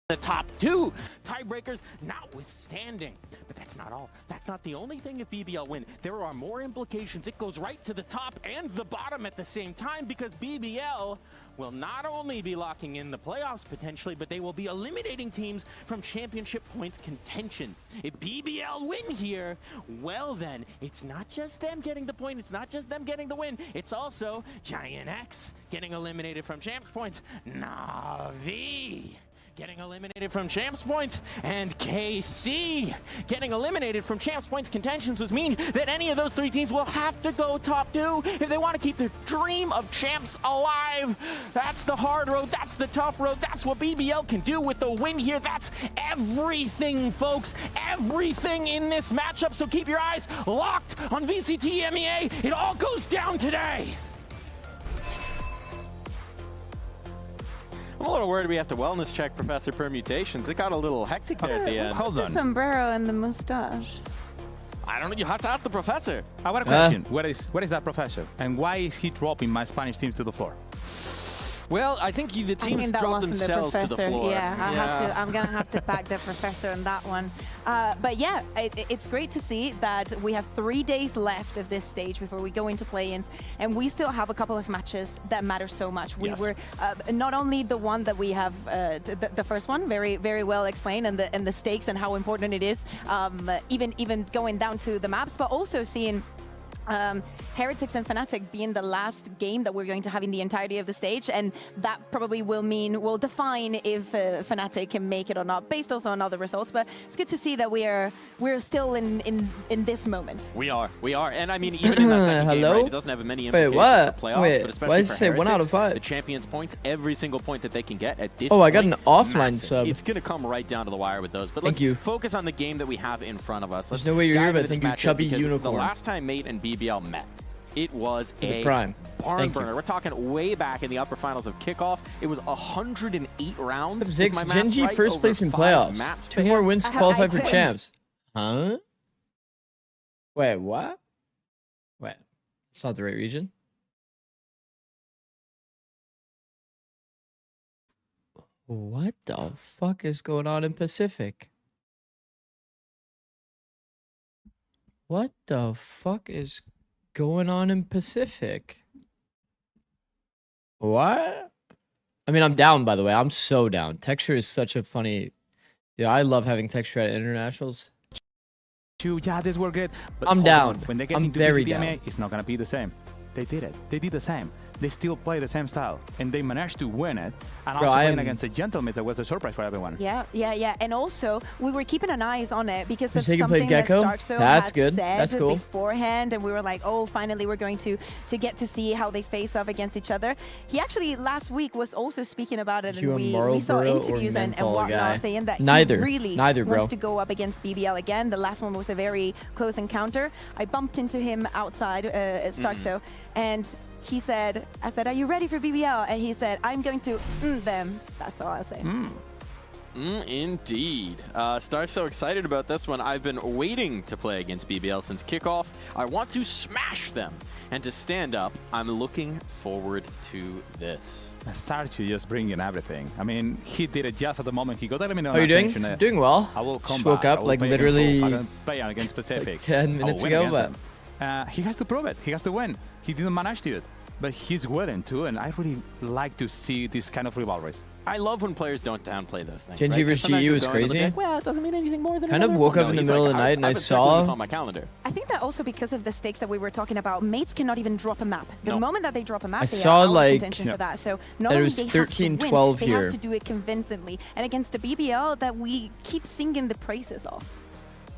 the top two tiebreakers notwithstanding. But that's not all. That's not the only thing if BBL win. There are more implications. It goes right to the top and the bottom at the same time because BBL will not only be locking in the playoffs potentially, but they will be eliminating teams from championship points contention. If BBL win here, well then, it's not just them getting the point, it's not just them getting the win, it's also Giant X getting eliminated from champs points, Na'Vi getting eliminated from champs points, and KC getting eliminated from champs points contentions, which mean that any of those three teams will have to go top two if they want to keep their dream of champs alive. That's the hard road, that's the tough road, that's what BBL can do with the win here. That's everything, folks, everything in this matchup, so keep your eyes locked on VCTAMERICAS. It all goes down today. I'm a little worried we have to wellness check Professor Permutations. It got a little hectic there at the end. Hold on. The sombrero and the mustache. I don't know. You have to ask the professor. I got a question. Where is that professor? And why is he dropping my Spanish team to the floor? Well, I think the teams drop themselves to the floor. Yeah, I'm gonna have to back the professor on that one. But yeah, it's great to see that we have 3 days left of this stage before we go into play-ins, and we still have a couple of matches that matter so much. We were not only the one that we have, the first one, very well explained, and the stakes and how important it is, even going down to the maps, but also seeing Heretics and Fnatic being the last game that we're going to have in the entirety of the stage, and that probably will define if Fnatic can make it or not, based also on other results. But it's good to see that we're still in this moment. We are, and I mean even in that second game, right, it doesn't have many implications for playoffs, but especially for Heretics, 1 out of 5. The champions points, every single point that they can get at this. Oh, point, I got an offline massive. sub. It's gonna come right down to the wire with those. But let's focus on the game that we have in front of us. There's no way you're here, but thank you, Chubby Unicorn. The last time Mate and BBL met, it was a barn burner. We're talking way back in the upper finals of Kickoff. It was 108 rounds. Zikz, Genji right, first place in playoffs. 2 more wins to qualify for champs. Huh? Wait, what? Wait, it's not the right region. What the fuck is going on in Pacific? What the fuck is going on in Pacific? What? I mean, I'm down, by the way. I'm so down. Texture is such a funny... Dude, I love having texture at internationals. Yeah, this were great. But I'm down. When they get I'm into very VCTAMERICAS, down. it's not going to be the same. They did it. They did the same. They still play the same style, and they managed to win it. And also playing against the Gentlemen, that was a surprise for everyone. Yeah. And also, we were keeping an eye on it because of so something that Starkso That's had good. said That's cool. beforehand, and we were like, oh, finally we're going to get to see how they face off against each other. He actually last week was also speaking about it, and we saw interviews and whatnot saying that he really wants to go up against BBL again. The last one was a very close encounter. I bumped into him outside Starkso, and he said, I said, are you ready for BBL? And he said, I'm going to them. That's all I'll say. Indeed. Stark's so excited about this one. I've been waiting to play against BBL since Kickoff. I want to smash them. And to stand up, I'm looking forward to this. Starkso just bringing everything. I mean, he did it just at the moment he got eliminated. How are you doing? Doing well. I will come Just woke up like literally against Pacific. Like 10 minutes ago, but he has to prove it. He has to win. He didn't manage to do it, but he's willing to, and I really like to see this kind of rivalries. I love when players don't downplay those things. Genji versus GU is crazy. Well, it doesn't mean anything more than kind of woke up in the middle of the night and I saw this on my calendar. I think that also because of the stakes that we were talking about, mates cannot even drop a map. The moment that they drop a map, I they saw are out like of contention for that. So not it only was they have to 13-12 win, here. they have to do it convincingly. And against the BBL, that we keep singing the praises of.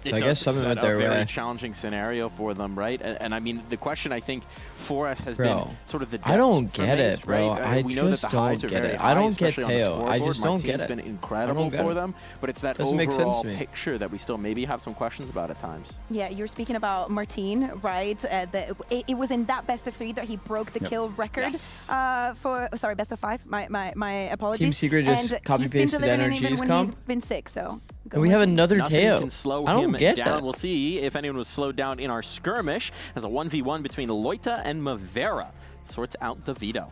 So I guess some of it their way. Very challenging scenario for them, right? And I mean, the question I think for us has been sort of the depths. I don't get mates, it, bro. Right? I just don't get it. I don't get Teo. I just don't get it. It's been incredible for them, but it's that overall picture that we still maybe have some questions about at times. Yeah, you're speaking about Martin, right? It was in that best of 3 that he broke the kill record for, sorry, best of 5. My apologies. Team Secret just copy-pasted NRG's comp. He's been sick, so. And we have another Teo. Can slow I don't him get down. that. We'll see if anyone was slowed down in our skirmish as a 1v1 between Loita and Mavera sorts out the veto.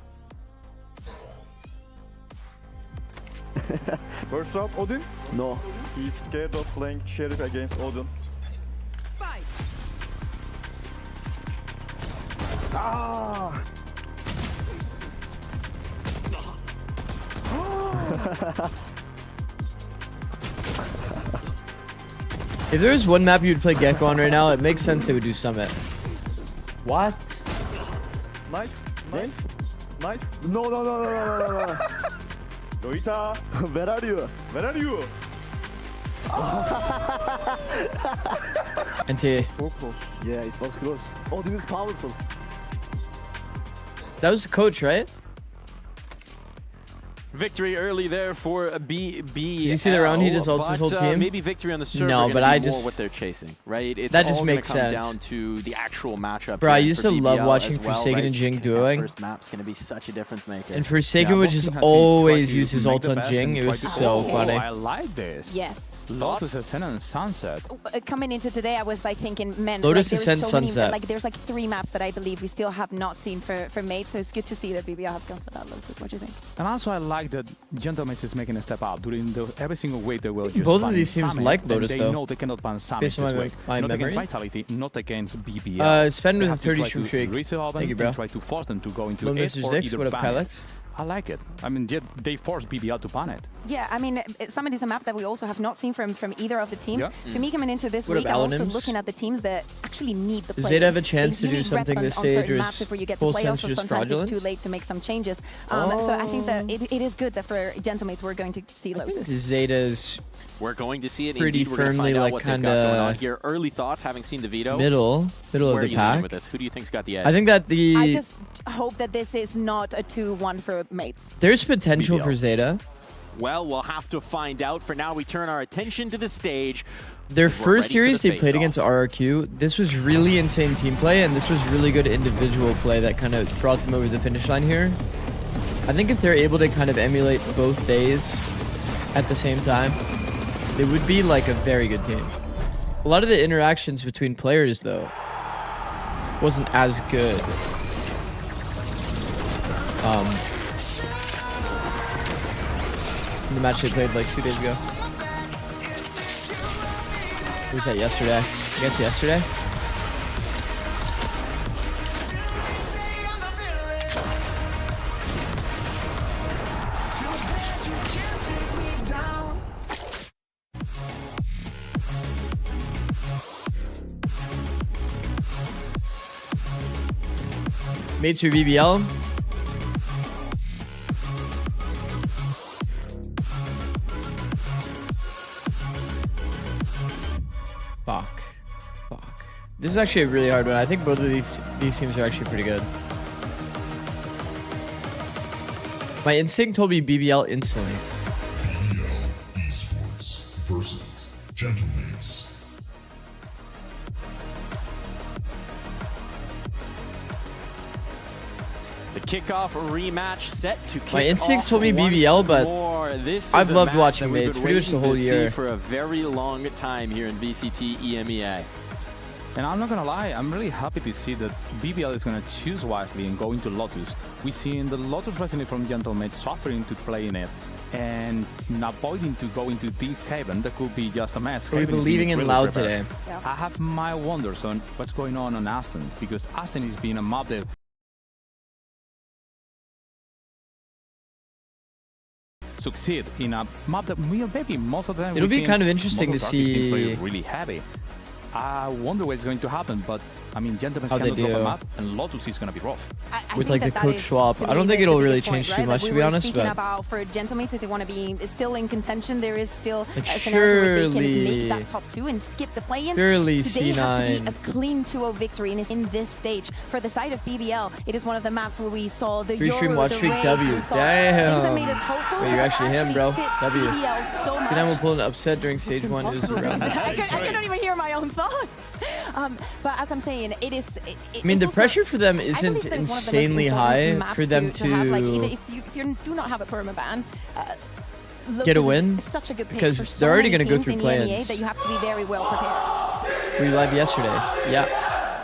First round, Odin? No. He's scared of playing Sheriff against Odin. Fight. Ah! If there was one map you'd play Gecko on right now, it makes sense they would do Summit. What? Knife? Knife? Knife? No, no, no, no, no, no, no. Noita, where are you? Where are you? NT. So close. Yeah, it was close. Odin is powerful. That was the coach, right? Victory early there for BBL. Did you see the round he just ults his whole team? Maybe victory on the server. No, but I just more what they're chasing, right? It's that just all makes come sense. down to the actual matchup. Bro, I here used for to love BBL watching as well, Forsaken right? and Jing That dueling. first map's gonna be such a difference maker. And Forsaken would just Boxing has been always try to use his make ult the on best Jing. and It try was to- so funny. I like this. Yes. Lotus Ascent and Sunset. Coming into today, I was like thinking, man, Lotus like, Ascent, there's so many, Sunset. like there's like 3 maps that I believe we still have not seen for mates. So it's good to see that BBL have gone for that Lotus. What do you think? And also I like that Gentleman is making a step up. During every single week they will just Both of ban these teams Summit, like and Lotus, they though. know they cannot ban Summit Based on this my week. memory. Not against Vitality, not against BBL. Sven They with a have to try 30 stream to streak. resolve them Thank you, and bro. try to force them to go into Hello, it Mr. or Zikz. either What up, ban Kylex? it. I like it. I mean, they forced BBL to ban it. Yeah, I mean, Summit is a map that we also have not seen from either of the teams. Yeah. To me, coming into this What up, week, I'm also Alanims? looking at the teams that actually need the Does play. Zeta have a chance to You do need something reps this on stage, certain or maps is before you get to full playoffs, sense so just sometimes fraudulent? it's too late to make some changes. So I think that it is good that for Gentlemates we're going to see I think Lotus. Zeta's We're going to see it. pretty Indeed, we're gonna firmly, find out like, what they've got going on kinda here. Early thoughts, having seen the veto. middle Where of are the you leaning pack. with this? Who do you think's got the edge? I think that I the just hope that this is not a 2-1 for mates. there's potential BBL. for Zeta. Well, we'll have to find out. For now, we turn our attention to the stage. Their We're first ready for series the they played face-off. against RRQ, this was really insane team play, and this was really good individual play that kind of brought them over the finish line here. I think if they're able to kind of emulate both days at the same time, it would be like a very good team. A lot of the interactions between players, though, wasn't as good. In the match they played like 2 days ago. Or was that yesterday? I guess yesterday. Mates for BBL. Fuck. This is actually a really hard one. I think both of these teams are actually pretty good. My instinct told me BBL instantly. BBL Esports versus Gentlemates. The kickoff rematch set to kick My instincts off told me once BBL, but more. This is I've a loved match watching that we've Mates been pretty much the waiting whole to year. see for a very long time here in VCT EMEA. And I'm not gonna lie, I'm really happy to see that BBL is gonna choose wisely and go into Lotus. We see in the Lotus recently from Gentleman suffering to play in it and avoiding to go into this Haven. That could be just a mess. Are we Haven is believing being in really Loud prepared. today? I have my wonders on what's going on Aston, because Aston is being a map that succeed in a map that maybe most of the time It'll be we've kind of seen interesting to most of the artists play see really heavy. I wonder what's going to happen, but I mean, Gentlemen How they cannot drop do. a map, and Lotus is going to be rough. I With, think like, the that coach is, swap. to I don't me, think the it'll really biggest point, change too right? much, Like, to we be were honest, speaking but- about for Gentlemates, if they want to be still in contention, there is still Like, scenarios where they can surely- make that top 2 and skip the play-ins. Surely Today has to C9. be a clean 2-0 victory, and it's in this stage. For the side of BBL, it is one of the maps where we saw the Three stream Yoru, watch the streak Raze, W. we saw Damn. things that made us hopeful. Wait, you're that actually him, bro. fit W. BBL so much. C9 will pull an upset during stage 1 is Impossible. around this. I couldn't even hear my own thoughts. But as I'm saying, it is. I mean, the pressure for them isn't insanely high for them to have. Like, even if you do not have a permaban, get a Lotus win, is such a good pick because for so they're already many gonna go teams through in the NEA play-ins. that you have to be very well prepared. Were you live yesterday? Yeah.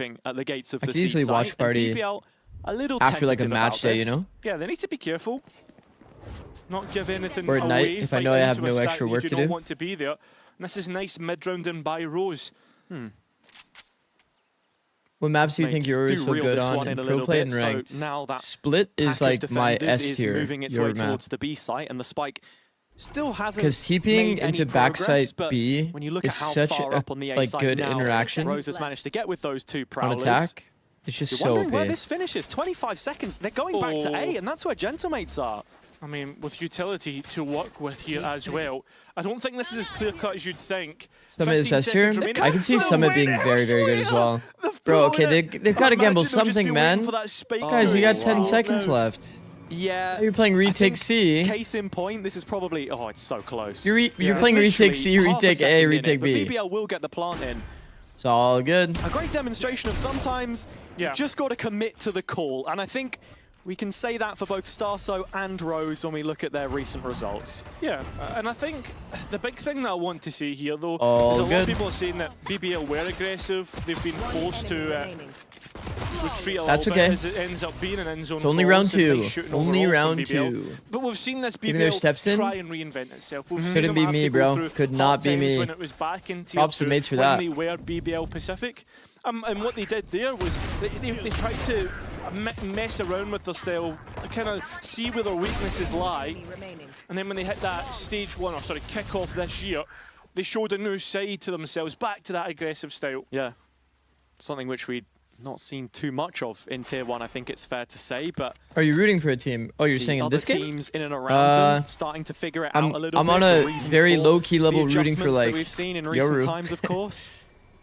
arriving at the gates of I the could easily seaside. watch And party BBL a little after like a tentative match about day, you this. know? Yeah, they need to be careful. not give anything Or at away. night, if I fight know I have into a no stat extra that work you to don't do. want to be there. And this is nice mid-rounding by Rose. What maps do you think Mates, you're do so reel good this on one in a pro little play bit. and ranked? So now that Split is pack of like my defenders S is tier. moving its Your way map. towards the B site, and the spike still hasn't. Because TPing made any into progress, backside but B when you look is at how such far a up on the A like side good now, interaction Rose has managed to get with those two on prowlers. attack. It's just You're so wondering where OP. this finishes. 25 seconds. They're going back to A, and that's where Gentlemates are. I mean, with utility to work with here as well. I don't think this is as clear-cut as you'd think. Summit is 15 S tier. seconds remaining. I can see No Summit way, being very, very good as well. Bro, okay, they've got to gamble something, man. Guys, you got 10 seconds left. Yeah. You're playing retake C. Case in point, this is probably... Oh, it's so close. You're It's playing retake literally C, half a retake A, second in it, retake but B. BBL will get the plant in. It's all good. A great demonstration of sometimes you just got to commit to the call. And I think we can say that for both Starso and Rose when we look at their recent results. Yeah, and I think the big thing that I want to see here, though, All is a lot good. of people are saying that BBL were aggressive. They've been forced to retreat a That's little bit okay. as it ends up being an end zone. It's only for round us and two. nice shooting Only overall from round BBL. two. But we've seen this Even their BBL steps in? try and reinvent itself. We've seen Couldn't them be have me, to go bro. through Could hard not be times me. when it was back in tier Props to 2, mates for when that. they were BBL Pacific. And what they did there was they tried to mess around with their style, kind of see where their weaknesses lie, and then when they hit that stage 1, or sorry, kick-off this year, they showed a new side to themselves, back to that aggressive style. Yeah. Something which we'd not seen too much of in Tier 1, I think it's fair to say, but... Are you rooting for a team? Oh, you're saying in this game? teams in and around them starting to figure it out a little I'm bit. on the a reason very for low-key the level rooting for, adjustments that like, we've seen in recent Yoru. times, of course.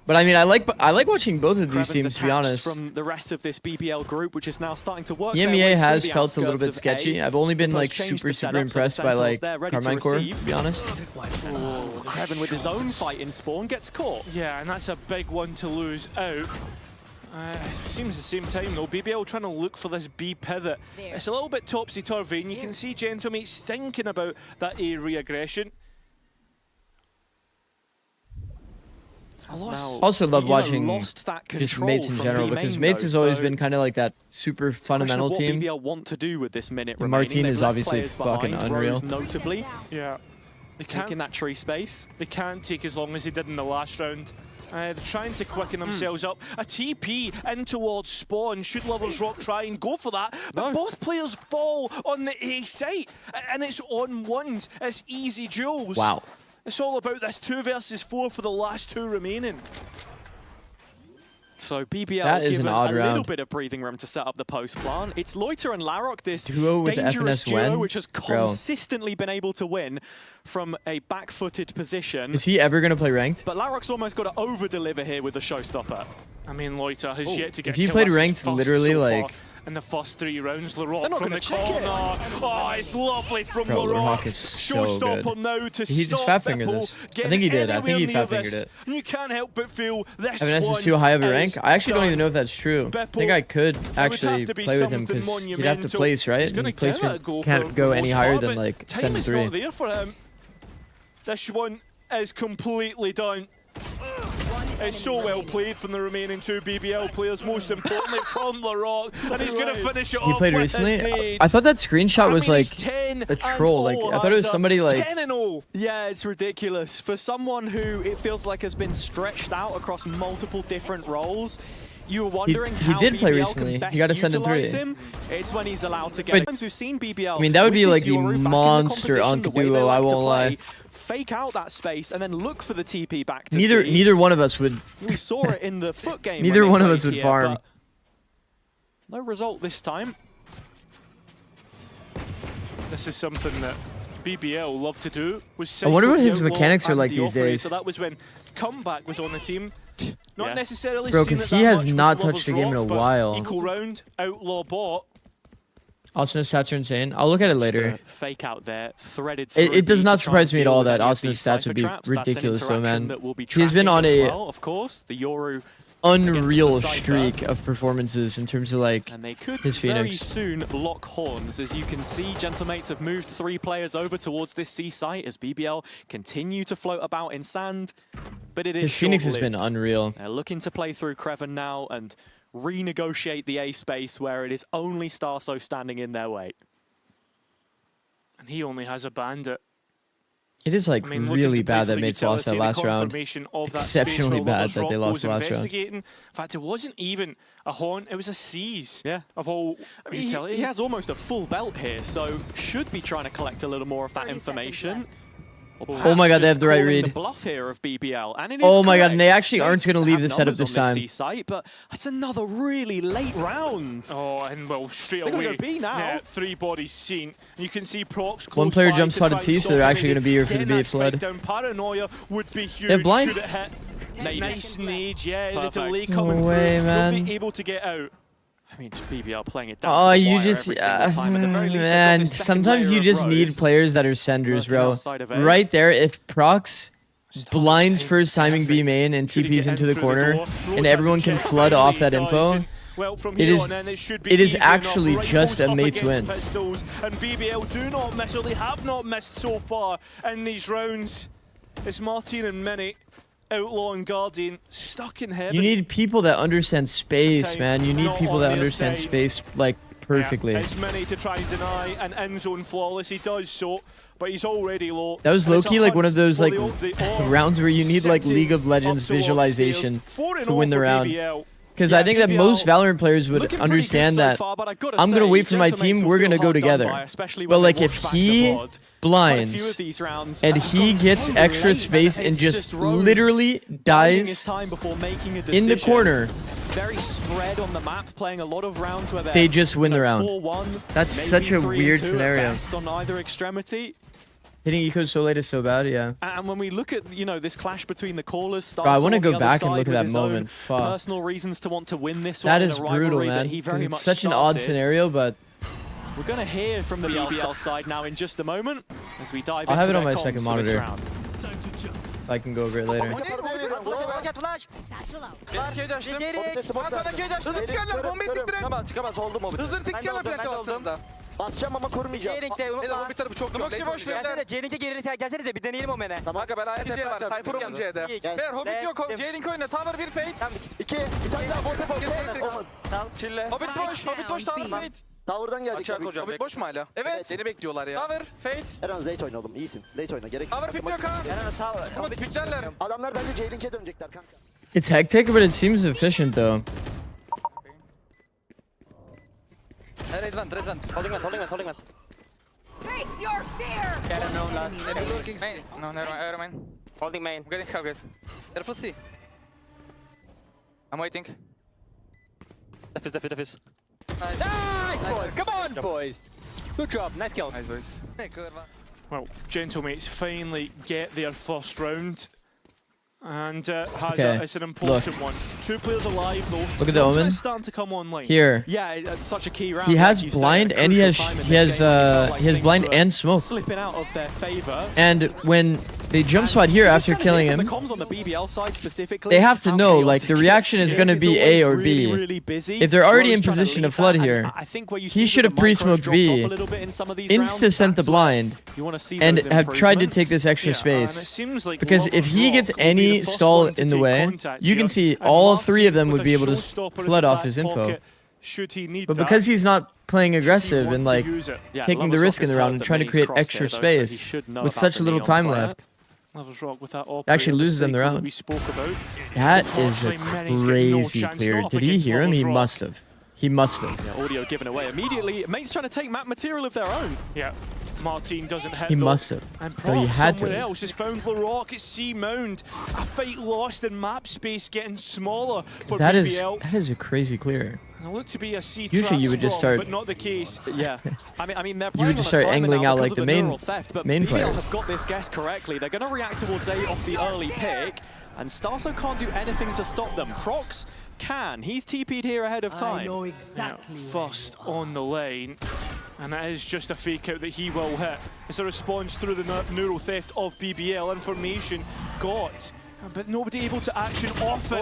But I mean, I like watching both of these Kreven's teams, to be detached honest. from the rest of this BBL group, which is now starting to work their way EMEA through has the felt a little bit outskirts of sketchy. A. I've only been Does like change super the setup, so the impressed by Sentinels like there ready to Carmine Core, receive. to be honest. Kreven with his own fight in spawn gets caught. Yeah, and that's a big one to lose out. Seems at the same time though, BBL trying to look for this B pivot. It's a little bit topsy-turvy, and you can see Gentlemates thinking about that A re-aggression. Also love watching lost that just mates in control general, from B because main, mates though, has always so been kind of like that super fundamental what team. BBL want to do with this minute And remaining. Martin They've is left obviously players fucking behind, unreal. Rose notably Yeah, they taking can't, that tree space. they can't take as long as they did in the last round. They're trying to quicken themselves up. A TP in towards spawn. Should Lovers Rock try and go for that? But both players fall on the A site. And it's on ones. It's easy duels. Wow. It's all about this 2 versus 4 for the last 2 remaining. So BBL That is given an odd a little round. bit of breathing room to set up the post plan. It's Loiter and Larok, this Duo with dangerous FNS duo, Wen? which has Bro. consistently been able to win from a back-footed position. Is he ever gonna play ranked? But Larok's almost got to over-deliver here with the showstopper. I mean, Loiter has yet to get If he kill. played That's his ranked first literally, so like- far in the first 3 rounds. They're Larok not from gonna the check it. corner. Oh, it's lovely from Bro, Larok. Larok is so Showstopper good. now to Did he just stop fat finger Bipple this? I getting think he did. I think he anywhere near fat fingered this. it. And you can't help but feel this FNS one is too high of a is rank? I actually don't even done. know if that's true. I think I could actually to be play with him something because he'd have to monumental. place, right? He's gonna And give it a placement go can't for go the any most higher part, than but like time 7 is 3. not there for him. This one is completely done. It's so well played from the remaining 2 BBL players, most importantly from Larok, and he's going to finish it He off played with recently? his nades. I thought that screenshot was I mean, like he's 10 a troll. and Like, 0 I thought it was as a somebody like 10 and 0. Yeah, it's ridiculous. For someone who it feels like has been stretched out across multiple different roles, you were wondering he how did play BBL recently. can best He got Ascendant 3. utilize him. It's when he's allowed to get. But- Times we've seen BBL. I mean, that would with be this like the Yoru back in the monster competition, Ankh the way they duo, I like to won't lie. play, fake out that space and then look for the TP back to neither C. neither one of us would. We saw it in the foot game. Neither when they one of played us would here, farm. but no result this time. This is something that BBL love to do. Was I wonder what cycle his the outlaw mechanics are and like the these operator. days. That was when Comeback was on the team. Not Yeah. necessarily Bro, seen 'cause it he that has much not with touched Lovers the game in a Rock, but while. Equal round, Outlaw bot. Austin's stats are insane. I'll look at it Just later. a fake out there, threaded. It does through not to try surprise and me at deal all with that any of Austin's these stats would cipher be traps. That's an ridiculous, though, interaction man. that we'll be He's been tracking on as a well, of course, the Yoru, unreal Cipher. streak of performances in terms of like and they could his very Phoenix. soon lock horns. As you can see, Gentlemates have moved 3 players over towards this C site as BBL continue to float about in sand, but it is His Phoenix has been short-lived. unreal. They're looking to play through Kreven now and renegotiate the A space where it is only Starso standing in their way. And he only has a bandit. It is like I mean, looking really to play bad for that the Mates lost that utility, last the round. confirmation of that Exceptionally space bad while that they Rock lost was the last round. investigating. In fact, it wasn't even a horn, it was a seize of all I mean, utility. he has almost a full belt here, so should be trying to collect a little more of that information. Oh my god, they have the right read. The bluff here of BBL, and it is Oh my god, and they correct. actually aren't going to leave the setup this time. Site, but that's another really late round. Oh, and well, straight They're away, gonna be now. yeah, 3 bodies seen. And you can see Prox close One player by jump to try spotted and C, so they're stop actually him. going to be here for the Getting that BA flood. spike down, paranoia would be huge. They have blind? Should it hit? Nice nade, yeah, the Perfect. delay No coming way, through. man. They'll be able to get out. I mean, BBL playing it down Oh, to the you wire just, every single time. At the very least, they've got man, this second sometimes layer you of just need rows. players that are senders, Working bro. outside of A. Right there, if Prox blinds take first timing B perfect. main and Should he TPs get into in the through corner, door? Rose and has everyone a can check, flood finally off that he info, does. And, well, from it here is- on in, it should be it is easy enough. actually Right just post a up mate's against win. Pistols, and BBL do not miss, or they have not missed so far in these rounds. It's Martin and Mini, Outlaw and Guardian, stuck in heaven. you need people that understand space, Time man. You need not people on that their understand side. space, like, perfectly. Yeah, it's Mini to try and deny an end zone flawless. He does so, but he's already low. That was And it's low-key a like one hunt of those for like the orb. rounds where you need like City League of Legends up towards visualization Stairs. to win the 4-0 for round. BBL. Because Yeah, I think that BBL most Valorant players would Looking pretty understand good so that far, but I've gotta I'm gonna say, wait for my Gentlemen team, will we're feel gonna go hard done together. by, especially But when like they if watch back he the VOD. Quite a few blinds of these rounds and have he gone gets so extra late, space and it's just Rose literally biding his dies time before making a in decision. the corner, Very spread on the map, playing a lot of rounds where they just win the round. 4-1, That's maybe such a 3-2 weird at scenario. best on either extremity. Hitting eco so late is so bad, yeah. And when we look at, you know, this clash between the callers, Bro, I want to go back and look at that moment. Fuck. Personal reasons to want to win this one. That in is a brutal, rivalry man. That he 'Cause very it's much such an odd started. scenario, but We're going to hear from the BBL side now in just a moment as we dive I'll into have it on their my comms second for this monitor. round. I can go over it later. Çıkamaz çıkamaz oldu mu? Hızlı tek plante bastığında. Basacağım ama korumayacağım. J-Link'te unutma. Bir tarafı çok da belki boş ver. J-Link'e geri gelsenize bir deneyelim o mene. Tamam. Aga ben ayet yapacağım. Cypher olun C'de. Ver Hobbit yok. J-Link oyna. Tower 1 Fate. 2. Bir tane daha Forte Forte. Tamam. Chill'le. Hobbit boş Tower Fate. Tower'dan geldik. Aşağı koyacağım. Hobbit boş mu hala? Evet. Seni bekliyorlar ya. Tower Fate. Eren late oyna oğlum. İyisin. Late oyna. Gerek yok. Tower bitiyor kan. Eren sağ ol. Hobbit pitcherler. Adamlar bence J-Link'e dönecekler kanka. It's hectic, but it seems efficient though. Rezvent. Holding man. Face your fear! No last. Main. No, never mind. Holding main. I'm getting help, guys. Careful C. I'm waiting. Defis. Nice boys. Come on, boys. Good job. Nice kills. Nice boys. Good. Well, Gentlemates finally get their first round. And has Okay, it's an important one. 2 players alive though. Look at the Omen. Starting to come online. Here. Yeah, it's such a key round. He has like you said, blind at a and he crucial has time in he this has game when you felt like he has things blind were and smoke. slipping out of their favor. And when they jump spot here after killing The him, comms on the BBL side specifically, they have to how know like chaotic the it reaction is going to It's be always A or really, B. really busy. If they're already Rose in trying to position to lead flood that, and here, I think where you he see should that have the micros pre-smoked dropped B, off a little bit in some of these insta rounds, sent the that's where blind, you want to see and those have tried to take improvements. this extra Yeah, and it space. seems like Because Love if of he Rock gets will be the any first stall one to in the take way, contact you can here, see and all Martin 3 of them with would a be able to showstopper in flood the off back his info. pocket, should he need But that. because he's not playing Should he aggressive want and to like use it. Yeah, taking the Lovers risk Rock in the has round heard and the trying to Mini's create crossed extra there, though, so he space should know with about such the little neon time fire. left, Lovers Rock with that operator actually loses them the mistake that round. we spoke about. that is a Unfortunately, Mini's getting no crazy chance, clear. not up Did he against hear him? Lovers He Rock. must have. He must have. Yeah, audio given away immediately. Mate's trying to take map material of their own. Yeah, Martin doesn't hit He though. must have. And No, he Proc had somewhere to. else has found LaRock at C Mound. A fight lost and map space getting smaller for That BBL. is a crazy clear. And it looked to be a C Usually you would just strong, start- but not the case. Yeah, I mean they're You playing would just on a start timer angling now out because like of the main- neural theft, but main BBL players. has got this guess correctly. They're going to react towards A off the early pick, and Starso can't do anything to stop them. Prox can. He's TP'd here ahead of time. Now, first on the lane, and that is just a fake out that he will hit. It's a response through the neural theft of BBL. Information got, but nobody able to action off it.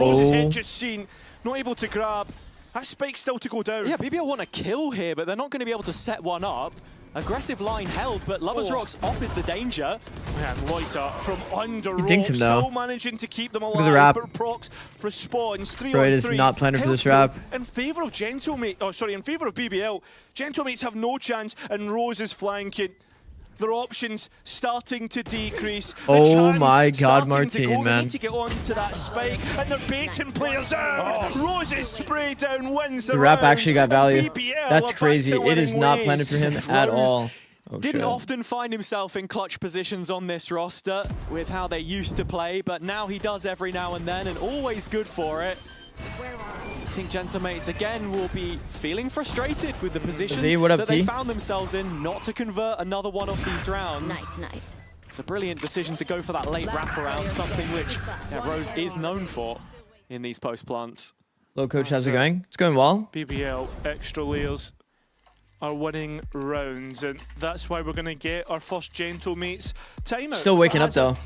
Rose's head just seen, not able to grab. That spike's still to go down. Yeah, BBL want to kill here, but they're not going to be able to set one up. Aggressive line held, but Lovers Rock's off is the danger. And Loiter from under He dinked him, though. still managing to keep them alive. Look at the wrap. But Prox responds 3 Droid on is 3. not planning for this Helpful wrap. in favour of Gentlemates. Oh, sorry, in favour of BBL. Gentlemates have no chance, and Rose is flanking. Their options starting to decrease. The Oh chance my God, starting to go. Martine, They man. need to get on to that spike, and they're baiting players out. Rose's spray down wins The wrap round, actually got and value. BBL That's are back crazy. to It is winning not ways. planted for him at Rose all. Oh, Didn't shit. often find himself in clutch positions on this roster with how they used to play, but now he does every now and then, and always good for it. I think Gentlemates again will be feeling frustrated with the position Z, what up, that they T? found themselves in, not to convert another one of these rounds. Night. It's a brilliant decision to go for that late wraparound, something which Rose is known for in these post plants. Hello, coach. How's it going? It's going well. BBL extra layers are winning rounds, and that's why we're going to get our first Gentlemates timeout. Still waking up, though.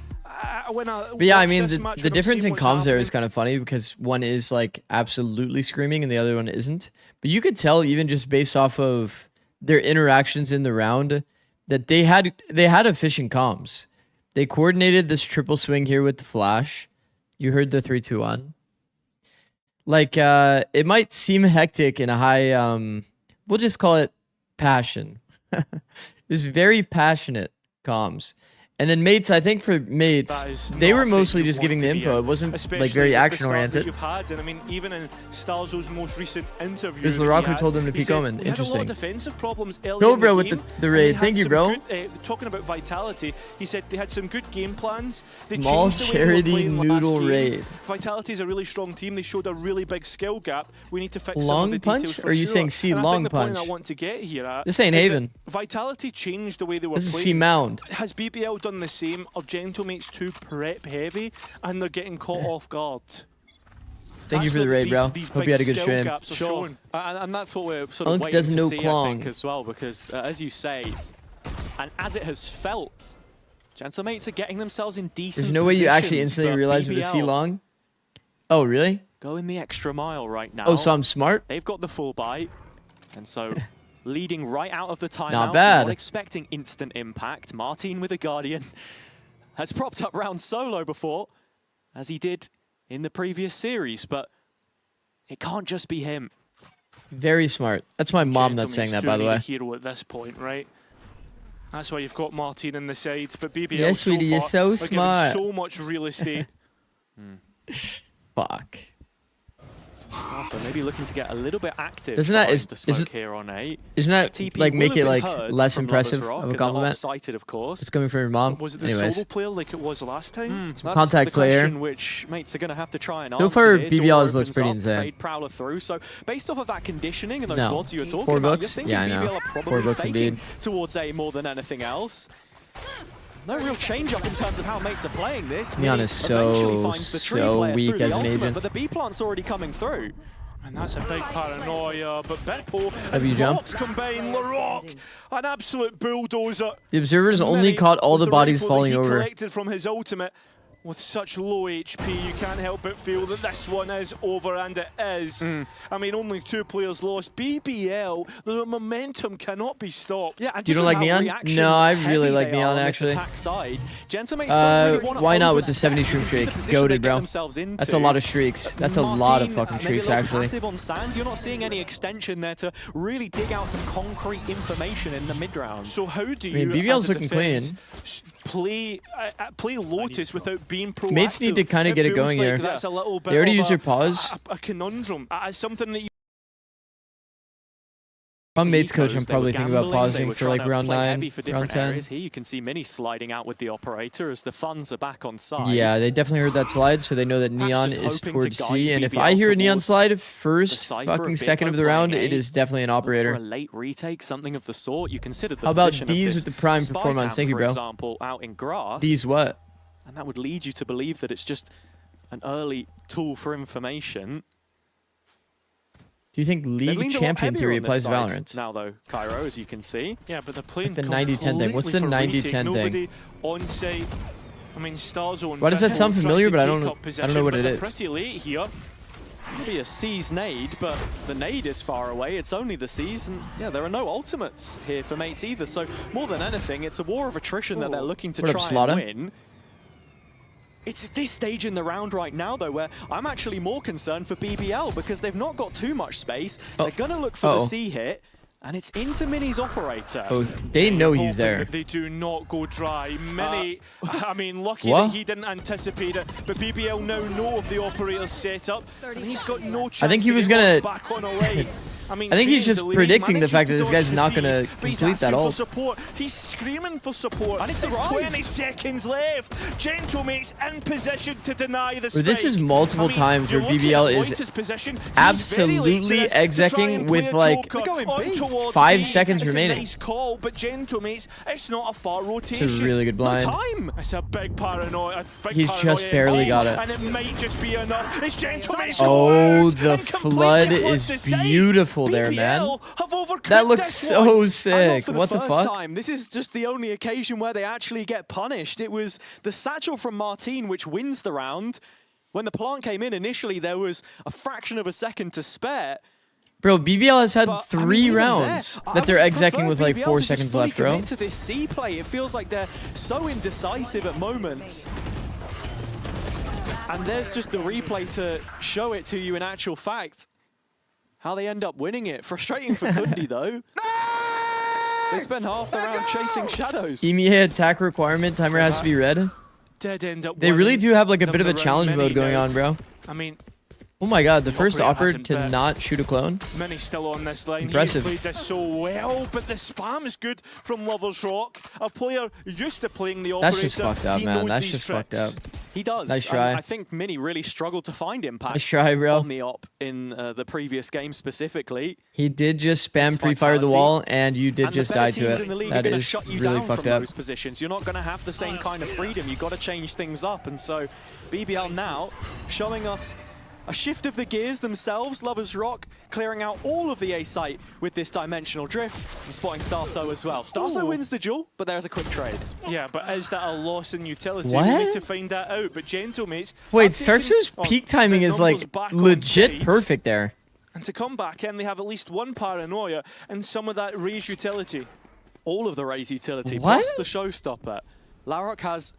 But yeah, I mean, the difference in comms there is kind of funny because one is like absolutely screaming and the other one isn't. But you could tell even just based off of their interactions in the round that they had efficient comms. They coordinated this triple swing here with the flash. You heard the 3-2-1. Like it might seem hectic in a high we'll just call it passion. It was very passionate comms. And then mates, I think for mates, they were mostly just giving the info. It wasn't like very action oriented. You've had, and I mean, even in Starzo's most recent interview, There's LaRock who told him to peek Omen. Interesting. Defensive problems early Go, in bro, the with game, the raid. and they Thank had you, some bro. Good, talking about Vitality, he said they had some good game plans. They Small changed the way they were charity playing last noodle game. raid. Vitality is a really strong team. They showed a really big skill gap. We need to fix some Long of the punch? details for Or are you sure. saying C And I long think the point punch? I want to get here at This ain't is that Haven. Vitality changed the way they were This is playing. C mound. Has BBL done the same? Are Gentlemates too prep heavy and they're getting caught off guard? Thank you That's for the what raid, bro. these Hope big you had a good skill stream. gaps are showing. And that's what we're sort of Unk waiting doesn't to know see, I Klong. think, as well, because as you say, and as it has felt, Gentlemates are getting themselves in decent There's no way you actually positions, instantly but realize it was C BBL long. Oh, really? going the extra mile right now. Oh, so I'm smart? They've got the full bite, and so leading right out of the timeout. Not bad. Not expecting instant impact. Martine with a Guardian has propped up round solo before, as he did in the previous series, but it can't just be him. Very smart. That's my mom that's saying that, by the way. Gentlemans do need a hero at this point, right? That's why you've got Martine in the sides, but BBL Yeah, sweetie, you're so are given smart. so much real estate. Fuck. So maybe looking to get a little bit active. Doesn't that- behind is- the smoke isn't- here on 8? Isn't that TP like will make have it been like heard less from impressive Lovers Rock of a and not compliment? Sighted, of course. It's coming from your mom. Was it the Anyways. solo player like it was last time? That's Contact the player. question which mates are going to have to try and So answer far, here. BBL's Door looks pretty opens up, insane. Fade Prowler through. So based off of that conditioning and those No. VODs you were talking 4 about, books? you're thinking Yeah, I know. BBL are probably 4 books faking indeed. towards A more than anything else. No real change up in terms of how mates are playing this. Neon Mini is so, eventually finds the tree so player weak through the as an ultimate, agent. But the B plant's already coming through. And that's a big paranoia, but Bitpo Have you and jumped? Rock's combined. LaRock, an absolute bulldozer. The observers only Mini caught all with the bodies rifle that falling he over. collected from his ultimate. With such low HP, you can't help but feel that this one is over, and it is. I mean, only 2 players lost. BBL, the momentum cannot be stopped. Yeah, and You just don't with like how Neon? reaction No, I heavy really like they Neon, are on this actually. attack side. Gentlemates don't really wanna Why not with the overstep. 70 You streak can see the streak? position they Goated, get bro. themselves into. That's a lot of streaks. That's a lot of Martine, fucking maybe streaks, a little actually. passive on sand. You're not seeing any extension there to really dig out some concrete information in the mid round. So how do you, mean, BBL's as a looking clean. defense, play Lotus without being proactive? Mates need to kinda get it feels going like here. That's a little bit They already of used their pause. a conundrum. Something that you If I'm mates coach, I'm Ecos, they probably were thinking about gambling, they pausing were for like trying to round play 9, heavy for round different 10. areas. Here you can see Mini sliding out with the operator as the funds are back on side. Yeah, they definitely heard that slide, so they know that Perhaps Neon just is hoping towards to C. guide And if BBL I hear a Neon towards slide first, Cypher, a fucking bit second of by the round, playing it A. is definitely an Look for operator. a late retake, something of the sort. You consider the How about position D's of this with the prime spy performance? cam, Thank you, for bro. example, out in grass. D's what? And that would lead you to believe that it's just an early tool for information. Do you think They've League leaned a lot Champion heavier theory on this applies to side Valorant? now, though, Cairo, as you can see. Yeah, but they're playing the 90-10 thing? What's the completely for retake. 90-10 thing? Nobody on site. I mean, Starzone. Why does that sound trying familiar, to but I take don't up know possession, what but it they're is. Pretty late here. It's going to be a C's nade, but the nade is far away. It's only the C's, and yeah, there are no ultimates here for mates either. So more than anything, it's a war of attrition that they're looking to try and win. It's at this stage in the round right now, though, where I'm actually more concerned for BBL because they've not got too much space. They're going to look for the C hit. And it's into Mini's operator. Oh, they know he's there. They do not go dry. Mini, I mean, lucky that he didn't anticipate it, but BBL now know of the operator's setup, and he's got no chance I think he was to gonna back on away. I mean, think he's just predicting the fact that this manages guy's to not dodge gonna the C's, complete that ult. support. He's screaming for support. And it's 20 seconds left. Gentlemate's in position to deny the spike. This is multiple times where BBL is absolutely exeking with like 5 seconds remaining. Nice call, but Gentlemates, it's not a far rotation. It's a really good blind. It's a big paranoia. He's just barely got it. And it might just be enough. It's Gentlemates. Oh, the flood is beautiful there, man. That looks so sick. What the fuck? This is just the only occasion where they actually get punished. It was the satchel from Martin which wins the round. When the plant came in initially, there was a fraction of a second to spare. Bro, BBL has had 3 rounds that they're execing with like 4 seconds left, bro. To this C play, it feels like they're so indecisive at moments. And there's just the replay to show it to you in actual fact. How they end up winning it. Frustrating for Kundi, though. They spend half the round chasing shadows. EMEA attack requirement timer has to be red. They really do have like a bit of a challenge mode going on, bro. I mean, oh my god, the first operator to not shoot a clone. Mini's still on this line. Impressive. He's played this so well, but the spam is good from Lovers Rock. A player used to playing the operator. That's just fucked up, man. That's just fucked up. He does. Nice try. I think Mini really struggled to find impact nice try, bro. on the op in the previous game specifically. He did just spam pre-fire the wall, and you did just die to it. That is really fucked up. Those positions. You're not going to have the same kind of freedom. You've got to change things up, and so BBL now showing us a shift of the gears themselves. Lovers Rock clearing out all of the A site with this dimensional drift and spotting Starso as well. Starso wins the duel, but there's a quick trade. Yeah, but is that a loss in utility? What? We need to find that out. But Gentlemates. Wait, Starso's peak timing is like legit perfect there. And to come back in, they have at least one paranoia and some of that raise utility. All of the raise utility, what? plus the showstopper. Larok has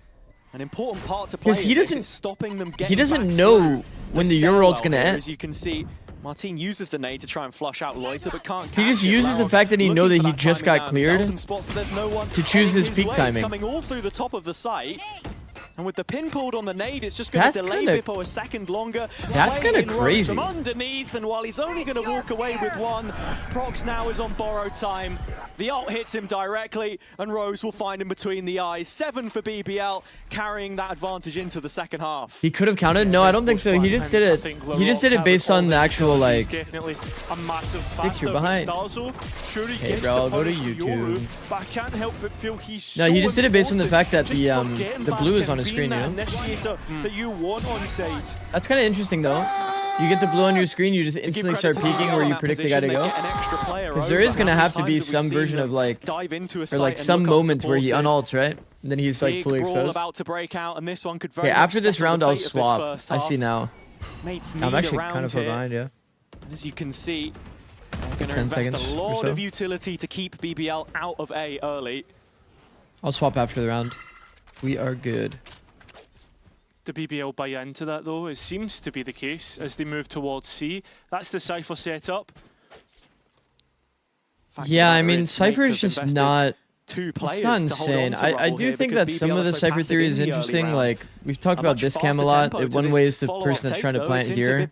an important part to play. Because he doesn't stopping them getting he doesn't back know when the Euroworld's gonna end. As you can see, Martin uses the nade to try and flush out Loiter, but can't. He just uses the fact that he knows that he just got cleared to choose his peak timing. It's coming all through the top of the site. And with the pin pulled on the nade, it's just going to delay Bippo a second longer. That's kind of crazy. From underneath, and while he's only going to walk away with one, Prox now is on borrowed time. The ult hits him directly, and Rose will find him between the eyes. 7 for BBL, carrying that advantage into the second half. He could have counted. No, I don't think so. He just did it. He just did it based on the actual like. Definitely a massive Zikz, you're behind. Hey, bro, I'll go to YouTube. But I can't help but feel he's no, he just did it based on the fact that the blue is on his screen, you know? That you want on side. That's kind of interesting, though. You get the blue on your screen, you just instantly start peeking where you predict the guy to go. Because there is going to have to be some version of like, or like some moment where he unalts, right? And then he's like fully exposed. About to break out, and this one could okay, after this round, I'll swap. I see now. I'm actually kind of far behind, yeah. As you can see, they're going to invest a lot of utility to keep BBL out of A early. I'll swap after the round. We are good. The BBL buy into that, though? It seems to be the case as they move towards C. That's the Cypher setup. Yeah, I mean, Cypher is just not... It's not insane. I do think that some of the Cypher theory is interesting. Like, we've talked about this cam a lot. One way is the person that's trying to plant here.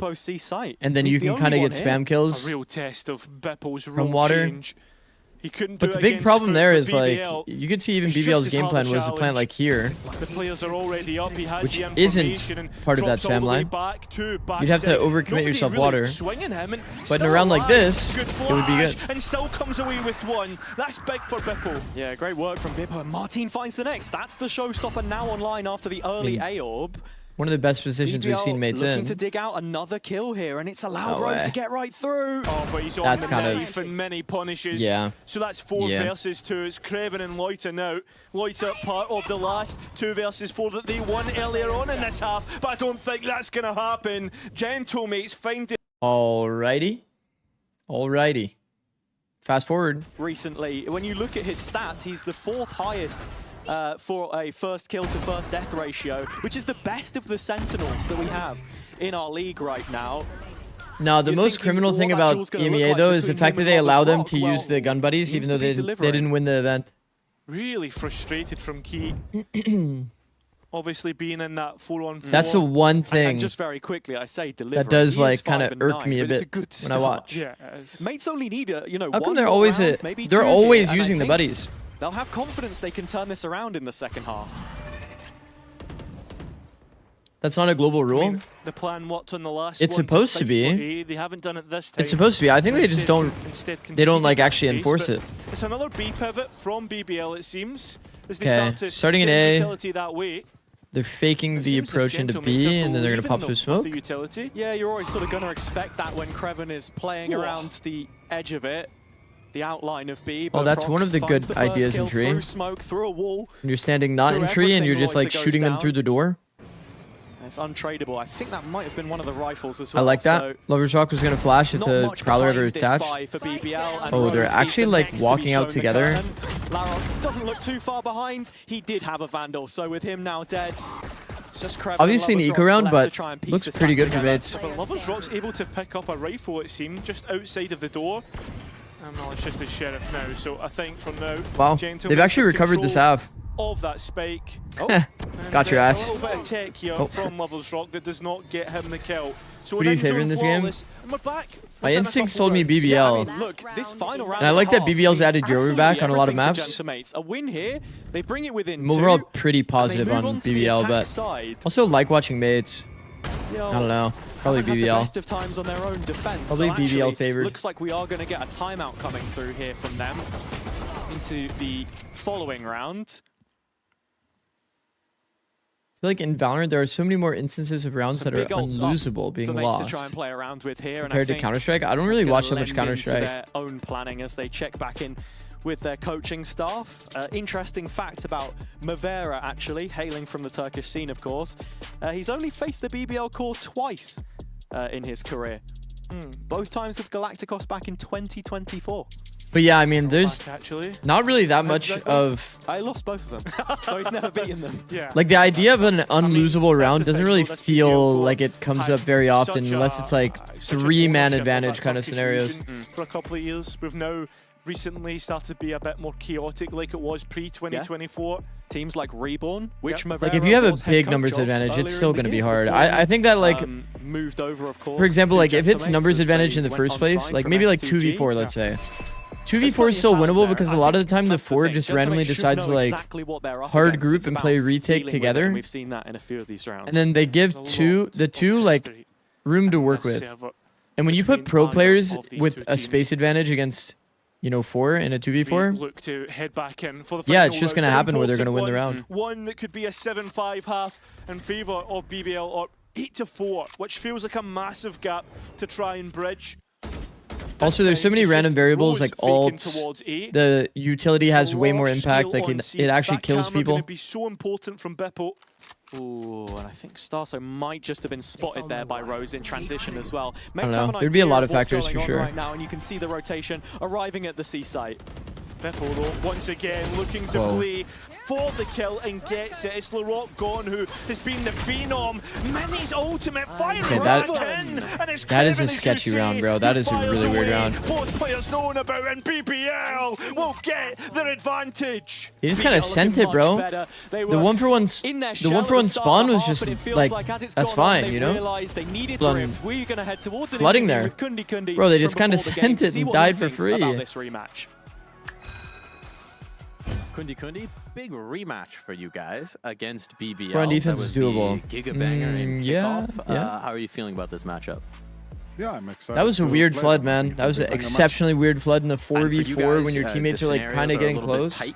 And then you can kind of get spam kills a real test of Bipple's from water. Change. He couldn't but the big problem there is like you could see even BBL's game plan was to plant like here, the players are already up. He has which isn't part of that spam line. You'd have to overcommit yourself water. But in a round like this, it would be good. And still comes away with one. That's big for Bipple. Yeah, great work from Bipple. And Martin finds the next. That's the showstopper now online after the early A orb. One of the best positions we've seen mates looking in. to dig out another kill here, and it's allowed No Rose way. to get right through. Oh, but he's on That's the kind of- knife and many punishes. Yeah. So that's 4 Yeah. versus 2. It's Craven and Loiter now. Loiter part of the last 2 versus 4 that they won earlier on in this half, but I don't think that's going to happen. Gentlemates find it. Alrighty. Alrighty. Fast forward. Recently, when you look at his stats, he's the 4th highest for a first kill to first death ratio, which is the best of the Sentinels that we have in our league right now. No, the You're most thinking criminal what thing that about duel's gonna look EMEA like though is the between fact him that and they allow them Robert's to Rock. use the gun buddies Seems even though to be they delivering. didn't win the event. Really frustrated from Key. Obviously being in that 4-on-4. That's the one And thing just very quickly, I say delivering. that does He like is kind of 5 and irk 9, me a but it's bit good when I start. watch. Yeah, it's- Mates only need a, How one come they're more always round, maybe they're 2 always here, and I using the think buddies? They'll have confidence they can turn this around in the second half. That's not a global rule. I mean, the plan worked on the last It's one supposed to fight be. for A. They haven't done it this time. It's supposed to be. I think they just don't. Instead They don't like conceded actually that enforce pace, it. but It's another B pivot from BBL, it seems. As they Okay, start to starting in send A. utility that way. They're faking It the seems as approach into Gentlemates B, are and then they're gonna pop believing through of smoke. the utility. Yeah, you're always sort of going to expect that when Creven is playing Whoa. around the edge of it, the outline of B. Oh, but that's one of Prox the finds good the first ideas in kill tree. Through smoke, through a wall. And you're standing not Through in tree, and everything, you're just like Loiter goes shooting them down. through the door. It's untradeable. I think that might have been one of the rifles as well. I like that. So Lover's Rock was gonna flash if not the much Prowler ever behind this attached. buy for BBL, and Oh, they're Rose is actually, the like, next to be walking out shown the together. curtain. Larok doesn't look too far behind. He did have a Vandal, so with him now dead, it's just Creven and Obviously an Lover's eco Rock round, left but to try and piece looks this pretty back good for together. mates. But Lover's Rock's able to pick up a rifle, it seemed, just outside of the door. No, it's just a Sheriff now. So I think from now, Wow, Gentlemates they've actually have recovered this control half. of that spike. Got your ass. A little bit of tech here Oh. from Lover's Rock that does not get him the kill. So Who do you an end favor in zone this game? flawless, and we're back. My within a instincts couple told me rounds. BBL. Yeah, I mean, look, this final round And I like that half BBL's means added Yoru absolutely back on a lot of everything for maps. Gentlemates. A win here, they bring it within I'm overall 2, pretty positive and they move on to the BBL, attack but side. also like watching mates. Yo, I don't know. Probably haven't had the BBL. best of times on their own defense. Probably so BBL actually, favored. Looks like we are going to get a timeout coming through here from them into the following round. I feel like in Valorant there are so many more instances of rounds Some that are big ults up unlosable being for mates to try and lost play around with here, compared to and I think Counter-Strike. I don't it's really gonna watch that much lend into Counter-Strike. their own planning as they check back in with their coaching staff. Interesting fact about MIBR, actually, hailing from the Turkish scene, of course. He's only faced the BBL core twice in his career. Both times with Galacticos back in 2024. But yeah, I mean, there's Back, actually. not really that much of I lost both of them, so he's never beaten them. Yeah. like the idea of an unlosable that's round the doesn't thing, really though, that's feel BBL like it comes had up very often such unless a- it's like such an 3-man ownership of advantage that kind of Turkish scenarios. region For a couple of years, we've now recently started to be a bit more chaotic like it was pre-2024. Teams like Reborn, which Yep. Like if you have a was head big coach numbers of advantage, it's earlier still in the going to be year hard. before I think that like, moved over, of course. for example, to like if it's Gentlemates numbers as they advantage in the went first on place, sign like from maybe like S2G. 2v4, let's say. There's 2v4 plenty is of still talent winnable there. because I a lot of think the time the that's 4 thing. just Gentlemates randomly should decides to know like exactly what they're up hard against. group It's and about play retake dealing with it, together. and we've seen that in a few of these rounds. and then they give There's a lot the of two like history room to in work this with. server. And when you put between pro either players of these with two a teams. space advantage against, you know, 4 in a We 2v4, look to head back in for the Yeah, final it's just round. gonna An happen where they're gonna important win the one that could be a 7-5 half in favour of BBL, or 8-4, which feels like a massive gap to try and bridge. also there's so many random variables like ults. The utility has way more impact. Like it actually kills people. Going to be so important from Bippo. Ooh, and I think Starso might just have been spotted there by Rose in transition as well. I don't Mates know. have an There'd be a idea lot of what's factors going for on sure. right now, and you can see the rotation arriving at the C site. Bippo, though, once again looking to play for the kill and gets it. It's Larocque gone, who has been the phenom. Mini's ultimate fire Okay, that is a sketchy round, bro. That is a really weird round. Both players known about, and BBL will get their advantage. He just kind of sent it, bro. The one for one spawn was just like that's fine, you know. Flooding there, bro. They just kind of sent it and died for free. Kundi Kundi, big rematch for you guys against BBL. Front defense is doable. Giga banger in yeah, kickoff. yeah. How are you feeling about this matchup? Yeah, I'm excited. That was a to weird play flood, them. man. We That was can an bring a match. exceptionally weird flood in the And for you 4v4 guys, when your the teammates are like scenarios kind of are a getting little bit close. tight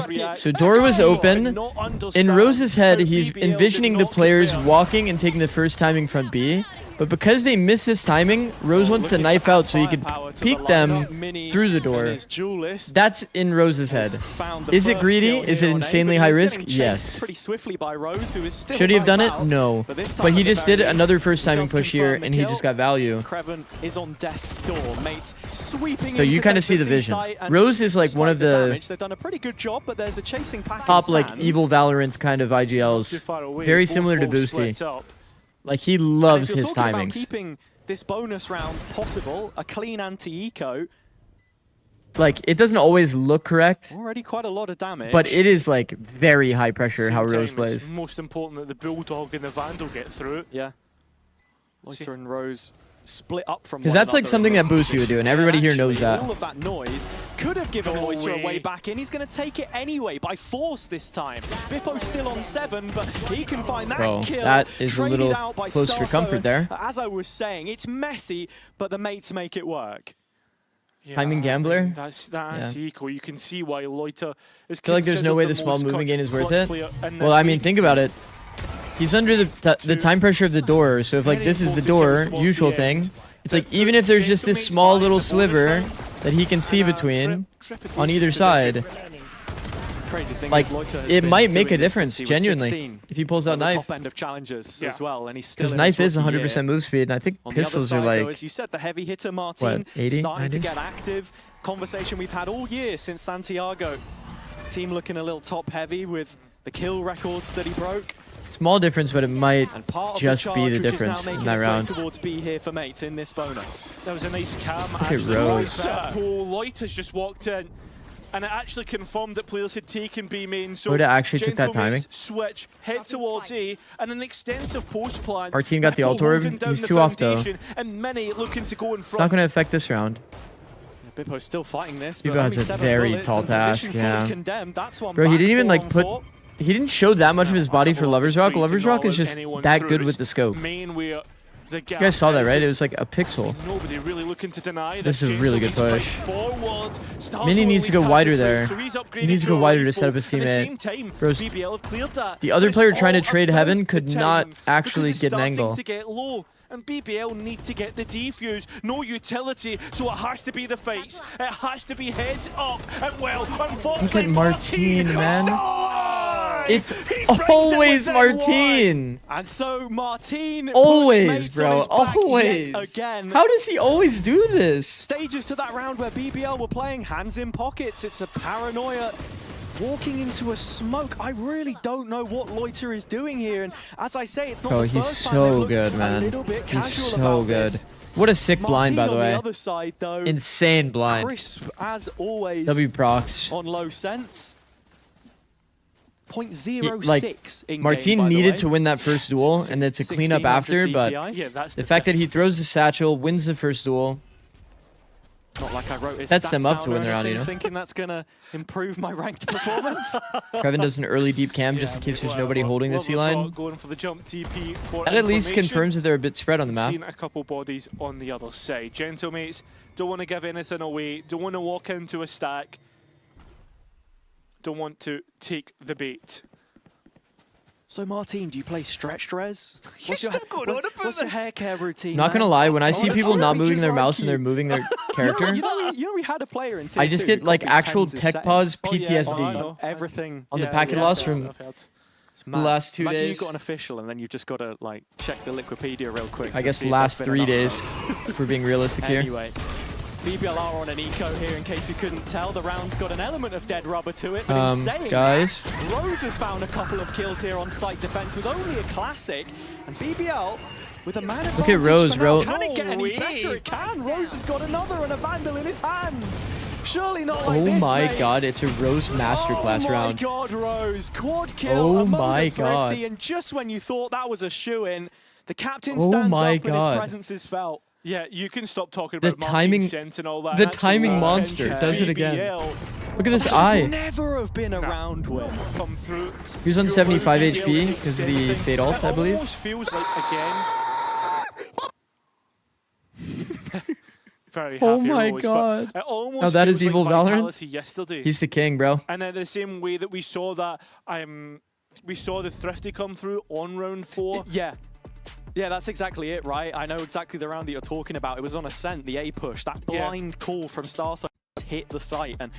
Okay, so door was open. In Rose's head, he's envisioning the players walking and taking the first timing front B. But because they miss this timing, Rose wants to knife out so he could peek them through the door. That's in Rose's head. Is it greedy? Is it insanely high risk? Yes. Should he have done it? No. But he just did another first timing push here, and he just got value. So you kind of see the vision. Rose is like one of the top like evil Valorant kind of IGLs. Very similar to Boosie. Like, he loves his timings. Keeping this bonus round possible, a clean anti-eco. Like, it doesn't always look correct. Already quite a lot of damage. But it is, like, very high pressure how Rose plays. It's most important that the Bulldog and the Vandal get through it. Yeah. Loiter and Rose split up from because that's like something that Boosie would do, and everybody here knows that. All of that noise could have given Loiter a way back in. He's going to take it anyway by force this time. Bippo's still on 7, but he can find that kill. That is a little close for comfort there. As I was saying, it's messy, but the mates make it work. Yeah, Timing gambler. That's anti-eco. You can see why Loiter is. I feel like there's no way the small moving gain is worth it. Well, I mean, think about it. He's under the time pressure of the door, so if like this is the door, usual thing, it's like even if there's just this small little sliver that he can see between on either side, like it might make a difference, genuinely, if he pulls out knife. Top end of challenges as well, and he's still because knife is 100% move speed, and I think pistols are like, as you said, the heavy hitter Martin what, 80, starting 90? to get active. Conversation we've had all year since Santiago. Team looking a little top heavy with the kill records that he broke. Small difference, but it might just be the difference in that round. Towards B here for mates in this bonus. That was a nice cam. Look at Rose. Loiter's just walked in, and it actually confirmed that players had taken B main. So Would it actually took that timing? Switch, head towards A, and an extensive post plan. Our team got the ult orb. He's too off though. And many looking to go in front. It's not going to affect this round. Bippo's still fighting this. Bippo has a very tall task. Yeah. That's one bro, he didn't even like put. He didn't show that much of his body for Lover's Rock. Lover's Rock is just that good with the scope. You guys saw that, right? It was like a pixel. Nobody really looking to deny this is a really good push. Mini needs to go wider there. He needs to go wider to set up his teammate. Bros, the other player trying to trade Heaven could not actually get an angle. And BBL need to get the defuse. No utility, so it has to be the fights. It has to be heads up. And well, unfortunately, look at Martin, man. It's always Martin. And so Martin always, bro, always. Again. How does he always do this? Stages to that round where BBL were playing hands in pockets. It's a paranoia. Walking into a smoke, I really don't know what Loiter is doing here. And as I say, it's not the he's first so time good, man. He's so good. This. What a sick blind, by the way. On the other side, though, insane blind. Crisp, as always. W procs on low sense. 0.06 like, Martin needed to win that first duel, and then to clean up after, but the fact that he throws the satchel, wins the first duel, not like I wrote sets them up to win the round, you know? Thinking that's going to improve my ranked performance. Kevin does an early deep cam just in case there's nobody holding the C-line. That at least confirms that they're a bit spread on the map. Seen a couple bodies on the other side. Gentlemates don't want to give anything away, don't want to walk into a stack, don't want to take the bait. So Martin, do you play stretched res? What's your hair care routine? Not gonna lie, when I see people not moving their mouse and they're moving their character, you know we had a player in I just get like actual tech pause PTSD everything on the packet loss from the last 2 days. Imagine you've got an official and then you've just got to like check the Liquipedia real quick. I guess last 3 days, if we're being realistic here. Anyway. BBL are on an eco here, in case you couldn't tell. The round's got an element of dead rubber to it, but in saying guys, that, Rose has found a couple of kills here on site defense with only a classic, and BBL with a man advantage. Look at Rose, bro. Can it get any better? It can. Rose has got another and a Vandal in his hands. Surely not like this, oh my mate. God, it's a Rose masterclass round. Oh my God, Rose. Quad kill among my the Thrifty, God. and just when you thought that was a shoo-in, the captain stands up and his presence is felt. Yeah, you can stop talking about timing, and all that. the timing monster does it again. Look at this eye. Never have been around with. Come through. He was on 75 HP because of the Fade ult, I believe. It almost feels like again. Very happy oh my Rose, God. It almost oh, that is feels evil like Valorant. Yesterday. He's the king, bro. And then the same way that we saw that, we saw the Thrifty come through on round 4. Yeah. Yeah, that's exactly it, right? I know exactly the round that you're talking about. It was on Ascent, the A push. That blind call from Starside hit the site. And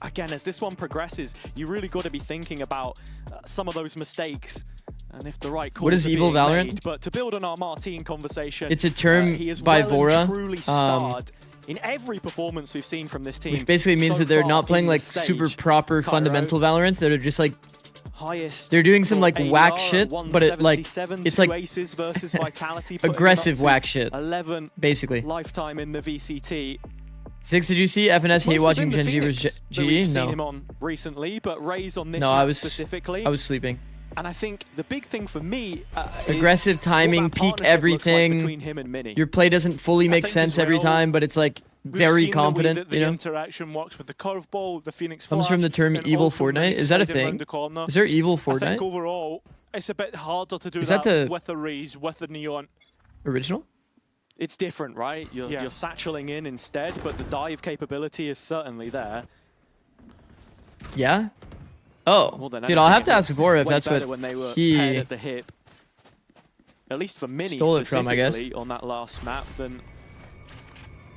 again, as this one progresses, you really got to be thinking about some of those mistakes. And if the right calls what is Evil Valorant? Made. But to build on our Martin conversation, it's a term he is by well Vora. Truly starred in every performance we've seen from this team. Which basically means so that they're far not playing in like this stage. super proper fundamental Valorant. They're just like They're doing some like whack shit, but it's like aces versus Vitality, aggressive whack shit. 11 basically. Lifetime in the VCT. Zikz, did you see FNS hate watching Genji vs GE? We've seen him on recently, but Raze on this map specifically. I was sleeping. And I think the big thing for me aggressive timing, peek everything. Like him and Mini. Your play doesn't fully make sense every time, but it's like very confident. The you know, interaction works with the curveball, the Phoenix comes Flash, from the term evil Fortnite. Is that a thing? Is there evil Fortnite? I think overall, it's a bit harder to do that with the Raze, with the Neon. Original? It's different, right? You're satcheling in instead, but the dive capability is certainly there. Yeah. Oh, well, dude, I'll have to ask Vora if that's what when they were he paired at the hip. At least for Mini stole it from, I guess, on that last map than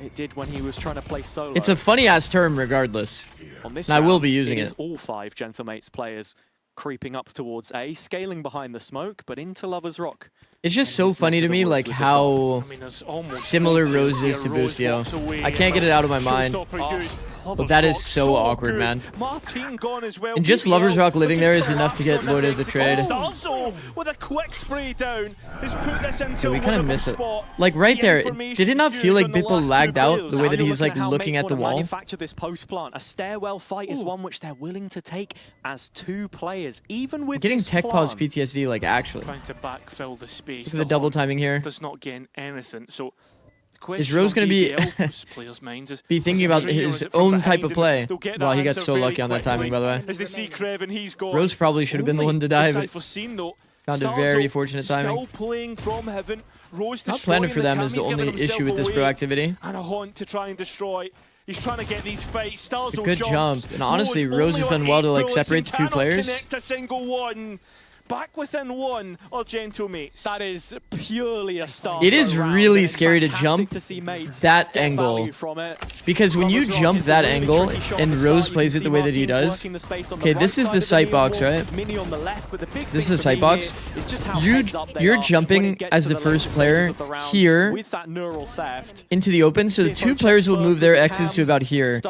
it did when he was trying to play solo. It's a funny ass term, regardless. On this and round, I will be using it. All 5 Gentlemates players creeping up towards A, scaling behind the smoke, but into Lovers Rock. It's just so funny to me, like how similar Rose is to Bucio. I can't get it out of my mind. But that is so awkward, man. And just Lovers Rock living there is enough to get loaded the trade. With a quick spray down, has put this into so we kind of miss it. Like right there, did it not feel like Bipple lagged out the way that he's like looking at the wall? Manufacture this post plant. A stairwell fight is one which they're willing to take as 2 players, even with getting tech pause PTSD, like actually. Trying to backfill the space. Look at the double timing here. Does not gain anything. So is Rose going to be thinking about his own type of play? Wow, he got so lucky on that timing, by the way. As they see Crev and he's gone. Rose probably should have been the one to dive it. Found a very fortunate timing. Still playing from heaven. Rose not planning for them is the only issue with this proactivity. And a hunt to try and destroy. He's trying to get these fights. It's a good jump. And honestly, Rose has done well to like separate the 2 players. Back within 1 or Gentlemates. That is purely a start. It is really scary to jump that angle. Because when you jump that angle and Rose plays it the way that he does. Okay, this is the sight box, right? This is the sight box. You're jumping as the first player here into the open. So the 2 players will move their X's to about here.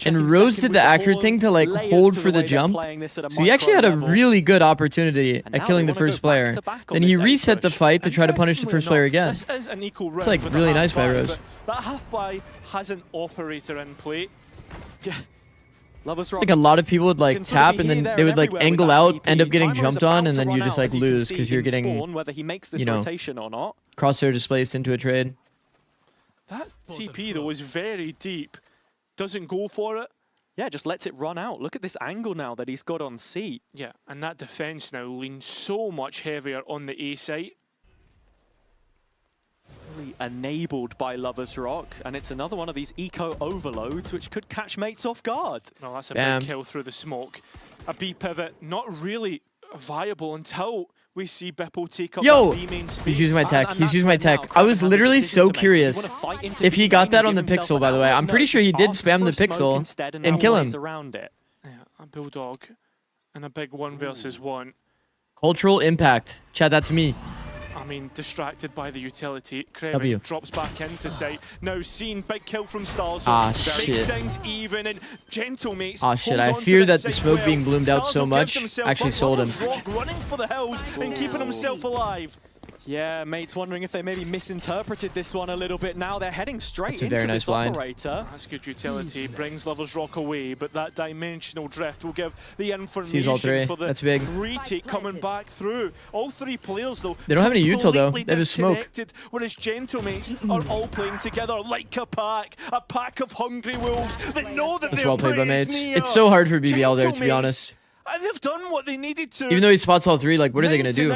And Rose did the accurate thing to like hold for the jump. So he actually had a really good opportunity at killing the first player. Then he reset the fight to try to punish the first player again. It's like really nice by Rose. That half buy has an operator in play. Yeah. Like a lot of people would like tap and then they would like angle out, end up getting jumped on, and then you just like lose because you're getting, you know, crosshair displaced into a trade. That TP though is very deep. Doesn't go for it. Yeah, just lets it run out. Look at this angle now that he's got on C. Yeah, and that defense now leans so much heavier on the A site. Really enabled by Lovers Rock, and it's another one of these eco overloads which could catch mates off guard. No, that's a big kill through the smoke. A B pivot, not really viable until we see Bipple take up that B main space. He's using my tech. He's using my tech. I was literally so curious if he got that on the pixel, by the way. I'm pretty sure he did spam the pixel and kill him. Yeah, a Bulldog and a big 1 versus 1. Cultural impact. Chad, that's me. I mean, distracted by the utility. Kreven drops back into sight. Now seen, big kill from Stars. Shit. Things even and Gentlemates. Shit, I fear that the smoke being bloomed out so much actually sold him. Running for the hills and keeping himself alive. Yeah, mates wondering if they maybe misinterpreted this one a little bit. Now they're heading straight into this operator. That's good utility. Brings Lovers Rock away, but that dimensional drift will give the information for the That's big. retake coming back through. All 3 players though. They don't have any util though. They have a smoke. Whereas Gentlemates are all playing together like a pack of hungry wolves that know that that's well played by mates. It's so hard for BBL there, to be honest. They've done what they needed to. Even though he spots all 3, like, what are they going to do?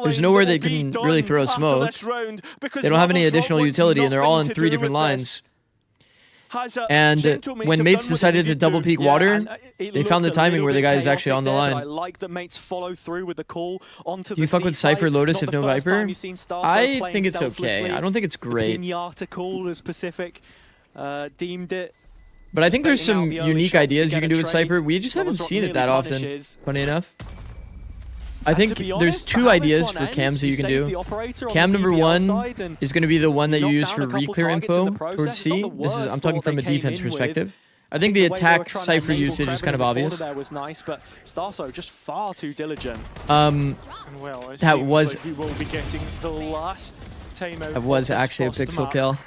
There's nowhere they can really throw a smoke. They don't have any additional utility, and they're all in 3 different lines. has a And Gentle Mates when have Mates done what decided to needed double peek water, and it they found the looked a timing little where the bit guy is actually chaotic on the there, but line. I like that Mates follow through with the call onto Do you the fuck with C Cypher side. Lotus Not if the no first Viper? time you've seen Starso I playing think it's okay. selflessly. I don't think it's great. The Pinata call as Pacific deemed it. But I think there's Spending out some the early unique shots to ideas you get can a do with trade. Cypher. We just haven't Lovers seen it nearly that often, punishes. funny enough. I And think to be there's honest, two how this ideas one for ends, cams that you can save do. the operator on Cam the number BBL one side and is going to be the one that you knock use down for a couple re-clear targets in info the process. towards It's C. not the This is worst I'm for talking what from they a came defense in with. perspective. I think the way they were attack trying to Cypher enable usage is Kreven kind of in the corner obvious. there was nice, but Starso just far too diligent. Um, And well, it that seems was like we will be getting the last timeout. that was of this actually a first pixel map. kill.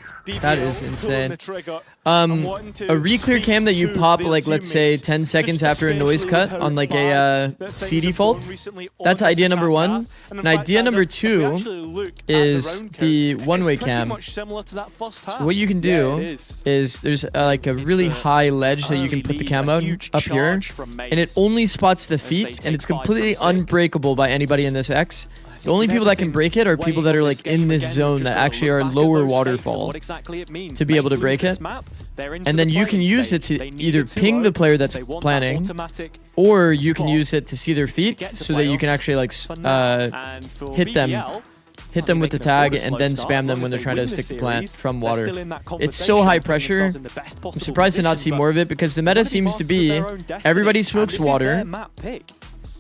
That BBL is pulling insane. the trigger and wanting to A re-clear speak cam that you to pop their like let's say teammates, 10 seconds just after a noise especially cut with how on like bad a that C things have default. gone recently on That's this idea attack number one. path. And in And fact, idea as number if we two actually look at the is round the count, one-way it's pretty cam. much similar to that first half. So what you can do Yeah, it is. there's like a really high ledge that you can early put the lead, cam a out huge up here, charge from and it Mates. only spots the As they feet, and take it's 5 from completely 6. unbreakable by anybody in this X. The only people that can break it are people that are like in this zone that actually are lower waterfall to be able to break it. And then you can use it to either ping the player that's planning, or you can use it to see their feet so that you can actually like hit them with the tag and then spam them when they're trying to stick the plant from water. It's so high pressure. I'm surprised to not see more of it because the meta seems to be everybody smokes water,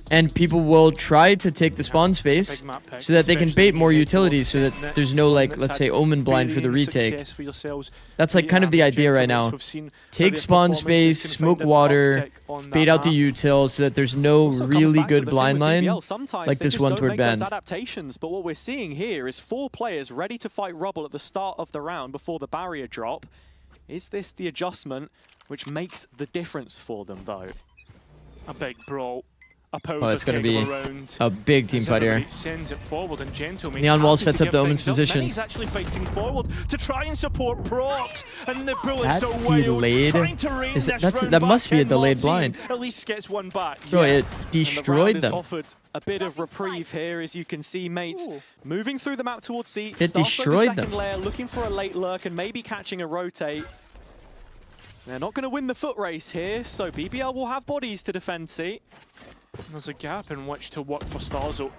and people will try to take the spawn space so that they can bait more utilities so that there's no like, let's say, omen blind for the retake. That's like kind of the idea right now. Take spawn space, smoke water, bait out the util so that there's no really good blind line like this one toward Ben. Adaptations, but what we're seeing here is 4 players ready to fight rubble at the start of the round before the barrier drop. Is this the adjustment which makes the difference for them though? A big brawl. Oh, it's going to be a big team fight here. Sends it forward and Gentle Neon Wall sets up the Omen's position. He's actually fighting forward to try and support Prox, and the bullets That away. delayed? That must be a delayed blind. At least gets one back. Bro, it And destroyed the them. round is offered a bit of reprieve here, as you can see Mates moving through the map towards C. It destroyed second them. layer, looking for a late lurk and maybe catching a rotate. They're not going to win the foot race here, so BBL will have bodies to defend C. There's a gap in which to work for Starzo.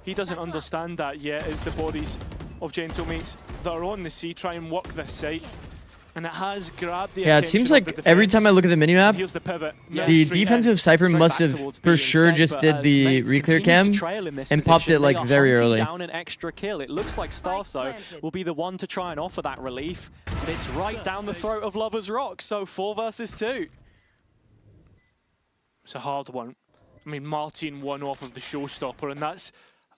He doesn't understand that yet as the bodies of Gentle Mates that are on the sea try and work this site. And it has grabbed the Yeah, it seems like every time I look at the minimap, Here's the pivot. Now the straight defensive in. Cypher Straight must back have towards B for instead, sure just but did as the Mates re-clear continue cam to trail in this and popped position, it like they are very hunting early. down an extra kill. It looks like Starso will be the one to try and offer that relief. But it's right down the throat of Lovers Rock, so 4 versus 2. It's a hard one. I mean, Martin won off of the showstopper, and that's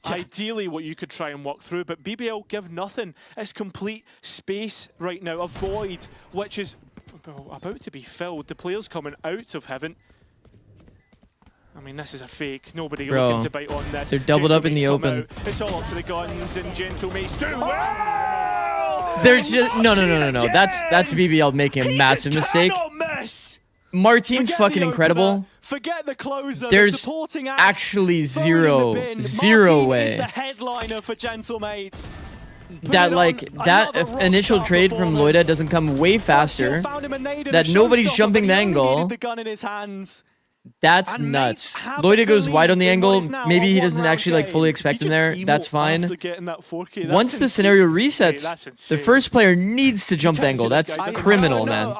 ideally what you could try and walk through. But BBL give nothing. It's complete space right now, a void, which is about to be filled. The players coming out of heaven. I mean, this is a fake. Nobody looking to bite on this. They're doubled up in the open. It's all up to the guns, and Gentle Mates do well! There's just no. That's BBL making a massive mistake. Martin's fucking incredible. Forget the closer. There's the supporting act, actually zero zero Martin way is the headliner for Gentle Mates. that like that initial trade from Loida doesn't come way faster. That nobody's jumping the angle. The gun in his hands. That's nuts. Loida goes wide on the angle. Maybe he doesn't actually like fully expect him there. That's fine. Once the scenario resets, the first player needs to jump angle. That's criminal, man.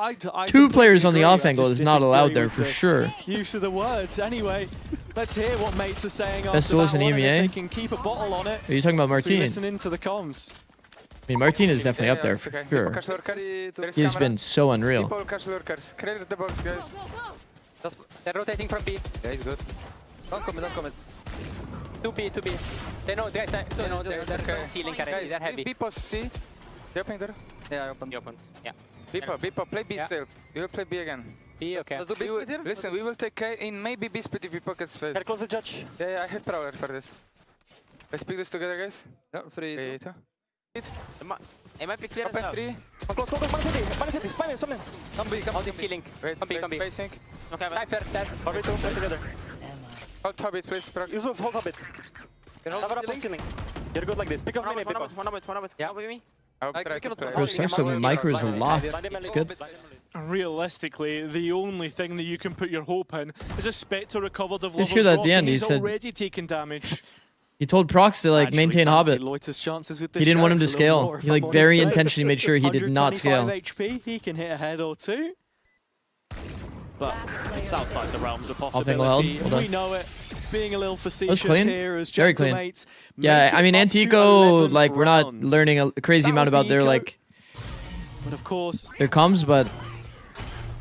2 players on the off angle is not allowed there for sure. Use of the words. Anyway, let's hear what Mates are saying after Best duelist that in one, and if EMEA? they can keep a bottle on it. Are you talking about So we Martin? listen into the comms. I mean, Martin is definitely up there for sure. He's been so unreal. People catch lurkers. Clear the box, guys. They're rotating from B. Yeah, he's good. Don't commit. 2B. They know, guys, they know they're ceiling currently. They're heavy. People see. They open door? Yeah, I opened. You opened. Yeah. Bipa, play B still. We will play B again. B, okay. Let's do B split here? Listen, we will take A in maybe B split if we pocket space. Can I close the judge? Yeah, I have Prowler for this. Let's pick this together, guys. No, 3, 2. It might be clear as well. 3. Close, man city, spine. Come on the ceiling. Wait, spacing. Okay, Cypher, dead. Play together. Hold top it, please. Yusuf, hold top it. Cover up on ceiling. You're good like this. Pick up me, one of it. Yeah. With me. Bro, starts with micro is a lot. It's good. Realistically, the only thing that you can put your hope in is a Spectre recovered of Just Lover's hear that at Rock, the end, and he he's said- already taken damage. He told Prox to like Actually maintain fancy Hobbit. Loiter's chances with He this didn't want him shot to a little scale. more, if He I'm like honest. very intentionally made sure he did not 125 scale. HP, he can hit a head or two. But it's outside the realms of All thing held. possibility. Well done. We know it. Being a little facetious clean. here as Very clean. Gentlemates Yeah, make I mean it up to Antico, 11 like we're not rounds. learning a crazy That amount was about the their eco. like But of course, their comms, but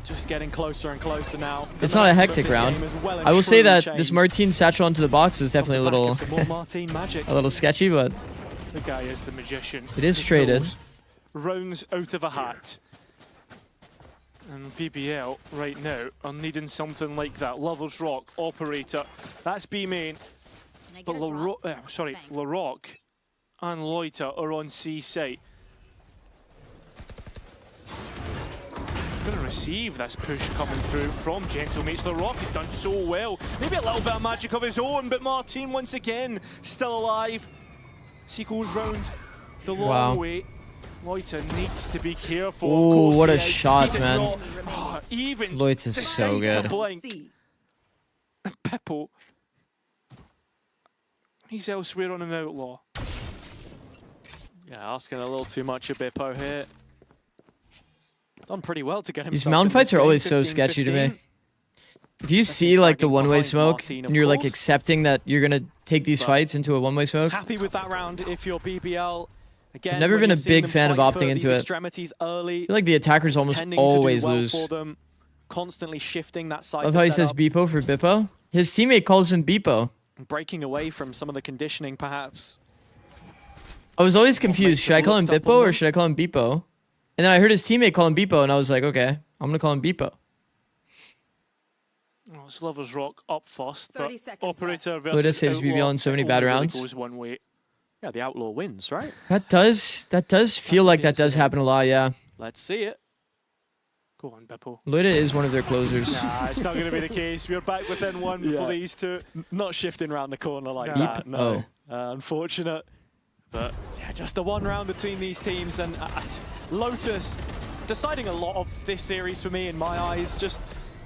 just getting closer and closer now. it's The not a momentum of hectic this round. game has well and I will say truly that this changed. Martine satchel onto the box is definitely a Back of little some more Martine magic. a little sketchy, but The guy is the magician. It is He traded. pulls rounds out of a hat. And VBL right now are needing something like that. Lover's Rock, Operator. That's B main. But LaRock and Loiter are on C site. Going to receive this push coming through from Gentlemates. LaRock has done so well. Maybe a little bit of magic of his own, but Martine once again still alive. He goes round the long Wow. way. Loiter needs to be careful. Ooh, Of course what he a is. shot, He does man. not, even Lloyd is so decide to good. blink. Pippo. He's elsewhere on an outlaw. Yeah, asking a little too much of Bippo here. Done pretty well to get himself. these mountain in fights this are game, always so 15-15. sketchy to me. If you see like the fragging one-way behind smoke Martine, and you're of like course. accepting that you're gonna take these But- fights into a one-way smoke, Happy with that round if you're BBL. Again, never when been you're a seeing big them fan of fight for opting these into it. extremities early, I feel like the attackers it's almost tending to do always well lose. for them, constantly shifting that side. Love how he says Beepo for Bippo. His teammate calls him Beepo. breaking away from some of the conditioning, perhaps. I was always confused. makes Should I it call him looked up Bippo on or them. should I call him Beepo? And then I heard his teammate call him Beepo, and I was like, okay, I'm gonna call him Beepo. Oh, it's Lover's Rock up first, but 30 seconds Operator Lotus versus saves BBL Outlaw, in so many it bad only really rounds. goes one way. Yeah, the outlaw wins, right? That does feel like that does happen a lot, yeah. Let's see it. Go on, Bippo. Loida is one of their closers. Nah, it's not going to be the case. We're back within one for these two. Not shifting around the corner like Beep. that. No. Unfortunate. But yeah, just the one round between these teams, and Lotus deciding a lot of this series for me in my eyes. Just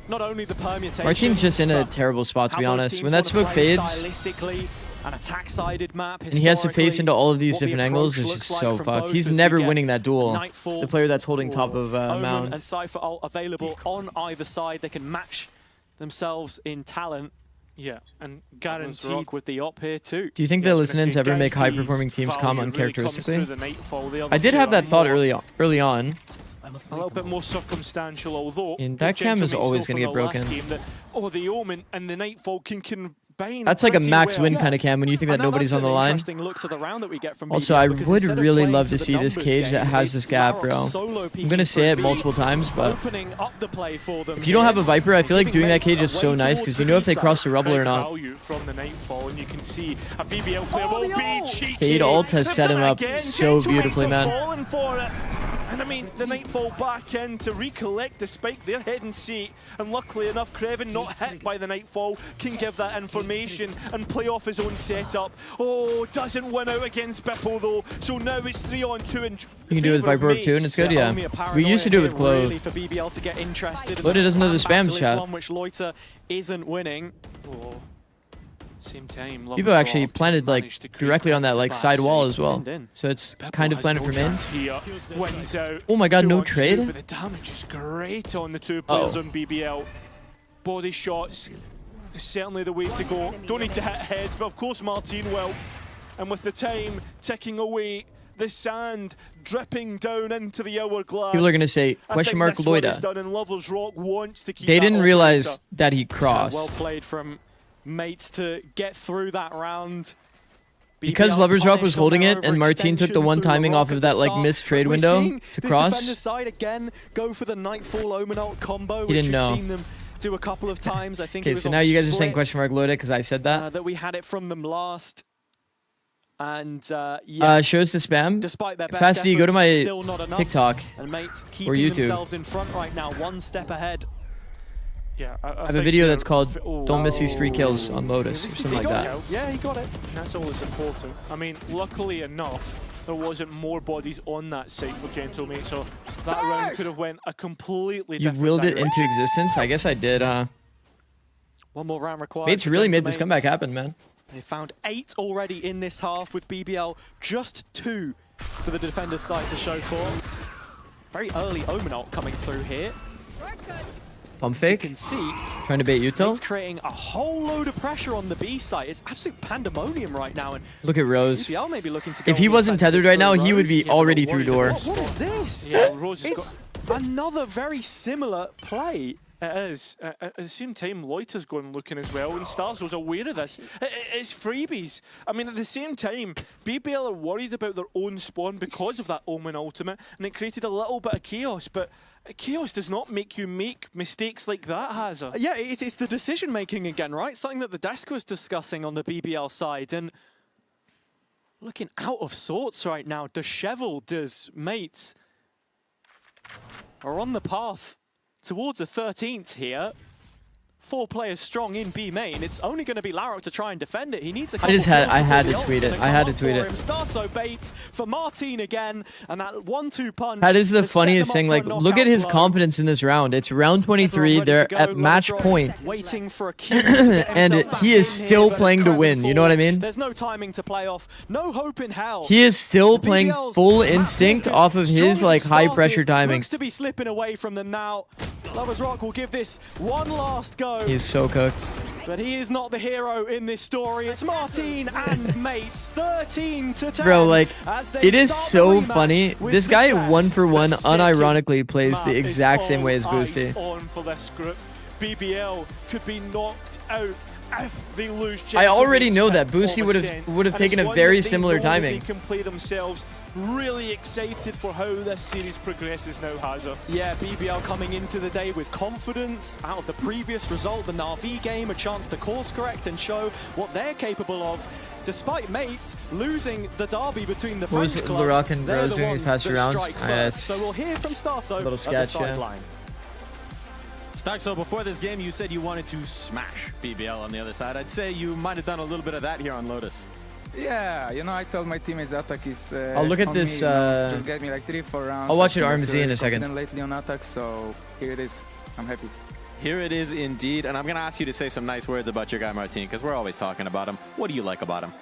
not only the permutations. Martin's just in a but terrible spot, to be how those honest. teams When that wanna smoke play fades, stylistically, an attack-sided map, and he has to face historically, into all of these what the different angles, approach it's just looks so like from fucked. both He's as we never get winning that duel. Nightfall, The player that's holding top of Omen Mound. and Cypher are available on either side. They can match themselves in talent. Yeah, and Guaranteed guaranteed. rock with the op here too. Do you think Yeah, the I was gonna listeners say, ever make guaranteed high-performing teams value come really comes uncharacteristically? through the Nightfall. The I other did two have are that thought more- early on. A little bit more circumstantial, although And that cam is Gentlemates always know gonna from get the last broken. game that, the Omen and the Nightfall can combine. That's like a pretty max well. win kind of cam when you think that And now nobody's that's on the an line. interesting look to the round that we get from Also, BBL, I because would instead of really playing love to to the see this numbers cage that game, has it's this gap, Larok bro. solo I'm peeking gonna say it through, multiple times, but opening up the play for them if you don't have a here. Viper, I feel like Giving doing that mates cage a is so way nice towards because the you know if they B cross the side. rubble or Great not. value from the Nightfall, and you can see a BBL player will the be ult! cheeky. Fade ult has They've set done him it up again. so Gentlemates beautifully, are man. falling for it. And I mean, the Nightfall back in to recollect the spike, their head and seat, and luckily enough, Creven, not hit by the Nightfall, can give that information and play off his own setup. Oh, doesn't win out against Bippo though, so now it's 3-on-2 and You can do it with Viper Orb too, and it's good, yeah. We used to do it with Clove. Really for BBL to get interested in Loida doesn't know the slam spams, battle is chat. one which Loiter isn't winning. Oh, same time. People actually planted like directly on that like side wall as well, in. so it's kind of planted for mains. Here, wins out. Oh my god, no 2-on-2, trade? But the damage is great on the two players Uh-oh. on BBL. Body shots is certainly the way to go. Don't need to hit heads, but of course Martine will. And with the time ticking away, the sand dripping down into the hourglass. People are gonna say I question think mark this one is Loida. done, and Lover's Rock wants to keep They that didn't operator. realize that he Well crossed. played from mates to get through that round. Because BBL Lover's Rock was punished on holding their it, and Martine took the overextension one through timing LaRock off at of the that like start. missed trade We're window seeing to this cross. defender side again go for the Nightfall Omen ult combo, He which didn't we've know. seen them do a couple of times. I think it Okay, was so on now you guys are saying Split, question mark Loida because I said that. that we had it from them last. And yeah, Shows the spam. despite their best Fasti, go to efforts, my still not enough. TikTok. And mates or keeping YouTube. themselves in front right now, one step ahead. Yeah, I have a think video they're- that's called oh, "Don't Miss These Free Kills" on Lotus or something He like got that. it. Yeah, he got it. That's always important. I mean, luckily enough, there wasn't more bodies on that site for Gentlemate, so that round could have went a completely You different willed it direction. into existence? I guess I did, huh? One more round required. Mates for really made this Gentlemates. comeback happen, man. They found 8 already in this half with BBL, just 2 for the defender's side to show for. Very early Omen ult coming through here. Pump As you fake. can see, Trying to bait util. it's creating a whole load of pressure on the B site. It's absolute pandemonium right now. And Look at Rose. BBL may be looking to go If he on the wasn't offensive tethered right through now, he would be Rose. already through door. What is this? Yeah, Rose has It's another very similar play. It is. At the same time, Loiter's going looking as well, and Starzo's aware of this. It's freebies. I mean, at the same time, BBL are worried about their own spawn because of that Omen ultimate, and it created a little bit of chaos, but chaos does not make you make mistakes like that, Hazard. Yeah, it's the decision making again, right? Something that the desk was discussing on the BBL side, and looking out of sorts right now. Disheveled as mates are on the path towards a 13th here. 4 players strong in B main. It's only going to be Larok to try and defend it. He needs a couple I had to tweet it. I had to tweet it. Starso baits for Martin again, and that 1-2 punch. That is the has set funniest them up thing. for a Like, look knockout at his blow. confidence in this round. It's round 23. Everyone ready They're to go. at match Larok point. waiting for a cue to get And himself back he is in still here, but playing it's to cramming win. You know what I forwards. mean? There's no timing to play off. No hope in hell. He is still The playing BBL's full map instinct focus, off of strong his as like it high started, pressure timing. Looks to be slipping away from them now. Lovers Rock will give this one last go. He's so cooked. But he is not the hero in this story. It's Martin and mates, 13-10. Bro, like, as they it is start so the rematch funny. with This guy, success. 1-for-1, The second unironically plays the map exact is same way as all eyes Boosty. on for this group. BBL could be knocked out if they lose. I already Gentlemate's know that pick Boosty of would Ascent. have And taken it's a one very that they similar know that timing. They can play themselves. Really excited for how this series progresses now, Hazard. Yeah, BBL coming into the day with confidence out of the previous result, the Na'Vi game, a chance to course correct and show what they're capable of. Despite mates losing the derby between the What was French it, clubs, Larock and they're Rose the doing ones past that rounds? strike first. Yes. So we'll hear from Starso Little at the sketch, yeah. sideline. Staxo, before this game, you said you wanted to smash BBL on the other side. I'd say you might have done a little bit of that here on Lotus. Yeah, you know, I told my teammates attack is. I'll look at on this, Me, you know, just get me like 3-4 rounds. I'll watch it I feel RMZ very in a second. confident lately on attack, so here it is. I'm happy. Here it is indeed, and I'm going to ask you to say some nice words about your guy Martin, because we're always talking about him. What do you like about him?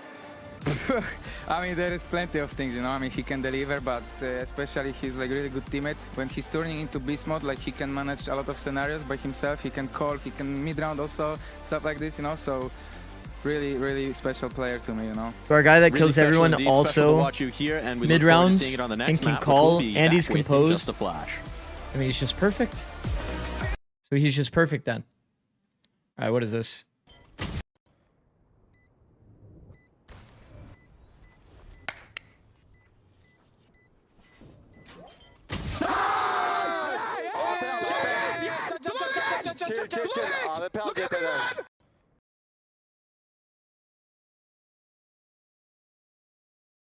I mean, there is plenty of things, you know. I mean, he can deliver, but especially he's like really good teammate. When he's turning into beast mode, like he can manage a lot of scenarios by himself. He can call, he can mid round also, stuff like this, you know. So really, really special player to me, you know. So our guy that Really kills special everyone indeed. Special to also watch you here, and we mid look forward to rounds seeing it on the and next can map, which we'll call, be and back he's with in composed. just a flash. I mean, he's just perfect. So he's just perfect then. All right, what is this? AWP al CT'den.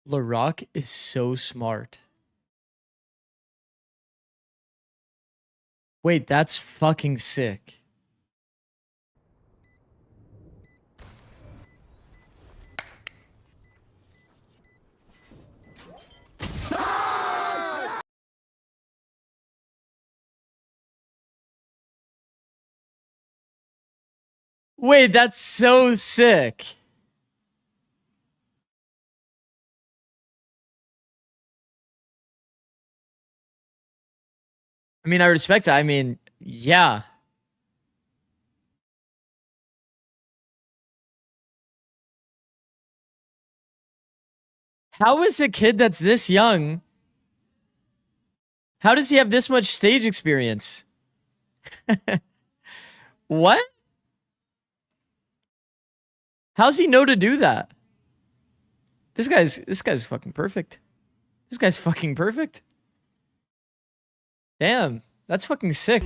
Larock is so smart. Wait, that's fucking sick. Wait, that's so sick. I mean, I respect it. I mean, yeah. How is a kid that's this young? How does he have this much stage experience? What? How's he know to do that? This guy's fucking perfect. This guy's fucking perfect. Damn, that's fucking sick.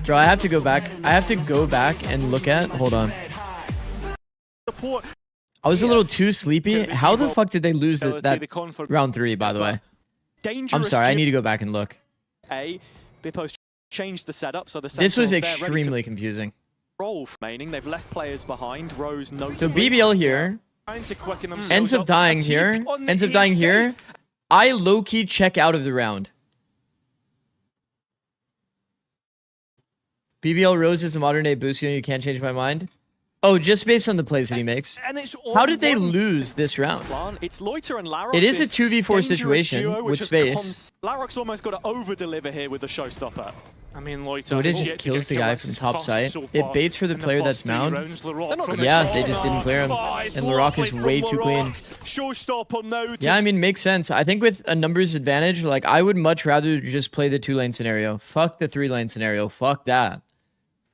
Bro, I have to go back. I have to go back and look at. Hold on. I was a little too sleepy. How the fuck did they lose that round 3, by the way? I'm sorry, I need to go back and look. Bippo's changed the setup, so the This was Sentinels there ready to extremely confusing. roll remaining. They've left players behind. Rose notably. So BBL here. Trying to quicken themselves Ends up dying here. Ends up dying here. I low-key check out of the round. BBL Rose is a modern-day Busio. You can't change my mind. Oh, just based on the plays that he makes. And it's How did they lose this round? It's Loiter and Larok. It is a this 2v4 dangerous situation duo, with which has space. Larok's almost got to over-deliver here with the showstopper. I mean, Loiter. So it just kills the guy from top site. It baits for the player that's mound. Yeah, they just didn't clear him. And Larok is way too clean. Showstopper now. Yeah, I mean, makes sense. I think with a numbers advantage, like, I would much rather just play the 2-lane scenario. Fuck the 3-lane scenario. Fuck that.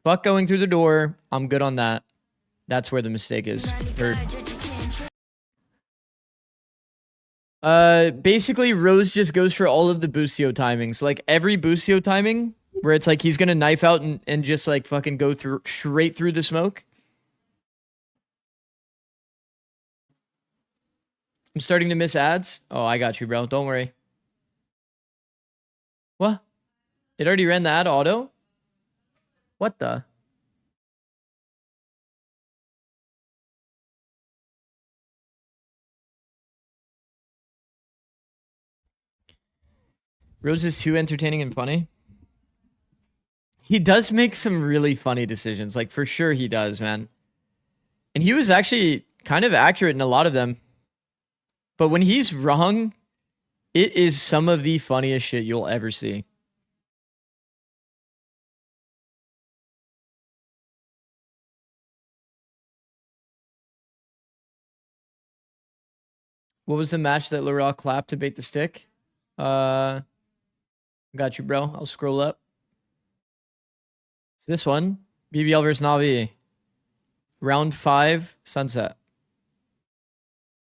Fuck going through the door. I'm good on that. That's where the mistake is. Basically, Rose just goes for all of the Busio timings. Like, every Busio timing, where it's like he's gonna knife out and just, like, fucking go through straight through the smoke. I'm starting to miss ads. Oh, I got you, bro. Don't worry. What? It already ran the ad auto? What the? Rose is too entertaining and funny. He does make some really funny decisions. Like, for sure he does, man. And he was actually kind of accurate in a lot of them. But when he's wrong, it is some of the funniest shit you'll ever see. What was the match that Laurel clapped to bait the stick? Got you, bro. I'll scroll up. It's this one. BBL versus Na'Vi. Round 5, Sunset.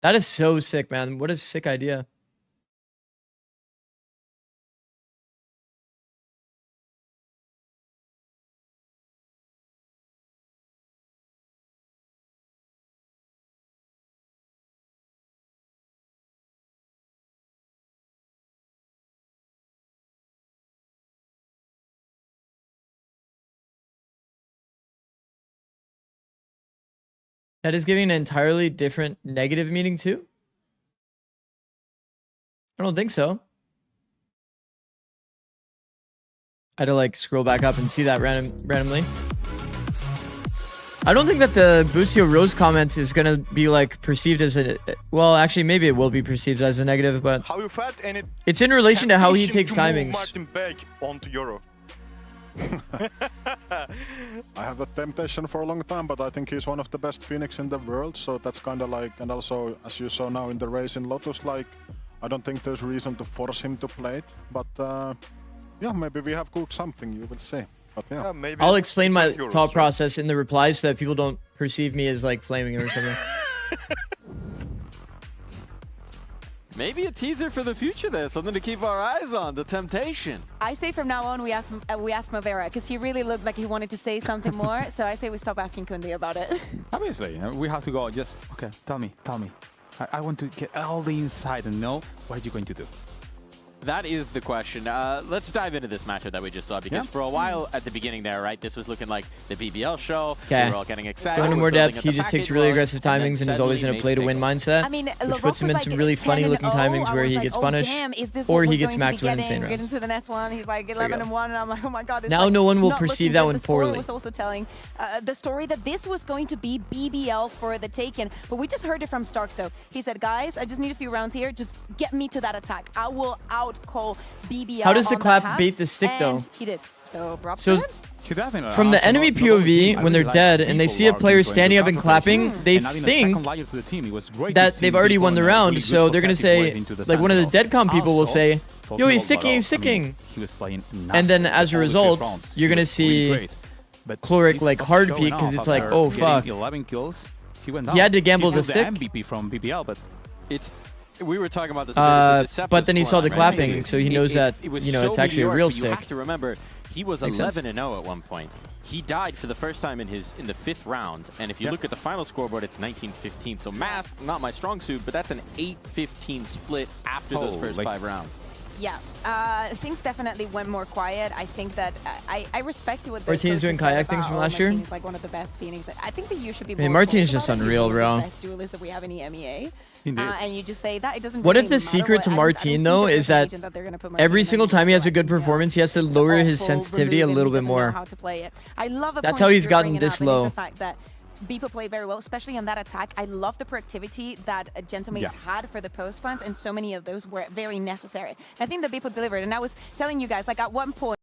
That is so sick, man. What a sick idea. That is giving an entirely different negative meaning too? I don't think so. I had to like scroll back up and see that randomly. I don't think that the Busio Rose comment is gonna be like perceived as a, well, actually maybe it will be perceived as a negative, but how you felt and it's in relation to how he takes timings. Martin back onto Euro. I have that temptation for a long time, but I think he's one of the best Phoenix in the world, so that's kind of like, and also as you saw now in the race in Lotus, like I don't think there's reason to force him to play it, but yeah, maybe we have cooked something, you will see. But yeah, maybe I'll explain my thought process in the replies so that people don't perceive me as like flaming or something. Maybe a teaser for the future there, something to keep our eyes on, the temptation. I say from now on we ask MIBR because he really looked like he wanted to say something more. So I say we stop asking Kundi about it. Obviously, we have to go just, okay, tell me. I want to get all the insight and know what are you going to do. That is the question. Let's dive into this matchup that we just saw, because for a while at the beginning there, right, this was looking like the BBL show. Okay. We were all getting excited. Going into more depth, he just takes really aggressive timings and is always in a play-to-win mindset, I mean, which puts him in some really funny-looking timings where he gets punished, or he gets max win insane rounds. Get into the next one, he's like 11-1, and I'm like, oh my god. Now no one will perceive that one poorly. Was also telling the story that this was going to be BBL for the taken, but we just heard it from Stark. So he said, guys, I just need a few rounds here. Just get me to that attack. I will out-call BBL. How does the clap bait the stick though? He did. So from the enemy POV, when they're dead and they see a player standing up and clapping, they think that they've already won the round, so they're gonna say, like one of the deadcom people will say, yo, he's sicking. And then as a result, you're gonna see Chloric like hard peek because it's like, oh fuck. He had to gamble the stick. MVP from BBL, but it's. We were talking about this a bit. But then he saw the clapping, right? so he knows that, you know, it's actually a real stick. You have to remember, he was 11-0 at one point. He died for the first time in the 5th round, and if you look at the final scoreboard, it's 19-15. So math, not my strong suit, but that's an 8-15 split after those first 5 rounds. Yeah, things definitely went more quiet. I think that I respect what the Martin's doing kayak things from last year. Martin's like one of the best Phoenix. I think that you should be. I mean, more Martin's vocal just about it. unreal, He's bro. one of the best duelist that we have in EMEA. And you just say that it doesn't. What really if the matter secret what- to I don't Martin think though there's is a that region they're gonna put Martin every in single and time he has a like, good performance, he has to lower his awful, sensitivity a remove him, little he bit doesn't know more. how to play it. I love the That's point how that he's you're gotten bringing this up, and low. it's the fact that Beepo played very well, especially on that attack. I love the proactivity that Gentlemates had for the post plants, and so many of those were very necessary. I think that Beepo delivered, and I was telling you guys, like at one point,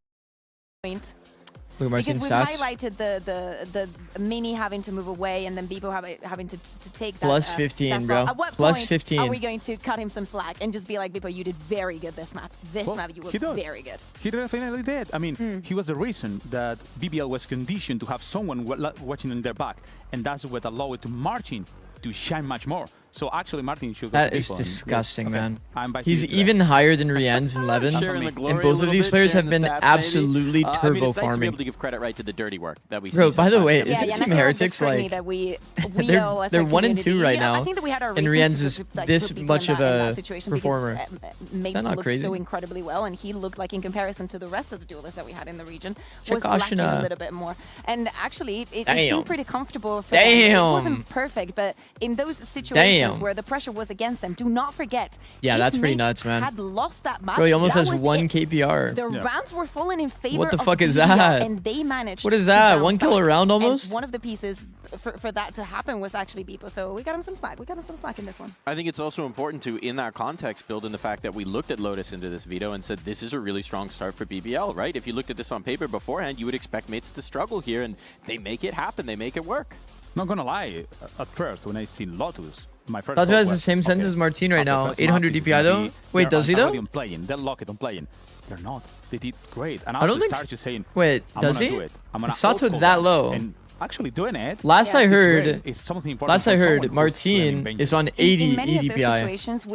Look at Martin's because stats. we've highlighted the mini having to move away and then Beepo having to take that. Plus 15, that bro. slot. At what Plus point 15. are we going to cut him some slack and just be like, Beepo, you did very good this map. This Well, map, you were he did. very good. He definitely did. I mean, he was the reason that BBL was conditioned to have someone watching in their back, and that's what allowed to Martin to shine much more. So actually, Martin should go That to is Beepo and- disgusting, okay, man. I'm back He's to you. even higher than Rienz and Levin, Sharing the and glory a both of little these bit, players sharing have the been stats, maybe. absolutely I mean, turbo it's nice to be farming. able to give credit right to the dirty work that we see. Bro, by the sometimes. way, Yeah, isn't and Team I feel Heretics this journey like that we they're all as a 1 and 2 community- right yeah, now, I think that we had our and reasons Rienz to is like, this put Beepo much in of that a situation performer. because, Is Mace that not looked crazy? so incredibly well, and he looked like in comparison to the rest of the duelists that we had in the region was Check lacking a Ashina. little bit more. And actually, it Damn. seemed pretty comfortable for them. It Damn. wasn't perfect, but in those situations Damn. where the pressure was against them, do not forget. Yeah, if that's pretty Mace nuts, man. Had lost that map, Bro, he almost that has was 1 it. KPR. The rounds were falling in favor. What the of fuck is BBL, that? And they managed. What is to that? bounce 1 kill back. a round And almost? one of the pieces for that to happen was actually Beepo. So we got him some slack. We got him some slack in this one. I think it's also important to, in that context, build in the fact that we looked at Lotus into this veto and said this is a really strong start for BBL, right? If you looked at this on paper beforehand, you would expect mates to struggle here, and they make it happen. They make it work. Not gonna lie, at first when I see Lotus, my first Lotus thought has the was, same sense okay, as Martin right after now. first 800 map, this is DPI gonna though. be- Wait, they're does he though? already on playing. They're locked on playing. They're not. They did great. And I don't also think started saying, Wait, I'm does gonna he? do it. I'm gonna Sato outcall that them. low. And actually doing it. Last I it's heard, great. It's something important last I for someone heard, who's Martin playing is on Benji. 80 in many of those EDPI. situations,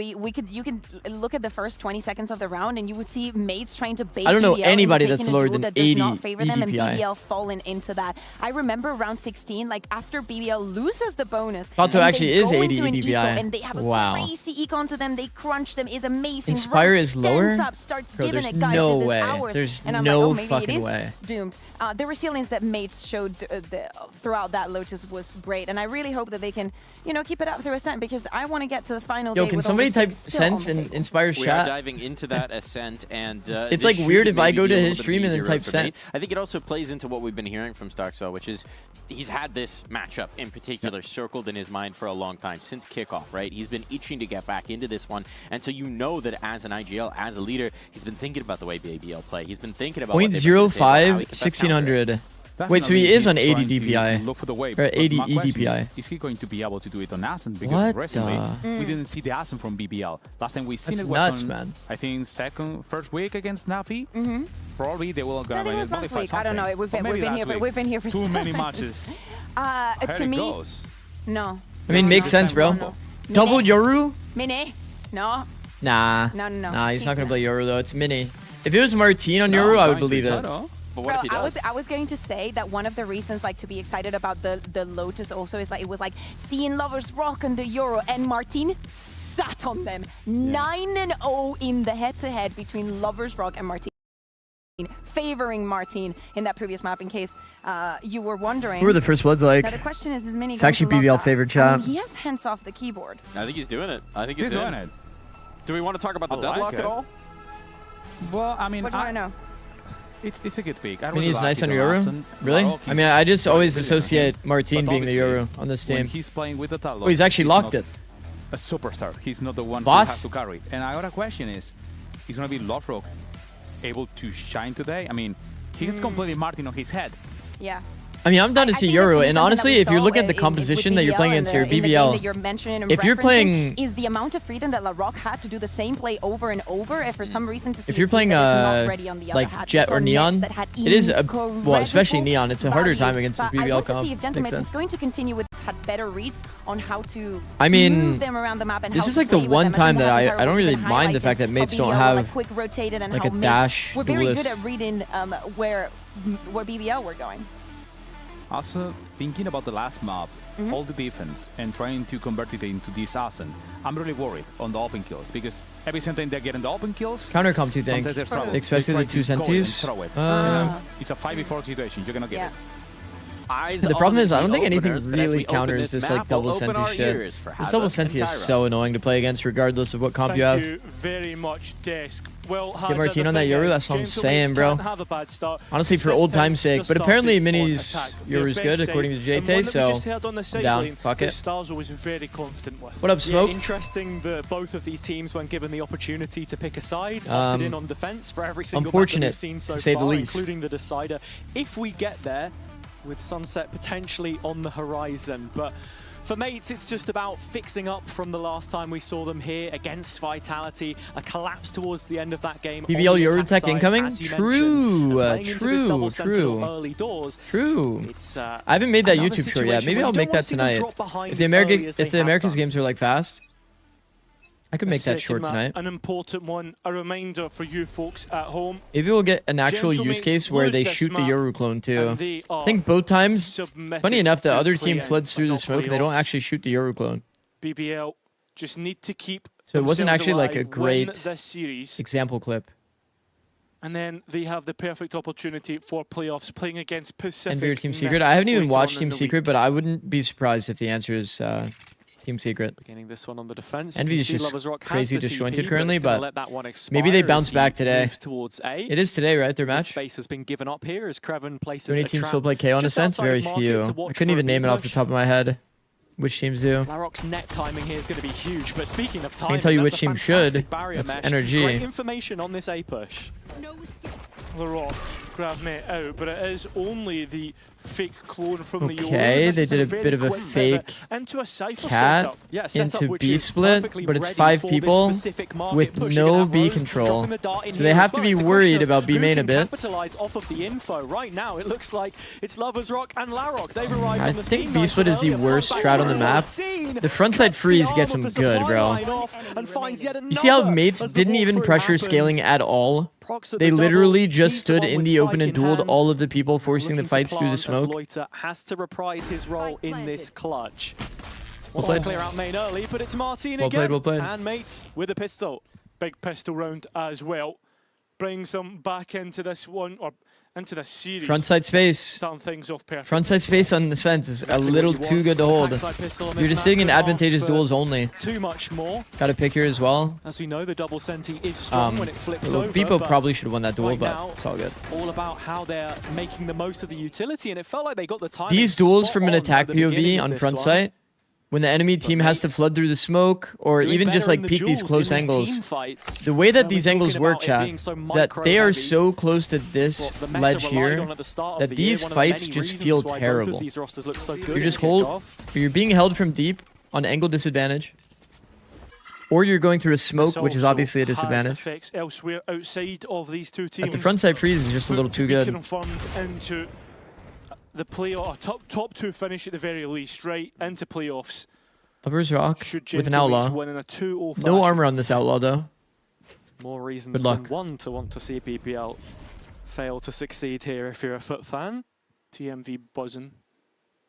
you could look at the first 20 seconds of the round and you would see mates trying to bait I don't know BBL anybody into that's taking a lower duel than that does 80 not favor them, and EDPI. BBL falling into that. I remember round 16, like after BBL loses the bonus. Sato and actually they is go 80 into an eco, EDPI. and they have a Wow. crazy eco onto them. They crunch them. Is amazing. Inspire Rose is lower? stands up, starts Bro, giving there's it, guys. no This is way. ours. There's and I'm no like, oh, maybe fucking it is way. doomed. The resilience that mates showed throughout that Lotus was great, and I really hope that they can, keep it up through Ascent, because I want to get to the final Yo, day can with somebody all the type stakes still on sense the and table. inspire We are chat? diving into that Ascent, and It's this like should weird if I maybe go be to a his little bit stream and then easier type road for sense. mates. I think it also plays into what we've been hearing from Starksaw, which is he's had this matchup in particular circled in his mind for a long time, since kickoff, right? He's been itching to get back into this one, and so you know that as an IGL, as a leader, he's been thinking about the way BABL play. He's been thinking about what they bring to the table, how he 0.05, can best counter it. 1600. Wait, so he is on 80 Definitely he's DPI. trying to look for the way, Or but 80 my question EDPI. Is he going to be able to do it on Ascent? Because What recently the- we didn't see the Ascent from BBL. Last time we seen That's it was nuts, on, man. I think first week against Navi. Probably they will I gonna think it was last modify week. I don't know. something. We've been, Or maybe last week. we've been here for too so many long. matches. How To it me, goes. no. I mean, makes sense, bro. Double Yoru? Mini? No. Nah. No. Nah, he's not gonna play Yoru though. It's Mini. If it was Martin on Yoru, I would believe it. But what if he does? I was going to say that one of the reasons to be excited about the Lotus also is it was seeing Lovers Rock on the Euro, and Martin sat on them. 9-0 in the head-to-head between Lovers Rock and Martin, favoring Martin in that previous map, in case you were wondering. Who are the first bloods like? Now the question is Mini It's going actually to love BBL that? favorite I mean, chat. he has hands off the keyboard. I think he's doing it. I think He's it's doing it. Do we want to talk about the I like deadlock it. at all? Well, I mean, What do you want to know? it's a good pick. I I mean, really he's like nice it on on Yoru? Ascent. Really? Larok I mean, is I just always really associate good. Martin But being the obviously, Yoru on this when team. he's playing with the Talon, Oh, he's actually locked not it. A superstar. He's not the one Boss? who has to carry. And I got a question is going to be Lotrock able to shine today? I mean, he's completely Martin on his head. Yeah. I mean, I'm down to see think that's Yoru, something and that honestly, we if you're saw looking at the with composition that you're BBL playing and against here, in the game that BBL, you're mentioning and if you're referencing, playing- is the amount of freedom that LaRock had to do the same play over and over, if for some reason to see if you're a team playing that is not ready on the other like hand. Jet So or Nets Neon, that had it is well, especially incredible Neon. It's a harder value. time against this But I BBL want to comp. see if Makes Gentlemen is sense. going to continue with had better reads on how to I mean, move them around the map and this how is to like the play with one them. time that Hasn't I don't really been mind the highlighted fact that how mates don't BBL were, have like quick rotated and like how a mates dash were very good duelist. at reading where BBL were going. Also, thinking about the last map, all the defense, and trying to convert it into this ascent, I'm really worried on the open kills, because every time they're getting the open kills, Counter comp, do you think? sometimes there's trouble. Expected the They try two to go and senties? throw it. You know, it's a 5v4 situation, you're gonna get it. Eyes The problem on is, I don't the think anything openers, but as really we open counters this like map, we'll double open senti our shit. ears for This double Hazard senti and is Kyra. so annoying to play against, regardless of what comp you have. Thank you very much, Desk. Well, Get Hazard, Martine the on that thing Yoru, is, that's what I'm Gentleman's saying, bro. can't have a bad start. Honestly, for This old time, time's sake. they're But apparently starting on Mini's attack. Yoru's Their good, best according to side. And one JT, that we so just heard on the I'm down. sideline, Fuck that it. Starzo was very confident with. What up, Smoke? Yeah, interesting that both of these teams, when given the opportunity to pick a side, opted in on defense for every single map that unfortunate, we've seen so to say the far, least. including the decider. If we get there, with Sunset potentially on the horizon. But for Mates, it's just about fixing up from the last time we saw them here against Vitality. A collapse towards the end of that game. BBL on the Yoru attack tech side, incoming? as you True, mentioned. And playing into this double sentinel true. early doors. True. It's, I haven't made that another YouTube short yet. situation Maybe where I'll you make don't that want to see them tonight. drop behind If the as early as they have Americas done. games are like fast, I could make that Second short map, tonight. An important one, a reminder for you folks at home. Maybe we'll get an actual use Gentlemates case where lose they this shoot the map, Yoru clone too. and they I think both times, submitted funny enough, the to other team play-ins, floods through but the not smoke and they don't playoffs. actually shoot the Yoru clone. BBL just need to keep So it wasn't themselves actually like a alive, win great this series, example clip. and then they have the perfect opportunity for playoffs, playing against Pacific. NVIDIA Team Secret. next I haven't even later watched on Team in the Secret, week. but I wouldn't be surprised if the answer is Team Secret. Beginning this one on the defense. Envy is just crazy disjointed currently, but let that one expire maybe they as bounce he back today. moves towards A. It is today, right? Their match? Space has been given up here as Kreven places Do any a teams trap still play KO in a just sense? outside Very market few. to I watch couldn't for a even name it off the push. top of my head. Which teams do? Larok's net timing here is going to be huge, but speaking of I timing, can tell you that's which a team should. fantastic barrier That's mesh. NRG. Great information on this A push. LaRock grab Met out, but it is only the fake clone from the Yoru. Okay, This they is did a very bit of a quick pivot fake into a Cypher cat setup. Yeah, setup into which B is split, perfectly but it's ready 5 for this people specific market, with pushing no out B Rose, control. dropping the dart in So here they as have to well. be It's a worried question of about B who main a can bit. capitalize off of the info. Right now, it looks like it's Lovers Rock and Larok. They've arrived I on the think scene B nice split and is the early. worst Front strat on the back map. scene. The frontside Cuts freeze the gets arm him of the good, supply bro. line off and finds yet You see how another Mates as the didn't even walkthrough pressure happens. scaling at all? Prox at They the literally double. just He's stood one in with the open spike and in dueled hand. all of the people, forcing the Looking to fights through the plant as smoke. Loiter has to reprise his role in this clutch. Well Wants to played. clear out main early, but it's Martine Well again. played, well played. And Mates with a pistol. Big pistol round as well. Brings them back into this one, or into this series. Frontside space. Starting things off perfect. Frontside space on the sense is a little too good to hold. Backside pistol on You're this just map sitting in could ask advantageous for duels only. Too much more. Got a pick here as well. As we know, the double senti is strong when it flips well, over. Beepo but probably should have won that duel, right but now, it's all good. all about how they're making the most of the utility, and it felt like they got the time. These duels from an attack POV on front sight, when the enemy team has to flood through the smoke, or doing even just better like in the peek these duels, close in these angles, team fights. the way that When these we're angles talking work, about it chat, being so is that they are micro-heavy, so close to this what the meta ledge relied here on at the start of that the year, these one of the fights many just reasons feel why both of terrible. these rosters look so good You're in just kickoff. you're being held from deep on angle disadvantage, or you're going through a smoke, which is also obviously a has disadvantage. effects elsewhere outside of these two teams. But the frontside freeze is just a little too good. Confirmed into the playoff, top two finish at the very least, right into playoffs. Lovers Rock Should with an Gentlemates outlaw. win in a 2-0 No fashion. armor on this outlaw though. More reasons Good than luck. one to want to see BPL fail to succeed here if you're a Foot fan. TMV buzzing.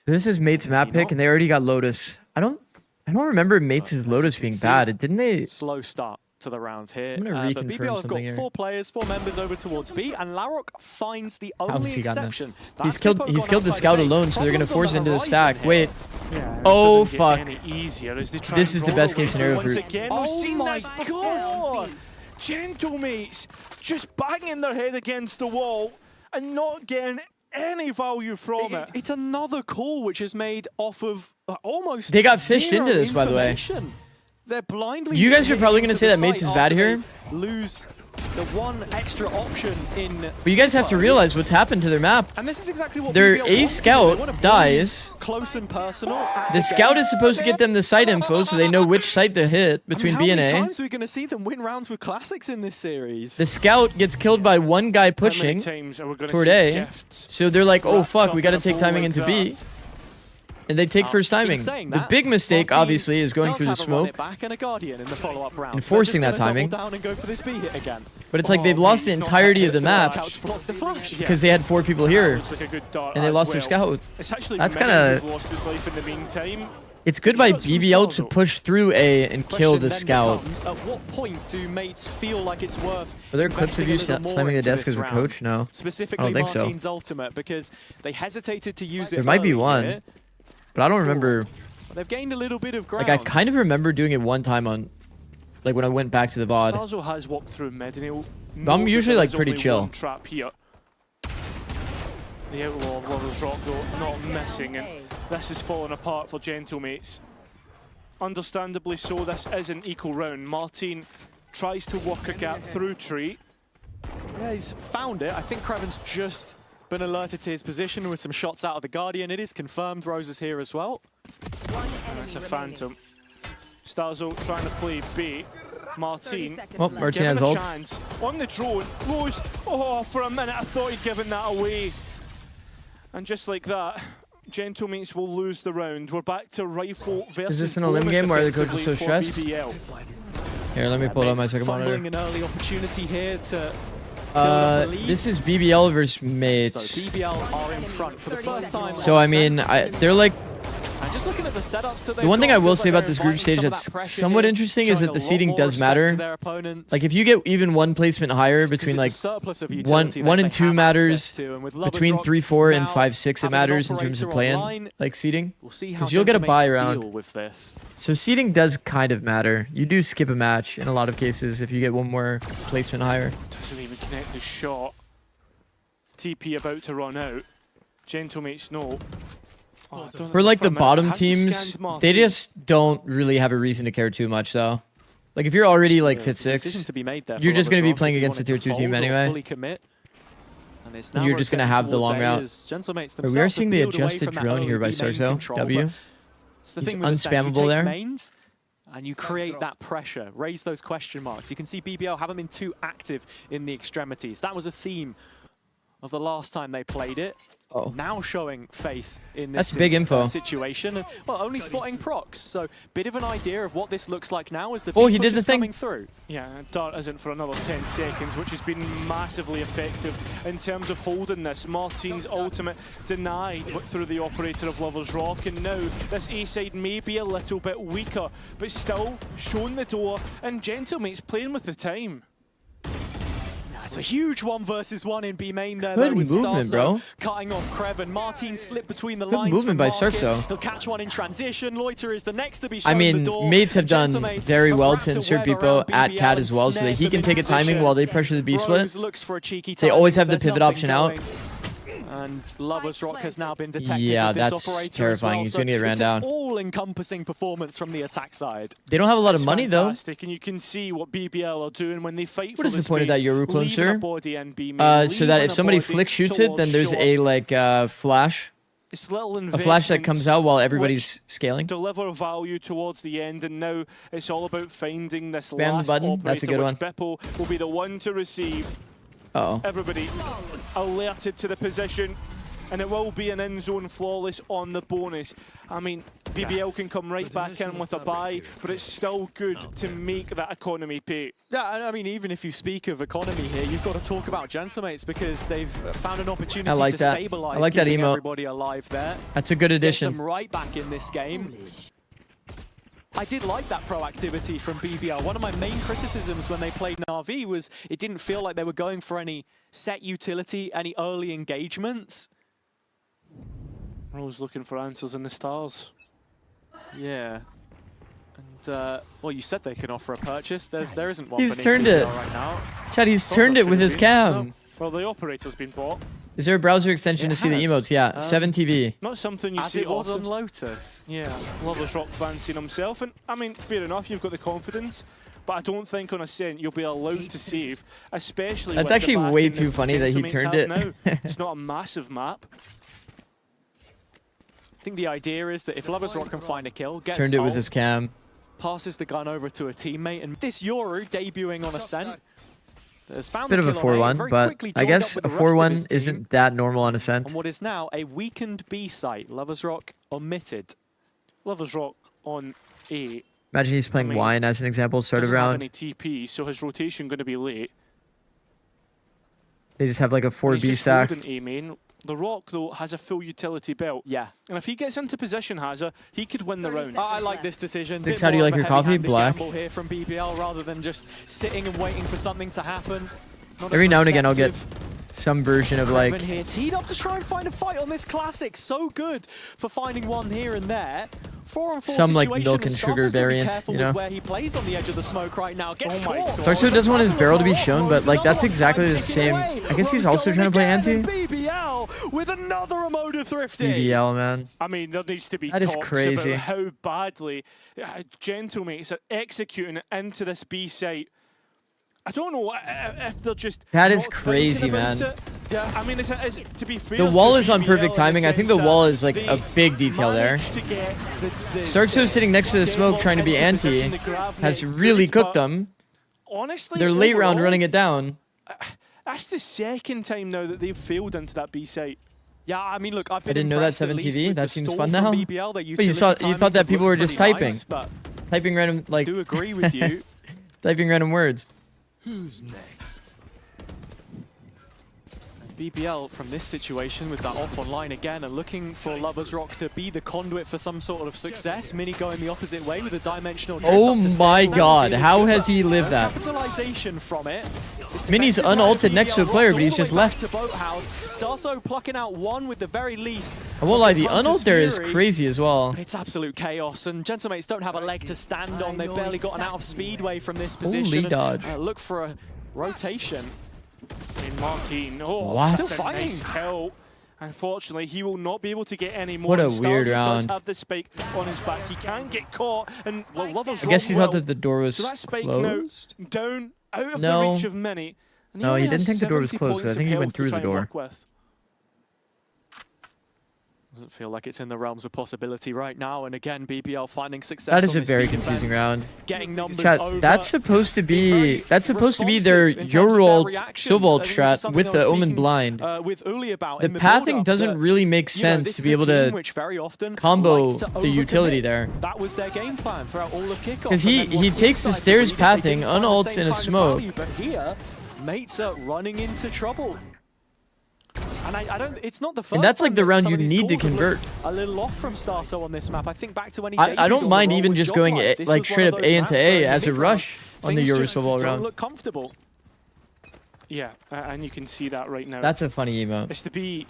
This is Mates map pick, not? and they already got Lotus. I don't remember Mates' Lotus being bad. Didn't they? Slow start to the round here. I'm gonna But reconfirm BPL have got something here. 4 players, 4 members over towards B, and Larok finds the How only has he gotten that? exception. He's That's killed. Kippo He's gone killed the outside scout of A. alone, so they're gonna Problems force on into the horizon stack. here. Wait. Yeah, and it Oh doesn't get fuck. any easier as they try This and is the roll best away case scenario once for- again. Oh We've seen my this before. Gentlemates just banging their head against the wall and not getting any value from it. It's another call which is made off of almost. They got fished zero into this, by the way. information. They're blindly. You guys are probably hitting gonna to say the that Mates site is bad after here? they Lose the one extra option in. But you guys have to realize what's happened to their map. And this is exactly what Their BBL A wants to do. They scout wanna play dies. Close and personal. at The scout is supposed to get them the site info so they know which site to hit between B and How A. many times are we going to see them win rounds with classics in this series? The scout gets killed by one guy pushing times are we gonna toward see A. gifts So they're like, oh wrapped fuck, up we in gotta a take bowl timing like into that? B. And they take first timing. The big mistake, obviously, is going through the smoke back and a Guardian in the follow-up round. and forcing that timing. Down and go for this B hit again. But it's like they've lost the entirety of the map because they had 4 people here, and they lost their scout. That's kind of... It's good by BBL to push through A and kill the scout. At what point do mates feel like it's worth? Are there clips of you slamming the desk as a coach? No. Specifically, I don't think so. Martin's ultimate, because they hesitated to use it. There might be one, here. but I don't remember. They've gained a little bit of ground. Like I kind of remember doing it one time on, like when I went back to the VOD. Starzo has walked through mid, and But I'm usually like pretty chill. Trap here. The outlaw of Lover's Rock though not missing, and this is falling apart for Gentlemates. Understandably so, this is an equal round. Martin tries to work a gap through tree. Yeah, he's found it. I think Kraven's just been alerted to his position with some shots out of the Guardian. It is confirmed Rose is here as well. That's a Phantom. Starzo trying to play bait. Martin. Oh, Martin has ult. Chance on the drone. Rose, oh, for a minute I thought he'd given that away. And just like that, Gentlemates will lose the round. We're back to rifle versus. Is this an Olymp game where the coach is so stressed? BBL. Here, let me pull out my second monitor. An early opportunity here to. This is BBL versus mates. So BBL are in front for the first time. So I mean, they're like. And just looking at the setups The one thing I will say about this group stage that's somewhat interesting is that the seeding does matter. Like if you get even one placement higher between like 1 and 2 matters, between 3, 4, and 5, 6 it matters in terms of play-in, like seeding, because you'll get a bye round. So seeding does kind of matter. You do skip a match in a lot of cases if you get one more placement higher. Doesn't even connect his shot. TP about to run out. Gentlemates no. For like the bottom teams, they just don't really have a reason to care too much though. Like if you're already like fit 6, you're just going to be playing against a tier 2 team anyway. And you're just going to have the long route. But we are seeing the adjusted drone here by Sarzo. W. He's unspammable there. And you create that pressure, raise those question marks. You can see BBL haven't been too active in the extremities. That was a theme of the last time they played it. Oh. Now showing face in this big info. situation. And, well, only spotting procs. So, bit of an idea of what this looks like now as the he did the thing coming through. Yeah, Dart isn't for another 10 seconds, which has been massively effective in terms of holding this. Martin's ultimate denied through the operator of Lover's Rock, and now this A side may be a little bit weaker, but still showing the door, and Gentlemates playing with the time. It's a huge 1 versus 1 in B main there. Good though, with movement, bro. Cutting off Kreven. Martin slipped between the Good lines. movement by Sarzo. He'll catch one in transition. Loiter is the next to be shown I mean, the door. mates have done very well to insert people at Cat as well so that he can take a timing while they pressure the B split. They always have the pivot option out. And Lover's Rock has now been detected. Yeah, with this that's operator terrifying. As well. He's going to get ran down. It's an all-encompassing performance from the attack side. They don't have a lot of money, though. And you can see what BBL are doing when they fight. What is the point of that Yoru clone, sir? So that if somebody flick shoots it, then there's a like flash. A flash that comes out while everybody's scaling. Deliver value towards the end, and now it's all about finding this Spam last the button. operator, That's a good one. which Bipple will be the one to receive. Uh-oh. Everybody alerted to the position, and it will be an in-zone flawless on the bonus. I mean, BBL can come right back in with a buy, but it's still good to make that economy pay. Yeah, I mean, even if you speak of economy here, you've got to talk about Gentlemates because they've found an opportunity to stabilize, I like that emote. Everybody alive there. That's a good addition. Gets them right back in this game. I did like that proactivity from BBL. One of my main criticisms when they played Na'Vi was it didn't feel like they were going for any set utility, any early engagements. Rose looking for answers in the stars. Yeah. And, well, you said they can offer a purchase. There isn't one. He's turned it. Right now. Chad, he's turned it with his cam. No. Well, the operator's been bought. Is there a browser extension to see the emotes? Yeah, 7TV. Not something you As see it was often. on Lotus. Yeah, Lover's Rock fancying himself. And, I mean, fair enough, you've got the confidence. But I don't think on a cent you'll be allowed to save, especially That's with actually the way backing too that funny that he Gentlemates turned have it. now. It's not a massive map. I think the idea is that if Lover's Rock can find a kill, gets Turned it with ult, his cam. passes the gun over to a teammate, and this Yoru debuting on Ascent. has found Bit the of a kill on A, 4-1, very but quickly I joined guess up a with the rest of 4-1 his team isn't that normal on on Ascent. what is now a weakened B site. Lovers Rock omitted. Lovers Rock on A. Imagine he's playing Wine as an example, start of Doesn't have round. any TP, so his rotation going to be late. They just have like a And 4B he's stack. just holding A main. The Rock, though, has a full utility belt. Yeah. And if he gets into position, Hazza, he could win the round. I like this decision. Zikz, Bit how do you more like of a your coffee? heavy-handed Black? gamble here from BBL rather than just sitting and waiting for something to happen. Not as Every now and again, I'll get receptive. some version of like... Kreven here teed up to try and find a fight on this classic. So good for finding one here and there. 4-on-4 Some, like, situation, milk and Starso's sugar gotta be variant, careful you know? with where he plays on the edge of the smoke right now. Gets caught. Starso doesn't want his barrel to be shown, but like that's exactly the same. I guess he's also trying to play anti. BBL with another Emoda thrifty. BBL, man. I mean, there needs to be That is talks crazy. about how badly Gentlemates are executing it into this B site. I don't know if they're just That is not crazy, thinking about man. it. Yeah, I mean, it's to be fair. The wall to is on BBL perfect in timing. I think the sense wall that is like they a big detail there. managed to get the Starkso sitting next to the smoke trying to be anti position, the grab has net really good, cooked but them. Honestly, They're late round overall, running it down. That's the second time now that they've failed into that B site. Yeah, I mean, look, I've I been didn't know that impressed at 7TV. least with That the seems stall fun from now. BBL. Their But you utility thought that timings people looked were just pretty typing, nice, but typing random like. I do agree with you. Typing random words. Who's next? BBL from this situation with that off online again and looking for Lovers Rock to be the conduit for some sort of success. Mini going the opposite way with a dimensional drift Oh up to my stairs. god, Really how good, has but he lived no that? capitalization from it. This Mini's defensive round unalted of next to a BBL player, rocks but he's all the just way back left. to Boathouse. Starso plucking out one with the very least. I won't of lie, this the Hunter's unalt there is Fury. crazy as well. But it's absolute chaos, and Gentlemates don't have a leg to stand on. They've barely gotten out of speedway from this position. Holy and, dodge. look for a rotation. And Martin, oh, What? still Still fighting. fighting. Nice kill. Unfortunately, he will not be able to get any more. What a and weird Starzo round. does have the spike on his back. He can't get caught, and well, Lovers I guess he thought will. that the door was So that spike closed. now down out of No. the reach of Mini. And No, only he didn't has think the door was 70 closed, points I think he of went health to through the try and door. work with. Doesn't feel like it's in the realms of possibility right now. And again, BBL finding success. That is on a this very big confusing event, round. Getting numbers Chat, over. that's supposed to be their responsive in terms of Euro their ult reactions. Silvault I think this is strat something with I the was Omen speaking, blind. With Uli about The in the pathing build-up doesn't that, really make you know, sense this to is be a able team to which very often combo likes to the utility overcommit. there. That was their game plan throughout all of kickoff. Because and then he once takes the decided to stairs read it, they pathing, didn't find the unults same in a kind of smoke. value, but here, mates are running into trouble. And I don't. It's not the first. And that's like time the that round some you of these need to calls have convert. looked a little off from Starso on this map. I think back to when he I debuted on don't the mind role even with just Job going Life. This like was one straight of up those A maps into where A in as a mid-round, rush on the things Euro just Silvault don't round. look comfortable. Yeah, and you can see that right now. That's a funny emote. It's the B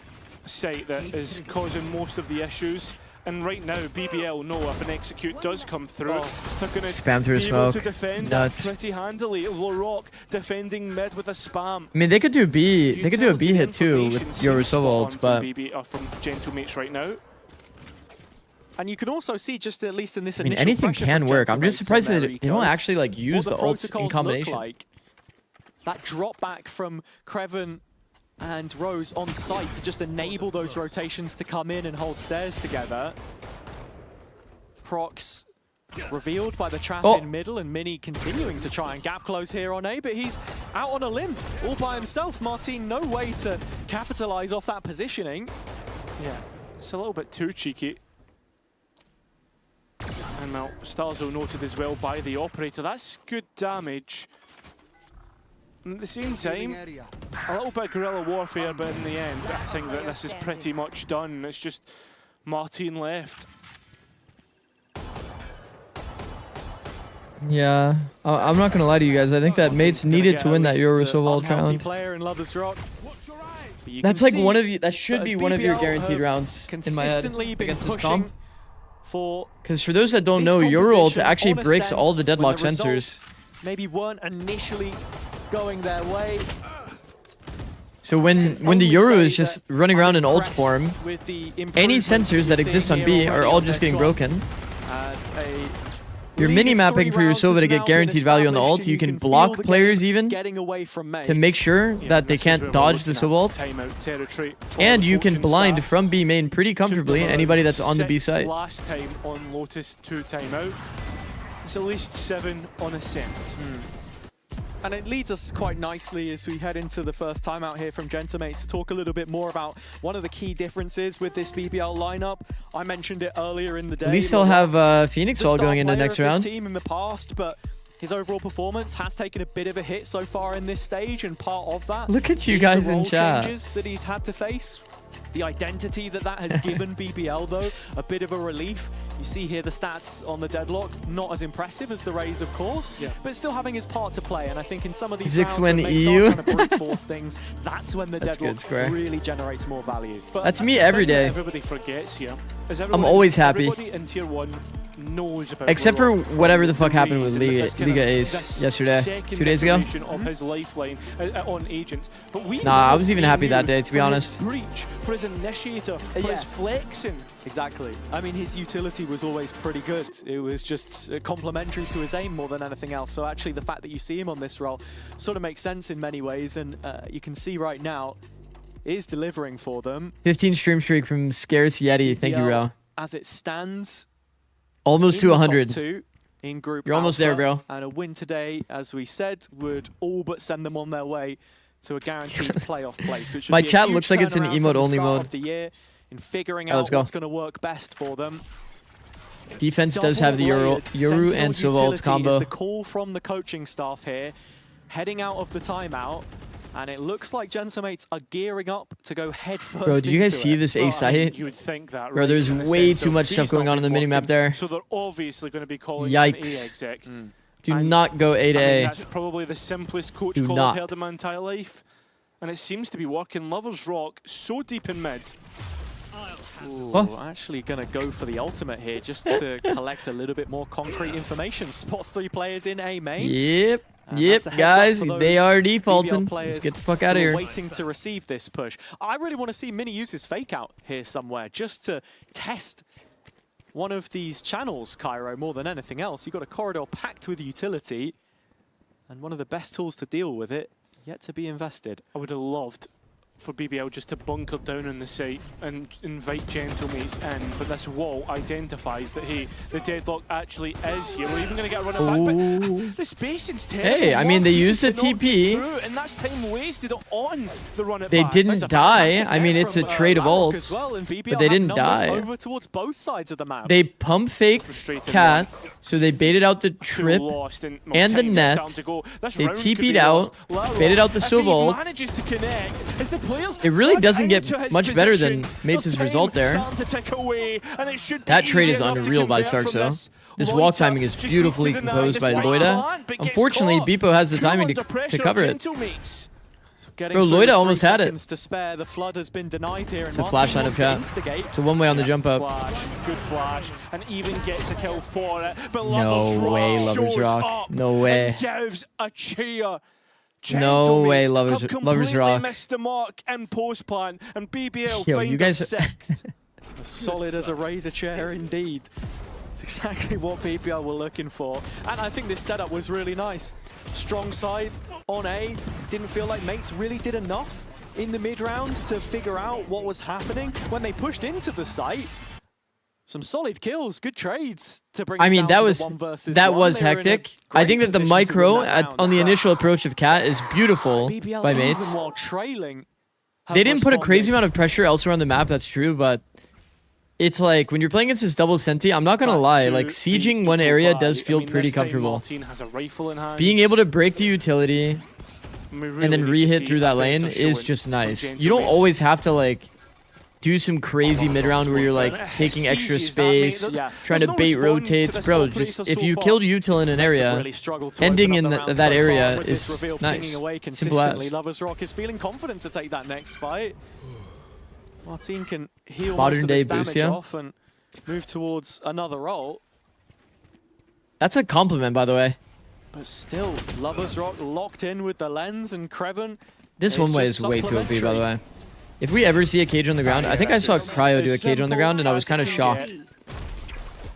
site that is causing most of the issues. And right now, BBL know if an execute does come through, they're going to Spam through be able smoke. to defend Nuts. that pretty handily. LaRock defending mid with a spam. I mean, they could do B. They could do a B hit too with Information Euro seems spot on Silvault, from but from Gentlemates right now. And you can also see, just at least in this I mean, initial anything pressure can from work. I'm just Gentlemates surprised on that their they don't eco, actually like use what the ults in protocols combination. look like. That drop back from Kreven and Rose on site to just enable those rotations to come in and hold stairs together. Prox revealed by the trap in middle, and Mini continuing to try and gap close here on A, but he's out on a limb all by himself. Martin, no way to capitalize off that positioning. Yeah, it's a little bit too cheeky. And now Starzo noted as well by the operator. That's good damage. And at the same time, a little bit guerrilla warfare, but in the end, I think that this is pretty much done. It's just Martin left. Yeah, I'm not gonna lie to you guys. I think that mates needed to win that Euro Silvault round. Player in Lovers Rock. That's like one of you. That should be one of your guaranteed rounds in my head consistently been against this pushing comp. for Because for those that don't this know, Euro ult composition actually on breaks Ascent all the when deadlock the sensors. results maybe weren't initially going their way. So when the Euro is just running around in ult form, With the any improvements sensors that we're exist seeing on here B are already all on just this getting one. broken. As a You're lead of mini-mapping 3 for your rounds Silva has to now get guaranteed been value on the established, ult. and You can can feel block the players game even getting away from to make sure that they can't dodge the Silvault. And you can blind from B main pretty comfortably anybody that's on the B site. Last time on Lotus 2 timeout. It's at least 7 on Ascent. And it leads us quite nicely as we head into the first time out here from Gentamates to talk a little bit more about one of the key differences with this BBL lineup. I mentioned it earlier in the day. At least they'll have Phoenix all going into next round. Team in the past, but his overall performance has taken a bit of a hit so far in this stage, and part of that. Look at you guys in chat. Changes that he's had to face. The identity that has given BBL, though, a bit of a relief. You see here the stats on the Deadlock, not as impressive as the Rays, of course, but still having his part to play. And I think in some of these Zikz rounds when EU. trying to brute force things, that's when the Deadlock really generates more value. But that's me every day. Everybody forgets here. I'm always happy. Everybody in Tier 1 knows about except for VALORANT. whatever the fuck happened with Liga Ace yesterday, 2 days ago. Of his lifeline on agents. But we Nah, I was even happy that day, to be honest. Breach, for his initiator, for his flexing. Exactly. I mean, his utility was always pretty good. It was just complementary to his aim more than anything else. So actually the fact that you see him on this role sort of makes sense in many ways. And you can see right now, is delivering for them. 15 stream streak from Scarce Yeti. Thank you, Ro. As it stands, almost to 100. In group You're almost there, bro. And a win today, as we said, would all but send them on their way to a guaranteed playoff place. Which My chat looks like it's in emote-only mode. In figuring out what's going to work best for them. Defense does have the Yoru and Silvault combo. Is the call from the coaching staff here, heading out of the timeout. And it looks like Gentamates are gearing up to go head first. Bro, do you guys see this A site? You would think that, right? Bro, there's way too much stuff going on the minimap there. So they're obviously going to be calling Yikes. an A exec. Do not go A to A. That's probably the simplest coach call I've heard in my entire life. And it seems to be working. Lovers Rock so deep in mid. Ooh, actually going to go for the ultimate here just to collect a little bit more concrete information. Spots 3 players in A main. Yep. Yep, guys, they are defaulting. Let's get the fuck out of here. Waiting to receive this push. I really want to see Mini use his fake out here somewhere just to test one of these channels, Cairo, more than anything else. You've got a corridor packed with utility and one of the best tools to deal with it yet to be invested. I would have loved for BBL just to bunker down on the site and invite Gentlemates in, but this wall identifies that, hey, the Deadlock actually is here. We're even going to get a run back, but the spacing's terrible. Hey, I mean, they used the TP. And that's time wasted on the run it They back. didn't die. I mean, it's a trade of ults, but they didn't die. Over towards both sides of the map. They pump faked Cat, so they baited out the trip and the net. They TP'd out, baited out the Silva ult. It really doesn't get much better than Mates' result there. That trade is unreal by Stark, though. This wall timing is beautifully composed by Loida. Unfortunately, Beepo has the timing to cover it. Bro, Loida almost had it. The flood has been denied here. It's a flash line of Cat. It's a one-way on the jump up. Good flash, and even gets a kill for it. But no way, Lovers Rock. No way. Gives a cheer. No way, Lovers Rock. Missed the mark in post plan, and BBL Yo, you guys sixth. Solid as a razor chair indeed. It's exactly what BBL were looking for, and I think this setup was really nice. Strong side on A. Didn't feel like Mates really did enough in the mid round to figure out what was happening when they pushed into the site. Some solid kills, good trades to bring. I mean, that was one. hectic. I think that the micro on the initial approach of Cat is beautiful by Mates. While trailing, they didn't put a crazy amount of pressure elsewhere on the map. That's true, but it's like when you're playing against this double Senti, I'm not gonna lie. Like sieging one area does feel pretty comfortable. Being able to break the utility and then re-hit through that lane is just nice. You don't always have to like do some crazy mid-round where you're like taking extra space, trying to bait rotates. Bro, just if you killed util in an area, ending in that area is nice. Simple as. Lovers Rock is feeling confident to take that next fight. Martin can heal Modern day damage boost, yeah. off and move towards another role. That's a compliment, by the way. But still, Lovers Rock locked in with the lens and Kreven. This one way is way too OP, by the way. If we ever see a cage on the ground, I think I saw Cryo do a cage on the ground and I was kind of shocked.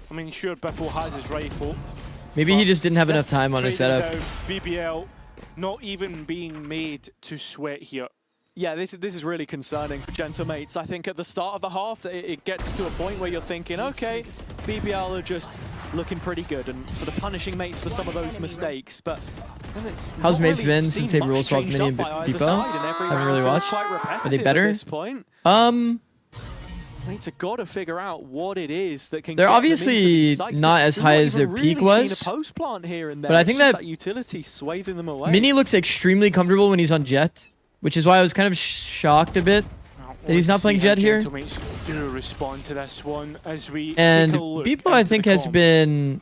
I mean, sure, Bippo has his rifle. Maybe he just didn't have enough time on his setup. BBL not even being made to sweat here. Yeah, this is really concerning for Gentlemates. I think at the start of the half, it gets to a point where you're thinking, okay, BBL are just looking pretty good and sort of punishing Mates for some of those mistakes. But How's mates been since they've rule swapped Mini and Beepo? Haven't really watched. Are they better? Mates have got to figure out what it is that can. They're get obviously them into not as high as their really peak was. Post plant here and there. But I think that utility swathing them away. Mini looks extremely comfortable when he's on Jet, which is why I was kind of shocked a bit that he's not playing Jet here. Do respond to this one as we and Beepo, I think, has been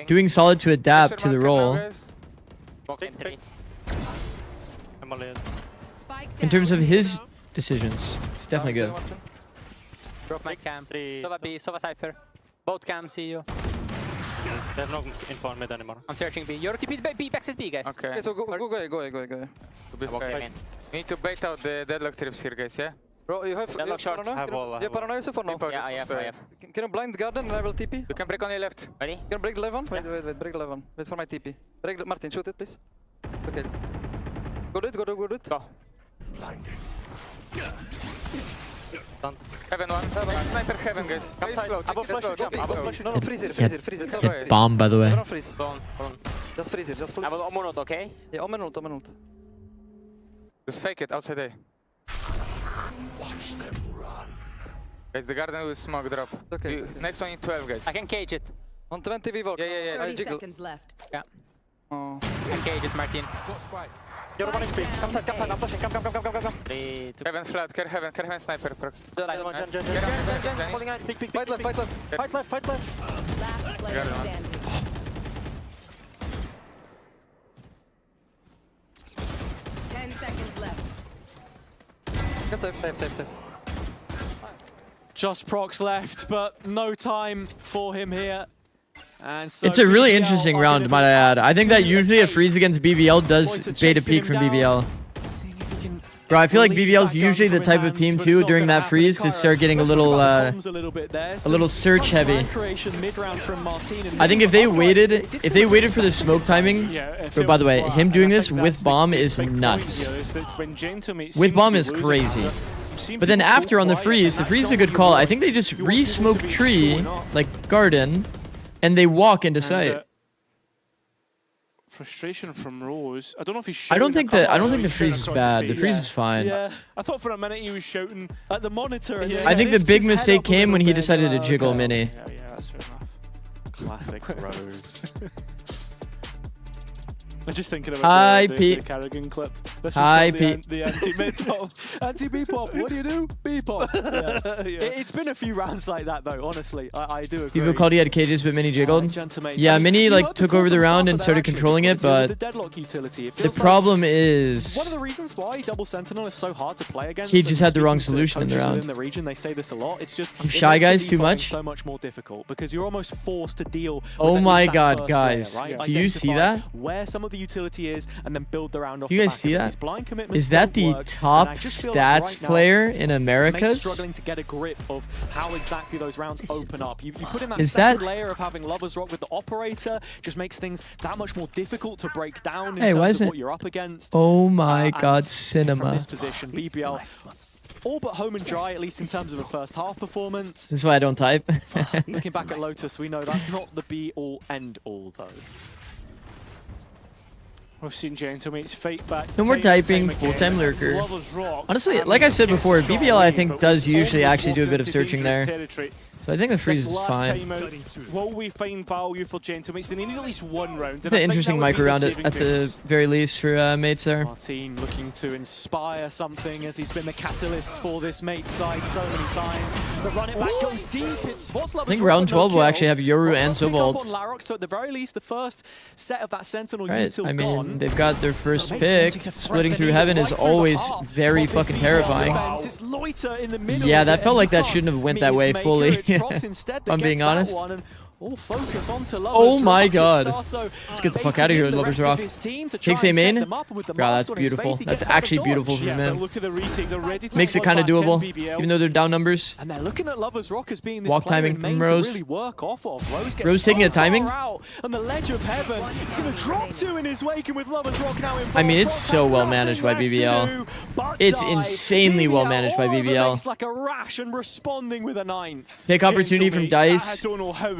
doing solid to adapt to the role. In terms of his decisions, it's definitely good. Drop my cam. Sova B, Sova Cypher. Both cam, see you. They're not informed mid anymore. I'm searching B. You're TP B, backside B, guys. Okay. So go. We need to bait out the deadlock trips here, guys, yeah? Bro, you have deadlock short. You have paranoia Yusuf or no? Yeah, I have. Can you blind the garden and I will TP? You can break on your left. Ready? You can break the left one? Wait, break the left one. Wait for my TP. Break Martin, shoot it, please. Okay. Go do it. Go. Blinding. Heaven one. Sniper heaven, guys. I will flash. No, freeze it. Get bomb, by the way. Don't freeze. Just freeze it. Just flip. I will Omen ult, okay? Yeah, Omen ult. Just fake it outside A. Watch them run. Guys, the garden will smoke drop. Okay. Next one in 12, guys. I can cage it. On 20 V Volk. Yeah. 30 seconds left. Yeah. Oh. I can cage it, Martin. You're 1 HP. Come side. I'm flashing. Come. 3, 2. Heaven flat. Care heaven sniper, prox. Jen. Holding out. Peek. Fight left. Fight left. Last player standing. 10 seconds left. Good save. Just procs left, but no time for him here. And so It's a really BBL interesting are round, gonna might I add. I think that usually a freeze against BBL does bait a peak from BBL. Bro, I feel like BBL's usually the type of team too during that freeze to start getting a little search heavy. I think if they waited for the smoke timing, but by the way, him doing this with bomb is nuts. With bomb is crazy. But then after on the freeze is a good call. I think they just re-smoke tree, like garden, and they walk into sight. Frustration from Rose. I don't know if he's I don't shouting. think the freeze is bad. The freeze is fine. Yeah, I thought for a minute he was shouting at the monitor. I think the big mistake came when he decided to jiggle Mini. Yeah, that's fair enough. Classic Rose. I'm just thinking about the Carrigan clip. This is the anti-mid pop. Anti-B pop. What do you do? B pop. Yeah. It's been a few rounds like that though, honestly. I do agree. People called he had cages, but Mini jiggled. Yeah, Mini took over the round and started controlling it, but the problem is one of the reasons why Double Sentinel is so hard to play against. He just had the wrong solution in the round. Within the region, they say this a lot. It's just Shy Guys too much. So much more difficult because you're almost forced to deal. Oh my God, guys! Do you see that? Where some of the utility is, and then build the round off. Do you guys see that? Is that the top stats player in Americas? Struggling to get a grip of how exactly those rounds open up. You put in that second layer of having Lovers Rock with the operator, just makes things that much more difficult to break down in terms of what you're up against. Oh my God, cinema. From this position, BBL all but home and dry, at least in terms of a first half performance. This is why I don't type. Looking back at Lotus, we know that's not the be-all, end-all, though. We've seen Gentlemates fight back. No more typing, full-time lurker. Honestly, like I said before, BBL I think does usually actually do a bit of searching there. So I think the freeze is fine. Will we find value for Gentlemates? They need at least one round. It's an interesting micro round at the very least for mates there. Martin looking to inspire something as he's been the catalyst for this mate's side so many times. The run it back goes deep. I think round 12 will actually have Yoru and Sobald. So at the very least, the first set of that Sentinel util I mean, they've got their first pick. Splitting through heaven is always very fucking terrifying. Yeah, that felt like that shouldn't have went that way fully. I'm being honest. Oh my God. Let's get the fuck out of here with Lovers Rock. Takes a main. Bro, that's beautiful. That's actually beautiful for them. Makes it kind of doable, even though they're down numbers. And they're looking at Lovers Rock as being this walk timing from Rose. Rose taking a timing. And the ledge of heaven. It's going to drop 2 in his wake, and with Lovers Rock now involved. I mean, it's so well managed by BBL. It's insanely well managed by BBL. Like a rash and responding with a 9th. Pick opportunity from Dice.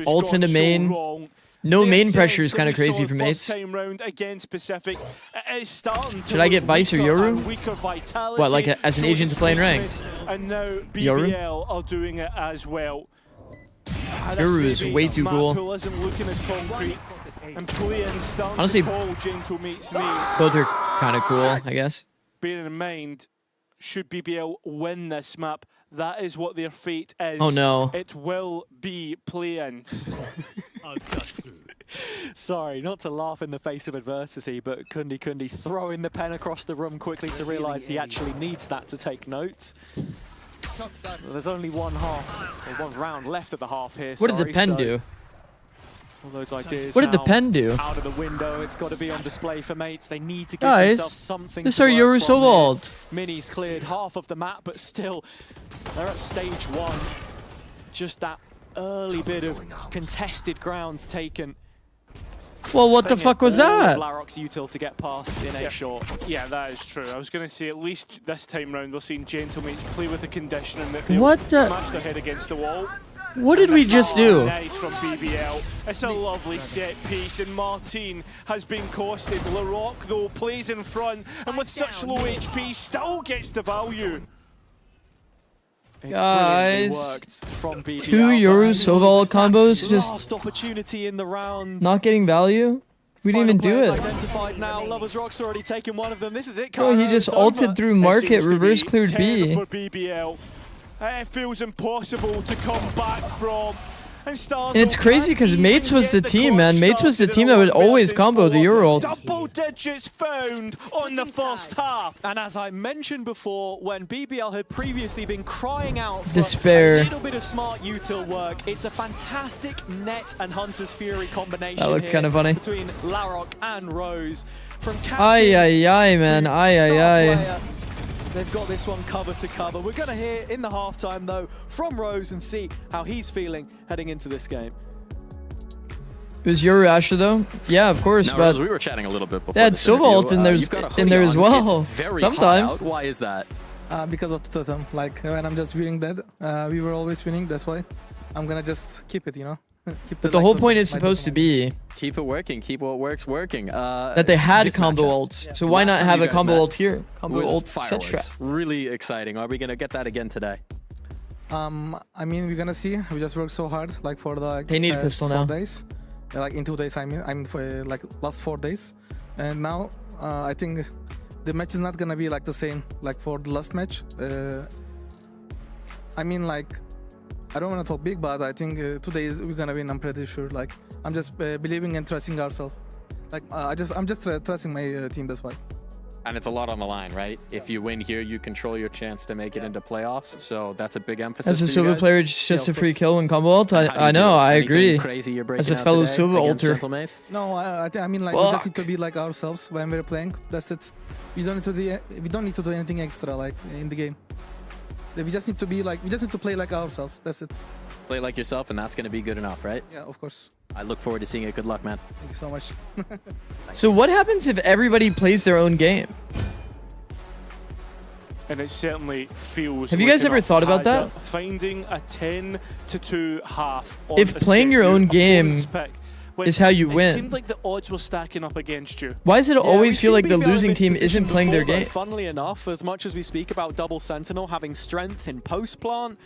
Ult into main. No They're main saying pressure is that kind we of crazy saw for the mates. first time round against Pacific. It is starting to Should I get look Vice or weaker Yoru? and weaker vitality, What, like as an showing agent to play in weakness, ranked? And now Yoru? BBL are doing it as well. Yoru is way too cool. Pool isn't looking as concrete. And playing starting Honestly, to call Gentle Mate's name. Both are kind of cool, I guess. Bearing in mind, should BBL win this map, that is what their fate is. Oh, no. It will be play-ins. Sorry, not to laugh in the face of adversity, but Kundi throwing the pen across the room quickly to realise he actually needs that to take notes. Well, there's only one round left at the half here. What did the pen do? All those ideas What did the pen do? out of the window. It's got to be on display for mates. They need to give Guys, themselves something this to are work Yoru from so here. old. Mini's cleared half of the map, but still, they're at stage 1. Just that early bit of contested ground taken. Well, what the fuck was that? Larok's util to get past in a short. Yeah, that is true. I was going to say, at least this time round, we're seeing Gentlemates play with the conditioning that they'll What the- smash their head against the wall. What did we just do? Nice from BBL. It's a lovely set piece, and Martin has been costed. Larok, though, plays in front, and with such low HP, still gets the value. It's Guys, brilliantly worked from BBL. 2 Yoru Soval combos just Last opportunity in the round. not getting value? We didn't even do Players it. Identified now. Lovers Rock's already taken one of them. This is it. Bro, he Cairo, just it's ulted over. through It market, seems to reverse be cleared 10 B. for BBL. It feels impossible to come back from. And it's crazy because Mates was the team, man. Mates was the team that would always combo the Euro ult. Double digits found on the first half. And as I mentioned before, when BBL had previously been crying out for Despair. a little bit of smart util work, it's a fantastic Net and Hunter's Fury combination That looked here kind of funny. between Larok and Rose. From Ay, ay, ay, man. to Ay, ay, star ay. player, they've got this one cover to cover. We're going to hear in the halftime, though, from Rose and see how he's feeling heading into this game. It was Yoru Asher, though? Yeah, of course, Now, but Rose, we were chatting a little bit before they had this Sova ult interview. in, You've got a in hoodie there as on. well. It's very hot Sometimes. out. Why is that? Because of the totem. Like, when I'm just winning that, we were always winning, that's why. I'm gonna just keep it, you know? But the whole point is supposed to be Keep it working. Keep what works working. that they had this combo matchup. ults. So why Last not time have you a guys combo met ult here? Combo was ult set trap. fireworks. Really exciting. Are we going to get that again today? I mean, we're gonna see. We just worked so hard, like, for the They need a pistol 4 now. days. Like, in 2 days, I mean for, like, last 4 days. And now, I think the match is not gonna be, like, the same, like, for the last match. I mean, like, I don't want to talk big, but I think 2 days we're gonna win. I'm pretty sure. Like, I'm just believing and trusting ourselves. Like, I'm just trusting my team. That's why. And it's a lot on the line, right? If you win here, you control your chance to make it into playoffs. So that's a big emphasis. As a for you Silva guys. player, just a free kill and combo ult, How do you I do know, it? I Anything agree. crazy you're As a breaking out fellow today Silva against ulter. Gentlemates? No, I mean, like, we just need to be like ourselves when we're playing. That's it. We don't need to do anything extra, like, in the game. We just need to be like, we just need to play like ourselves. That's it. Play like yourself, and that's going to be good enough, right? Yeah, of course. I look forward to seeing it. Good luck, man. Thank you so much. So what happens if everybody plays their own game? And it certainly feels. Have you guys like ever enough thought about hazard. that? Finding a 10-2 half. On If a playing set your own opponent's game pick, when is how you It win. seemed like the odds were stacking up against you. Why does it always feel we've like the seen BBL in losing this team position isn't playing their before, though, game? Funnily enough, as much as we speak about double Sentinel having strength in post-plant,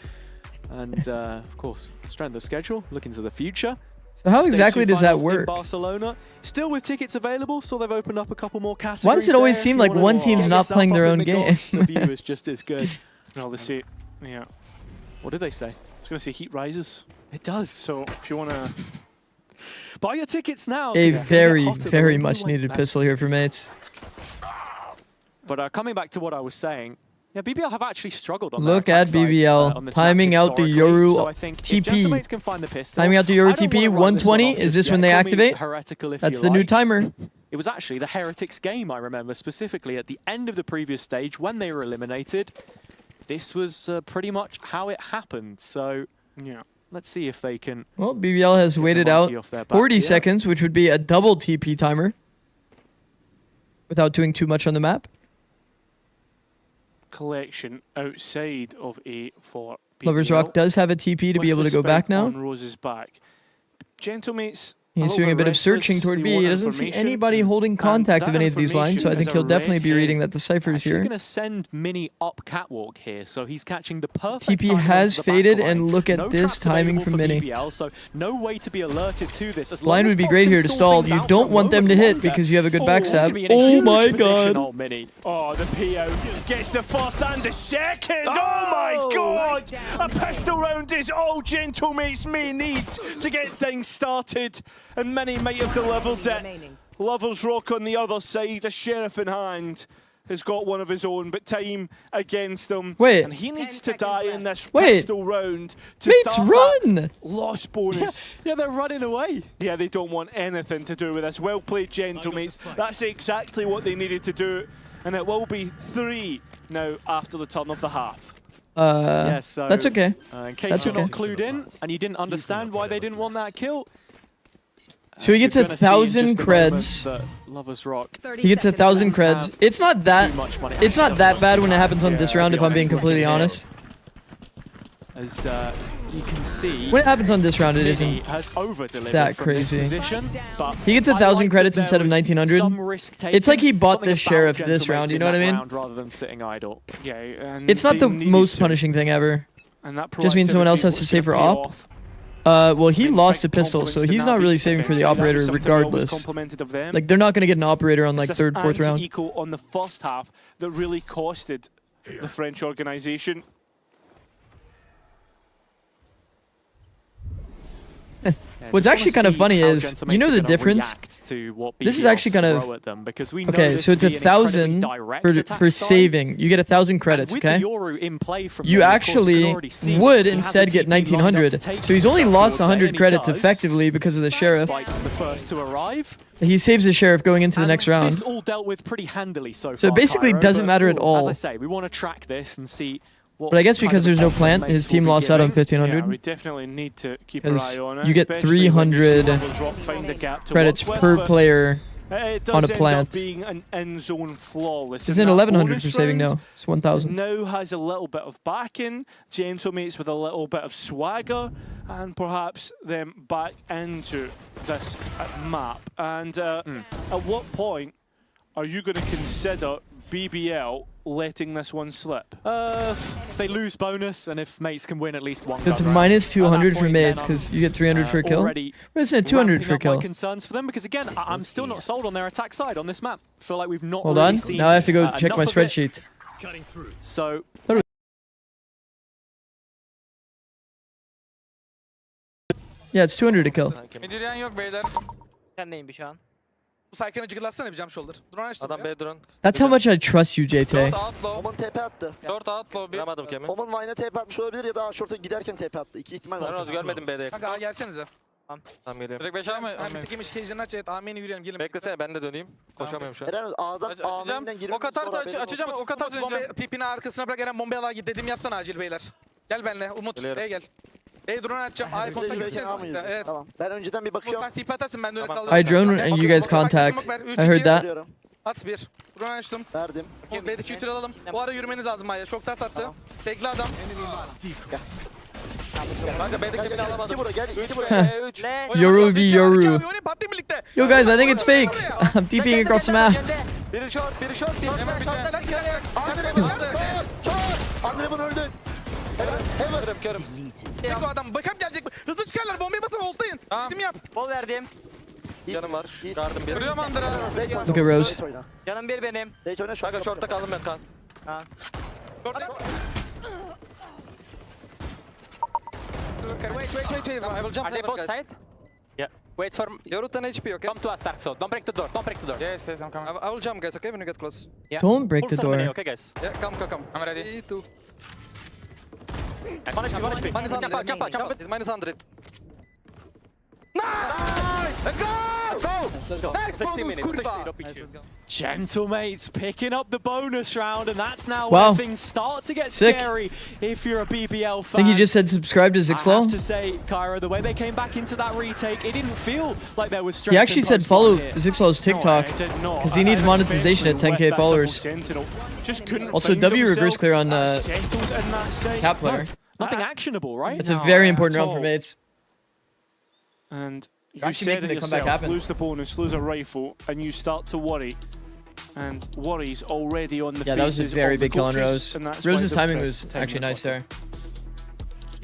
and of course, strength of schedule, looking to the future. So how Stage exactly 2 does that finals in work? Barcelona, still with tickets available, so they've opened up a couple more categories. Why does it always there if seem you like wanna one team's get not yourself playing up their in own the game? gods? The view is just as good. No, they say, yeah. What did they say? I was going to say heat rises. It does. So if you want to. Buy your tickets now. A 'cause it's gonna get very, hotter than very the much blue needed light. pistol here for Mates. But coming back to what I was saying, yeah, BBL have actually struggled on Look their at attack side, BBL on this timing map out the historically. Yoru So I think if TP. Gentlemates can find the pistol, Timing out the I Yoru don't TP, wanna write this one 120. off Is just this yet. when they Call me activate? heretical if That's you the new like. timer. It was actually the Heretics game, I remember, specifically at the end of the previous stage when they were eliminated. This was pretty much how it happened. So yeah, let's see if they can. Well, BBL has waited monkey out off their back 40 here. seconds, which would be a double TP timer without doing too much on the map. Collection outside of A for BBL. Lovers Rock does have a TP to be with able the to go back spike now. On Rose's back. Gentlemates He's doing a bit of searching toward B. He doesn't see anybody holding contact of any of these lines, so I think he'll definitely be reading that the ciphers here. He's going to send Mini up catwalk here, so he's catching the perfect TP timing has onto the faded, back line. and look at No this traps timing available from for Mini. BBL, so no way to be alerted to this. As Line long would be as great Fox here can to stall stall. things You out don't for a want them to moment hit longer. because you have a good Oh, backstab. could be in a Oh huge my position. god. Oh, Mini. Oh, the PO gets the first and the second. Oh, my God! A pistol round is all gentlemates may need to get things started, and many might have delivered it. Lovers Rock on the other side, a sheriff in hand, has got one of his own, but time against him. Wait. And he needs to die in this Wait. pistol round to Mates, start run! that loss bonus. Yeah, they're running away. Yeah, they don't want anything to do with this. Well played, gentlemates. That's exactly what they needed to do. And it will be 3 now after the turn of the half. Yeah, so that's okay. In case That's you're okay. not clued in and you didn't understand why they didn't want that kill. So he gets you're a gonna see in 1,000 just a moment creds. that Lovers Rock. He gets 1,000 creds. It's not that. Too much money. It's not that bad when it happens on this to round. be If I'm being honest, completely honest. As you can see, When it happens on this round, it Mini isn't has over-delivered that from this crazy. position, but He gets I 1,000 like credits that instead of there was 1,900. some risk It's like he taken, bought something the about sheriff this Gentlemates round, you in know what I that mean? round rather than sitting idle. Yeah, and It's not they the needed most to. punishing thing ever. And that Just means someone else has to proactivity save for was gonna op. pay off. Well, he lost the Big pistol, so compliments to he's not Navi really saving for the eventually. That was operator something I always regardless. complimented of them. Like, they're not going to get an operator on like It's third, this fourth round. anti-eco on the first half that really costed the French organisation. What's actually kind of funny is, you know the difference? This is actually kind of... Okay, so it's 1,000 for saving. You get 1,000 credits, okay? You actually would instead get 1,900. So he's only lost 100 credits effectively because of the sheriff. He saves the sheriff going into the next round. This all dealt with pretty handily so far. So it basically Cairo, doesn't but, matter at all. As I say, we want to track this and see what But I guess kind because of there's no effect plant, mates his team will be lost out on giving. 1,500. Yeah, we definitely need to keep an Because eye on it. you get especially when you 300 see levels drop, find a gap to credits work with, per but player it does on a end plant. up being an in-zone flawless. Isn't And that 1,100 bonus for saving round now? It's 1,000. Now has a little bit of backing, gentlemates with a little bit of swagger, and perhaps them back into this map. And at what point are you going to consider BBL letting this one slip? If they lose bonus and if mates can win at least one. It's gun minus round, 200 at that for point, mates then because I'm, you get 300 for a kill. already But isn't it 200 ramping for a up my kill? concerns for them because again, I'm still not sold on their attack side on this map. Feel like we've not Hold really on. seen Now I have to go check enough my of it. spreadsheet. So Yeah, it's 200 to kill. Midirian yok beyler. Sen neyim şu an? Bu Sayken'i cıgılatsana bir jump shoulder. Drone açtım Adam ya. B drone. That's how much I trust you, JT. 4 outlaw. Oman TP attı. 4 outlaw bir. Vuramadım Kemi. Oman Vine'a TP atmış olabilir ya da A-Short'a giderken TP attı. İki ihtimal var. Ben görmedim B'de. Kanka A gelsenize. Tamam geliyorum. Direkt 5 A mı? Hem tekiymiş cage'ini aç. Evet A'meni yürüyelim gelin. Beklesene ben de döneyim. Koşamıyorum şu an. Eren A'dan Açacağım. A'dan girip O katarsa açacağım. O katarsa Bomba önce. tipini arkasına bırak Eren bombaya al git dedim yapsana acil beyler. Gel benimle Umut. Geliyorum. B'ye gel. B'ye drone atacağım. A'ya kontak Verirken A mı gireceğiz. yürüyor? Evet. Tamam. Ben önceden bir Umut bakıyorum. sen tipi atarsın ben de öyle Tamam. kaldırırım. I drone and you guys contact. I heard that. Veriyorum. At bir. Drone açtım. Verdim. B'deki ütülü alalım. Bu ara yürümeniz lazım A'ya. Çok tat attı. Bekle adam. Kanka B'deki Kemi'ni alamadım. 2 bura gel. 3 buraya. 3. Yoru v Yoru. Oynayın patlayın birlikte. Yo guys, I think it's fake. I'm TPing across the map. Biri short, biri short. Hemen Andrev'in öldü. Körüm körüm. Tek o adam. Bakam gelecek. Hızlı çıkarlar. Bombayı basın voltayın. Dedim yap. Bol verdim. Canım var. Gardım bir. Vuruyorum Andra. Look at Rose. Canım bir benim. Date oyna Kanka short'ta kaldım ben kan. Wait. I will jump. Are they both side? Yeah. Wait for Yoru 10 HP, okay? Come to us, Dark Soul. Don't break the door. Don't break the door. Yes, I'm coming. I will jump, guys, okay? When you get close. Yeah. Don't break Pull the some money, door. okay, guys. Yeah, come. I'm ready. 3, 2. Minus HP. Minus 100. Jump out. It's minus 100. Nice! Let's go! Let's go. Nice 16 bonus, minutes. kurwa. 16, no picture. Gentlemates picking up the bonus round, and that's now Wow. where things start to get Sick. scary if you're a BBL I fan. think you just said subscribe to I have Zikz. to say, Cairo, the way they came back into that retake, it didn't feel like there was strength. He actually in said post follow one here. Zikz's TikTok No, I did not. because he needs And monetization at especially 10k with followers. that double sentinel. Just couldn't Also, find W reverse himself. clear on Settled in that side. Cap player. Nothing actionable, right? It's a very important at round for all. mates. And You actually said making it the comeback yourself, happen. lose the bonus, lose a rifle, and you start to worry. And worry's already on the Yeah, that was a faces very of the big kill on coaches, Rose. and that's why Rose's they've timing pressed was 10 actually nice there.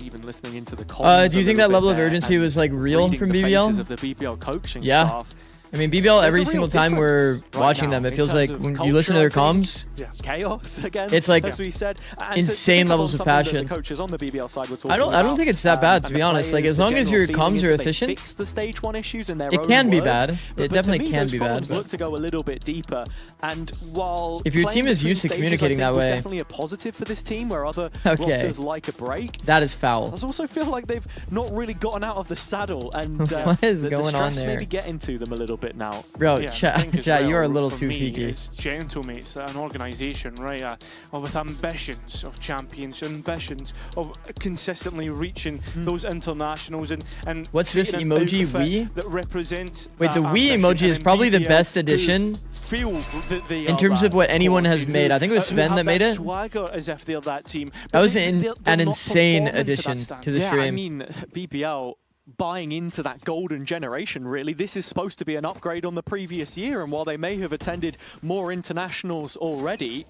Even listening into the comms do you a think that little level bit of there urgency and was like real reading from the BBL? faces of the BBL coaching Yeah. staff. I mean, BBL, every There's a single real time we're difference right watching now them, it in feels terms like of when you culture, listen to their I think. comms, Chaos again. it's like as we said, and insane to pick up levels on of something that passion. The coaches on the BBL side were talking I don't think it's that bad, to and be the honest. Like, players, as the long as general your feeling comms is are that they efficient, fixed the stage 1 issues in their it own can be words. bad. But It to definitely me, can those be bad. problems But look to go a little bit deeper. And while if your playing team is between used to stages, communicating I think that was way, definitely a positive for this team, where other Okay. rosters like a break. that is foul. I also feel like they've not really gotten out of the saddle, and What is the going on stress there? may be getting to them a little bit now. Bro, Yeah, I think as chat, you are a well, little for too me, peaky. It's Gentlemates, an organisation, right, with ambitions of champions, ambitions of consistently reaching those internationals, and What's this creating an emoji, outfit Wii? that represents Wait, the that Wii ambition, emoji and is in probably the BBL, best who addition feel that they in are terms of that what anyone has quality, made. I think it was who Sven have that made it. swagger as if they're that team. That but was they're an not insane performing to that addition standard. to the Yeah, stream. I mean, BBL buying into that golden generation, really. This is supposed to be an upgrade on the previous year, and while they may have attended more internationals already,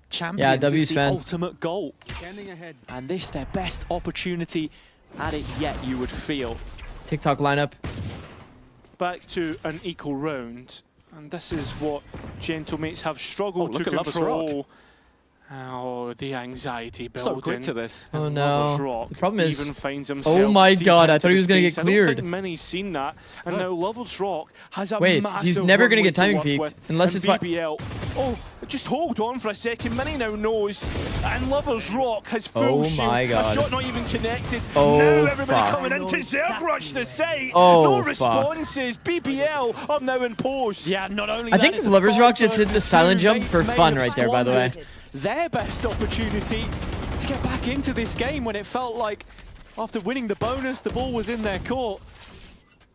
champions W is the Sven. ultimate goal. And this, their best opportunity at it yet, you would feel. TikTok lineup. Back to an equal round, and this is what Gentlemates have struggled look to at Lovers control. Oh, the anxiety building. So quick to this. Oh And no. Lovers Rock The problem is, even finds himself oh my deep god, I into thought he the was gonna get space. I don't think cleared. many's seen that, and now Lovers Rock has a Wait, massive he's never gonna runway get timing to work peaked with, unless and it's BBL. Oh, just hold on for a second. Many now knows, and Lovers Rock has full Oh shield. my A god. shot not even connected. Oh, now everybody fuck. coming into Zerg rush the site. Oh, no fuck. responses. BBL are now in post. Yeah, not only I that, think it's a Lovers Rock just hit the 5-2. silent jump for Mates fun may have right there, by the way. squandered their best opportunity to get back into this game when it felt like after winning the bonus, the ball was in their court.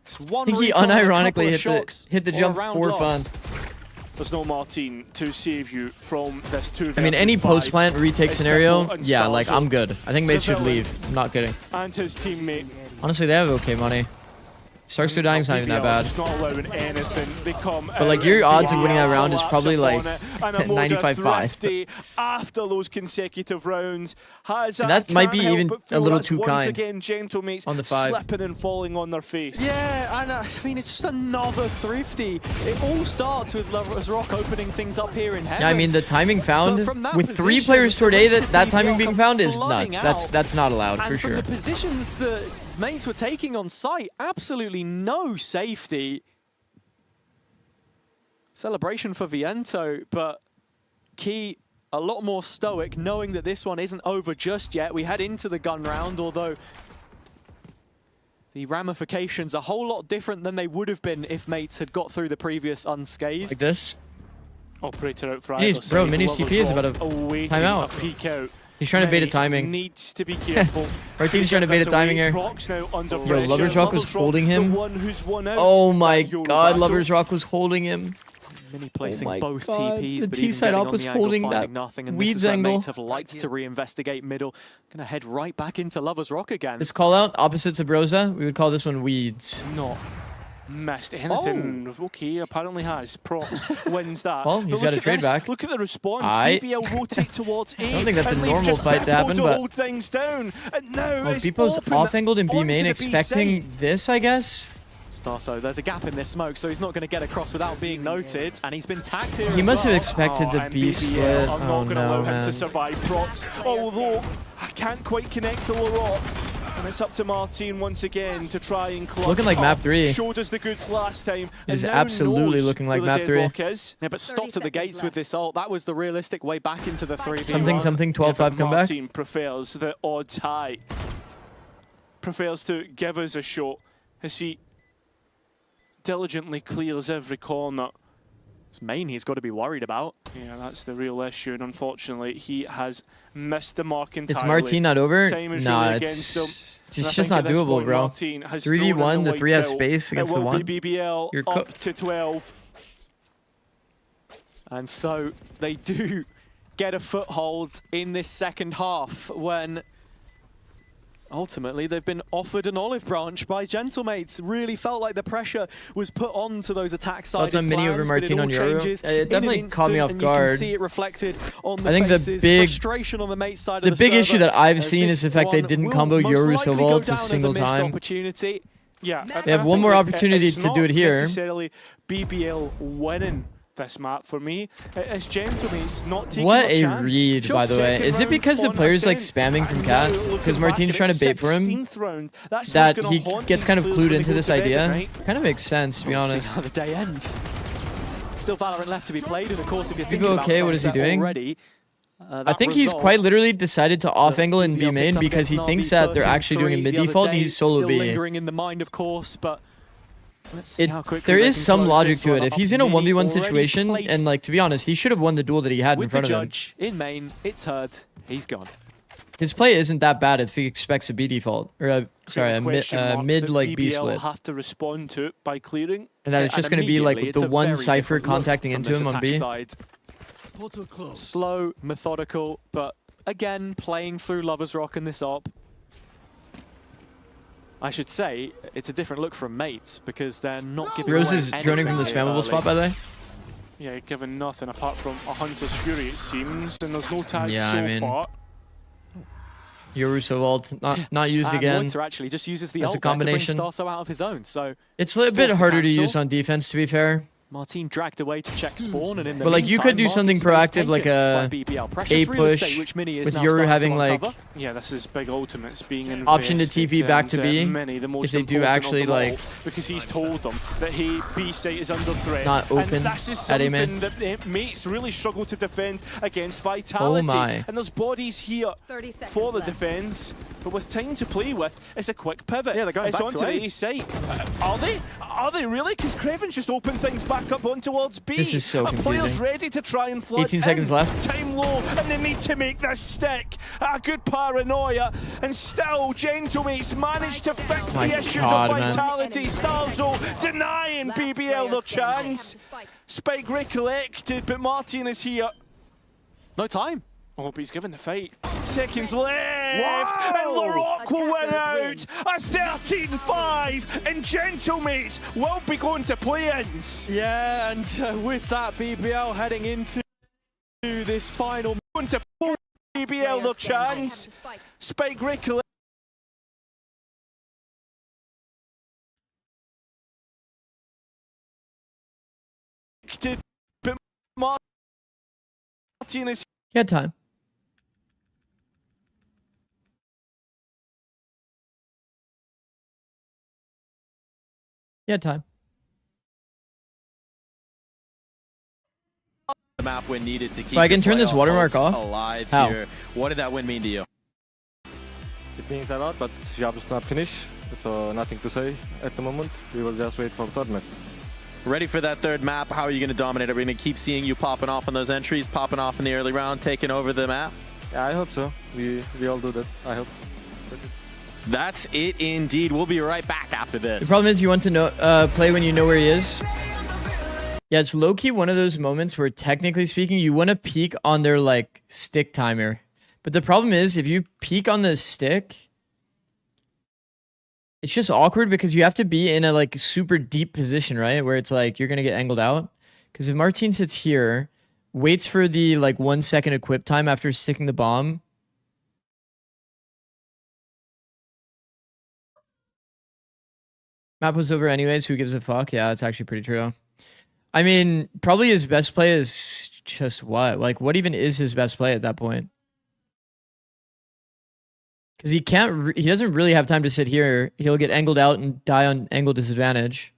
It's one I think he recon, a couple unironically of shocks, hit the or a jump round for loss. fun. There's no Martin to save you from this 2 I mean, any versus 5. post-plant retake It's scenario, Pippo and yeah, like, Starzo. I'm good. I think Mates should Development leave. I'm not kidding. And his teammate. Honestly, they have okay money. Starks are dying's not even that BBL bad. just not allowing anything. They come But, like, out your and odds of BBL winning that round is collapse probably, like, upon it. And a Moda 95-5. Thrifty, after those consecutive rounds, has And that might be can't help even but a feel little that's too once kind again, Gentlemates on the 5. slipping and falling on their face. Yeah, and I mean, it's just another thrifty. It all starts with Lovers Rock opening things up here in heaven. Yeah, I mean, the timing found from that with 3 position, players per day, that timing BBL being come found is flooding nuts. out. That's not allowed And for from sure. the positions that Mates were taking on site, absolutely no safety. Celebration for Viento, but Key a lot more stoic, knowing that this one isn't over just yet. We head into the gun round, although the ramifications are a whole lot different than they would have been if Mates had got through the previous unscathed. Like this? Operator out for Minis, either bro, side. Minis Lovers TP is Rock about to awaiting time out. a peek out. He's trying to bait a Mate timing. Needs to be careful. Our team's trying to bait a timing here. Procs now under Yo, pressure. Lovers Rock was holding him. The one who's won out. Oh my That Euro god, battle. Lovers Rock was holding him. Mini placing my both God, TPs, the but T even side getting up on was the angle, holding finding that nothing, and Weeds this is where angle. Mates have liked to reinvestigate middle. Gonna head right back into Lovers Rock again. This call out, opposites of Broza, we would call this one Weeds. Not missed anything. Okay, apparently has. Props wins that. Well, he's But got look a at trade this. back. Look at the response. Aight. BBL rotate towards A. I don't think that's a and leave normal just fight to Pippo happen, to but- hold things down. And now Well, it's Beepo's open off-angled in B onto main, the B expecting side. this, I guess? Starso, there's a gap in this smoke, so he's not going to get across without being noted, and he's been tagged here He as must have well. expected the and B BBL split. are not Oh going to no, allow him man. to survive props. Although I can't quite connect to Larocque. And it's up to Martin once again to try and clutch looking like map up. 3. Showed us the goods last time. It and is now absolutely knows looking like where the map 3. deadlock is. Yeah, but stopped at the gates with this ult. That was the realistic way back into the 3v1. Something, 12-5 but comeback. Martin prefers the odds high. Prefers to give us a shot as he diligently clears every corner. It's main he's got to be worried about. Yeah, that's the real issue, and unfortunately, he has missed the mark entirely. It's Martin not over? Time is Nah, really it's against him. And I just think not at this doable, point, bro. Martin has 3v1, thrown in the white 3 has tilt. space against the It will 1. be BBL You're up cooked. to 12. And so they do get a foothold in this second half when ultimately, they've been offered an olive branch by Gentlemates. Really felt like the pressure was put onto those attack side. Lots on Mini over Martin on Euro. It definitely caught me off guard. You can see it reflected on the I think faces, the big frustration on the mate side of the big issue that I've seen is the fact they one didn't will combo most Yoru likely so go well down a as single missed time. opportunity. Yeah, They have one more opportunity to do it here. Necessarily BBL winning this map for me. It's Gentlemates not taking What a a chance. read, by the way. Is it because the player's like spamming from cat? Because Martin's trying to bait for him? That he gets kind of clued into this idea? Kind of makes sense, to be honest. See how the day ends. Still Valorant left to be played, and of course, if you're People thinking about okay? What is he Sunset doing? already, I think he's quite literally decided to off angle in B main because he thinks that they're actually doing a mid default and he's solo still B. lingering in the mind, of course, but let's see how quickly There they is can some close logic this to one it. If up. he's in a Mini 1v1 already situation, placed and like to be honest, he should have won the duel that he had in with front the of him. judge in main, it's heard, he's gone. His play isn't that bad if he expects a B default or a mid like B BBL split, have to respond to it by clearing. and that it's just going to be like immediately, the it's a one very cipher different look contacting from into this him on attack B. side. Slow, methodical, but again playing through Lovers Rock in this op. I should say it's a different look from mates because they're not giving Rose away is droning from the anything spammable early. spot, by the way. Yeah, given nothing apart from a Hunter's Fury, it seems, and there's no tag Yeah, so I mean, far. Yoru ult not used And again. Loiter actually just uses the That's a ult there to bring combination. Starso out of his own, so It's a bit forced harder to cancel. use on defense, to be fair. Martin dragged away to check spawn, and in the But like you could meantime, do something Martin's been proactive, like taken a by BBL. Precious A real estate, push which Mini is with now Yoru starting having to like uncover. Yeah, this is big ultimates being invested option to TP back to B Many, the most if they do important of actually them all, like because he's told them that he B site is under threat. not open and this is at A something main. that mates really struggle to defend against Vitality. Oh my. And there's bodies here 30 seconds for the left. defense, but with time to play with, it's a quick pivot. Yeah, they're going it's back onto to the A. A site. Are they? Are they really? Because Craven's just opened things back up on towards B. This is so A player's confusing. ready to try and flood 18 seconds in. left. Time low, and they need to make this stick. A good paranoia, and still Gentlemates managed to fix My the issues God, of man. Vitality. Starzo denying BBL their chance. Spike recollected, but Martin is here. No time. Oh, but he's given the fight. Seconds left, and LaRock will win out. A 13-5, and Gentlemates will be going to play-ins. Yeah, and with that, BBL heading into this final. Going to pull BBL their chance. Spike recollected. But Martin is He had time. He had time. The map when needed to keep So I can your turn this playoff watermark hopes off? alive How? here. What did that win mean to you? It means a lot, but job is not finished, so nothing to say at the moment. We will just wait for third match. Ready for that third map? How are you going to dominate? Are we going to keep seeing you popping off on those entries, popping off in the early round, taking over the map? Yeah, I hope so. We all do that. I hope. That's it indeed. We'll be right back after this. The problem is you want to know play when you know where he is. Yeah, it's low-key one of those moments where technically speaking, you want to peek on their like stick timer. But the problem is if you peek on the stick, it's just awkward because you have to be in a like super deep position, right? Where it's like you're going to get angled out. Because if Martin sits here, waits for the like 1 second equip time after sticking the bomb. Map was over anyways, who gives a fuck? Yeah, it's actually pretty true. I mean, probably his best play is just what? Like, what even is his best play at that point? Because he can't, he doesn't really have time to sit here. He'll get angled out and die on angle disadvantage.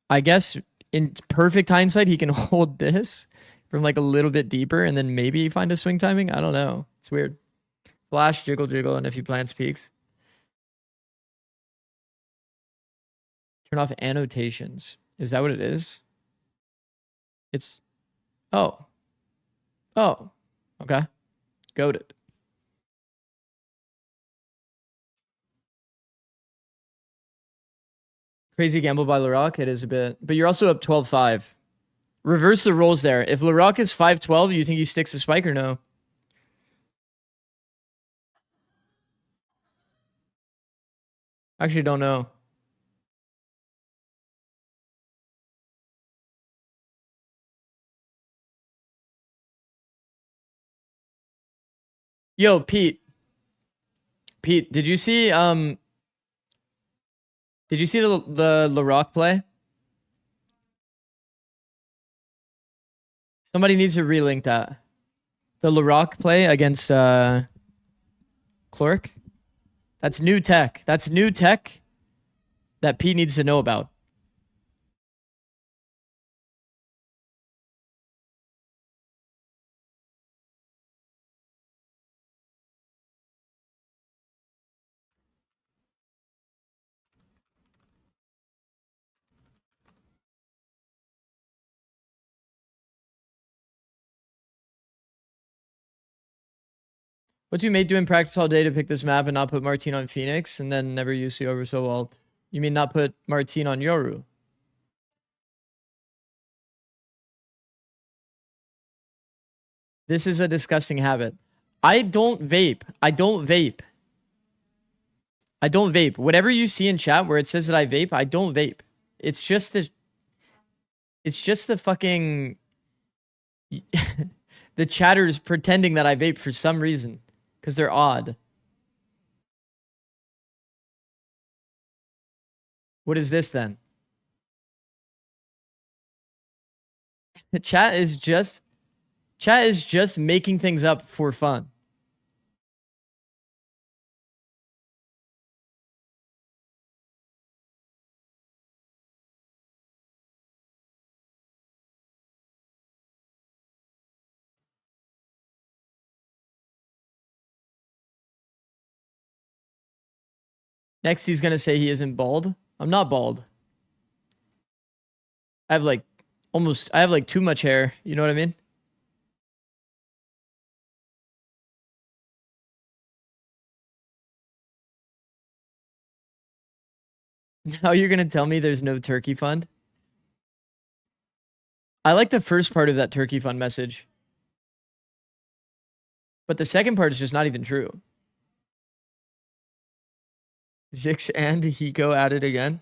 I guess in perfect hindsight, he can hold this from like a little bit deeper and then maybe find a swing timing. I don't know. It's weird. Flash, jiggle, jiggle, and if he plants peaks. Turn off annotations. Is that what it is? It's... Oh. Oh. Okay. Goated. Crazy gamble by LaRock. It is a bit. But you're also up 12-5. Reverse the roles there. If LaRock is 5-12, do you think he sticks to Spike or no? Actually, don't know. Yo, Pete. Pete, did you see the LaRock play? Somebody needs to relink that. The LaRock play against Clork. That's new tech. That's new tech that Pete needs to know about. What's your mate doing practice all day to pick this map and not put Martine on Phoenix and then never use Yoru so well? You mean not put Martine on Yoru? This is a disgusting habit. I don't vape. I don't vape. I don't vape. Whatever you see in chat where it says that I vape, I don't vape. It's just the fucking the chatters pretending that I vape for some reason. Because they're odd. What is this then? Chat is just making things up for fun. Next, he's going to say he isn't bald. I'm not bald. I have like too much hair. You know what I mean? Now you're going to tell me there's no turkey fund? I like the first part of that turkey fund message. But the second part is just not even true. Zikz and Hiko at it again.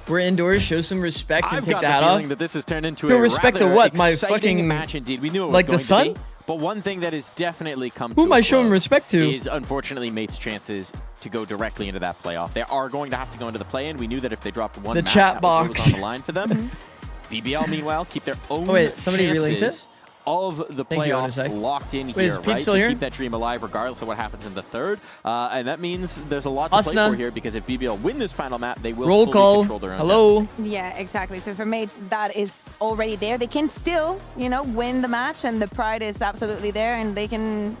We're indoors. Show some respect and take the hat off. I've got the feeling that this has turned into No a respect to rather what? My exciting fucking match indeed. We knew it was like going the sun. to be, but one thing that has definitely come Who to am I showing respect to? is unfortunately Mate's chances to go directly into that playoff. They are going to have to go into the play-in. We knew that if they dropped one The match, chat that box was on the line for them. BBL, meanwhile, keep their own somebody relinked chances it? of the Thank you, playoffs Onisec. locked in Wait, here, is Pete right? still To here? keep that dream alive regardless of what happens in the third. And that means there's a lot to play Asna. for here because if BBL win this final map, they will Roll fully call. control their own Hello. Yeah, exactly. So for mates, that is already there. They can still, win the match, and the pride is absolutely there, and they can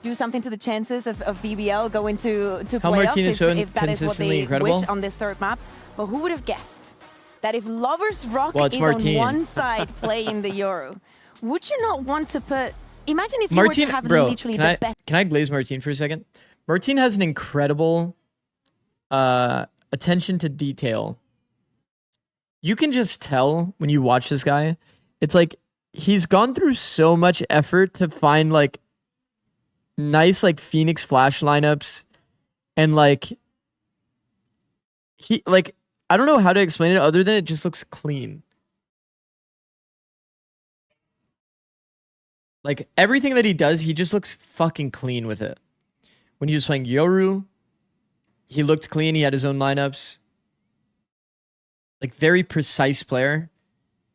do something to the chances of BBL going to How playoffs Martine is so if that is what consistently they incredible. wish on this third map. But who would have guessed that if Lovers Rock Well, it's is Martine. on one side playing the Euro, would you not want to put... Imagine if you Martine, were to have bro, literally can the best... I glaze Martine for a second? Martine has an incredible attention to detail. You can just tell when you watch this guy. It's like he's gone through so much effort to find like nice like Phoenix flash lineups, and like he like I don't know how to explain it other than it just looks clean. Like everything that he does, he just looks fucking clean with it. When he was playing Yoru, he looked clean. He had his own lineups. Like very precise player.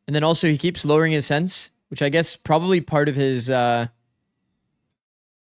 And then also he keeps lowering his sense, which I guess probably part of his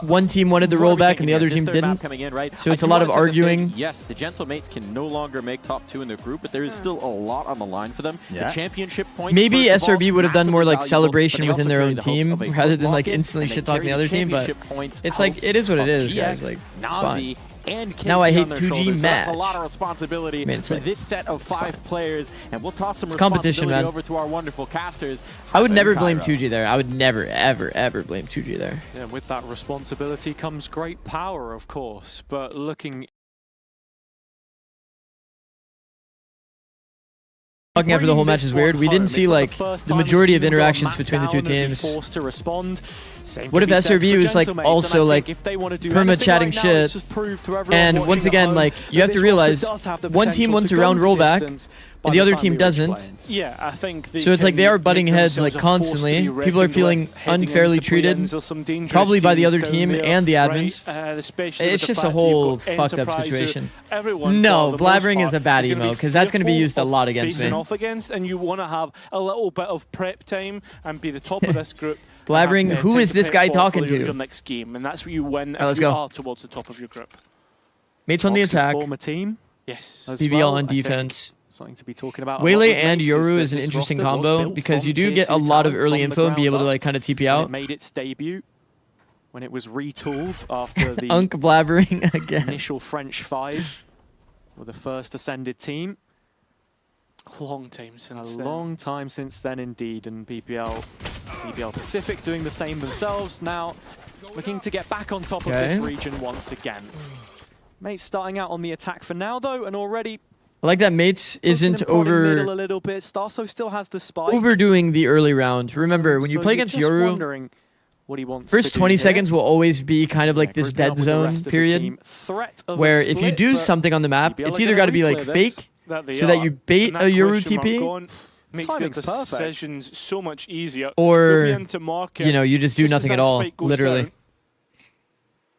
one team wanted the rollback and the other team didn't. So it's a lot of arguing. Yes, the Gentlemates can no longer make top 2 in their group, but there is still a lot on the line for them. The championship points. Maybe first of all, SRB would have done more like massively celebration valuable, but within they their also own carry the hopes team of a rather full than like bucket, instantly and they shit talking carry the other team. But championship points it's like out it is what it of is, GX, guys. Like it's fine. Na'Vi, and KC Now I hate on their 2G shoulders. So that's a match. lot of responsibility for this set of 5 players, and we'll toss some It's competition, responsibility man. over to our wonderful casters. I would never Cairo. blame 2G there. I would never, ever, ever blame 2G there. Yeah, with that responsibility comes great power, of course, but looking... Talking after the whole match is weird. We didn't see like the majority of interactions between the two teams. Forced to respond. What if SRV was like also like perma chatting shit? And once again, like you have to realize one team wants a round rollback and the other team doesn't. Yeah, I think so it's like they are butting heads like constantly. People are feeling unfairly treated, probably by the other team and the admins. It's just a whole fucked up situation. No, blabbering is a bad emo because that's going to be used a lot against me. And you want to have a little bit of prep time and be the top of this group. Blabbering, who is this guy talking to? Your next game, and that's what you win let's if you go. are towards the top of your group. Mates on the Fox's attack. former team. Yes. BBL on defense. Something to be talking about. Waylay and Yoru is an interesting combo because you do get a lot of early info and be able to like kind of TP out. It made its debut when it was retooled after the Unk blabbering again. Initial French 5 with the first ascended team. Long time since then. A long time since then, indeed, and BBL Pacific doing the same themselves now, looking to get back on top of this region once again. Mates starting out on the attack for now, though, and already. I like that Mates isn't middle a little bit. Starso still has the spike. Overdoing the early round. Remember, when you play against Yoru, what he wants first 20 seconds will always be kind of like this dead zone period, where if you do something on the map, it's either got to be like fake, so that you bait a Yoru TP, makes the decisions so much easier. Or, you know, you just do nothing at all, literally.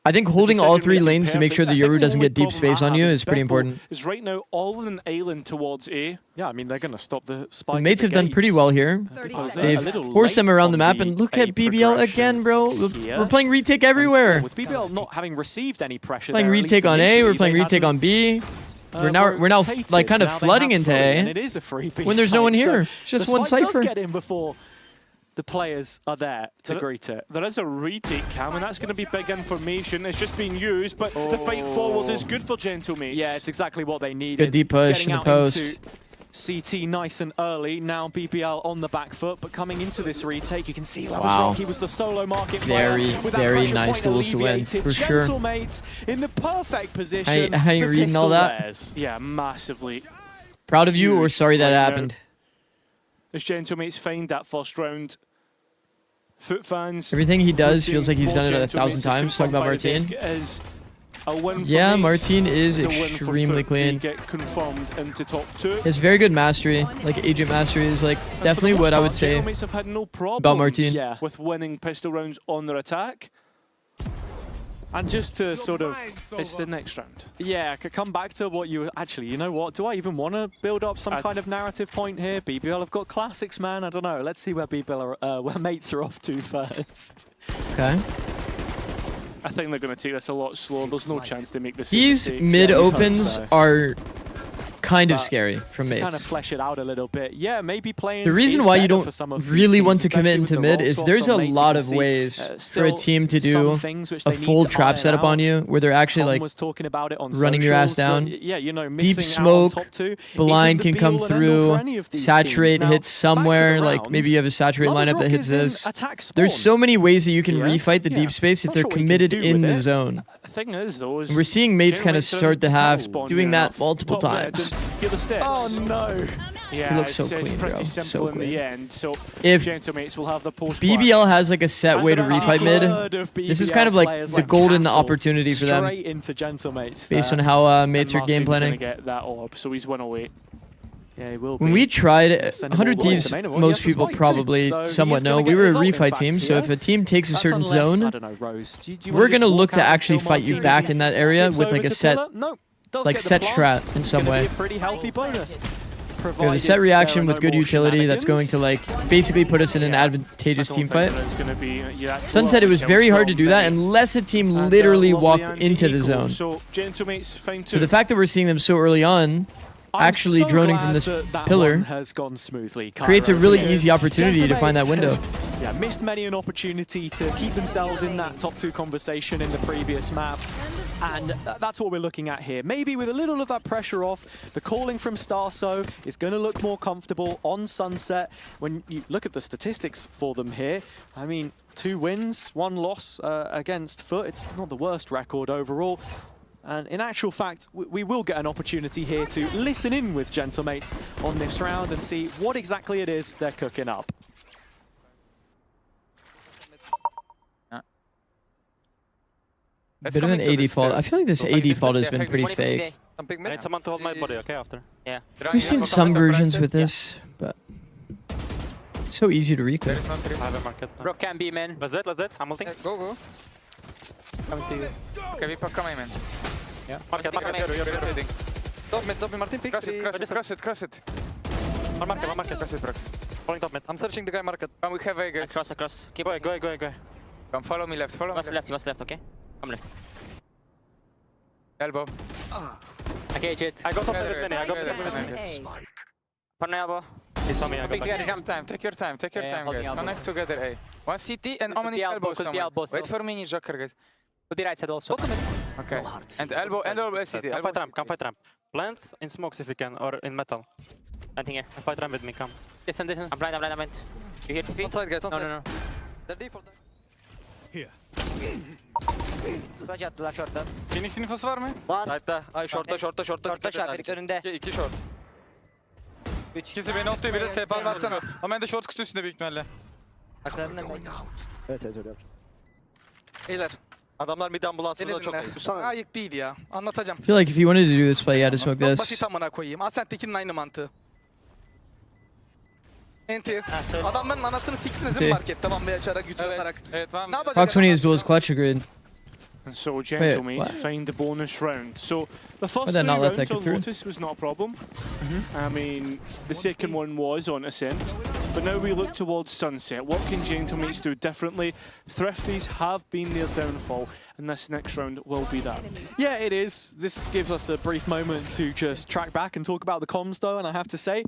I think holding all 3 lanes to make sure the Yoru doesn't get deep space on you is pretty important. Is right now all in an island towards A. Yeah, I mean, they're going to stop the spike. The Mates have done pretty well here. They've forced them around the map, and look at BBL again, bro. We're playing retake everywhere. With BBL not having received any pressure, playing retake on A, we're playing retake on B. We're now like kind of flooding into A, and it is a freebie when there's no one here. It's just one Cypher. Cypher. Does get in before the players are there to greet it. There is a retake cam, and that's going to be big information. It's just being used, but the fight forward is good for Gentlemates. Yeah, it's exactly what they needed. Good deep push in the post. CT nice and early. Now BBL on the back foot, but coming into this retake, you can see Rock. He was the solo market player. Very nice duels to win, for sure. Gentlemates in the perfect position. How you reading all that? Yeah, massively. Proud of you, or sorry that happened? As Gentlemates find that first round. Foot fans. Everything he does feels like he's done it 1,000 times. Talking about Martin. Yeah, Martin is extremely clean. Get confirmed into top 2. He has very good mastery. Like agent mastery is like definitely what I would say have had no about Martin. With winning pistol rounds on their attack. And just to sort of... It's the next round. Yeah, I could come back to what you... Actually, you know what? Do I even want to build up some kind of narrative point here? BBL have got classics, man. I don't know. Let's see where BBL are, where Mates are off to first. Okay. I think they're going to take this a lot slower. There's no chance they make this. These mid opens are kind of scary from Mates. Kind of flesh it out a little bit. Yeah, maybe playing. The reason why you don't really want to commit into mid is there's a lot of ways for a team to do a full trap setup on you, where they're actually like running your ass down. Yeah, you know, deep smoke, blind can come through, saturate hits somewhere. Like maybe you have a saturate lineup that hits this. There's so many ways that you can refight the deep space if they're committed in the zone. The thing is, though, is we're seeing Mates kind of start the half doing that multiple times. Get the steps. Oh no! Yeah, he looks so it's clean, pretty bro. simple So in clean. the end. So if Gentlemates will have the post BBL has like a set way to refight mid, this is kind of like the golden opportunity for them. Straight into Gentlemates based on how Mates are game planning. Get that orb, so he's 108. Yeah, he will when be. we tried 100 Thieves, most people probably somewhat know, we were a refight team, so if a team takes a certain zone, we're going to look to actually fight you back in that area with like a set strat in some way. Pretty healthy bonus. We have a set reaction with good utility that's going to like basically put us in an advantageous team fight. Sun said it was very hard to do that unless a team literally walked into the zone. So the fact that we're seeing them so early on, actually droning from this pillar, has gone smoothly. creates a really easy opportunity to find that window. Yeah, missed many an opportunity to keep themselves in that top 2 conversation in the previous map. And that's what we're looking at here. Maybe with a little of that pressure off, the calling from Starso is going to look more comfortable on Sunset. When you look at the statistics for them here, I mean, 2 wins, 1 loss against Foot. It's not the worst record overall. And in actual fact, we will get an opportunity here to listen in with Gentlemates on this round and see what exactly it is they're cooking up. Bit of an AD fault. I feel like this AD fault has been pretty fake. I need someone to hold my body, okay, after. Yeah. We've seen some versions with this, but it's so easy to recall. I have a market. Bro, can be, man. Let's dead. I'm ulting. Go. Coming to you. Okay, we come in, man. Yeah. Market. You're Top mid, Martin. Pick. Cross it. One market. Cross it, Prox. Falling top mid. I'm searching the guy market. Come, we have Vegas. Across. Keep Go. Come, follow me left. He was left, okay? Come left. Elbow. Okay, Jet. I got top mid. I got top mid. Partner elbow. He saw me. I got Together, jump time. Take your time, guys. Connect together, A. One CT and Omen is elbow someone. Wait for me, Joker, guys. Could be right side also. Okay. And elbow CT. Come fight ramp. Plant in smokes if you can, or in metal. Planting here. Fight ramp with me, come. Listen. I'm blind. You hear TP? On side, guys. No. They're default. Here. Flash attılar short'tan. Phoenix infosu var mı? Var. Hatta. Ay short'ta. Short'ta Şafir önünde. 2 short. 3. İkisi beni atıyor, biri TP versene. Ama ben de short kutu üstünde büyük ihtimalle. Haklarında mı? Evet öyle yapacağım. Beyler. Adamlar mid ambulansımızda çok iyi. Ayık değil ya. Anlatacağım. I feel like if you wanted to do this play, you had to smoke Çok this. basit amına koyayım. Ascent'tekinin aynı mantığı. Enti. Adamların anasını siktiniz değil mi market? Tamam be açarak atarak. Evet, tamam. Ne yapacak? Prox when he has duels clutch agreed. And so Gentlemates what? find the bonus round. So the first Would they 3 not let that rounds go on through? Lotus was not a problem. I mean, the second one was on Ascent. But now we look towards Sunset. What can Gentlemates do differently? Thrifties have been their downfall, and this next round will be that. Yeah, it is. This gives us a brief moment to just track back and talk about the comms, though, and I have to say,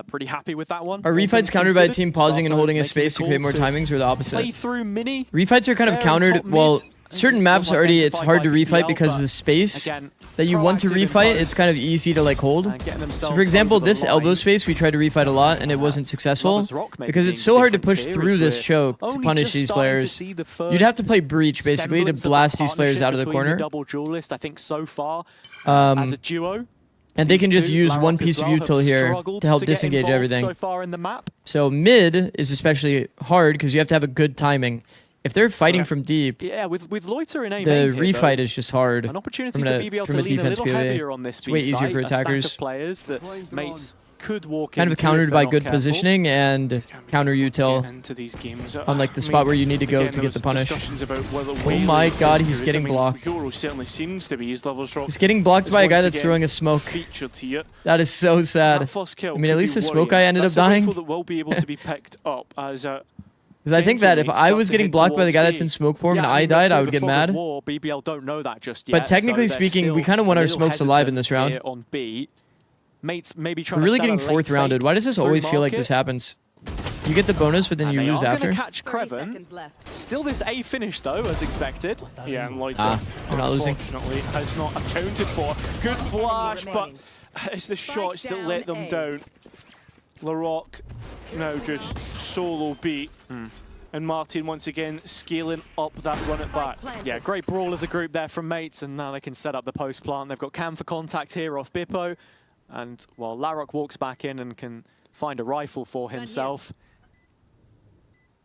pretty happy with that one. Are refights countered by a team pausing and holding a space to create more timings, or the opposite? Play through mini. Refights are kind of countered. Well, certain maps already it's hard to refight because of the space that you want to refight. It's kind of easy to like hold. So for example, this elbow space we tried to refight a lot and it wasn't successful because it's so hard to push through this choke to punish these players. You'd have to play breach basically to blast these players out of the corner. Double duelist, I think so far as a duo. And they can just use one piece of util here to help disengage everything. So far in the map. So mid is especially hard because you have to have a good timing. If they're fighting from deep, yeah, with Loiter in A the refight is just hard. An opportunity for BBL to lean a little heavier on this. It's way easier for attackers. A stack of players that mates could walk kind of countered by good positioning and counter util on like the spot where you need to go to get the punish. Oh my god, he's getting blocked. He's getting blocked by a guy that's throwing a smoke. That is so sad. I mean, at least the smoke guy ended up dying. Because I think that if I was getting blocked by the guy that's in smoke form and I died, I would get mad. BBL don't know that just yet. But technically speaking, we kind of want our smokes alive in this round. On B. Mates maybe trying We're really to getting fourth rounded. Why does this always feel like this happens? You get the bonus, but then you lose after. Catch Creven. Still this A finish though, as expected. Yeah, and Loiter, they're not losing. Unfortunately, has not accounted for. Good flash, but it's the shots that let them down. Larocque now just solo beat. And Martin once again scaling up that run at back. Yeah, great brawl as a group there from Mates, and now they can set up the post plant. They've got Cam for contact here off Bippo. And while Larocque walks back in and can find a rifle for himself.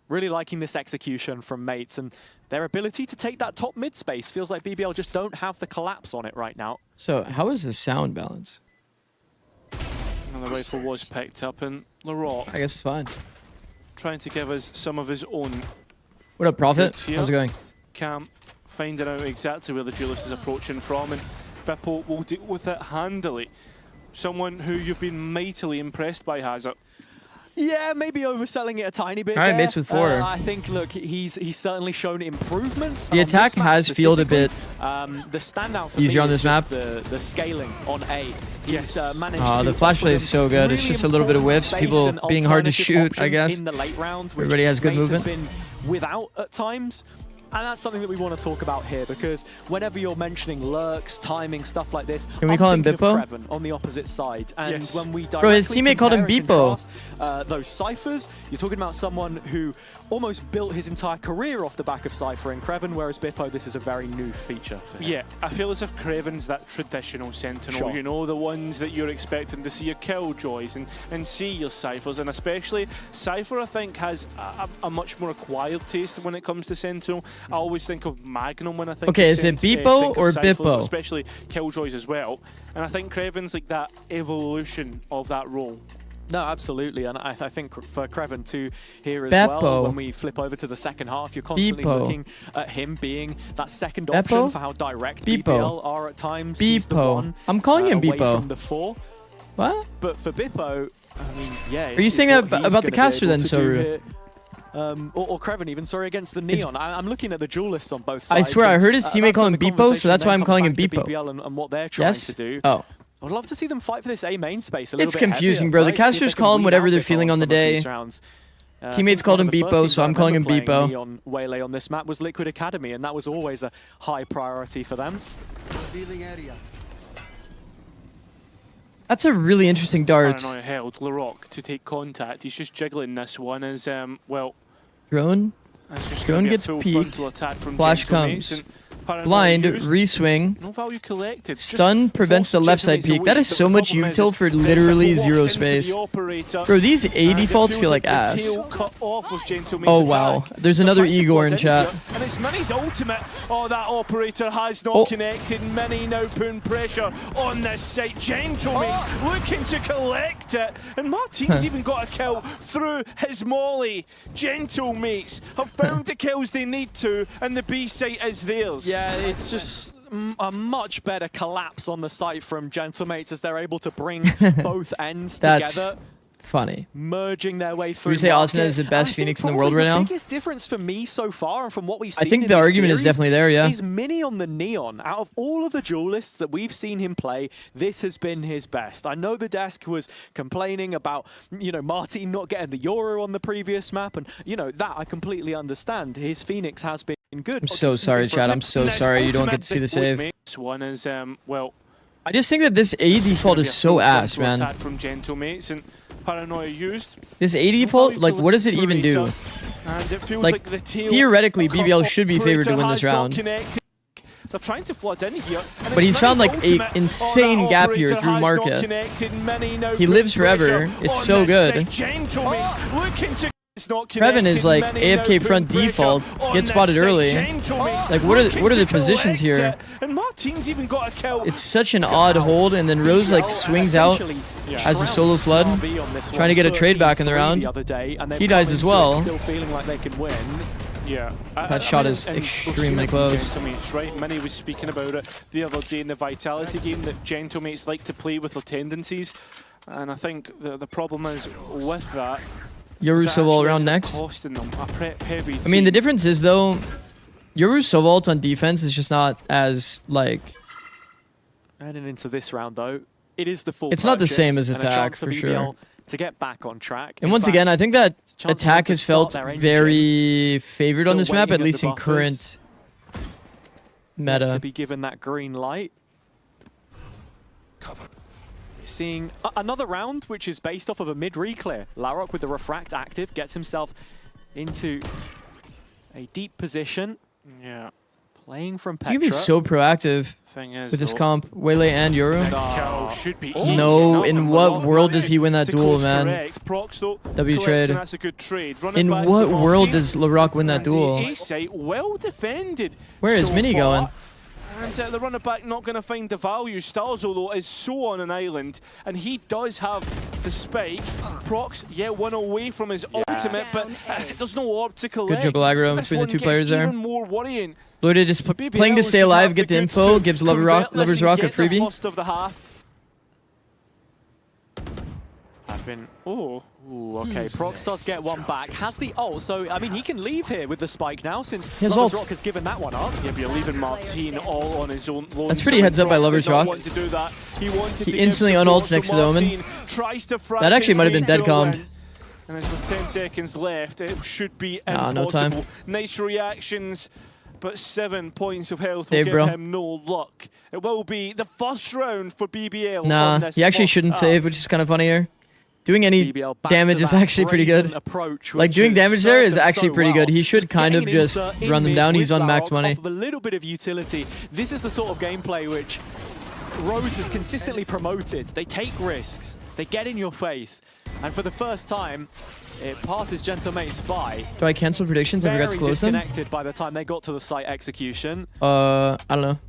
Really liking this execution from Mates and their ability to take that top mid space. Feels like BBL just don't have the collapse on it right now. So how is the sound balance? And the rifle was picked up, and Larocque, I guess it's fine. Trying to give us some of his own. What up, Prophet? How's it going? Cam finding out exactly where the duelist is approaching from, and Bippo will deal with it handily. Someone who you've been mightily impressed by, Hazard. Yeah, maybe overselling it a tiny bit. All right, base with 4. I think, look, he's certainly shown improvements. The attack has felt a bit the standout for easier me on this is map. just the scaling on A. He's managed to the flash play is so good. Really it's just a little bit of whips, people being hard to shoot, I guess. In the late round, everybody has good Mates have movement. been without at times. And that's something that we want to talk about here, because whenever you're mentioning lurks, timing, stuff like this, Can we I'm call him thinking of Bippo? Creven on the opposite side. And Yes. when we Bro, his directly teammate called him compare and Bippo. contrast, those ciphers, you're talking about someone who almost built his entire career off the back of Cypher and Creven, whereas Bippo, this is a very new feature for him. Yeah, I feel as if Craven's that traditional Sentinel, Sure. you know, the ones that you're expecting to see your Killjoys and see your Cyphers, and especially Cypher, I think, has a much more acquired taste when it comes to Sentinel. I always think of Magnum when I think Okay, of is it think Bippo of or Cyphers, Bippo? especially Killjoys as well. And I think Craven's like that evolution of that role. No, absolutely, and I think for Creven too here as Beppo. well, when we flip over to the second half, you're constantly Beppo. looking at him being that second Beppo? option for how direct Beppo. BBL are at times. He's the Bippo. one, I'm calling him away Bippo. from the 4. What? But for Bippo, I mean, yeah. Are you it's saying what that he's about the gonna be caster able then, to do Soru? here. Or Creven even, sorry, against the It's- Neon. I'm looking at the duelists on both I sides. swear, I and, heard his teammate that's call when him the Bippo, so conversation that's why then I'm comes calling him back to Bippo. BBL and what they're trying Yes? to do. Oh. I'd love to see them fight for this A main space a little It's bit confusing, heavier, bro. The right? See if casters they can call him weed whatever out they're Bippo feeling on the some of these day. rounds. I Teammates think called one him of the Bippo, first teams so I I'm calling him remember playing Bippo. Neon Waylay on this map was Liquid Academy, and that was always a high priority for them. That's a really interesting dart. Paranoia held Larocque to take contact. He's just jiggling this one as, well, Drone. it's just Drone gonna be a gets full peeked. frontal attack from Flash Gentlemates, comes. and Paranoia Blind, used. re-swing. No value collected. Just Stun prevents the forced left side Gentlemates peek. away, That is but so the much problem is util for Bippo literally walks zero into space. the operator, Bro, these AD and it defaults feels feel like the ass. tail cut off of Gentlemates' Oh wow, attack. there's They're another trying to Igor in flood chat. here, and it's Mini's ultimate. Oh, that operator has not Oh. connected. Mini now putting pressure on this site. Gentlemates looking to collect it, and Martin's even got a kill through his molly. Gentlemates have found the kills they need to, and the B site is theirs. Yeah, it's just a much better collapse on the site from Gentlemates as they're able to bring both ends That's together, funny. merging their way through. Would you say Asuna market. is the And best I think Phoenix in the probably world right now? The biggest difference for me so far, and from what we've I seen think in the this argument is series, definitely there, yeah. is Mini on the Neon. Out of all of the duelists that we've seen him play, this has been his best. I know the desk was complaining about, you know, Martin not getting the Euro on the previous map, and, you know, that I completely understand. His Phoenix has been good. I'm so sorry, Chad. I'm so sorry you don't get to see the save. This one is, well, I just think that this AD default is so ass, man. attack from Gentlemates, and Paranoia used. This AD default, like, what does it even do? And it feels Like, like the tail theoretically, BBL should be favored to win this operator has not round. connected. They're trying to flood in here. and But it's he's found, Mini's like, a ultimate. insane that gap here operator through has not market. connected. Mini now He puts lives forever. pressure It's on so this good. side. Gentlemates looking to. It's not Creven is connected. like Mini now AFK front putting default, pressure on gets this spotted side. early. Gentlemates Like, what are looking the to positions collect here? it, and Martin's even got a kill. It's such an odd hold, and then Rose like swings out as a solo flood, trying to get a trade back in the round. He dies as well. Still feeling like they can win. Yeah, That shot is extremely close. Gentlemates, right? Many was speaking about it the other day in the Vitality game that Gentlemates like to play with their tendencies, and I think the problem is with that. Yoru is Soval actually around next. Costing them a prep-heavy I mean, the team. difference is though, Yoru Soval on defense is just not as like. Heading into this round though, it is the full. It's not the purchase same as and a attack, chance for BBL sure. To get back on track. And once again, I think that attack has felt very favored on this map, at least in current meta. To be given that green light. Seeing another round, which is based off of a mid-reclear. Larocque with the Refract active gets himself into a deep position. Yeah. Playing from Petra. You can be so proactive Thing is, with this though, comp. Waylay and Yoru. Next kill should be easy No, enough, in and what Larocque world does he win that to duel, course man? correct. Prox, though, W collects, trade. and that's a good trade. Running In back what to world Martin, does Larocque win that and the duel? A site well defended. Where is so Mini far. going? And the runner back not going to find the value. Starzo, though, is so on an island, and he does have the spike. Prox, yeah, one away from his ultimate, but there's no orb to collect. Good juggle aggro This between the one two gets players there. even more worrying. Lord just playing to stay alive, get the info, gives Lover's Rock a freebie. First of the half. Okay, Prox does get one back. Has the ult, so I mean he can leave here with the spike now since His Lover's ult. Rock has given that one up. Yeah, but you're leaving Martin all on his own. That's pretty heads up by Lover's Rock. He instantly unults next to the Omen. That actually might have been dead calmed. And there's with 10 seconds left, it should be Nah, impossible. no time. Nice reactions but 7 points of health Save, will bro. give him no luck. It will be the first round for BBL. Nah, on this he actually first shouldn't half. save, which is kind of funny here. Doing any BBL back damage to is that actually pretty good. brazen approach, Like which doing has damage there served is them actually so pretty well. good. He should kind of getting an just insert in run them mid down. with He's on max Larok money. off of a little bit of utility. This is the sort of gameplay which Rose has consistently promoted. They take risks, they get in your face, and for the first time, it passes Gentlemates by. Do I cancel predictions? I forgot to Very close them. disconnected by the time they got to the site execution. I don't know.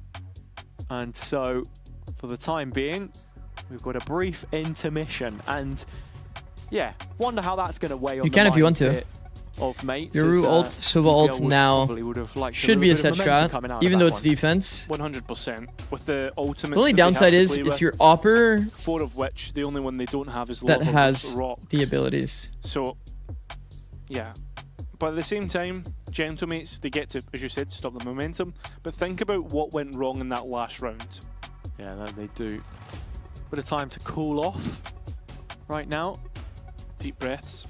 And so, for the time being, we've got a brief intermission. And yeah, wonder how that's going to weigh on You the can if you want to. mindset of mates. Yoru as, ult, Sova ult BBL now. would have liked Should be a little set bit of momentum strat, coming out of even that though it's one. defense. 100% with the ultimate. The only downside is it's your Opper 4 of which the only one they don't have is that Lava has Rock. the abilities. So, yeah. But at the same time, Gentlemates, they get to, as you said, stop the momentum. But think about what went wrong in that last round. Yeah, that they do. Bit of time to cool off right now. Deep breaths.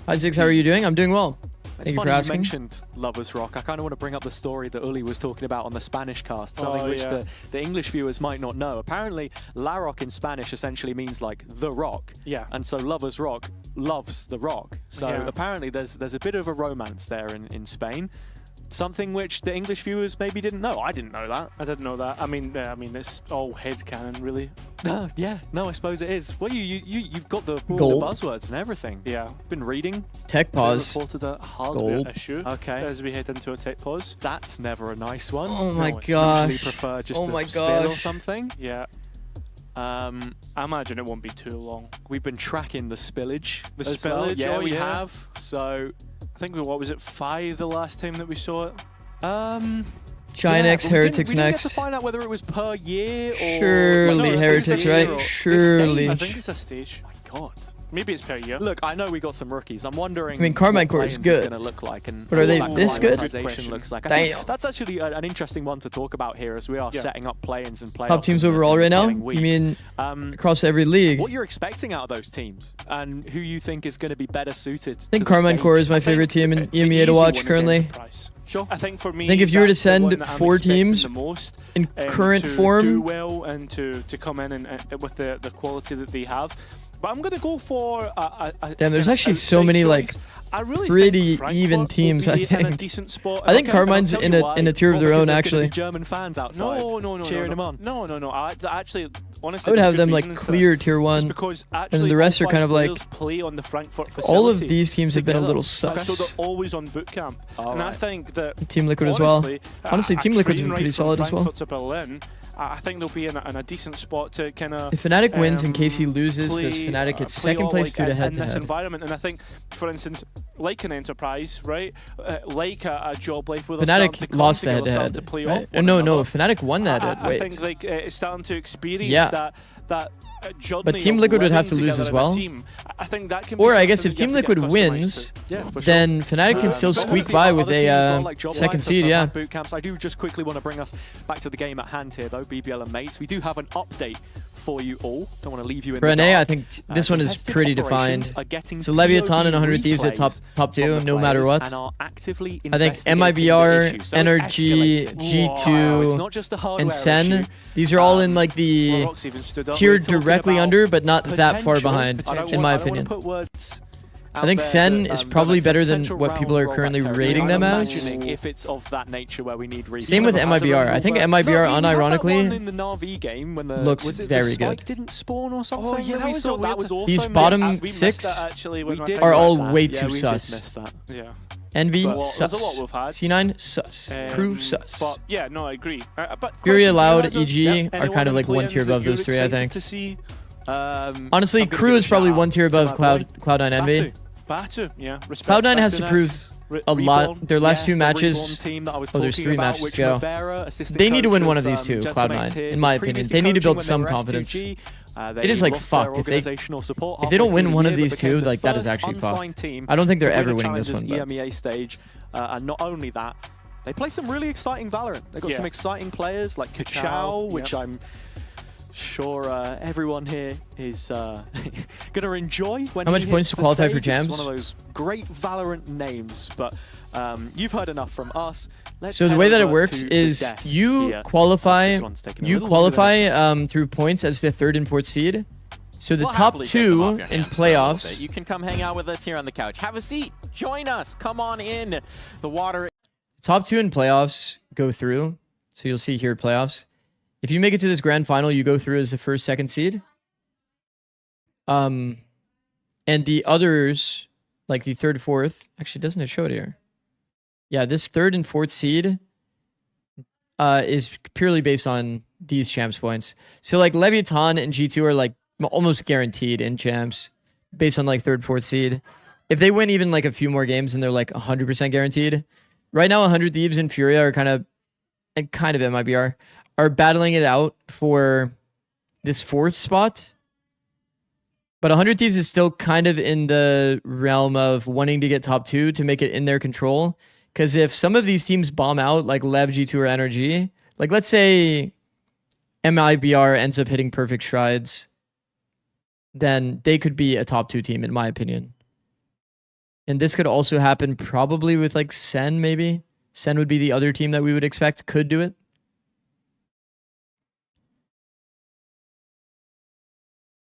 Hi Zikz, how are you doing? I'm doing well. It's Thank you funny for asking. you mentioned Lovers Rock. I kind of want to bring up the story that Uli was talking about on the Spanish cast, something which the English viewers might not know. Apparently, La Rock in Spanish essentially means like the rock. Yeah. And so Lovers Rock loves the rock. So Yeah. apparently there's a bit of a romance there in Spain. Something which the English viewers maybe didn't know. I didn't know that. I didn't know that. I mean, it's all headcanon, really. Yeah, no, I suppose it is. Well, you've got the Gold. buzzwords and everything. Yeah. Been reading. Tech pause. Reported a hardware Gold. issue Okay. as we head into a tech pause. That's never a nice one. Oh my No, it's gosh. usually prefer just Oh a my spill or gosh. something. Yeah. I imagine it won't be too long. We've been tracking the spillage. The as well. spillage, Yeah, oh we yeah. have. So, I think what was it, 5 the last time that we saw it? Ginex, yeah, but Heretics we didn't get next. to find out whether it was per year or Surely it's Heretics, zero. right? This Surely. I think it's a stage. My God. Maybe it's per year. Look, I know we got some rookies. I'm wondering I mean, Carmine what Core is Plains good. going to look like and But are they what that this good? prioritization looks like. I think Damn. that's actually an interesting one to talk about here as we are Yeah. setting up play-ins and playoffs. Top teams in the overall right now? coming You weeks. mean across every league? What you're expecting out of those teams and who you think is going to be better suited I think Carmine Core is my favorite team in EMEA to watch currently. Sure. I think for me, I think if you were to that's the one send that I'm 4 expecting teams the most, in current to form, do well and to come in and with the quality that they have. But I'm going to go for a damn, there's an actually so outside many choice. like I really pretty think even Frankfurt teams. will I be in a think. decent spot. I think Okay, and I'll Carmine's tell in you a why. tier of their Because own there's gonna actually. be German fans outside No, cheering them on. No. I actually, honestly, I would there's have good them like reasons for clear this. tier It's 1, because and actually the rest all are kind 5 of like players play on the Frankfurt all of facility these teams have been a together. little So sus. they're always on boot camp. And I think that Team Liquid as well. Honestly, a Team Liquid's train been ride pretty from solid as well. Frankfurt to Berlin, I think they'll be in a decent spot to kind of. If Fnatic wins and KC loses, does Fnatic get second place due to in this head-to-head? environment? And I think, for instance, like an Enterprise, right? Like a Job Life where they're Fnatic starting to come lost the together, starting head-to-head, to play right? off Or one no, another. Fnatic won that. I Wait. think like it's starting to experience Yeah. that journey But Team of Liquid would have living to lose together as in a well. team. I think that can be Or I guess if something Team that you have to Liquid get wins, customized to. Yeah, for sure. then Fnatic can still But squeak obviously by other with teams as well, a like Job second Life seed, have yeah. had boot camps. I do just quickly want to bring us back to the game at hand here, though, BBL and mates. We do have an update for you all. Don't want to leave you in For the NA, dark. I think this one is Competitive pretty operations defined. are getting It's a Leviathan and POV 100 Thieves at replays top from 2, the no matter players what. and are actively I think investigating the MIBR, issue. So it's Energy, escalated. Wow, it's not G2, just a hardware and Sen. issue. These are all in like the Rock's even stood up. tier We're talking directly about under, but not that far potential- behind, I don't in my want- I don't opinion. wanna put words I think out Sen there is that, probably that's a better than potential what people are round currently rollback territory. rating them I'm as. imagining if it's of that nature where we need replay. Same with MIBR. I think MIBR, in the unironically, Na'Vi game when the looks was it very the spike good. didn't spawn or something. Oh yeah, that that we was saw? a That weird. was also These made. bottom we missed 6 that actually when We I did think are about all that. way Yeah, too we did sus. miss that. Yeah. Envy, But there's a lot sus. we've had. C9, sus. Crew, sus. But yeah, no, I agree. But Furia, question Loud, for you guys, EG yeah, are anyone kind of in like one play-ins tier that above you're those 3, I excited think. to see? Honestly, I'm gonna Crew give is a probably shout one tier out to above my boy. Cloud9 Envy. Batu, yeah. Respect. Cloud9 has to Batu prove next. a lot. Reborn, Their last yeah, few the matches. Reborn team that I was Oh, there's talking 3 about, matches which to go. Rivera, assistant They need to coach win one of, of these two, Gentlemen Cloud9, here, in my was opinion. previously They need to coaching build when some they were confidence. S2G. It is like lost their fucked if they organizational support don't halfway win through one the of year, these but became two, the like that is first actually unsigned fucked. team I don't think they're to win ever the winning this Challengers one. But EMEA stage, and not only that, they play some really exciting Valorant. They've got some exciting players like Kachao, which I'm sure everyone here is going to enjoy when How he much points hits to the qualify for stage. jams? It's one of those great Valorant names, but you've heard enough from us. Let's So the head way that it over works to the is desk you here. qualify This one's taking a little longer than through points as the 3rd and 4th seed. So the We'll top happily take them off 2 your in hands for a little playoffs. bit. You can come hang out with us here on the couch. Have a seat. Join us. Come on in. The water. Top 2 in playoffs go through. So you'll see here playoffs. If you make it to this grand final, you go through as the 1st, 2nd seed. And the others, like the 3rd, 4th, actually doesn't it show it here? Yeah, this 3rd and 4th seed is purely based on these champs points. So like Leviathan and G2 are like almost guaranteed in champs based on like 3rd, 4th seed. If they win even like a few more games, then they're like 100% guaranteed. Right now, 100 Thieves and Furia are kind of MIBR, are battling it out for this 4th spot. But 100 Thieves is still kind of in the realm of wanting to get top 2 to make it in their control. Because if some of these teams bomb out, like Lev, G2, or NRG, like let's say MIBR ends up hitting perfect strides, then they could be a top 2 team, in my opinion. And this could also happen probably with like Sen, maybe. Sen would be the other team that we would expect could do it.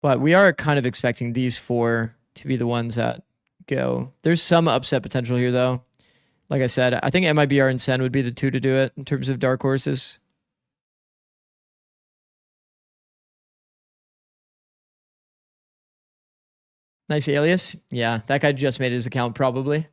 But we are kind of expecting these 4 to be the ones that go. There's some upset potential here, though. Like I said, I think MIBR and Sen would be the 2 to do it in terms of dark horses. Nice alias. Yeah, that guy just made his account, probably.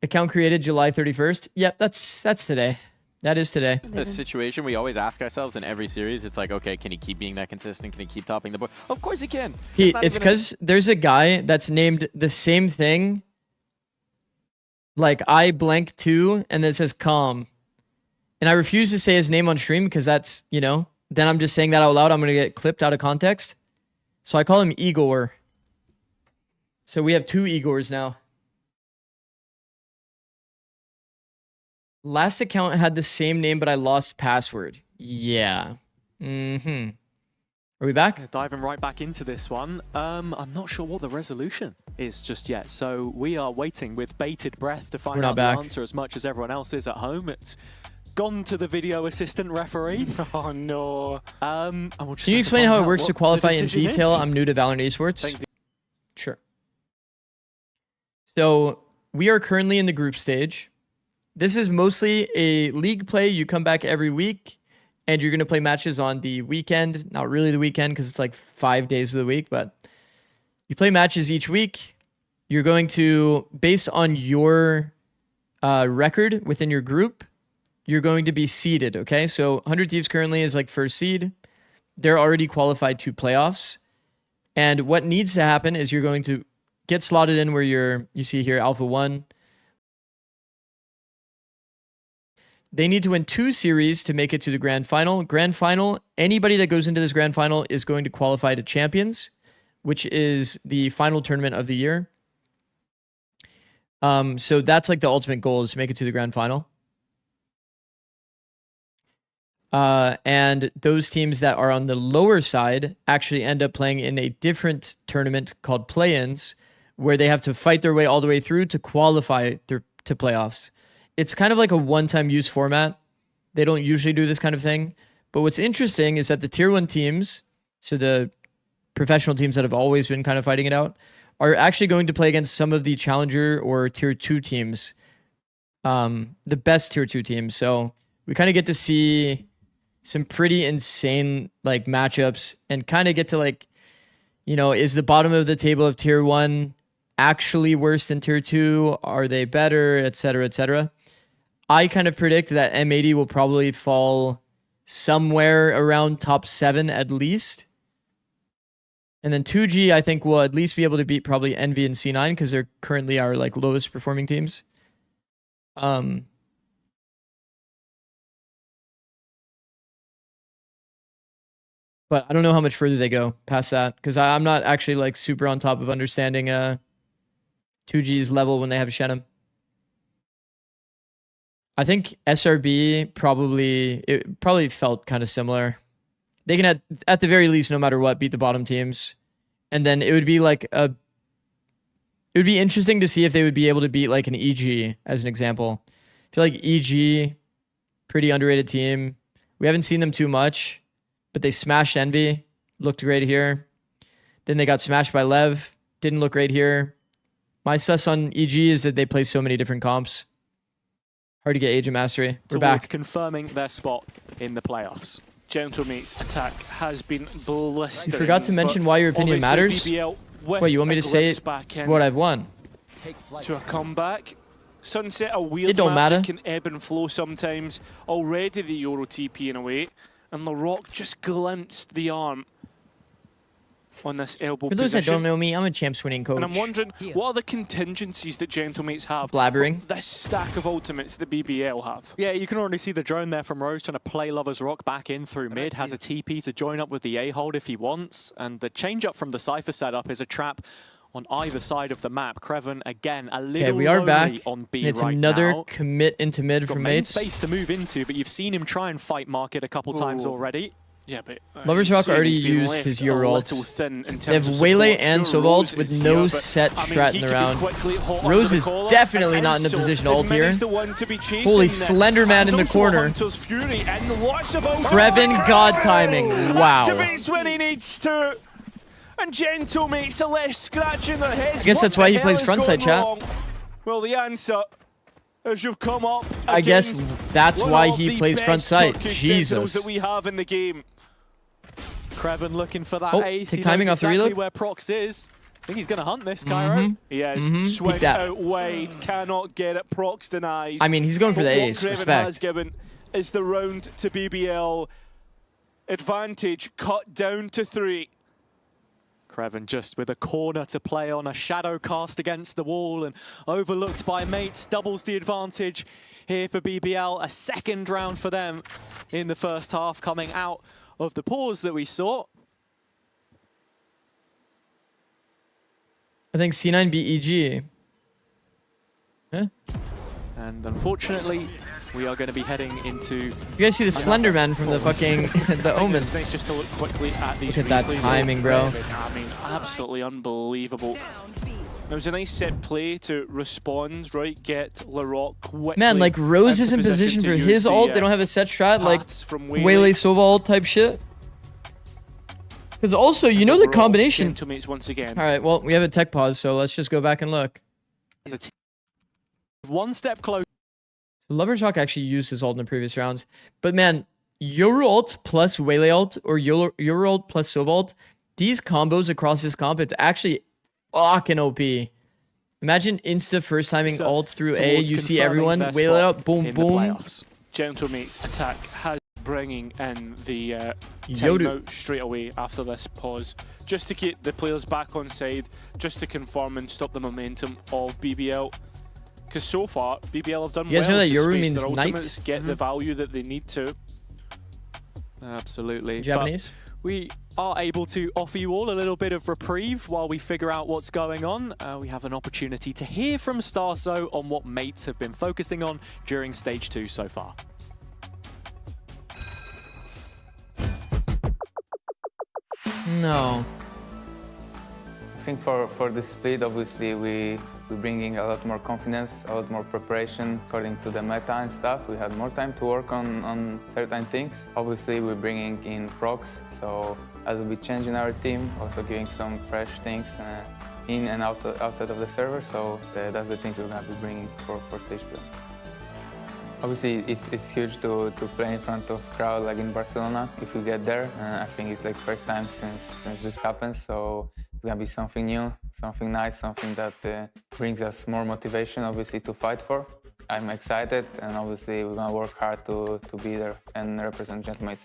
Account created July 31st. Yep, that's today. That is today. A situation we always ask ourselves in every series. It's like, okay, can he keep being that consistent? Can he keep topping the board? Of course he can. It's because there's a guy that's named the same thing, like I blank 2, and then it says calm. And I refuse to say his name on stream because that's, you know, then I'm just saying that out loud. I'm going to get clipped out of context. So I call him Igor. So we have 2 Igors now. Last account had the same name, but I lost password. Yeah. Mm-hmm. Are we back? Yeah, diving right back into this one. I'm not sure what the resolution is just yet, so we are waiting with bated breath to find out the answer as much as everyone else is at home. It's gone to the video assistant referee. Oh no. And we'll just Can you explain how it works to qualify in decision detail? is. I'm new to Valorant Esports. Sure. So we are currently in the group stage. This is mostly a league play. You come back every week and you're going to play matches on the weekend. Not really the weekend because it's like 5 days of the week, but you play matches each week. You're going to, based on your record within your group, you're going to be seeded, okay? So 100 Thieves currently is like 1st seed. They're already qualified to playoffs. And what needs to happen is you're going to get slotted in where you see here Alpha 1. They need to win 2 series to make it to the grand final. Grand final, anybody that goes into this grand final is going to qualify to champions, which is the final tournament of the year. So that's like the ultimate goal, is to make it to the grand final. And those teams that are on the lower side actually end up playing in a different tournament called play-ins, where they have to fight their way all the way through to qualify to playoffs. It's kind of like a one-time use format. They don't usually do this kind of thing. But what's interesting is that the tier 1 teams, so the professional teams that have always been kind of fighting it out, are actually going to play against some of the challenger or tier 2 teams, the best tier 2 teams. So we kind of get to see some pretty insane like matchups and kind of get to like, you know, is the bottom of the table of tier 1 actually worse than tier 2? Are they better, etc., etc.? I kind of predict that M80 will probably fall somewhere around top 7 at least. And then 2G, I think, will at least be able to beat probably Envy and C9 because they're currently our like lowest performing teams. But I don't know how much further they go past that because I'm not actually like super on top of understanding 2G's level when they have Shenum. I think SRB probably felt kind of similar. They can at the very least, no matter what, beat the bottom teams, and then it would be like it would be interesting to see if they would be able to beat like an EG as an example. I feel like EG, pretty underrated team. We haven't seen them too much, but they smashed Envy. Looked great here. Then they got smashed by Lev. Didn't look great here. My suss on EG is that they play so many different comps. Hard to get Agent Mastery. We're back. Confirming their spot in the playoffs. Gentlemate's attack has been blistering. You forgot to mention why your opinion matters? Wait, you want me to say what I've won? To a comeback. Sunset, a weird It don't map matter. that can ebb and flow sometimes. Already the Euro TP in a way. And LaRock just glimpsed the arm on this elbow For those position. that don't know me, I'm a champs winning coach. And I'm wondering, what are the contingencies that Gentlemates have? Blabbering. For this stack of ultimates that BBL have? Yeah, you can already see the drone there from Rose trying to play Lover's Rock back in through mid. Has a TP to join up with the A-hold if he wants. And the change up from the Cypher setup is a trap on either side of the map. Kreven, again, a little Okay, we are back. on B And it's right another now. commit into mid He's got from main mates. space to move into, but you've seen him try and fight Market a couple times already. Yeah, but Lover's Rock already used his Euro ult. They have Waylay and Sovalt with no set strat in the round. Rose is definitely not in a position to ult here. Holy Slender Man in the corner. Kreven God timing. Wow. When he needs to. And Gentlemates are left scratching their heads. I guess that's why he plays frontside, chat. Well, the answer, as you've come up, I guess that's why he plays front sight. Jesus. That Jesus. we have in the game. Kreven looking for that Oh, ace. take He timing knows off the exactly reload. where Prox is. I think he's going to hunt this, Cairo. He has Peek swung that. out wide, cannot get it. Prox denies. I mean, he's going for the But what ace. Kreven Respect. has given is the round to BBL. Advantage cut down to 3. Kreven just with a corner to play on, a shadow cast against the wall and overlooked by mates, doubles the advantage here for BBL. A second round for them in the first half, coming out of the pause that we saw. I think C9 beat EG. Huh? And unfortunately, we are going to be heading into... You guys see the Slender Man from the fucking the Omen. It's nice just to look quickly at these Look at that replays. timing, bro. I mean, absolutely unbelievable. It was a nice set play to respond, right? Get LaRock quickly. Man, like Rose is in into position for to use his the, ult. They don't have a set strat like paths from Waylay Sova ult type shit. Because also, you know the combination. Gentlemates once again. All right, well, we have a tech pause, so let's just go back and look. One step closer. So Lover's Rock actually used his ult in the previous rounds. But man, Euro ult plus Waylay ult or Euro ult plus Sova ult, these combos across this comp, it's actually fucking OP. Imagine insta first timing ult through A, you see everyone, Waylay ult, boom, boom. Gentlemates attack has bringing in the Yodu. timeout straight away after this pause, just to keep the players back on side, just to confirm and stop the momentum of BBL. Because so far, BBL have done You guys well know that to Yoru space means their knight? ultimates, get the value that they need to. Absolutely. Japanese. But we are able to offer you all a little bit of reprieve while we figure out what's going on. We have an opportunity to hear from Starso on what mates have been focusing on during Stage 2 so far. No. I think for the split, obviously, we're bringing a lot more confidence, a lot more preparation according to the meta and stuff. We had more time to work on certain things. Obviously, we're bringing in procs, so as we'll be changing our team, also giving some fresh things in and outside of the server. So that's the things we're going to be bringing for Stage 2. Obviously, it's huge to play in front of crowd like in Barcelona if we get there. I think it's like first time since this happens, so it's gonna be something new, something nice, something that brings us more motivation, obviously, to fight for. I'm excited, and obviously we're gonna work hard to be there and represent Gentlemates.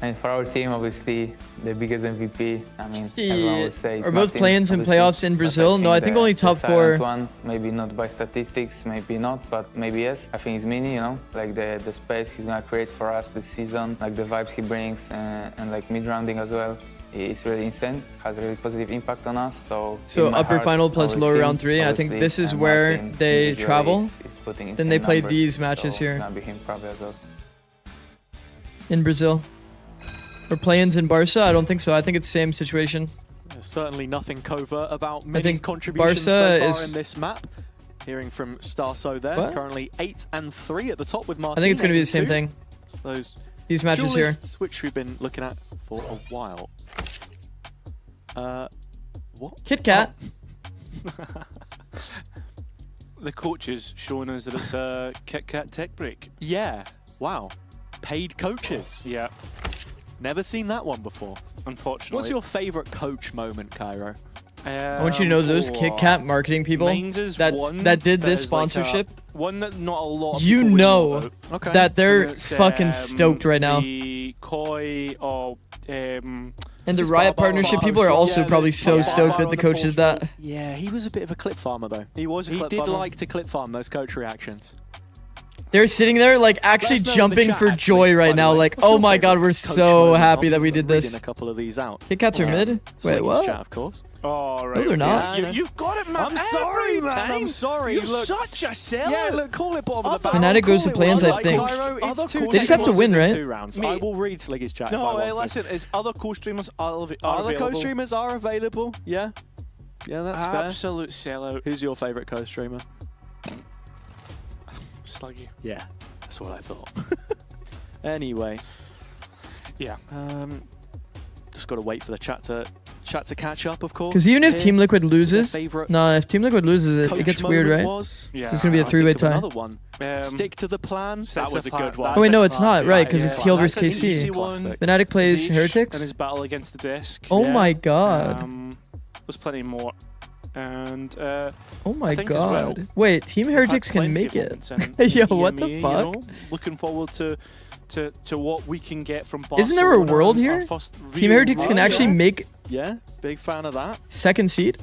And for our team, obviously, the biggest MVP, I mean, everyone would say it's Are both Martin, play-ins and obviously. playoffs in But Brazil? No, I think only top the silent 4. One, maybe not by statistics, maybe not, but maybe yes. I think it's Mini, you know, like the space he's gonna create for us this season, like the vibes he brings, and like mid-rounding as well. It's really insane, has a really positive impact on us. So So in my upper heart, final plus always lower him, round 3. I think obviously, this is and where Martin they individually travel. is putting Then they played these matches here. Gonna be him probably as well. In Brazil. Or play-ins in Barca? I don't think so. I think it's the same situation. There's certainly nothing covert about I Mini's think contributions Barca so far is- in this map. Hearing from Starso there, What? currently 8 and 3 at the top with Martin. I think it's going to be the 8 same and 2. thing. So those These matches here. duelists, which we've been looking at for a while. What? Kit Kat. The coach is showing us that it's a Kit Kat tech break. Yeah. Wow. Paid coaches. Yeah. Never seen that one before. Unfortunately. What's your favorite coach moment, Cairo? I want you to know those Kit Kat marketing people Mine's is that one did that this is like sponsorship. one that not a lot of You people would know about. Okay. that they're And it's, fucking stoked right now. The Koi or And the Riot partnership people are also probably so stoked that the coach did that. Yeah, he was a bit of a clip farmer though. He was a He clip did farmer. like to clip farm those coach reactions. They're sitting there like actually Let us know in the jumping chat, for actually, joy by right the now. way. Like, What's oh your my god, favourite we're coach so moment? happy that we I'm did reading this. a couple of these out. Kit Kats are mid? Wait, Slinky's what? Chat, of course. Oh, right. No, they're not. okay. You've got it, man. I'm sorry, every man. time. I'm sorry. You're Look, such a seller. Yeah, look, call it bottom of the barrel. Fnatic goes to Call it play-ins, what I you think. like, Cairo. It's two They just have to tables win, in right? 2 rounds. I will read Sliggy's chat if I No, want to. listen, is other co-streamers are Other available? co-streamers are available. Yeah. Yeah, that's fair. Absolute sellout. Who's your favourite co-streamer? Sluggy. Yeah, that's what I thought. Anyway. Yeah. Just got to wait for the chat to catch up, of course. Because even if Here, Team Liquid to their loses, favourite no, if Team Liquid loses, it gets coach weird, moment right? was. Yeah. So it's going to be a I three-way think of tie. Another one. Stick to the plan. That was a good one. Oh wait, no, it's not, right? Because Yeah. it's TL versus That's an easy KC. one. Fnatic plays Zikz and Heretics. his battle against the desk. Oh Yeah. my god. There's plenty more. And Oh my I think as well, god. Wait, Team we've had Heretics can plenty make of it. moments in Yo, what the EME, fuck? You know, looking forward to what we can get from Isn't there a Barcelona world and our here? first Team real Heretics can run. actually make Yeah, big fan of that. second seed?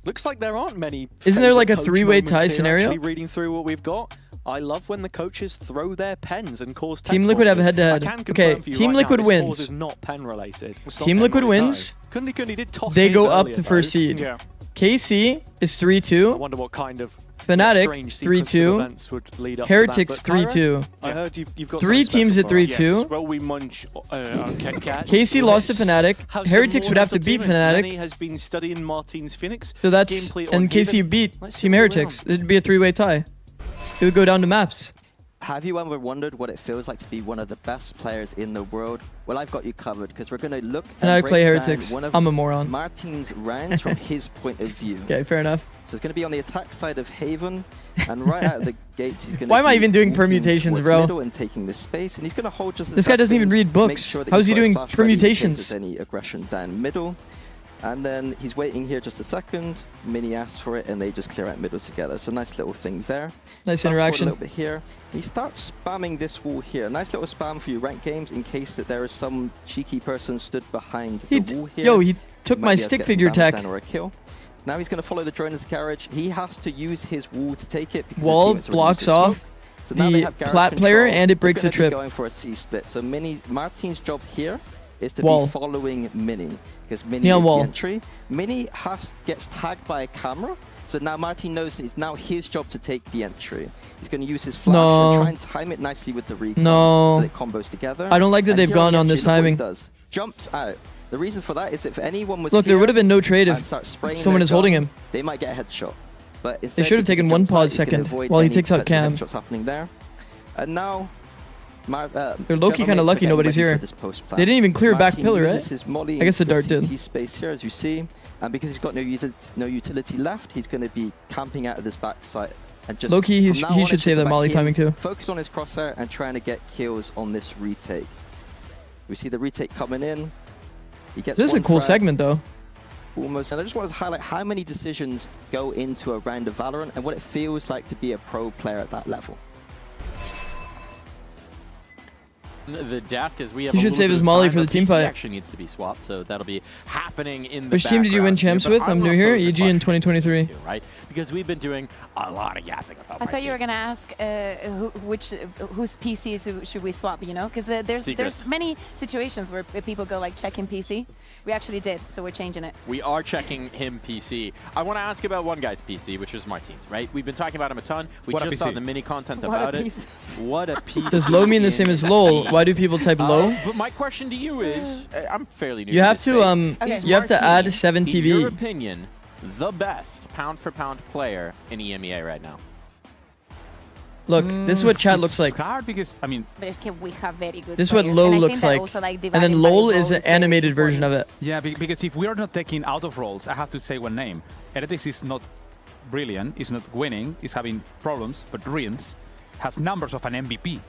Looks like there aren't many. Isn't there like a coach three-way moments tie here, scenario? Actually, reading through what we've got, I love when the coaches throw their pens and cause tech Team Liquid have a pauses. head-to-head. I can Okay, confirm for you Team right Liquid now, wins. This pause is not pen related. Team Liquid wins. Kundi did toss They his go up earlier, to though. first seed. Yeah. KC is I 3-2. wonder what kind of Fnatic strange sequence of 3-2. events would lead up Heretics to that. But Cairo, 3-2. I heard you've got Three something teams special at for us. 3-2. Yes, well, we munch on Kit Kats. KC lost to Let's Fnatic. have some Heretics more would have to beat entertainment. Fnatic. Manny has been studying Martin's Phoenix. So that's gameplay and on KC Haven. beat Let's see Team what Heretics. round. It'd be a three-way tie. It would go down to maps. Have you ever wondered what it feels like to be one of the best players in the world? Well, I've got you covered because we're going to look And I break play down Heretics. one of I'm a moron. Martin's rounds from his point of view. Okay, fair enough. So it's going to be on the attack side of Haven, and right out of the gates, he's going to Why am I be even doing walking permutations, towards bro? middle and taking this space, and he's going to hold just. This guy doesn't even read books. How is he doing permutations? There's any aggression down middle, and then he's waiting here just a second. Mini asks for it, and they just clear out middle together. So nice little thing there. Nice Fast forward interaction. A little bit here. He starts spamming this wall here. Nice little spam for your rank games in case that there is some cheeky person stood behind the wall here. Yo, he took Might my be able to stick get some figure damage tech. down or a kill. Now he's going to follow the droner's garage. He has to use his wall to take it. Because Wall his teammates already blocks used his smoke. off So now they the have garage plat player control. and it breaks They're the gonna be trip. going for a C split. So Martin's job here is to Wall. be following Mini because Mini Neon is wall. the entry. Mini gets tagged by a camera. So now Martin knows it's now his job to take the entry. He's going to use his flash No. and try and time it nicely with the recon. No. So it combos together. I don't like that And they've here gone the on this entry, look what he timing. does. Jumps out. The reason for that is if anyone was Look, there here would have been no trade and if start spraying someone their is holding gun, him. they might get a headshot. But They instead, should have because he taken one jumps out, pause he's gonna second avoid while he any takes out potential Cam. headshots happening there. And now, They're low-key kind of lucky nobody's here. They didn't even clear back pillar, right? His molly I guess the into dart did. CT space here, as you see, and because he's got no utility left, he's going to be camping out of this backside and just. Low-key, from now he on, should it's save just that about molly him timing too. Focus on his crosshair and trying to get kills on this retake. We see the retake coming in. He gets This is a one cool frag. segment though. Almost, and I just want to highlight how many decisions go into a round of Valorant and what it feels like to be a pro player at that level. The desk as we have He a should little save bit his of molly time, for the but team PC fight. actually needs to be swapped, so that'll be happening in the Which team did you win background champs here, with? but I I'm new wanna here. pose a EG in question 2023. too, right? Because we've been doing a lot of yapping about I my thought you team. were gonna ask whose PCs should we swap? You know, because there's Secrets. many situations where people go like checking PC. We actually did, so we're changing it. We are checking him PC. I want to ask about one guy's PC, which is Martin's, right? We've been talking about him a ton. We What a just saw PC. the mini content What a about it. piece. What a PC. Does low mean the same as lol? Why do people type low? But my question to you is, I'm fairly new You to have this to space. Is you have to add Martin, 7 in your TV. opinion, the best pound-for-pound player in EMEA right now? Look, this is what chat looks like. It's hard because, I mean... But it's we have very good This is what players, low and I looks think that like. also, And dividing then by lol roles is an very animated version of it. Yeah, because if we are not taking out of roles, I have to say one name. Heretics is not brilliant, is not winning, is having problems, but Riens has numbers of an MVP.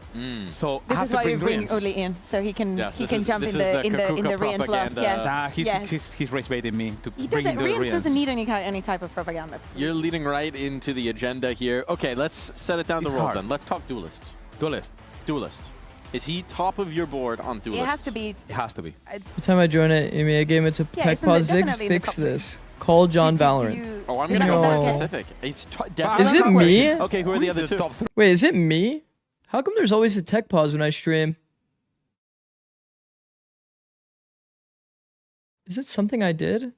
So I This have is to why bring we bring Riens. Oli in, so he can Yes, he can jump this in is the Kakuka Rien's love. propaganda. Yes. Nah, yes. he's race baiting me to He bring in doesn't. the Riens doesn't Riens. need any type of propaganda. You're leading right into the agenda here. Okay, let's set it down the It's roles hard. then. Let's talk duelists. Duelist. Duelist. Is he top of your board on duelists? It has to be. It has to be. Every time I join an EMEA game, it's a Yeah, tech it's in the- pause. Zikz, definitely in the fix top three. this. Call John Do Valorant. you- Oh, I'm is going to that- go is more that okay? specific. It's Is definitely it top me? question. Okay, who are the Who's other two? top 3? Wait, is it me? How come there's always a tech pause when I stream? Is it something I did?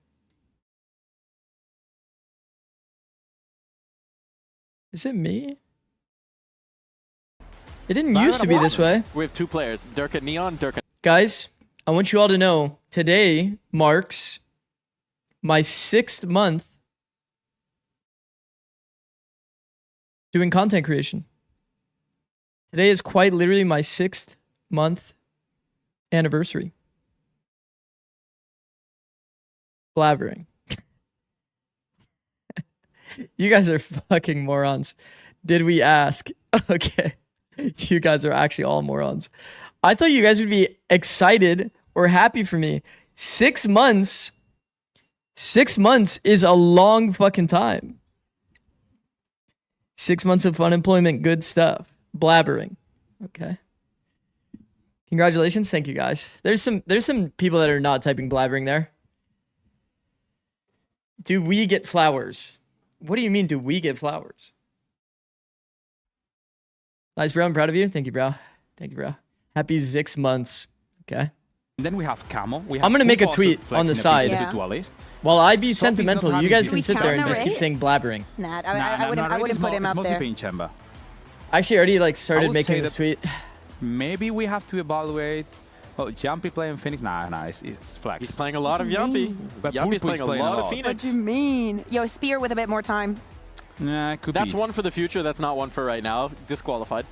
Is it me? It didn't used to be this way. We have two players, Durka Neon, Durka. Guys, I want you all to know, today marks my 6th month doing content creation. Today is quite literally my 6th month anniversary. Blabbering. You guys are fucking morons. Did we ask? Okay. You guys are actually all morons. I thought you guys would be excited or happy for me. 6 months. 6 months is a long fucking time. 6 months of unemployment, good stuff. Blabbering. Okay. Congratulations. Thank you guys. There's some people that are not typing blabbering there. Do we get flowers? What do you mean, do we get flowers? Nice, bro. I'm proud of you. Thank you, bro. Thank you, bro. Happy 6 months. Okay. Then we have Camo. We have I'm going to make a Pupa tweet flexing on the a bit side. into Yeah. Duelist. While I be Something's sentimental, not you guys happening. can Do we sit there and count just that keep rate? saying blabbering. Nah, I wouldn't put him up there. In chamber. I actually already like I started would making say this that- tweet. Maybe we have to evaluate. Oh, Jumpy playing Phoenix? Nah, it's flex. He's playing a lot of Yumpy. But Yumpy's Pulpo is playing a playing lot a of lot. Phoenix. What do you mean? Yo, Spear with a bit more time. Nah, could That's be. one for the future. That's not one for right now. Disqualified.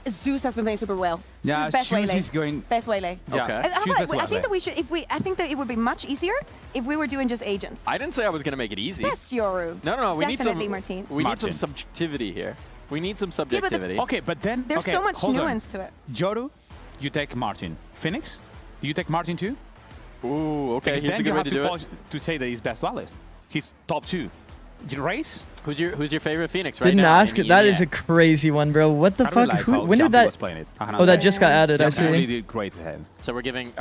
Zeus has been playing super well. Yeah, Zeus best Shoes waylay. is going. Best waylay. Yeah, Okay. How Shoes about, is I think waylay. that we should. I think that it would be much easier if we were doing just agents. I didn't say I was going to make it easy. Yes, Yoru. No. We Definitely, need Martin. some. We need some Martin. subjectivity here. We need some but the- subjectivity. Okay, but then There's okay, so much hold on. nuance to it. Joru, you take Martin. Phoenix, do you take Martin too? Ooh, okay. Because Here's then a good you way have to do it. pause to say that he's best duelist. He's top 2. Race? Who's your favorite Phoenix right Didn't now? ask. in That EMEA? is a crazy one, bro. What the I really fuck? like Who, how when did Jumpy that? was playing it. Oh, that just got added. I Jumpy really see. did great with him. So are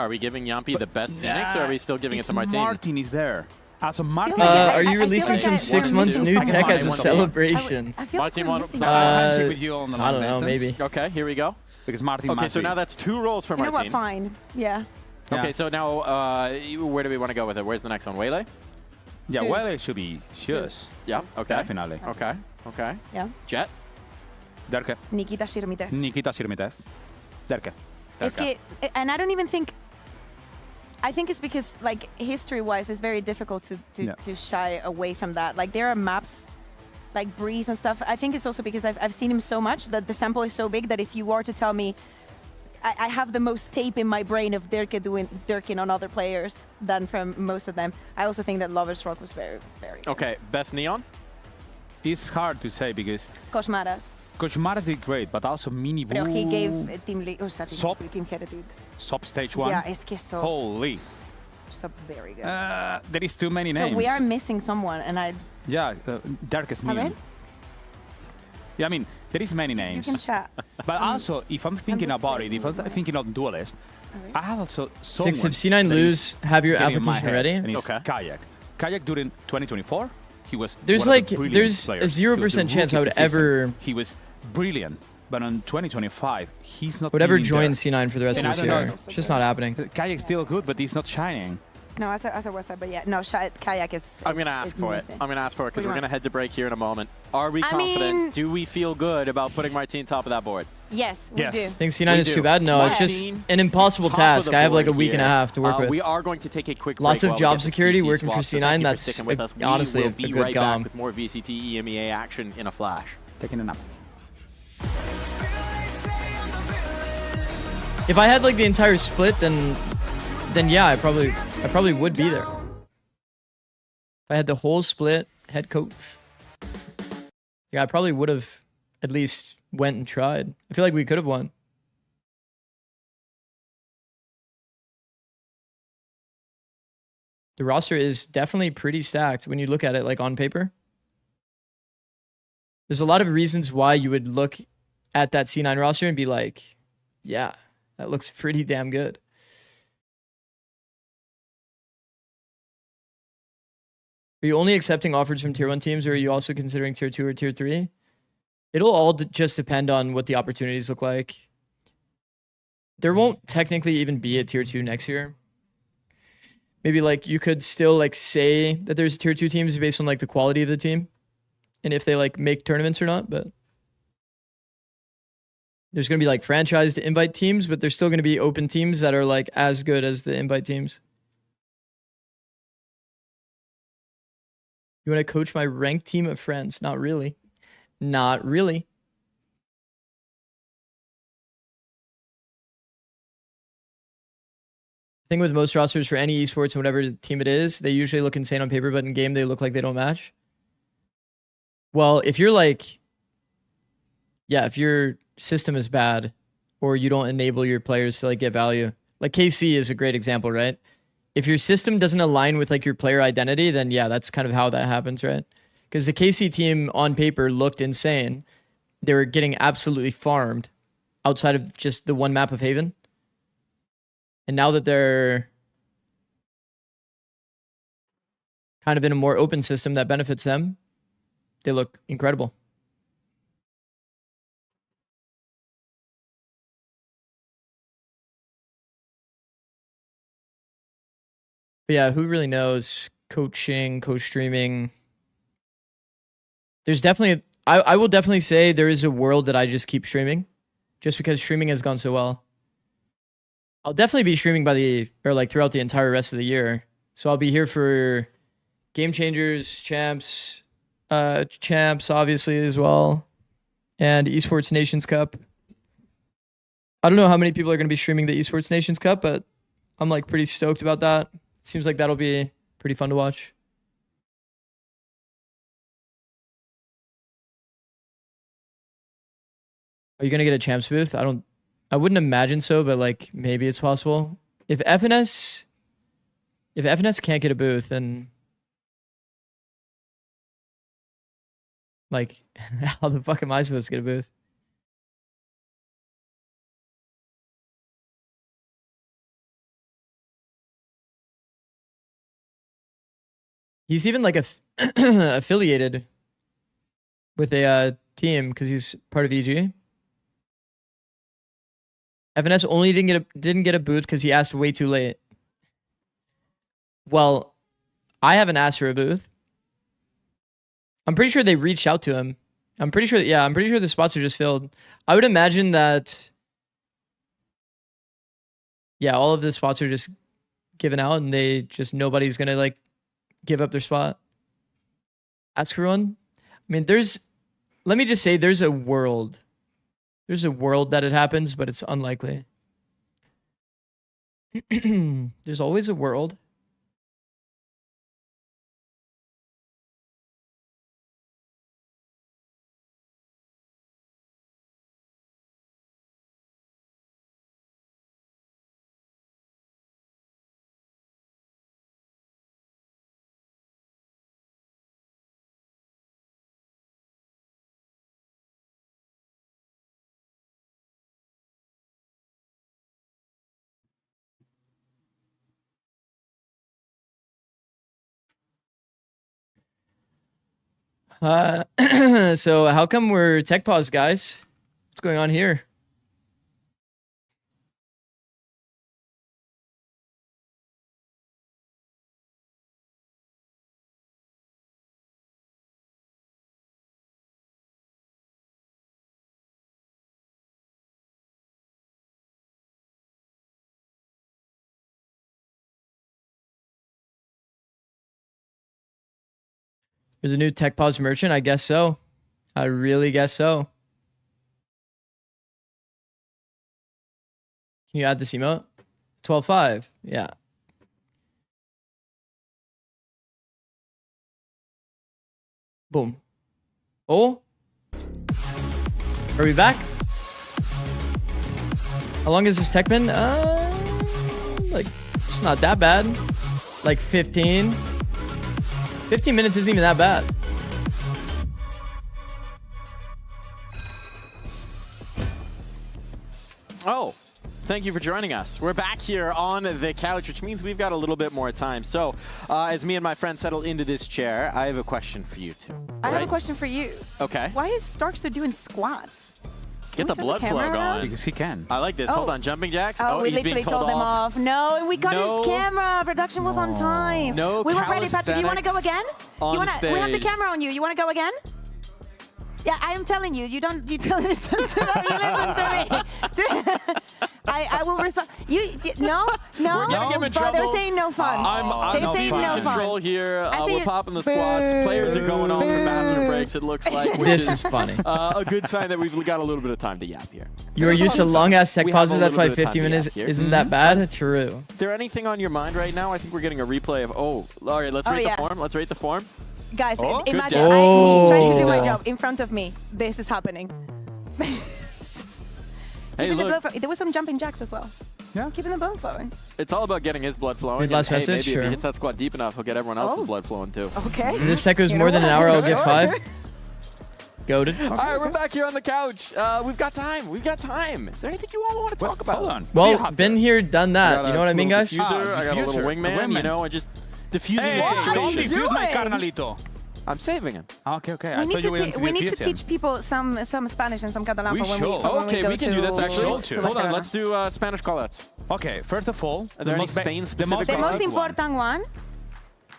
we giving Yumpy the best Phoenix, or are we still giving it to Martin? Martin is there. Also, Martin. like Are I you feel releasing like some I- 6 one, months two. new Come tech on, as a one, two. celebration? I feel Martin, like we're one- missing I something. handshake with you on the I don't know. distance. Maybe. Okay, here we go. Because Martin. Okay, must so be. now that's 2 rolls for You know Martin. what? Fine. Yeah. Yeah. Okay, so now where do we want to go with it? Where's the next one? Waylay? Yeah, Zeus. well, it should be Shoes. Yeah. Okay. Definitely. Okay. Yeah. Jet. Derke. Nikita Shiromitev. Nikita Shiromitev. Derke. Es que, and I don't even think. I think it's because, like, history-wise, it's very difficult to shy away from that. Like, there are maps, like Breeze and stuff. I think it's also because I've seen him so much that the sample is so big that if you were to tell me, I have the most tape in my brain of Dirkin on other players than from most of them. I also think that Lover's Rock was very, very good. Okay, best Neon? It's hard to say because Koshmaras. Koshmaras did great, but also Mini Pero he Boo, gave Sop. Team Heretics. Sub stage 1. Yeah, es que so. Holy. So very good. There is too many But names. we are missing someone, and I. Yeah, Darkest A ver. Minion. Yeah, I mean, There is many You names. can chat. But also, if I'm thinking about it, if I'm thinking of duelist, I have also someone Zikz, if C9 that lose, is have your getting in my application head, ready. And it's Kayak. Kayak during 2024, he was There's one of like the brilliant there's players. a He was the 0% chance rookie I of would the season. ever He was brilliant. But on 2025, he's not. would ever being join there. C9 for the rest And of I this don't year. know. It's just not happening. Kayak's still good, but he's not shining. No, as I was saying, but yeah, no, Kayak is. I'm going to ask for it. missing. I'm going to ask for it because What we're do you going to head to break here in a moment. Are we I confident? mean- Do we feel good about putting Martine top of that board? Yes, we do. Think C9 We is do. too bad? No, it's just Martine, an impossible top of task. the I have like a board week and a here. half to work with. We are going to take a quick Lots break of while we job get this security PC working for swap, so C9. thank you for That's sticking with us. We honestly will a be good right gom. back with more VCT EMEA action in a flash. Taking a nap. If I had like the entire split, then yeah, I probably would be there. If I had the whole split, head coach, yeah, I probably would have at least went and tried. I feel like we could have won. The roster is definitely pretty stacked when you look at it like on paper. There's a lot of reasons why you would look at that C9 roster and be like, yeah, that looks pretty damn good. Are you only accepting offers from tier 1 teams, or are you also considering tier 2 or tier 3? It'll all just depend on what the opportunities look like. There won't technically even be a tier 2 next year. Maybe like you could still like say that there's tier 2 teams based on like the quality of the team and if they like make tournaments or not, but there's going to be like franchised invite teams, but there's still going to be open teams that are like as good as the invite teams. You want to coach my ranked team of friends? Not really. Not really. Thing with most rosters for any esports and whatever team it is, they usually look insane on paper, but in game they look like they don't match. Well, if you're like, yeah, if your system is bad or you don't enable your players to like get value, like KC is a great example, right? If your system doesn't align with like your player identity, then yeah, that's kind of how that happens, right? Because the KC team on paper looked insane. They were getting absolutely farmed outside of just the one map of Haven. And now that they're kind of in a more open system that benefits them, they look incredible. But yeah, who really knows? Coaching, co-streaming. There's definitely, I will definitely say there is a world that I just keep streaming just because streaming has gone so well. I'll definitely be streaming throughout the entire rest of the year. So I'll be here for Game Changers, Champs obviously as well, and Esports Nations Cup. I don't know how many people are going to be streaming the Esports Nations Cup, but I'm like pretty stoked about that. Seems like that'll be pretty fun to watch. Are you going to get a Champs booth? I wouldn't imagine so, but like maybe it's possible. If FNS can't get a booth, then like how the fuck am I supposed to get a booth? He's even like affiliated with a team because he's part of EG. FNS only didn't get a booth because he asked way too late. Well, I haven't asked for a booth. I'm pretty sure they reached out to him. I'm pretty sure the spots are just filled. I would imagine that, yeah, all of the spots are just given out and nobody's gonna like give up their spot. Ask for one. I mean, let me just say there's a world that it happens, but it's unlikely. There's always a world. So how come we're tech pause, guys? What's going on here? You're the new tech pause merchant? I guess so. I really guess so. Can you add this emote? 12.5. Yeah. Boom. Oh. Are we back? How long is this tech been? Like, it's not that bad. Like 15. 15 minutes isn't even that bad. Oh, thank you for joining us. We're back here on the couch, which means we've got a little bit more time. So, as me and my friend settle into this chair, I have a question for you two. I have a question for you. Okay. Why is Starkster doing squats? Get the blood flow going. Because he can. I like this. Oh. Hold on, jumping jacks. Oh, we he's literally being told him off. No, and we got his camera. Production was on time. No we weren't ready, Patrick. You want to go again? On We have the stage. camera on you. You want to go again? Yeah, I am telling you. You don't listen to me. I will respond. No. We're getting him in trouble. They're saying no fun. I'm They're saying no control fun. here. I see We're it. popping the squats. Players are going on for bathroom breaks, it looks like. Which This is funny. A good sign that we've got a little bit of time to yap here. You are used to long ass tech We have pauses. a That's little why bit of time 15 to minutes yap here. isn't that bad. True. Is there anything on your mind right now? I think we're getting a replay of. Oh, all right. Let's rate yeah. the form. Let's rate the form. Guys, Oh, good imagine down. me trying to do my Oh. job in front of me. This is happening. Hey, Keeping the look. blood there was some jumping jacks as well. Yeah. Keeping the blood flowing. It's all about getting his blood flowing. Read last and, message? Maybe if Sure. he hits that squat deep enough, he'll get everyone else's Oh. blood flowing too. Okay. If this tech goes You more know than an what? hour, I'll give Sure. 5. Goated. All right, we're back here on the couch. We've got time. We've got time. Is there anything you all want to talk about? Hold on. What do you Well, have been there? here, done that. Got You a know what I mean, little guys? Diffuser. I got a little diffuser. wingman. Wingman. You know, I just diffusing Hey, the don't situation. defuse my doing? carnalito. I'm saving him. Okay. We I need thought you were to, going to we need to defuse him. teach people some Spanish and some Catalan We for when should. we, for when Okay, go we can do this to- actually. to Hold on, Barcelona. let's do Spanish callouts. Okay, first of all, Are there any Spain-specific The most callouts? important one,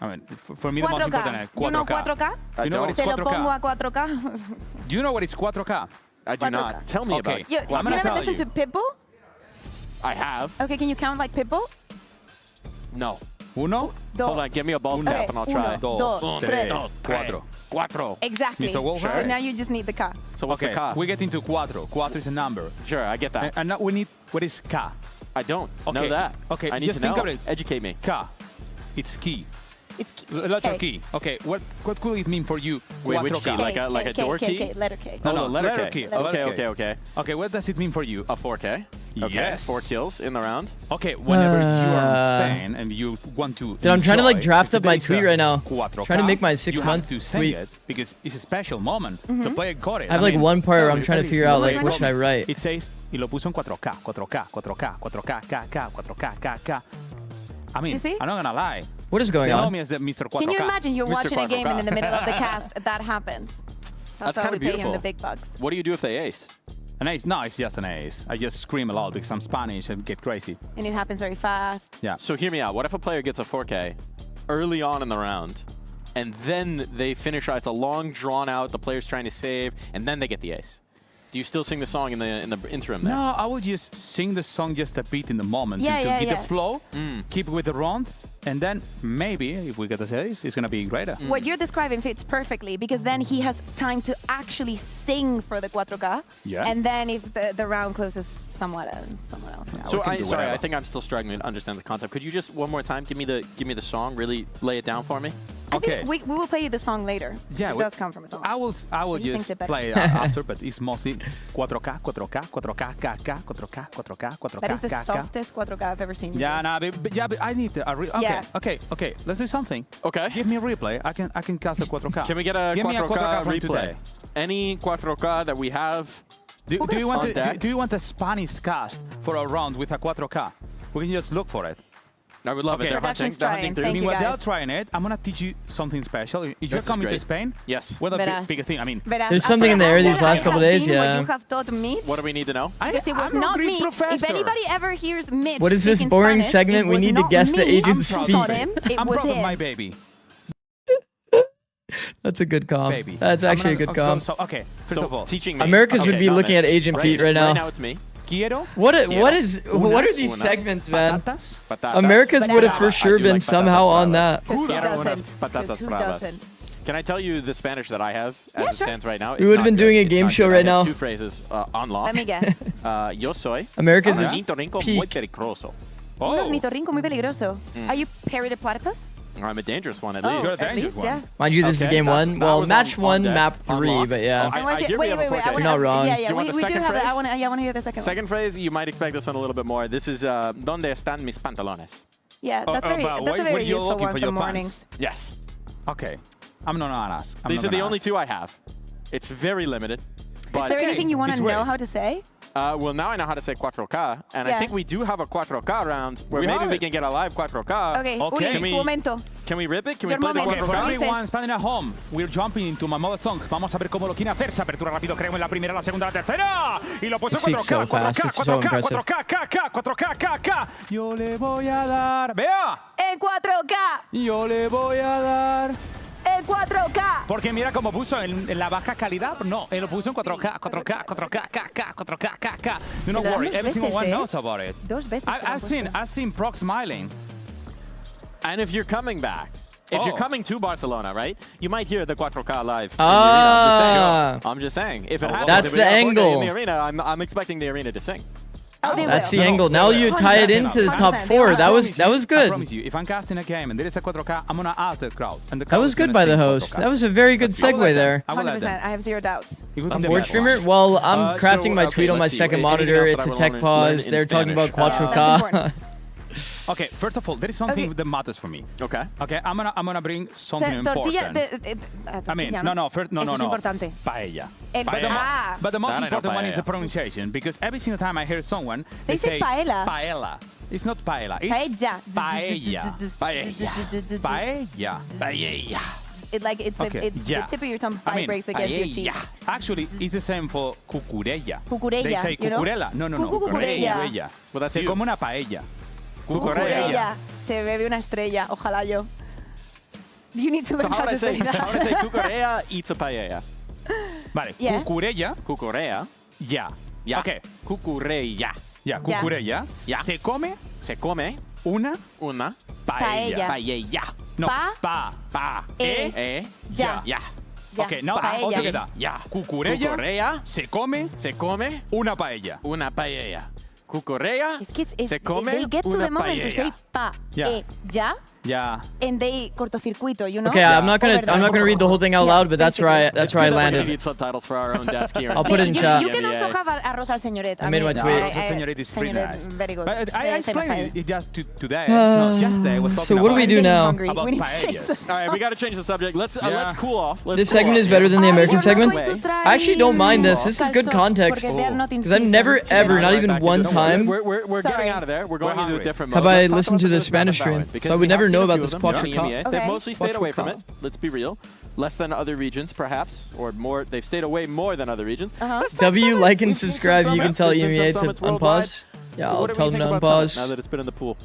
I mean, for me, the most important 4K. is 4K. You know 4K? I You know what don't. is Te lo pongo 4K? a 4K. Do you know what is 4K? I do 4K. not. Tell me about Okay. it. You, Well, I'm you gonna never tell listened you. to Pitbull? I have. Okay, can you count like Pitbull? No. Uno, Hold on, give me a ball Okay, tap and I'll try. uno, dos, dos, tres, tres. cuatro. Cuatro. Exactly. Mr. Wolfgang? So now you just need the K. So what's Okay, the K? we get into cuatro. Cuatro is a number. Sure, I get that. And now we need, what is K? I don't know Okay, that. okay, I need just to think know. of it. Educate me. K. It's key. It's Letter K. key. Okay, what could it mean for you? Wait, which 4K? key? Like a K, door K, key? K, letter K. No, Oh, letter K. key. Okay, letter okay, K. okay. Okay, what does it mean for you? A 4K. Okay, Yes. 4 kills in the round. Okay, whenever you are in Spain and you want to Dude, I'm trying to like enjoy, draft if up my it is tweet a right now. 4K, Trying to make my you 6-month have to sing tweet. it because it's a special moment. The player got it. I have like mean, one part where I'm very, trying to very figure out simple. like what should I write. It says, y lo puso en 4K, 4K, 4K, 4K, K, 4K, K. I mean, You see? I'm not gonna lie. What is going They know on? me as the Mr. 4K. Can you imagine you're Mr. watching a game 4K. and in the middle of the cast that happens? That's why kinda we pay him beautiful. the big bucks. What do you do if they ace? An ace? No, it's just an ace. I just scream a lot because I'm Spanish and get crazy. And it happens very fast. Yeah. So hear me out. What if a player gets a 4K early on in the round, and then they finish out? It's a long, drawn out. The player's trying to save, and then they get the ace. Do you still sing the song in the interim there? No, I would just sing the song just a bit in the moment Yeah, to yeah, get yeah. the flow, keep with the round, and then maybe if we get the ace, it's gonna be greater. What you're describing fits perfectly because then he has time to actually sing for the 4K. Yeah. And then if the round closes someone else. So we can do sorry, whatever. I think I'm still struggling to understand the concept. Could you just one more time give me the song? Really lay it down for me. Okay. We will play you the song later. Yeah, It does come from a song. I will he sings just it better. play after, but it's mostly 4K, 4K, 4K, KK, 4K, 4K, 4K, That is the KK. softest 4K I've ever seen you Yeah, do. no, but I need to. Okay, Yeah. okay. Let's do something. Okay. Give me a replay. I can cast the 4K. Can we get a Give me a 4K from replay? today. Any 4K that we have? Do you want on deck? do you want a Spanish cast for a round with a 4K? We can just look for it. I would love it. They're hunting. They're hunting through. I mean, while they're trying it, I'm gonna teach you something special. If you're coming to Spain, yes. What the biggest thing? I mean, there's something in the air these last couple days. Yeah. What you have taught Mitch, what do we need to know? because it was not me. If anybody ever hears Mitch, what is this boring Spanish, segment? We need to guess the agent's feet. I'm proud of my baby. That's a good comp. Baby. That's actually a good comp. So, okay, first of all, teaching me. Americas would be looking at agent feet right now. Right now it's me. What are these segments, man? Americas would have for sure been somehow on that. Who doesn't? Can I tell you the Spanish that I have as it stands right now? We would have been doing a game show right now. 2 phrases on lock. Let me guess. Yo soy. Americas is ornitorrinco muy peligroso. Un ornitorrinco muy peligroso. Are you Perry the Platypus? I'm a dangerous one, at Oh, least. at least, yeah. Mind you, this is game 1. Well, match 1, map 3, but yeah. Wait. You're not wrong. Yeah, we do have it. I want to hear the second one. Second phrase, you might expect this one a little bit more. This is, ¿Dónde están mis pantalones? Yeah, that's a very useful one for mornings. Yes. Okay. I'm not gonna ask. These are the only 2 I have. It's very limited. Is there anything you want to know how to say? Well, now I know how to say 4K, and I think we do have a 4K round where maybe we can get a live 4K. Okay. Can we rip it? Can we play the 4K? For everyone standing at home, we're jumping into my mother song. Vamos a ver cómo lo quiere hacer. Se apertura rápido, creo, en la primera, la segunda, la tercera. Y lo puso 4K, 4K. Yo le voy a dar. ¡Vea! En 4K. Yo le voy a dar. En 4K. Porque mira cómo puso en la baja calidad. No, él lo puso en 4K. Do not worry, every single one knows about it. I've seen Proc smiling. And if you're coming back, if you're coming to Barcelona, right, you might hear the 4K live. I'm just saying. If it happens, that's the angle. In the arena, I'm expecting the arena to sing. That's the angle. Now you tie it into the top 4. That was good. I promise you, if I'm casting a game and there is a 4K, I'm gonna ask the crowd. And the crowd that was good by the host. That was a very good segue there. 100%. I have zero doubts. On board streamer? Well, I'm crafting my tweet on my second monitor. It's a tech pause. They're talking about 4K. Okay, first of all, there is something that matters for me. Okay. Okay, I'm gonna bring something important. I mean, no. Paella. But the most important one is the pronunciation, because every single time I hear someone, they say paella. Paella. It's not paella. It's paella. It's the tip of your tongue vibrates against your teeth. Actually, it's the same for cucurella. They say you know? cucurella. No. Cucurella. Well, that's se come una paella. Cucurella. Se bebe una estrella. Ojalá yo. You need to learn how to say that. How to say cucurella eats a paella? Vale, cucurella. Cucurella. Ya. Okay. Cucurella. Ya, cucurella. Ya. Se come una paella. Paella. No, pa. Ya. Okay, now all together. Ya. Cucurella. Se come una paella. Una paella. Cucurella. Se come they get to the moment to say ya. Yeah. And they cortocircuito, you know? Okay, I'm not gonna read the whole thing out loud, but that's where I landed. We need subtitles for our own desk here. I'll put it in chat. You can also have arroz al señorita. I made my tweet. Arroz al señorita is pretty nice. Very good. But I explained it just today. No, just today. So what do we do now? About paellas. All right, we got to change the subject. Let's cool off. This segment is better than the American segment. I actually don't mind this. This is good context. Because I've never ever, not even one time, we're getting out of there. We're going into a different mode. have I listened to the Spanish stream. So I would never know about this quattro. They've mostly stayed away from it. Let's be real. Less than other regions, perhaps, or more. They've stayed away more than other regions. W, like and subscribe. You can tell EMEA to unpause. Yeah, I'll tell them to unpause. Now that it's been in the pool.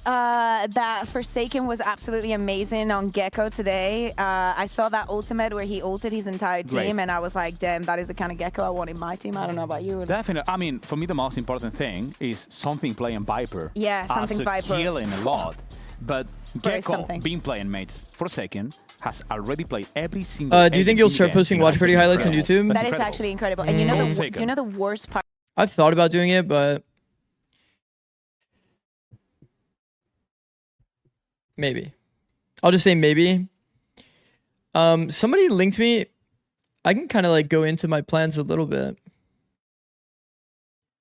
That Forsaken was absolutely amazing on Gecko today. I saw that ultimate where he ulted his entire team, and I was like, damn, that is the kind of Gecko I want in my team. I don't know about you. Definitely. I mean, for me, the most important thing is something playing Viper. Yeah, something's Viper. Killing a lot. But Gecko, being playing mates Forsaken, has already played every single do you think you'll start posting Watch Party highlights on YouTube? That is actually incredible. And you know the worst part? I've thought about doing it, but maybe. I'll just say maybe. Somebody linked me. I can kind of like go into my plans a little bit.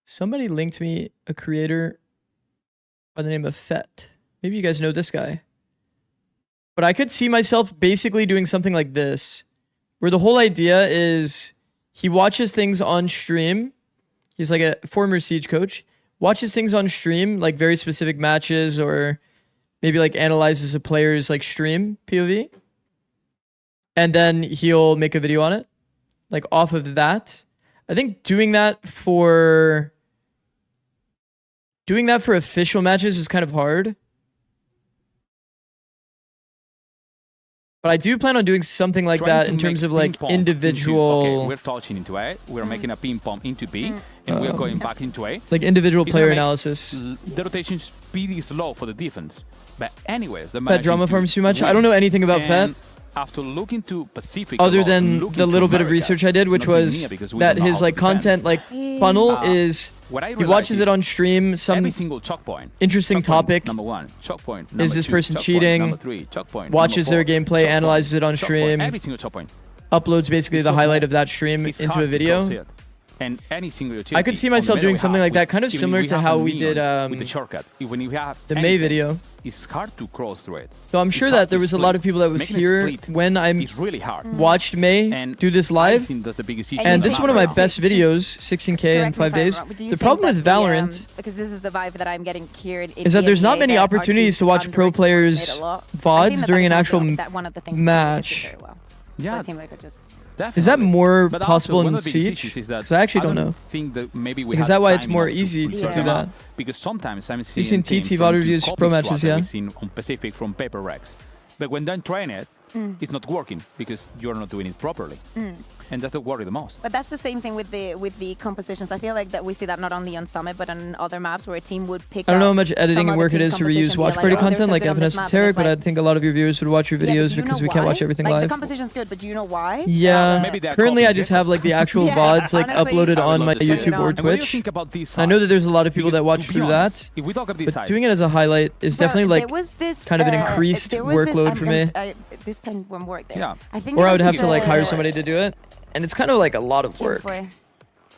Somebody linked me a creator by the name of Fett. Maybe you guys know this guy. But I could see myself basically doing something like this, where the whole idea is he watches things on stream. He's like a former Siege coach. Watches things on stream, like very specific matches or maybe like analyzes a player's like stream POV, and then he'll make a video on it, like off of that. I think doing that for official matches is kind of hard. But I do plan on doing something like that in terms of like individual. Okay, we're touching into A. We're making a ping pong into B, and we're going back into A. Like individual player analysis. The rotation speed is low for the defense. But anyways, the That drama farms too much. I don't know anything about Fett. After looking to Pacific, other than the little bit of research I did, which was that his like content like funnel is he watches it on stream. Some single choke point. Interesting topic. Number 1, choke point. Is this person cheating? Number 3, choke point. Watches their gameplay, analyzes it on stream. Every single choke point. Uploads basically the highlight of that stream into a video. And any single I could see myself doing something like that, kind of similar to how we did with the shortcut. When you have the May video. It's hard to cross through it. So I'm sure that there was a lot of people that was here when I watched May do this live. And this is one of my best videos, 16K in 5 days. The problem with Valorant, because this is the vibe that I'm getting here, is that there's not many opportunities to watch pro players VODs during an actual match. Yeah. Is that more possible in Siege? Because I actually don't know. Is that why it's more easy to do that? Because sometimes I'm seeing TT VOD reviews pro matches, yeah. Seen on Pacific from Paper Rex, but when they train it, it's not working because you're not doing it properly, and that's the worry the most. But that's the same thing with the compositions. I feel like that we see that not only on Summit but on other maps where a team would pick. I don't know how much editing and work it is to reuse watch party content like Evan Esoteric, but I think a lot of your viewers would watch your videos because we can't watch everything live. The composition's good, but do you know why? Yeah, currently I just have like the actual VODs like uploaded on my YouTube or Twitch. I know that there's a lot of people that watch through that, but doing it as a highlight is definitely like kind of an increased workload for me. This pen won't work there. Yeah. Or I would have to like hire somebody to do it, and it's kind of like a lot of work.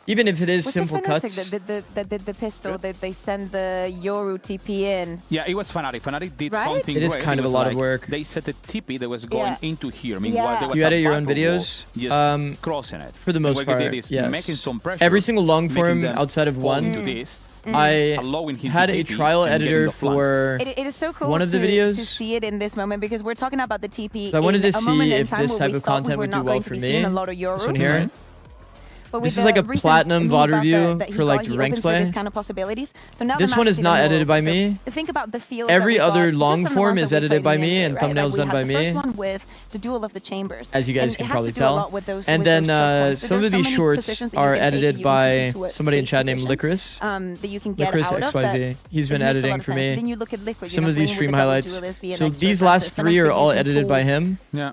Even if it is simple cuts. That did the pistol, that they send the Yoru TP in. Yeah, it was Fnatic. Fnatic did something It is great. kind of a lot of work. They set a TP that was going into here. Meanwhile, there was you a edit your own battle videos? wall, crossing it. For the most part, yes. Making some pressure, every single long form outside of one. I had a trial editor for it is so cool one of the videos to see it in this moment because we're talking about the TP. So I wanted to see if this type of content would do well for me. This one here. This is like a platinum VOD review for like ranked play. Kind of possibilities. So now this one is not edited by me. Think about the feel. Every other long form is edited by me and thumbnails done by me. The first one with the Duel of the Chambers, as you guys can probably tell. And then some of these shorts are edited by somebody in chat named Licorice. Licorice XYZ. He's been editing for me. Some of these stream highlights. So these last 3 are all edited by him. Yeah.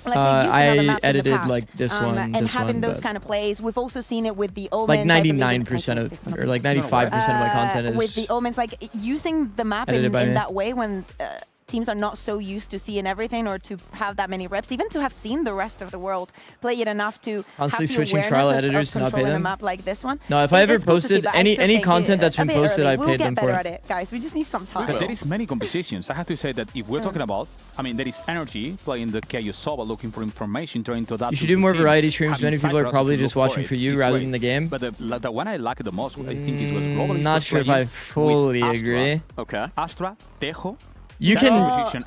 I edited like this one, and this having one, those kind of plays. We've also seen it with the Omens. Like 99% of, or like 95% of my content is with the Omens, like using the map in that way when teams are not so used to seeing everything or to have that many reps, even to have seen the rest of the world play it enough to constantly have the switching trial editors to not pay them. A map like this one. No, if I ever posted any content that's been posted, I paid them for it. At it. Guys, we just need some time. But there is many compositions. I have to say that if we're talking about, I mean, there is energy playing the Chaos Sova, looking for information, trying to adapt. You should do more variety streams. Many people are probably just watching for you rather than the game. But the one I like the most, I think, is was globally. Not sure if I fully agree. Okay. Astra, Tejo. You can.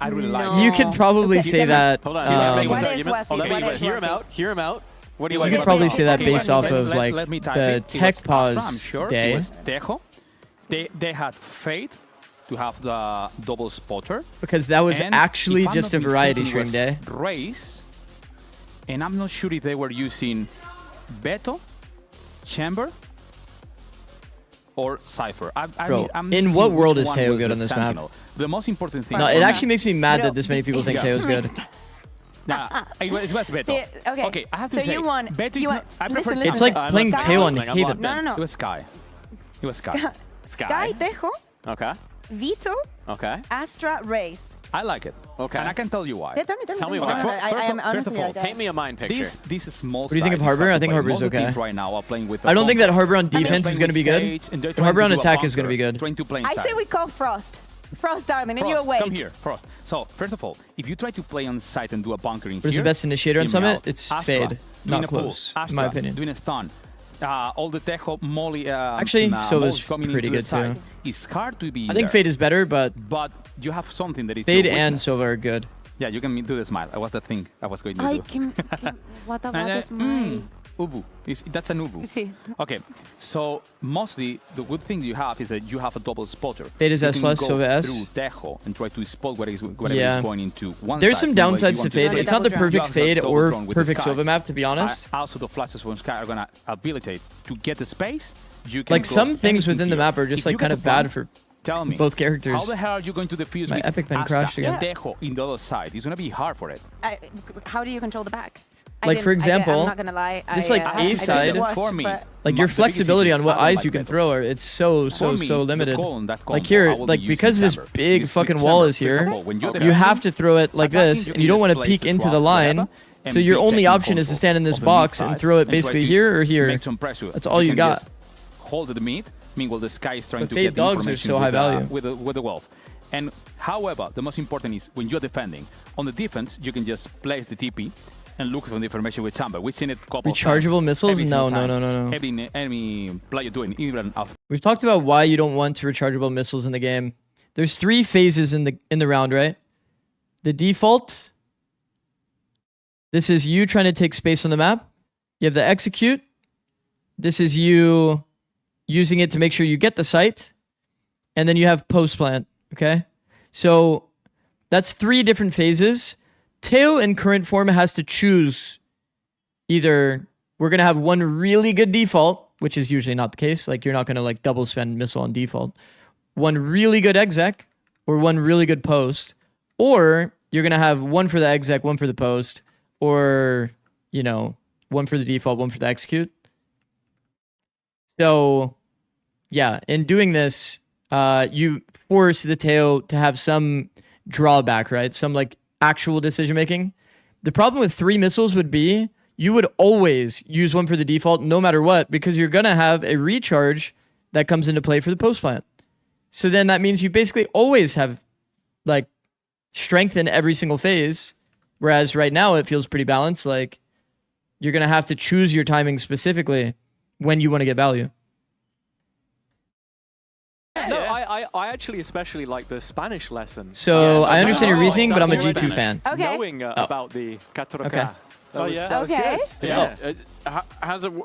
I really like. You can probably say that. Hold on. Hear him out. Hear him out. What do you like? You could probably say that based off of like the tech pause day. Tejo. They had faith to have the double spotter because that was actually just a variety stream day. Race, and I'm not sure if they were using Beto, Chamber, or Cypher. Bro, in what world is Teo good on this map? The most important thing. No, it actually makes me mad that this many people think Teo's good. Nah, it was Beto. Okay, I have to say, Beto is not, I prefer it's like playing Teo on Haven. No. It was Sky. It was Sky. Sky, Tejo. Okay. Vito. Okay. Astra, Race. I like it. Okay. And I can tell you why. Yeah, tell me why. First of all, paint me a mind picture. This small. What do you think of Harbor? I think Harbor's okay. Right now, are playing with I don't think that Harbor on defense is going to be good. But Harbor on attack is going to be good. I say we call Frost. Frost, darling, and you awake. Come here, Frost. So, first of all, if you try to play on site and do a bunkering here... What's the best initiator on Summit? It's Fade, not close, in my opinion. Doing a stun. all the Tejo Molly. Actually, Silva's coming pretty into the good side. too. It's hard to be. I think there. Fade is better, but you have something that is Fade your and weakness. Silva are good. Yeah, you can do the smile. That was the thing I was going to I do. can what about this smile? Ubu. That's an Ubu. See. Okay, so mostly the good thing you have is that you have a double spotter. Fade is You S can plus, go Silva S. through Tejo and try to spot whatever Yeah. is going into one There's side. some Meanwhile, downsides you to want Fade. do It's not the double perfect You have Fade double or drone with the perfect Sky. Silva map, to be honest. Also, the flashes from Sky are gonna abilitate to get the space. You can Like some close things anything within the here. map are just If you like get kind the of bad front, for tell me, both characters. How the hell are you going to defuse My with Epic Pen Asta crashed again. and Tejo in the other side? It's gonna be hard for it. How do you control the back? Like, for example, I'm not gonna lie. this like A side, like your flexibility on what eyes you can throw, it's so limited. Like here, like because this big fucking wall is here, you have to throw it like this, and you don't want to peek into the line. So your only option is to stand in this box and throw it basically here or here. That's all you got. Hold the mid. Meanwhile, the Sky is trying But to Fade get the dogs are information so high value. with the wealth. And however, the most important is when you're defending. On the defense, you can just place the TP and look for the information with Samba. We've seen it a couple of times. Rechargeable missiles? Every No, single no, time. no, no, no. Every enemy player doing even after. We've talked about why you don't want rechargeable missiles in the game. There's 3 phases in the round, right? The default. This is you trying to take space on the map. You have the execute. This is you using it to make sure you get the site. And then you have post plant, okay? So that's 3 different phases. Teo in current form has to choose either we're going to have one really good default, which is usually not the case. Like you're not going to like double spend missile on default. One really good exec or one really good post. Or you're going to have one for the exec, one for the post, or, you know, one for the default, one for the execute. So, yeah, in doing this, you force the Teo to have some drawback, right? Some like actual decision making. The problem with 3 missiles would be you would always use one for the default no matter what, because you're going to have a recharge that comes into play for the post plant. So then that means you basically always have like strength in every single phase. Whereas right now it feels pretty balanced. Like you're going to have to choose your timing specifically when you want to get value. No, I actually especially like the Spanish lesson. So I understand your reasoning, but I'm a G2 fan. Okay. Knowing about the Catroca. Okay. That was Okay. good. Yeah.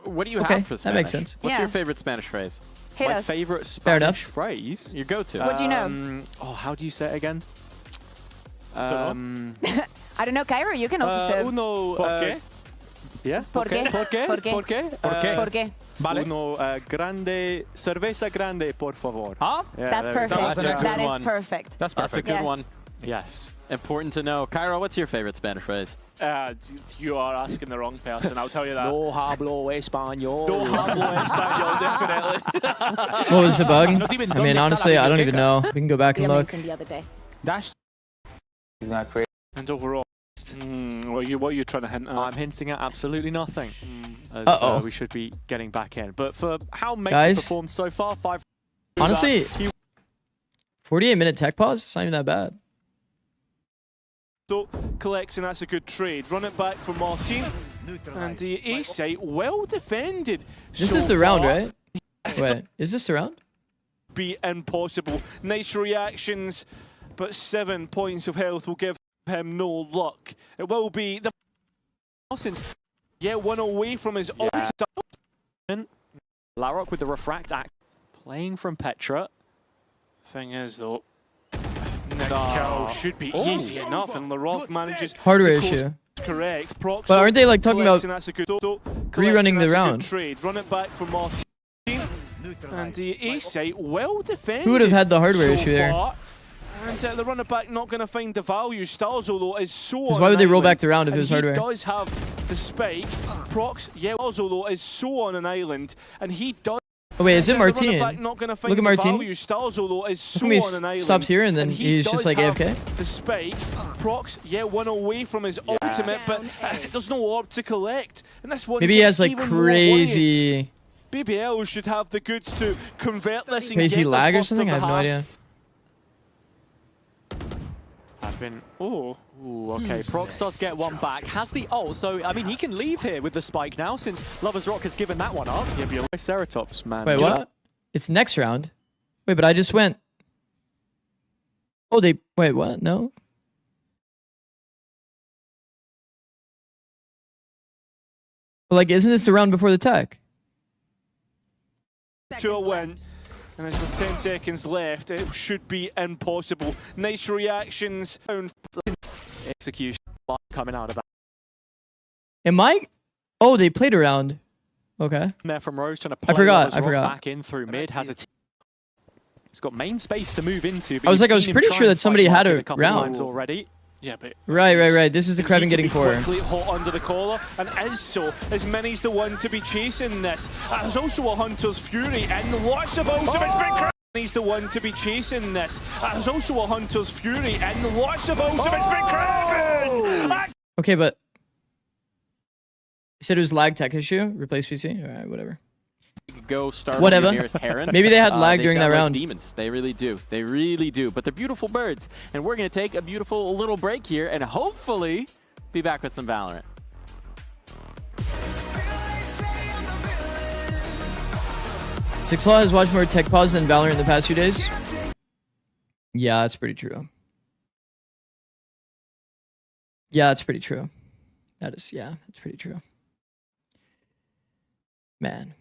What do you Okay, have for Spanish? that makes sense. What's Yeah. your favorite Spanish phrase? Hit My us. favorite Fair enough. Spanish phrase. Your go-to. What do you know? Oh, how do you say it again? I don't know, Cairo. You can also say. Uno. ¿Por qué? Yeah. ¿Por qué? ¿Por qué? ¿Por qué? ¿Por qué? ¿Por qué? ¿Por qué? Vale. Uno grande, cerveza grande, por favor. Ah, Yeah, That's there we go. perfect. That's a good That is one. perfect. that's That's a perfect. good Yes. one. Yes. Important to know. Cairo, what's your favorite Spanish phrase? You are asking the wrong person, I'll tell you that. No hablo español. No hablo español, definitely. What was the bug? Not even I mean, donde está honestly, la I don't even know. We can go back and look. Amazing the other day. Dash. And overall, what are you trying to hint at? I'm hinting at absolutely nothing. As Uh-oh. we should be getting back in. But for how Mates Guys? performed so far, 5. Honestly, 48-minute tech pause? It's not even that bad. Collects, and that's a good trade. Run it back for Martin. And the A site, well defended. This so is the round, far. right? Wait, is this the round? Be impossible. Nice reactions, but 7 points of health will give him no luck. It will be the since get one away from his ultimate. Larok with the refract act playing from Petra. Thing is though, next kill should be easy enough, and Larok manages Hardware to course issue. correct. Proxo But aren't they like talking collects, about and that's a good rerunning the that's a good round? trade. Run it back for Martin. And the A site well defended. Who would have had the hardware so issue there? far. And the runner back not going to find the value. Starzolo is so. Because why would they roll back the round if it was hardware? He does have the spike. Prox, yeah, Starzolo is so on an island, and he does. Oh wait, is it The runner Martin? back not gonna find Look at the Martin. value. Starzolo is How so come he on an island, stops here and then he's does just like have AFK? The spike. Prox, yeah, one away from his ultimate, but there's no orb to collect, and this one. Maybe he gets has like even more worrying. crazy BBL should have the goods to convert this and crazy get the lag or first of something. I the have no half. idea. been... Oh. Ooh, okay. Prox does get one back. Has the ult, so, I mean, he can leave here with the spike now since Lover's Rock has given that one up. Yeah, but Ceratops, man. Wait, what? It's next round. Wait, but I just went... Oh, they... Wait, what? No? But, like, isn't this the round before the tech? 2 win. And there's with 10 seconds left. It should be impossible. Nice reactions. Execution coming out of that. Am I... Oh, they played around. Okay. There from Rose trying to play I forgot. back in through mid. Has a He's got main space to move into. But I was pretty sure that somebody had a round times already. Yeah, but right. This is the Kraven getting 4. Quickly hot under the collar, and as so, as Many's the one to be chasing this. There's also a Hunter's Fury, and lots of ultimates been Kraven. He's the one to be chasing this. There's also a Hunter's Fury, and lots of ultimates been Kraven. Okay, but you said it was lag tech issue. Replace PC. All right, whatever. Go start Whatever. with your nearest Heron. Maybe they had lag during that sound like round. Demons. They really do. They really do. But they're beautiful birds. And we're going to take a beautiful little break here and hopefully be back with some Valorant. Zikz has watched more tech pause than Valorant in the past few days. Yeah, that's pretty true. Yeah, that's pretty true. That's pretty true. Man.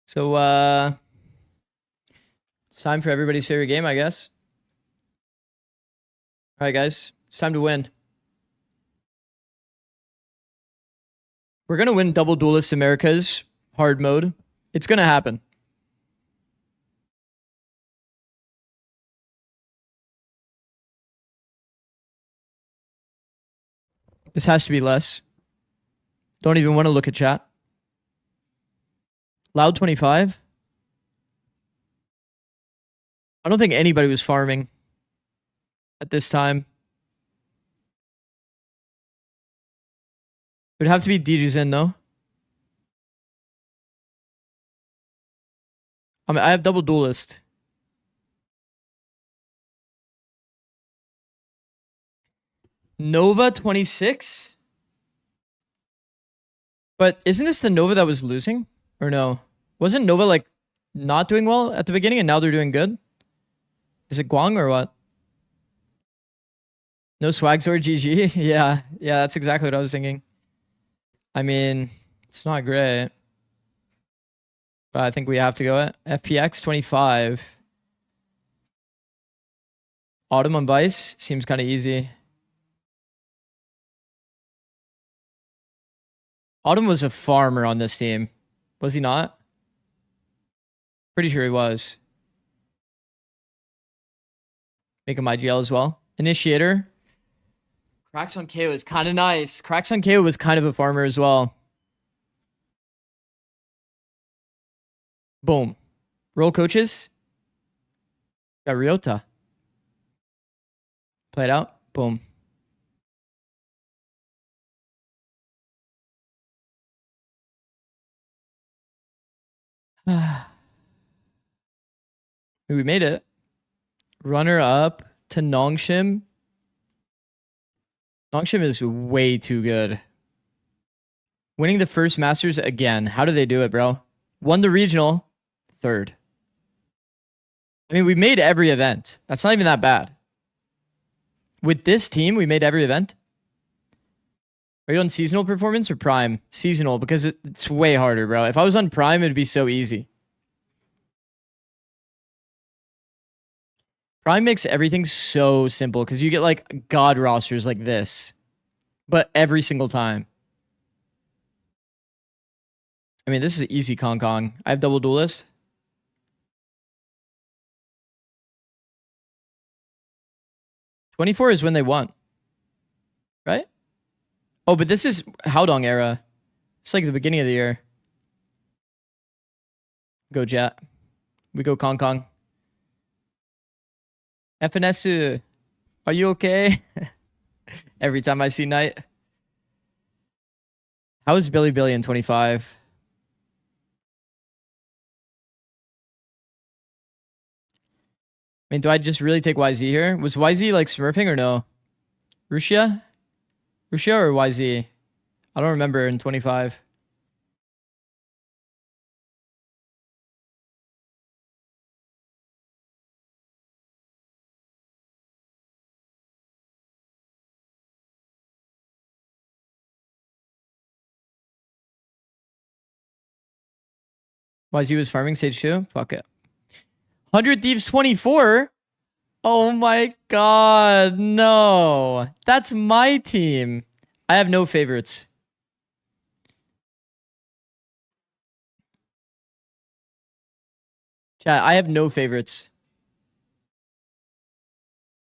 So, it's time for everybody's favorite game, I guess. All right, guys, it's time to win. We're going to win Double Duelist Americas hard mode. It's going to happen. This has to be less. Don't even want to look at chat. Loud 25. I don't think anybody was farming at this time. It would have to be DJ's in, though. I mean, I have Double Duelist. Nova 26? But isn't this the Nova that was losing? Or no? Wasn't Nova like not doing well at the beginning and now they're doing good? Is it Guang or what? No swags or GG? Yeah, that's exactly what I was thinking. I mean, it's not great. But I think we have to go at FPX 25. Autumn on Vice seems kind of easy. Autumn was a farmer on this team. Was he not? Pretty sure he was. Make him IGL as well. Initiator. Cracks on KO is kind of nice. Cracks on KO was kind of a farmer as well. Boom. Roll coaches. Got Ryota. Play it out. Boom. We made it. Runner up to Nongshim. Nongshim is way too good. Winning the first Masters again. How do they do it, bro? Won the regional. 3rd. I mean, we made every event. That's not even that bad. With this team, we made every event. Are you on seasonal performance or prime? Seasonal, because it's way harder, bro. If I was on prime, it'd be so easy. Prime makes everything so simple because you get like god rosters like this, but every single time. I mean, this is easy Kong Kong. I have Double Duelist. $24 is when they won, right? Oh, but this is Haodong era. It's like the beginning of the year. Go Jet. We go Kong Kong. FNS, are you okay? Every time I see Knight. How is Billy Billy in 25? I mean, do I just really take YZ here? Was YZ like smurfing or no? Rusia? Rusia or YZ? I don't remember in 25. YZ was farming stage 2? Fuck it. 100 Thieves 24? Oh my god, no. That's my team. I have no favorites. Chat, I have no favorites.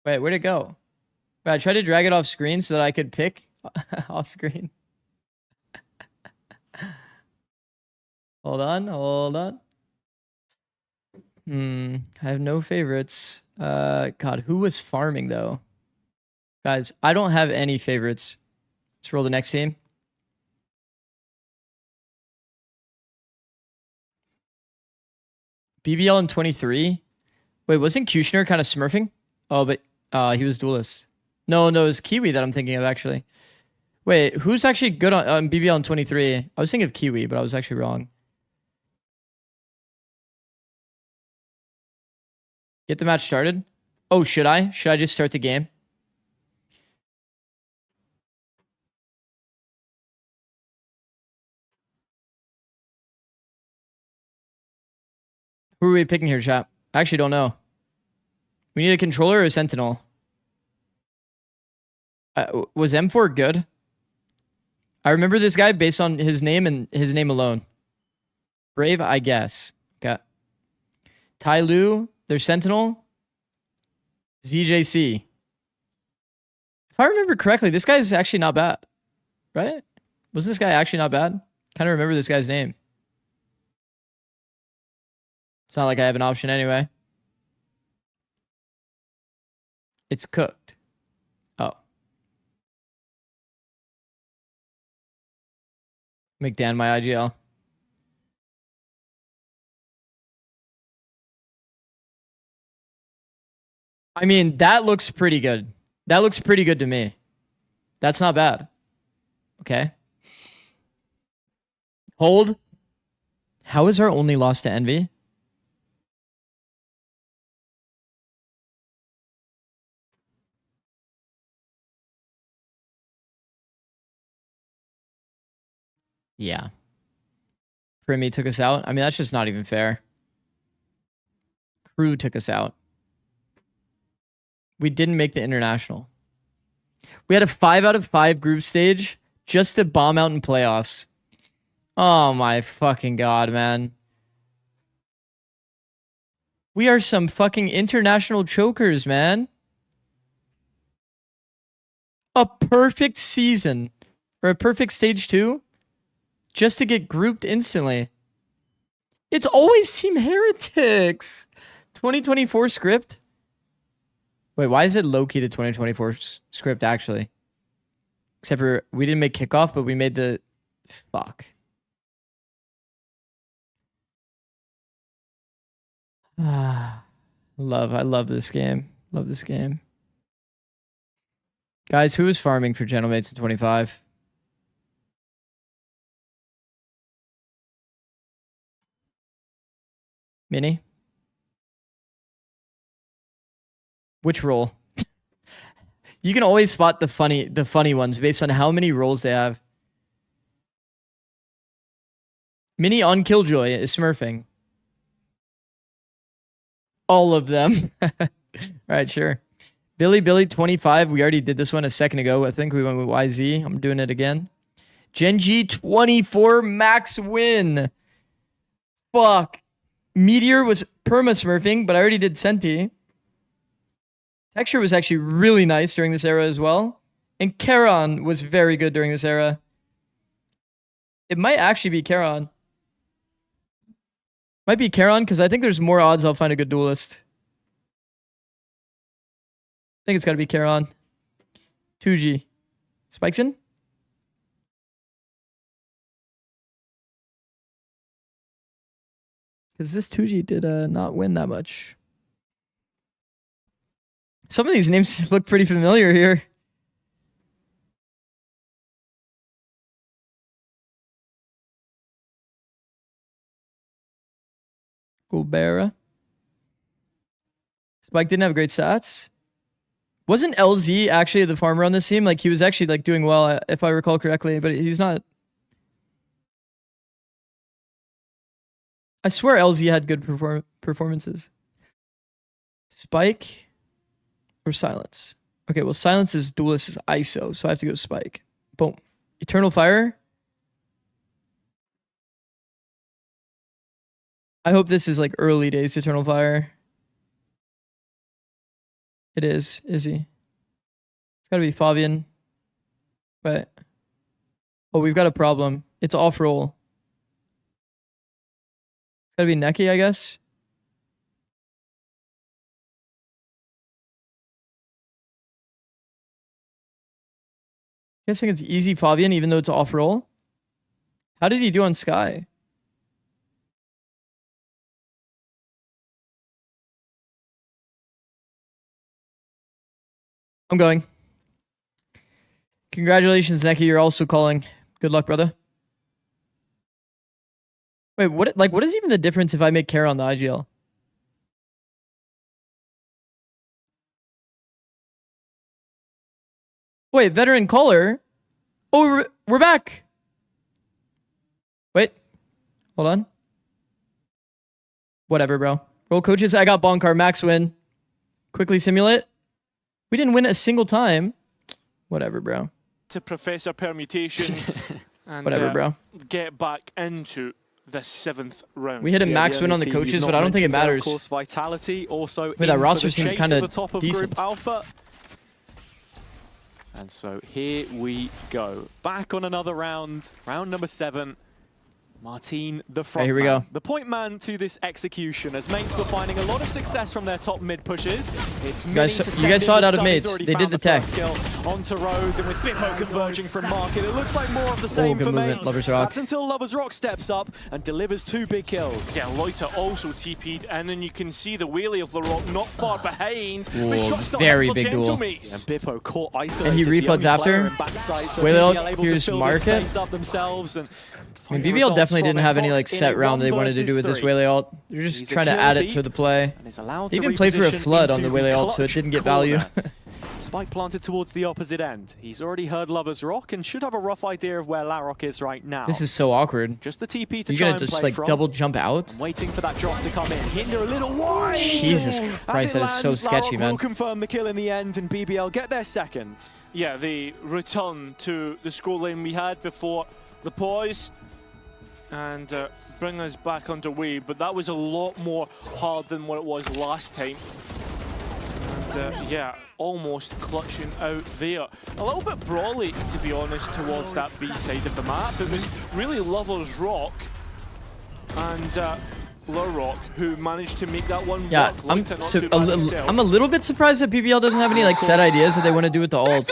Wait, where'd it go? Wait, I tried to drag it off screen so that I could pick off screen. Hold on, hold on. I have no favorites. God, who was farming though? Guys, I don't have any favorites. Let's roll the next team. BBL in 23. Wait, wasn't Kushner kind of smurfing? Oh, but he was duelist. No, it was Kiwi that I'm thinking of actually. Wait, who's actually good on BBL in 23? I was thinking of Kiwi, but I was actually wrong. Get the match started. Oh, should I? Should I just start the game? Who are we picking here, chat? I actually don't know. We need a controller or a sentinel. Was M4 good? I remember this guy based on his name and his name alone. Brave, I guess. Okay. Tai Lu, there's sentinel. ZJC. If I remember correctly, this guy is actually not bad. Right? Was this guy actually not bad? Kind of remember this guy's name. It's not like I have an option anyway. It's cooked. Oh. Make Dan my IGL. I mean, that looks pretty good. That looks pretty good to me. That's not bad. Okay. Hold. How is our only loss to Envy? Yeah. Primi took us out. I mean, that's just not even fair. Crew took us out. We didn't make the international. We had a 5 out of 5 group stage just to bomb out in playoffs. Oh my fucking god, man. We are some fucking international chokers, man. A perfect season. Or a perfect stage 2. Just to get grouped instantly. It's always Team Heretics. 2024 script. Wait, why is it low-key the 2024 script, actually? Except for, we didn't make kickoff, but we made the... Fuck. I love this game. Love this game. Guys, who is farming for Gentlemates in 25? Mini? Which role? You can always spot the funny ones based on how many roles they have. Mini on Killjoy is smurfing. All of them. Alright, sure. Billy 25. We already did this one a second ago. I think we went with YZ. I'm doing it again. Genji 24 max win. Fuck. Meteor was perma smurfing, but I already did Senti. Texture was actually really nice during this era as well. And Charon was very good during this era. It might actually be Charon. Might be Charon, because I think there's more odds I'll find a good duelist. I think it's got to be Charon. 2G. Spikes in? Because this 2G did not win that much. Some of these names look pretty familiar here. Gulbera. Spike didn't have great stats. Wasn't LZ actually the farmer on this team? Like, he was actually like doing well, if I recall correctly, but he's not. I swear LZ had good performances. Spike or Silence? Okay, well, Silence is duelist is ISO, so I have to go Spike. Boom. Eternal Fire. I hope this is like early days Eternal Fire. It is he? It's gotta be Fabian. But oh, we've got a problem. It's off roll. It's gotta be Neki, I guess. Guessing it's easy Fabian, even though it's off roll. How did he do on Sky? I'm going. Congratulations, Neki. You're also calling. Good luck, brother. Wait, what is even the difference if I make Kara on the IGL? Wait, veteran caller? Oh, we're back. Wait. Hold on. Whatever, bro. Roll coaches. I got Bonkar. Max win. Quickly simulate. We didn't win a single time. Whatever, bro. To Professor Permutation and whatever, bro. Get back into the 7th round. We hit a max win on the coaches, but I don't think it matters. Of course, Vitality also. Wait, that roster seemed kind of decent. Group Alpha. And so here we go. Back on another round. Round number 7. Martin, the front here we man, go. the point man to this execution, as mates were finding a lot of success from their top mid pushes. It's you guys saw it out of mates. They did the tech. Onto Rose, and with Bippo converging from market, it looks like more of the same for mates. Lovers Rock. That's until Lovers Rock steps up and delivers 2 big kills. Yeah, Loiter also TP'd, and then you can see the wheelie of the Rock not far behind. Very big duel. And Bippo caught isolated. And he refloods after. Whale here's market. Up themselves and I mean, BBL definitely didn't have any like set round they wanted to do with this Wele ult. They're just trying to add it to the play. They even played for a flood on the Wele ult, so it didn't get value. Spike planted towards the opposite end. He's already heard Lover's Rock and should have a rough idea of where Larrock is right now. This is so awkward. Just the TP to You're try gonna and just play like from. double jump out? I'm waiting for that drop to come in. Hinder a little wide. Jesus Christ, that is so sketchy, Larrock man. will confirm the kill in the end, and BBL get their second. Yeah, they return to the scoreline we had before the pause and bring us back underway, but that was a lot more hard than what it was last time. And yeah, almost clutching out there. A little bit brawly, to be honest, towards that B side of the map. It was really Lover's Rock and Larrock who managed to make that one yeah, work. I'm a little bit surprised that BBL doesn't have any like set ideas that they want to do with the ults.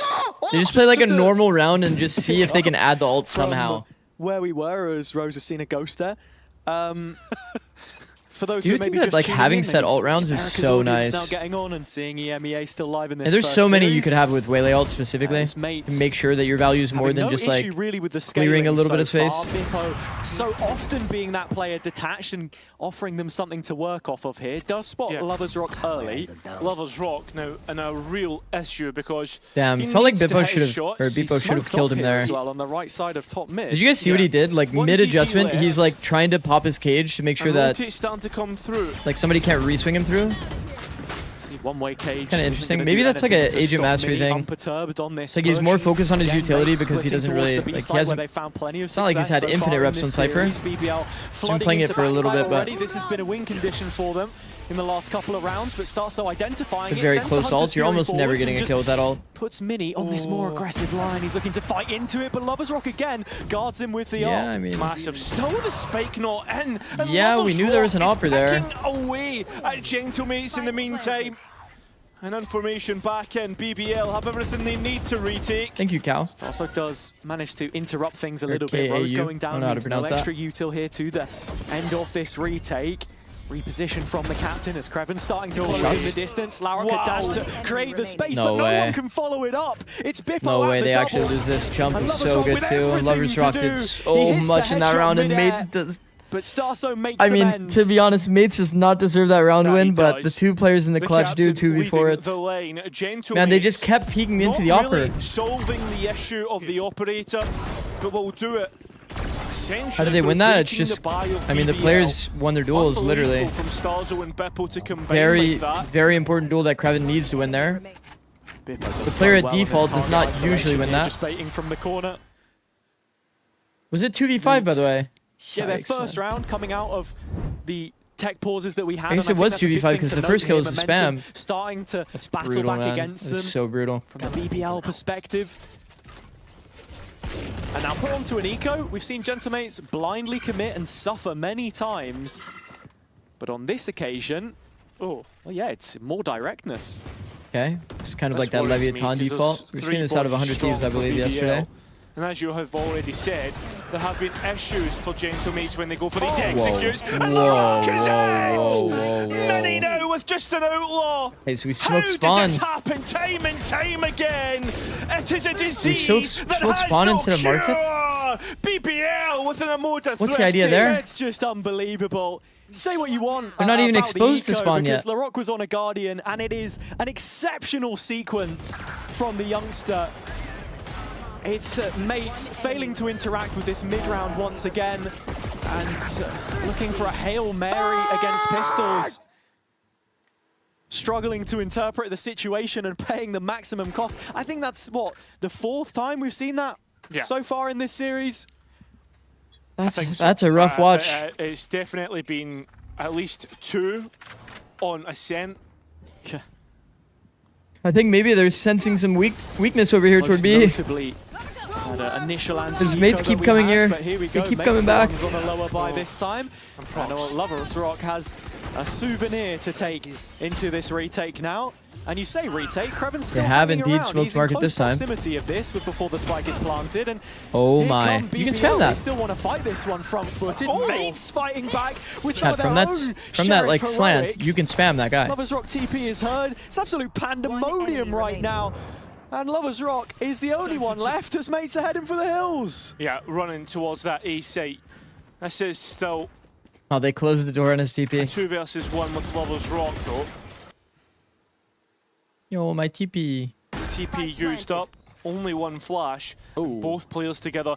They just play like a normal round and just see if they can add the ult somehow. Where we were, as Rose has seen a ghost there. For those Do you who think maybe that just like tuning having in, set maybe alt rounds is Erica's so audience nice? Now getting on and seeing EMEA still live in this And there's first so many series. you could have with Wele ult specifically to make sure that your value is more than no just issue like really with the clearing a little bit of so space. far. Bippo so often being that player detached and offering them something to work off of here. Does spot Lover's Rock early. Lover's Rock now in a real issue because damn, he felt like needs to Bippo hit should his have, or shots. Bippo should have killed him there. As well on the right side of top mid. Did you guys see what he did? Like mid adjustment, he's like trying to pop his cage to make sure that starting to come through. like somebody can't re-swing him through. One-way cage. Kind of interesting. Maybe that's like an agent mastery thing. It's like he's more focused on his utility because he doesn't really like. He hasn't. It's not like he's had infinite reps on Cypher. He's been playing it for a little bit, but this has been a win condition for them in the last couple of rounds. But Starso identifying it's a very close ult. You're almost never getting a kill with that ult. Puts Mini on this more aggressive line. He's looking to fight into it, but Lovers Rock again guards him with the ult. I mean, massive stole the spike not in. And yeah, Lovers we knew there was an Rock opper there. Away at Gentlemates in the meantime. And information back in. BBL have everything they need to retake. Thank you, Cal. Also does manage to interrupt things a little bit. Rose going down means no extra util here to the end of this retake. Reposition from the captain as Kreven starting to close in the distance. Laraka dash to create the space, but no one can follow it up. It's Bippo No way, they double. actually lose this. Jump is so good too. Lovers Rock did so much in that round, and Mates does. But Starso makes I mean, to be honest, Mates does not deserve that round win, but the two players in the clutch do 2v4 it. Man, they just kept peeking into the operator. Solving the issue of the operator, but we'll do it. How did they win that? It's just, I mean, the players won their duels, literally. Very, very important duel that Kreven needs to win there. The player at default does not usually win that. Was it 2v5, by the way? Yeah, their first round coming out of the tech pauses that we had. I guess it was 2v5 because the first kill was the spam. Starting to battle brutal, back man. against them. It's so brutal. From the BBL perspective. And now put onto an eco. We've seen Gentlemates blindly commit and suffer many times. But on this occasion, well, yeah, it's more directness. Okay, it's kind of like that Leviathan default. We've seen this out of 100 Thieves, I believe, yesterday. And as you have already said, there have been issues for Gentlemates when they go for these executes. And Laraka is in! Many now with just an outlaw. Hey, so we smoked How spawn. does this happen time and time again? It is a disease that smoked has spawn no instead of cure. market? BBL with an immortal. What's the idea there? It's just unbelievable. Say what you want. They're not even about exposed the to eco spawn because yet. Larocque was on a Guardian, and it is an exceptional sequence from the youngster. It's Mates failing to interact with this mid-round once again, and looking for a Hail Mary against Pistols. Struggling to interpret the situation and paying the maximum cost. I think that's, what, the fourth time we've seen that so far in this series? That's a rough watch. It's definitely been at least 2 on Ascent. I think maybe they're sensing some weakness over here toward B. His mates keep coming here. They keep coming back. On a lower by this time. And Lovers Rock has a souvenir to take into this retake now. And you say retake, Kreven's still They have hanging indeed around. smoked He's in market close this time. proximity of this before the spike is planted. And Oh my. You can spam that. They still want to fight this one front-footed. Mates fighting back with some Chat, of their from that like slant, you can spam that guy. Lovers Rock TP is heard. It's absolute pandemonium right now. And Lovers Rock is the only one left as Mates are heading for the hills. Yeah, running towards that A site. This is still... Oh, they closed the door on his TP. 2 versus 1 with Lovers Rock, though. Yo, my TP. TP used up. Only 1 flash. Both players together.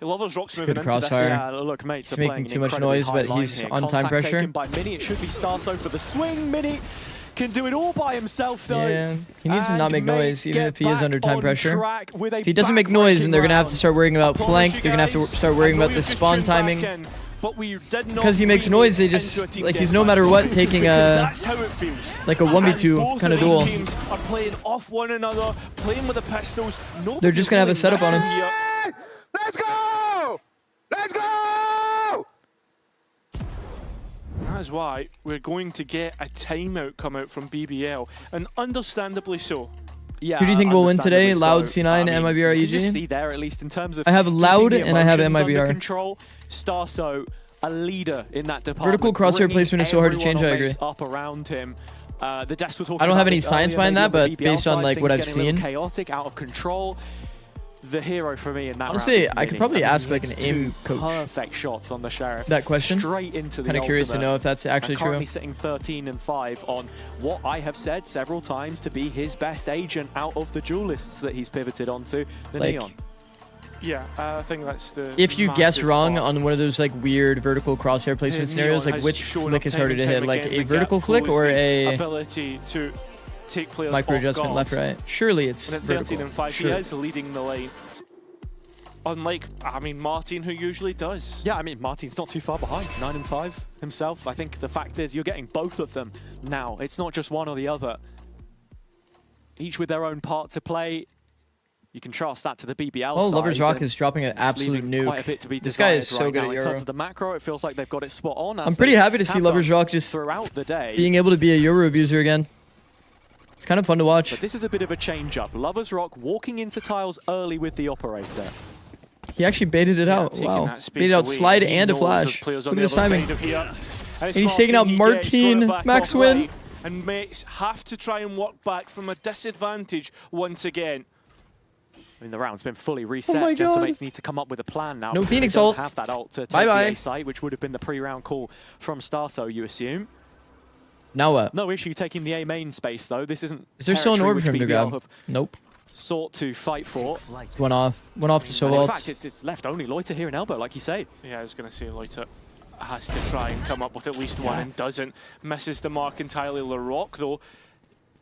Lovers Rock's moving into this. Yeah, look, Mates he's are making too much noise, but he's on time pressure. Taken by Mini. It should be Starso for the swing. Mini can do it all by himself, though. Yeah, he needs to not make noise, even if he is under time pressure. If he doesn't make noise, then they're going to have to start worrying about flank. They're going to have to start worrying about the spawn timing. Because he makes noise, they just, like, he's no matter what taking a, like a 1v2 kind of duel. Are playing off one another, playing with the pistols. They're just going to have a setup on him. Let's go! Let's go! That is why we're going to get a timeout come out from BBL, and understandably so. Yeah, who do you think will win today? Loud, C9, MIBR, You just EG? see there, at least in terms of I have Loud and I have MIBR. Control. Starso, a leader in that department. Vertical crosshair placement is so hard to change, I agree. Up around him. The desk we're talking I don't have about any this science earlier, behind that, maybe on but the BBL based on side, like what I've things getting a seen. little chaotic, out of control. The hero for me in that Honestly, round is I could Mini. probably mean, ask he like an hits aim 2 coach perfect shots on the Sheriff. that question. Straight into the Kind of curious to ultimate. know if that's actually And true. currently sitting 13 and 5 on what I have said several times to be his best agent out of the duelists that he's pivoted onto, the Like, Neon. Yeah, I think that's the. If you guess massive wrong part. on one of those like weird vertical crosshair placement scenarios, Neon like has which shown flick up is time harder and to time hit, like again, a the vertical gap flick or closing a ability to take players micro off adjustment guard. left right? Surely it's And at vertical. 13 and 5, Sure. he is leading the lane. Unlike, I mean, Martin, who usually does. Yeah, I mean, Martin's not too far behind, 9 and 5 himself. I think the fact is you're getting both of them now. It's not just one or the other. Each with their own part to play. You contrast that to the BBL Oh, side. Lover's Rock and is dropping an it's absolute leaving quite a nuke. bit to be This guy is desired so right good now. at In Euro. terms of the macro, it feels like they've got it spot on. I'm pretty happy to see Lover's Rock just throughout the day. being able to be a Euro abuser again. It's kind of fun to watch. But this is a bit of a change-up. Lover's Rock walking into tiles early with the operator. He actually baited it out. Taking Wow. that space Baited out away. slide He and a knows flash. there's players Look on at the this other timing. side of here. And he's taking out He gets, run it Martin. back Max offline, win. And mates have to try and walk back from a disadvantage once again. I mean, the round's been fully reset. Oh my God. Gentlemen need to come up with a plan now. No because Phoenix they don't ult. have that ult to take Bye-bye. the A site, which would have been the pre-round call from Starso, you assume. Now what? No issue taking the A main space, though. This isn't Is there still an territory orb for him which to BBL grab? have Nope. sought to fight for. One off. One off to And in Sovalt. fact, it's left only Loiter here in elbow, like you say. Yeah, I was going to say Loiter has to try and come up with at least one and doesn't. Misses the mark entirely. LaRock, though,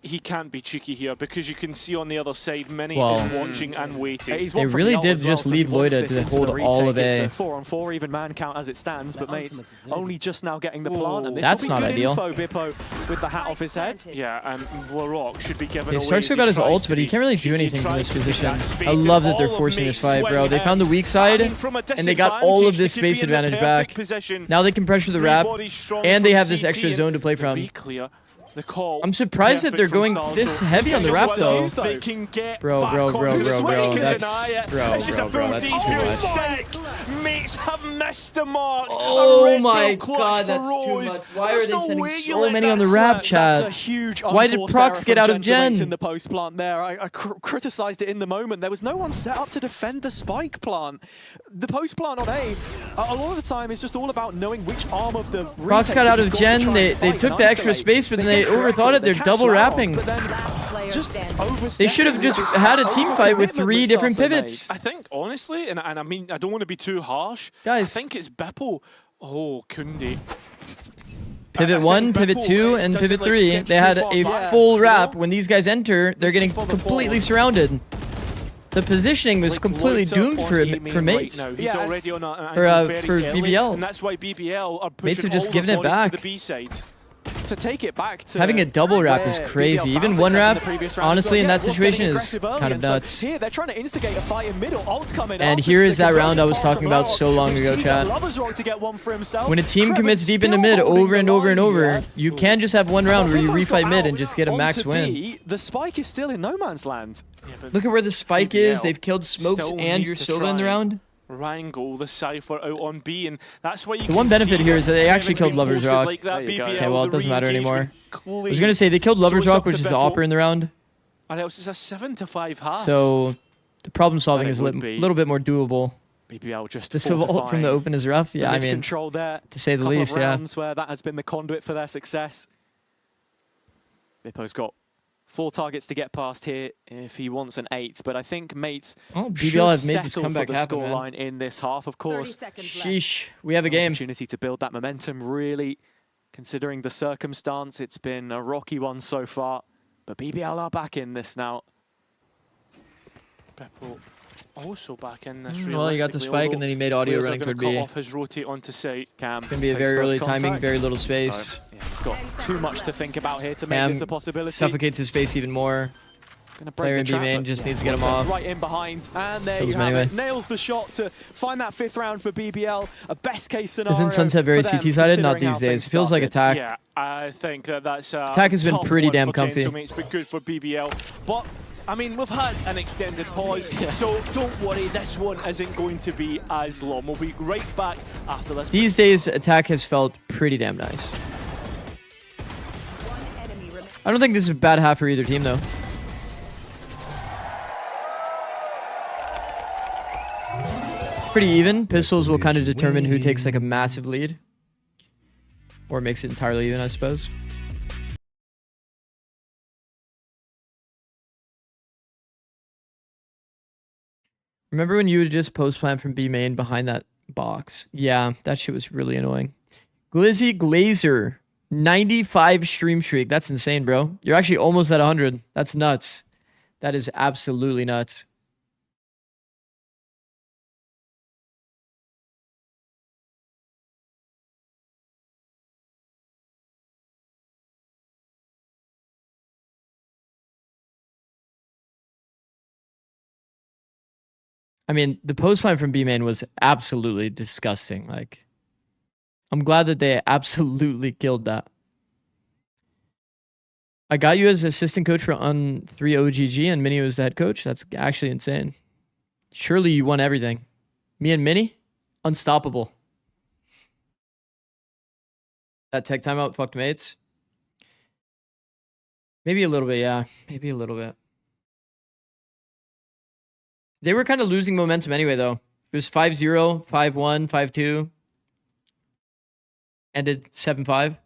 he can't be cheeky here because you can see on the other side many Well, is watching and waiting. He's They one from really the ult did as well, just so he leave wants Loiter this to into hold the all of retake. A. It's a 4-on-4 even man count as it stands, but mates only just now getting the plant. And this That's will be not good ideal. info, Bippo, with the hat off his head. Yeah, and LaRock should be given Okay, away. Stark's as he got his tries ults, to but he be can't really do cheeky, anything from tries this to get position. that space I in. love that they're All of forcing this Mace fight, bro. They sweating found the weak side, Starting from a and they got all of this disadvantage, they space could be in the advantage perfect back. position. Now they can pressure the wrap, Three bodies strong and they from have this CT, extra zone to play the from. be clear. The call. I'm surprised that perfect they're from going Starso. this heavy on the wrap, though. They can get Bro, back bro, onto bro, the bro, swing, bro, he can that's- deny it. bro, It's just bro, a bro, full that's DQ too mistake. Mates have missed the mark. Oh A red my bull clutch God, for that's too Rose. much. Why are There's they no sending way you so let many that on the slip. wrap, That's chat? a huge Why did unforced Prox error get from out of Gentlemen Gen? in the post plant there? I criticized it in the moment. There was no one set up to defend the spike plant. The post plant on A, a lot of the time, is just all about knowing which arm of the Prox retake got out you've of got to Gen. try They and fight took and the extra isolate. space, but then they guessed overthought correctly. it. They're They double cashed out, wrapping. but then just They should have just had a team fight with 3 different pivots. I think, honestly, and I mean, I don't want to be too harsh. Guys. I think it's Bippo. Oh, Kundi. Pivot 1, pivot 2, and pivot 3. They had a full wrap. When these guys enter, they're getting completely surrounded. The positioning was completely doomed for Mates. He's already on a For BBL. and that's why BBL are pushing Mates have just all given the it bodies back. to the B side. to take it back to Having a double wrap is where crazy. BBL Even found one success in wrap, the previous round. honestly, So, in yeah, that Wolf's situation getting is aggressive early, kind of and so nuts. Here, they're trying to instigate a fight in middle. Ult's coming And up. here It's is the that round I was conversion talking off about the so mark, long which ago, tees chat. up Lover's Rock to get one for himself. When a team Trevor's commits deep into still mid holding over and the over and line over, here. you can just have one round where you Bippo's refight got mid out and just get a max onto win. B. The spike is still in no man's land. Look at where the spike is. BBL They've killed Smokes still and need your to Silva in the try round. Wrangle the Cypher out on B, and that's why you The one benefit here is that they actually killed Lover's Rock. Like that, BBL, Okay, well, it the doesn't matter anymore. re-engagement I was going to say they killed Lover's So it's Rock, up which to is the Bippo. Opera in the round. And else it's a 7-5 half. So the problem solving But it is a would be. little bit more doable. BBL just The Silva from the open is rough. Yeah, I mean, control there. to say the Couple least, of yeah. rounds where that has been the conduit for their success. Bippo's got 4 targets to get past here if he wants an 8th, but I think Mates BBL should has made this settle comeback for the happen, man. scoreline in this half, of course. Sheesh, we have a game. Opportunity to build that momentum, really, considering the circumstance. It's been a rocky one so far, but BBL are back in this now. Bippo also back in this. Well, he got the realistically, spike and then he made audio players are running gonna toward cut B. off his rotate onto site. Cam Gonna be a takes very first early timing, contact. very little So, space. yeah, he's got too much to think about here to make Cam this a possibility. suffocates his space even more. Gonna Player break in the B trap, main but just yeah, needs to get him Watson off. right in behind, and there Kills you him have anyway. it. Nails the shot to find that 5th round for BBL. A best case scenario. Isn't Sunset very for them, CT-sided? Not considering how these days. things It feels like started. attack. Yeah, I think that's Attack has been tough pretty one damn for comfy. Gentlemates, but good for BBL. But I mean, we've had an extended pause, so don't worry, this one isn't going to be as long. We'll be right back after this. These days, attack has felt pretty damn nice. I don't think this is a bad half for either team, though. Pretty even. Pistols will kind of determine who takes like a massive lead. Or makes it entirely even, I suppose. Remember when you would just post plan from B main behind that box? Yeah, that shit was really annoying. Glizzy Glazer, 95 stream streak. That's insane, bro. You're actually almost at 100. That's nuts. That is absolutely nuts. I mean, the post plan from B main was absolutely disgusting. Like, I'm glad that they absolutely killed that. I got you as assistant coach for on 3 OGG and Minnie was the head coach. That's actually insane. Surely you won everything. Me and Minnie, unstoppable. That tech timeout fucked mates. Maybe a little bit, yeah. Maybe a little bit. They were kind of losing momentum anyway, though. It was 5-0, 5-1, 5-2. Ended 7-5.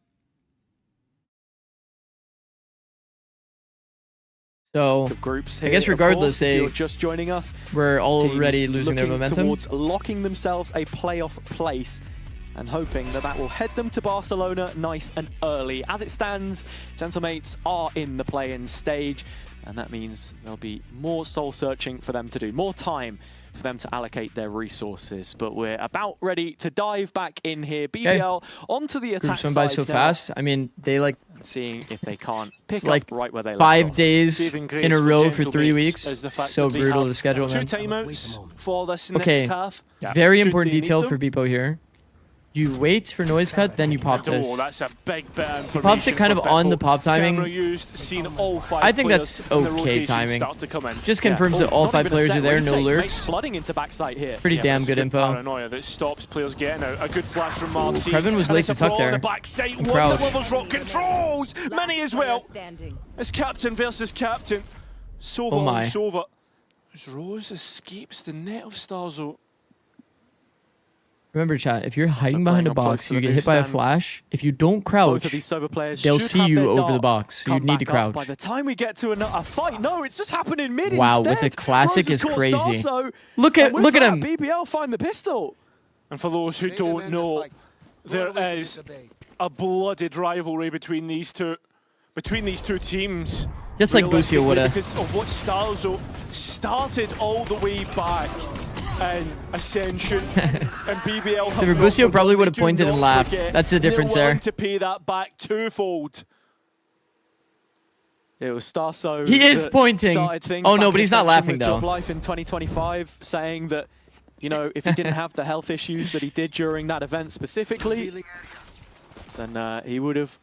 So, groups I guess regardless, if you're just joining us, we're already losing their momentum. Towards locking themselves a playoff place and hoping that that will head them to Barcelona nice and early. As it stands, Gentlemates are in the play-in stage, and that means there'll be more soul searching for them to do, more time for them to allocate their resources. But we're about ready to dive back in here. BBL onto the attack side. Groups went by so now. fast. I mean, they like seeing if they can't pick it's up like right where they left 5 off. days in a row for 3 weeks. So brutal to schedule, Two man. timeouts for this Okay, next half. very Should important they need detail them? for Beepo here. You wait for noise cut, then you pop this. Oh, that's a big bit of He pops it information kind of for on Beppo. the pop timing. Camera used, seen all 5 I think players that's in the okay rotation timing. start to come in. Just confirms that all Not 5 even a players set are there, no retake. lurks. Mates flooding into backside here. Pretty damn That's good a info. Paranoia that stops players getting out. A good flash from Martin. Krevin was And late it's a to tuck brawl there. on the backside. And One crouch. that Wibbles Rock controls. Many as well. Standing. It's captain versus captain. Sova Oh my. on Sova. As Rose escapes the net of Starzo. Remember, chat, if you're hiding behind a playing up box, close to you the get hit by a stand. flash. If you don't Both crouch, of these Sova players they'll should see have you their over the dart box. So you come need to back up. crouch. By the time we get to a fight, no, it's just happening mid Wow, instead. with the classic Rose is has caught crazy. Starso, Look and at with look at that, him. BBL find the pistol. And for those who don't know, there is a blooded rivalry between these two teams. Just like Busio Realistically, woulda. Because of what Starzo started all the way back in Ascension and BBL. So Busio probably would have pointed and laughed. That's the difference they're willing there. to pay that back twofold. It was Starso. He is that pointing. started things Oh, no, back but in he's not Ascension laughing, with though. Job Life in 2025, saying that, you know, if he didn't have the health issues that he did during that event specifically, then he would have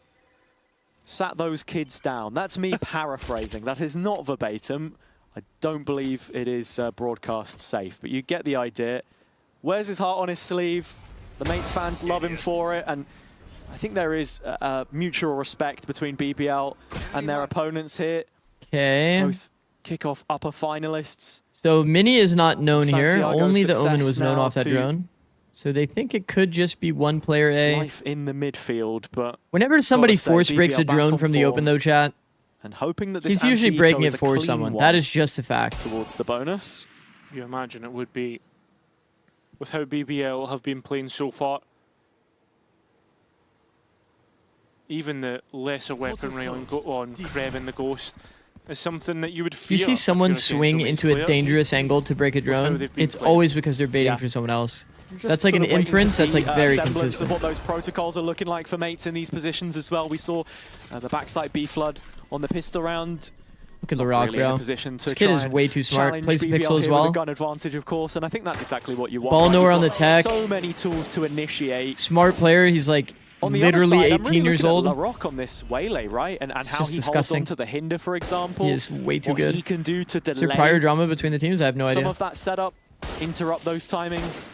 sat those kids down. That's me paraphrasing. That is not verbatim. I don't believe it is broadcast safe, but you get the idea. Wears his heart on his sleeve. The Mates fans love him for it, and I think there is mutual respect between BBL and their opponents here. Okay. Both kickoff upper finalists. So Mini is not known here. Santiago Only the Omen success was known now off that to drone. So they think it could just be one player A. Life in the midfield, but Whenever somebody gotta say, force breaks a BBL back drone on from the form open though, chat, and hoping that this he's usually anti-eco breaking is it a for clean someone. one That is just a fact. towards the bonus. You imagine it would be, with how BBL have been playing so far. Even the lesser weaponry on Krevin the Ghost is something that you would If fear. you see if someone you're a swing Gentle Mates into a player. dangerous angle to break a how drone, they've been it's playing. always because they're baiting Yeah. for someone else. Just That's like sort an of waiting to inference that's see, like very semblance consistent. of what those protocols are looking like for Mates in these positions as well. We saw the backside B flood on the pistol round. Look at the Not rock, really in a bro. position to This kid try is and way too smart. challenge Plays a BBL pixel as here with well. a gun advantage, of course, and I think that's exactly what you want. Ball right? nowhere You've on the got tech. So many tools to initiate. Smart player. He's like On the literally other side, 18 I'm really years looking old. at LaRock on this waylay, right? And how just he disgusting. holds on to the hinder, for example. He is way too what good. he can do to Is there delay prior drama between the teams? I have no some idea. of that setup, interrupt those timings.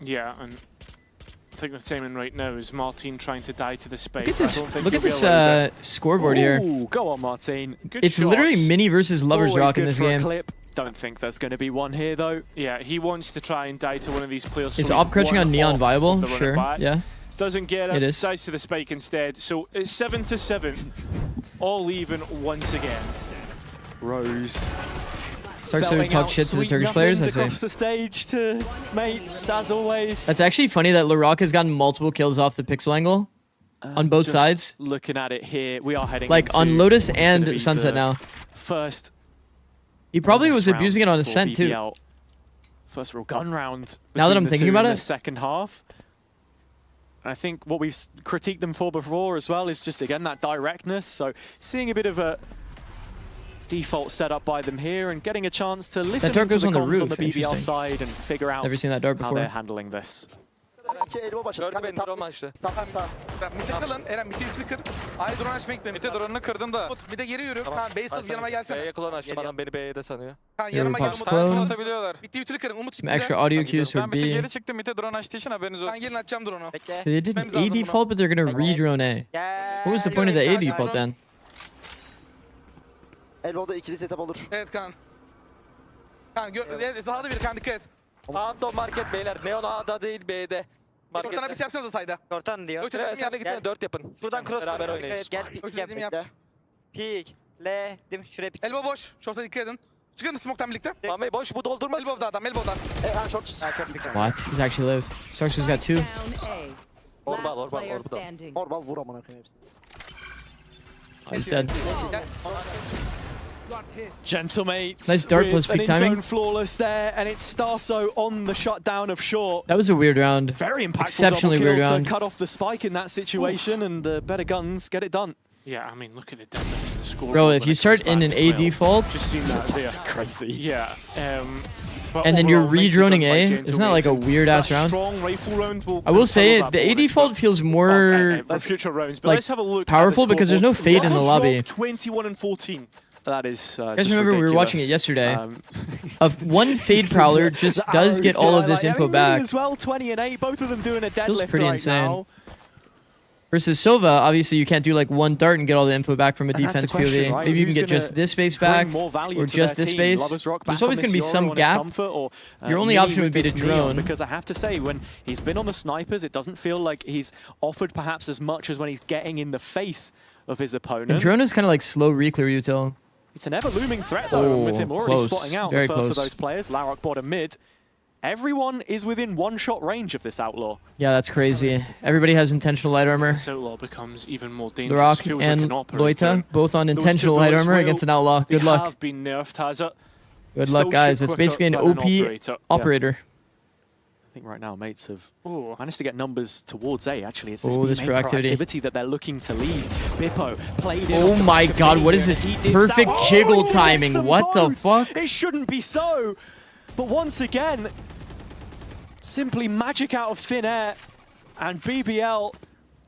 Yeah, and I think the timing right now is Martin trying to die to the spike. Look at this, I don't think look he'll at be this allowed it. scoreboard here. Ooh, go on, Martin. Good It's literally shots. Mini versus Lovers Always Rock in good this for a game. clip. Don't think there's going to be one here, though. Yeah, he wants to try and die to one of these players. Is so op he's crouching one on Neon off viable? of the running Sure, back. yeah. Doesn't get It it, is. dies to the spike instead. So it's 7-7, all even once again. Rose Starts to belting talk out shit to the sweet Turkish players. I nothings see. across the stage to mates, as always. That's actually funny that LaRock has gotten multiple kills off the pixel angle on both Just sides. Looking at it here, we are heading Like into on Lotus what's gonna be and Sunset the now. First. He probably bonus was abusing it round on Ascent for too. BBL. First real gun round. Now that I'm between the thinking two about in it. the second half. And I think what we've critiqued them for before as well is just, again, that directness. So seeing a bit of a default setup by them here and getting a chance to listen dart to goes the on the comms roof. on the BBL Interesting. side and figure out Never seen that dart how before. they're handling this. Elbow başladı. Gördüm beni drone açtı. Tamam sağ. Mite kalın. Eren mite üçlü kır. Ay drone açmaya gitmem. Mite drone'unu kırdım da. Bir de geri yürü. Kaan B'ye sız yanıma gelsene. B'ye kulağını açtım, adam beni B'ye de sanıyor. Kaan Here yanıma gel. pops Umut clone. atabiliyorlar. Mite üçlü kırın. Umut Some gitti. extra audio cues for B. geri çıktım. Mite drone açtığı için haberiniz olsun. Kaan gelin açacağım drone'u. They did an A default, but they're gonna re-drone A. What was the point of the A default then? Elbow'da ikili setup olur. Evet Kaan. Kaan sağda bir Kaan dikkat et. A'da market beyler. Neon A'da değil B'de. Ortana bir yapsanıza sayda. Ortan diyor. Ölçü dediğimi Sen de yap. gitsene 4 yapın. Şuradan cross beraber oynayın. Gel Ölçü dediğimi yap. Pik. L. Dim şuraya pik. Elbow boş. Short'a dikkat edin. Çıkın smoke'tan birlikte. Mami boş bu doldurmaz. Elbow'da adam. Elbow'dan. Ha short. What? He's actually lived. Starkster's got 2. Down A. Orbal, Last orbal, player orbal. standing. Orbal vur amına koyayım hepsini. Oh, he's dead. Gentlemates Nice dart with plus an peak timing. in-zone flawless there, and it's Starso on the shutdown of short. That was a weird round. Very impactful Exceptionally double weird kill round. to cut off the spike in that situation, and the better guns get it done. Yeah, I mean, look at the difference in the score. Bro, if you start in an A default, Just seen that there. That's crazy. Yeah. But and then you're overall, nicely done re-droning by A, Gentle isn't that like a Mason. weird ass That round? strong rifle round will I will say follow that the A bonus, default feels more for future rounds. But like let's have a look powerful at the because there's no scoreboard. fade in the Rockers lobby. Rock 21 and 14. That is. You guys remember we were watching it yesterday? One fade prowler just The does get all of arrows, this yeah, info like, I mean, really back. as well, 20 and 8, both of them doing a Feels deadlift pretty right insane. now. Versus Silva, obviously you can't do like one dart and get all the info back from a And that's the defense question, POV. right? Maybe you can Who's get just gonna this space bring back more value or to just their this team? space. Lovers Rock There's back on always going to be this some Yoru on his gap. comfort, or, Your only Mini option would with be to this Neon, drone. Because I have to say, when he's been on the snipers, it doesn't feel like he's offered perhaps as much as when he's getting in the face of his opponent. And drone is kind of like slow reclear util. It's an ever-looming threat, though, with him already close. spotting out Very the first of close. those players. Larok bottom mid. Everyone is within one-shot range of this Outlaw. Yeah, that's crazy. Everybody has intentional light armor. This outlaw becomes even more dangerous. LaRock Feels like and an operator. Loita, both on Those intentional two light bullets armor will- against an outlaw. Good they luck. have been nerfed, has it? Good Still luck, guys. shoot It's quicker basically an than OP operator. operator. I think right now mates have managed to get numbers towards A, actually. It's this Oh, this B-main proactivity. proactivity that they're looking to lead. Bippo played in. Oh off the my back of god, B what is here, this and he dips perfect out. jiggle Oh, he hits timing? them What the both. fuck? It shouldn't be so. But once again, simply magic out of thin air, and BBL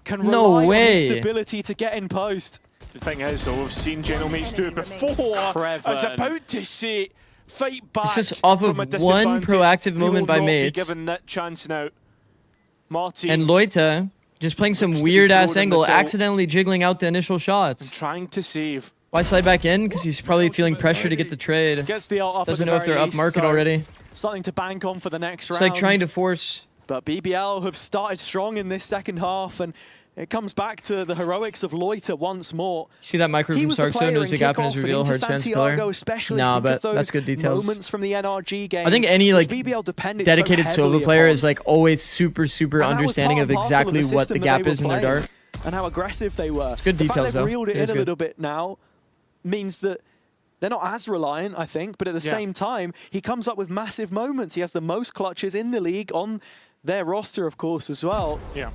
can No rely on his way. stability to get in post. The thing is, though, we've seen Gentlemates do it before. I was about to say, fight back. just off of from a one disadvantage. proactive He moment will by not be mates. given that chance now. Martin And Loita just playing some Looks to be weird ass thrown in the angle, till. accidentally jiggling out the initial shots. trying to save. Why slide back in? Because he's probably feeling pressure to get the trade. Gets the ult up Doesn't at the know if very they're up least, market so already. Something to bank on for the next It's round. like trying to force. But BBL have started strong in this second half, and it comes back to the heroics of Loiter once more. See that micro He from was the Starkstone player knows in the gap in kickoff his and reveal, into hard stance Santiago pillar. especially. Nah, Think but of those that's good details. Moments from the NRG game. I think any like which BBL depended dedicated so Silva heavily player upon. is like always super And that was understanding part of and parcel exactly the what the system that gap they is in were their playing dart. and how aggressive they were. It's good The fact details, they've though. reeled it It is in a good. little bit now means that they're not as reliant, I think, but at the Yeah. same time, he comes up with massive moments. He has the most clutches in the league on their roster, of course, as well. Yeah.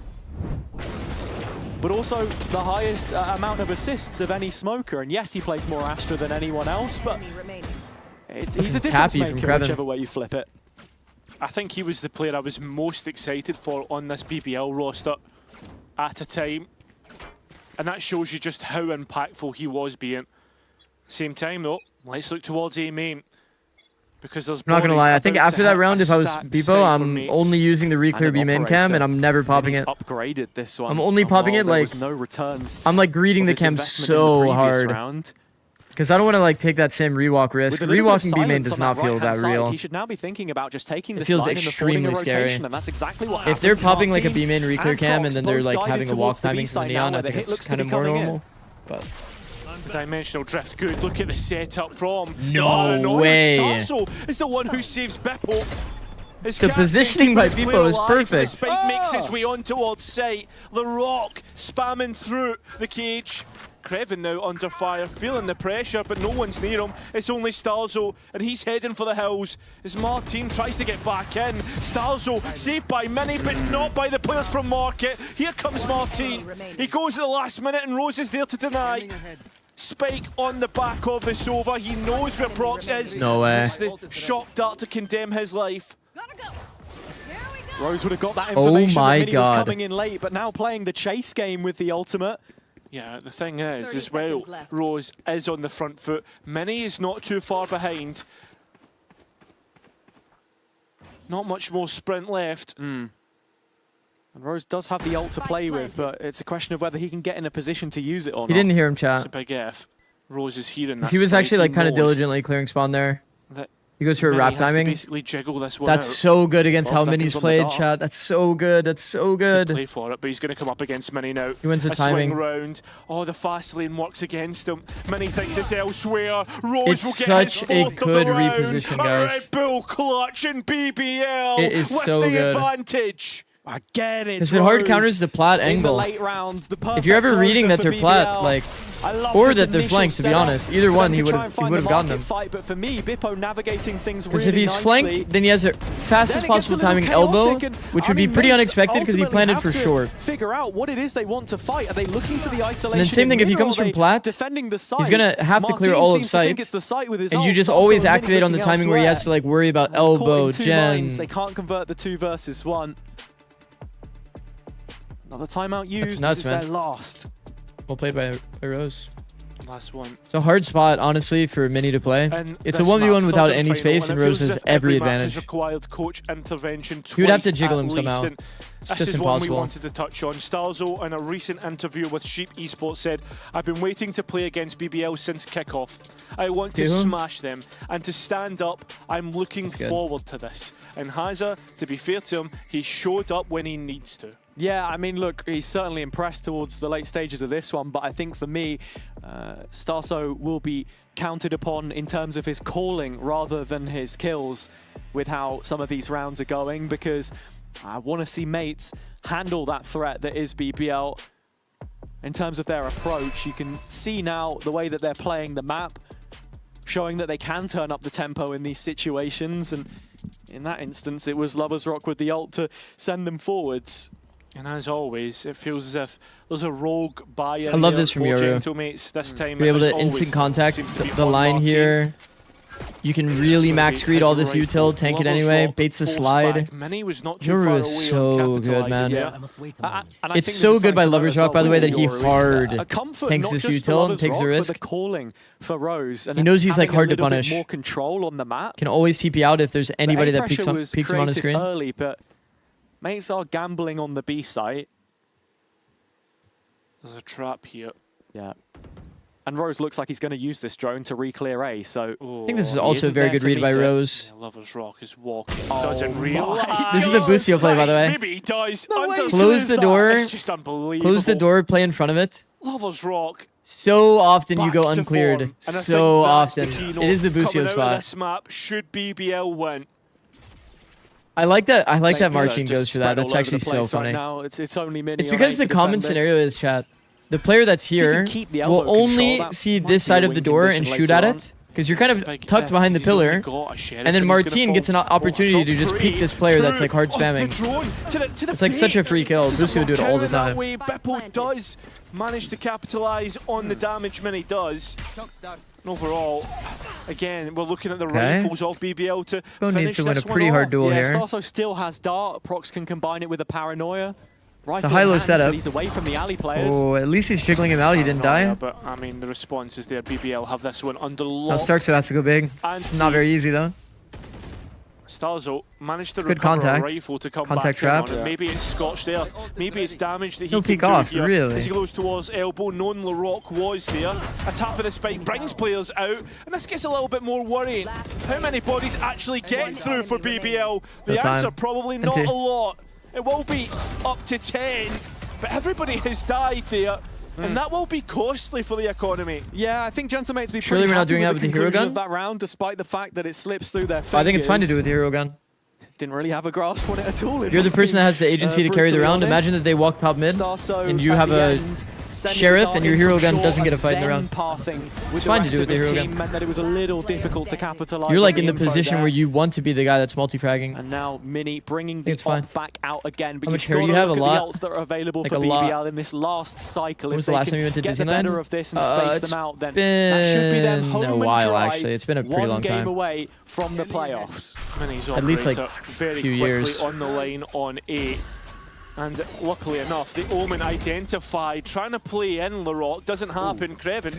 But also the highest amount of assists of any smoker. And yes, he plays more Astra than anyone else, but he's a difference Tappy from maker, Kreven. whichever way you flip it. I think he was the player I was most excited for on this BBL roster at a time. And that shows you just how impactful he was being. Same time though, let's look towards A main. Because there's I'm not gonna bodies lie, I think about after to that hit round, a if I was stacked Beepo, site for I'm mates. only using the reclear And B an main cam, and operator. I'm never popping And it. he's upgraded this one. I'm only popping while it there like was no returns. I'm like greeting of the his cam investment in the so previous hard round. because I don't want to like take that same rewalk risk. With a little bit of Rewalking B main silence does on not that feel right-hand that side, real. He should now be thinking about just taking It this feels line and affording a extremely scary. rotation, and that's exactly what If they're happened to popping like a Martin B main reclear and cam Crocs, and then they're both like guided having a walk towards the timing B from the side now, neon, I where the think hit it's looks to kind be of more coming in. normal. But Dimensional drift, good. Look at the setup from No way. Starso is the one who saves Beppo. The positioning by Beppo is perfect. Spike makes its way on towards sight. The Rock spamming through the cage. Kreven now under fire, feeling the pressure, but no one's near him. It's only Starzo, and he's heading for the hills. As Martin tries to get back in. Starzo saved by Mini, but not by the players from Market. Here comes Martin. He goes at the last minute, and Rose is there to deny. Spike on the back of the Sova. He knows where Prox is. No way. It's the shock dart to condemn his life. Rose would have got that information. Oh my Mini was God. coming in late, but now playing the chase game with the ultimate. Yeah, the thing is, as well, Rose is on the front foot. Mini is not too far behind. Not much more sprint left. And Rose does have the ult to play with, but it's a question of whether he can get in a position to use it or not. He didn't hear him It's a chat. big F. Rose is here in that He was actually like kind of knows diligently clearing spawn there. that He goes for a Mini wrap has to timing. basically jiggle this one That's out. so good against 12 how Mini's seconds on the played, dot. chat. That's so good. That's so good. Play for it, but he's going to come up against Mini now. He wins the a timing. swing round. Oh, the fast lane works against him. Mini thinks it's elsewhere. Rose It's will get such his a fourth good of the round. reposition, A guys. Red Bull clutch in BBL It is with so the good. advantage. Again, it's Because it hard Rose counters the plat in the angle. late round. The If you're ever perfect reading closer that for they're plat, BBL. like, I love or this that they're initial flanked, to be setup honest, either for one them he to would try have and find the gotten market them. fight, but for me, Bippo navigating things Because really if he's nicely. flanked, then he has a fastest possible timing elbow, which would be pretty unexpected because he planted for short. Figure out what it is they want to fight. Are they looking for the isolation? And then same thing if he comes from plat, defending the site. he's gonna have to clear all of sight, and you just always activate on the timing where he has to like worry about elbow, gen. They can't convert the 2 versus 1. Another timeout used. nuts, This is man. their last. Well played by Rose. Last one. It's a hard spot, honestly, for Mini to play. And It's a this 1v1 map, without third and any final, space, and and it Rose feels has as if every map has advantage. required coach intervention He would have to twice jiggle at him somehow. least, and It's this just is one we impossible. wanted to touch on. Starzo, in a recent interview with Sheep Esports, said, "I've been waiting to play against BBL since kickoff. I want to Who? smash them and to stand up. I'm looking That's good. forward to this." And Haza, to be fair to him, he showed up when he needs to. Yeah, I mean, look, he's certainly impressed towards the late stages of this one, but I think for me, Starso will be counted upon in terms of his calling rather than his kills with how some of these rounds are going, because I want to see mates handle that threat that is BBL. In terms of their approach, you can see now the way that they're playing the map, showing that they can turn up the tempo in these situations, and in that instance, it was Lovers Rock with the ult to send them forwards. And as always, it feels as if there's a rogue buyer. I love here this from for Yoru. Gentlemetes this time. Be able as to always, instant contact seems to be the on line Martin. here. You can really max greed all this util, tank it Lovers anyway, Rock, baits the force slide. back. Mini was not too far Yoru away is on so good, capitalising man. there. And I It's think so this is good by something to Lovers note Rock, by the way, that he as well with hard Yoru. A comfort tanks not this just for util and Lovers takes a Rock, risk. but the calling for Rose. And He knows he's, like, having hard to a little bit punish. more control on the map. Can always TP out if there's anybody that peeks him on the created screen. early, but mates are gambling on the B site. There's a trap here. Yeah. And Rose looks like he's going to use this drone to re-clear A, so... I think this is he also a isn't very there good to read by meet it. Rose. Yeah, Lovers Rock is walking. Oh Doesn't realize. This is the Busio play, by the way. Maybe he does. Close the door. It's just unbelievable. Close the door, play in front of it. Lovers Rock. So often you Back go to uncleared. form. And I So think that's the often. keynote It is the coming Busio out of spot. This map should BBL win. I like that. I like that Things are Marcin just goes for that. spread That's all over actually the so place right funny. now. It's only Mini It's on because A the to common defend this. scenario is, chat, the player that's here keep the will elbow control, only that see might this be side a of the win door and condition shoot later at on. it, because you're kind of Big tucked F, behind the he's only pillar, got a sheriff and then he's gonna Martin gets an fall. opportunity to just peek this player that's like hard Off the spamming. drone to the It's like such a free kill. Doesn't Busio would do it work all out the in that time. way. Beppo does manage to capitalize on the damage Mini does. And overall, again, we're looking at the Okay. rifles of BBL to Beppo finish needs to win a this one pretty hard off. duel Yeah, here. Starso still has Dart. Prox can combine it with a Paranoia. It's a high-low setup. But he's away from the alley players. Oh, at least he's jiggling him out. He didn't die. Yeah, but I mean, the response is there. BBL have this one under Now lock. Starkso has to go big. And It's not very easy though. Starzo managed to It's good recover contact. a rifle to come Contact back trap. in on, and maybe it's scotched there. Maybe it's damage that he He'll can peek do off, here. really. As he goes towards elbow, knowing LaRock was there. A tap of the spike brings players out, and this gets a little bit more worrying. How many bodies actually get through for BBL? The No time. answer probably not Empty. a lot. It will be up to 10, but everybody has died there. And that will be costly for the economy. Yeah, I think Gentlemates be Surely pretty we're not happy doing that with with the hero conclusion gun? of that round, despite the fact that it slips through their fingers. I think it's fine to do with the hero gun. Didn't really have a grasp on it at all. You're the person that has the agency to carry the round. Imagine that they walk top mid, and you have a sheriff, and your hero gun doesn't get a fight in the round. It's fine to do with the hero gun. Meant that it was a little difficult to capitalize. You're like in the info position there. where you want to be the guy that's multi-fragging. And now Mini bringing the fine. op back out again. But How much you've hair do got you have? to A look at lot? the ults that are available Like for a lot. BBL in this last cycle. When If was the they last can time you went to get the Disneyland? better of this and space It's them out, then that should be them home a and while, dry, actually. It's been a pretty long one game time. away from the playoffs. Mini's At least, like, operator very few quickly years. on the line on 8. And luckily enough, the Omen identified, trying to play in Larocque, doesn't happen. Creven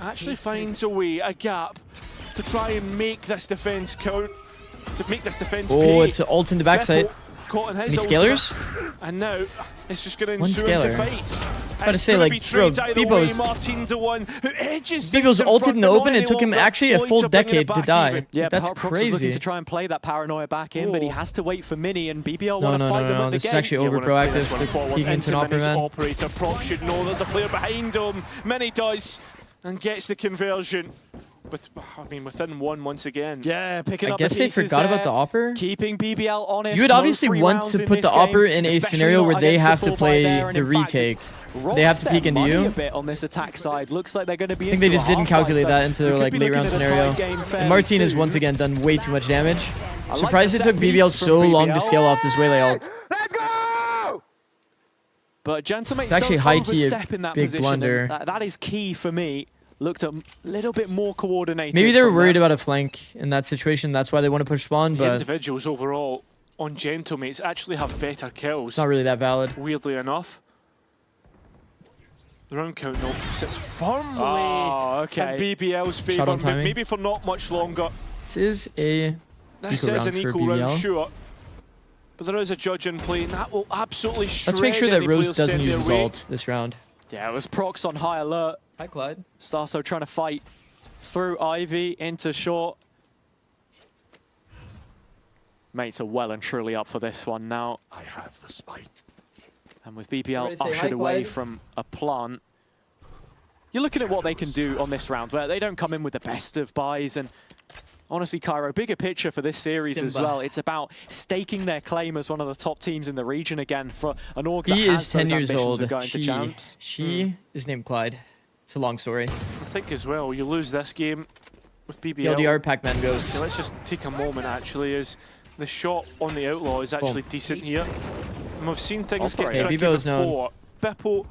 actually finds a way, a gap, to try and make this defense count, to make this defense pay. Oh, it's an ult in the backside. Caught in his Any ultimate, scalers? And now it's just going to One ensue into scaler. fights. I was about to say, like, bro, Bebo's ulted in the open. It took him actually a full decade to die. Yeah, That's Prox was looking crazy. to try and play that paranoia back in, but he has to wait for Mini, and BBL No, want to no, fight no, them no. at the This is gate. actually over proactive. They're peeking into an opera man. Operator Prox should know there's a player behind him. Mini does, and gets the conversion. Within one once again. Yeah, picking I up guess the they pieces forgot about there, the opper. keeping BBL honest. You would obviously want to put the opper in a scenario where they have to play the retake. They have to peek into you. A bit on this attack side. Looks like they're going to be. I think they just didn't calculate that into their like late round scenario. And Martin has once again done way too much damage. Surprised it took BBL so long to scale off this Waylay ult. But Gentlemates It's actually don't high-key a overstep in that big position, blunder. and that is key for me. Looked a little bit more coordinated. Maybe they were from worried them. about a flank in that situation. That's why they want to push spawn, The but individuals overall on Gentlemates actually have better kills. it's not really that valid. Weirdly enough. The round count note sits firmly okay. in BBL's Shot favour, on timing. maybe for not much longer. This is a This equal is round an for equal round, BBL. sure. But there is a judge in play, and that will absolutely shred Let's make sure that any Rose players doesn't sent use their his way. ult this round. Yeah, it was Prox on high alert. Hi, Clyde. Starso trying to fight through Ivy into short. Mates are well and truly up for this one now. I have the spike. And with BBL Ready to say hi, ushered away Clyde? from a plant, you're looking at what they can do on this round, where they don't come in with the best of buys. And honestly, Cairo, bigger picture for this series as Simba. well. It's about staking their claim as one of the top teams in the region again for an org that He has is 10 those years ambitions old. of going to champs. She is named Clyde. It's a long story. I think as well, you lose this game with The BBL. LDR Pac-Man goes. Okay, let's just take a moment actually, as the shot on the Outlaw is actually decent here. And we've seen things get tricky Bebo is known. before. Bippo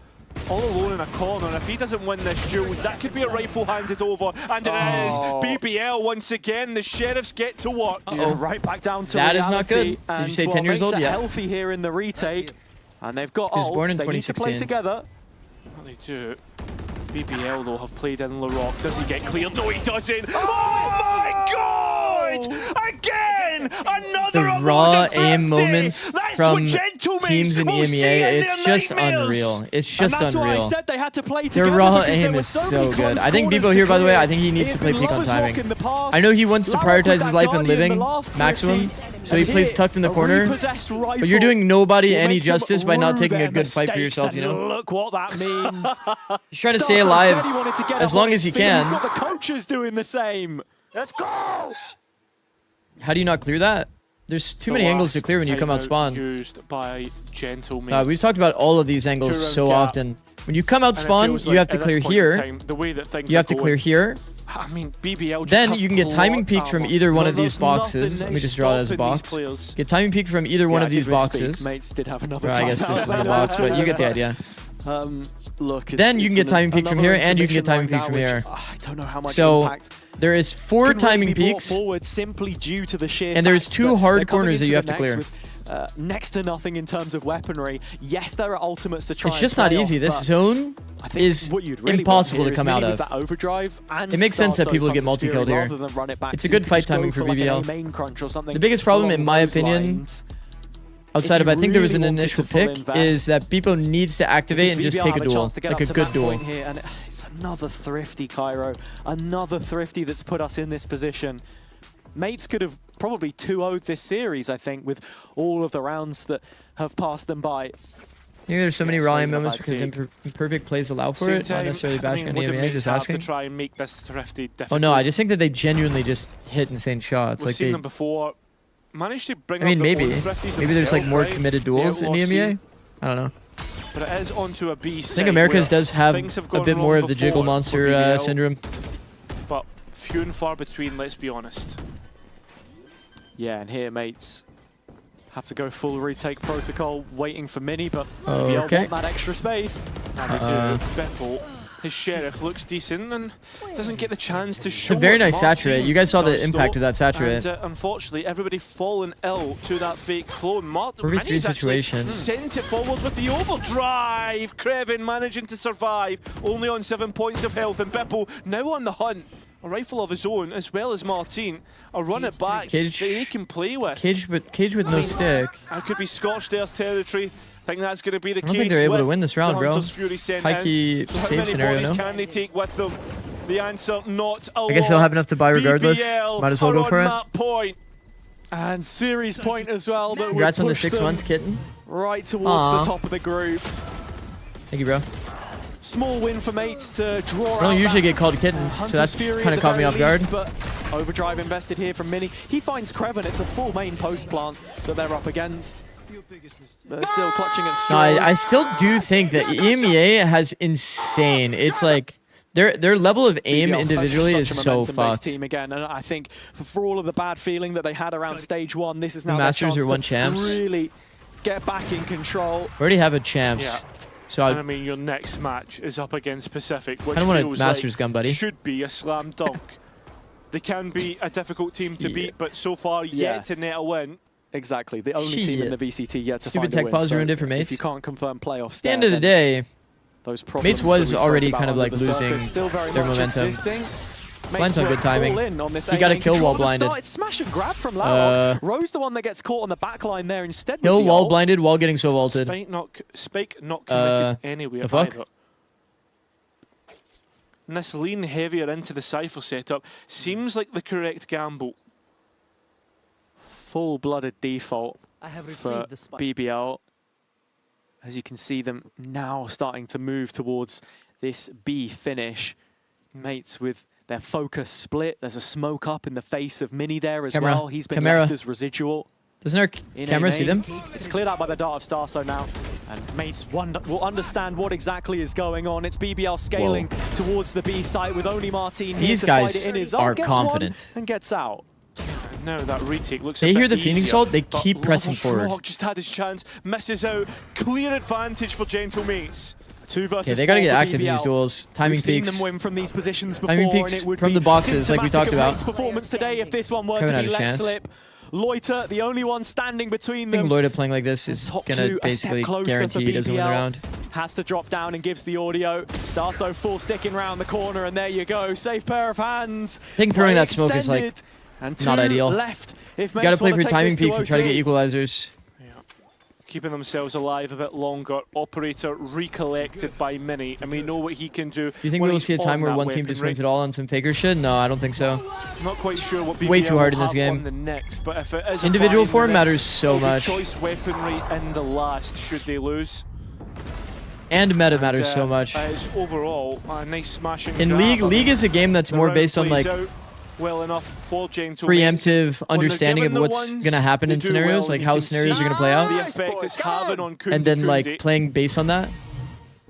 all alone in a corner, and if he doesn't win this duel, that could be a rifle handed over, and it is. BBL once again, the Sheriffs get to work. Yeah, right back down to That is reality. not good. Did you And say while 10 years mates old? are Yeah. healthy here in the retake, and they've got He was born ults. in They need to play 2016. together. Well, they do. BBL though have played in Larocque. Does he get cleared? No, he doesn't. Oh my God! Again, another The raw aim moments from teams in EMEA, it's just unreal. It's just and that's why I unreal. said they had to play Their together raw because there aim were is so so many good. close I think corners Bebo to here, by the way, clear. I think he needs to play Even peak on Lovers Walk timing. in the past. I know he wants to Larocque prioritize with his that life and Guardian in the living last maximum, 50, so he and plays here, tucked in the a corner. repossessed But rifle you're doing nobody will any make them justice by not rue taking a their good fight for mistakes, yourself, you and know? Look what that means. He's trying to Starso stay said alive he wanted to get as up long on as his he feet. can. He's got the coaches doing the same. Let's go! How do you not clear that? There's too many angles to clear when you come out spawn. Used by Gentlemates. We've talked about all of these angles so gap. often. When you come out And it spawn, feels you like have to at clear this point in here. time, the way that things You have are to going, clear here. I mean, BBL just Then have you can get timing plot peek from armor. either one of There's these boxes. nothing Let me just draw it as a stopping these box. players. Get timing peek from either one Yeah, of these I did misspeak. boxes. Mates did have another Or I guess this is a box, but you get the idea. Look, Then you can get timing peek from here, and you can get timing peek from here. I don't know how much So impact there is 4 can really timing be brought peaks, forward simply due to the sheer and there's fact 2 that hard they're coming corners that you into have to the clear. next with, next to nothing in terms of weaponry. Yes, there are ultimates to try. It's just not easy. This zone I think is what you'd really impossible want to here come is out Mini of. with that overdrive and It makes sense that Starso people get Sons of Fury multi-killed here. rather than run it back, It's so a you good can fight just go timing for like an BBL. A main crunch or something The biggest problem, along in my those opinion, lines. outside of If I you think there was an really wanted initial to full pick, invest, is that Bebo needs to activate and because just BBL take a have duel, chance to get like up a to good that duel. point here, and it's another thrifty, Cairo. Another thrifty that's put us in this position. Mates could have probably 2-0'd this series, I think, with all of the rounds that have passed them by. Maybe there's so many Ryan moments because imperfect plays allow for it, not necessarily bashing on EMEA, just asking. To try and make this Thrifty difficult? Oh no, I just think that they genuinely just hit insane shots. We've like seen they them before. Managed to bring I mean, up maybe there's like more right? committed duels in EMEA. I don't know. But it is onto a B I think Americas does have a bit more of the jiggle monster syndrome. But few and far between, let's be honest. Yeah, and here, mates, have to go full retake protocol, waiting for Mini, but BBL want that extra space. Now they do. Beppo, his Sheriff, looks decent and doesn't get the chance to show A very it. nice saturate. You guys saw the impact of that And saturate. unfortunately, everybody fallen ill to that fake clone. Perfect three situation. Sent it forward with the overdrive. Krevin managing to survive, only on 7 points of health, and Beppo now on the hunt. A rifle of his own, as well as Martin. A run it back that he can play with. Cage with no stick. That could be scorched earth territory. I think that's going to be the case. I don't think they're able to win this round, bro. High key save scenario, no? Can they take with them? The answer, not a lot. I guess they'll have enough to buy regardless. Might as well go for it. Point. And series point as well. That Congrats on the 6 them months, kitten. right towards the top of the group. Thank you, bro. Small win for mates to draw. I don't usually get called kitten, so that's kind of caught me off guard. But overdrive invested here from Mini. He finds Krevin. It's a full main post plant that they're up against. But they're still clutching at straws. I still do think that EMEA has insane. It's like their level of aim BBL individually is such a so momentum-based fucked. team again, and I think for all of the bad feeling that they had around stage 1, this is now The Masters their are chance one to champs. really get back in control. We already have a champs. Yeah. So and I mean, your next match is up against Pacific, which I don't want a feels Masters like gun, buddy. should be a slam dunk. They can be a difficult team to beat, but so far yet to net a win. Exactly, the only team in the VCT yet to Stupid find a tech win. pause So ruined it for Mates. if you can't confirm playoffs, At the end of the day, those problems Mates was that we spoke already about kind of under like the losing surface still very their much momentum. existing. Blind's on good timing. He got a kill while blinded. It's smash and grab from Larok. Rose the one that gets caught on the back line there instead. Kill with the while ult. blinded while getting so vaulted. Spike not committed anywhere the fuck? either. And this lean heavier into the Cypher setup seems like the correct gamble. Full-blooded default for BBL. As you can see them now starting to move towards this B finish. Mates with their focus split. There's a smoke up in the face of Mini there as well. He's been left as residual. Doesn't our camera see them? It's cleared out by the dart of Starso now. And Mates will understand what exactly is going on. It's BBL scaling towards the B site with only Martin here to fight it in his own. Are Gets confident. one and gets out. Now that retake looks They a bit hear the Phoenix easier, ult, they but keep pressing forward. Rock just had his chance, misses out. Clear advantage for Gentle Mates. 2 versus 4. Okay, they gotta get for active in these BBL. duels. Timing We've seen peaks. them win from these positions before, Timing and peaks it would from be the boxes, like we talked symptomatic of about. Mates' performance today if this one were Kevin to had be a let chance. slip. Loiter, the only one standing between I them. think Loida playing like this is Top gonna two, a basically step closer guarantee for he doesn't win the BBL. round. Has to drop down and gives the audio. Starso full sticking round the corner, and there you go. Safe pair of hands. I think throwing Play that smoke is like extended, and not 2 ideal. left. If You gotta Mates play wanna for take timing this to peaks and try to OT. get equalizers. Keeping themselves alive a bit longer. Operator recollected by Mini, and we know what he can do. Do you think when we will he's see a time on where that one team weaponry. just wins it all on some faker shit? No, I don't think so. Not quite sure what BBL Way too hard in will this have game. on the next, but if it is a Individual buy in the form next, matters so there'll be much. Choice weaponry in the last should they lose. And meta matters so much. It's overall a nice smashing. In League is a game that's The more round based on plays like out well enough for Gentle Mates. preemptive When they're understanding of given the what's ones, gonna happen they in do scenarios, well, like you how can scenarios see are gonna play out, the effect it's having on and then like playing based on that.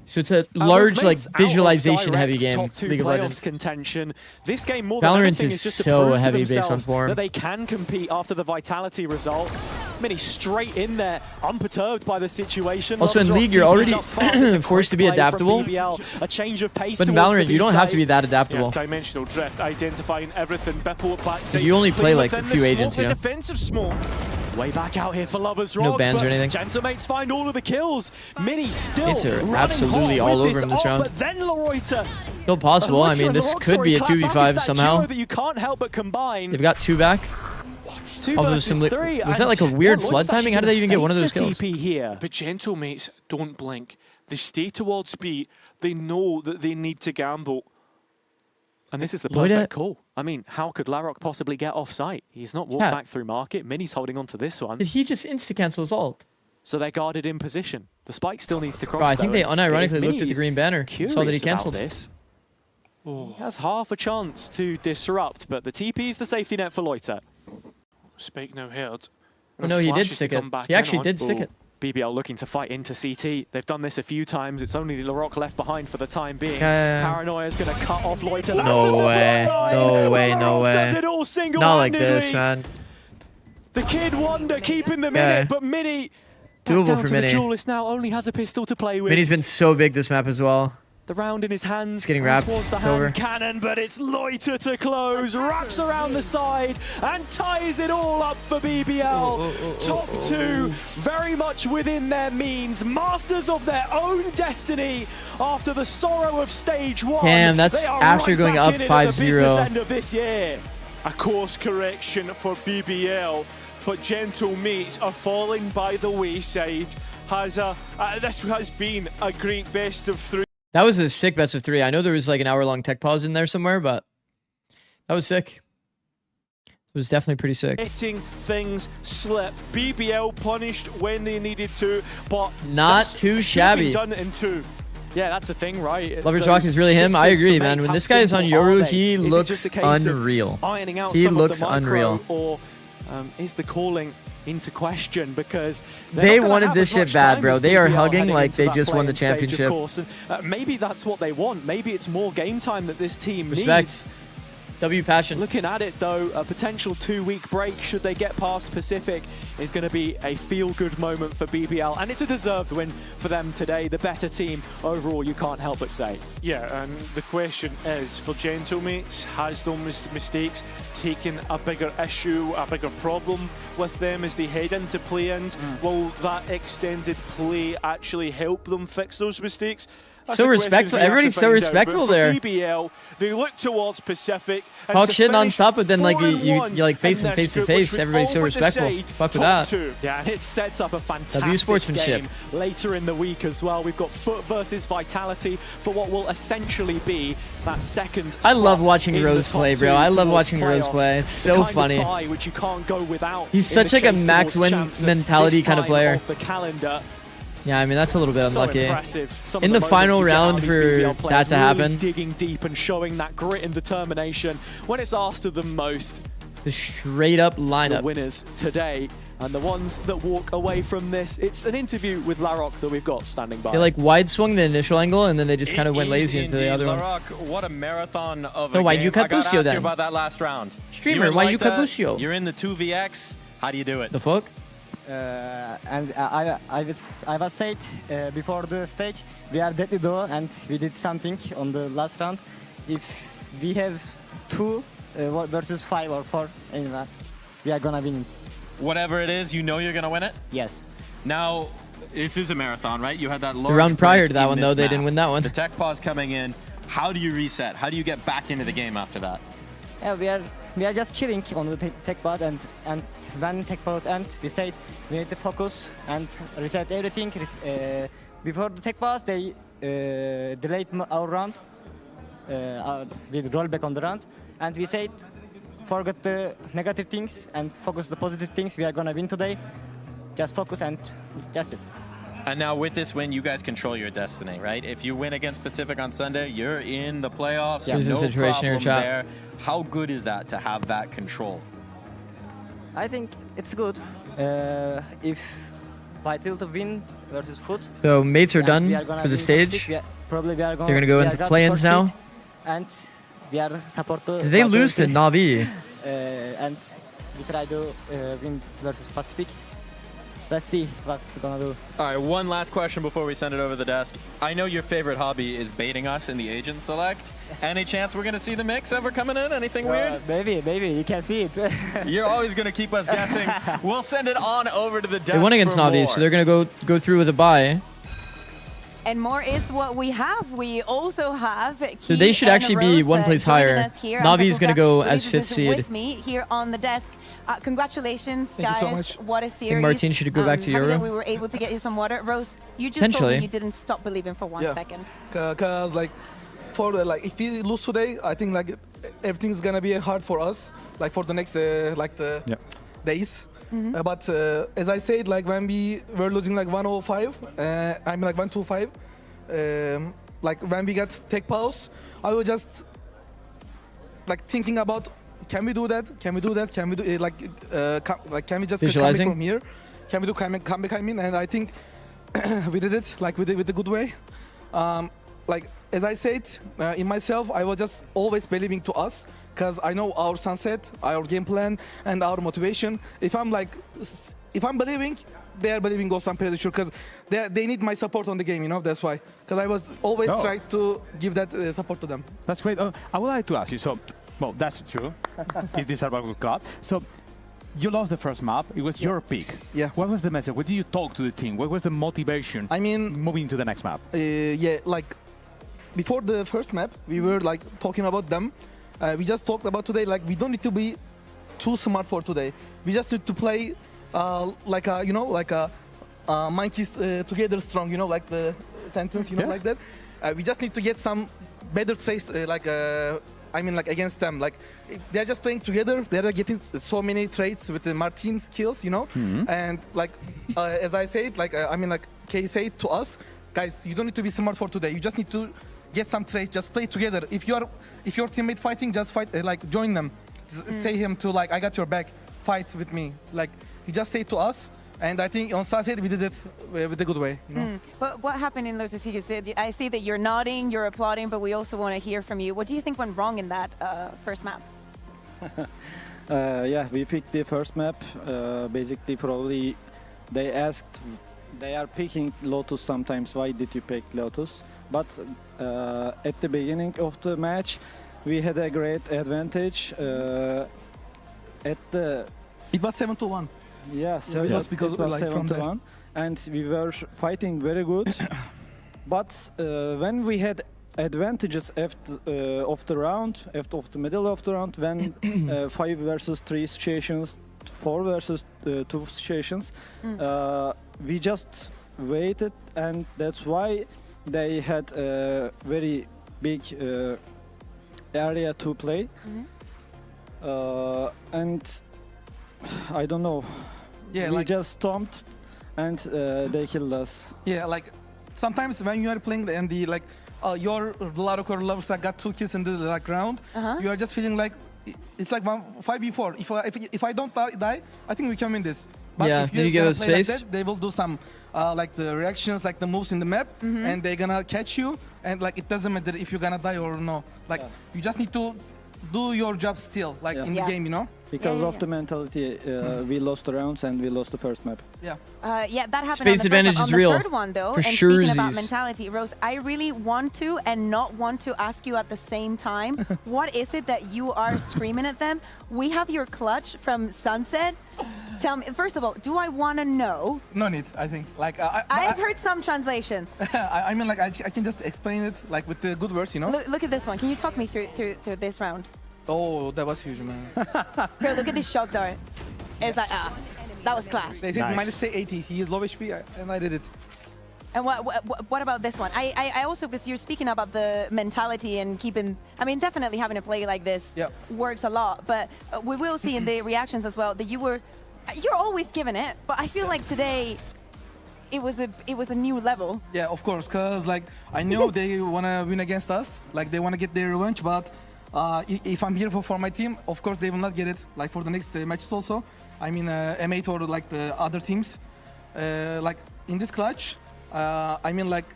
So it's a large like visualization heavy game. Top 2 League of playoffs Legends. contention. This game more than Valorant anything is is just to so prove to heavy based on themselves form. that they can compete after the Vitality result. Mini straight in there, unperturbed by the situation. Also in Loves League, Rock you're TPs already up fast. It's a forced to be quick play from adaptable. BBL, a change of pace But in towards Valorant, the you don't have to B-side. be that adaptable. Yeah, dimensional drift, identifying everything. Beppo at backside. You only play playing like a within few the agents, smoke, you know? the defensive smoke. Way back out here for Lovers No Rock. bans or but anything. Gentamates find all of the kills. Mini still It's running absolutely hot all with over him this ult, round. But then Leroyter. Still possible. I mean, this could be a 2v5 somehow. That you can't help but combine. They've got 2 back. 2 Although versus some 3. was that like a weird Loiter's flood timing? actually How did they gonna even get one of fake those the kills? TP here. But Gentle Mates don't blink. They stay towards B. They know that they need to gamble. And this is the Loida- perfect call. I mean, how could Larok possibly get off site? He's not walked Yeah. back through market. Mini's holding on to this one. Did he just insta-cancel his ult? So they're guarded in position. The spike still needs to cross. Bro, I think though, they and unironically if looked at the Mini's green banner and saw that he curious cancelled. about this, he has half a chance to disrupt, but the TP is the safety net for Loiter. Spike now heard. Oh, no, he did stick it. He actually did stick it. BBL looking to fight into CT. They've done this a few times. It's only Larocque left behind for the time being. Paranoia's going to cut off Loiter. No way. No way. No way. Does it all Not like this, man. The Kid Wonder keeping them in it, but Mini, doable down for to Mini. the duelist now, only has a pistol to play with. Mini's been so big this map as well. The round in his hands. It's getting wrapped. Towards the It's hand over. cannon, but it's Loiter to close. Wraps around the side and ties it all up for BBL. Top two, very much within their means. Masters of their own destiny after the sorrow of stage one. Damn, that's after going up 5-0. End of this year. A course correction for BBL, but Gentle Mates are falling by the wayside. This has been a great best of three. That was a sick best of 3. I know there was like an hour-long tech pause in there somewhere, but that was sick. It was definitely pretty sick. Letting things slip. BBL punished when they needed to, but not too shabby. Done in 2. Yeah, that's the thing, right? Lover's Rock is really him. I agree, man. When this guy is on Yoru, he looks unreal. He looks unreal. Or is the calling into question, because they wanted this shit bad, bro. They are hugging like they just won the championship. And, maybe that's what they want. Maybe it's more game time that this team needs. W Passion. Looking at it though, a potential 2-week break should they get past Pacific is going to be a feel-good moment for BBL, and it's a deserved win for them today. The better team overall, you can't help but say. Yeah, and the question is, for Gentlemates, has those mistakes taken a bigger issue, a bigger problem with them as they head into play-ins? Will that extended play actually help them fix those mistakes? That's so respectful. Everybody's so respectful there. BBL, they look towards Pacific. Talk shit non-stop, but then like you like face them face to face. Everybody's so respectful. Fuck with that. Yeah, and it sets up a fantastic sportsmanship game later in the week as well. We've got Foot versus Vitality for what will essentially be that second. I love watching Rose play, bro. I love watching Rose play. It's so funny. Which you can't go without. He's such like a max win mentality kind of player. The calendar. Yeah, I mean, that's a little bit unlucky. So in the final round for that to happen. Digging deep and showing that grit and determination when it's asked of them most. It's a straight up lineup. The winners today and the ones that walk away from this. It's an interview with Larocque that we've got standing by. They like wide swung the initial angle and then they just kind of went lazy into the other Larocque, one. what a marathon of so a why game. you cut I gotta Busio ask then? you about that last round. Streamer, why you cut Busio? You're in the 2vx. How do you do it? The fuck? And I was said before the stage, we are deadly duo and we did something on the last round. If we have 2 versus 5 or 4, anyway, we are gonna win. Whatever it is, you know you're gonna win it? Yes. Now, this is a marathon, right? You had that the round prior to that one, though, they didn't win that one. The tech pause coming in. How do you reset? How do you get back into the game after that? Yeah, we are just chilling on the tech pause, and when tech pause ends, we said we need to focus and reset everything. Before the tech pause, they delayed our round. We roll back on the round, and we said forget the negative things and focus the positive things. We are gonna win today. Just focus and that's it. And now with this win, you guys control your destiny, right? If you win against Pacific on Sunday, you're in the playoffs. Yeah. No situation problem here, there. How good is that to have that control? I think it's good. If Vitality win versus Foot. So mates are done for the stage. Probably we are They're gonna go into play-ins now. And we are support. Did they lose to Navi? And we try to win versus Pacific. Let's see what's gonna do. All right, one last question before we send it over the desk. I know your favorite hobby is baiting us in the agent select. Any chance we're gonna see the mix ever coming in? Anything weird? Maybe you can see it. You're always gonna keep us guessing. We'll send it on over to the desk. They won against Navi, so they're gonna go through with a bye. And more is what we have. We also have so they should actually be one place higher. Navi is gonna go as 5th seed. With me here on the desk. Congratulations, Thank guys. you so much. What a series. I think Martin should go back to Euro. We were able to get you some water. Rose, you just told me you didn't stop believing for 1 second. Because like, if we lose today, I think like everything's gonna be hard for us. Like for the next days. But as I said, like when we were losing like 105, I mean like 125, like when we got tech pause, I was just like thinking about, can we do that? Can we do that? Can we do like can we just come back from here? Can we do comeback? I mean, and I think we did it like with a good way. Like as I said, in myself, I was just always believing to us, because I know our sunset, our game plan, and our motivation. If I'm believing, they are believing also, I'm pretty sure, because they need my support on the game, you know, that's why. Because I was always trying to give that support to them. That's great. I would like to ask you, so, well, that's true. Is this about good club? So, you lost the first map. It was your pick. Yeah. What was the message? What did you talk to the team? What was the motivation? I mean, moving to the next map. Yeah, like before the first map, we were like talking about them. We just talked about today. Like we don't need to be too smart for today. We just need to play like a, you know, like a monkeys together strong. You know, like the sentence. You know, like that. We just need to get some better trace. I mean, like against them, like they're just playing together. They're getting so many traits with the Martin skills, you know. And like as I said, like I mean, like Kay said to us, guys, you don't need to be smart for today. You just need to get some traits. Just play together. If your teammate fighting, just fight. Like join them. Say him to like, I got your back. Fight with me. Like he just say to us. And I think on Sunset we did it with a good way. You know? But what happened in Lotus? I see that you're nodding, you're applauding, but we also want to hear from you. What do you think went wrong in that first map? Yeah, we picked the first map. Basically, probably they are picking Lotus sometimes. Why did you pick Lotus? But at the beginning of the match, we had a great advantage. It was 7-1. Yeah, it was because it was like 7-1, and we were fighting very good. But when we had advantages after of the round, after of the middle of the round, when 5 versus 3 situations, 4 versus 2 situations, we just waited, and that's why they had a very big area to play. And I don't know. Yeah, we like, just stomped and they killed us. Yeah, like sometimes when you are playing and the like your Larocor lovers that got 2 kills in the like round, you are just feeling like it's like 5v4. If I don't die, I think we can win this. But yeah, if you give us space. Like that, they will do some like the reactions, like the moves in the map, and they're gonna catch you. And like it doesn't matter if you're gonna die or no. Like you just need to do your job still, like in the game, you know. Because of the mentality, we lost the rounds and we lost the first map. Yeah. Yeah, that happened Space on the advantage first, is on real. the third one, though. For and sure. Speaking about mentality, Rose, I really want to and not want to ask you at the same time. What is it that you are screaming at them? We have your clutch from Sunset. Tell me, first of all, do I want to know? No need, I think. Like I've heard some translations. I mean, like I can just explain it like with the good words, you know. Look at this one. Can you talk me through this round? Oh, that was huge, man. Here, look at this shock dart. It's like, that was class. They said minus 80. He is low HP, and I did it. And what about this one? I also, because you're speaking about the mentality and keeping, I mean, definitely having a play like this works a lot. But we will see in the reactions as well that you're always giving it. But I feel like today, it was a new level. Yeah, of course, because like I know they want to win against us. Like they want to get their revenge, but if I'm here for my team, of course they will not get it. Like for the next matches also. I mean, M8 or like the other teams. Like in this clutch, I mean, like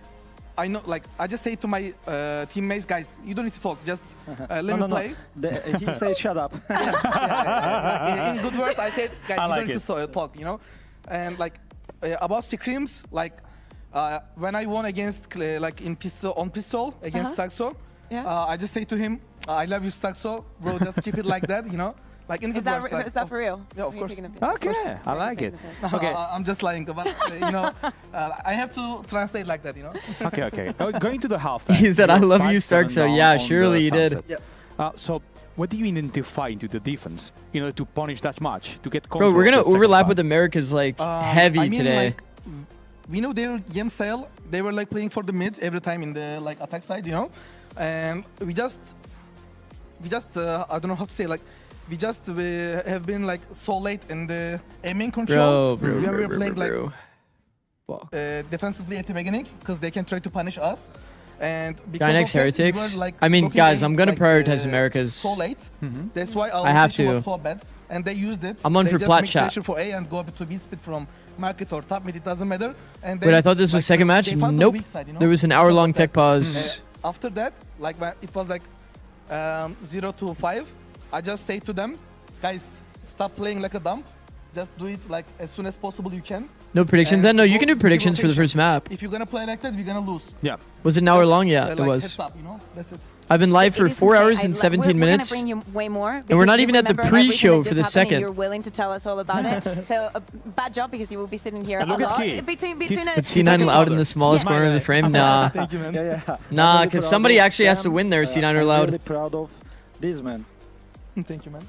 I know, like I just say to my teammates, guys, you don't need to talk. Just let me play. He said, "Shut up." Like, in good words, I said, guys, you don't need to talk. You know, and like about scrims, like when I won against like in pistol against Staxo, I just say to him, I love you, Staxo, bro. Just keep it like that, you know. Like in good words. Is that for real? Yeah, of course. Okay, I like it. Okay, I'm just lying, but you know, I have to translate like that, you know. Okay. Going to the halftime. He said, "I love you, Staxo." Yeah, surely you did. Yeah. So, what do you identify into the defense in order to punish that much to get control? Bro, we're gonna overlap with Americas like heavy I mean, today. Like, we know their game style. They were like playing for the mid every time in the like attack side, you know. And we just I don't know how to say, like we have been like so late in the aiming control. Bro, we were playing like Fuck. defensively at the beginning because they can try to punish us. And Gynex Heretics. I mean, guys, I'm gonna prioritize Americas. So late. That's why our I have rotation to. was so bad, and they used it. I'm on they for just plat make chat. pressure for A and go up to B split from market or top mid. It doesn't matter. And Wait, I thought this was second match. they found the Nope. weak side, you know? There was an hour-long tech pause. After that, like it was like 0-5. I just say to them, guys, stop playing like a dump. Just do it like as soon as possible you can. No predictions then? No, you can do predictions for the first map. If you're gonna play like that, we're gonna lose. Yeah. Was it an hour long? Yeah, Like it was. heads up, you know? That's it. I've been live for It is 4 insane. hours and 17 minutes. We're gonna bring you way more. And we're because not you even at the remember everything pre-show that for just the happened and second. You're willing to tell us all about it. So bad job because you will be sitting here a look at lot. Key. Between But C9 loud in the smallest corner of the frame? Nah. Thank you, man. Yeah. Nah, because somebody actually has to win there, C9 or I'm loud. really proud of this man. Thank you, man.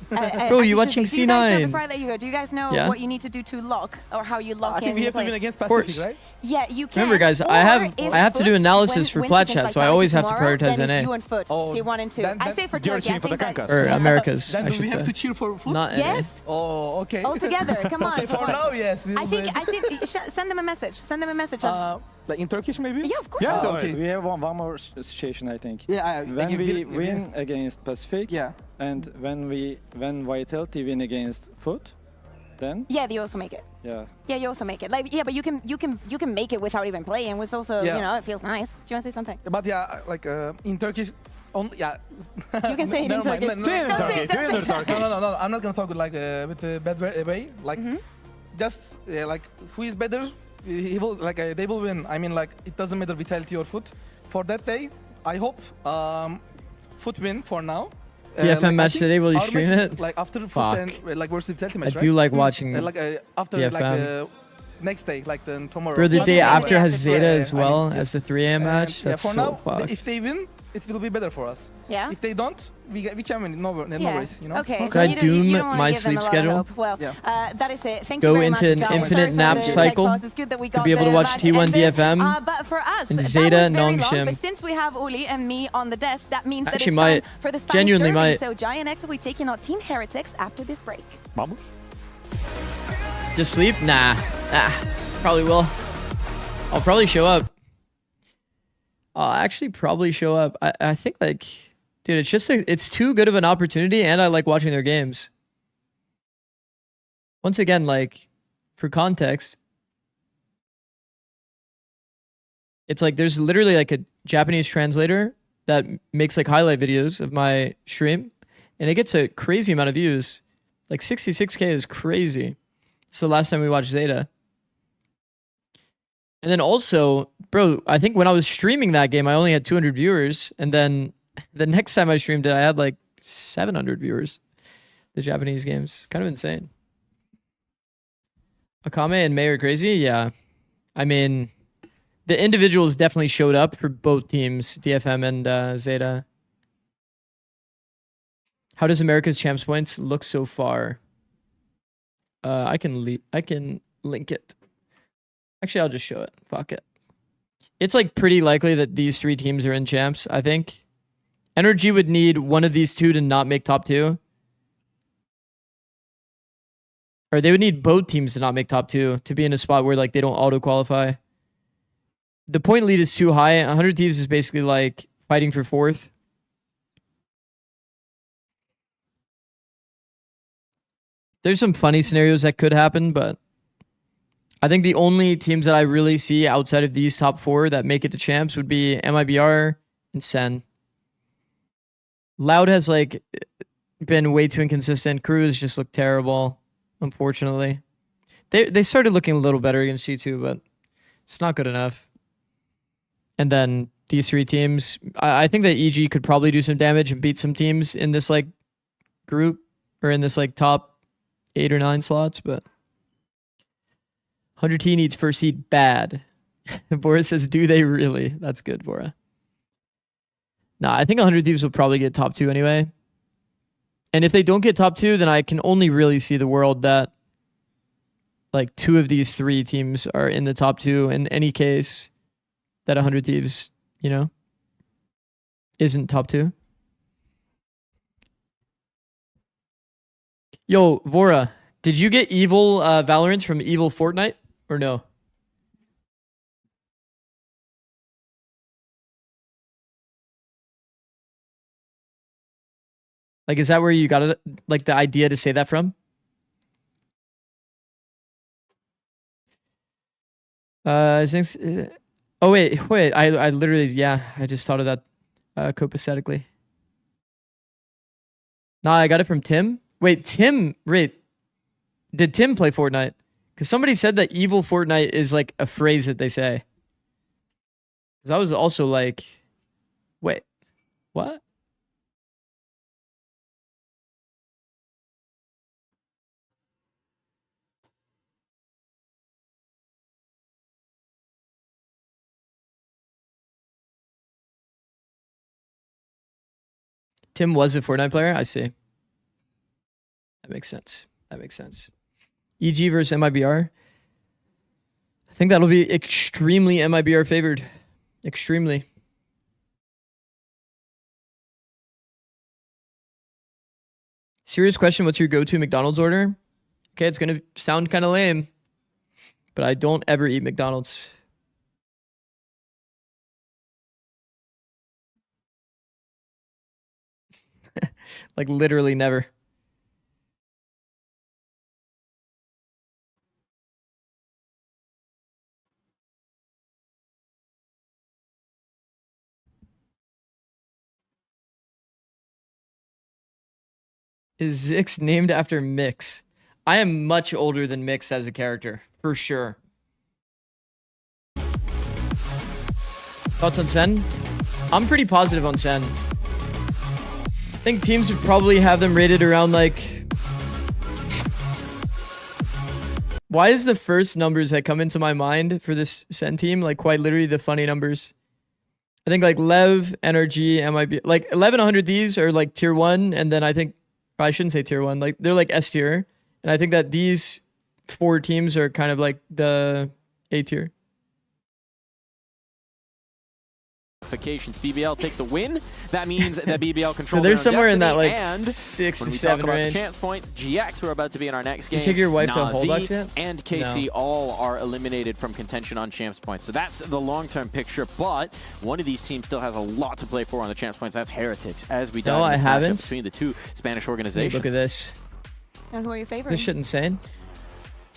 Bro, you watching Do you guys know, C9? before I let you go, do you guys know Yeah. what you need to do to lock or how you lock I in? think we have to place? win against course. Pacific, right? Yeah, you can. Remember, guys, Or I have if to do Foot analysis for wins plat against chat, so I Vitality always have to tomorrow, prioritize then it's NA. you and Foot. Oh, so you 1 and 2. then- I say for You're Turkey. I cheering for the think that. Kankas. Or Americas, Then I do should we have say. to cheer for foot? Not Yes. Oh, okay. All together. Come on. Okay, for now, yes. We I will think. be- Send them a message. Send them a message. like in Turkish, maybe? Yeah, of course. Yeah, okay. We have one more situation, I think. Yeah, When we win against Pacific, Yeah. and when Vitality win against Foot, then Yeah, you also make it. yeah. Yeah, you also make it. Like, yeah, but you can make it without even playing, which also, Yeah. you know, it feels nice. Do you want to say something? But yeah, like in Turkish, yeah. You can say it in Never mind. Turkish. No, Say it in no, Don't say Turkish. it, don't Say it in say it. Turkish. no. I'm not gonna talk with the bad way. Like, just like who is better, he will they will win. I mean, like it doesn't matter Vitality or Foot. For that day, I hope Foot win for now. DFM match I think today, will you our stream match, it? Like after Foot Fuck. and like versus Vitality I match, do right? like watching Like after DFM. like the next day, like the tomorrow. Bro, the Yeah, day yeah, after yeah, has yeah, Zeta yeah, as I mean, well yes. as the 3 a.m. match. Yeah, That's for so now, fucked. if they win, it will be better for us. Yeah? If they don't, we can win. No worries, you know. Okay. Could I you don't doom wanna my give them sleep a lot of schedule? hope. Well, Yeah. that is it. Thank Go you very into much, an guys. infinite Sorry for nap the tech cycle pause. It's good that we got be able to the watch match T1 ended. DFM But for us, and that Zeta was very long, Nongshim. But since we have Uli and me on the desk, that means that Actually it's might. time for the Spanish Genuinely derby. might. So Giant X will be taking on Team Heretics after this break. Vamos. Just sleep? Nah. Probably will. I'll probably show up. I'll actually probably show up. I think like, dude, it's just it's too good of an opportunity, and I like watching their games. Once again, like, for context, it's like there's literally like a Japanese translator that makes like highlight videos of my stream, and it gets a crazy amount of views. Like 66K is crazy. It's the last time we watched Zeta. And then also, bro, I think when I was streaming that game, I only had 200 viewers. And then the next time I streamed it, I had like 700 viewers. The Japanese games. Kind of insane. Akame and May are crazy? Yeah. I mean, the individuals definitely showed up for both teams, DFM and Zeta. How does America's Champs points look so far? I can link it. Actually, I'll just show it. Fuck it. It's like pretty likely that these 3 teams are in champs, I think. Energy would need one of these 2 to not make top 2. Or they would need both teams to not make top 2 to be in a spot where like they don't auto qualify. The point lead is too high. 100 Thieves is basically like fighting for 4th. There's some funny scenarios that could happen, but I think the only teams that I really see outside of these top 4 that make it to champs would be MIBR and Sen. Loud has like been way too inconsistent. Cruz just looked terrible, unfortunately. They started looking a little better against G2, but it's not good enough. And then these 3 teams, I think that EG could probably do some damage and beat some teams in this like group or in this like top 8 or 9 slots, but 100T needs first seed bad. Bora says, do they really? That's good, Bora. Nah, I think 100 Thieves will probably get top 2 anyway. And if they don't get top 2, then I can only really see the world that like 2 of these 3 teams are in the top 2 in any case that 100 Thieves, you know, isn't top 2. Yo, Vora, did you get evil Valorant from evil Fortnite or no? Like, is that where you got it? Like the idea to say that from? I think. Oh wait. I literally, yeah. I just thought of that copacetically. Nah, I got it from Tim. Wait, Tim. Wait, did Tim play Fortnite? Because somebody said that evil Fortnite is like a phrase that they say. Because I was also like, wait, what? Tim was a Fortnite player? I see. That makes sense. That makes sense. EG versus MIBR. I think that'll be extremely MIBR favored. Extremely. Serious question, what's your go-to McDonald's order? Okay, it's going to sound kind of lame, but I don't ever eat McDonald's. Like literally never. Is Zikz named after Mix? I am much older than Mix as a character, for sure. Thoughts on Sen? I'm pretty positive on Sen. I think teams would probably have them rated around like... Why is the first numbers that come into my mind for this Sen team like quite literally the funny numbers? I think like Lev, NRG, MIB, like 1100 these are like tier 1, and then I think, I shouldn't say tier 1, like they're like S tier, and I think that these 4 teams are kind of like the A tier. BBL take the win. That means that BBL controls. So there's somewhere in that like and 6 when to we 7 talk about range. the chance points, GX, who are about to be in our next game. You take your wife to Na'Vi Holdbox yet? and KC all are eliminated from contention on champs points. So that's the long-term picture. But one of these teams still has a lot to play for on the champs points. That's Heretics. As we dive into this matchup between the two Spanish organizations. Look at this. And who are your favorites? This shit insane.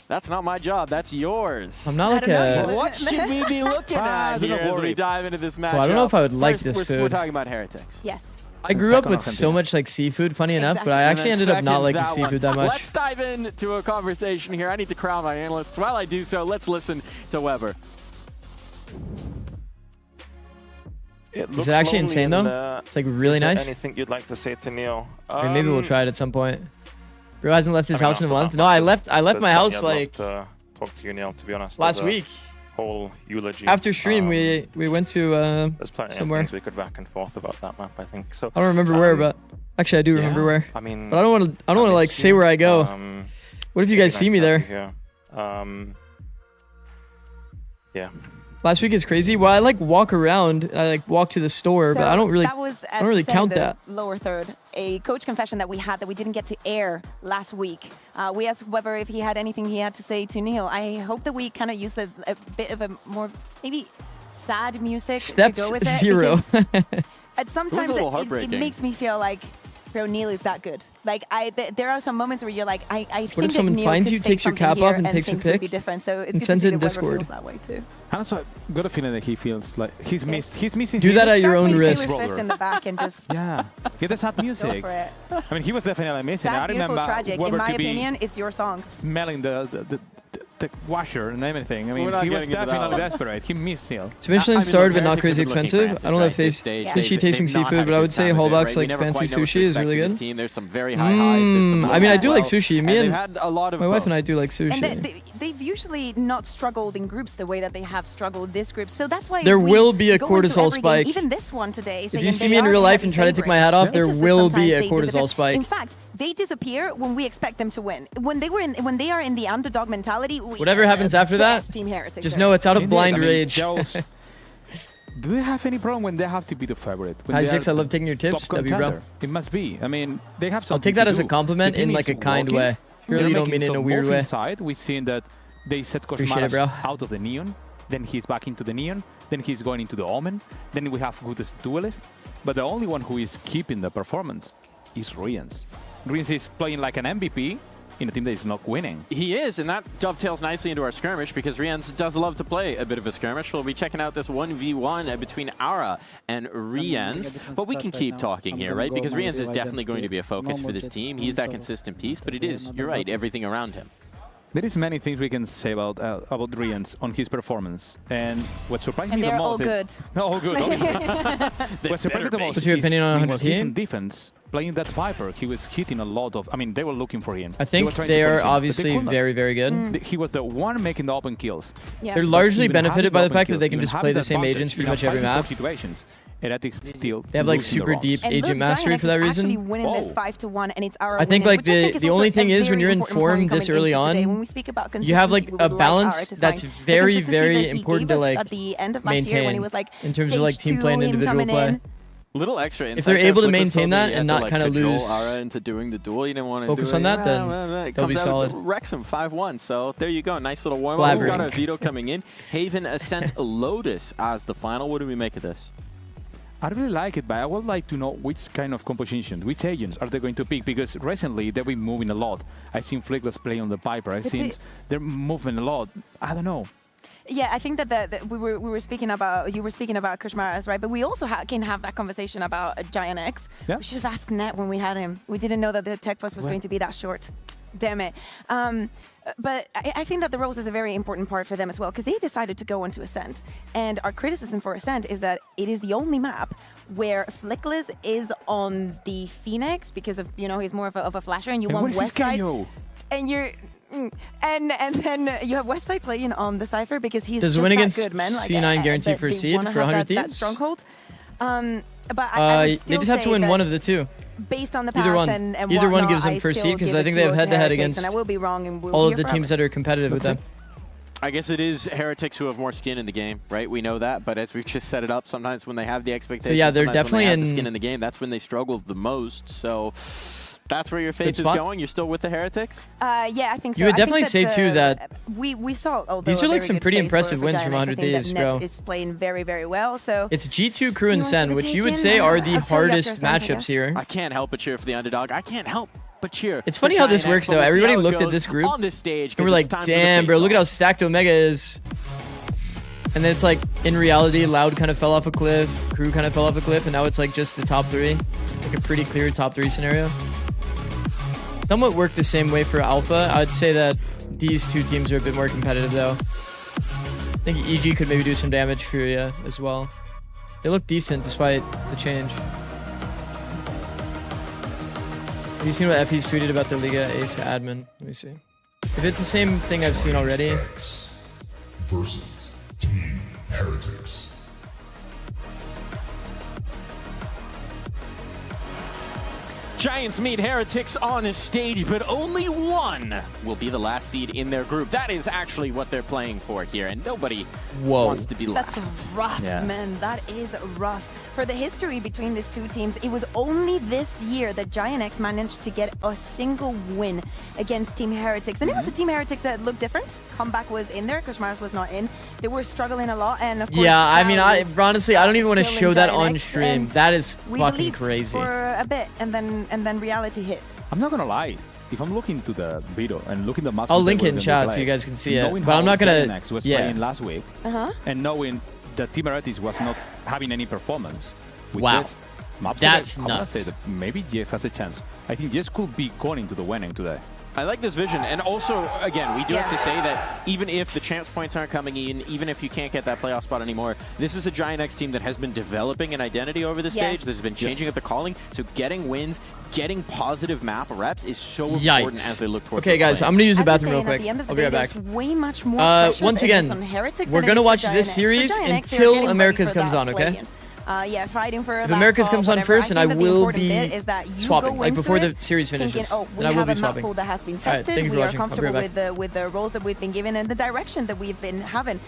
That's not my job. That's yours. I'm not like a... What should we be looking at here as we dive into this matchup? Well, I don't know if I would like First, this we're food. talking about Heretics. Yes. I grew up with so much like seafood, funny enough, but I actually ended up not liking seafood that much. Let's dive into a conversation here. I need to crown my analyst. While I do so, let's listen to Weber. Is it actually insane though? It's like really nice. Anything you'd like to say to Neil? Or maybe we'll try it at some point. Bro hasn't left his house in a month. No, I left my house like talk to you, Neil, to be honest. last week. Whole eulogy. After stream, we went to there's plenty somewhere. of things we could back and forth about that map, I think. So I don't remember where, but actually I do remember where. I mean, but I don't want to like say where I go. What if you guys see me there? Yeah. Last week is crazy. Well, I like walk around. I like walk to the store, but I don't really. That was, I don't really count that. Lower third, a coach confession that we had that we didn't get to air last week. We asked Weber if he had anything he had to say to Neil. I hope that we kind of use a bit of a more maybe sad music Steps to go with it. 0. Sometimes it makes me feel like, bro, Neil is that good. Like there are some moments where you're like, I think what if someone Neil finds could you, say takes your cap something off, and here takes a things would pic, be different. So it's and good sends to it see in that Weber Discord? feels that way too. And also, got a feeling that he feels like he's missing. Do that at your own risk. Taylor Swift in the back and just yeah, get the sad music. go for it. I mean, he was definitely missing. Sad, I beautiful, remember tragic. Weber In my to be opinion, it's your song. smelling the washer and everything. I mean, he was definitely desperate. He missed Neil. It's Michelin starred, but not crazy expensive. I don't have fishy tasting seafood, but I would say Holdbox like fancy sushi is really good. There's some very high highs. I mean, I do like sushi. Me and my wife and I do like sushi. And they've usually not struggled in groups the way that they have struggled this group. So that's why there will be a go into cortisol every spike. Game, even this one today. If you see me in real life and try to take my hat off, there will be a cortisol spike. In fact, they disappear when we expect them to win. When they are in the underdog mentality, whatever happens after that, Team Heretics just know it's out of blind rage. do they have any problem when they have to be the favorite? When Hi they Zikz, I love taking your tips. top W, bro. contender? It must be. I mean, they have something I'll take that to as a do. compliment The team in like is a kind working. way. Surely you don't mean in a weird way. Side, we've seen that they set Appreciate it, Koshmarash bro. out of the Neon, then he's back into the Neon, then he's going into the Omen, then we have Goodest Duelist, but the only one who is keeping the performance is Rians. Rians is playing like an MVP in a team that is not winning. He is, and that dovetails nicely into our skirmish because Rians does love to play a bit of a skirmish. We'll be checking out this 1v1 between Ara and Rians, but we can keep talking here, right? Because Rians is definitely going to be a focus for this team. He's that consistent piece, but it is, you're right, everything around him. There is many things we can say about Rians on his performance, and what surprised me the most all is... No, all good, obviously. What surprised me the most What's your opinion on was 100 his team? defense. Playing that Viper, he was hitting a lot of... I mean, they were looking for him. I think they are obviously very, very good. He was the one making the open kills. Yeah. They're largely Even benefited by having the fact that open they can kills, just even play the having same that agents pretty advantage, much every in a map. situations, Heretics still They have like losing the super rounds. deep And agent look, mastery Giant for that X is reason. actually winning this 5-1, and it's our I think winning, like which I think is the also only a thing is when very you're in important form point this coming early into today. When on, we speak about you have like consistency, we a would like Ara balance to that's find the very, consistency that very he important gave to us like at the end of last year when he was like in terms of like stage team play and 2, him individual coming play. in. Little extra insight. If they're there. able to Flick was maintain told that he and had not to, kind of cajole lose Ara into doing the duel. He didn't want to focus do on it. that, then It they'll be comes out, solid. Wrecks him 5-1. So there you go. Nice little warm up. We've got a veto coming in. Haven Ascent Lotus as the final. What do we make of this? I really like it, but I would like to know which kind of composition, which agents are they going to pick, because recently they've been moving a lot. I've seen Flickless play on the Viper. I've seen they're moving a lot. I don't know. Yeah, I think that we were speaking about, you were speaking about Kushmaras, right? But we also can have that conversation about Giant X. Yeah. We should have asked Net when we had him. We didn't know that the tech bus was going to be that short. Damn it. But I think that the Rose is a very important part for them as well, because they decided to go into Ascent. And our criticism for Ascent is that it is the only map where Flickless is on the Phoenix because of, you know, he's more of a flasher, and you want Westside. And you're... And then you have Westside playing on the Cypher because he's Does just win that against good, man. Like, C9 guarantee for they seed wanna for have 100 that Thieves? stronghold. But I would they still just have to say win that one of the two. based on the Either past one. and Either one whatnot, gives them I first still seed, 'cause give I it think to they have head-to-head Heretics, against and I will be wrong, and we'll all be of the here teams forever. that are competitive with them. I guess it is Heretics who have more skin in the game, right? We know that, but as we've just set it up, sometimes when they have the expectations, yeah, they're sometimes definitely when they have in the skin in the game, that's when they struggle the most. So that's where your faith is spot. going. You're still with the Heretics? Yeah, I think so. You would I think definitely say too that we saw. Although these are a like very some good pretty phase impressive for wins Giant from X. 100 I think Thieves, that Net bro. is playing very, very well. So it's G2, Crew, and wants Sen, to which take you would in? say are the I'll tell you after hardest Ascent, I matchups guess. here. I can't help but cheer for the underdog. I can't help but cheer. It's for funny how this Giant works X, but though. we'll see Everybody how it looked at goes this group on this stage, and we're 'cause like, it's time for the damn, bro, look at face-off. how stacked Omega is. And then it's like, in reality, Loud kind of fell off a cliff, Crew kind of fell off a cliff, and now it's like just the top three. Like a pretty clear top three scenario. Somewhat worked the same way for Alpha. I'd say that these two teams are a bit more competitive though. I think EG could maybe do some damage for you as well. They look decent despite the change. Have you seen what FE's tweeted about the Liga Ace admin? Let me see. If it's the same thing I've seen already. Versus Team Heretics. Giants meet Heretics on a stage, but only one will be the last seed in their group. That is actually what they're playing for here, and nobody wants to be last. That's rough, man. That is rough. For the history between these two teams, it was only this year that Giant X managed to get a single win against Team Heretics. And it was a Team Heretics that looked different. Comeback was in there, Kushmaras was not in. They were struggling a lot, and of course... Yeah, I mean, honestly, I don't even want to show that on X, stream. and That is we fucking believed crazy. for a bit, and then reality hit. I'm not gonna lie. If I'm looking to the video and looking the match, I'll link it in chat so you guys can see it. But I'm not gonna. Next was playing last week, and knowing that Team Heretics was not having any performance. With Wow. this map That's select, I wanna nuts. say that maybe Jess has a chance. I think Jess could be going to the winning today. I like this vision, and also, again, we do have to say that even if the champs points aren't coming in, even if you can't get that playoff spot anymore, this is a Giant X team that has been developing an identity over the stage, that has been changing up the calling, so getting wins, getting positive map reps is so important as they look towards Okay, guys, I'm gonna use the As you're bathroom real saying, at quick. the end of the I'll be day, right back. there's way much more pressure Once that is again, on Heretics we're than it gonna is for watch Giant this X. For series Giant X, they're until getting ready Americas for comes that on, okay? play-in. Yeah, fighting for If last Americas call, comes on whatever. first, and I think that the will important be bit is that you swapping, go like into before the it series thinking, finishes. oh, we And I will have be a map swapping. pool that has been All right, tested. thank you for We are watching. I'll be comfortable right back. with the roles that we've been given and the direction that we've been having.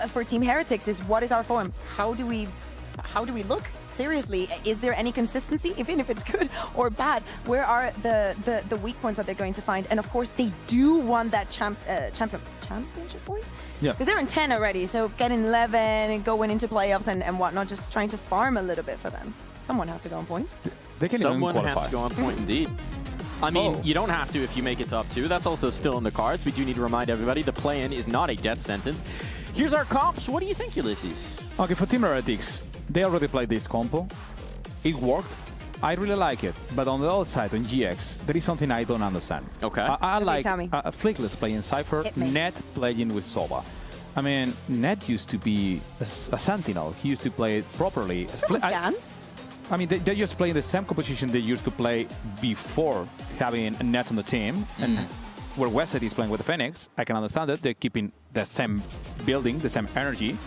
For Team Heretics is what is our form? How do we look? Seriously, is there any consistency, even if it's good or bad? Where are the weak points that they're going to find? And of course, they do want that championship point. Yeah. Because they're in 10 already, so getting 11 and going into playoffs and whatnot, just trying to farm a little bit for them. Someone has to go on points. They can Someone even has qualify. to go on point, indeed. I mean, you don't have to if you make it top 2. That's also still in the cards. We do need to remind everybody the play-in is not a death sentence. Here's our comps. What do you think, Ulysses? Okay, for Team Heretics, they already played this compo. It worked. I really like it. But on the other side, on GX, there is something I don't understand. Okay. I Okay, like tell me. Flickless playing Cypher, Hit me. Net playing with Sova. I mean, Net used to be a Sentinel. He used to play it properly. Scans. I mean, they're just playing the same composition they used to play before having a Net on the team. And where Westside is playing with the Phoenix, I can understand it. They're keeping the same building, the same energy.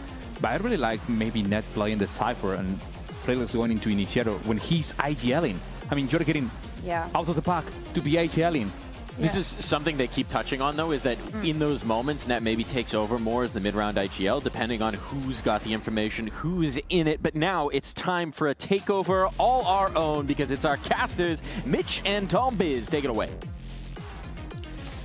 But I really like maybe Net playing the Cypher and Flickless going into Initiator when he's IGLing. I mean, you're getting out of the pack to be IGLing. This is something they keep touching on, though, is that in those moments, Net maybe takes over more as the mid-round IGL, depending on who's got the information, who's in it. But now it's time for a takeover all our own, because it's our casters, Mitch and Tom Biz. Take it away.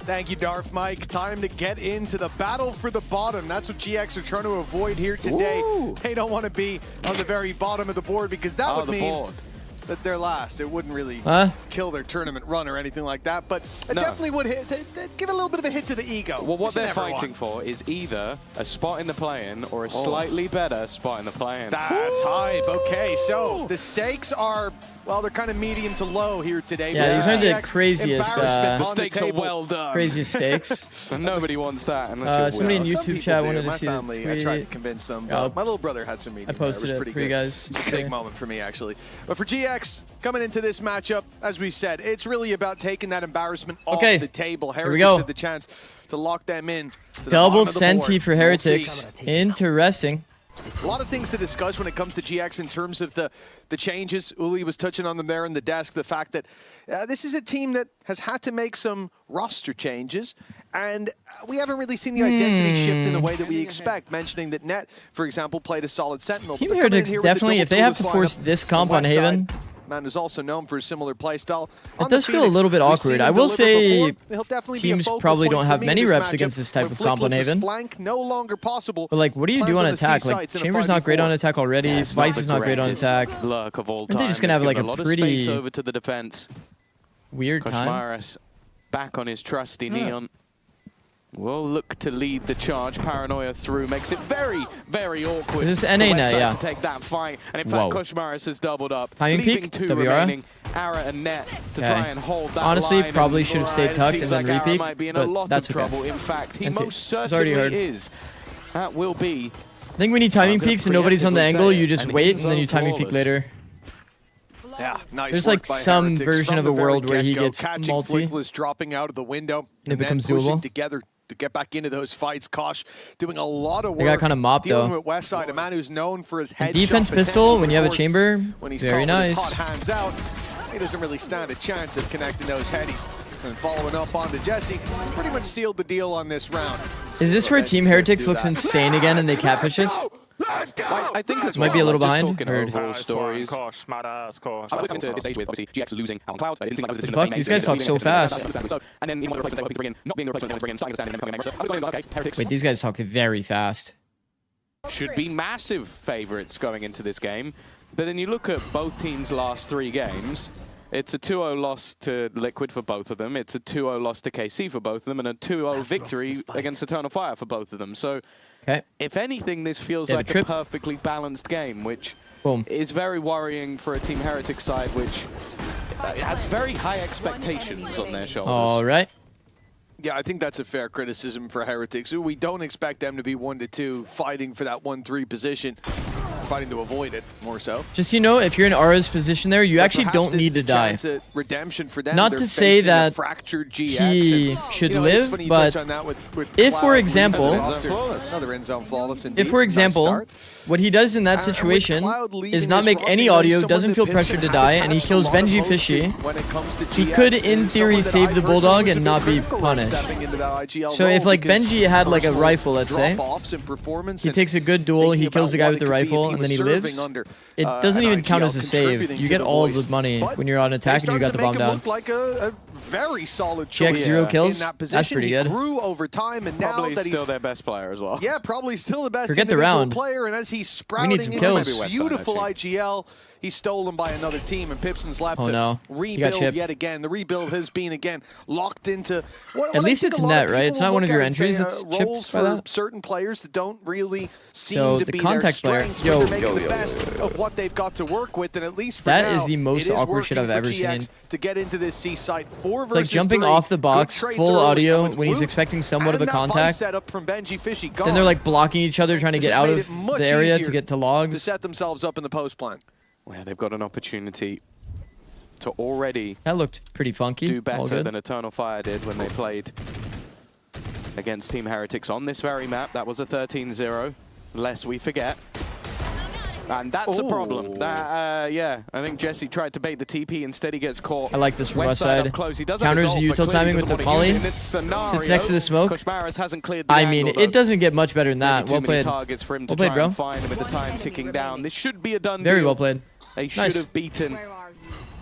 Thank you, Darth Mike. Time to get into the battle for the bottom. That's what GX are trying to avoid here today. Ooh. They don't want to be on the very bottom of the board because that would mean that they're last. It wouldn't really kill their tournament run or anything like that, but it definitely would hit, give a little bit of a hit to the ego. Well, what they're Everyone. fighting for is either a spot in the play-in or a slightly better spot in the play-in. That's hype. Okay, so the stakes are, well, they're kind of medium to low here today. Yeah, these aren't the GX craziest, embarrassment The on the stakes are table. well done. Craziest stakes. And nobody wants that unless Somebody in you're YouTube chat wanted to My see the family, I tweet. tried to convince them, Yeah, but my little brother had some meeting. I posted there. it Was pretty for you good. guys. It's a big moment for me, actually. But for GX, coming into this matchup, as we said, it's really about taking that embarrassment off the table. Here we Heretics go. had the chance to lock them in. To the Double bottom of the Senti board. for We'll Heretics. see. Interesting. A lot of things to discuss when it comes to GX in terms of the changes. Uli was touching on them there in the desk. The fact that this is a team that has had to make some roster changes, and we haven't really seen the identity shift in the way that we expect. Mentioning that Net, for example, played a solid Sentinel. Team But they're coming in Heretics here with the definitely, if they double have to duelist force lineup. this comp The on West Haven, side, man is also known for a similar playstyle. it does feel a little bit awkward. I will say teams probably don't have many reps against this type of comp on Haven. Flank no longer possible. But like, what do you do on attack? Like, sites in a Chamber's not great on 5v4. attack already. Vice is not great on attack. Lurk of all Aren't they time. just gonna have It's like given a lot of pretty space over to the defense. weird time? Koshmaris back on his trusty Neon. Will look to lead the charge. Paranoia through makes it very, very awkward. Is this for NA Westside net? Yeah. to take that fight. And in fact, Whoa. Koshmaris has doubled up, Timing leaving peak, two WR. remaining. Ara and Net to Okay. try and hold that Honestly, line. probably And should have stayed it tucked seems and then like Ara repeat, might be in but a lot that's of okay. trouble. In fact, he It's most it's already certainly heard. is. That will be. I think we need timing I'm gonna peaks and nobody's on the preemptively angle. say You it, just an wait and then you in-zone timing peak flawless. later. Yeah, nice There's work like by some Heretics version from of the very world where he get-go, gets catching multi. Flickless, dropping out of the window, And it and then becomes pushing doable. together to get back into those fights. Kosh doing a lot of work. They got kinda mopped, dealing though. with Westside, a man who's known for his And headshot defense pistol, potential, when you have a of course. chamber, When he's very caught with nice. his hot hands out, he doesn't really stand a chance of connecting those headies. And following up onto Jesse, pretty much sealed the deal on this round. Is this where Team Heretics looks insane again and they catfish us? I think it's Might be a little just behind. talking Heard. overall stories. Kosh, smart-ass Kosh. I was coming to this stage with obviously GX losing Alan Cloud. It didn't seem like it was a decision Fuck, that these they made. guys talk so fast. So, and then even one of the replacements they were hoping to bring in, not being the replacement they wanted to bring in, starting to stand and then becoming a member. So I was going, okay, Heretics Wait, these guys talk very fast. should be massive favourites going into this game. But then you look at both teams' last 3 games. It's a 2-0 loss to Liquid for both of them. It's a 2-0 loss to KC for both of them, and a 2-0 victory against Eternal Fire for both of them. So, if anything, this feels Yeah, like a perfectly balanced game, which is very worrying for a Team Heretic side, which has very high expectations on their shoulders. All right. Yeah, I think that's a fair criticism for Heretics. We don't expect them to be 1-2 fighting for that 1-3 position. fighting to avoid it more so. Just if you're in Ara's position there, you actually don't need to die. Redemption for them. Not to say that he should live, but if, for example, what he does in that situation is not make any audio, doesn't feel pressured to die, and he kills Benji Fishy, he could, in theory, save the Bulldog and not be punished. So if like Benji had like a rifle, let's say, he takes a good duel, he kills the guy with the rifle, and then he lives, it doesn't even count as a save. You get all of the money when you're on attack and you got the bomb down. Very solid GX 0 kills. That's pretty good. He grew over time, and now probably that still their best player as well. Yeah, probably still the best Forget the round. player. And as he's sprouting into this beautiful IGL, he's stolen by another team, and Pipson's left to rebuild yet again. The rebuild has been again locked into. At least it's net, right? It's not one of your entries. It's chipped by that. Certain players that don't really seem to be their strengths, yo, making the best of what they've got to work with, and at least for that now, is the most awkward shit I've ever seen. To get into this C site, it's like jumping off the box, full audio when he's expecting somewhat of a contact. From Benji Fishy, then they're like blocking each other, trying to get out of the area to get to logs. To set themselves up in the post plan. Well, they've got an opportunity to already that looked pretty funky. Do better than Eternal Fire did when they played against Team Heretics on this very map. That was a 13-0, lest we forget. And that's a problem. Yeah, I think Jesse tried to bait the TP. Instead, he gets caught. I like this from Westside. He does counters the util timing with the poly. Sits next to the smoke. Hasn't cleared the I mean, angle, it doesn't get much better than that. Well played. Targets for him to well played, bro. Find him with the time ticking down. This should be a done Very deal. well played. They should have beaten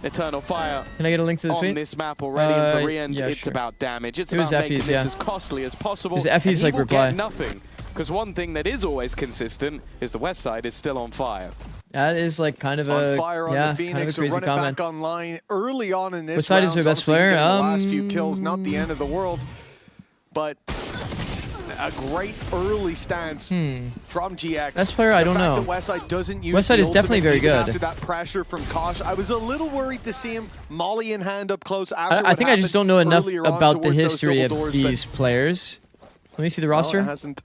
Eternal Fire. Can I get a link to the tweet? On this map already, and for Rians, yeah, it's about damage. It's it was about making Effie's, this as costly as possible. It was Effie's like reply. Get nothing. Because one thing that is always consistent is the West Side is still on fire. That is like kind of a fire on the Phoenix, kind of a crazy comment. Back online early on in this. Which side is their best player? The last few kills, not the end of the world, but a great early stance from GX. Best player, I don't know. Westside doesn't use Westside is definitely very good. After that pressure from Kosh, I was a little worried to see him Molly in hand up close. After I think I just don't know enough about the history of these players. Let me see the roster. Well, it hasn't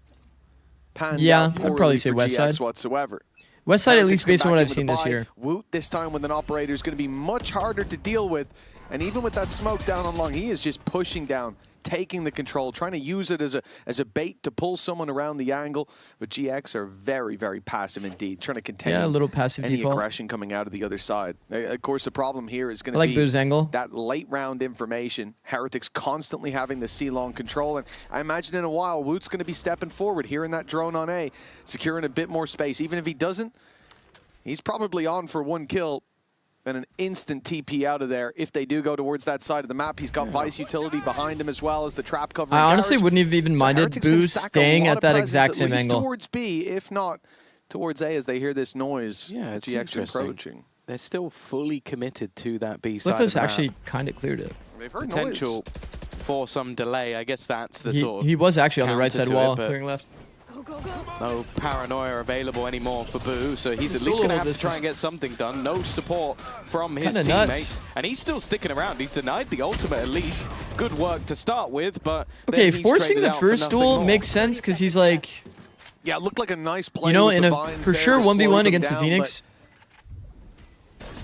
panned yeah, out I'd probably say Westside whatsoever. Westside, at least based on what I've seen this year. Woot this time with an operator is going to be much harder to deal with. And even with that smoke down on long, he is just pushing down, taking the control, trying to use it as a bait to pull someone around the angle. But GX are very, very passive indeed, trying to contain a little passive any default. aggression coming out of the other side. Of course, the problem here is going to be Boo's angle. That late round information. Heretics constantly having the C-long control. And I imagine in a while, Woot's going to be stepping forward, hearing that drone on A, securing a bit more space. Even if he doesn't, he's probably on for one kill and an instant TP out of there. If they do go towards that side of the map, he's got Vice utility behind him as well as the trap cover. I honestly wouldn't have even minded Boo staying at that exact same angle. Towards B, if not towards A, as they hear this noise. Yeah, it's GX approaching. They're still fully committed to that B side. Liffus actually kind of cleared it. They've heard potential for some delay. I guess that's the sort of. He was actually on the right side wall, clearing left. No paranoia available anymore for Boo, so he's at least going to have to try and get something done. No support from his teammates, and he's still sticking around. He's denied the ultimate at least. Good work to start with, but okay, forcing the first duel makes sense because he's like, yeah, it looked like a nice play. You know, in a for sure 1v1 against the Phoenix.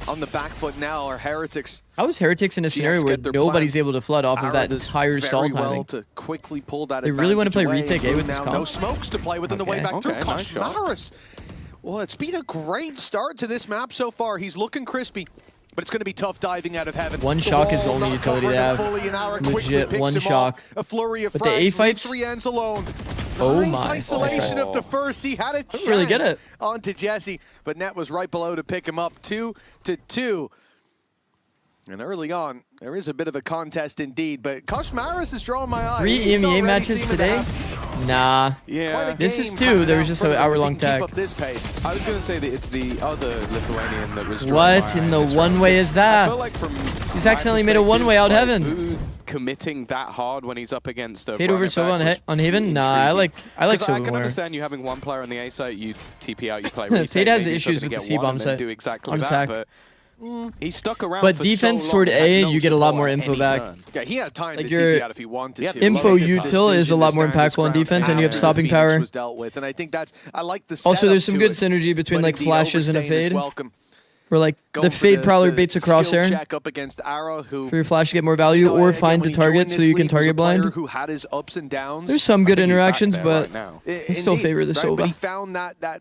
On the back foot now are Heretics. How is Heretics in a scenario where nobody's able to flood off of that entire stall timing? To quickly pull that they really want to play retake A with this comp. No smokes to play with on the way back through. Koshmaris. Well, it's been a great start to this map so far. He's looking crispy, but it's going to be tough diving out of heaven. One shock is the only utility they have. Legit, one shock. A flurry of but the A fights. 3 ends alone. Oh nice my. isolation of the first. He had a chance really get it. onto Jesse, but Net was right below to pick him up. 2-2. And early on, there is a bit of a contest indeed, but Koshmaris is drawing my eye. 3 EMEA matches today? Nah. Yeah. This is 2. There was just an hour-long tag. This pace. I was going to say that it's the other Lithuanian that was. What in the one-way is that? I feel like from he's accidentally made a one-way out heaven. Boo committing that hard when he's up against a. Fade over Sova on Haven? Nah, I like Sova I can more. understand you having one player on the A site, you TP out, you play retake. Fade has issues with the C-bomb site. Do exactly on that, attack. But He stuck around. But for defense so toward long, had A, no you get a lot support more at info any back. turn. Yeah, he had time Like to your TP out if he wanted to. info util is a lot more impactful in defense, and you have stopping power. Was dealt with, and I think that's I like the Also, there's some setup good to it, synergy between but like indeed flashes and a overstaying is fade. welcome. Where like Going the for fade probably baits a skill crosshair check up against Arrow, who for your flash to get more value, you know, or again, find when the he joined target so this you can league, was a target player blind. who had his ups and downs. There's some good interactions, there but right now. I still favor the right? But Sova. he found that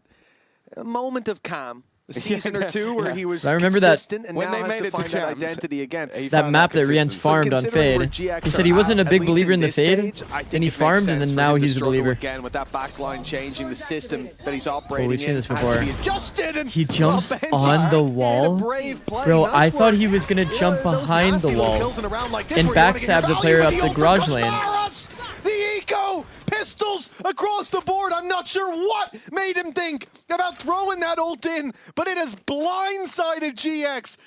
moment of calm, a season or two where he was I remember that consistent, and when now they has made to it to find that champs, identity again. That map that Rian's farmed on fade. He said he wasn't a big believer in the fade, then he farmed, and then now he's a believer. Again, with that backline changing the system that he's operating we've seen this in, has to before. be adjusted, and He jumps well, on the Benji, wall. a brave play. Bro, Nice I thought work. he was gonna jump those behind nasty the little wall kills in a round like this and where you wanna get backstab the value player with up the ult garage from lane. Kosmaras. The eco pistols across the board. I'm not sure what made him think about throwing that ult in, but it has blindsided GX.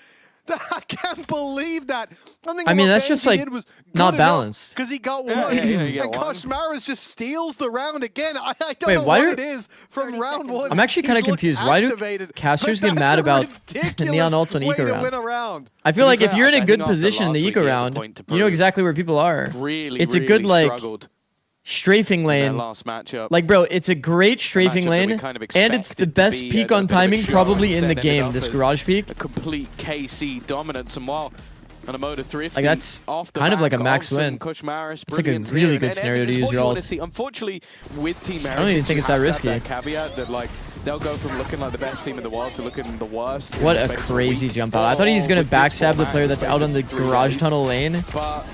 I can't believe that. I mean, that's just like not balanced. Because he got one. you get And one. Kosmaras just steals the round again. I don't Wait, know why what are- it is from round one. I'm actually kind of He's looked confused. Why do activated, casters but get that's mad a about ridiculous neon ults on way eco to rounds? win a round. I feel like if fair, you're in I a think good after position in last the week, eco he has a round, point to you know prove. exactly where people are. Really, It's a really good like struggled strafing in their lane. last matchup. Like, bro, it's a great strafing matchup that we lane, kind of and it's the expected to best be peak a on bit of a timing show, probably in the instead ended game, up this as garage peak. a complete KC dominance, and while on a mode of thrifty, Like, that's off the kind of like a back max of some win. Kosmaras It's like a brilliance really here, good and scenario to it's use what your you wanna ult. see. Unfortunately, with Team I don't even think it's that risky. That caveat that like they'll go from looking like the best team in the world to looking the worst. What in a the space of crazy week. jump out. I thought he was going With to this backstab the format, player in that's the out space on the of 3 garage days. tunnel lane. But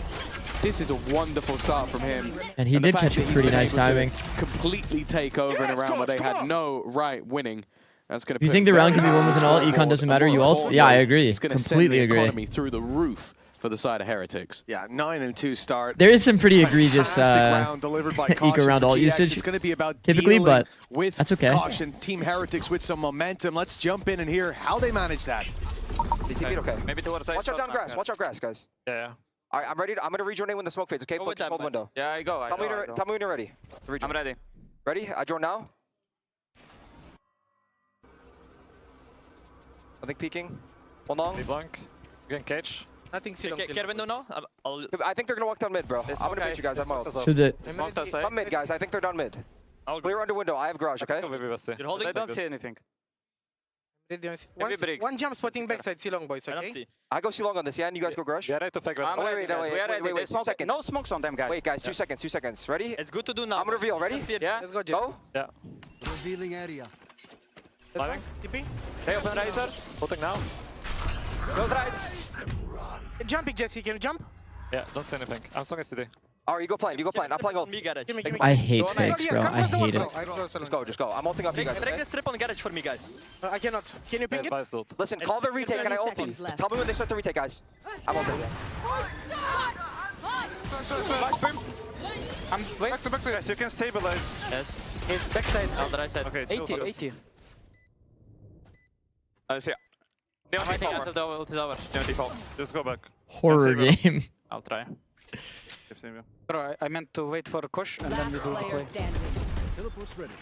this is a wonderful start from him. And he the did fact catch a that he's pretty been nice able to timing. completely take over in a round where they had no right winning. That's going to. If you think the round can be won with an ult, econ doesn't matter, you ult? Yeah, I agree. It's going to Completely send the agree. economy through the roof for the side of Heretics. Yeah, 9-2 start. There is some pretty egregious round delivered by eco round for ult GX. usage It's going to be about typically, dealing but with that's okay. caution. Team Heretics with some momentum. Let's jump in and hear how they manage that. Okay. Maybe towards watch out down grass. Watch out grass, guys. Yeah. All right, I'm ready. I'm gonna read your name when the smoke fades. Okay, Flick, just hold the window. Yeah, I go. Tell me when you're ready. I'm ready. Ready? I join now. I think peeking. Hold on. Blank. You can catch. Nothing still. Get window now. I think they're gonna walk down mid, bro. I'm gonna beat you guys. I'm out. So the Come mid, guys. I think they're down mid. Clear under window. I have garage. Okay. You're holding. I don't see anything. One jump spotting backside, see long boys, okay? I go see long on this, yeah, and you guys go garage. We are ready to fake. Wait, 2 seconds. No smokes on them, guys. Wait, guys, 2 seconds. Ready? It's good to do now. I'm gonna reveal. Ready? Yeah. Let's go, Go. Yeah. Revealing area. Lighting. TP. Hey, open razors. Holding now. Goes right. Jumping, Jesse, can you jump? Yeah, don't say anything. I'm strong as today. Alright, you go plan. I'm playing ult. Give me. I hate fakes, bro. I hate it. Just go. I'm ulting up you guys. Break the strip on the garage for me, guys. I cannot. Can you ping it? Listen, call the retake and I ult you. Tell me when they start the retake, guys. I'm ulting. I'm wait. Back to guys. You can stabilize. Yes. His backside. On the right side. Okay. 80. I see. I'm fighting after the ult is over. Just go back. Horror game. I'll try. Bro, I meant to wait for Kush and then we do the play. Teleport's ready.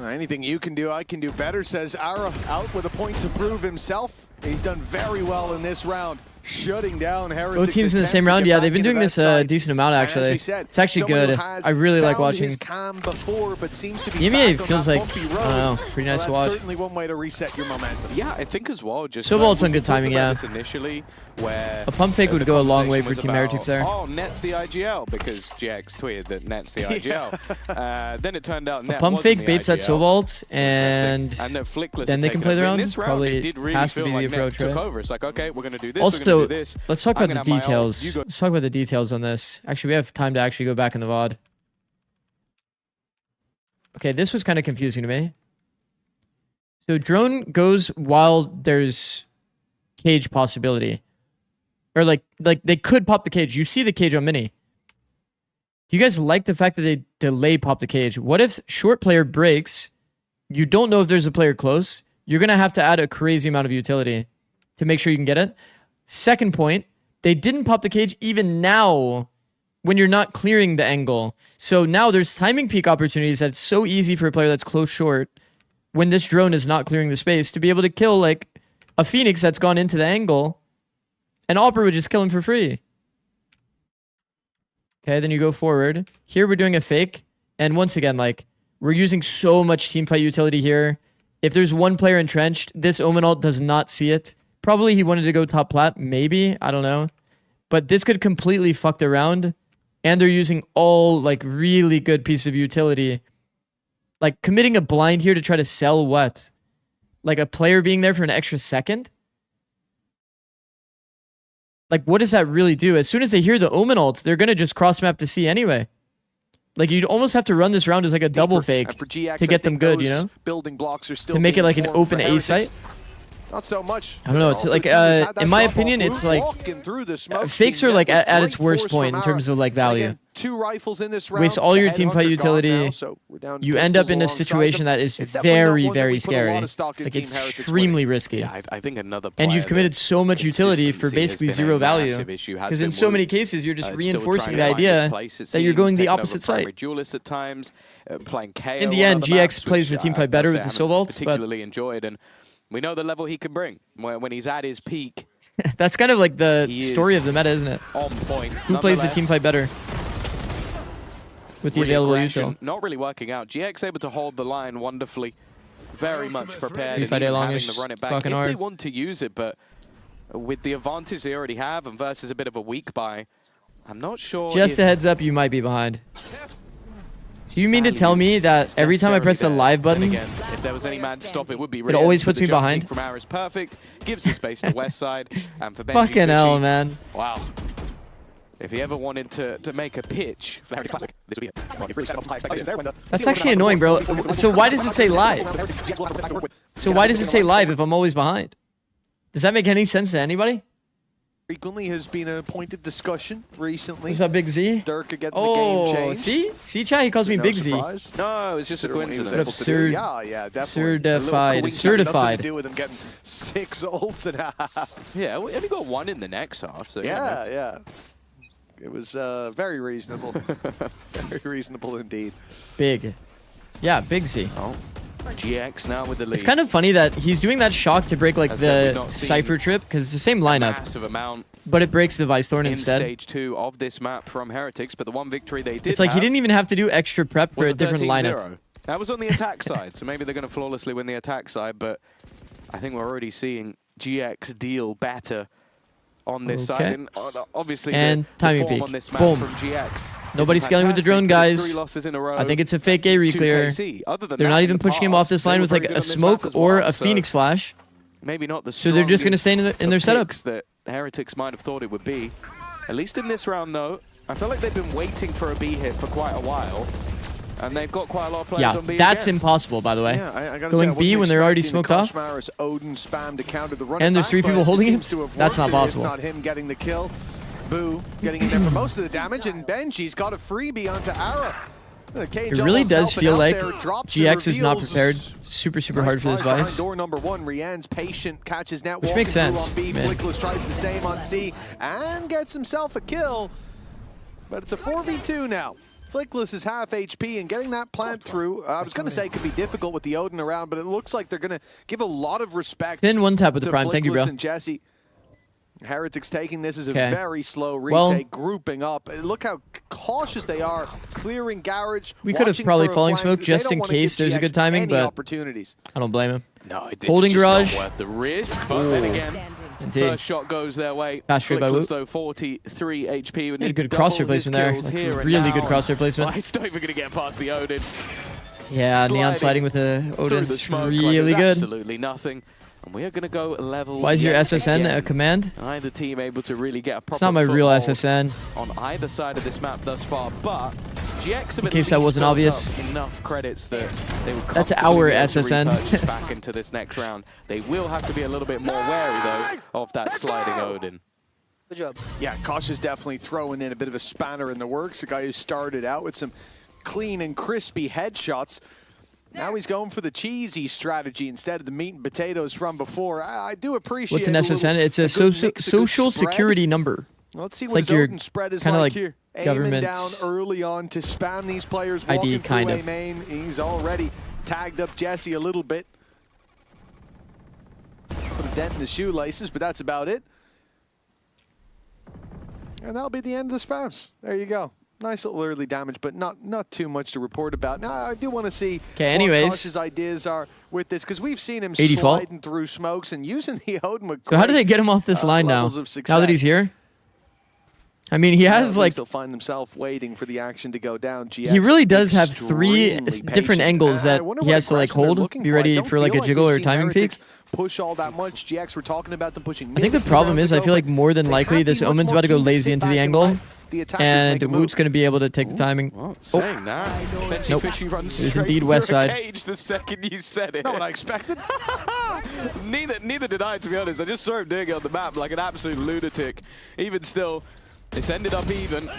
Anything you can do, I can do better, says Ara, out with a point to prove himself. He's done very well in this round, shutting down Heretics. Both teams in the same round, yeah, they've been doing this a decent amount actually. It's actually good. I really like watching. EMEA feels like, I don't know, pretty nice to watch. Certainly one way to reset your momentum. Yeah, I think as well. Just Silver ult's on good timing, yeah. Initially, where a pump fake would go a long way for was Team about, Heretics there. Oh, Net's the IGL because GX tweeted that Net's the IGL. Then it turned out Net Pump wasn't fake the baits that IGL. Silver ult, and then Flickless then they can play the round. This round, Probably it did really has to feel be like the approach, Net took right? over. It's like, okay, we're gonna do this. Also, we're gonna do this. let's talk I'm about the gonna have my ult, details. you go- Let's talk about the details on this. Actually, we have time to actually go back in the VOD. Okay, this was kind of confusing to me. So drone goes while there's cage possibility. Or like they could pop the cage. You see the cage on mini. Do you guys like the fact that they delay pop the cage? What if short player breaks, you don't know if there's a player close, you're going to have to add a crazy amount of utility to make sure you can get it. Second point, they didn't pop the cage even now when you're not clearing the angle. So now there's timing peak opportunities that's so easy for a player that's close short when this drone is not clearing the space to be able to kill like a Phoenix that's gone into the angle, and Opera would just kill him for free. Okay, then you go forward. Here we're doing a fake. And once again, like, we're using so much teamfight utility here. If there's one player entrenched, this Omen ult does not see it. Probably he wanted to go top plat. Maybe. I don't know. But this could completely fuck the round. And they're using all, like, really good piece of utility. Like, committing a blind here to try to sell what? Like, a player being there for an extra second? Like, what does that really do? As soon as they hear the Omen ult, they're going to just cross-map to C anyway. Like, you'd almost have to run this round as like a double fake GX, to get them good, you know? Building blocks are still to make it like an open A site. Not so much. I don't know. It's like, in my opinion, it's like fakes are like at its worst point in terms of like value. Again, 2 rifles in this round. Waste all your teamfight utility. You end up in a situation that is very, very scary. Like it's extremely risky. Yeah, I think another. And you've committed so much utility for basically zero value. Because in so many cases, you're just reinforcing the idea that you're going the opposite side. At times, playing KO in the end, GX plays the teamfight better with the Sovalt. Particularly enjoyed, and we know the level he can bring when he's at his peak. That's kind of like the story of the meta, isn't it? On point. Who plays the teamfight better? With the available util. Not really working out. GX able to hold the line wonderfully. Very much prepared. If Having to run it back if they want to use it, but with the advantage they already have and versus a bit of a weak buy, I'm not sure. Just a heads up, you might be behind. So you mean to tell me that every time I press the live button, again, if there was any man to stop it, would be it always puts me behind? From Ara is perfect, gives the space to West Side, and for Benji fucking hell, man. Wow. If he ever wanted to make a pitch, this would be it. That's actually annoying, bro. So why does it say live? So why does it say live if I'm always behind? Does that make any sense to anybody? Frequently has been a point of discussion recently. Is that Big Z? Dirk getting the game changed. See? See, Chai? He calls me Big Z. No, it's just a coincidence. Absurd. Yeah, definitely. Certified. Certified. To do with him getting 6 ults and a half. Yeah, we only got 1 in the next half. So yeah. It was very reasonable. Very reasonable indeed. Big. Yeah, Big Z. Oh. GX now with the lead. It's kind of funny that he's doing that shock to break like the Cypher trip because it's the same lineup. Massive amount. But it breaks the Vice Thorn instead. Stage 2 of this map from Heretics, but the one victory they did It's like he didn't even have to do extra prep for a different lineup. That was on the attack side, so maybe they're going to flawlessly win the attack side, but I think we're already seeing GX deal better on this side. And obviously the form on this map from GX. Nobody's scaling with the drone, guys. 3 losses in a row. I think it's a fake A re-clear. They're not even pushing him off this line with like a smoke or a Phoenix flash. Maybe not the so they're just going to stay in their setup. That Heretics might have thought it would be. At least in this round, though, I feel like they've been waiting for a B hit for quite a while. And they've got quite a lot of players on B that's again. impossible, by the way. Yeah, going B when they're already smoked off. And there's 3 people holding him? That's not possible. Not him getting the kill. Boo getting in there for most of the damage, and Benji's got a freebie onto Ara. It really does feel like GX is not prepared super hard for this Vice. Door number 1, Rian's patient, catches net, which makes sense. Flickless tries the same on C and gets himself a kill, but it's a 4v2 now. Flickless is half HP, and getting that plant through, I was going to say it could be difficult with the Odin around, but it looks like they're going to give a lot of respect Thin one tap with the Prime. Flickless. Thank you, bro. And Jesse. Heretics taking this as a very slow retake, grouping up. Look how cautious they are, clearing garage. We could have probably falling smoke just in case there's a good timing, but I don't blame him. No, it's holding garage. Not worth the risk, but then again, first shot goes their way. Flickless, though, 43 HP. Had a good crosshair placement there. Like really good crosshair placement. It's not even going to get past the Odin. Yeah, Neon sliding with the Odin is really good. Absolutely nothing. And we are going to go level. Why is your SSN a command? Neither team able to really get a proper It's not my real SSN. On either side of this map thus far, but GX in case that wasn't obvious. Enough credits that they will That's our SSN. back into this next round. They will have to be a little bit more wary though of that sliding Odin. Good job. Yeah, Kosh is definitely throwing in a bit of a spanner in the works. A guy who started out with some clean and crispy headshots. Now he's going for the cheesy strategy instead of the meat and potatoes from before. I do appreciate. What's an SSN? It's a social security number. Let's see what his Odin spread is like here. Aiming down early on to spam these players walking through A main. He's already tagged up Jesse a little bit. But dent in the shoelaces, but that's about it. And that'll be the end of the spams. There you go. Nice little early damage, but not too much to report about. Now, I do want to see what Kosh's ideas are with this, because we've seen him sliding through smokes and using the Odin with So how do they get him off this line now? Now that he's here? I mean, he has like... He'll find himself waiting for the action to go down. GX He really does have 3 different angles that he has to like hold, be ready for like a jiggle or timing peak. Push all that much. GX, we're talking about them pushing. I think the problem is, I feel like more than likely this Omen's about to go lazy into the angle, and Woot's going to be able to take the timing. Saying that, Benji Nope. Fishy runs It was straight indeed through west the side. cage the second you said it. Not what I expected. neither did I, to be honest. I just saw him doing it on the map like an absolute lunatic. Even still, this ended up even.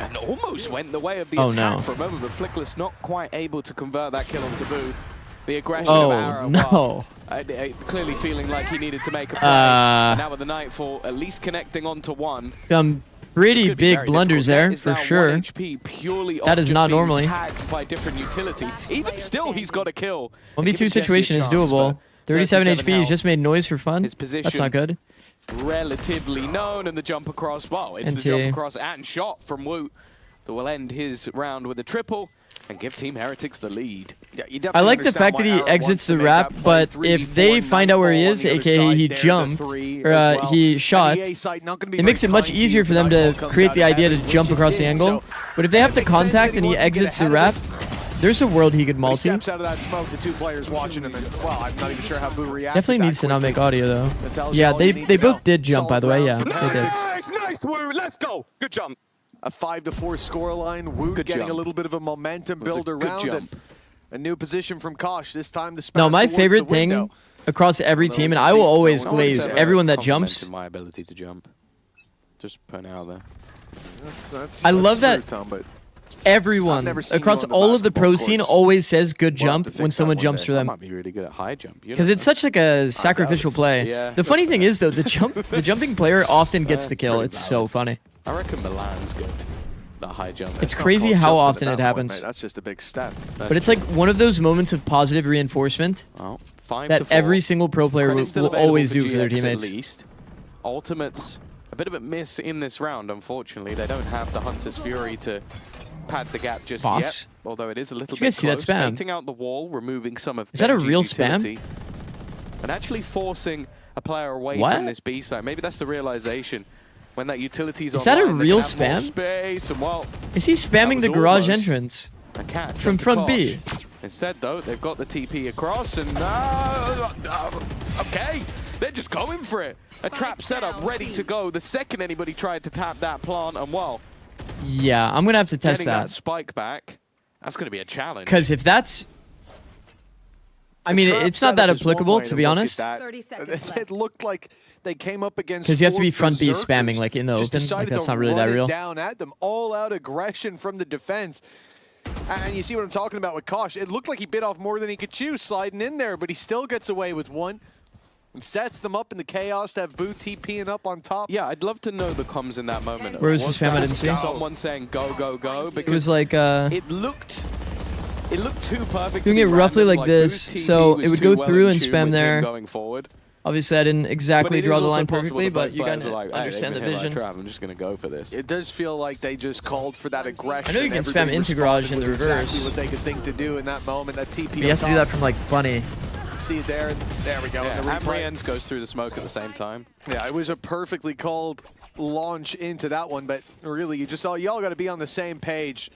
And almost went the way of the attack for a moment, but Flickless not quite able to convert that kill on Taboo. The aggression of Arrow, no. clearly feeling like he needed to make a play. And now with the Nightfall at least connecting onto one. Some pretty big blunders there, for sure. That is not normally. By different utility. Even still, he's got a kill. 1v2 situation is doable. 37 HP, he's just made noise for fun. His position That's not good. Relatively known, and the jump across, well, it's the jump across and shot from Woot that will end his round with a triple and give Team Heretics the lead. Yeah, I like the fact that he exits the wrap, but if they find out where he is, aka he jumped, or he shot, it makes it much easier for them to create the idea to jump across the angle. But if they have to contact and he exits the wrap, there's a world he could multi. Steps out of that smoke to 2 players watching him, and well, I'm not even sure how Boo reacted. Definitely needs to not make audio though. Yeah, they both did jump, by the way. Yeah, they did. Nice, Woot. Let's go. Good jump. A 5-4 scoreline. Woot getting a little bit of a momentum build around it. A new position from Kosh. This time the No, my favorite thing across every team, and I will always glaze everyone that jumps. My ability to jump. Just putting it out there. I love that. Everyone across all of the pro scene always says good jump when someone jumps for them. Might be really good at high jump. Because it's such like a sacrificial play. Yeah, the funny thing is though, the jumping player often gets the kill. It's so funny. I reckon Milan's good. The high jump. It's crazy how often it happens. That's just a big step. But it's like one of those moments of positive reinforcement that every single pro player will always do for their teammates. At least. Ultimates, a bit of a miss in this round, unfortunately. They don't have the Hunter's Fury to pad the gap just yet. Although it is a little bit close. See that spam? Painting out the wall, removing some of Is that a Benji's real utility, spam? and actually forcing a player away from this B side. Maybe that's the realization. When that utility's is that a online, real they can have more spam? Space and, well, is he spamming the garage entrance a catch from front B? Instead, though, they've got the TP across, and okay, they're just going for it. A trap setup ready to go. The second anybody tried to tap that plant, and well, yeah, I'm gonna have to test getting that spike back. That's gonna be a challenge. Because if that's, I mean, it's not that applicable, to be honest. 30 seconds left. It looked like they came up against. Because you have to be front B spamming like in the open. Like that's not really that real. Down at them, all out aggression from the defense. And you see what I'm talking about with Kosh. It looked like he bit off more than he could chew sliding in there, but he still gets away with one. And sets them up in the chaos to have Boo TPing up on top. Yeah, I'd love to know the comms in that moment. Where was this spam? I didn't see. Someone saying go, go, go. It was like it looked too perfect. Doing it roughly like this, so it would go through and spam there. Going forward. Obviously, I didn't exactly draw the line perfectly, but you gotta understand the vision. I'm just gonna go for this. It does feel like they just called for that aggression. I know you can spam into garage in the reverse. Exactly what they could think to do in that moment. That TP. You have to do that from like funny. See it there, and there we go. Yeah, and Rienz goes through the smoke at the same time. Yeah, it was a perfectly called launch into that one, but really, y'all got to be on the same page.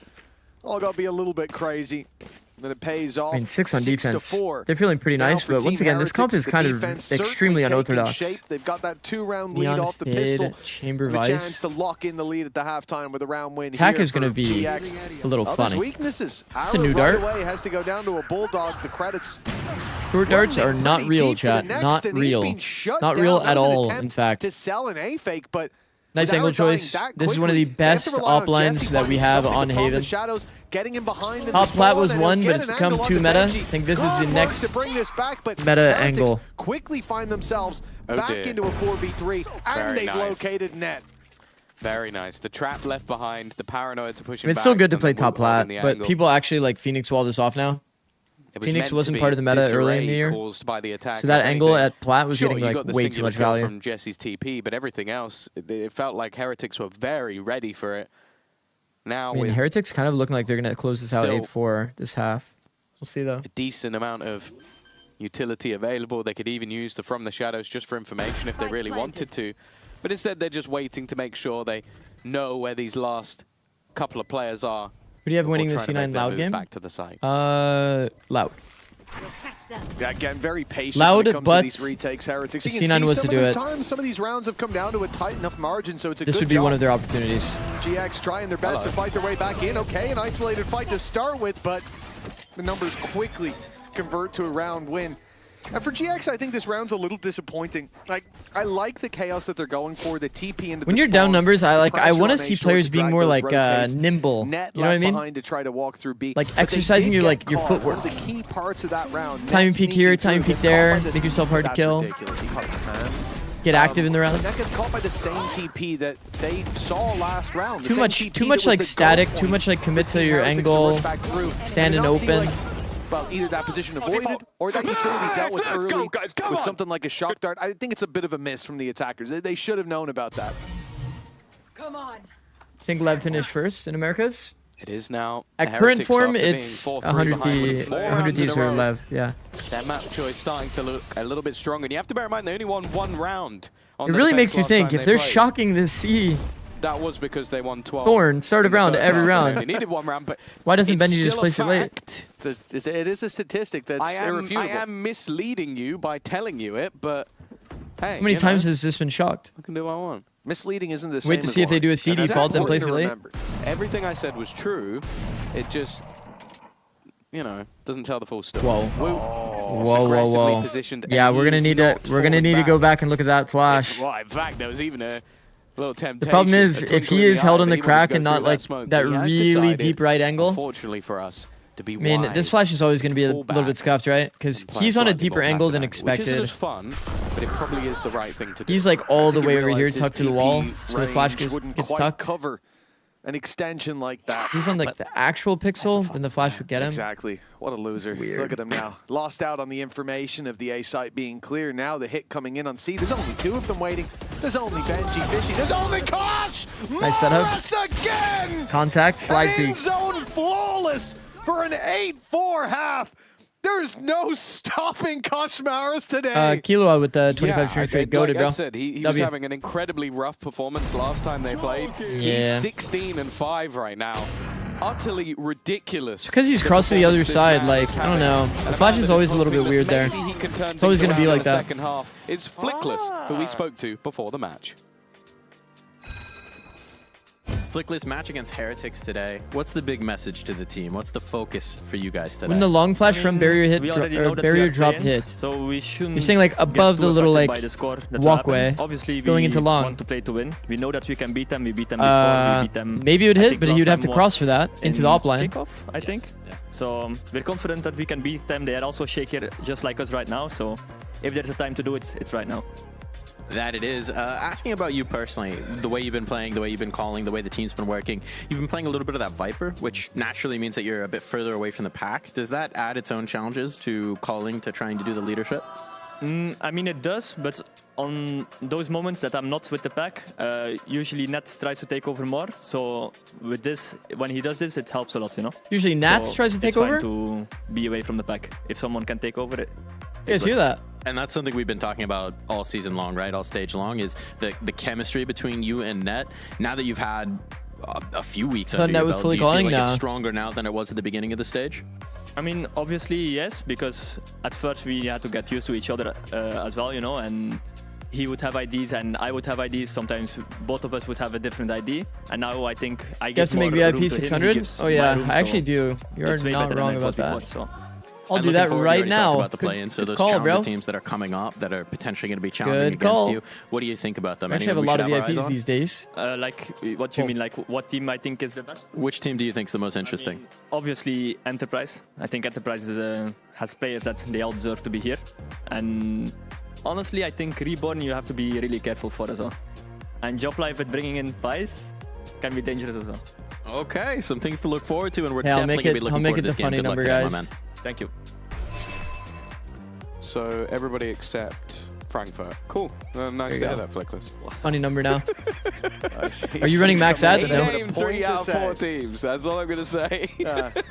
All got to be a little bit crazy. Then it pays off. I mean, 6 on defense. 6-4. They're feeling pretty nice, but once again, this comp is kind of extremely unorthodox. They've got that 2-round lead off the pistol. Chamber with a chance Vice. to lock in the lead at the halftime with a round win. Attack here is going to be GX. a little funny. Weaknesses. It's a new dart. Right away has to go down to a bulldog. The credits. Short darts are not real, chat. Not real. Not real at all, in fact. To sell an A fake, but nice angle choice. This is one of the best op lines that we have on Haven. Top plat was one, but it's become 2 meta. I think this is the next meta angle. Quickly find themselves back into a 4v3, and they've located net. Very nice. The trap left behind, the paranoia to push him It's back, still good to and play the top wood hog plat, in the but angle. people actually like Phoenix wall this off now. Phoenix wasn't part of the meta early in the year. Caused by the attack, So that angle at plat was getting you like got the way too singular much kill value. from Jesse's TP, but everything else, it felt like Heretics were very ready for it. Now I mean, with Heretics kind of looking like they're going to close this out 8-4 this half. We'll see, though. a decent amount of utility available, they could even use the From the Shadows just for information if they really wanted to. But instead, they're just waiting to make sure they know where these last couple of players are. Who do you have winning the C9 Loud game? Back to the site. Loud. Yeah, again, very patient Loud, when it comes but to these retakes. Heretics. You C9 can see was some to of do the it. times some of these rounds have come down to a tight enough margin, so it's a This good would be job. one of their opportunities. GX trying their best to fight their way back in. Okay, an isolated fight to start with, but the numbers quickly convert to a round win. And for GX, I think this round's a little disappointing. Like, I like the chaos that they're going for, the TP into When the you're down spawn, numbers, I pressure want to on see A short players to being drag more those like rotates, nimble. net You know what I left mean? behind to try to walk through B. Like But they exercising did your get your caught. footwork. One of the key parts of that round. Time net peek here, sneaking time through, peek gets caught by there, the- make yourself hard to That's kill. ridiculous. He caught it with the hand. Get active in the round. But that gets caught by the same TP that they saw last round. The Too same much, TP too much that was like the static. goal Too much like commit to Team your Heretics to angle. rush back through. Stand And and not see, open. like, well, either that position avoided or that utility dealt with early with something like a shock dart. I think it's a bit of a miss from the attackers. They should have known about that. Come on. I think Lev finished first in Americas. It is now. At the current Heretics form, after being it's 4-3 100 behind, winning 4 rounds in a Ds or row. Lev. Yeah. Their map choice starting to look a little bit stronger. And you have to bear in mind they only won 1 round. On It the really defense makes you last think time if they they're played. shocking this C. That was because they won 12. Thorn, start of in the round first every half, and they round. only needed 1 round, but Why doesn't it's Benji just still a place it late? fact. It is a statistic that's irrefutable. I am misleading you by telling you it, but hey. How many times has this been shocked? I can do what I want. Misleading isn't the same. Wait to see if they do a C And that's default, then important place to it late. remember. Everything I said was true. It just, you know, doesn't tell the full story. Whoa. Whoa, Aggressively whoa, whoa. positioned, Yeah, and we're gonna he's need to not go falling back and look at that flash. Well, in fact, there was even a little temptation. The problem is, a if twinkle he in is the held eye, on but the he wanted to crack go and not through like smoke. that He has really decided, deep right angle. Unfortunately for us, to be I mean, this wise flash is always going to be a Fall little bit back scuffed, right? Because and play he's on a slightly deeper more angle passive than angle, which isn't expected. as fun, but it probably is the right thing to do. He's like all the I think way he over here, realized his tucked to the TP wall, so the flash range wouldn't gets quite tucked. cover an extension like that. He's on like the actual pixel, then the flash would get him. Exactly. What a loser. Weird. Look at him now. Lost out on the information of the A site being clear. Now the hit coming in on C. There's only 2 of them waiting. There's only Benji Fishy. There's only Kosh! Nice setup. Morris again! Contact, slide An peek. in-zone flawless for an 8-4 half. There's no stopping Kosh Maris today. Kilo with the 25 Yeah, stream straight. like Goated, bro. I said, he was W. having an incredibly rough performance last time they played. Yeah. He's 16-5 right now. Utterly ridiculous. Because he's crossed to the other side, like, I don't know. The flash is always a little bit weird there. It's always going to be like that. Second half. It's Flickless, who we spoke to before the match. Flickless match against Heretics today. What's the big message to the team? What's the focus for you guys today? When the long flash from barrier hit, we already know or that we barrier are drop players, hit. so we shouldn't You're saying like get above too the little affected like by the score that will walkway, happen. Obviously, going we into long. want to play to win. We know that we can beat them. We beat them before. We beat them. Maybe it would I hit, think but last you'd have to time cross for was that into the in op line. Kickoff, I think. Yeah. So we're confident that we can beat them. They are also shaky, just like us right now. So if there's a time to do it, it's right now. That it is. Asking about you personally, the way you've been playing, the way you've been calling, the way the team's been working, you've been playing a little bit of that Viper, which naturally means that you're a bit further away from the pack. Does that add its own challenges to calling, to trying to do the leadership? I mean, it does, but on those moments that I'm not with the pack, usually Nat tries to take over more. So with this, when he does this, it helps a lot, you know? Usually Nats tries to take it's over? Fine to be away from the pack. If someone can take over it. You guys hear that? And that's something we've been talking about all season long, right? All stage long, is the chemistry between you and Net. Now that you've had a few weeks under Net your was belt, fully do you feel calling like now. it's stronger now than it was at the beginning of the stage? I mean, obviously, yes, because at first we had to get used to each other as well, you know, and he would have IDs and I would have IDs. Sometimes both of us would have a different ID. And now I think I You have give to make more room VIP to him, he 600? gives Oh yeah, my room, I actually so do. You're it's way not better than wrong it was about that. before, so. I'll And do looking that forward, you right already talked now. about the play-in, so Good those call, challenger bro. teams that are coming up, that are potentially going to be challenging Good against call. you. What do you think about them? We actually have a Anyone lot we of should have our eyes VIPs on? these days. Like, what do you mean? Like, what team I think is the best? Which team do you think is the most interesting? Obviously, Enterprise. I think Enterprise has players that they all deserve to be here. And honestly, I think Reborn you have to be really careful for as well. And Job Life with bringing in Pies can be dangerous as well. Okay, some things to look forward to, and we're Hey, I'll definitely make going to it- be looking I'll make forward to it this the game. funny Good luck number, today, my guys. man. Thank you. So everybody except Frankfurt. Cool. Nice to hear that, Flickless. Funny number now. Are you running max ads? No. Game 3 out of 4 teams. That's all I'm going to say.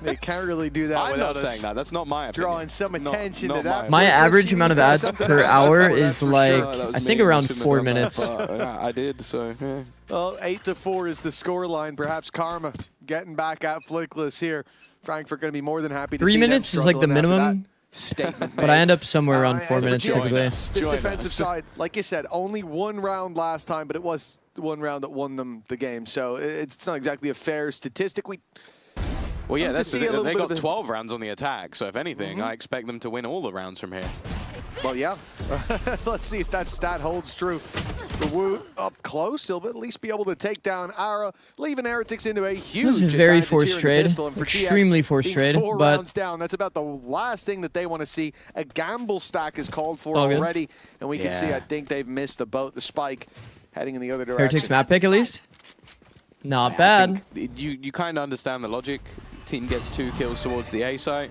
They can't really do that I'm without not saying that. That's not my opinion. drawing some attention to that. My average amount of ads per hour is like, I think around 4 minutes. I did, so yeah. Well, 8-4 is the scoreline. Perhaps Karma getting back at Flickless here. Frankfurt going to be more than happy to 3 see minutes them is like the struggling after minimum. that statement But I end up somewhere around 4 minutes typically. This defensive side, like you said, only 1 round last time, but it was the 1 round that won them the game. So it's not exactly a fair statistic. Well, yeah, they got the 12 rounds on the attack. So if anything, I expect them to win all the rounds from here. Well, yeah. Let's see if that stat holds true. For Wu up close, he'll at least be able to take down Ara, leaving Heretics into a huge. It was a very advantage forced here in trade, the pistol, and for extremely GX, forced being trade, 4 but rounds down. That's about the last thing that they want to see. A gamble stack is called for All good. already, and we can see. I think they've missed the boat, the spike, heading in the other direction. Heretics map pick at least. Not bad. You kind of understand the logic. Team gets 2 kills towards the A site.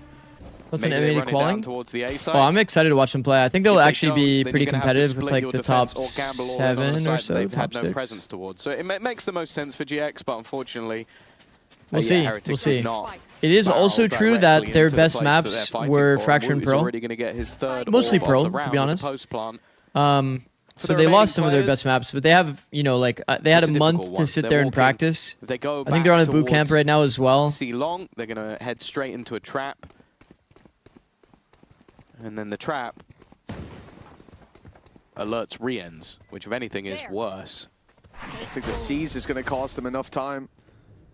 What's Maybe an they M80 run it down qualling? towards the A site. Oh, I'm excited to watch them play. I think they'll If they actually don't, be then pretty you're gonna have to competitive with split like your the top defense or gamble all in on the 7 or side so, they've top had no 6. presence towards. So it makes the most sense for GX, but unfortunately, We'll yeah, see. Heretics We'll see. have not It is also barreled true directly that their into the best place that maps they're fighting were for. Fracture and Wu's Pearl. already going to get his third Mostly orb of Pearl, the to round be on the honest. post-plant. So the they lost some of their remaining best maps, but they have, you know, like they had It's a a month difficult to one. sit They're there and walking- practice. If they go I think they're on a boot camp towards right now as well. C long, they're going to head straight into a trap. And then the trap alerts re-ends, which if anything is worse. I think the C's is going to cost them enough time.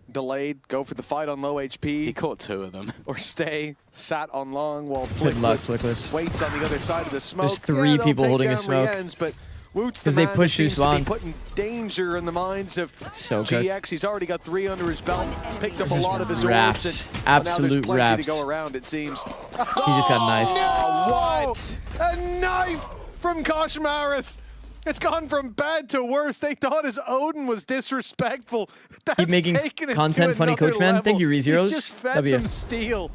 Delayed, go for the fight on low HP. He caught 2 of them. Or stay sat on long while Good luck, Flickless Flickless. waits on the other side of the smoke. There's 3 they'll people take holding a down smoke. Rienz, but Woot's 'Cause the they man push that you, seems to be Swan. putting danger in the minds of So good. GX. He's already got 3 under his belt, picked up This a is lot of his raps. orbs. And Absolute now there's plenty raps. to go around, it seems. He just got knifed. Oh, what? A knife from Koshmaris. It's gone from bad to worse. They thought his Odin was disrespectful. That's Keep making taken it content, to funny another coach man. level. Thank you, ReZeros. He's just fed W. them steel.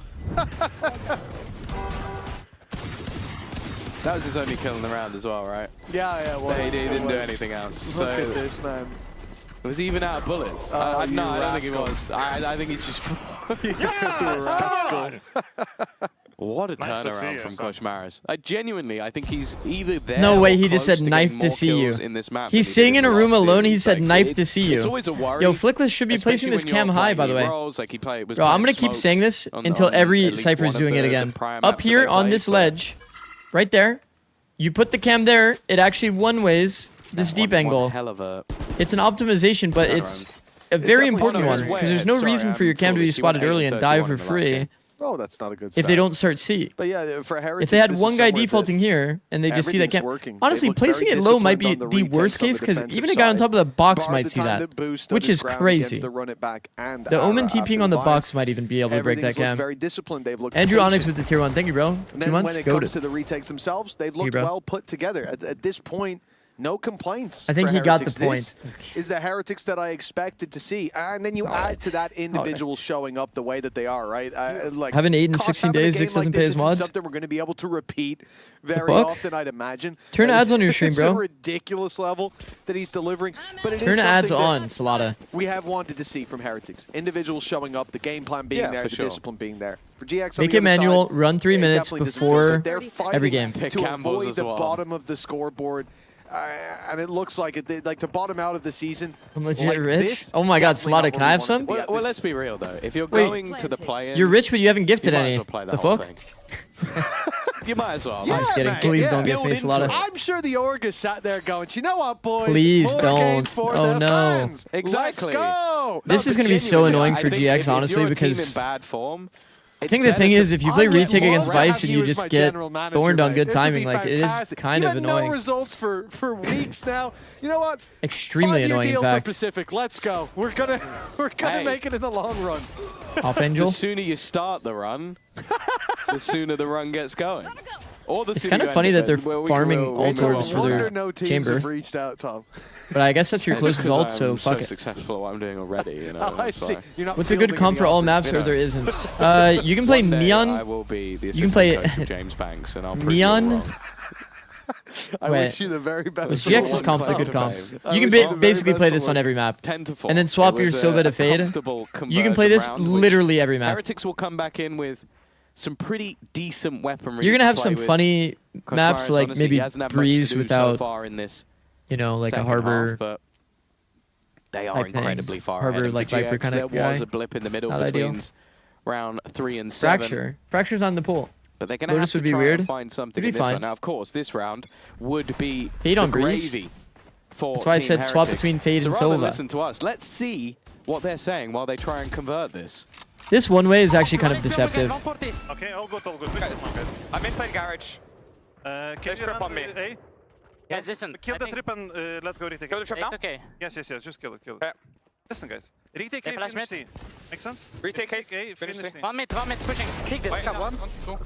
That was his only kill in the round as well, right? Yeah, it was. He didn't It do was. anything else. Look So at this, man. was he even out of bullets? Oh, No, you I don't think he rascal. was. I think he's just... Rascal. What a Nice to see turnaround you, from son. Koshmaris. Genuinely, I think he's either there No way, or he just close said to knife getting to more see you. kills in this map He's than he sitting did in a the room last alone. He series. said Like, knife to see you. It's always a worry. Yo, Flickless should be placing especially this when you're cam high, playing by the way. roles, like he was Bro, I'm playing gonna keep smokes saying this on- until on every at least Cypher's one of doing it the again. prior Up maps that here they on played, this but- ledge, right there, you put the cam there, it actually one-ways this deep angle. Hell of a... It's an optimization, but it's a very important one, because there's no reason for your cam to be spotted early and die for free Oh, that's not a good if start. they don't start C. But yeah, for Heretics, If they had this is one guy somewhere defaulting here and they just see that everything's cam, working. honestly, They look placing very it low might be disciplined on the the worst retakes on case the because defensive even a guy on side. top of the box Bar might the see time that, Boo stood which his is ground crazy. against the run it back and The Ara Omen after TPing on the bias. box might even be able to break that Everything's looked cam. very disciplined. They've looked Andrew patient. Onyx with the tier 1. Thank you, bro. And 2 then months. when it Goated. comes to the retakes themselves, they've looked bro. well put together. At this point, no complaints. I think for he got the Heretics. point. This is the Heretics that I expected to see. And then you add to that individual showing up the way that they are, right? Like Having 8 in Kosh 16 having a days, game Zikz doesn't like pay this his isn't mods. something we're going to be able to repeat very fuck? often, I'd imagine. Turn Like, ads on your stream, it's bro. a ridiculous level that he's delivering. But it is Turn ads something on, that Salada. we have wanted to see from Heretics. Individuals showing up, the game plan being Yeah, there, for the sure. discipline being there. For GX on Make the it other manual, side, run 3 it minutes definitely doesn't feel before good. They're fighting every game. to Campbells avoid as the well. bottom of the scoreboard. And it looks like it, like to bottom out of the season. I'm legit like rich. this, Oh my god, definitely Salada, not can where I we have want some? to be at Well, this- let's be real though. If you're Wait. going to the play-in, You're rich, but you haven't you gifted might as any. well play The the whole fuck? thing. You might as well. I'm just kidding. man, Please yeah. don't gift me Build Salada. into it. I'm sure the Orga sat there going, you know what, boys? Please More game don't. for Oh, the no. fans. Exactly. Let's go. This No, is but going to be so genuinely, annoying I for think GX, if honestly, you're a team in because bad form, I think the thing is, if you play retake against love to Vice have and you as just my get general manager, thorned on mate. good This would timing, be like, it is fantastic. kind You've of had annoying. no results for weeks now. You know what? Extremely 5-year annoying, in deal fact. for Pacific. Let's go. We're gonna Hey. make it in the long run. Off Angel. the sooner you start the run, the sooner the run gets going. Or the It's kind of funny that they're farming ult orbs for their no teams chamber. have reached out, Tom. But I guess that's your closest ult, so I'm fuck so it. successful at what I'm doing already, you know. I that's see. why. You're not What's a good fielding comp any for all offers, maps you where know. there isn't? You can play One day Neon. I will be the You can assistant play coach of James Banks, and I'll prove Neon. you wrong. I Wait. wish you the very best. Was of the GX's one comp the club. good comp? I You can wish you the very basically best play of this one. on every map. 10 to 4. And then swap It your was Sova to a fade. comfortable You can play this conversion round, which literally every map. Heretics will come back in with some pretty decent weaponry. You're gonna to have play some with. funny Cosmaris, maps like honestly, maybe he hasn't had much to Breeze do without, so far in this you know, like a second harbor. half, but they are type thing. incredibly far Harbor, ahead. And like for Viper GX, kind of there was guy. a blip in the middle Not ideal. between round 3 and 7. Fracture. Fracture's on the pool. But they're going to have Lotus to would be try weird. and find something It'd in be this fine. one. Now, of course, this round would be Fade the on Breeze. gravy for That's why I Team said swap Heretics. between Fade so and rather than Sova. listen to us, let's see what they're saying while they try and convert this. This one way is actually kind of deceptive. Okay, all good, all good. Come on, guys. I'm inside garage. Can There's you trip run on me. A? Guys, listen. Kill the trip and let's go retake. Kill the trip now? Okay. Yes, just kill it, Yeah. Listen, guys. Retake A, flash finish mid. C. Make sense? Retake A, finish finish C. 1 mid, pushing. Take this. Come one.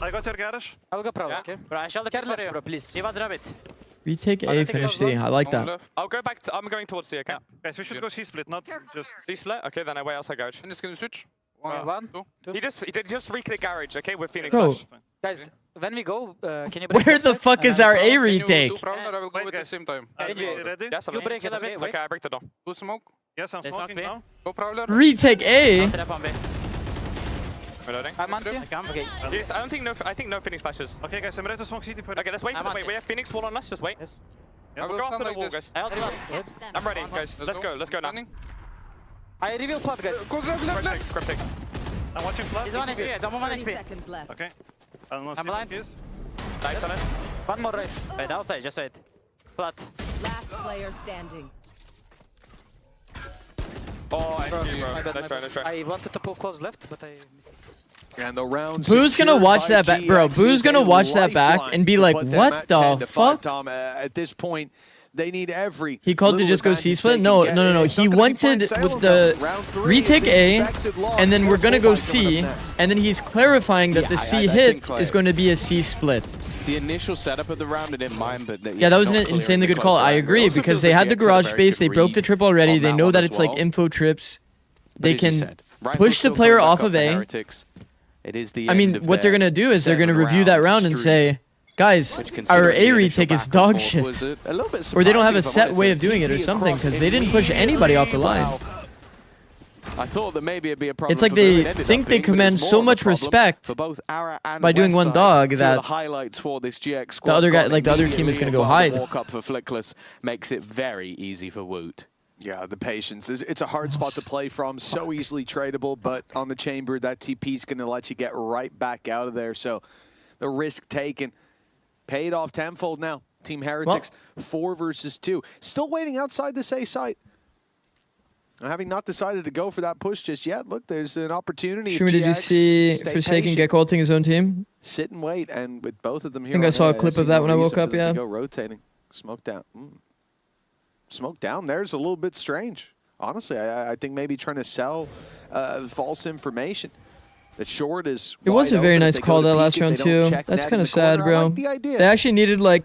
I got your garage. I'll go probably. Yeah. Okay. Bro, I shall the Care kill for left, you. bro, please. He wants rabbit. Retake A, finish C. I like that. I'll go back to, I'm going towards C, okay? Guys, we should go C split, not just... C split? Okay, then I wait outside garage. And it's gonna switch. One, two. He did just re-click garage, okay, with Phoenix Bro. Flash. Guys, when we go, can you break Where left the side? fuck And is then our go? A retake? I will go at the same time. Are you ready? Yes, I'm You break it, okay? Okay, I break the door. Who smoke? Yes, I'm They smoking smoke now. Go Prowler. Retake A? Trap on B. Reloading. I'm on you. Okay. Yes, I think no Phoenix flashes. Okay, guys, I'm ready to smoke CT for you. Okay, let's wait for the wait. We have Phoenix wall on us, just wait. Yes. We'll go after the wall, guys. I'm ready, guys. Let's go now. I reveal plot, guys. Script takes. I'm watching flat. He's 1 HP, I'm 1 HP. Seconds left. Okay. I don't know I'm blind. is. Nice, nice. One more right. Wait, I'll play, just wait. Flat. Last player standing. Oh, I Bro, see, bro. my bad, Let's try, let's try. I wanted to pull close left, but I missed. And the round Boo's gonna secured watch by that back, bro. GX Boo's is gonna a watch that back lifeline and be to like, put them "What at the 10 to 5, fuck?" Tom, at this point, they need every. He called to little just go advantage C split? they No, can no, get. no, no. It's He not gonna be wanted plain sailing, with the though. Round 3 is retake the A, expected loss. and then we're gonna go Careful by C, coming up next. and then he's clarifying that the C I hit think, is going to be a C split. The initial setup of the round I didn't mind, but Yeah, that was an insanely good call. I agree, because they had the garage space, they broke the trip already, they know that it's like info trips. They can push the player off of A. It is the I mean, what they're going to do is they're going to review that round and say, guys, our A retake is dog shit. Or they don't have a set way of doing it or something, because they didn't push anybody off the line. I thought that maybe it'd be a problem. It's like they think they command so much respect by doing one dog that the highlights for this GX the other guy, like the other team, is going to go hide. Walk up for Flickless makes it very easy for Woot. Yeah, the patience. It's a hard spot to play from, so easily tradable, but on the chamber, that TP is going to let you get right back out of there. So the risk taken paid off tenfold now. Team Heretics, 4 versus 2. Still waiting outside this A site. And having not decided to go for that push just yet, look, there's an opportunity. Shumi, did you see Forsaken get ulting his own team? Sit and wait, and with both of them here, I think I saw a clip of that when I woke up, yeah. Go rotating. Smoke down. Smoke down there's a little bit strange. Honestly, I think maybe trying to sell false information. That short is It was a very nice call that last round too. That's kind of sad, bro. They actually needed like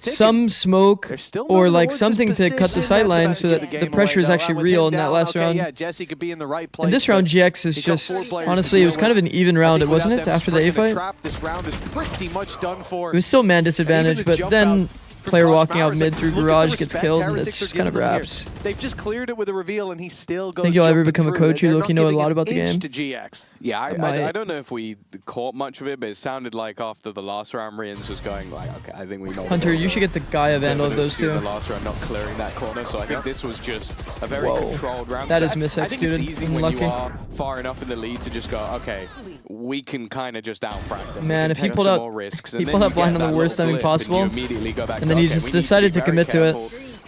some smoke or like something to cut the sideline so that the pressure is actually real in that last round. Yeah, Jesse could be in the right place. And this round, GX is just, honestly, it was kind of an even round, wasn't it, after the A fight? This round is pretty much done for. It was still man disadvantage, but then player walking out mid through garage gets killed, and it's just kind of wraps. They've just cleared it with a reveal, and he still goes. Think you'll ever become a coach? You look, you know a lot about the game. To GX. Yeah, I don't know if we caught much of it, but it sounded like after the last round, Rians was going like, okay, I think we know. Hunter, you should get the Gaia Vandal of those two. The last round not clearing that corner, so I think this was just a very controlled round. That is misexecuted. I think it's easy when you Unlucky. are far enough in the lead to just go, okay, we can kind of just outfrag them. Man, if he pulled out, he pulled out blind on the worst timing possible, and then he just decided to commit to it.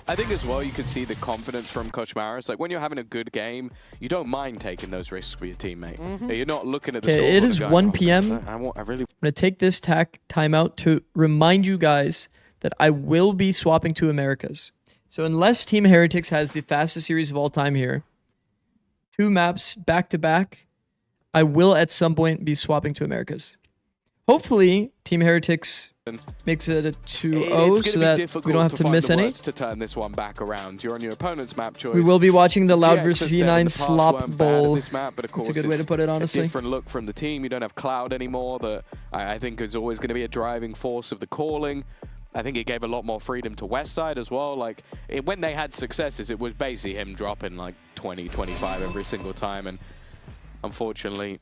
I think as well you could see the confidence from Kochmaris. Like when you're having a good game, you don't mind taking those risks for your teammate. You're not looking at the Okay, it is 1 p.m. I really I'm gonna take this timeout to remind you guys that I will be swapping to Americas. So unless Team Heretics has the fastest series of all time here, 2 maps back to back, I will at some point be swapping to Americas. Hopefully, Team Heretics makes it a 2-0 so that we don't have to miss any. To turn this one back around. You're on your opponent's map choice. We will be watching the Loud GX versus has said in E9 the past slop weren't bad bowl. at this map, but of course That's a good way to put it, honestly. A different look from the team. You don't have Cloud anymore. That I think is always going to be a driving force of the calling. I think it gave a lot more freedom to Westside as well. Like when they had successes, it was basically him dropping like 20, 25 every single time. And unfortunately,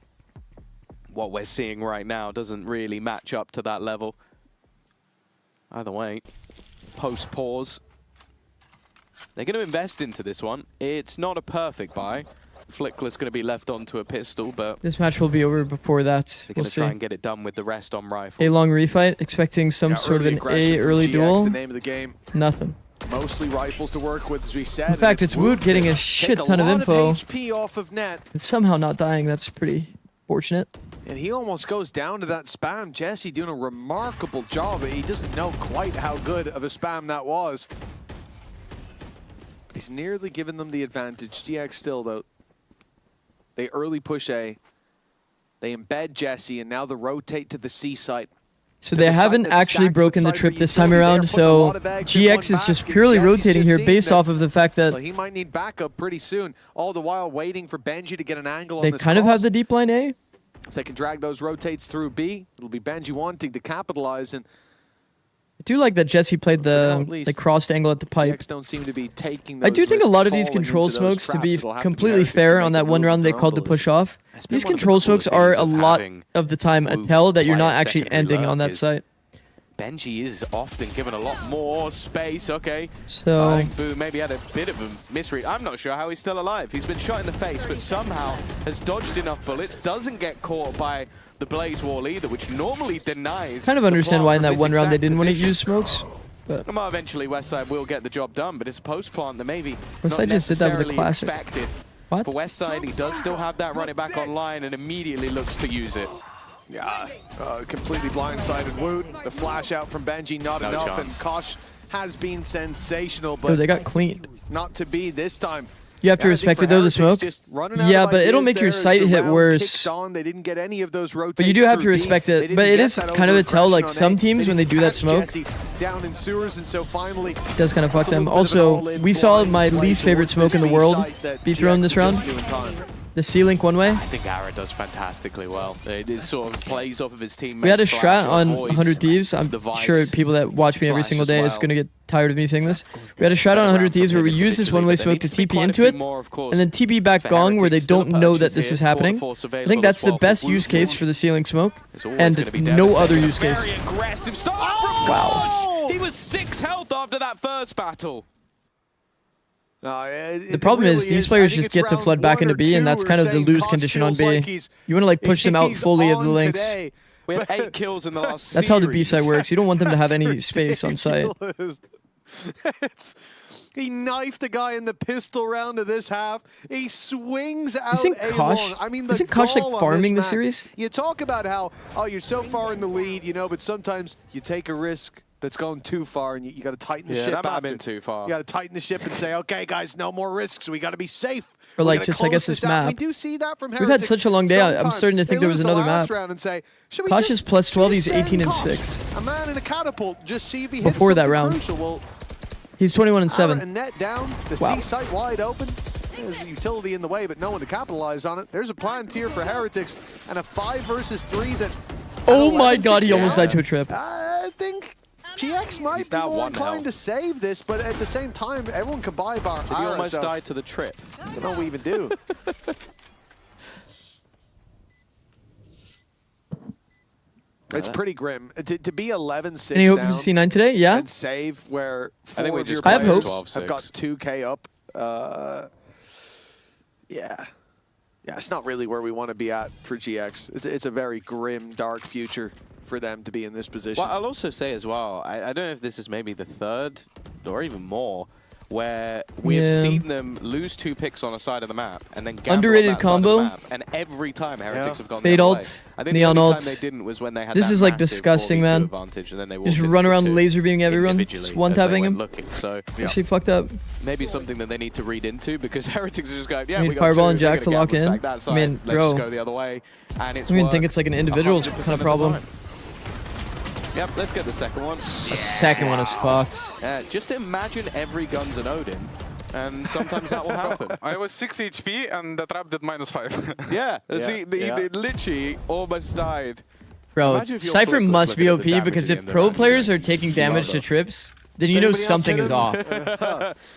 what we're seeing right now doesn't really match up to that level. Either way, post-pause. They're going to invest into this one. It's not a perfect buy. Flickless going to be left onto a pistol, but This match will be over before that. they're We'll going to see. try and get it done with the rest on rifles. A long refight, expecting some sort of an A early duel. The name of the game. Nothing. Mostly rifles to work with, as we said. In fact, it's Woot getting a shit ton of info. HP off of net. And somehow not dying. That's pretty fortunate. And he almost goes down to that spam. Jesse doing a remarkable job. He doesn't know quite how good of a spam that was. He's nearly given them the advantage. GX still, though. They early push A. They embed Jesse, and now they rotate to the C site. So they haven't actually broken the trip this time around, so GX is just purely rotating here based off of the fact that he might need backup pretty soon, all the while waiting for Benji to get an angle on they this kind of cross. have the deep line A. If they can drag those rotates through B, it'll be Benji wanting to capitalize. And I do like that Jesse played the crossed angle at the pipe. GX don't seem to be taking I those do think a risks lot of these falling control into those smokes, to traps. be It'll have completely Heretics to fair make on the that one move round with they their called to own push off. been These one of the control cool smokes things are of a lot having of the time a Woot tell that you're play not a actually secondary ending lurk on that is site. Benji is often given a lot more space. Okay. So I think Boo maybe had a bit of a misread. I'm not sure how he's still alive. He's been shot in the face, but somehow has dodged enough bullets. Doesn't get caught by the blaze wall either, which normally denies. kind of the understand plant why in from that this one round they exact didn't want to position. use smokes. But Well, eventually Westside will get the job done, but it's a post plant that maybe Westside not just did that with a necessarily classic. expected. What? For Westside, he does still have that running back online and immediately looks to use it. Yeah, completely blindsided Woot. The flash out from Benji, not No enough. chance. And Kosh has been sensational, oh, but they got cleaned. not to be this time. You have to Yeah, I think respect for it though, the Heretics, smoke. just running out Yeah, of but it'll ideas make your there as sight the hit round worse. ticked on. They didn't get any of those rotates But you do have to through B. respect They it. didn't But it get is that kind of a tell, overaggression like on some A. teams when they do that catch smoke, Jesse down in sewers, and so finally it does kind of fuck it's a them. little bit of an Also, all-in we saw blind my play least favorite towards smoke in the this world site that be thrown GX this are round. just doing time. The C-Link one way. I think Ara does fantastically well. It sort of plays off of his teammates. We had a trying strat to on avoid 100 Thieves. I'm the Vice sure people that watch me every flash single as day is well. going to get tired of me saying this. We had a strat on 100 Thieves where we use this one-way smoke to TP into it, and then TP back Gong where they don't know that this is happening. I think that's the best use case for the ceiling smoke, and no other use case. Very aggressive start from Kosh. He was 6 health after that first battle. The problem is these players just get to flood back into B, and that's kind of the lose condition on B. You want to like push them out fully of the links. We had 8 kills in the last That's how the B side series. works. You don't want them to have any space on site. He knifed a guy in the pistol round of this half. He swings out Isn't a Kosh- long. I mean, the isn't Kosh, like, gall on farming the map. series? You talk about how, oh, you're so far in the lead, you know, but sometimes you take a risk that's going too far, and you got to tighten the Yeah, ship that might have after. been too far. You got to tighten the ship and say, okay, guys, no more risks. We got to be safe. Or, We like, gotta just, I guess, close this out. We map. do see that from We've had Heretics such a long day. I'm sometimes. starting to think They there was lose the another last map. round and say, should we Kosh just is plus 12. He's send 18 and Kosh? 6. A man in a catapult, just see if he hits Before that something round. crucial. Well, He's 21 and 7. and net down, the Wow. C site wide open. There's a utility in the way, but no one to capitalize on it. There's a plant here for Heretics, and a 5 versus 3 that. Oh my 11-6 god, he almost down. died to a trip. I think GX might be now more 1 inclined health. to save this, but at the same time, everyone can buy bar. He almost died to the trip. I don't know what we even do. It's pretty grim. To be 11-6 Any hope down for C9 today? Yeah. and save where I think 4 we of your just I have players hopes. have got 2K up. Yeah, it's not really where we want to be at for GX. It's a very grim, dark future for them to be in this position. Well, I'll also say as well, I don't know if this is maybe the 3rd or even more, where we have Yeah. seen them lose 2 picks on a side of the map and then gamble Underrated on that side of the combo. map, and every time Heretics have gone Fade the other way. ult, I think Neon the only ult. time they didn't was when they had This that is, like, massive disgusting, 4v2 man. advantage, and then they Just walked run into around two laser beaming everyone, individually just as one-tapping they him. went looking. So Actually fucked up. maybe something that they need to read into, because Heretics are just going, yeah, I mean, we got Fireball 2, and we're Jack gonna to lock gamble in. stack that I side, mean, let's bro. just go the other way, and it's I don't even worked think it's like an individual 100% kind of the problem. time. Yep, let's get the second one. That second one is fucked. Just imagine every gun's an Odin, and sometimes that will happen. I was 6 HP and the trap did -5. Yeah, see, they literally almost died. Bro, Cypher must be OP because if pro players are taking damage to trips, then you know something is off.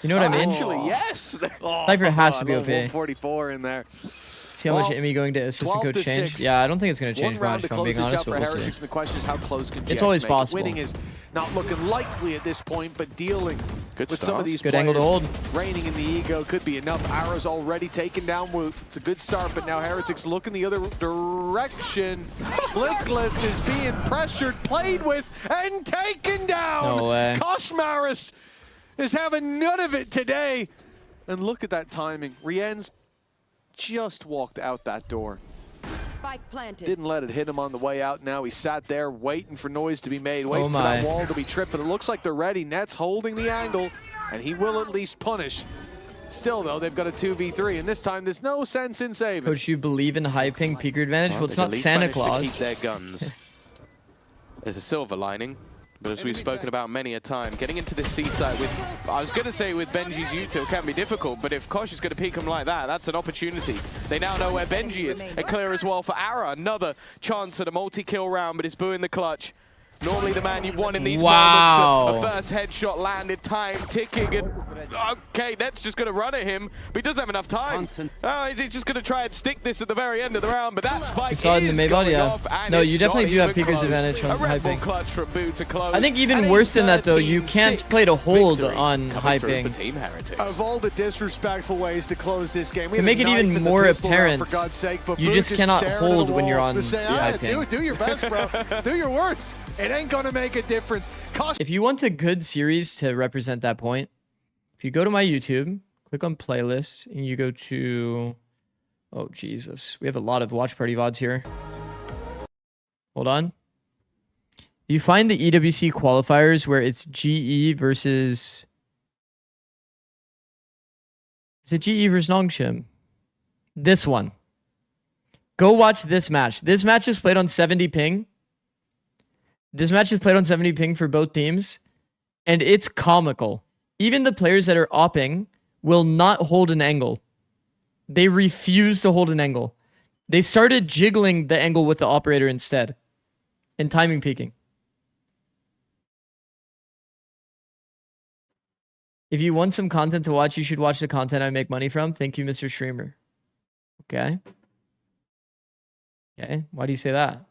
You know what I mean? Actually, yes. Cypher has to be OP. 144 in there. See how much Imi going to assistant coach change? Yeah, I don't think it's going to change much, if I'm being honest, but we'll see. The question is how close can It's always possible. Winning is not looking likely at this point, but dealing with some of these Good players. angle to hold. Reigning in the ego could be enough. Arrows already taken down. It's a good start, but now Heretics looking the other direction. Flickless is being pressured, played with, and taken down. No way. Koshmaris is having none of it today. And look at that timing. Rien's just walked out that door. Spike planted. Didn't let it hit him on the way out. Now he sat there waiting for noise to be made, waiting for that wall to be tripped. But it looks like they're ready. Net's holding the angle, and he will at least punish. Still, though, they've got a 2v3, and this time there's no sense in saving. Coach, you believe in high ping peeker advantage? Well, it's not Santa Claus. Keep their guns. There's a silver lining. But as we've spoken about many a time, getting into this C-site with, I was going to say with Benji's util can be difficult, but if Kosh is going to peek him like that, that's an opportunity. They now know where Benji is. A clear as well for Ara. Another chance at a multi-kill round, but it's Boo in the clutch. Normally the man you want in these moments. A first headshot landed, time ticking, and okay, Net's just going to run at him, but he doesn't have enough time. Oh, he's just going to try and stick this at the very end of the round, but that spike is going off, and no, you definitely do have peeker's peeker's advantage on high ping. Clutch from Boo to close. I think even worse than that, though, you can't play to hold on high ping. Of all the disrespectful ways to close this game, we to make it even more apparent, for God's sake, but you just cannot hold when you're on high ping. Do your best, bro. Do your worst. It ain't gonna make a difference. If you want a good series to represent that point, if you go to my YouTube, click on playlists, and you go to, oh Jesus, we have a lot of watch party VODs here. Hold on. You find the EWC qualifiers where it's GE versus, is it GE versus Nongshim? This one. Go watch this match. This match is played on 70 ping. This match is played on 70 ping for both teams, and it's comical. Even the players that are opping will not hold an angle. They refuse to hold an angle. They started jiggling the angle with the operator instead, and timing peaking. If you want some content to watch, you should watch the content I make money from. Thank you, Mr. Streamer. Okay. Okay, why do you say that?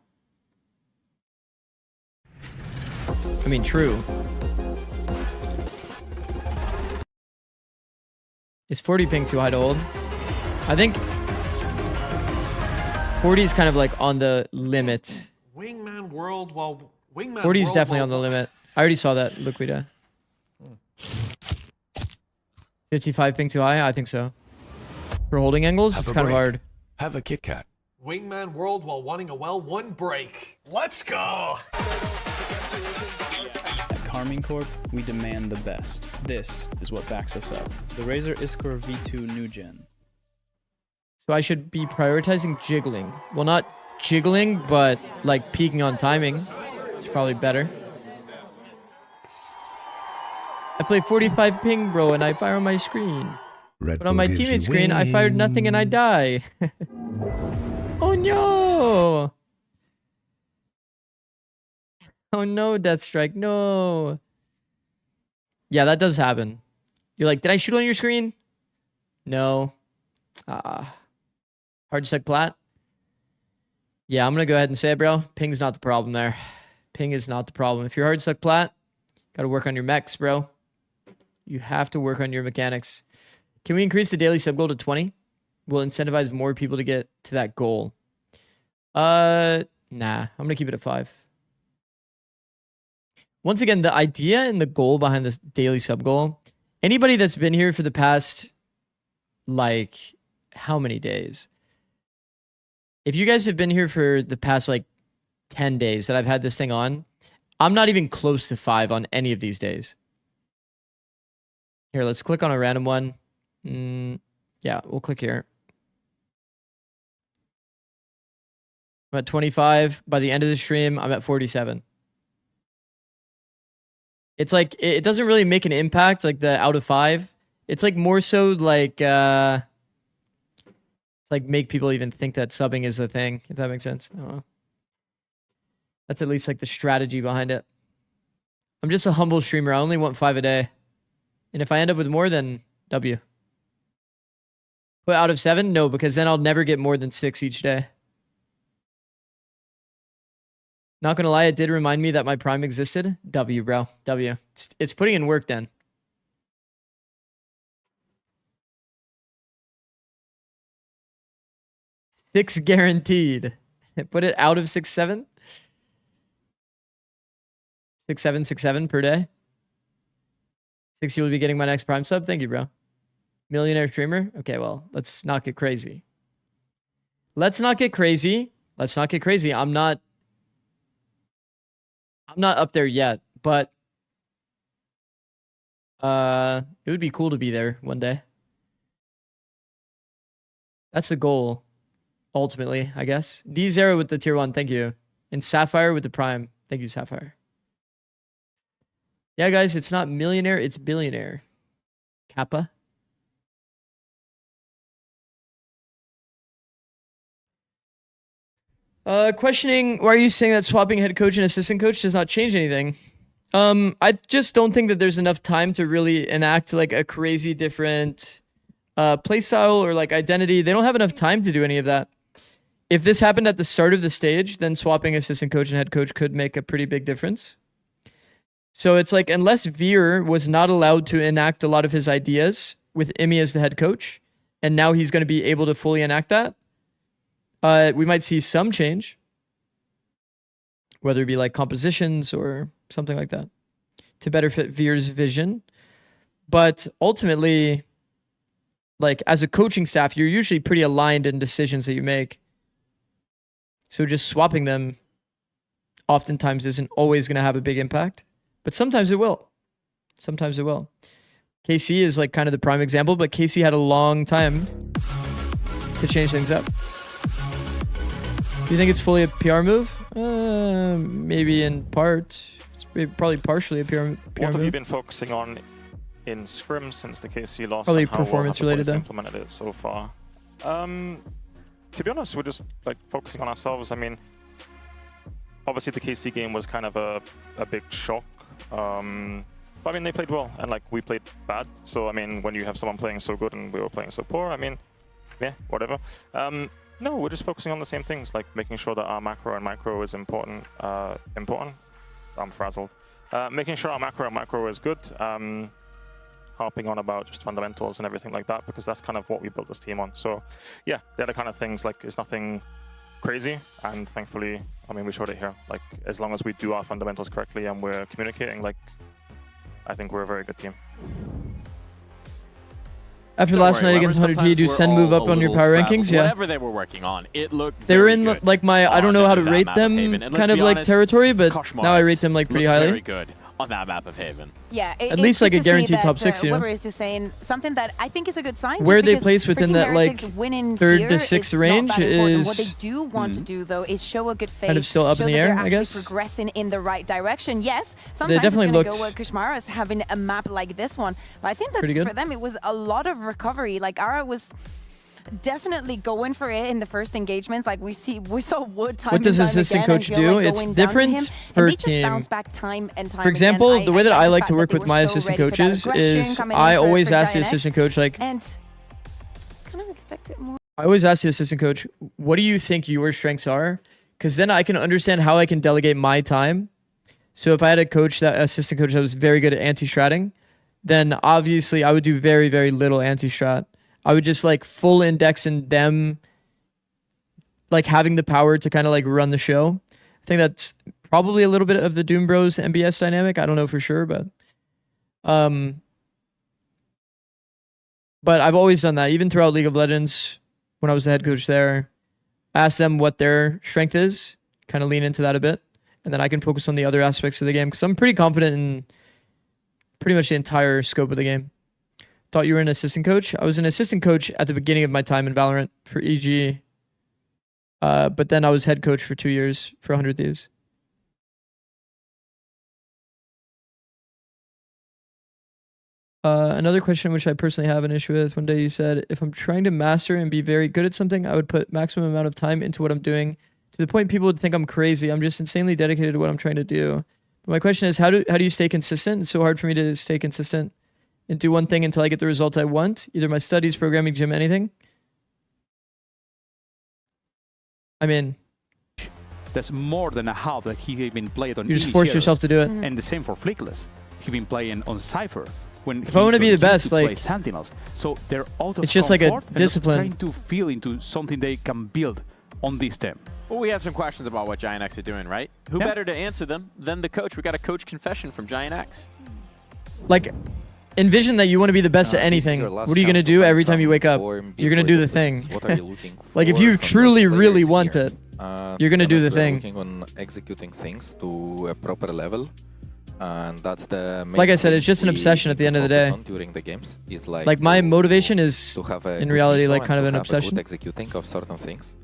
I mean, true. Is 40 ping too high to hold? I think 40 is kind of like on the limit. Wingman World, while Wingman 40 is definitely on the limit. I already saw that, Liquida. 55 ping too high? I think so. For holding angles, it's kind of hard. Have a Kit Kat. Wingman World while wanting a well-won break. Let's go! At Carmine Corp, we demand the best. This is what backs us up. The Razer Iskor V2 New Gen. So I should be prioritizing jiggling. Well, not jiggling, but like peaking on timing. It's probably better. I play 45 ping, bro, and I fire on my screen. But on my teammate's screen, I fired nothing and I die. Oh no! Oh no, Deathstrike, no. Yeah, that does happen. You're like, did I shoot on your screen? No. Hard sec plat. Yeah, I'm gonna go ahead and say it, bro. Ping's not the problem there. Ping is not the problem. If you're hard sec plat, gotta work on your mechs, bro. You have to work on your mechanics. Can we increase the daily sub goal to 20? We'll incentivize more people to get to that goal. Nah, I'm gonna keep it at 5. Once again, the idea and the goal behind this daily sub goal, anybody that's been here for the past, like, how many days? If you guys have been here for the past, like, 10 days that I've had this thing on, I'm not even close to 5 on any of these days. Here, let's click on a random one. Yeah, we'll click here. I'm at 25. By the end of the stream, I'm at 47. It's like it doesn't really make an impact, like the out of 5. It's like more so like it's like make people even think that subbing is the thing, if that makes sense. I don't know. That's at least like the strategy behind it. I'm just a humble streamer. I only want 5 a day. And if I end up with more, then W. But out of 7? No, because then I'll never get more than 6 each day. Not gonna lie, it did remind me that my prime existed. W, bro. W. It's putting in work then. Six guaranteed. Put it out of 6-7. 6-7, 6-7 per day. 6, you will be getting my next prime sub. Thank you, bro. Millionaire streamer. Okay, well, let's not get crazy. Let's not get crazy. Let's not get crazy. I'm not up there yet, but it would be cool to be there one day. That's the goal, ultimately, I guess. D0 with the tier 1, thank you. And Sapphire with the prime. Thank you, Sapphire. Yeah, guys, it's not millionaire, it's billionaire. Kappa. Questioning, why are you saying that swapping head coach and assistant coach does not change anything? I just don't think that there's enough time to really enact like a crazy different playstyle or like identity. They don't have enough time to do any of that. If this happened at the start of the stage, then swapping assistant coach and head coach could make a pretty big difference. So it's like, unless Veer was not allowed to enact a lot of his ideas with Imi as the head coach, and now he's going to be able to fully enact that, we might see some change, whether it be like compositions or something like that, to better fit Veer's vision. But ultimately, like as a coaching staff, you're usually pretty aligned in decisions that you make. So just swapping them oftentimes isn't always going to have a big impact, but sometimes it will. Sometimes it will. KC is like kind of the prime example, but KC had a long time to change things up. Do you think it's fully a PR move? Maybe in part. It's probably partially a PR move. What have you been focusing on in Scrim since the KC loss? Probably and how performance well have the related boys though. implemented it so far? To be honest, we're just like focusing on ourselves. I mean, obviously the KC game was kind of a big shock. But I mean, they played well, and like we played bad. So I mean, when you have someone playing so good and we were playing so poor, I mean, yeah, whatever. No, we're just focusing on the same things, like making sure that our macro and micro is important. I'm frazzled. Making sure our macro and micro is good. Harping on about just fundamentals and everything like that, because that's kind of what we built this team on. So yeah, they're the kind of things, like it's nothing crazy, and thankfully, I mean, we showed it here. Like as long as we do our fundamentals correctly and we're communicating, like I think we're a very good team. After last night against 100T, do Sen move up on your power rankings? Yeah. Whatever they were working on, it looked They were very in good like my, I don't know how to rate them kind of like territory, but now I rate them like pretty highly. Very good on that map of Haven. Yeah, at least like a guaranteed top 6, you know. Weber is just saying something that I think is a good sign. Where they place within that like 3rd to 6th range is what they do want to do though is show a good face, kind of still up in the air, I guess. Progressing in the right direction. Yes, sometimes they definitely it's going to go where Kashmara's having a map like this one, but I think that for them it was a lot of recovery. Like Ara was definitely going for it in the first engagements. Like we saw Wood time. What does assistant coach do? It's different per team. For example, the way that I like to work with my assistant coaches is I always ask the assistant coach, like, and kind of expect it more. I always ask the assistant coach, what do you think your strengths are? Because then I can understand how I can delegate my time. So if I had a coach, that assistant coach that was very good at anti-stratting, then obviously I would do very, very little anti-strat. I would just like full index in them, like having the power to kind of like run the show. I think that's probably a little bit of the Doom Bros MBS dynamic. I don't know for sure, but I've always done that, even throughout League of Legends when I was the head coach there. Ask them what their strength is, kind of lean into that a bit, and then I can focus on the other aspects of the game because I'm pretty confident in pretty much the entire scope of the game. Thought you were an assistant coach? I was an assistant coach at the beginning of my time in Valorant for EG. But then I was head coach for 2 years for 100 Thieves. Another question which I personally have an issue with. One day you said, if I'm trying to master and be very good at something, I would put maximum amount of time into what I'm doing to the point people would think I'm crazy. I'm just insanely dedicated to what I'm trying to do. But my question is, how do you stay consistent? It's so hard for me to stay consistent and do one thing until I get the results I want, either my studies, programming, gym, anything. I mean, there's more than a half that he even played on. You just force yourself to do it. And the same for Flickless. He's been playing on Cypher. When if I want to be the best, like Sentinels, so they're out of it's just like a discipline. Trying to feel into something they can build on this team. Well, we have some questions about what Giant X are doing, right? Who better to answer them than the coach? We got a coach confession from Giant X. Like, envision that you want to be the best at anything. What are you going to do every time you wake up? You're going to do the thing. Like, if you truly, really want it, you're going to do the thing. Working on executing things to a proper level. And that's the main like I said, it's just an obsession at the end of the day. During the games is like my motivation is, to in reality, like kind of an obsession. Executing of certain things.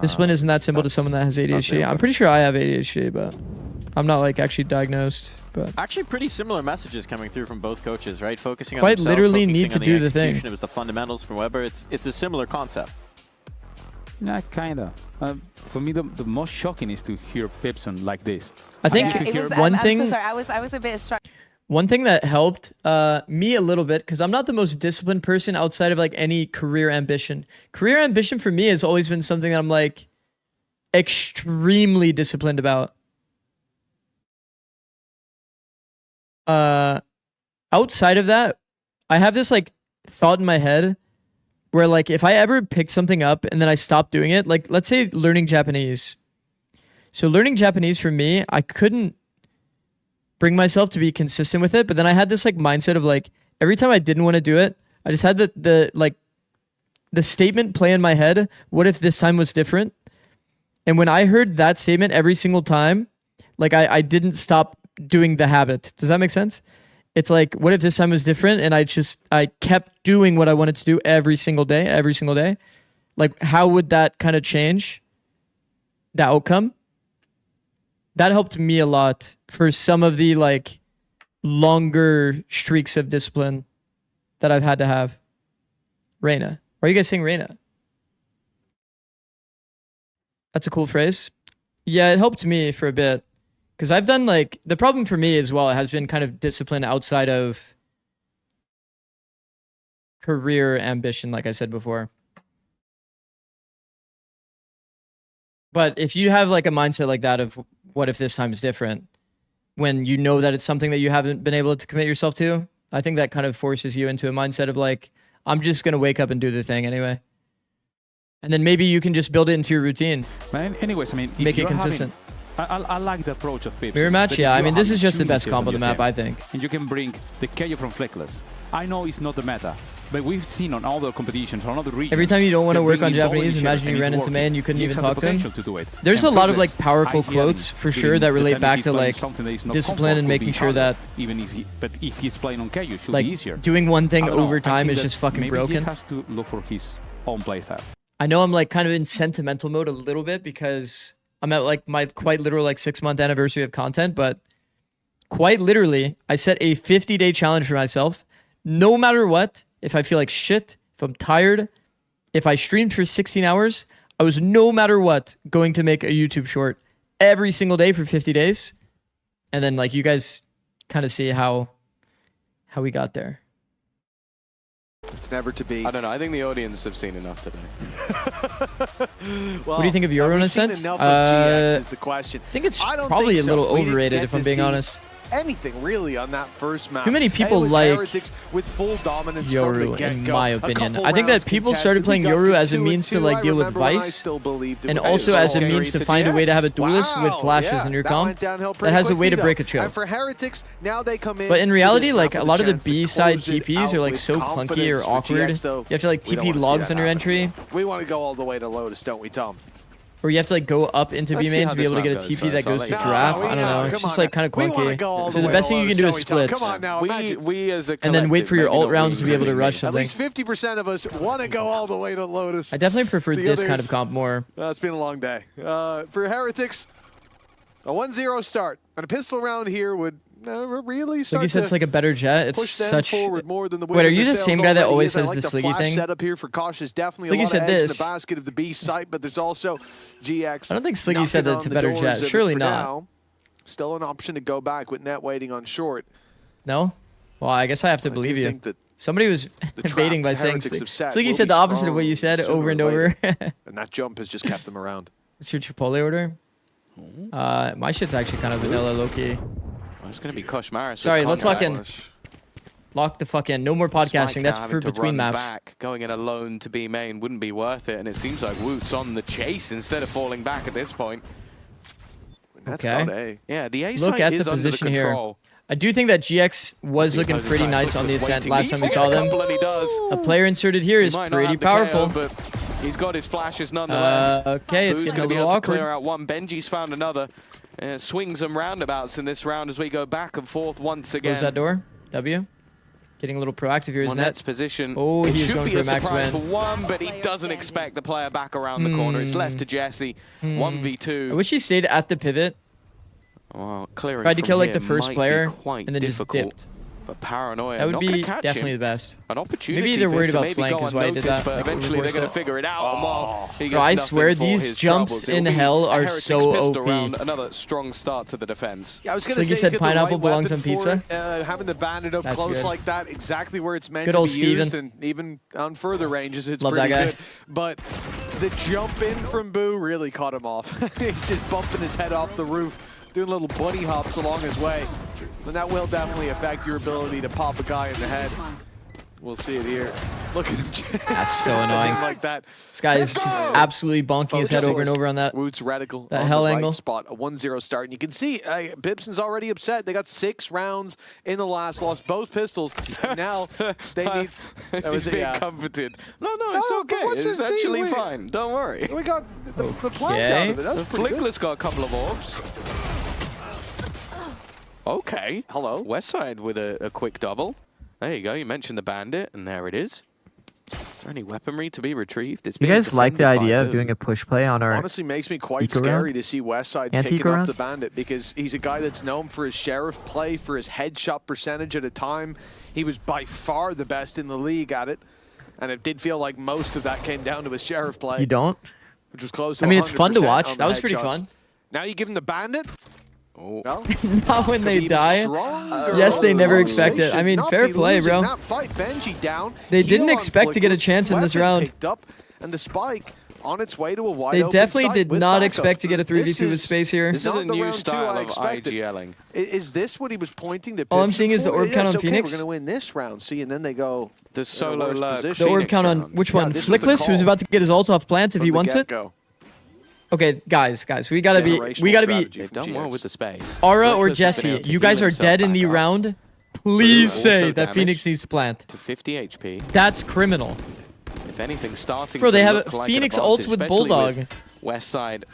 Discipline isn't that simple to someone that has ADHD. I'm pretty sure I have ADHD, but I'm not like actually diagnosed. But actually, pretty similar messages coming through from both coaches, right? Focusing on quite themselves, literally focusing need to on do the thing. It was the fundamentals for Weber. It's a similar concept. Yeah, kinda. For me, the most shocking is to hear Pipson like this. I think one thing. I'm so sorry. I was a bit struck. One thing that helped me a little bit, because I'm not the most disciplined person outside of like any career ambition. Career ambition for me has always been something that I'm like extremely disciplined about. Outside of that, I have this like thought in my head where like if I ever pick something up and then I stop doing it, like let's say learning Japanese. So learning Japanese for me, I couldn't bring myself to be consistent with it, but then I had this like mindset of like every time I didn't want to do it, I just had the statement play in my head, what if this time was different? And when I heard that statement every single time, like I didn't stop doing the habit. Does that make sense? It's like, what if this time was different? And I kept doing what I wanted to do every single day. Like, how would that kind of change the outcome? That helped me a lot for some of the like longer streaks of discipline that I've had to have. Reina. Why are you guys saying Reina? That's a cool phrase. Yeah, it helped me for a bit. Because I've done like, the problem for me as well has been kind of discipline outside of career ambition, like I said before. But if you have like a mindset like that of what if this time is different, when you know that it's something that you haven't been able to commit yourself to, I think that kind of forces you into a mindset of like, I'm just going to wake up and do the thing anyway. And then maybe you can just build it into your routine. But anyways, I mean, make it consistent. I like the approach of Pips. Mirror match, yeah. I mean, this is just the best combo on the map, I think. And you can bring the KO from Flickless. I know it's not the meta, but we've seen on other competitions, on other regions. Every time you don't want to work on Japanese, imagine you ran into May and you couldn't even talk to him. There's a lot of like powerful quotes for sure that relate back to like discipline and making sure that even if he's playing on KO, it should like be easier. Doing one thing over time is just fucking broken. He has to look for his own playstyle. I know I'm like kind of in sentimental mode a little bit because I'm at like my quite literal like 6-month anniversary of content, but quite literally, I set a 50-day challenge for myself. No matter what, if I feel like shit, if I'm tired, if I streamed for 16 hours, I was no matter what going to make a YouTube short every single day for 50 days. And then like you guys kind of see how we got there. It's never to be. I don't know. I think the audience have seen enough today. Well, what do you think of Euro in a sense? GX is the question. I think it's probably a little overrated if I'm being honest. Anything really on that first map. Too many people like Heretics with full dominance Yoru, in my opinion. I think that people started playing Yoru as a means to like deal with Vice, and also as a means to find a way to have a duelist with flashes in your comp that has a way to break a chill. And for Heretics, now they come in. But in reality, like a lot of the B side TPs are like so clunky or awkward. You have to like TP logs on your entry. We want to go all the way to Lotus, don't we, Tom? Or you have to like go up into B main to be able to get a TP that goes to draft. I don't know. It's just like kind of clunky. So the best thing you can do is splits. Come on now, we as a and then wait for your ult rounds to be able to rush something. At least 50% of us want to go all the way to Lotus. I definitely prefer this kind of comp more. It's been a long day. For Heretics, a 1-0 start. And a pistol round here would really Like start you said, it's like a better jet. It's push them such. forward more than the Wait, are you the sales same guy that already always is. I says like the the Sliggy flash thing? setup here for Kosh is definitely Sliggy a lot said of eggs in this. the basket of the B site, but there's also GX. I don't think Sliggy said that it's a better jet. Surely not. Now. Still an option to go back with net waiting on short. No? Well, I guess I have to believe you. Somebody was baiting by saying Sliggy said the opposite of what you said over and over. And that jump has just kept them around. What's your Chipotle order? My shit's actually kind of vanilla low-key. Well, it's going to be Koshmara. Sorry, let's lock in. Lock the fuck in. No more podcasting. That's for between maps. Back, going in alone to B main wouldn't be worth it, and it seems like Woot's on the chase instead of falling back at this point. That's okay. Yeah, the A Look side at is the under position here. control. I do think that GX was looking pretty nice on the ascent last time we saw them. A player inserted here is pretty powerful. But he's got his flashes nonetheless. Okay, it's getting a little awkward. Clear out one. Benji's found another. Swings and roundabouts in this round as we go back and forth once again. Close that door. W. Getting a little proactive here, isn't Monet's it? position. Oh, he's should going be for a a max surprise win. for one, but he doesn't expect the player back around the corner. It's left to Jesse. 1v2. I wish he stayed at the pivot. Well, clearing Tried to from kill like here the first might player be quite and then just difficult, dipped. But paranoia. That would not be gonna catch definitely him. the best. An opportunity. Maybe they're for worried him to about maybe flank go is why he did unnoticed, that. But Like, eventually they're going to reversal. figure it out. He Bro, I gets swear nothing for these his jumps troubles. in It'll be hell a are Heretics so pistol OP. round, another strong start to the defense. Yeah, I was going So to you say said he's got pineapple the right belongs on weapon pizza? for it, having the bandit up That's close good. like that, exactly where it's meant Good to old be Steven. used, and even on further ranges, it's Love that pretty guy. good. But the jump in from Boo really caught him off. He's just bumping his head off the roof, doing little bunny hops along his way. And that will definitely affect your ability to pop a guy in the head. We'll see it here. Look at him. That's so annoying. Like that. This guy is just absolutely bonking his head over and over on that. Woot's reticle that on hell the right angle. spot, a 1-0 start. And you can see Bibson's already upset. They got 6 rounds in the last, lost both pistols. Now they need... He's being comforted. No, it's No, okay. but watch It's and see, actually we- fine. Don't worry. We got the plant out of it. That's pretty good. Flickless got a couple of orbs. Okay. Hello. Westside with a quick double. There you go. You mentioned the bandit, and there it is. Is there any weaponry to be retrieved? It's You being guys like the defended by idea of Boo. doing a push play on our Honestly makes me quite eco scary round? to see Westside Anti-eco picking up round? the bandit, because he's a guy that's known for his sheriff play, for his headshot percentage at a time. He was by far the best in the league at it, and it did feel like most of that came down to his sheriff play. You don't? Which was close to I mean, it's fun to 100% watch. on That the was pretty headshots. fun. Now you give him the bandit? Oh. Well, Not when could they be even die. stronger. Yes, they never They expect it. I should mean, not fair be play, losing bro. that fight. Benji down. They Heal didn't on expect to get a Flickless, chance in this weapon round. picked up, and the spike on its way to a wide They open definitely site did with not backup. expect to get a 3v2 This with is space here. This is not a the new round two style I of expected. IGLing. Is this what he was pointing to? All I'm Pipson seeing is the for? orb count it's on okay, Phoenix. We're going to win this round. See, and then they go The solo worse lurk. position. The orb Phoenix count on round. which Yeah, one? this was the Flickless, who's call about to get his ult off plant if from he the wants it. get-go. Okay, guys, we gotta be, Generational strategy They've from done well GX. with the space. Aura or Flickless has been Jesse, able to you guys heal are himself dead in back the up. round. Please Also say that damage. Phoenix needs to plant. To 50 HP. That's criminal. If anything, starting Bro, to they have look a like Phoenix an ult advantage, with especially Bulldog. with Westside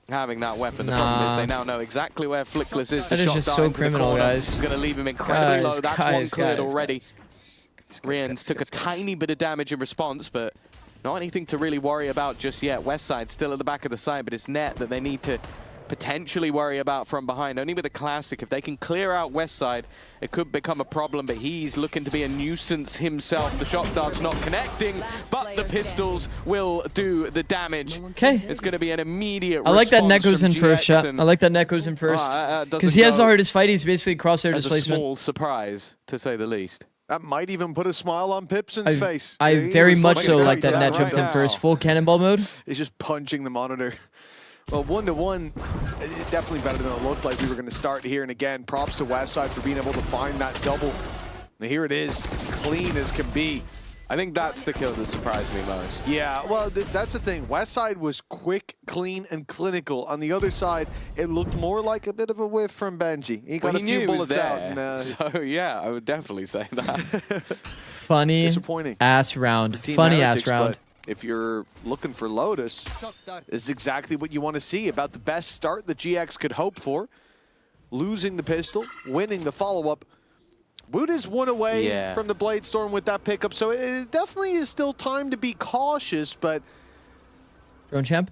having that weapon. The problem is Nah. they now know exactly where Flickless is. That is just so criminal, guys. He's going to leave him incredibly Guys, low. That's guys, one cleared guys, already. Rians took a tiny bit of damage in response, but not anything to really worry about just yet. Westside still at the back of the side, but it's net that they need to potentially worry about from behind. Only with a classic, if they can clear out Westside, it could become a problem, but he's looking to be a nuisance himself. The shot dart's not connecting, but the pistols will do the damage. Okay. It's going to be an immediate I like that net goes in response first from shot. GX, I like that net goes in first. doesn't Because he has the go hardest fight. He's basically crosshair as a displacement. small surprise, to say the least. That might even put a smile on Pipson's face. I He very was much looking so very like that down net right jumped in now. first. Full cannonball mode. He's just punching the monitor. Well, 1-1, definitely better than it looked like we were going to start here. And again, props to Westside for being able to find that double. And here it is, clean as can be. I think that's the kill that surprised me most. Yeah, well, that's the thing. Westside was quick, clean, and clinical. On the other side, it looked more like a bit of a whiff from Benji. He got Well, a he few knew he was bullets out. there, And, so yeah, I would definitely say that. Funny Disappointing. ass round. Team Funny Heretics, ass round. but if you're looking for Lotus, this is exactly what you want to see. About the best start that GX could hope for. Losing the pistol, winning the follow-up. Woot is one away from the Blade Storm with that pickup, so it definitely is still time to be cautious, but Drone champ.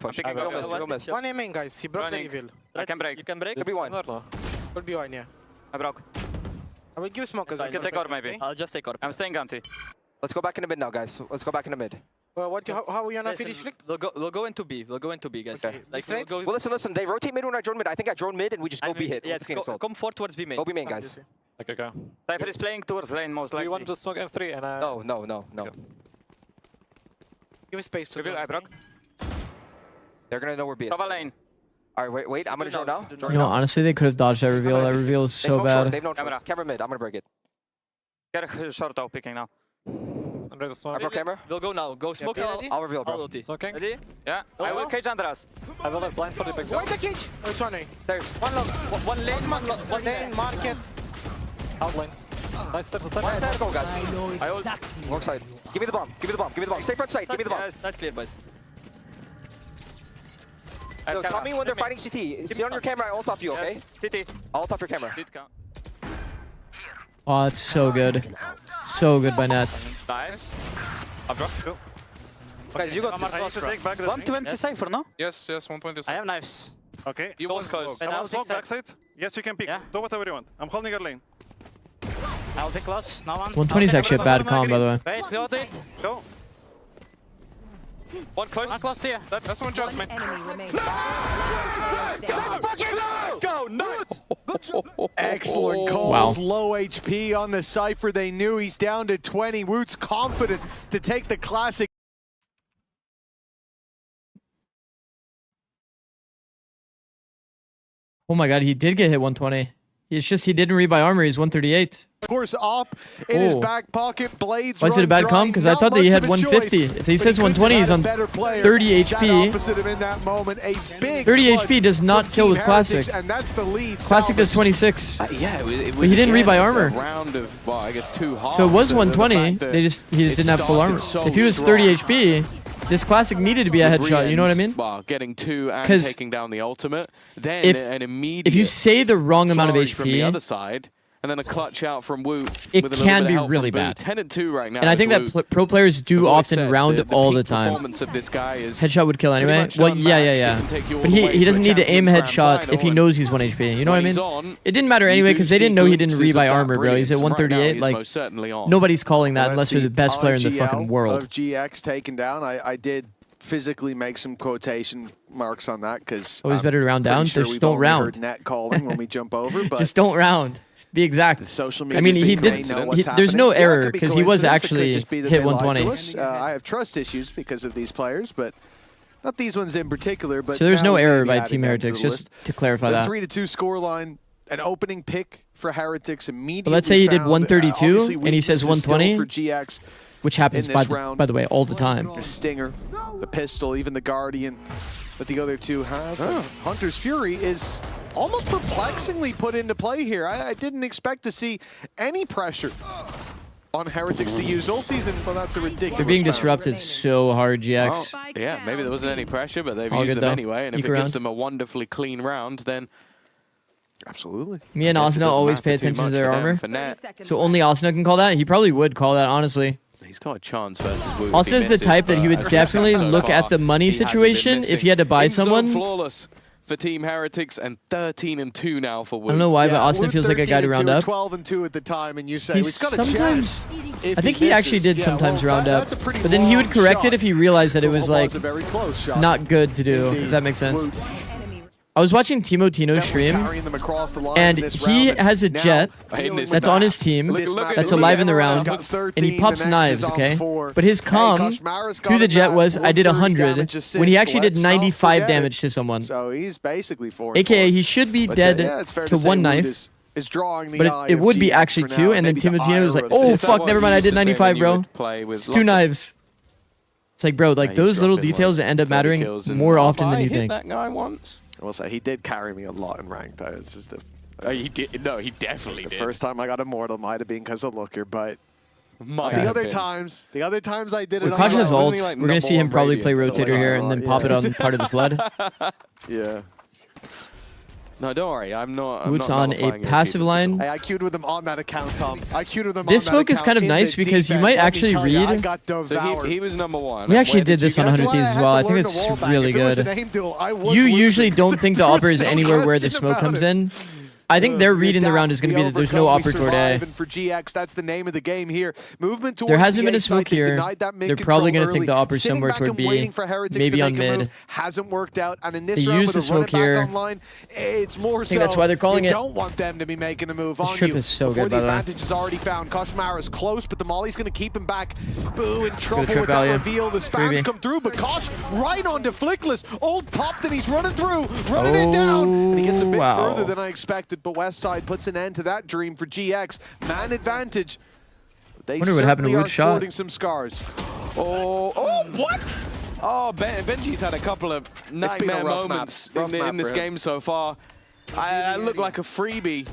push. One main, guys. He broke the reveal. I can break. You can break. Could be one. Could be one, yeah. I broke. I will give smoke as You well. can take orb maybe. I'll just take orb. I'm staying empty. Let's go back in the mid now, guys. Let's go back in the mid. How are we gonna Listen, finish flick? We'll go into B. We'll go into B, guys. Okay. Like, Straight? we'll go, Well, listen. They rotate mid when I drone mid. I think I drone mid and we just go B hit. Yeah, with Phoenix ult. come forward towards B main. Go B main, guys. Okay, go. Cypher is playing towards lane most likely. Do you want to smoke M3 and No. Give space to Reveal, I broke. They're gonna know we're B. Cover lane. All right, wait. I'm gonna drone now. You know, honestly, they could have dodged that reveal. That reveal is so bad. They've known camera mid. I'm gonna break it. Get a short out picking now. I'm ready to I smoke. broke camera. We'll go now. Go smoke. I'll reveal, bro. Smoking. Ready? Yeah. I will cage Andras. I will have blind for the big Why the cage? Oh, it's on A. There's One long. One lane. One Lane, market. Outline. Nice, there's a step. Let's go, guys. I know exactly. Wrong side. Give me the bomb. Stay front side. Give me the bomb. Yes, that's clear, boys. Yo, tell me when they're fighting CT. See on your camera, I ult off you, okay? City. I'll ult off your camera. Oh, it's so good. So good by Net. Nice. I've dropped. Go. Guys, you got this. 120 Cypher, no? Yes, 120. I have knives. Okay. You want close. Can I smoke backside? Yes, you can pick. Yeah. Do whatever you want. I'm holding your lane. I'll take close. No one. 120 is actually a bad comp, by the way. Wait, load it. Go. One close here. That's one judgment. Enemy remains. Go, nice! Excellent calls. Low HP on the Cypher. They knew he's down to 20. Woot's confident to take the classic. Oh my god, he did get hit 120. It's just he didn't read by armor. He's 138. Of course, up in his back pocket. Blades. Why is it a bad comp? Because I thought that he had 150. If he says 120, he's on 30 HP. 30 HP does not kill with Classic. And that's the lead. Classic does 26. Yeah, it was But he didn't read by armor. Round of, well, I guess 2 halves. So it was 120. He just didn't have full armor. If he was 30 HP, this Classic needed to be a headshot. You know what I mean? Well, getting 2 and taking down the ultimate. Then an immediate. If you say the wrong amount of HP from the other side, and then a clutch out from Woot. It with a can little bit be of help really from bad. 10 and 2 right now. And I think that pro players do often round all the time. Performance of this guy is headshot would kill anyway. Well, yeah. But he doesn't need to aim a headshot if he knows he's 1 HP. You know what I mean? It didn't matter anyway because they didn't know he didn't read by armor, bro. He's at 138. Like nobody's calling that unless you're the best player in the fucking world. Of GX taken down. I did physically make some quotation marks on that because always better to round down. Just don't round. Heard Net calling when we jump over, but just don't round. Be exact. Social media. I mean, he did. There's no error because he was actually hit 120. I have trust issues because of these players, but not these ones in particular. But so there's no error by Team Heretics. Just to clarify that. 3-2 scoreline. An opening pick for Heretics immediately. But let's say he did 132 and he says 120 for GX, which happens by the way all the time. The Stinger, the pistol, even the Guardian that the other two have. Hunter's Fury is almost perplexingly put into play here. I didn't expect to see any pressure on Heretics to use ultis, and well, that's a ridiculous. They're being disrupted so hard, GX. Well, yeah, maybe there wasn't any pressure, but they've used them anyway, and if it gives them a wonderfully clean round, then absolutely. Me and Asuna always pay attention to their armor, so only Asuna can call that. He probably would call that, honestly. He's got a chance versus Wu. Asuna's the type that he would definitely look at the money situation if he had to buy someone. Flawless for Team Heretics and 13-2 now for Wu. I don't know why, but Asuna feels like a guy to round up. 12-2 at the time, and you say he's sometimes. I think he actually did sometimes round up, but then he would correct it if he realized that it was like not good to do. If that makes sense. I was watching Timo Tino's stream, and he has a jet that's on his team, that's alive in the round, and he pops knives, okay? But his comm to the jet was, I did 100, when he actually did 95 damage to someone. So he's basically 4. AKA, he should be dead to 1 knife, but it would be actually 2, and then Timo Tino was like, oh fuck, never mind, I did 95, bro. It's 2 knives. It's like, bro, like those little details end up mattering more often than you think. That guy once. I will say he did carry me a lot in ranked though. It's just he did. No, he definitely did. The first time I got Immortal might have been because of Looker, but the other times I did it. Caution his ult. We're gonna see him probably play Rotator here and then pop it on part of the flood. Yeah. No, don't worry. I'm not. Woot's on a passive line. Hey, I queued with him on that account, Tom. I queued with him. This smoke is kind of nice because you might actually read. So he was #1. We actually did this on 100 Thieves as well. I think it's really good. You usually don't think the upper is anywhere where the smoke comes in. I think their read in the round is going to be that there's no upper toward A. And for GX, that's the name of the game here. Movement towards There hasn't been a side, smoke here. They're probably going to think the upper somewhere toward B, maybe on mid. Hasn't worked out, and in this They round use with the a run it smoke here. back online, it's more I think that's why they're calling you it. don't want them to be making a move This on trip you is so before good, the by the way. advantage is already found. Koshmara's close, but the Molly's going to keep him back. Boo in trouble trip with that value. reveal. The spams Freebie. come through, but Kosh right onto Flickless. Old popped and he's running through, running it down, and he gets a bit wow. further than I expected, but Westside puts an end to that dream for GX. Man advantage. They Wonder what happened to certainly are Wood shot. sporting some scars. Oh, what? Oh, Benji's had a couple of nightmare moments in this game so far. I look like a freebie.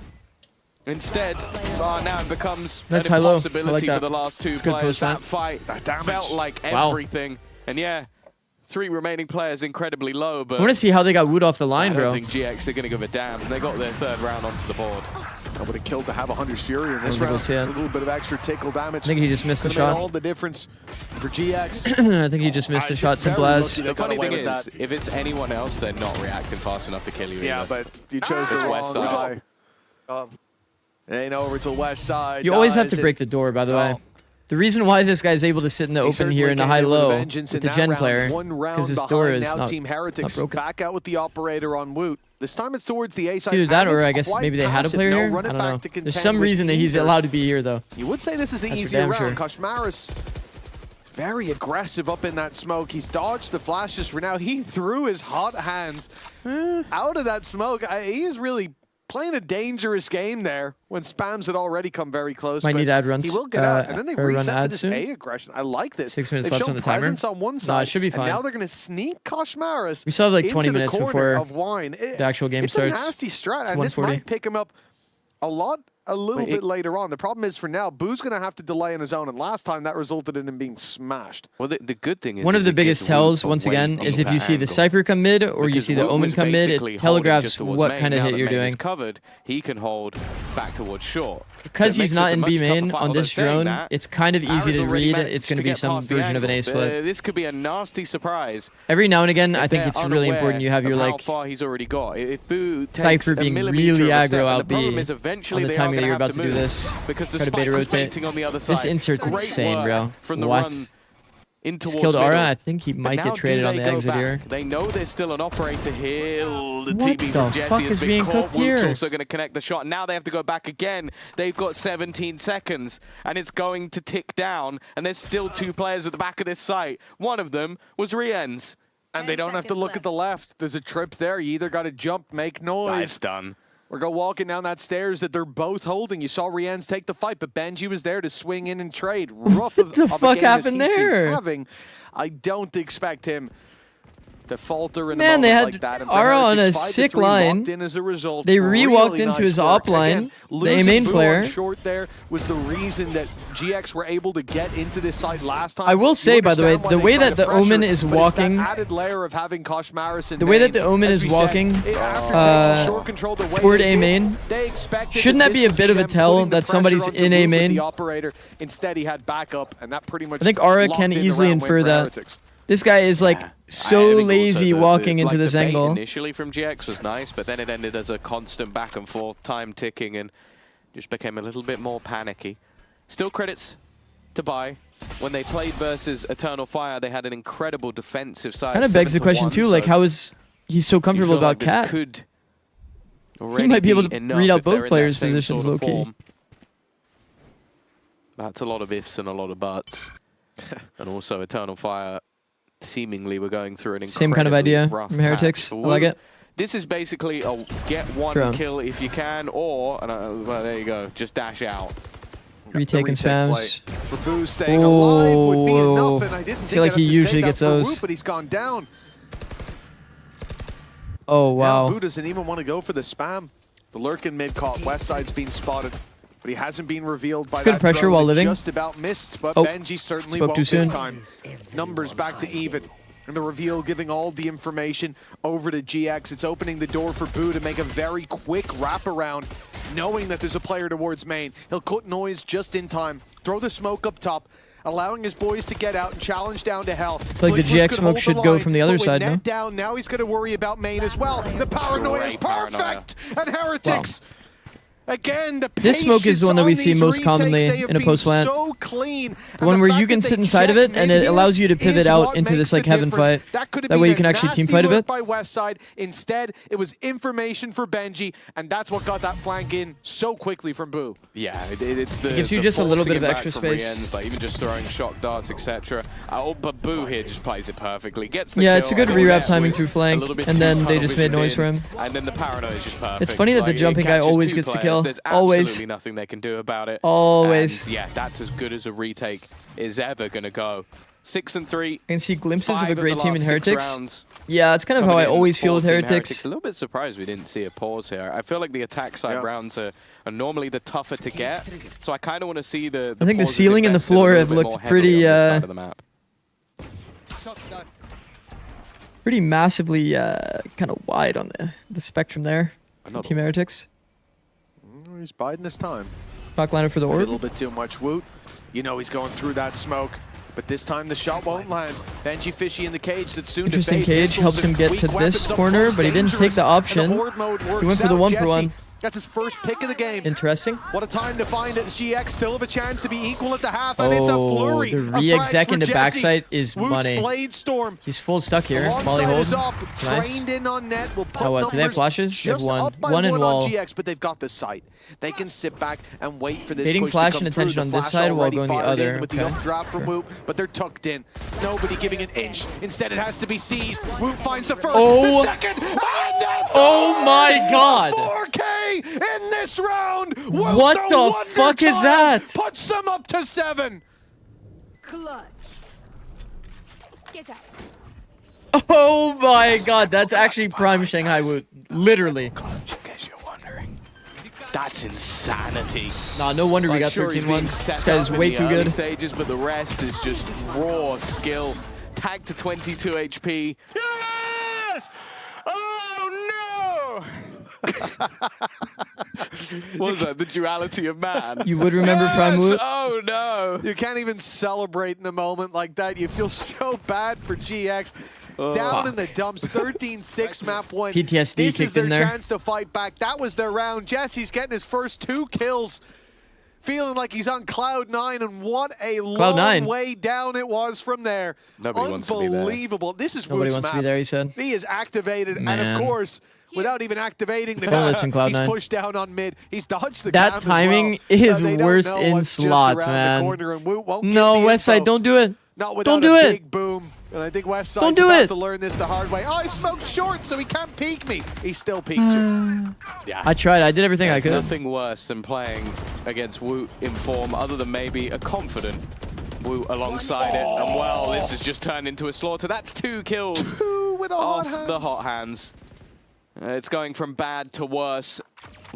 Instead, now it becomes That's an high-low. I impossibility like that. for the last two It's good players. post-fight. That fight That damage. felt like Wow. everything. And yeah, 3 remaining players incredibly low, but I want to see how they got Wood off the line, I don't bro. think GX are going to give a damn. They got their 3rd round onto the board. I would have killed to have a Hunter's Fury in this I round. see it. A little bit of extra tickle damage. I think he just missed the Could've made shot. all the difference for GX. I think he just missed the shot, simple as. They The got funny away thing with is, if it's anyone else, they're not reacting fast enough to kill you Yeah, either. but you chose the It's wrong Westside. guy. Ain't over till Westside. You always have to dies. break the door, by the way. The reason why this guy's able to sit in the He open here in certainly a came in with high-low vengeance with in the that Gen round. player, One round because his door behind. is Now not Team Heretics broken. back out with the operator on Woot. This time it's towards the A side. It's either that and or it's I guess quite maybe they had a passive. player No, here? run it I don't back know. to There's contend some with reason that he's either. allowed to be here, though. You would say this is the That's for easier damn round. sure. Koshmaris very aggressive up in that smoke. He's dodged the flashes for now. He threw his hot hands out of that smoke. He is really playing a dangerous game there when spams had already come very close. Might but need to add runs, He will get out, and then they or run reset for ads this soon. A aggression. I like this. 6 minutes They've left shown on the timer. presence on one side. No, it should be fine. And now they're going to sneak Koshmaris. We still have like 20 into the minutes corner before of Wine. the actual game it's starts. a nasty strat, It's and this 1:40. might pick him up a little bit later on. The problem is for now, Boo's going to have to delay on his own, and last time that resulted in him being smashed. Well, the good thing is One of the it biggest gives Woot tells, a once way again, is if deeper you see the angle. Cypher come mid or you Because see the Woot Omen was come mid, basically it holding telegraphs just towards what main. kind of Now hit that you're main is doing. covered, he can hold back towards short. Because So it he's makes not this a in much B tougher main fight. on Although this saying drone, that, it's kind of easy Arrow's to already read. managed It's going to to be get some past the version of an A angle. split. This could be a nasty surprise. Every now and again, I if think they're it's really unaware important you have your of how like far he's already got. If Boo takes Cypher a being millimeter really of a step, aggro and out the problem B is eventually on the they timing are that you're gonna about to have do move this. because the Try to spike beta was rotate. waiting on the other side. This insert's Great insane, work bro. From the What? run in He's towards killed Aura. middle. I think he But might now get do traded on they the go exit back? here. They know there's still an operator here. The What TB the from Jesse fuck has is been being caught. cooked Woot's here? also going to connect the shot. Now they have to go back again. They've got 17 seconds, and it's going to tick down, and there's still 2 players at the back of this site. One of them was Rien's. And they don't have to look at the left. There's a trip there. You either got to jump, make noise. That's done. Or go walking down that stairs that they're both holding. You saw Rien's take the fight, but Benji was there to swing in and trade. Rough What the of a fuck game as happened he's been there? having. I don't expect him to falter in a Man, they moment had like that. And for Aura on Heretics, a 5-3 sick line. locked in as a result. They re-walked Really into nice his work. op line. Again, The losing main Boo player. on short there was the reason that GX were able to get into this site last time. I will say, You by the way, understand why the they way try that to the pressure, Omen is but it's that walking, added layer of having Koshmaris in the way that main. the Omen As is we said, walking after taking short control the way toward they A did, main, they expected shouldn't that this be a would bit of a them tell putting the that somebody's pressure onto in A Woot with main? the operator. Instead, he had backup, and that pretty much I think Aura locked can in the easily round win infer for that. Heretics. This guy is like so lazy walking into like this the bait angle. Initially from GX was nice, but then it ended as a constant back and forth, time ticking, and just became a little bit more panicky. Still credits to Bai. When they played versus Eternal Fire, they had an incredible defensive side. Kind of begs the question too, like how is he so comfortable about Cat? He might be able to read out both players' positions low key. That's a lot of ifs and a lot of buts. And also Eternal Fire seemingly we're going through an incredibly Same kind of idea rough from Heretics. patch. I like it. This is basically a get one Drone. kill if you can, or, well, there you go, just dash out. Retaking spams. For Boo staying alive would be enough, and I didn't feel like he usually gets those. Woot, but he's gone down. Oh, wow. Now Boo doesn't even want to go for the spam. The lurking mid caught. West side's been spotted, but he hasn't been revealed by Good that pressure drone. while It living. Just about missed, but Oh, Benji certainly spoke won't too this soon. time. Numbers back to even. And the reveal giving all the information over to GX. It's opening the door for Boo to make a very quick wraparound, knowing that there's a player towards main. He'll cut noise just in time, throw the smoke up top, allowing his boys to get out and challenge down to hell. Like the GX smoke should go from the other side, no? Down, now he's going to worry about main as well. The paranoia is perfect! And Heretics Again, the This smoke is the one that we see most commonly in a post plant. So clean. The one where you can sit inside of it and it allows you to pivot out into this like heaven fight. That way you can actually team fight a bit. By Westside. Instead, it was information for Benji, and that's what got that flank in so quickly from Boo. Yeah, it's the. It gives you the just a little forcing bit of it back extra from space. Rien's, like even just throwing shock darts, etc. But Boo here just plays it perfectly. Gets the Yeah, kill, it's a good and rewrap Wes timing was through flank, a little bit and too then they tunnel just made visioned noise for in, him. And then the paranoia is just perfect. It's funny that the Like, it jumping guy catches always two gets the players. kill. There's Always. absolutely nothing they can do about it. Always. And yeah, that's as good as a retake is ever gonna go. 6 and 3. I can see glimpses of a Five great the team in last 6 Heretics. rounds. Yeah, that's kind of how Coming I in always feel with 14 Heretics. A little bit surprised we didn't see a pause here. I feel like the attack side rounds are normally the tougher to get, so I kind of want to see the I think the pauses ceiling and the invested a floor little have bit looked more heavily pretty, on this side of the map. pretty massively kind of wide on the spectrum there. Another Team Heretics. He's biding his time. Back liner for the A orb. little bit too much Woot. You know he's going through that smoke. But this time the shot won't land. Benji Fishy in the cage that's soon Interesting to fade. cage, Pistols helps him and get weak to weapons this up corner, close, but he didn't take dangerous. the And option. horde mode He works went for the out. 1 for Jesse, 1. that's his first pick of the game. Interesting. What a time to find it. GX still have a chance to be equal at the half, and it's a flurry. The of frags re-exec for into Jesse. backside is Woot's money. Blade Storm. He's full stuck here. Molly Alongside hold. is up. It's nice. Trained in on net. Will put Oh, what? Do they have numbers flashes? They have just one. up by One in on wall. GX, but they've got the sight. They can sit back and wait for this Baiting push flash to come and through. attention The on this flash side while already going the fired in other. with the Okay. updraft from Woot, but they're tucked in. Nobody giving an inch. Instead, it has to be seized. Woot finds the first, Oh. the second, and the Oh my god! 4K in this round. Woot, What the Wonder fuck is Child, that? Puts them up to 7. Clutch. Get out. Oh my god, that's actually prime Shanghai Woot. Literally. In case you're wondering. That's insanity. Nah, no wonder we I'm got sure he's being 13-1. set This guy's up in way the too early good. stages, but the rest is just raw skill. Tag to 22 HP. Yes! Oh no! What was that? The duality of man. You would remember Prime Woot? Oh no! You can't even celebrate in a moment like that. You feel so bad for GX. Down in the dumps, 13-6 map point. PTSD This kicked is their in there. chance to fight back. That was their round. Jesse's getting his first 2 kills. Feeling like he's on Cloud 9, and what a long 9. way down it was from there. Nobody wants to be there. Unbelievable. This is Nobody Woot's wants map. to be there, he said. He is activated, and Man. of course, without even activating the Don't gun, listen, Cloud9. he's pushed down on mid. He's dodged the That cam as timing well. is They don't worst know in what's just slot, around the man. corner, and Woot won't give No, the Westside, info. don't do it. Not without Don't do a it. big boom. And I think Westside's Don't do about it. to learn this the hard way. Oh, he smoked short, so he can't peek me. He still peeked you. Yeah. I tried. I did everything I There's could. nothing worse than playing against Woot in form, other than maybe a confident Woot alongside it. And well, this has just turned into a slaughter. That's 2 kills With off the hot hands. It's going from bad to worse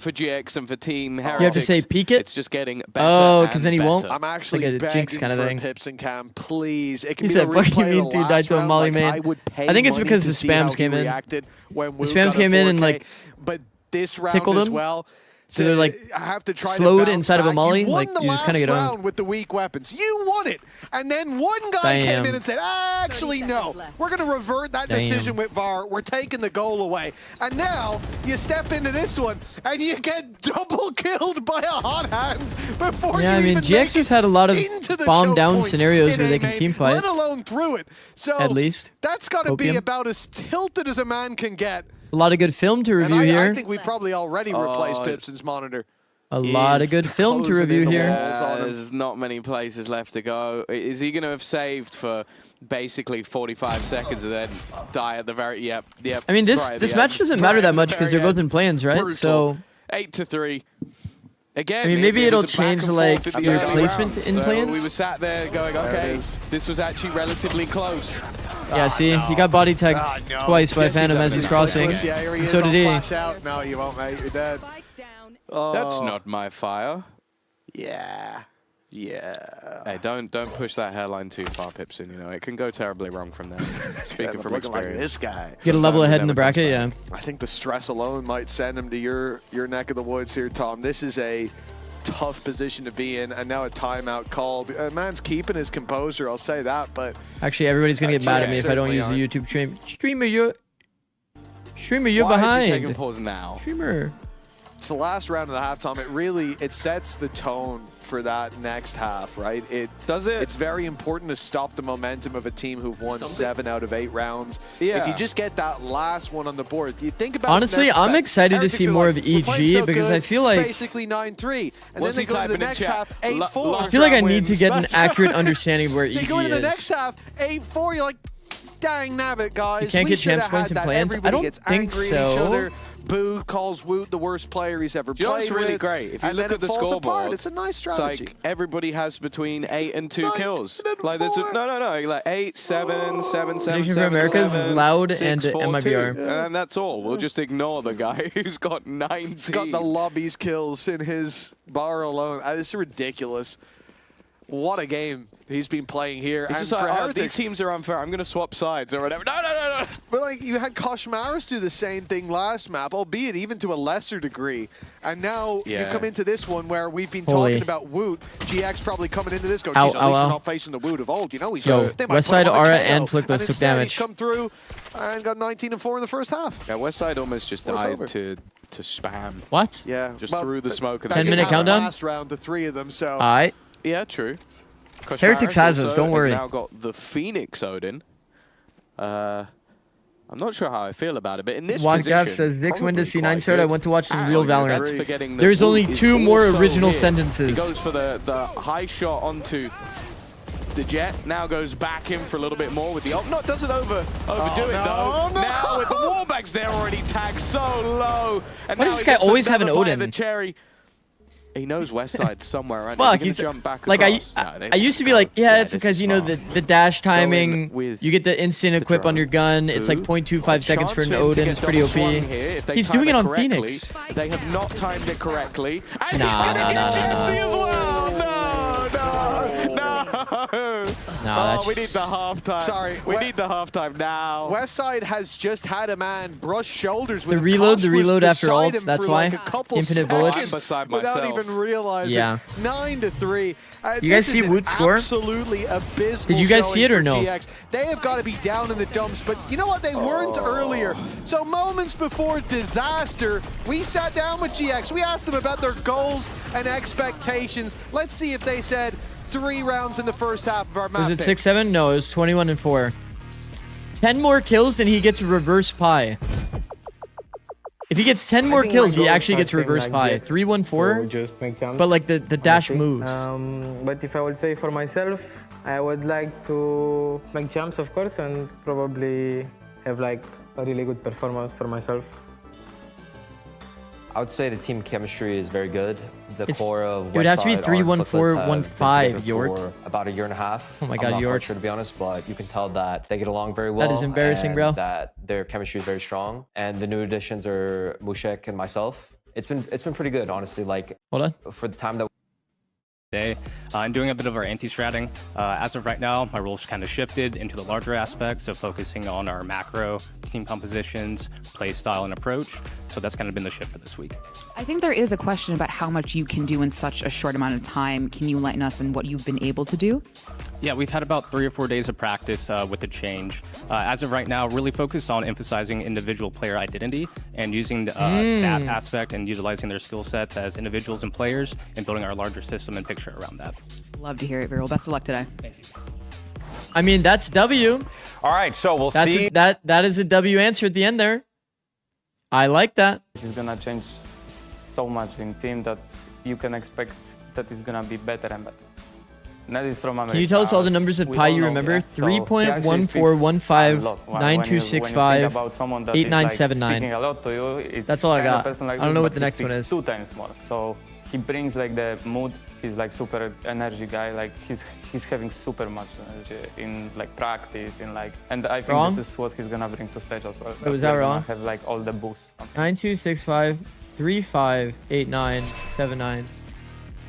for GX and for Team Heretics. You have to say peek it? It's just getting better. Oh, because then he and won't? better. I'm actually like a begging Jinx kind of for thing. a Pips and Cam, please. It can He be said, a "Fuck you replay mean, of the dude, died last to a round. Molly Like, main." I would pay I think it's money because to the see spams how he came in. reacted when The Woot spams got a came in and, 4K. like, But this round tickled as him. well. So they're like I have to try slowed to bounce inside of a back. molly, You won like, the you just kinda last get owned. round with the weak weapons. You won it, and then one guy came Damn. in and said, "Actually, no, we're going to revert that Damn. decision with VAR. We're taking the goal away." And now you step into this one, and you get double killed by a hot hands before Yeah, you I mean, even GX make has it had a lot of into the bomb choke down point scenarios in where they A can main, team fight. let alone through it. So At least. that's got to be Opium. about as tilted as a man can get. A lot of good film to And review I here. think we've probably already replaced Pipson's monitor. A lot of good film to closing review in the here. walls on him. There's not many places left to go. Is he going to have saved for basically 45 seconds and then die at the very... Yep. I mean, this right at the match end. doesn't matter Right that at the much because they're very both in end. plans, right? Brutal. So 8-3. Again, I mean, maybe it it'll was a back change, and like, forth in your the early placement rounds. in So plans. we were sat there going, There it okay, is. this was actually relatively close. yeah, see, he got body tagged No. twice by Jesse's Phantom having as he's a crossing. flick. Yeah, here he And is so on did he. flash out. No, you won't, mate. You're dead. That's Oh. not my fire. Yeah. Yeah. Hey, don't push that hairline too far, Pipson. You know, it can go terribly wrong from there. Speaking from looking like experience. this guy. Get a level Sometimes ahead it in the never comes bracket, back. yeah. I think the stress alone might send him to your neck of the woods here, Tom. This is a tough position to be in, and now a timeout called. Man's keeping his composure, I'll say that, but Actually, everybody's gonna get mad at me if I don't certainly use the aren't. YouTube stream. Streamer, you're Why behind. is he taking pause now? Streamer. it's the last round of the halftime. It sets the tone for that next half, right? It's very important to stop the momentum of a team who've won 7 out of 8 rounds. Yeah. If you just get that last one on the board, you think about. Honestly, I'm excited to see more of EG because I feel like basically 9-3, and then they go to the next half 8-4. I feel like I need to get an accurate understanding of where EG is. They go into the next half 8-4. You're like, dang nabbit, guys. You can't get champs points in play-ins? I don't think so. Boo calls Woot the worst player he's ever played It's really with, great. If you and look then at the it falls scoreboard, apart. It's a nice strategy. It's like everybody has between 8 and 2 kills. Like there's no, like 8, 7, 7, 7, Nation 7, for Americas, 7, Loud, 6, and 4, MIBR. 2. And that's all. We'll just ignore the guy who's got 19. He's got the lobbies kills in his bar alone. This is ridiculous. What a game he's been playing here. It's and just for like, Heretics, these teams are unfair. I'm going to swap sides or whatever. No. But like you had Koshmaris do the same thing last map, albeit even to a lesser degree. And now you come into this one where we've been talking about Woot. GX probably coming into this go, geez, at least we're not facing the Woot of old. You know, he's Westside, Aura, and Flickless took damage. He's come through and got 19 and 4 in the first half. Yeah, Westside almost just died to spam. What? Yeah. Just threw the smoke. 10-minute countdown? Last round, the 3 of them, so. Alright. Yeah, true. Heretics has us, don't worry. Has now got the Phoenix Odin. I'm not sure how I feel about it, but in this position, Wadgaff says, Zikz when does C9 start? I went to watch some And real that's Valorant. forgetting that There's Woot only is 2 more also original here. sentences. He goes for the high shot onto the Jet, now goes back in for a little bit more with the no, doesn't overdo it though. No. Now with the wallbacks there already tagged so low. And Why now does this he guy gets always have another an bite of Odin? The cherry. He knows Westside somewhere around. Fuck, He's gonna jump back like across. I used to be like, yeah, it's because you know the dash timing, you get the instant equip on your gun. It's like 0.25 seconds for an Odin. It's pretty OP. He's doing it on Phoenix. They have not timed it correctly. And Nah, he's gonna get Jesse nah. as well. No. We need the halftime. Sorry. We need the halftime now. Westside has just had a man brush shoulders with The reload after beside ult, him that's for why. like a couple Infinite seconds bullets. I'm beside without myself. even realizing. Yeah. 9-3. You guys see Woot score? Absolutely abysmal. Did you guys see it or no? GX. They have got to be down in the dumps, but you know what? They weren't earlier. So moments before disaster, we sat down with GX. We asked them about their goals and expectations. Let's see if they said 3 rounds in the first half of our map. Was it 6-7? No, it was 21 and 4. 10 more kills and he gets reverse pie. If he gets 10 more kills, he actually gets reverse pie. 3-1-4. Just make jumps. But like the dash moves. But if I would say for myself, I would like to make jumps, of course, and probably have like a really good performance for myself. I would say the team chemistry is very good. The core of it would have to be Westside, 3-1-4-1-5, for about a year and a half. Oh my God, I'm not Yort. quite sure, to be honest, but you can tell that they get along very well. That is embarrassing, and bro. That their chemistry is very strong. And the new additions are Mushek and myself. It's been pretty good, honestly. Like, hold on. For the time that day. I'm doing a bit of our anti-stratting. As of right now, my role's kind of shifted into the larger aspects of focusing on our macro team compositions, play style, and approach. So that's kind of been the shift for this week. I think there is a question about how much you can do in such a short amount of time. Can you enlighten us on what you've been able to do? Yeah, we've had about 3 or 4 days of practice with the change. As of right now, really focused on emphasizing individual player identity and using that aspect and utilizing their skill sets as individuals and players and building our larger system and picture around that. Love to hear it, Viral. Best of luck today. Thank you. I mean, that's W. All right, so we'll see. That is a W answer at the end there. I like that. It's gonna change so much in team that you can expect that it's gonna be better and better. That is from America. Can you tell us all the numbers of pi you remember? 3.1415 9265 8979. That's all I got. I don't know what the next one is. 2 times more. So he brings like the mood. He's like super energy guy. Like he's having super much energy in like practice, in like, and I think this is what he's gonna bring to stage as well. Was that wrong? Have like all the boosts. 9265 358979.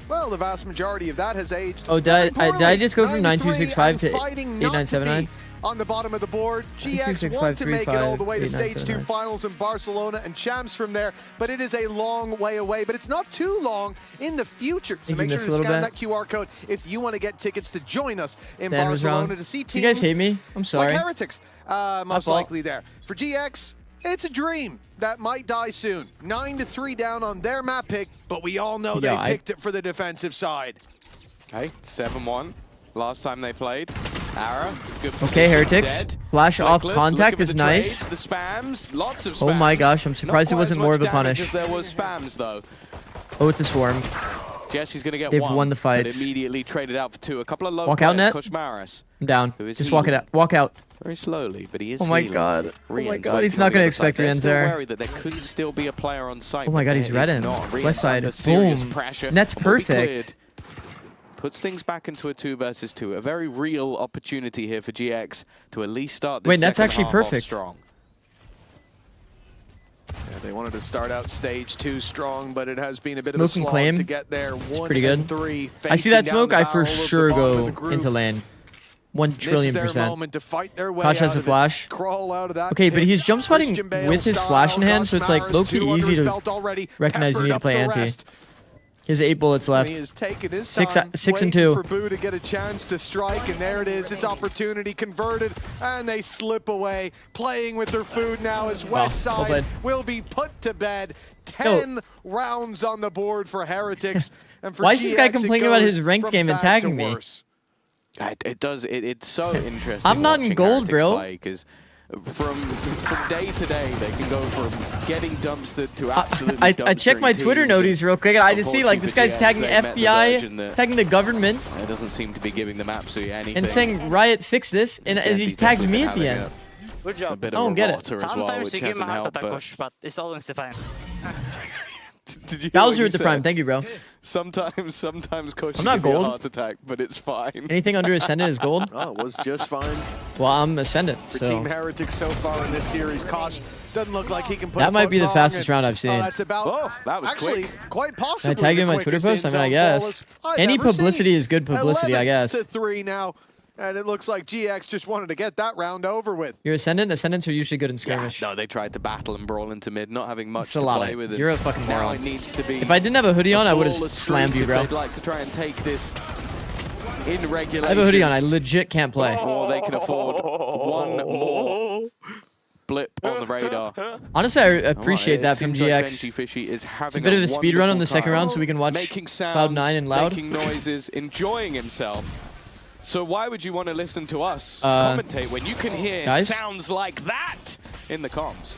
Well, the vast majority of that has aged. Oh, did I just go from 9265 to 8979? 8979? On the bottom of the board, GX want to make it all the way to Stage 2 finals in Barcelona and champs from there, but it is a long way away, but it's not too long in the future. So make sure to scan that QR code if you want to get tickets to join us in Barcelona to see teams. You guys hate me? I'm sorry. Like Heretics, most likely there. For GX, it's a dream that might die soon. 9-3 down on their map pick, but we all know Yeah, they picked it for the defensive side. Okay, 7-1. Last time they played. Ara, good position. Okay, Heretics. Dead. Flash off Flickless, contact looking is for the nice. trades, the spams, lots of spams. Oh my gosh, I'm surprised it Not quite wasn't as more much of a damage punish. as there was spams though. Oh, it's a swarm. Jesse's gonna get They've one. won the but fights. Immediately traded out for 2. A couple of low Walk out, players, Net. Koshmaris, I'm down. who is Just walk it healing out. Walk out. very slowly, but he is Oh my healing. god. Oh my Rian's god, waiting he's on not the gonna other side. expect They're Rian's still there. worried that there could still be a player on site. Oh my but god, he's there is redding. not. Rian's West side. under serious Boom. pressure. Net's Will be cleared. perfect. Puts things back into a 2 versus 2. A very real opportunity here for GX to at least start this Wait, that's second actually half off perfect. strong. Yeah, they wanted to start out stage 2 strong, but it has been a bit Smoke of a and slog claim. to get there. It's 1 pretty good. and 3. I see that facing down smoke, the I for barrel of the sure bottom of go the group. into lane. 1 This is trillion their percent. moment to fight their way Kosh has out a of it. flash. Crawl out of that Okay, but pit. he's jump spotting Christian Bale with his style. flash in hand, so it's like Koshmaris, low-key 2 under easy his to belt already, recognize you peppered need to up play the anti. rest. He has 8 bullets And left. he is taking his 6 time, and waiting 2. for Boo to get a chance to strike, and there it is. His opportunity converted, and they slip away, playing with their food now as West well Side played. will be put to bed. 10 rounds on the board for Heretics. And for Why is this guy GX, it complaining about goes his ranked from game and bad to tagging me? worse. It does. It's so interesting. I'm not in watching gold, Heretics bro. play, because from day to day, they can go from getting dumpstered to absolutely I checked my Twitter noties real quick, and I just see like this guy's tagging FBI, tagging the government, It doesn't seem to be giving them absolutely anything. and saying Riot fix this, and he Jesse's tags me definitely at the been end. Good A job. bit I of don't a get it. rotter as well, Sometimes which you give him a hasn't heart helped, attack, but Kosh, but it's always fine. Did you hear what Bowser he at the said? prime, thank you, bro. Sometimes Kosh I'm not give you a gold. heart attack, but it's fine. Anything under Ascendant is gold. Oh, it was just fine. Well, I'm Ascendant, For so Team Heretics so far in this series, Kosh doesn't look like he can put that a might foot be the wrong, fastest and, round I've seen. that's about that was actually quick. quite Can possibly I tag you in the my Twitter quickest post? I mean, I in-zone guess. I've Any ever publicity seen. is good publicity, I guess. 11-3 now, and it looks like GX just wanted to get that round over with. Your Ascendant? Ascendants are usually good in skirmish. No, they tried to battle and brawl into mid, not having much It's a to lot play of- with. you're a fucking now moron. it needs to be. If I didn't have a hoodie on, I would have flawless slammed streak you, if bro. They'd like to try and take this in regulation. I have a hoodie on. I legit can't play. Or they can afford one more blip on the radar. Honestly, I appreciate that from Seems like GX. Benji Fishy is It's a having bit of a speed run on the wonderful second time. round so we can watch Making sounds, Cloud9 and Loud. making noises, enjoying himself. So why would you want to listen to us commentate when you can hear guys? sounds like that in the comms?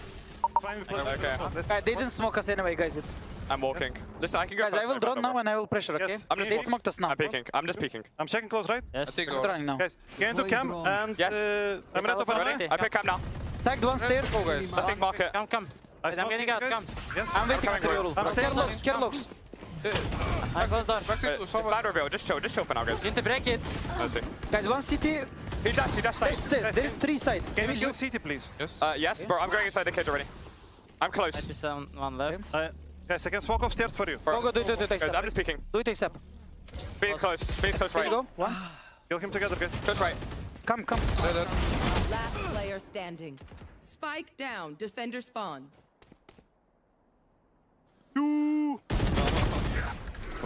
Okay. They didn't smoke us anyway, guys. It's. I'm walking. Listen, I can go. Guys, first, I will drone now and I will pressure, okay? Yes, I'm just They walking. smoked us now. I'm peeking. I'm just peeking. I'm checking close, right? Yes, I'm drawing now. Guys, get into camp and Yes. I'm Yes, I was ready. I pick camp now. Tagged one stairs. I think market. Come. I'm getting out, come. Yes. I'm waiting until you I'm staying Kerlox, Kerlox. I close door. Bad reveal. Just chill for now, guys. Need to break it. I see. Guys, one city. He dashed There's side. stairs. There's 3 side. Can you kill CT, please? Yes. Yes, bro. I'm going inside the cage already. I'm close. One left. Guys, I can smoke upstairs for you. Go, do it, Guys, I'm just peeking. Do it, take step. Be's close. Be's close There right. you go. One. Kill him together, guys. Close right. Come. Last player standing. Spike down. Defender spawn.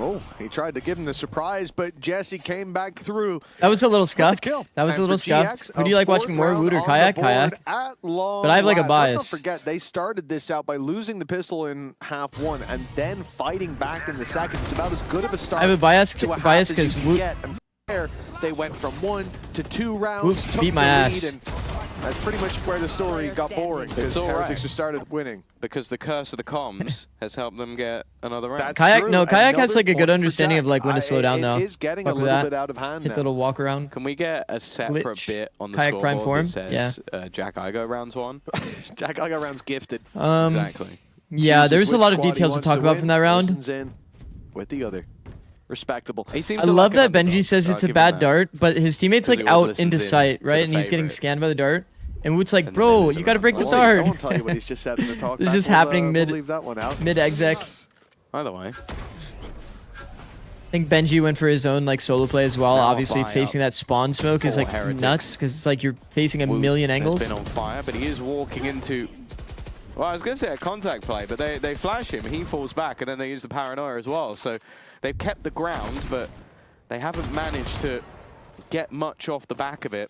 Oh, he tried to give him the surprise, but Jesse came back through. That was a little scuffed. Kill. That was a And little for scuffed. GX, Who do you like a watching more, fourth Wood or round Kayak? on the board Kayak. at long But I have like a last. Let's not bias. forget, they started this out by losing the pistol in half one and then fighting back in the second. It's about as good of a start. I have a bias to half bias as you because can Woot get. And from there, they went from 1 to 2 rounds. Woot took beat my the lead, ass. and that's pretty much where the story got boring because all right. Heretics just started winning. Because the curse of the comms has helped them get another round. That's Kayak, true. no, Kayak has Another like a good point for understanding Jack. of like when to slow down though. It is getting Fuck a with little that. bit out of hand Hit now. the little walk around. Can we get a separate Glitch. bit on the Kayak prime scoreboard form? that says Jack Igo rounds 1? Jack Igo rounds gifted. Exactly. Yeah, Chooses there's a which lot of squad he details to wants talk about win, from that round. listens in with the other. Respectable. He seems I to love like an that Benji underdog, says so it's I'll a give him bad dart, but his teammate's Because like he always out listens into in sight, to right? the And he's getting favourite. scanned by the dart. And Woot's like, And then bro, there's you a gotta break the I dart. won't tell you what he's just said in the talk. This back. is We'll, happening we'll mid leave that one out. exec. Either way. I think Benji went for his own like solo play as well. Now Obviously, buy facing up that spawn smoke is for like Heretics. nuts because it's like you're facing a Woot million has angles. been on fire, but he is walking into... Well, I was going to say a contact play, but they flash him, he falls back, and then they use the paranoia as well. So they've kept the ground, but they haven't managed to get much off the back of it.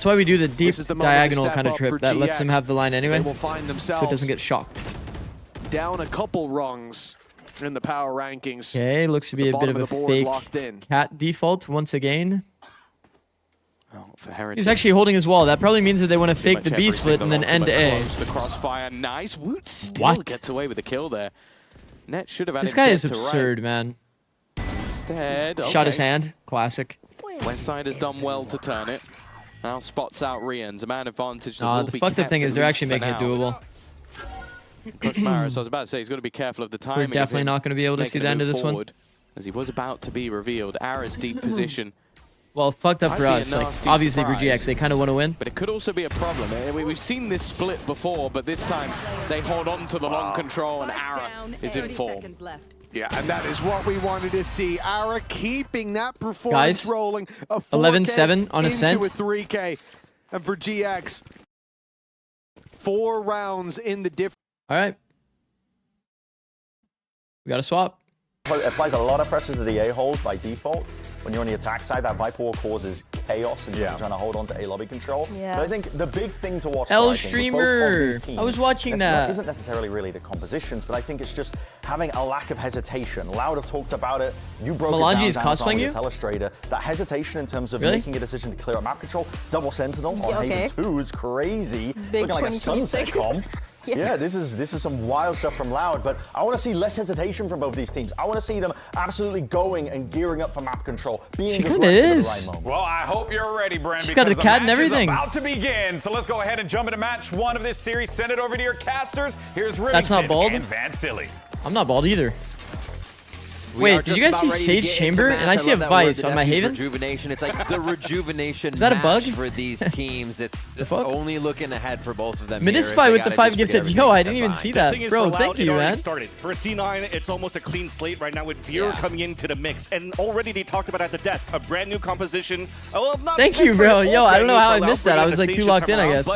That's why we do the deep This is the moment to diagonal step kind of up trip for that lets them GX. have the line anyway, They will find so it themselves doesn't get shocked. down a couple rungs in the power rankings. Okay, looks to be a bit of a fake locked in. cat default once again. Oh, for Heritage. He's actually holding his wall. That probably means that they want to fake the B split and then end A. The crossfire, nice. Woot still gets away with the kill there. Net should have had This him guy dead is to absurd, right. man. Instead, Shot his hand. Classic. Westside has done well to turn it. Now spots out Rian's a man advantage. The fucked up thing is they're actually making it doable. Push Maris, I was about to say, he's got to be careful of the timing. We're definitely not going to be able to see the end of this one. As he was about to be revealed. Ara's deep position. Well, fucked up for us. Like, obviously for GX, they kind of want to win. But it could also be a problem. We've seen this split before, but this time they hold on to the long control and Ara is in form. Yeah, and that is what we wanted to see. Ara keeping that performance rolling. 11-7 on Ascent. Into a 3K. And for GX, 4 rounds in the difference. All right. We got to swap. It applies a lot of pressure to the A-holes by default. When you're on the attack side, that Viper Wall causes chaos and you're trying to hold on to A-lobby control. Yeah. But I think the big thing to watch L for, I think, with both of Streamer. these teams, I was watching that. Isn't necessarily really the compositions, but I think it's just having a lack of hesitation. Loud have talked about it. You broke Melange it is down cosplaying with you? Telestrator. That hesitation in terms of Really? making a decision to clear up map control. Double Sentinel on okay. Haven 2 is crazy. Big Looking like a sunset 2026. comp. Yeah. Yeah, this is some wild stuff from Loud, but I want to see less hesitation from both these teams. I want to see them absolutely going and gearing up for map control, being aggressive at the right moment. Well, I hope you're ready, Bren. She's got the cat and everything. Is about to begin. So let's go ahead and jump into match 1 of this series. Send it over to your casters. Here's Rivington That's not bald. and Van Silly. I'm not bald either. Wait, did you guys see Sage Chamber? And I see a Vice on my Haven? Rejuvenation. It's like the rejuvenation Is that a bug? match for these teams. It's only looking ahead for both of them. Minusify with the 5 gifted. Yo, I didn't even see that. Bro, thank you, man. Started. For C9, it's almost a clean slate right now with Veer coming into the mix. And already they talked about at the desk, a brand new composition. Well, not Thank you, bro. Yo, I don't know how I missed that. I was like too locked in, I guess.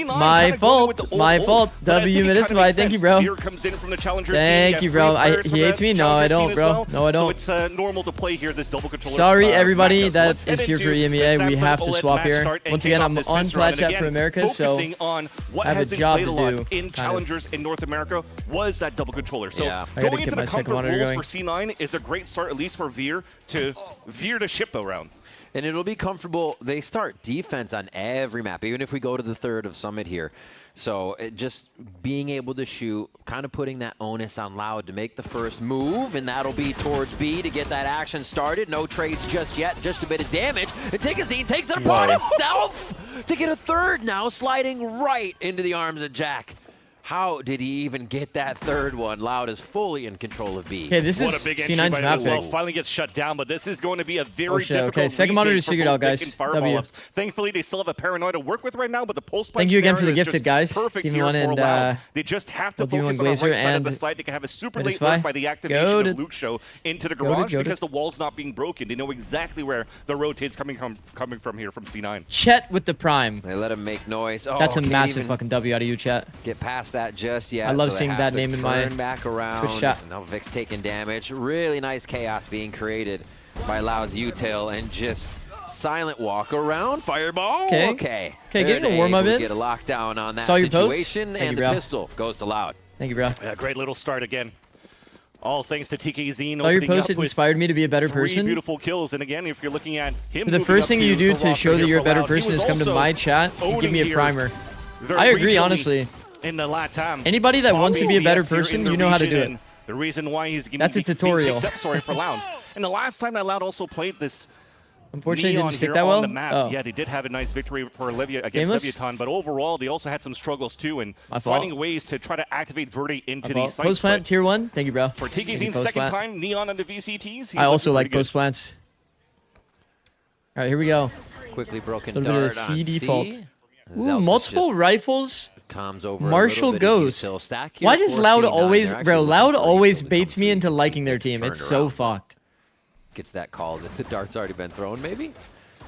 My fault. My fault. W Minusify. Thank you, bro. Thank you, bro. He hates me? No, I don't, bro. No, I don't. So it's normal to play here, this double controller. Sorry, everybody that is here for EMEA. We have to swap here. Once again, I'm on Plat Chat for America, so on what I have a job to do. In challengers in North America was that double controller. So I gotta going get into my the second comfort monitor rules going. for C9 is a great start, at least for Veer, to veer the ship around. And it'll be comfortable. They start defense on every map, even if we go to the 3rd of Summit here. So just being able to shoot, kind of putting that onus on Loud to make the first move, and that'll be towards B to get that action started. No trades just yet, just a bit of damage. And Tikazine takes it upon himself to get a 3rd now, sliding right into the arms of Jack. How did he even get that 3rd one? Loud is fully in control of B. Okay, this is C9's map well, finally gets shut down, but this is going to be a very difficult Okay, second monitor is figured out, guys. W. Thankfully, they still have a Paranoid to work with right now, but the post Thank you again for the gifted, guys. Demon1 and they just have to Demon1 focus on the right Glazer side of the and site. They can have a super late Minusify. work by the activation of Loot Show into the garage because the wall's not being broken. They know exactly where the rotate's coming from here from C9. Chet with the prime. They let him make noise. Oh, That's a can't massive even fucking W out of you, Chet. Get past that just yet. I love so they seeing have that to name in my turn back around. Good shot. Now Vic's taking damage. Really nice chaos being created by Loud's U-tail and just silent walk around. Fireball. Okay, getting a warm up in. Get a lockdown on that Saw your post. situation, Thank and you, the bro. pistol goes to Loud. Thank you, bro. Yeah, great little start again. All thanks to TKZine. Saw your post. It inspired me to be a better 3 person. beautiful kills, and again, if you're looking at him, So the first thing you do to show that you're a better person is come to my chat and give me a primer. I agree, honestly. In the LATAM, Anybody that wants to be a better BCS here in person, the you know how to do region, it. and the reason why he's That's a tutorial. Sorry for Loud. And the last time that Loud also played this. Unfortunately, it Neon didn't stick here that well. on the map. Oh. Yeah, they did have a nice victory for against Gameless? Leviathan, but overall they also had some struggles too, and My fault. finding ways to try to activate Verde into these sites. Post plant tier 1. Thank you, bro. For Thank you, TKZine's post second plant. time, Neon on the VCTs. He's I also looking like pretty post plants. All right, here we go. Quickly broken A little bit of dart C on default. C. Ooh, Zeus is multiple just rifles. comes over Marshall a little bit of Ghost. util stack here Why does for Loud C9. always, They're bro? actually Loud looking for always util to baits come me through. into liking their Gets team. turned It's so around. fucked. Gets that call. The dart's already been thrown, maybe?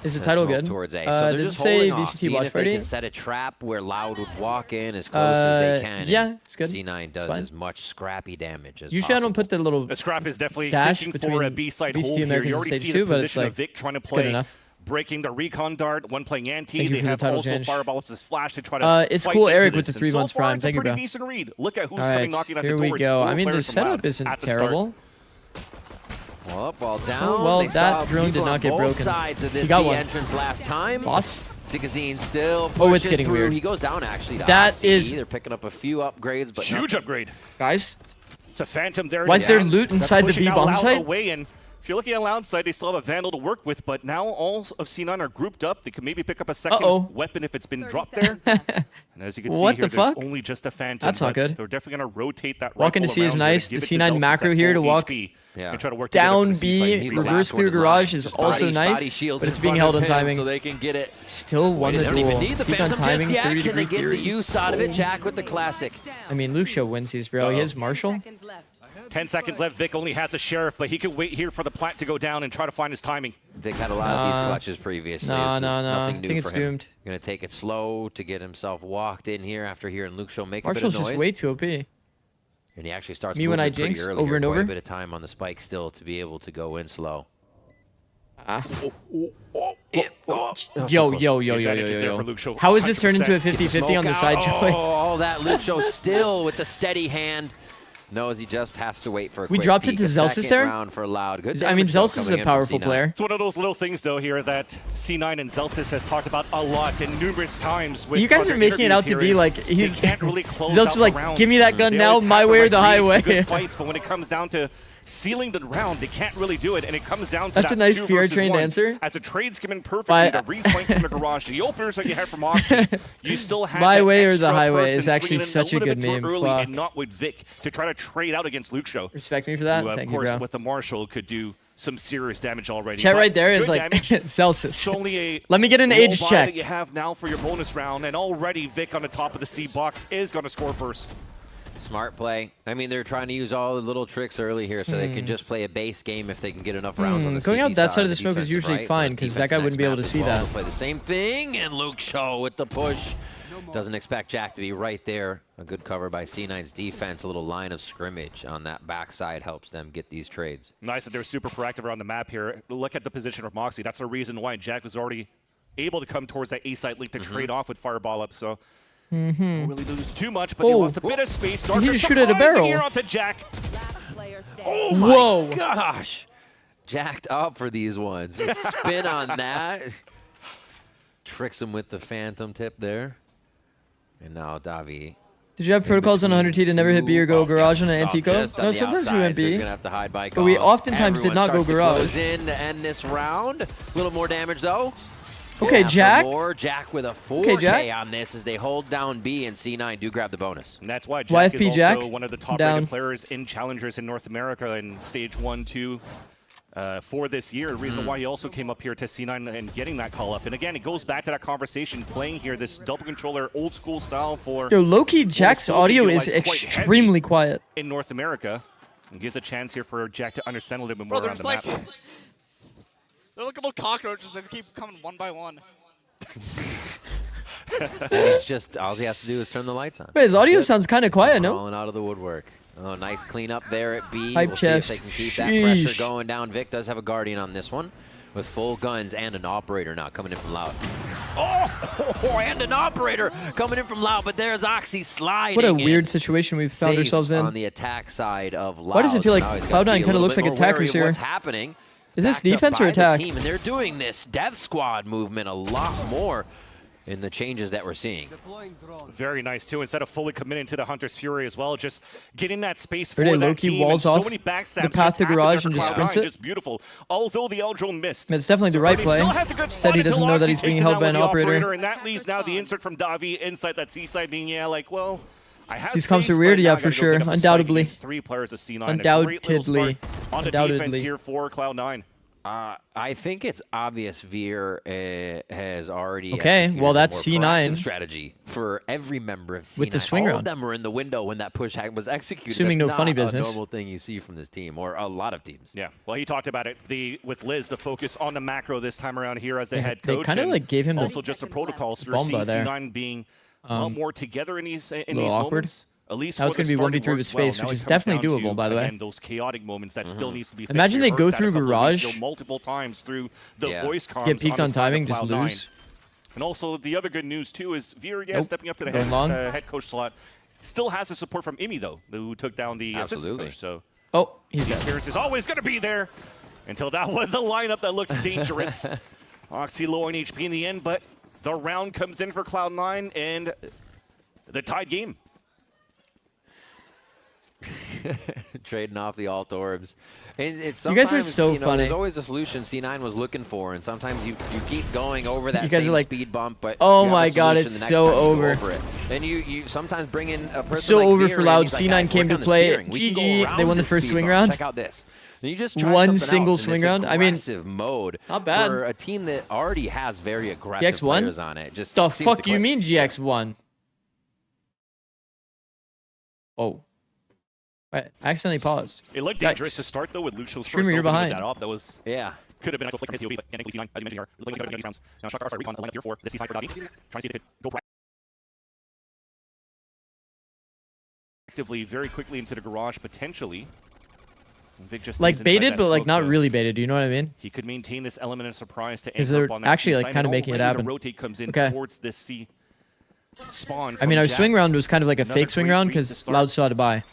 Is the And title smoke good? Towards A. So they're does it just say holding off, VCT seeing watch if they party? can set a trap where Loud would walk in as close as they can. Yeah, and it's good. C9 does fine. as much scrappy damage as Usually I possible. don't put the little The scrap is definitely dash thinking between for a B-side hold VCT here. Americas You and already stage see 2, the but it's position like of Vic trying to it's good play enough. breaking the recon dart, one playing anti. Thank you They for the have title also change. Fireball as flash to try to It's fight cool, into Eric, this. with the And 3 so months far, prime. it's a Thank you, pretty bro. decent read. Look at who's All coming right, knocking at the here door. we It's go. 4 I mean, the players from setup Lab isn't at the start. terrible. Well, ball down. Oh, well, They that saw drone did people not on get both broken. sides of He this got B one. entrance last time. Boss. Zikazine still Oh, it's pushing getting through. weird. He goes down actually. To That Oxy. is- They're picking up a few upgrades, but Huge nothing. upgrade. Guys, It's a Phantom there. Why is there loot That's inside the pushing B now bomb Loud site? away, and if you're looking at Loud side, they still have a Vandal to work with, but now all of C9 are grouped up. They could maybe pick up a second weapon if it's been dropped there. And as you can see What here, the fuck? there's only just a Phantom. That's not but good. They're definitely going to rotate that Walking to rifle C is around here to nice. The give it to C9 Zelsis macro at here to full walk HP and try to work down together for the B, C-side. reverse clear garage is also nice, but it's being held on timing. So they can get it. Still won the They don't duel. even need the Peak on Phantom timing, just yet. 30 Can they degree get the theory. use out of it? Jack with the classic. I mean, Lucio wins these, bro. He has Marshall. 10 seconds left. Vic only has a Sheriff, but he could wait here for the plant to go down and try to find his timing. Vic had a lot of these clutches previously. No, This is no. nothing I new think for it's him. doomed. Going to take it slow to get himself walked in here after hearing Luke Show make Marshall's a bit of just noise. way too OP. And he actually starts Me when moving I pretty jinx, early over here. and Quite over. a bit of time on the spike still to be able to go in slow. Yo. How is this turned into a 50-50 on the side choice? Oh, that Luke Show still with the steady hand. Knows he just has to wait for a We quick dropped it peek. to A Zelsis second there? round for Loud. Good I mean, damage, though, Zelsis is coming a in from powerful C9. player. It's one of those little things, though, here that C9 and Zelsis has talked about a lot and numerous times. With You guys other are making it out to interviews be here like is he's they can't really close Zelsis out is the like, rounds. give me that gun They now, always my have way or the the right reads, highway. good fights, but when it comes down to sealing the round, they can't really do it, and it comes down to That's that a nice 2 PR versus trained 1. answer. As the trades come in perfectly, But- the repoint from the garage, the openers that you have from Oxy, you still have My that way or the extra highway person is actually swinging in such a little good bit too meme. early Fuck. and not with Vic to try to trade out against Luke Show. Respect me for that. Who, of Thank you, course, bro. with the Marshall could do some serious damage already. Chat But right there is good like, damage. Celsius. It's only a Let me get an low age buy check. that you have now for your bonus round, and already Vic on the top of the C box is going to score first. Smart play. I mean, they're trying to use all the little tricks early here so they can just play a base game if they can get enough rounds on the Going CT out that side of the the smoke is defensive usually right, fine so because that defense guy next wouldn't be able map to as see well. that. They'll play the same thing, and Luke Show with the push. Doesn't expect Jack to be right there. A good cover by C9's defense. A little line of scrimmage on that backside helps them get these trades. Nice that they're super proactive around the map here. Look at the position of Moxie. That's the reason why Jack was already able to come towards that A-site link to trade off with Fireball up. So won't really lose too much, but he lost a bit of space. Did he Darker just shoot at a surprising barrel? here onto Jack. Oh my Whoa. gosh. Jacked up for these ones. Spin on that. Tricks him with the phantom tip there. And now Davi. Did you have protocols on 100T to never hit B or go garage on an Antico? Just on No, the sometimes we outside, went so he's B. gonna have to hide by But we Gong. oftentimes did Everyone not go starts to garage. close in to end this round. A little more damage though. Okay, Yeah, for Jack. more. Jack with a 4K Okay, Jack. on this as they hold down B and C9 do grab the bonus. And that's why Jack is YFP also Jack, one of the top down. rated players in Challengers in North America in Stage 1, 2 for this year. The reason why he also came up here to C9 and getting that call up. And again, it goes back to that conversation playing here, this double controller old school style for... Yo, low-key, will Jack's still be audio is utilized quite extremely heavy quiet. in North America. And gives a chance here for Jack to understand a little bit Bro, more around the map. they're like little cockroaches that keep coming one by one. He's just, all he has to do is turn the lights on. Wait, his audio Good. sounds kind of quiet, no? Crawling out of the woodwork. Oh, nice cleanup there at B. Hype We'll chest. see if they can keep that pressure Sheesh. going down. Vic does have a Guardian on this one with full guns and an operator now coming in from Loud. Oh, and an operator coming in from Loud, but there's Oxy sliding What a in. weird situation we've found Safe ourselves in. on the attack side of Loud. Why does it feel like So now he's gotta Cloud9 be a kinda little looks bit like more attackers wary of here? What's happening? Is this Backed up defense or by the attack? team, and they're doing this death squad movement a lot more in the changes that we're seeing. Very nice, too. Instead of fully committing to the Hunter's Fury as well, just getting that space for Pretty that low-key team. walls and so off many backstabs the path just to happened garage there and for just Cloud9. sprints it. Just beautiful. Although the L-drone missed. It's definitely the right But he play. still has a good Said spot he until doesn't know that Oxy he's being takes it held down by with an the operator. And that leaves now the insert from Davi inside that C-side being, yeah, like, well, I have He's come space, through weird, but yeah, now I for gotta go sure. pick up a spike Undoubtedly. against 3 players of C9. A great little start on the defense Undoubtedly. here for Cloud9. I think it's obvious Veer has already Okay, executed well, a that's more C9. proactive strategy for every member of C9. With the swing All round. of them were in the window when that push was executed. Assuming That's no funny not a business. normal thing you see from this team, or a lot of teams. Yeah, well, he talked about it. With Liz, the focus on the macro this time around here as the head They coach. kind of and like gave him also the just the protocols. You're bomba seeing there. C9 being a lot more together in these little awkward. moments. At least Now it's for going to the be starting 1v3 with works well. space, Now which it is comes definitely down doable, to, by the way. again, those chaotic moments that still needs to be fixed. Imagine We they go heard that a through couple of weeks Garage. ago multiple times through the voice comms Get peaked on on the side timing, of just Cloud9. lose. And also the other good news too is Veer, Nope. stepping up to the Going long. head coach slot. Still has the support from Imi though, who took down the assistant coach. So he's the dead. experience is always going to be there. Until that was a lineup that looked dangerous. Oxy low on HP in the end, but the round comes in for Cloud9 and the tied game. Trading off the alt orbs. And it's You guys are sometimes, so you know, funny. There's always a solution C9 was looking for, and sometimes you keep going over that You guys same are like, speed bump, but oh you have my a God, solution it's the next so time you go over. it. Then you sometimes bring in a person So like over Veer, for and Loud. he's like, C9 "Guys, came work to on the play. steering. We can go GG. around They won the this first speed swing bump. round. Check out this." And you just try One something single else in swing this round. I mean, aggressive mode not bad. for a team that already has very aggressive GX1? players on it. Just The seems to fuck you click. mean GX1? Oh. I accidentally paused. It looked Yikes. dangerous to start though with Lucio's Streamer, first you're opening with behind. that off. That was could have been a nice flick from POV, but can't C9 as you mentioned here. Looking like these rounds. Now Shock start recon line up here for the C side for Doggy. Trying to see if it could go actively very quickly into the garage potentially. Vic just Like stays inside baited, that but like smoke not zone. really baited. Do you know what I mean? He could maintain this element of surprise to Because anchor they're up on that actually C like side, kind of and making it already happen. The rotate comes in Okay. towards this C spawn. I mean, from our Jack. swing round was kind of like a Another fake swing great round read to because start. Loud still had to buy.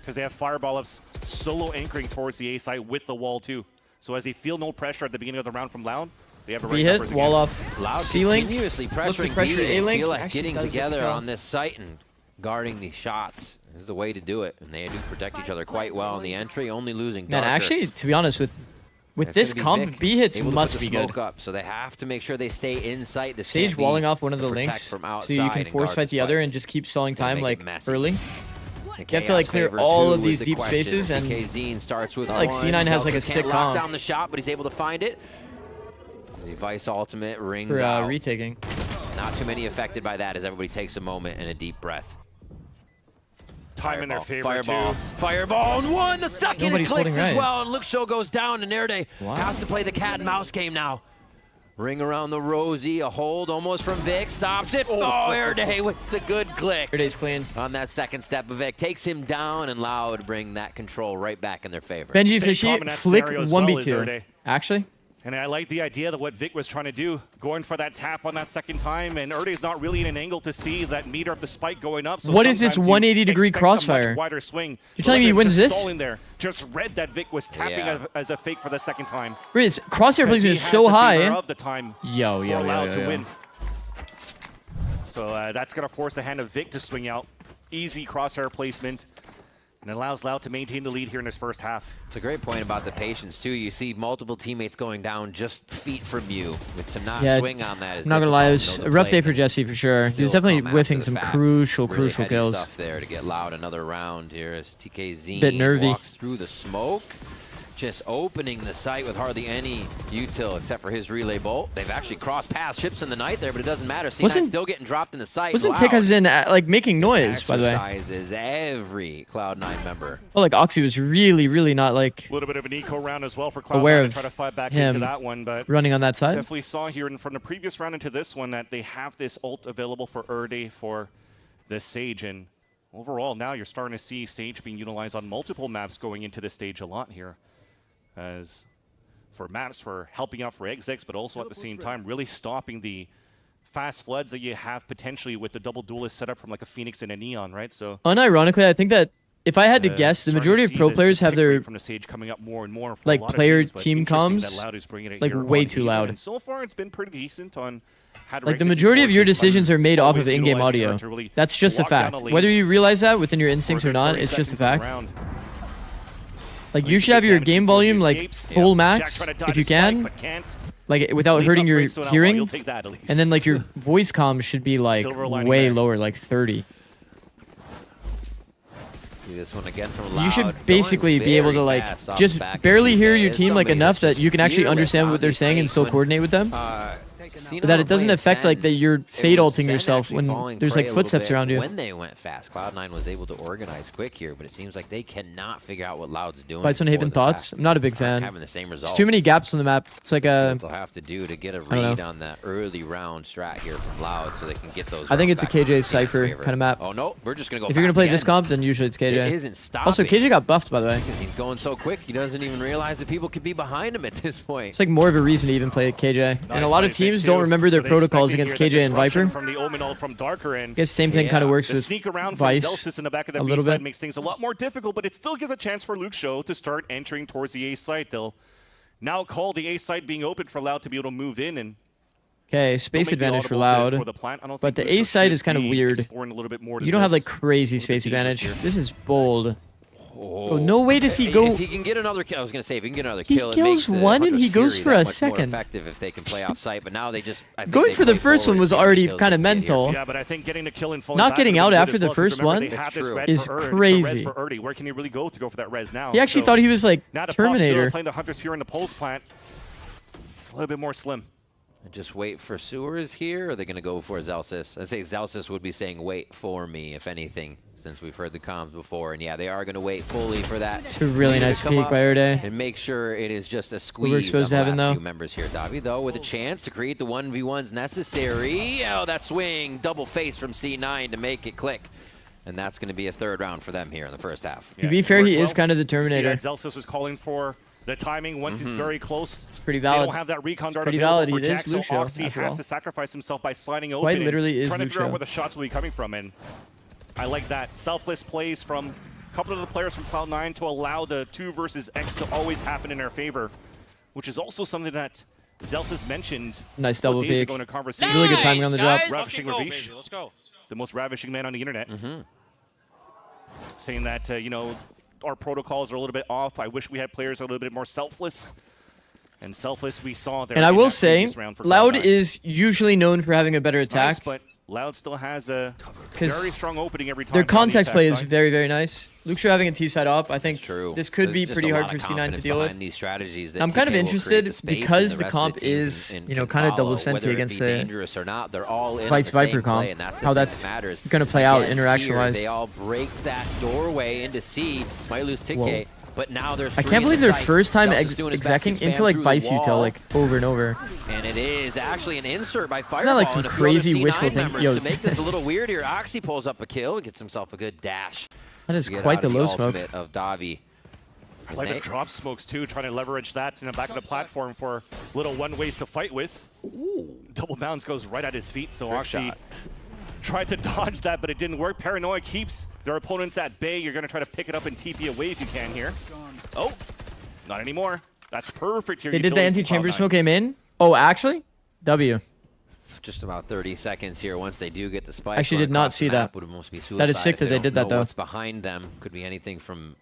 Because they have Fireball ups solo anchoring towards the A site with the wall too. So as they feel no pressure at the beginning of the round from Loud, they have a Be right hit, numbers wall again. off, Loud ceiling. continuously Look to pressuring pressure B. They A-Link. feel like Actually getting does look together well. on this site and guarding these shots is the way to do it. And they do protect each other quite well in the entry, only losing Man, Darker. actually, to be honest, with It's this gonna be comp, Vic B hits able to must put the be good. smoke up, so they have to make sure they stay inside the Sage walling off one of the links links, from so outside you can and force guard fight the other spike. and just keep stalling It's gonna time make it like messy. early. The You have to like chaos clear favors all who of is these the deep question. spaces, and DK Zine starts with not like one. C9 has like a Celtics sick can't lock comp down the shot, but he's able to find it. The Vice ultimate rings for out. retaking. Not too many affected by that as everybody takes a moment and a deep breath. Time in their favor Fireball. too. Fireball and one. The second Nobody's it clicks holding as right. well, and Look Show goes down, and Nerde Wow. has to play the cat and mouse game now. Ring around the Rosie, a hold almost from Vic, stops it. Oh, Airday with the good click. Airday's clean. On that second step of Vic, takes him down, and Loud bring that control right back in their favor. Benji Stay Fishy, calm in that flick scenario as well, is 1v2. Erday. Actually, And I like the idea that what Vic was trying to do, going for that tap on that second time, and Erday's not really in an angle to see that meter of the spike going up. So What is this sometimes you 180-degree expect a crossfire? much wider swing. You're telling me he Look at him wins just this? stalling there. Just read that Vic was tapping Yeah. as a fake for the second time. Riz, crosshair Because he placement is has so the high. favor of the time Yo, for yo, Loud yo, to yo. win. So that's going to force the hand of Vic to swing out. Easy crosshair placement. And it allows Loud to maintain the lead here in his first half. It's a great point about the patience, too. You see multiple teammates going down just feet from you. To not Yeah, swing on that is I'm not gonna lie, it difficult. was Know a the rough play day for can Jesse for sure. He still was definitely come whiffing after some the fact. crucial Really heady kills. stuff there to get Loud another round here as TK Zine Bit nervy. walks through the smoke. Just opening the site with hardly any util except for his relay bolt. They've actually crossed paths, ships in the night there, but it doesn't matter. C9 still getting dropped in the site. Wasn't Loud Tikazin like making noise, by the way? exercises every Cloud9 member. Well, like Oxy was really not like A little bit of an eco round as well for aware Cloud9 of to try to fight back him into that one, but running on that side. definitely saw here from the previous round into this one that they have this ult available for Erday for the Sage, and overall now you're starting to see Sage being utilized on multiple maps going into this stage a lot here, as for maps for helping out for Zikz, but also at the same time really stopping the fast floods that you have potentially with the double duelist setup from like a Phoenix and a Neon, right? So Unironically, I think that if I had to guess, the majority of pro players have their from the Sage coming up more and more for like a lot of player teams, but team interesting comms that Loud is bringing it like here way on too Evo, loud. and so far it's been pretty decent on how to Like the execute majority of your forces. decisions are made off of Always in-game utilizing audio. her to really That's just a lock down fact. the lead. Whether you realize that within your instincts For or a good not, 30 it's just a seconds in the fact. round. Like you should have your game volume like full max Jack trying to dodge if you a spike, can, but can't. like without least hurting your upgrades to an outlaw, hearing. you'll take that at least. And then like your voice comm should be like Silver lining way there. lower, like 30. See this one again from Loud. You should Going basically be able to very like fast off just the back of barely TK. hear your Is team like somebody enough that's that you can just actually fearless understand on what they're these saying and fights still when, coordinate with them. but that it doesn't affect like that you're fade ulting yourself when there's like footsteps around you. When they went fast, Cloud9 was able to organize quick here, but it seems like they cannot figure out what Loud's doing. Bison Haven thoughts? I'm not a big fan. Having the same result. There's too many gaps on the map. It's like a. They'll have to do to get a read on that early round strat here from Loud, so they can get those. I think it's a KJ Cypher kind of map. Oh no, we're just gonna go. If you're gonna play again. this comp, then usually it's KJ. It isn't stopping. Also, KJ got buffed by the way. Because he's going so quick, he doesn't even realize that people could be behind him at this point. It's like more of a reason to even play KJ. And a lot of teams don't remember their protocols against KJ and Viper. From the Omen ult from Darker and I guess same thing kind of works the with sneak around Vice from Zelsis in the back of the a B little side bit. makes things a lot more difficult, but it still gives a chance for Luke Show to start entering towards the A side. They'll now call the A side being open for Loud to be able to move in and. Okay, space advantage for Loud, but the A side is kind of weird. You don't have like crazy space advantage. This is bold. Oh, no way does he go. If he can get another kill, I was going to say, if he can get another He kill, it kills makes the one and he Hunter's goes Fury for that a much second. More effective if they can play off site, but now they just Going for the first one was already kind of mental. Yeah, but I think getting the kill and falling Not back getting is out good after as the well, first because remember, one they have this red is for Erd, crazy. res for Erdy. Where can he really go to go for that res now? He actually thought he was like now the possibility Terminator. of playing the Hunter's Fury in the Pulse plant a little bit more slim. Just wait for Sewers here, or are they going to go for Zelsis? I say Zelsis would be saying, wait for me, if anything, since we've heard the comms before. And yeah, they are going to wait fully for that. It's a really nice peek by Erde. And make sure it is just a squeeze of the last few members here. Davi, though, with a chance to create the 1v1s necessary. Oh, that swing, double face from C9 to make it click. And that's going to be a third round for them here in the first half. To be fair, he is kind of the Terminator. Zelsis was calling for the timing once he's very close. It's pretty valid. They don't have that recon dart pretty available valid. for It Jack, is Lucio, so Oxy after has all. to sacrifice himself by sliding open. Quite literally is trying to figure out Lucio. where the shots will be coming from. And I like that. Selfless plays from a couple of the players from Cloud9 to allow the 2 versus X to always happen in their favor, which is also something that Zelsis mentioned. Nice double days peek. ago in a conversation. Really good timing on the drop. Ravishing Ravish, let's go. The most ravishing man on the internet. Saying that, you know, our protocols are a little bit off. I wish we had players a little bit more selfless. And selfless we saw there. And I in will that say, previous round for Loud Cloud9. is usually known for having a better attack. Nice, but Loud still has a very strong opening every time. Their down the contact attack play is side. very, very nice. Luxio having a T side up, I think this could be There's just pretty a hard lot for of C9 to confidence deal with. behind these strategies that I'm kind of TK will interested create the space because and the rest comp of the team is, can you know, kind of follow, double sent whether it against be the dangerous or not. They're all in Vice on the Viper same comp. play, and that's the How thing that's that matters. going to play out Again, interaction-wise. here, they all break that doorway into C. Might lose TK. But now there's I can't believe their first time execing into like Vice Util like over and over. And it is actually an insert by Fireball. Isn't that like some and a few other crazy C9 wishful thing? members Yo. to make this a little weird here, Oxy pulls up a kill and gets himself a good dash. That is to get quite out the of low smoke. ultimate of Davi. I like the drop smokes too, trying to leverage that in the back of the platform for little one ways to fight with. Double bounce goes right at his feet, so Oxy tried to dodge that, but it didn't work. Paranoia keeps their opponents at bay. You're going to try to pick it up and TP away if you can here. Oh, not anymore. That's perfect here. They did the anti-chamber smoke came in. Oh, actually? W. Just about 30 seconds here once they do get the spike. Actually did not see that. Would almost be That is suicide sick if that they don't did that, know though. What's behind them could be anything from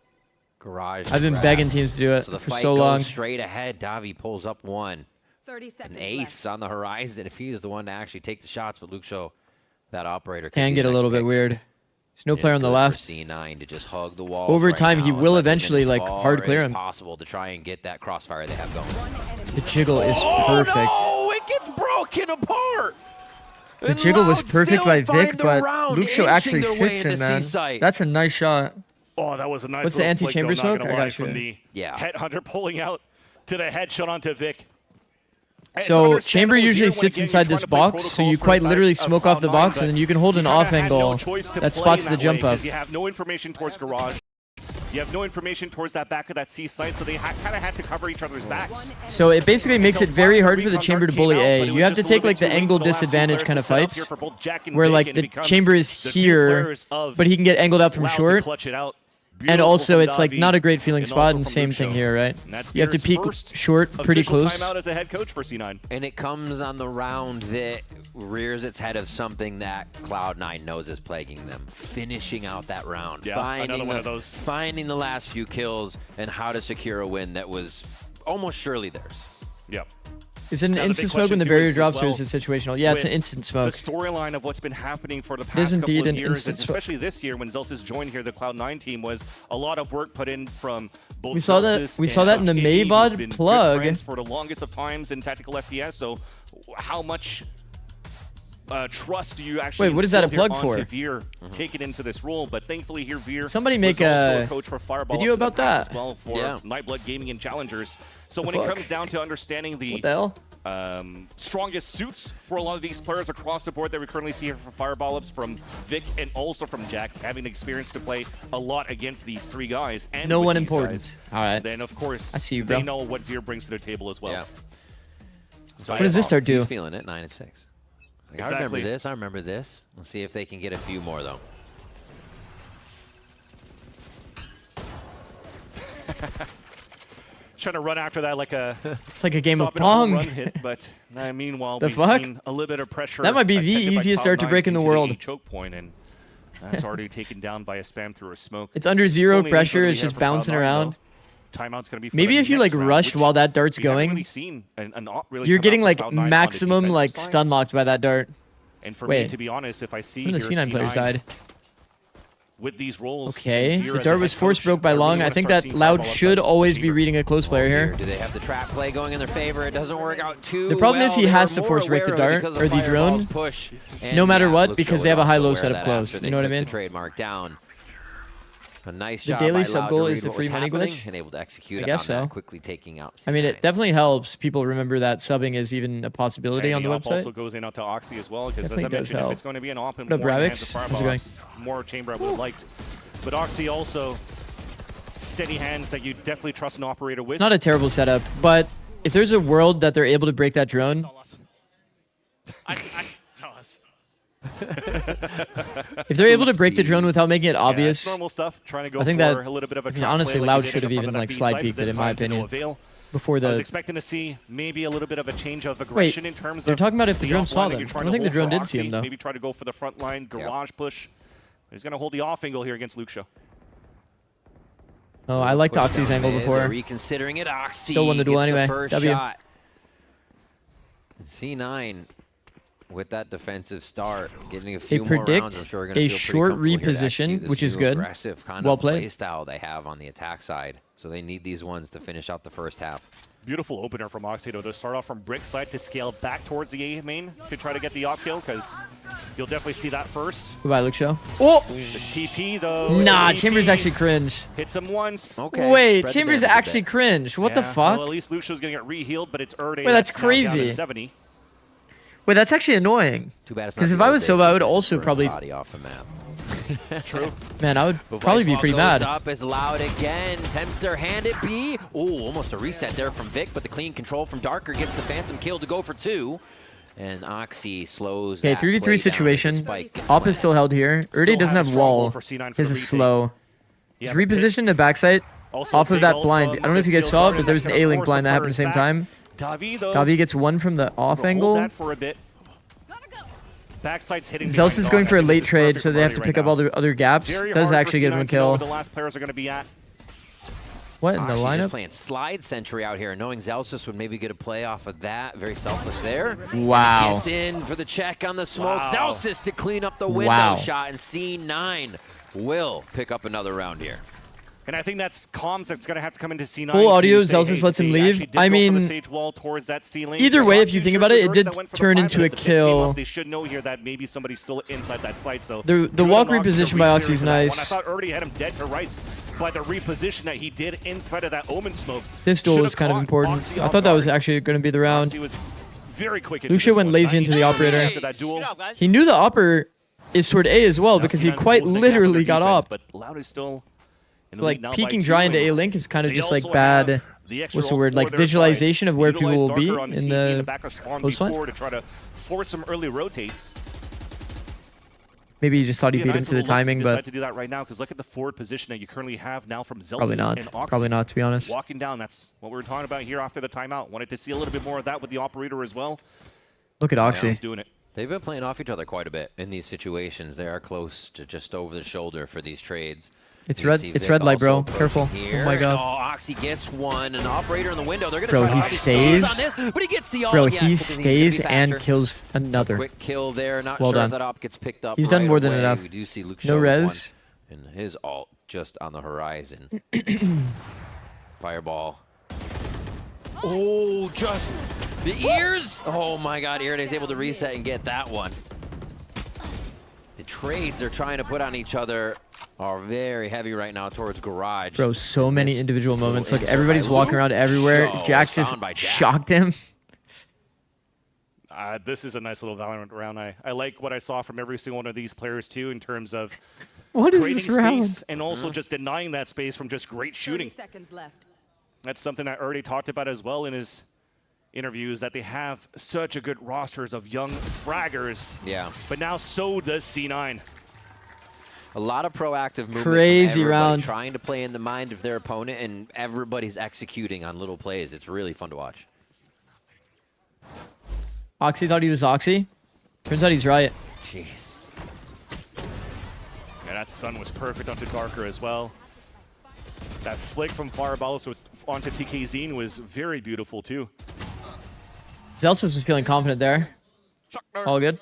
garage. I've been to begging grass. teams to do it so the for fight so goes long. straight ahead. Davi pulls up one. 30 seconds An ace on the horizon if he's the one to actually take the shots, but Luke Show, that operator This can be get the a next little bit pick. weird. There's no It player is on the good left. for C9 to just hug the wall. Over right time, now he and will let them in eventually as like far hard clear as him. possible to try and get that crossfire they have going. The jiggle is perfect. Oh, it gets broken apart. The jiggle was Loud perfect still by find Vic, the but round, Luke Show inching actually their way sits in, into man. C-site. That's a nice shot. Oh, that was a nice What's the little flick, anti-chamber though, not smoke? gonna I lie, got you. from the Yeah. headhunter pulling out to the headshot onto Vic. It's So chamber understandable usually here when, sits again, inside you're this trying to play box, so protocols you for quite the literally side of smoke off the Cloud9, box, but and then you can hold an you kinda off had angle no choice to that play spots in the that jump way, up. 'cause you have no information towards garage. You have no information towards that back of that C site, so they kind of had to cover each other's backs. So it basically makes it very hard for the chamber to bully A. You have to take like the angle disadvantage kind of fights, where like the chamber is here, but he can get angled out from short. And also, it's like not a great feeling spot, and same thing here, right? You have to peek short, pretty close. Timeout as a head coach for C9. And it comes on the round that rears its head of something that Cloud9 knows is plaguing them. Finishing out that round. Yeah, another one of those. Finding the last few kills and how to secure a win that was almost surely theirs. Yep. Is it an instant smoke when the barrier drops, or is it situational? Yeah, it's an instant smoke. The storyline of what's been happening for the It is past couple indeed of an years, instant and especially this year when Zikz joined here, the Cloud9 team, was a lot of work put in from both. We saw that in the MIBR plug for the longest of times in tactical FPS. So, how much trust do you actually? Wait, what is that a instill plug here for? onto Veer take it into this role, but thankfully here Veer Somebody make was also a coach for Fireball video about that. as well for Nightblood Gaming and Challengers. So when it comes down to understanding the strongest suits for a lot of these players across the board that we currently see here from Fireball Ups, from Vic, and also from Jack, having the experience to play a lot against these three guys. And no with one these important. guys, All right. then of course I see you, bro. they know what Veer brings to the table as well. Yeah. So what does this start do? He's feeling it, 9 and 6. Like, I remember this. I remember this. We'll see if they can get a few more though. Trying to run after that like a it's like a game of stop and home pong. run hit, but meanwhile The we've fuck? seen a little bit of pressure. That might be the attempted by easiest start to Cloud9 break in the into world. A choke point, and that's already taken down by a spam through a smoke. It's under zero Only pressure. input we It's have just for bouncing Cloud9, around. though. Timeout's going to be for Maybe the if you next like round, rushed which while that dart's we haven't going, really seen an op really you're come getting out like from Cloud9 on the maximum defensive like side. stun locked by that dart. And for Wait, me, to be honest, if I see when the here C9 players died. with these roles, Okay, Veer the as dart a was head force coach, broke by I really Long. wanna I think start that seeing Loud Fireball should Upside's always be receiver. reading a close player here. Do they have the trap play going in their favor? It doesn't work out too The problem is well. he They has were to force more break the aware of it dart because or of the drone, Fireball's push. And no matter yeah, what, Luxo because was they have a also high-low aware of setup that close. after You they know what I took mean? The trademark down. A nice The job daily by sub Loud goal to is read the what was free money happening glitch? and able to execute I on guess that, so. quickly taking out I mean, it definitely helps people remember that subbing is even a possibility on the op website. also goes in out to Oxy as well, because as Definitely I does mentioned, if help. it's going to be an op and What up, more in the hands Ravix? of How's it Fireball Ups, more chamber I would have liked. But Oxy also steady hands that you definitely trust an operator with. It's not a terrible setup, but if there's a world that they're able to break that drone, if they're able to break the drone without making it obvious, it's normal stuff. Trying to go I think for that a little bit of a I mean, trap honestly, play Loud like they should did have from even the like B slide side, peeked but it this in my time to no opinion. avail. Before I was the expecting to see maybe a little bit of a change of wait, aggression in terms they're of talking about if the drone offline saw that them. you're I trying don't to think the hold drone for did see Oxy. him though. Maybe try to go for the front line garage push. He's going to hold the off angle here against Luxo. Oh, I liked Oxy's angle before. Reconsidering it, Oxy Still won the duel gets anyway. The first W. shot. C9 with that defensive start, getting a They few more rounds. predict I'm sure we're gonna a feel pretty short comfortable here to execute reposition, this which is new good. Aggressive kind Well of played. play style they have on the attack side. So they need these ones to finish out the first half. Beautiful opener from Oxy to start off from brick side to scale back towards the A main to try to get the op kill, because you'll definitely see that first. Goodbye, Luke Show. Oh! The TP though. Nah, the TP Chambers actually cringe. hits him once. Wait, Chambers actually cringe. What the Yeah, fuck? Well, at least Luxio's getting it re-healed, but it's Erde. Wait, that's now down to crazy. 70. Wait, that's actually annoying. Too bad it's not Because if the I old was days Sova, I where would you also just burn probably. body off the map. True. Man, I would probably be pretty goes mad. Up as Loud again. Attempts their hand at B. Oh, almost a reset there from Vic, but the clean control from Darker gets the Phantom kill to go for 2. And Oxy slows Okay, that play 3v3 down situation. as the spike Op is still held here. Erde doesn't have wall. His is slow. He's repositioned to backside off of that blind. I don't know if you guys saw it, but there was an A-Link blind that happened at the same time. Davi gets one from the off angle. That for a bit. Backside's hitting. Zealous is going for a late trade, so they have to pick up all the other gaps. Does actually get him a kill. The last players are going to be at. What in the Oxy just lineup? playing slide sentry out here, knowing Zelsis would maybe get a play off of that. Very selfless there. Wow. Gets in for the check on the smoke. Wow. Zelsis to clean up the window Wow. shot, and C9 will pick up another round here. And I think that's comms that's going to have to come into C9. Full audio, to say, Zelsis hey, lets him they leave. actually did I go for the mean, sage wall towards that ceiling. either They're way, not if you too think sure about if it, the it did that went for the turn five, into but a if the pick came kill. up, They should know here that maybe somebody's still inside that site. So The good walk on Oxy to reposition by re-clear Oxy's into that one. nice. I thought already had him dead to rights by the reposition that he did inside of that Omen smoke. This duel Should was have kind of caught important. Oxy I off thought that was guard. actually going to be the round. Oxy was very quick into Lucia this went one. lazy into the 90 operator. after that duel. He knew the upper is toward A as well because he Now, quite Bulls make up for their literally got defense, up. But Loud is still in So the like lead now by peeking 2, dry into and A-Link is kind of they just like also bad. have the extra What's the ult word? for Like their visualization side. of where Utilize people will Darker be on in TP the back of spawn post fight. before to try to force some early rotates. Maybe he just thought he Be a beat him nice to the little look if timing, you decide but to do that right now, because look at the forward position that you currently have now from Zelsis probably not. and Oxy. Probably not, to be honest. Walking down, that's what we were talking about here after the timeout. Wanted to see a little bit more of that with the operator as well. Look at Oxy. He's doing it. They've been playing off each other quite a bit in these situations. They are close to just over the shoulder for these trades. It's red. It's red light, bro. Careful. Here. Oh my god. Oh, Oxy gets one. An operator in the window. They're gonna Bro, try he to stays. on this, but he gets the ult. Bro, Yeah, he hoping stays he's gonna be and faster. kills another. Quick kill there. Not Well sure done. if that op gets picked up. He's done right more than away. enough. We do see Luke No Shaw with res. one, and his ult just on the horizon. Fireball. Oh, just the ears. Oh my god, Iride's able to reset and get that one. The trades they're trying to put on each other are very heavy right now towards Garage. Bro, so many individual moments. Like, everybody's walking around everywhere. Jack just shocked him. This is a nice little Valorant round. I like what I saw from every single one of these players, too, in terms of what is creating this space round? and also just denying that space from just great shooting. 30 seconds left. That's something that already talked about as well in his interviews, that they have such a good rosters of young fraggers. Yeah. But now so does C9. A lot of proactive movement. Crazy from everybody, round. Trying to play in the mind of their opponent, and everybody's executing on little plays. It's really fun to watch. Oxy thought he was Oxy. Turns out he's right. Jeez. Yeah, that stun was perfect onto Darker as well. That flick from Fireball onto TKZ was very beautiful too. Zelsus was feeling confident there. All good.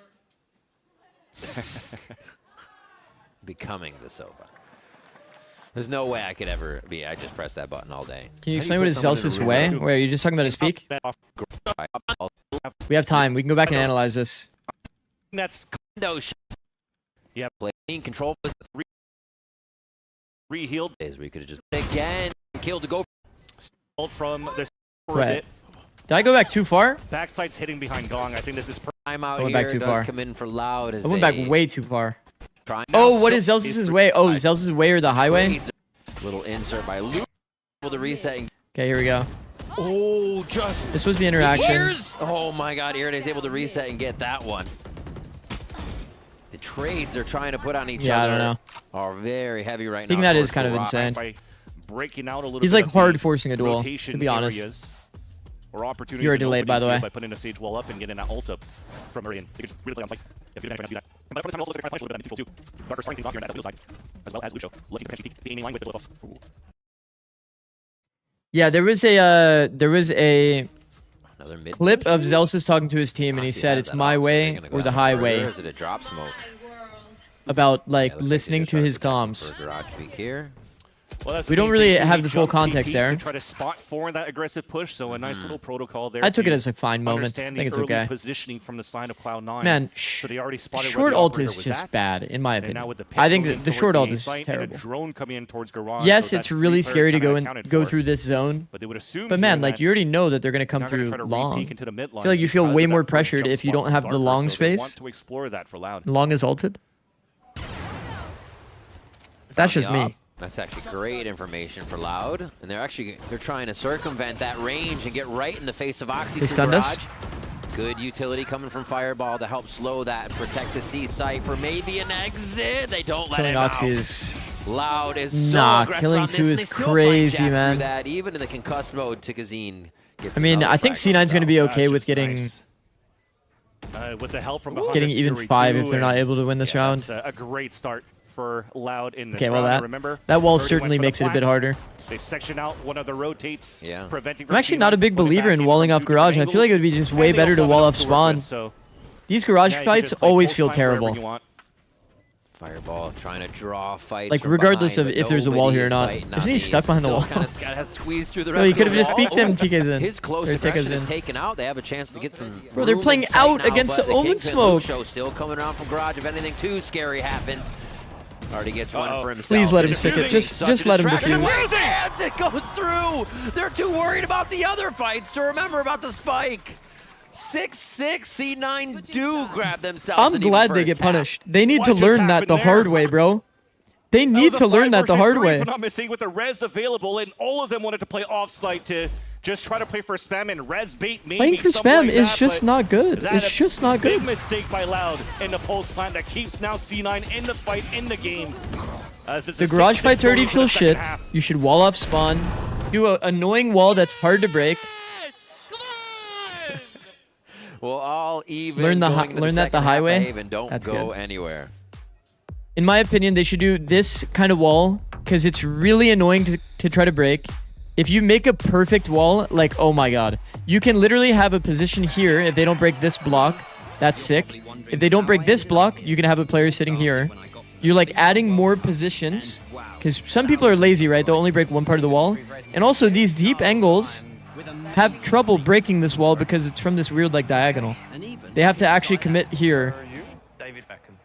Becoming the Sova. There's no way I could ever be. I just press that button all day. Can you explain what is Zelsus' way? Wait, are you just talking about his peak? We have time. We can go back and analyze this. That's no shit. Yeah. Playing control. Re-healed. Days we could have just again killed to go. From this. Right. Did I go back too far? Backside's hitting behind Gong. I think this is time out I went here. back too does far. Come in for Loud as I went back way too far. Oh, what is Zelsus' way? Oh, Zelsus' way or the highway? Little insert by Luke. Able to reset. Okay, here we go. Oh, just this was the interaction. Ears. Oh my god, Iride's able to reset and get that one. The trades they're trying to put on each other I don't know. are very heavy right now. I think that is kind of insane. By breaking out a little He's bit like of hard the forcing a duel, to be honest. areas, or opportunities You are in delayed, by the openings way. here by putting a sage wall up and getting that ult up from Meridian. They could just really play on site. If you do that. But for this time, also, they're trying to play a little bit on neutral too. Darker starting things off here on that middle side, as well as Lucho looking to potentially peek the aiming line with the Lithos. Yeah, there was a clip of Zelsus talking to his team, and he said it's my way or the highway. Or is it a drop smoke? About like listening to his comms. Garage peek here. Well, that's We don't really have the full context there. To try to spot for that aggressive push, so a nice little protocol there. I took to it as a fine moment. I understand think it's the early okay. Positioning from the side of Cloud9. Man, so they already spotted where short the ult operator is was just at. bad, in my And opinion. now with the I pick think moving the towards short the ult A is site just and a terrible. drone coming in towards Garage, Yes, so it's that's really 3 scary to players go kinda and go accounted through for. this zone. But they would assume But man, here like that you already know that they're gonna come they're not gonna through try to long. re-peek into the mid I line feel like you feel because way of that more first pressured jump if you spot don't from have the Darker, long so they want space. to explore that for Loud. Long is ulted. That's just me. That's actually great information for Loud, and they're trying to circumvent that range and get right in the face of Oxy. They stunned us. Good utility coming from Fireball to help slow that and protect the C site for maybe an exit. They don't let Killing him Oxy out. is Loud is so nah. aggressive Killing on two this, and is they still find crazy, Jack man. through that. Even in the concussed mode, Tikazine gets I mean, another I think frag C9's gonna be That's okay with just getting nice. With the help from behind getting us, even Fury 5 too, if they're not and able to win this round. That's a great start for Loud in this Okay, well round. Remember, that wall Purdy certainly went for the makes it a bit plant. harder. They section out one of the rotates, preventing. I'm actually not a big believer in walling off garage. I feel like it would be just way better to wall off spawn. These garage fights always feel terrible. Fireball trying to draw fights. Like, from regardless behind, of but if there's a wall nobody here or is not. biting Isn't on he these. stuck behind the Still wall? Kind of has squeezed through the Bro, rest he of could the have just wall. peeked him. TK's in. His close Or aggression TK's is in. taken out. They have a chance to get some. Bro, they're room playing in sight out now, against but the Omen Kingpin smoke. Lucio still coming around from garage. If anything too scary happens, already gets one for himself. Please let him stick it. Just let him defuse. As it goes through, they're too worried about the other fights to remember about the spike. 6-6, C9 do grab themselves. I'm glad they get punished. They need to learn that the hard way, bro. They need to learn that the hard way. If I'm not missing, with the res available, and all of them wanted to play off-site to just try to play for spam and res bait maybe. Playing for spam is just not good. It's just not good. Big mistake by Loud in the pulse plant that keeps now C9 in the fight, in the game. The garage fights already feel shit. You should wall off spawn. Do an annoying wall that's hard to break. Well, all even. Learn learn that the highway. And don't That's go good. anywhere. In my opinion, they should do this kind of wall because it's really annoying to try to break. If you make a perfect wall, like, oh my god. You can literally have a position here if they don't break this block. That's sick. If they don't break this block, you can have a player sitting here. You're like adding more positions because some people are lazy, right? They'll only break one part of the wall. And also these deep angles have trouble breaking this wall because it's from this weird like diagonal. They have to actually commit here.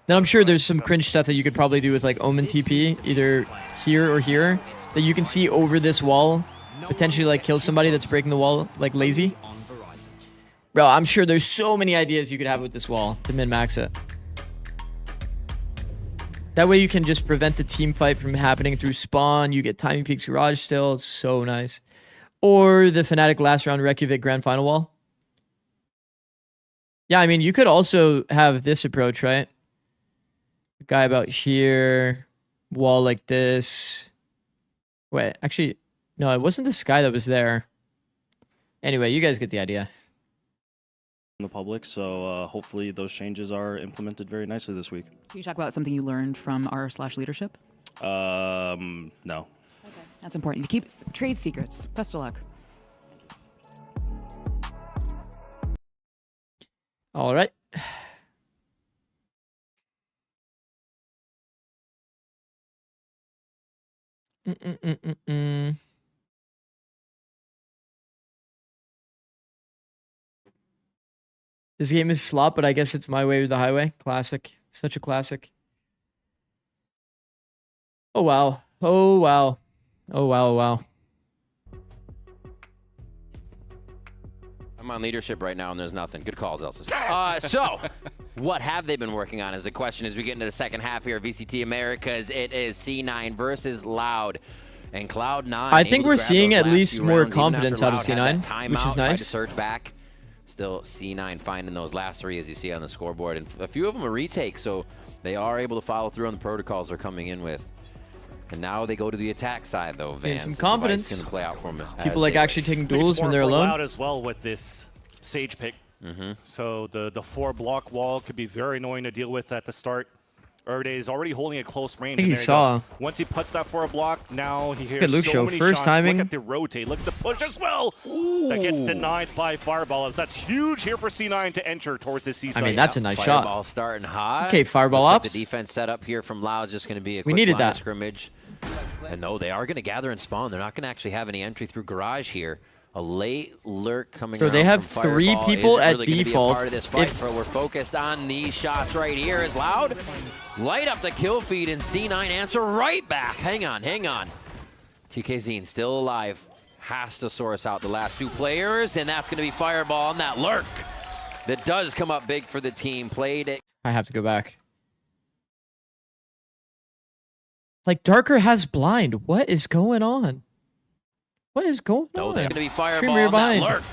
Then I'm sure there's some cringe stuff that you could probably do with like Omen TP, either here or here, that you can see over this wall, potentially like kill somebody that's breaking the wall like lazy. Bro, I'm sure there's so many ideas you could have with this wall to min-max it. That way you can just prevent the team fight from happening through spawn. You get Timing Peaks Garage still. It's so nice. Or the Fnatic last round Reykjavik grand final wall. Yeah, I mean, you could also have this approach, right? Guy about here. Wall like this. Wait, actually, no, it wasn't this guy that was there. Anyway, you guys get the idea. In the public, so hopefully those changes are implemented very nicely this week. Can you talk about something you learned from r/leadership? No. Okay. That's important. You keep trade secrets. Best of luck. All right. This game is slop, but I guess it's my way or the highway. Classic. Such a classic. Oh, wow. Oh, wow. Oh, wow, wow. I'm on leadership right now, and there's nothing. Good calls, Elsa. So, what have they been working on is the question as we get into the second half here of VCT Americas. It is C9 versus Loud. And Cloud9. I think we're seeing at least more confidence out of C9, which is nice. To surge back. Still C9 finding those last three, as you see on the scoreboard. And a few of them are retakes, so they are able to follow through on the protocols they're coming in with. And now they go to the attack side, though. Seeing some confidence. Going to play out for them. People like actually taking duels when they're alone. Out as well with this Sage pick. So the 4-block wall could be very annoying to deal with at the start. Erde is already holding a close range. I think he saw. Once he puts that 4-block, now he hears Luke so many first shots. timing. Look at the rotate. Look at the push as well. Ooh. That gets denied by Fireball. That's huge here for C9 to enter towards this C side. I mean, that's a nice Fireball shot. Starting hot. Okay, Fireball Looks up. like the defense setup here from Loud is just going to be a we quick needed line that of scrimmage. And no, they are going to gather and spawn. They're not going to actually have any entry through Garage here. A late lurk coming So they have from 3 Fireball. people at really default. Part of this fight, but we're focused on these shots right here. Is Loud light up the kill feed, and C9 answer right back. Hang on. TK Zine still alive. Has to source out the last 2 players, and that's going to be Fireball on that lurk. That does come up big for the team. Played it. I have to go back. Like, Darker has blind. What is going on? What is going on? No, they're going to be Fireball Streamer, on that behind. lurk.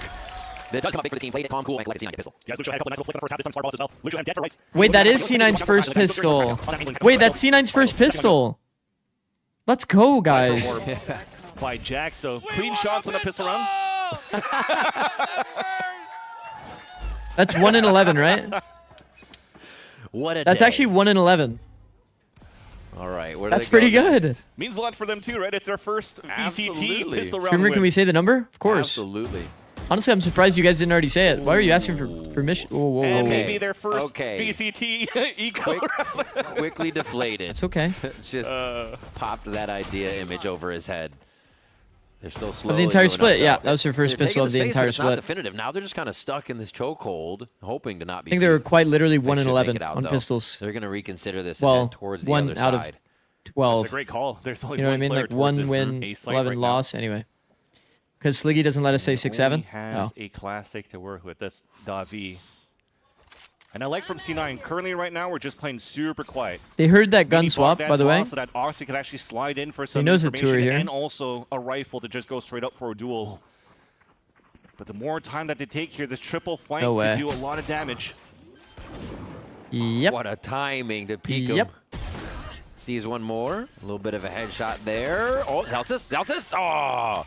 That does come up big for the team. Played it calm, cool, like C9 pistol. Yeah, Lucio had a couple nice little flicks in the first half. This time Fireball as well. Lucio and dead to rights. Wait, that is C9's first pistol. Wait, that's C9's first pistol. Let's go, guys. By Jack, so clean shots on the pistol round. That's 1 in 11, right? What a That's day. actually 1 in 11. All right, where do That's they pretty go good. next? Means a lot for them too, right? It's their first VCT pistol round Streamer, win. can we say the number? Of course. Absolutely. Honestly, I'm surprised you guys didn't already say it. Why are you asking for permission? Whoa, whoa, whoa. And maybe their first Okay. VCT eco round. Quickly deflated. It's okay. Just popped that idea image over his head. They're still slow. Of the entire split, yeah. That was their first pistol of the entire It's not split. definitive. Now they're just kind of stuck in this chokehold, hoping to not be. I think they were quite literally They 1 in should 11 make it out, on though. pistols. They're going to reconsider this Well, and head towards the 1 other out of side. 12. That's a great call. There's only You know what I one mean? player Like towards 1 this win, A site 11 right now. loss. Anyway. Because Sliggy doesn't let us say 6-7. Only has a classic to work with. That's Davi. And I like from C9, currently right now, we're just playing super quiet. They heard that gun Mini swap, Bogdan's by the way. lost, so that Oxy could actually slide in for some knows the information tour here. and also a rifle to just go straight up for a duel. But the more time that they take here, this triple flank No way. could do a lot of damage. Yep. What a timing to peek him. Yep. Sees one more. A little bit of a headshot there. Oh, Zelsis. Oh!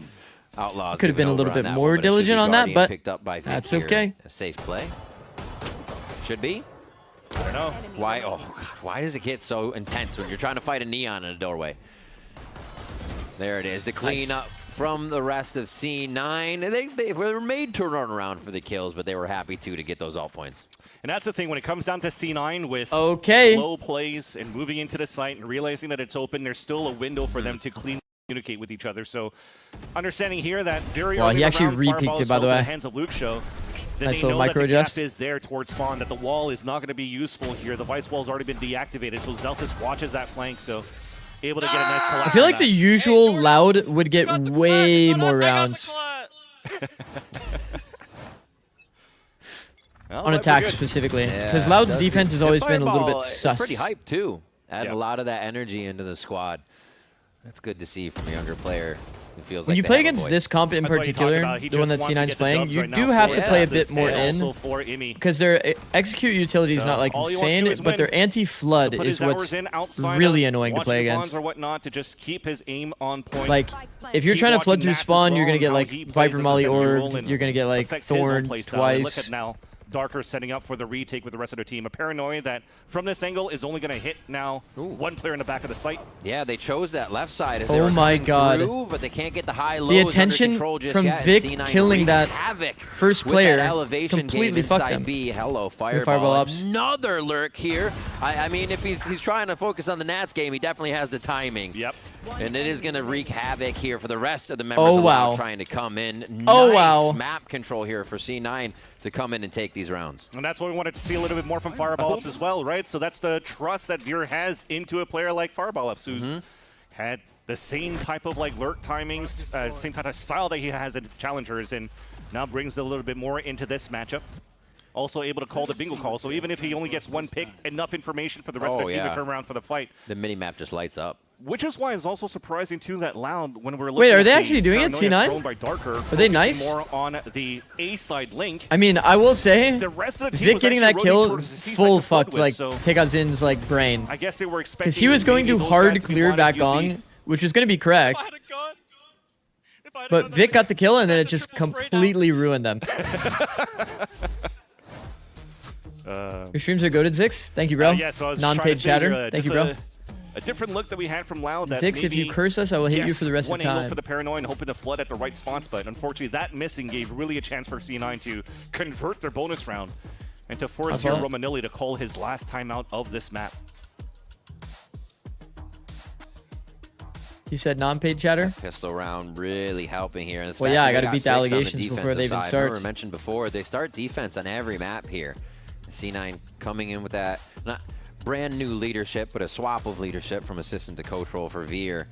Outlaws. Could have been a moving little over on bit that more one, but it should diligent be on that, Guardian but picked up by that's Vic here. okay. A safe play. Should be. I don't know. Why? Oh, God. Why does it get so intense when you're trying to fight a neon in a doorway? There it is, the cleanup from the rest of C9. They were made to run around for the kills, but they were happy to get those alt points. And that's the thing, when it comes down to C9 with slow plays and moving into the site and realizing that it's open, there's still a window for them to cleanly communicate with each other. So understanding here that very early he actually round, re-peeked Fireball it, by the in way. the hands of Luke Show. Nice They little know that micro the gap adjust. is there towards spawn, that the wall is not going to be useful here. The Vice wall's already been deactivated, so Zelsis watches that flank, so able to get a nice collapse. I feel like the usual Loud would get way more rounds. On attack specifically. Because Loud's defense has always been a little bit sus. Pretty hyped too. Adding a lot of that energy into the squad. That's good to see from a younger player. It feels when like you play against this comp in particular, the one that C9's playing, you do have to play a bit more in. Because their execute utility is not like insane, but their anti-flood is what's really annoying to play against. Or whatnot to just keep his aim on point. Like, if you're trying to flood through spawn, you're going to get like Viper Molly Orb, you're going to get like Thorn twice. Look at now. Darker setting up for the retake with the rest of their team. A paranoia that from this angle is only going to hit now one player in the back of the site. Yeah, they chose that left side as they were coming through, but they can't get the high lows the attention under control just from yet. Vic C9 killing that havoc first with player that elevation completely game fucked inside them. B. Hello, Fireball. Another lurk here. I mean, if he's trying to focus on the Nats game, he definitely has the timing. Yep. And it is going to wreak havoc here for the rest of the members of Loud trying to come in. Nice map control here for C9 to come in and take these rounds. And that's what we wanted to see a little bit more from Fireball Ups as well, right? So that's the trust that Veer has into a player like Fireball Ups, who's had the same type of like lurk timings, same type of style that he has in challengers, and now brings a little bit more into this matchup. Also able to call the bingo call, so even if he only gets one pick, enough information for the rest of the team to turn around for the fight. The mini-map just lights up. Which is why it's also surprising too that Loud, when we're looking Wait, are at they the actually doing it, C9? by Darker, are they nice? More on the A side link. I mean, I will say, the rest of the team Vic getting that kill full fucked like so Tekazin's like brain. I guess they were expecting because he was going to hard clear back on, which was going to be correct. But Vic got the kill and then it just completely ruined them. Your streams are goated, Zikz. Thank you, bro. Yeah, so non-paid chatter. Thank you, bro. A different look that we had from Loud. That Zikz, if you curse us, I will hate you for the rest of the time. One angle for the paranoid and hoping to flood at the right spots, but unfortunately that missing gave really a chance for C9 to convert their bonus round and to force here Romanilli to call his last timeout of this map. He said non-paid chatter. Pistol round really helping here. And well, yeah, I got to beat the allegations before they even start. I mentioned before, they start defense on every map here. C9 coming in with that not brand new leadership, but a swap of leadership from assistant to coach role for Veer.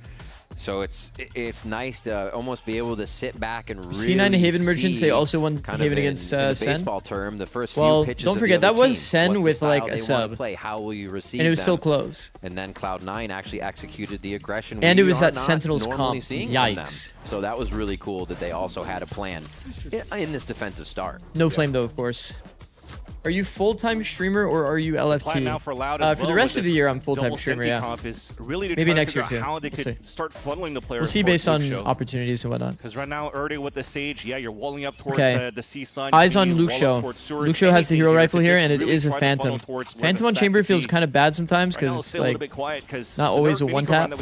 So it's nice to almost be able to sit back and really C9 Haven Merchants, they also won Haven against Sen. Baseball term, the first few pitches don't forget, that was Sen with like a sub. Play, how will you receive and it was them? still close. And then Cloud9 actually executed the aggression. And it was that Sentinels comp. Yikes. So that was really cool that they also had a plan in this defensive start. No flame though, of course. Are you full-time streamer or are you LFT? Now for Loud for the rest of the year, I'm full-time streamer, yeah. Really maybe next year too. How they could start funneling the players. We'll see based on opportunities and whatnot. Because right now, Erde with the Sage, yeah, you're walling up towards the C side. Eyes on Luke Show. Luke Show has the hero rifle here, and it is a Phantom. Phantom on Chamber feels kind of bad sometimes because it's like not always a one-tap.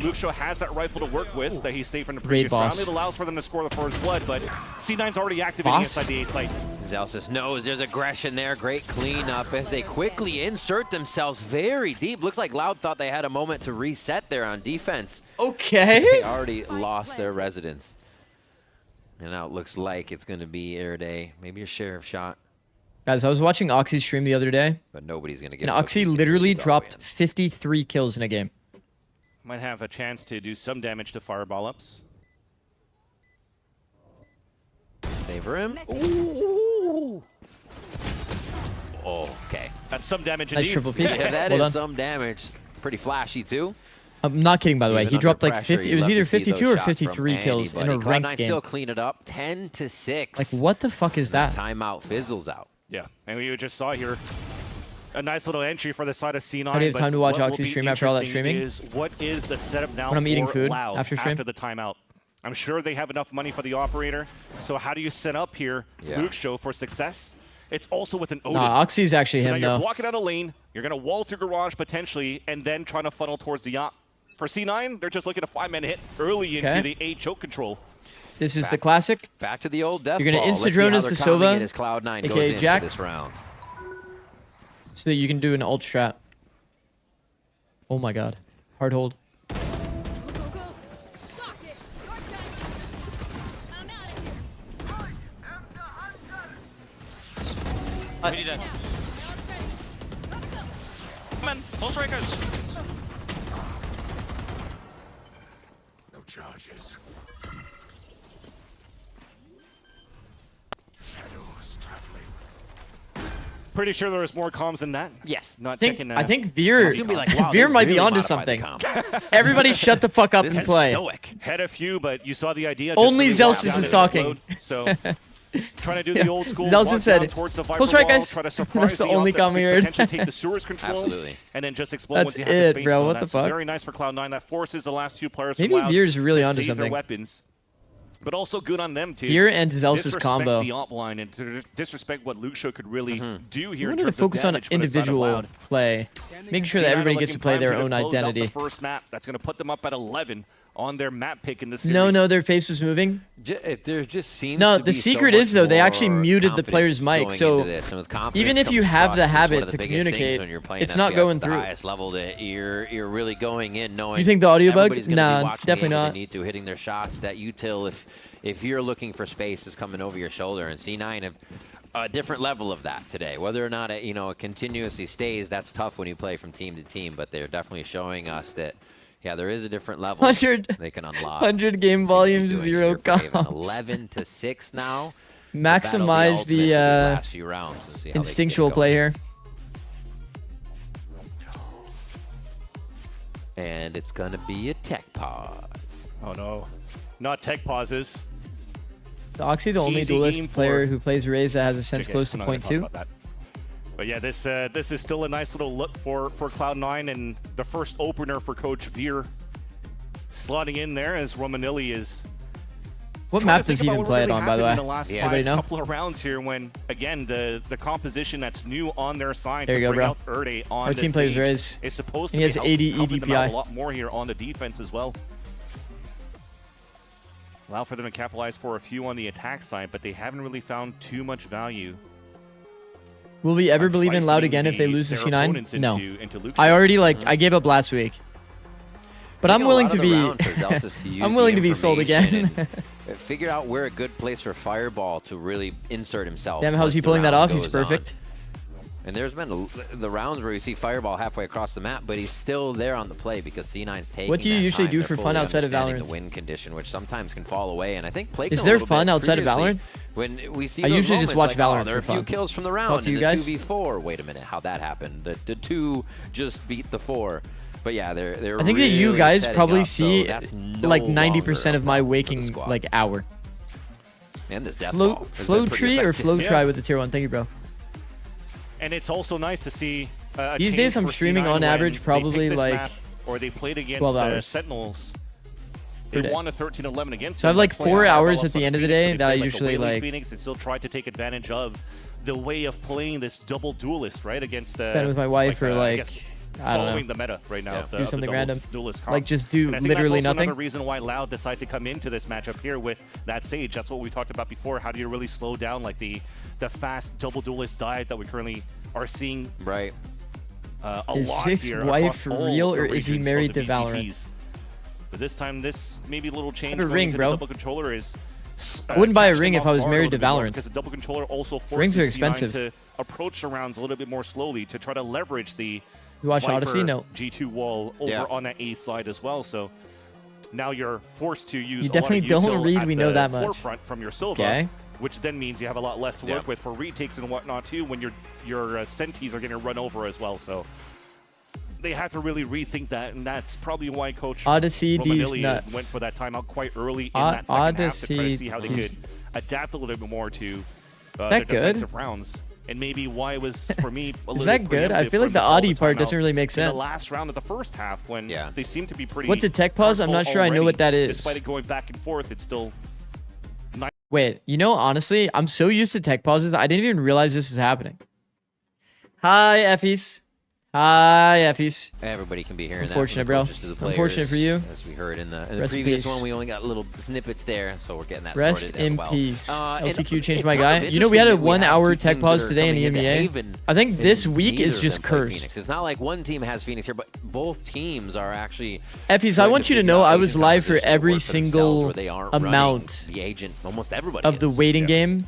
Luke Show has that rifle to work with that he's saved from the previous round. It allows for them to score the first blood, but C9's already activating inside the A site. Zelsis knows there's aggression there. Great clean up as they quickly insert themselves very deep. Looks like Loud thought they had a moment to reset there on defense. Okay. They already lost their residence. And now it looks like it's going to be Erde. Maybe a sheriff shot. Guys, I was watching Oxy's stream the other day. But nobody's going to get and Oxy literally dropped 53 kills in a game. Might have a chance to do some damage to Fireball Ups. Favor him. Ooh. Oh, okay. That's some damage nice indeed. Triple peek. Yeah, that is some damage. Pretty flashy, too. I'm not kidding, by the way. He dropped like 50. It was either 52 or 53 kills in a ranked game. Still clean it up. 10-6. Like, what the fuck is that? Timeout fizzles out. Yeah, and we just saw here a nice little entry for the side of C9. How do you have time to watch Oxy stream after all that streaming? What is the setup now when I'm eating food Loud after stream? After the timeout? I'm sure they have enough money for the operator. So how do you set up here Luke Show for success? It's also with an Odin. Nah, Oxy's actually so him, now though. You're blocking out a lane. You're going to wall through garage potentially, and then trying to funnel towards the op. For C9, they're just looking to 5-man hit early into the A choke control. This is the classic. Back to the old death You're going to ball. insta-drone as the Sova, As Cloud9 goes aka into Jack, this round. so that you can do an ult strat. Oh my god. Hard hold. Really dead. Come on, close strikers. No charges. Shadows traveling. Pretty sure there was more comms than that. Yes. Not I checking. think Veer, wow, Veer they might be really onto modified something. the comp. Everybody shut the fuck up This and is play. stoic. Had a few, but you saw the idea. Only just really Zelsis walk down is and talking. explode. So trying to do the old school. Zelsis walk said, down towards the Viper "Close right, wall, guys." try to surprise That's the only op that comment we could heard. potentially take the sewers control. Absolutely. And then just explode That's once you have the it, space. bro. So What the that's fuck? very nice for Cloud9. That forces the last two players Maybe from Loud Veer's really to onto save their something. weapons. But also good on them too. Veer and Zelsis disrespect combo. the op line and to disrespect what Luxio could really do here. We in wanted to terms of focus on damage for this side of individual Loud. play, making sure that C9 everybody are gets to looking play prime their to own close out identity. The first map that's going to put them up at 11 on their map pick in the series. No, their face was moving. There just seems No, to the be secret so is though they much actually more muted the player's mic, confidence so going into this. And with confidence even if you comes have the trust. It's one habit of to the biggest things communicate, when you're playing it's not FPS going at the through. highest level that you're really going in knowing. You think the audio bugged? everybody's gonna be Nah, watching the definitely game when not. They need to hitting their shots. That util if you're looking for space is coming over your shoulder, and C9 have a different level of that today. Whether or not it continuously stays, that's tough when you play from team to team. But they're definitely showing us that. Yeah, there is a different level 100 they can unlock. 100 game volume, 0 comps. 11-6 now. Maximize the last few rounds and see how instinctual play here. And it's gonna be a tech pause. Oh no, not tech pauses. Is Oxy the only Easy duelist game player for- who plays Raze that has a sense Okay, close to I'm not gonna talk 0.2? about that. But yeah, this is still a nice little look for Cloud9 and the first opener for Coach Veer slotting in there as Romanilli is. What trying map to think does he about even what play it really on, by the happened way? in the last Anybody know? couple of rounds here when, again, the composition that's new on their side There to you go, bring bro. out Erde on Our the team plays Siege Raze. is supposed to And he has be 80 helping them out EDPI. a lot more here on the defense as well. Allow for them to capitalize for a few on the attack side, but they haven't really found too much value. Will we ever believe in Loud siphoning again if they lose the their C9? opponents No. into Luxio. I already I gave up last week. But I'm willing to be I'm willing to be sold again. Figure out where a good place for Fireball to really insert himself. Damn, how's once he the pulling that round off? He's goes on. perfect. And there's been the rounds where you see Fireball halfway across the map, but he's still there on the play because C9's taking. What do you that usually time. do They're for fun fully outside of understanding Valorant? The win condition, which sometimes can fall away, and I think Play Is there fun outside of Valorant? When we see I those usually just moments, watch like, Valorant oh, there are a for few fun. kills from the Talk round to you in the guys. 2v4. Wait a minute, how'd that happen? The 2 just beat the 4. But yeah, they're I think that you really guys setting probably up, so see that's no like longer 90% a of my problem for the waking squad. like hour. And this death Flow ball has flow been pretty tree or effective. flow try Yes. with the tier 1. Thank you, bro. And it's also nice to see a These change days I'm for streaming C9 on when average they picked probably this like map, or they played against 12 hours. Sentinels. Per They day. won a 13-11 against So I have them. like Playing 4 Fireball hours at outside the end of the Phoenix, day so they that I played, the usually Whaley like Phoenix and still tried to take advantage of the way of playing this double duelist, right? Against spend with my wife or I like guess I don't following know. the meta right now. Of the, Do of the something double random. duelist Like comp. just do And I think literally that's also nothing. Another reason why Loud decided to come into this matchup here with that Sage. That's what we talked about before. How do you really slow down like the fast double duelist dive that we currently are seeing? Right. A Is lot Zik's here wife across all real, the or is he regions of married the to Valorant? VCTs. But this time, this maybe a little change Have a going ring, into bro. the double controller is. I wouldn't buy a catching ring them if I off was guard a married to little bit more, Valorant. because the double controller also forces Rings are C9 expensive. to approach the rounds a little bit more slowly to try to leverage the You watch Viper Odyssey? No. G2 wall over Yeah. on that A side as well. So now you're forced to use. You a definitely lot of don't util read, at we know the that much. Forefront from your Silva, Okay. which then means you have a lot less to work Yeah. with for retakes and whatnot too. When your Sentis are getting run over as well, so they have to really rethink that, and that's probably why Coach Odyssey D's Romanilli nuts. went for that timeout quite early in that second half to try Odyssey to see how they D's- could adapt a little bit more to their that good? defensive rounds. And maybe why it was for me a little that bit good? I preemptive feel for like the them to call Audi part timeout doesn't really make in sense. the last round of the first half when they seem to be pretty. What's a tech pause? I'm not hurtful sure I know already. what that is. Despite it going back and forth, it's still. Wait, you know, honestly, I'm so used to tech pauses, I didn't even realize this is happening. Hi, Effies. Hi, Effies. Everybody can be hearing Unfortunate, that. bro. To the players, Unfortunate for you. As we heard in the Rest previous peace. one, we only got little snippets there, so we're getting that Rest sorted in as well. peace. LCQ changed it's my kind guy. of You know, we had a interesting that we have 1 hour two tech teams pause that are today in coming into EMEA. Haven, I think this and week neither is of just them play cursed. Phoenix. It's not like one team has Phoenix here, but both teams are actually. Effies, I want you to know I was live for every single amount the agent, almost everybody of the waiting game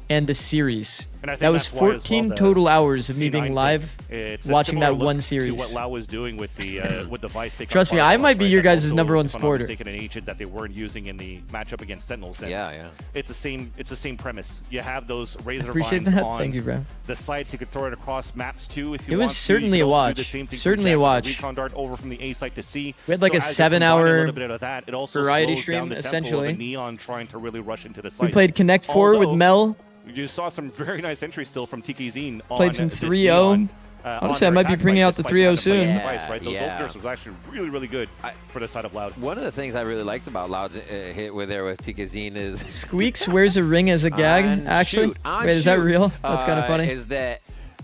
and the series. And I think that was that's why as well 14 the total hours of me C9 being pick, live it's a watching similar that look one to series. what Lau was doing with the Vice pick. Trust me, I might be your guys' number one supporter. If I'm not mistaken, an agent that they weren't using in the matchup against Sentinels. And yeah. It's the same premise. You have those razor Appreciate vines that. on Thank you, bro. the sites. You could throw it across maps too if you It want was to. certainly You a can also do watch. the same thing Certainly from a watch. Recon dart over from the A site to C. We had like a So as you combine 7-hour little bit of that, it also variety slows stream, down the tempo of essentially. the Neon trying to really rush into the We sites. played Connect 4 with Although, Mel. You saw some very nice entries still from TKZ on Played some this 3-0. Neon, Honestly, I on might be their bringing attack out the site 3-0 despite soon. having the device, right? Those Yeah. openers was actually really, really good for the side of Loud. One of the things I really liked about Loud's hit with TKZ is Squeaks wears a ring as a gag, actually. Wait, is that real? That's kind of funny. Is that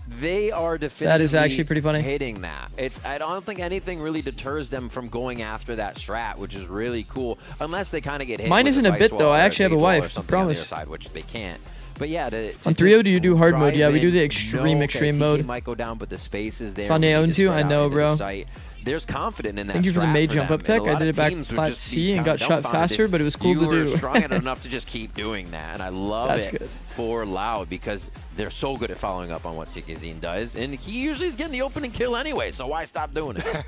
they are definitively That is actually pretty funny. hitting that. I don't think anything really deters them from going after that strat, which is really cool, unless they kind of get hit. Mine with isn't a Vice bit, Wall though. I or actually have a Sage Wall or wife, something on the promise. other side, which they can't. But yeah, on 3-0, do you do hard mode? Yeah, we do the extreme extreme mode. might go down, but the space is there. Sunday We need own to too. spread I out know, into the bro. site. There's confidence in that. Thank you for the strat May for jump them, up tech. and a I lot did of it back teams would plat just C be and got shot dumbfounded faster, if but it was cool to you were do. strong enough to just keep doing that, and I love That's it good. for Loud because they're so good at following up on what TKZ does, and he usually is getting the opening kill anyway. So why stop doing it?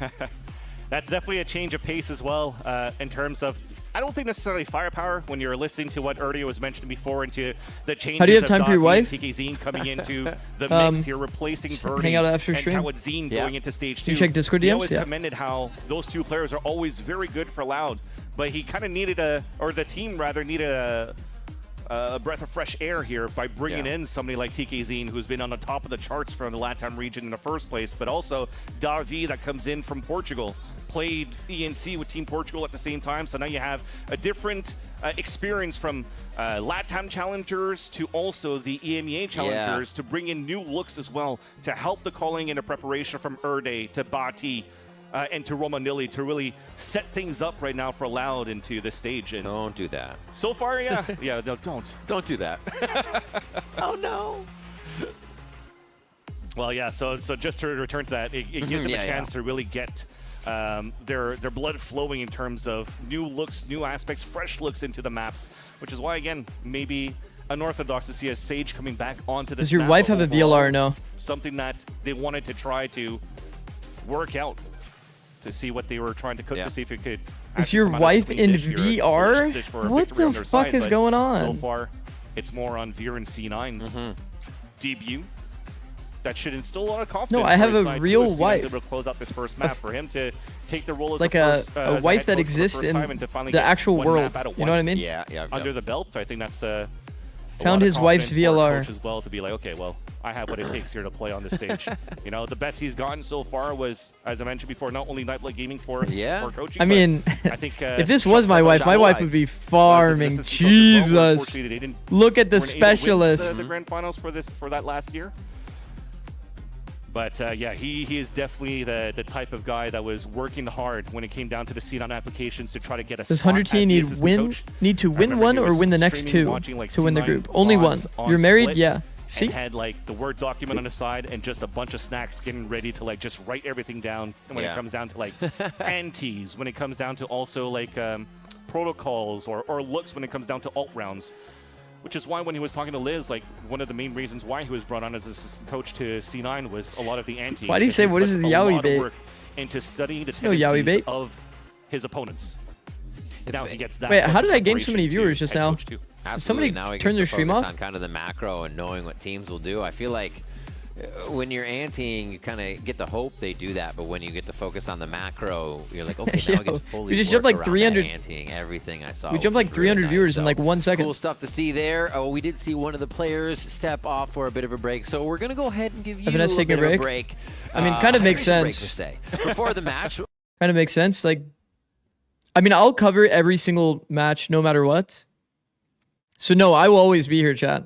That's definitely a change of pace as well in terms of. I don't think necessarily firepower when you're listening to what earlier was mentioned before into the changes. How do you have time of for your Davi wife? and TKZ coming into the mix here, replacing Birdie hang out after and stream. Kawad Zine going into stage 2. Do you check Discord He DMs? always Yeah. commended how those two players are always very good for Loud, but he kind of needed the team rather needed a breath of fresh air here by bringing in somebody like TKZ, who's been on the top of the charts from the LATAM region in the first place, but also Davi that comes in from Portugal. Played ENC with Team Portugal at the same time, so now you have a different experience from LATAM challengers to also the EMEA challengers to bring in new looks as well to help the calling and the preparation from Erde to Bati and to Romanilli to really set things up right now for Loud into the stage. And Don't do that. so far, yeah, no, don't do that. Oh no. Well, yeah. So just to return to that, it gives them a chance to really get their blood flowing in terms of new looks, new aspects, fresh looks into the maps, which is why again maybe unorthodox to see a Sage coming back onto this. Does your map, wife but have a overall, VLR? No. Something that they wanted to try to work out to see what they were trying to cook to see if it could. Is your wife in VR? What the fuck is going on? So far, it's more on Veer and C9's debut. That should instill a lot of confidence. No, I have for his a side, real too, if C9's wife. able to close out this first map for him to take the role as Like a a wife that exists in the actual world. You know what I mean? Yeah. Under the belt, I think that's a Found his wife's VLR as well to be like, okay, well, I have what it takes here to play on this stage. You know, the best he's gotten so far was, as I mentioned before, not only Nightblood Gaming for coaching. I mean, I think if this was my wife would be farming. Jesus. Look at the specialist. The grand finals for that last year. But yeah, he is definitely the type of guy that was working hard when it came down to the C9 applications to try to get a Does spot 100T need to win one or win the next two to win the group? Only one. You're married? Yeah. See? And had like the Word document on the side and just a bunch of snacks getting ready to like just write everything down. And when it comes down to like antes, when it comes down to also like protocols or looks when it comes down to alt rounds. Which is why when he was talking to Liz, like one of the main reasons why he was brought on as assistant coach to C9 was a lot of the ante. Why do you say what is it, yaoi bait? Into studying the no yaoi bait of his opponents. Now he gets that. Wait, how did I gain so many viewers just now? Did somebody now he turn gets their to stream focus off? on kind of the macro and knowing what teams will do. I feel like when you're anteing, you kind of get to hope they do that, but when you get to focus on the macro, you're like, okay, now I get to fully we just jumped like 300. Anteing everything I saw. We jumped like 300 viewers in like 1 second. Cool stuff to see there. Oh, we did see one of the players step off for a bit of a break, so we're gonna go ahead and give you a bit of a break. I mean, kind of makes sense. Before the match. Kind of makes sense. Like, I mean, I'll cover every single match no matter what. So no, I will always be here, chat.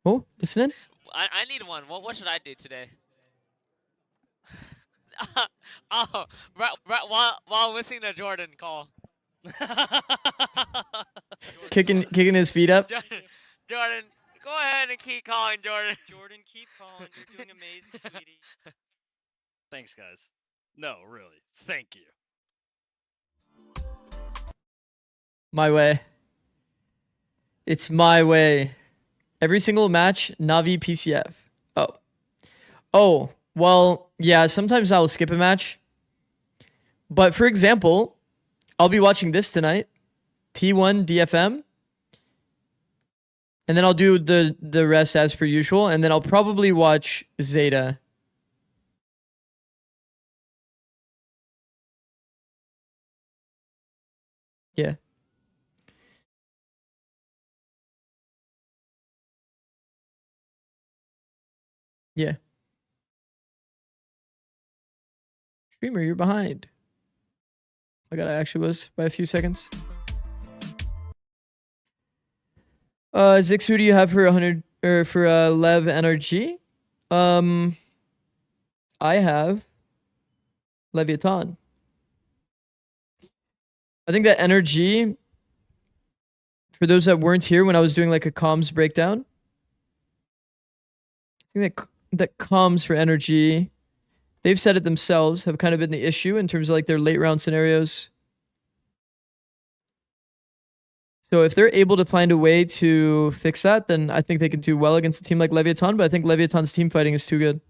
Oh, listening? I need one. What should I do today? Oh, while missing the Jordan call. Kicking his feet up. Jordan, go ahead and keep calling, Jordan. Jordan, keep calling. You're doing amazing, sweetie. Thanks, guys. No, really. Thank you. My way. It's my way. Every single match, Navi PCF. Oh, well, yeah, sometimes I'll skip a match. But for example, I'll be watching this tonight. T1 DFM. And then I'll do the rest as per usual. And then I'll probably watch Zeta. Yeah. Yeah. Streamer, you're behind. I actually was by a few seconds. Zikz, who do you have for 100 or for Lev NRG? I have Leviathan. I think that NRG, for those that weren't here when I was doing like a comms breakdown, I think that comms for NRG, they've said it themselves, have kind of been the issue in terms of like their late round scenarios. So if they're able to find a way to fix that, then I think they can do well against a team like Leviathan, but I think Leviathan's team fighting is too good.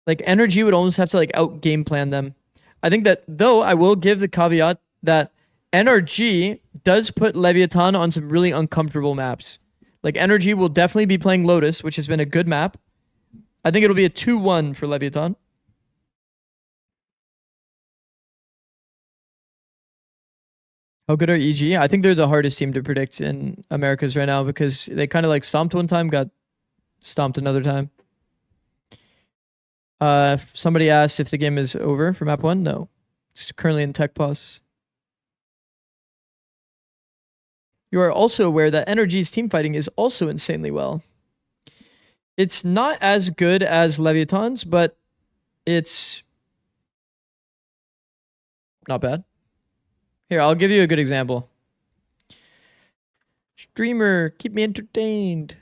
Like NRG would almost have to like out game plan them. I think that, though, I will give the caveat that NRG does put Leviathan on some really uncomfortable maps. Like NRG will definitely be playing Lotus, which has been a good map. I think it'll be a 2-1 for Leviathan. How good are EG? I think they're the hardest team to predict in Americas right now because they kind of like stomped one time, got stomped another time. Somebody asked if the game is over for map 1. No. It's currently in tech pause. You are also aware that NRG's team fighting is also insanely well. It's not as good as Leviathan's, but it's not bad. Here, I'll give you a good example. Streamer, keep me entertained.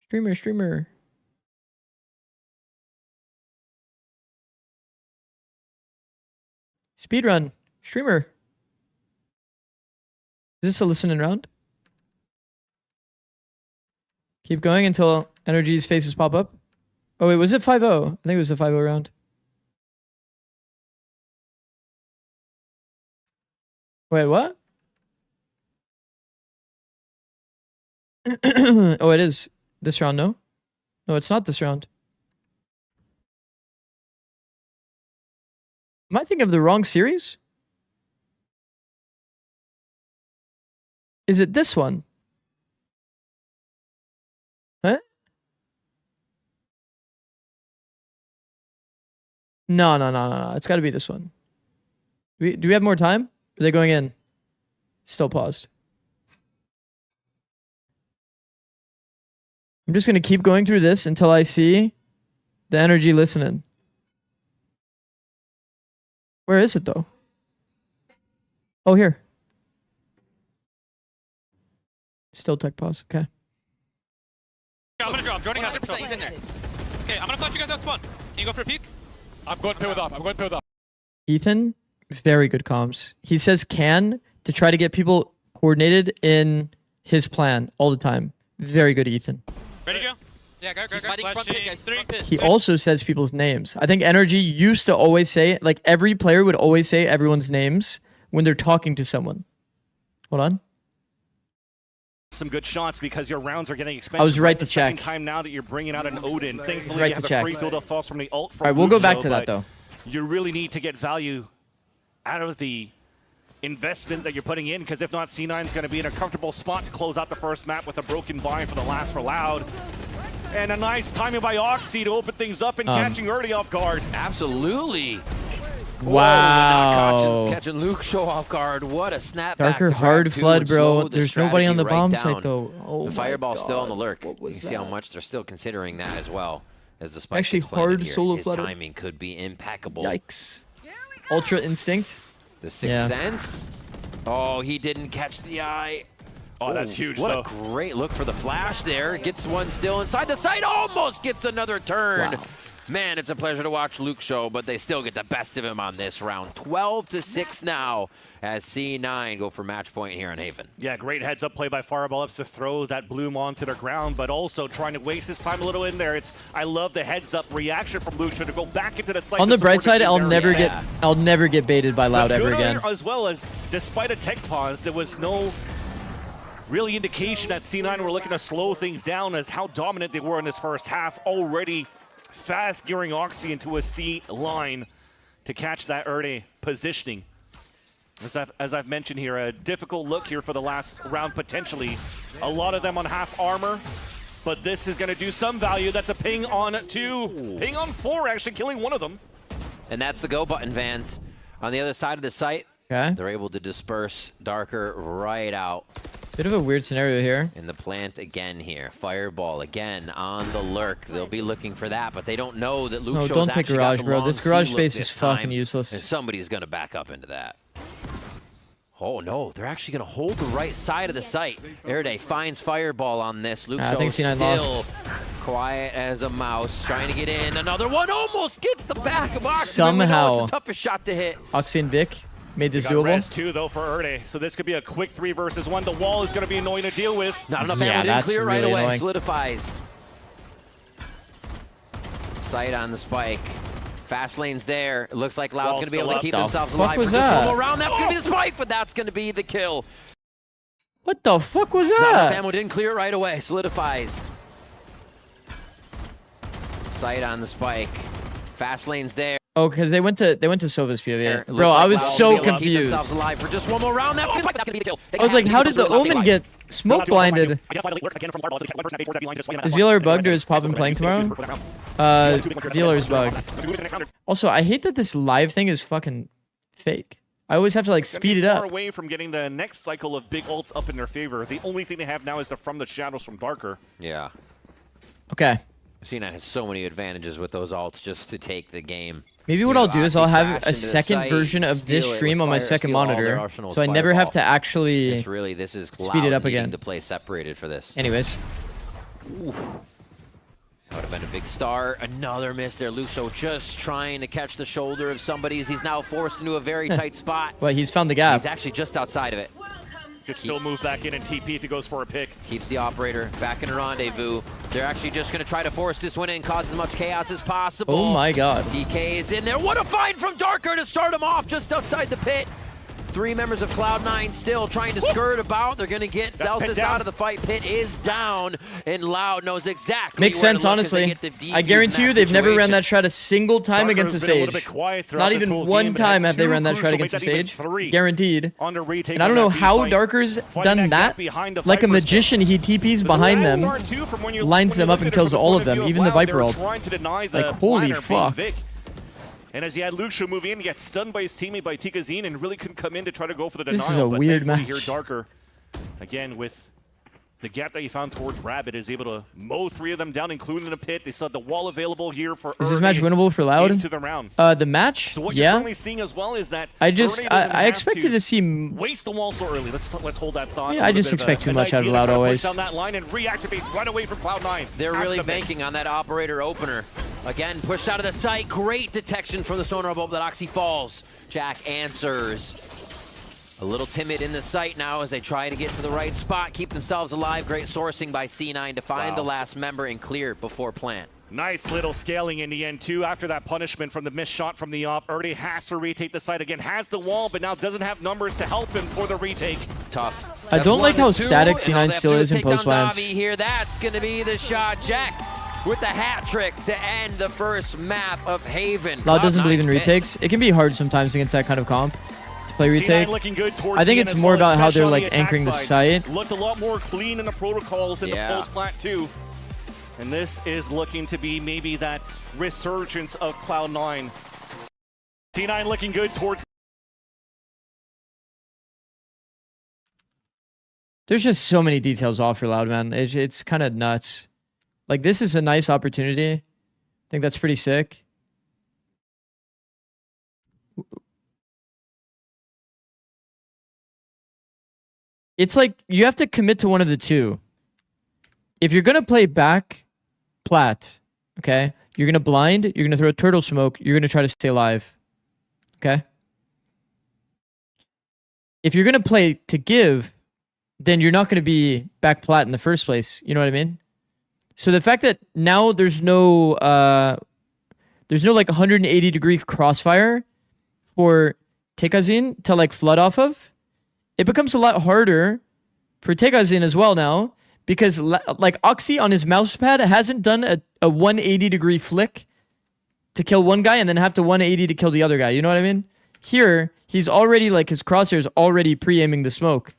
Streamer. Speedrun. Streamer. Is this a listening round? Keep going until NRG's faces pop up. Oh, wait, was it 5-0? I think it was the 5-0 round. Wait, what? Oh, it is this round, no? No, it's not this round. Am I thinking of the wrong series? Is it this one? Huh? No. It's got to be this one. Do we have more time? Are they going in? Still paused. I'm just going to keep going through this until I see the NRG listening. Where is it, though? Oh, here. Still tech pause. Okay. I'm gonna drop. Joining up. He's in there. Okay, I'm gonna flash you guys out spawn. Can you go for a peek? I'm going pivot up. Ethan, very good comms. He says can to try to get people coordinated in his plan all the time. Very good, Ethan. Ready to go? Yeah, go. Front pit, guys. Front pit. He also says people's names. I think NRG used to always say, like every player would always say everyone's names when they're talking to someone. Hold on. Some good shots because your rounds are getting expensive. I was right to check. Second time now that you're bringing out an Odin. Thankfully, Right you to have check. a free throw that falls from the ult. All right, we'll go back to that, though. You really need to get value out of the investment that you're putting in, because if not, C9's going to be in a comfortable spot to close out the first map with a broken bind for the last for Loud. And a nice timing by Oxy to open things up and catching early off guard. Absolutely. Wow. Catching Luke Show off guard. What a snapback. Darker hard flood, bro. There's nobody on the bomb site, though. Oh, the fireball's still on the lurk. What was you can see how much they're still considering that as well. As the spike actually gets planted hard here. solo His flooded. timing could be impeccable. Yikes. Ultra Instinct. The Sixth Sense. Oh, he didn't catch the eye. Oh, that's huge, What though. a great look for the flash there. Gets one still inside the site. Almost gets another turn. Wow. Man, it's a pleasure to watch Luke Show, but they still get the best of him on this round. 12-6 now as C9 go for match point here on Haven. Yeah, great heads-up play by Fireball Ups to throw that Bloom onto the ground, but also trying to waste his time a little in there. I love the heads-up reaction from Luke Show to go back into the site. On the bright side, I'll never get baited by Loud ever again. As well as, despite a tech pause, there was no really indication that C9 were looking to slow things down as how dominant they were in this first half. Already fast gearing Oxy into a C line to catch that early positioning. As I've mentioned here, a difficult look here for the last round potentially. A lot of them on half armor, but this is going to do some value. That's a ping on 2, ping on 4, actually killing one of them. And that's the go button, Vans. On the other side of the site, they're able to disperse Darker right out. Bit of a weird scenario here. In the plant again here. Fireball again on the lurk. They'll be looking for that, but they don't know that Luke Show's don't take actually garage, got the bro. long This garage C space look is this time, fucking useless. And somebody's going to back up into that. Oh, no. They're actually going to hold the right side of the site. Erday finds Fireball on this. Luke Show still quiet as a mouse. Trying to get in. Another one almost gets the back of Oxy. Somehow. It's the toughest shot to hit. Oxy and Vic made this Got doable. res 2 though for Erday, so this could be a quick 3 versus 1. The wall is going to be annoying to deal with. Not enough ammo, didn't clear right away. Annoying. Solidifies. Sight on the spike. Fast lane's there. It looks like Loud's going to be able to keep themselves alive for just one more round. That's going to be the spike, but that's going to be the kill. What the fuck was that? Not enough ammo, didn't clear it right away. Solidifies. Sight on the spike. Fast lane's there. Oh, because they went to Sova's POV. Bro, I was so confused. Alive for just one more round. That's gonna be the kill. I was like, how did the Omen get smoke blinded? Is VLR bugged or is Poppin playing tomorrow? VLR's bugged. Also, I hate that this live thing is fucking fake. I always have to like speed it up. Far away from getting the next cycle of big ults up in their favor. The only thing they have now is the From the Shadows from Darker. Yeah. Okay. C9 has so many advantages with those ults just to take the game. Maybe what I'll do is I'll have a second version of this stream on my second monitor, so I never have to actually speed it up again. To play separated for this. Anyways. Ooh. That would have been a big start. Another miss there. Lucio just trying to catch the shoulder of somebody as he's now forced into a very tight spot. Well, he's found the gap. He's actually just outside of it. Could still move back in and TP if he goes for a pick. Keeps the operator back in a rendezvous. They're actually just going to try to force this one in, cause as much chaos as possible. Oh my god. DK is in there. What a find from Darker to start him off just outside the pit. 3 members of Cloud9 still trying to skirt about. They're going to get Celsius out of the fight. Pit is down, and Loud knows exactly Makes sense, honestly. I guarantee you they've never ran that strat a single time against the Sage. Not even one time have they ran that strat against the Sage. Guaranteed. And I don't know how Darker's done that. Like a magician, he TPs behind them, lines them up, and kills all of them, even the Viper ult. Like, holy fuck. And as he had Lucio move in, he got stunned by his teammate by Tikazine and really couldn't come in to try to go for the denial. This is a weird match. Here, Darker, again, with the gap that he found towards Rabbit, is able to mow 3 of them down, including the pit. They saw the wall available here for Is this match winnable for Loud? Into the round. The match? So what you're currently seeing as well is that I expected to see waste the wall so early. Let's hold that thought. Yeah, I just expect too much out of Loud always. Down that line and reactivates right away from Cloud9. They're really banking on that operator opener. Again, pushed out of the site. Great detection from the sonar bulb that Oxy falls. Jack answers. A little timid in the site now as they try to get to the right spot, keep themselves alive. Great sourcing by C9 to find the last member and clear before plant. Nice little scaling in the end, too. After that punishment from the missed shot from the op, already has to retake the site again. Has the wall, but now doesn't have numbers to help him for the retake. Tough. I don't like how static C9 still is in post plans. Here, that's going to be the shot. Jack with the hat trick to end the first map of Haven. Loud doesn't believe in retakes. It can be hard sometimes against that kind of comp to play retake. I think it's more about how they're like anchoring the site. Looked a lot more clean in the protocols in the post plant too. And this is looking to be maybe that resurgence of Cloud9. C9 looking good towards. There's just so many details off for Loud, man. It's kind of nuts. Like, this is a nice opportunity. I think that's pretty sick. It's like you have to commit to one of the two. If you're going to play back plat, okay, you're going to blind, you're going to throw a turtle smoke, you're going to try to stay alive. Okay? If you're going to play to give, then you're not going to be back plat in the first place. You know what I mean? So the fact that now there's no like 180 degree crossfire for Tekazin to like flood off of, it becomes a lot harder for Tekazin as well now, because like Oxy on his mousepad hasn't done a 180 degree flick to kill one guy and then have to 180 to kill the other guy. You know what I mean? Here, he's already like his crosshair's already pre-aiming the smoke.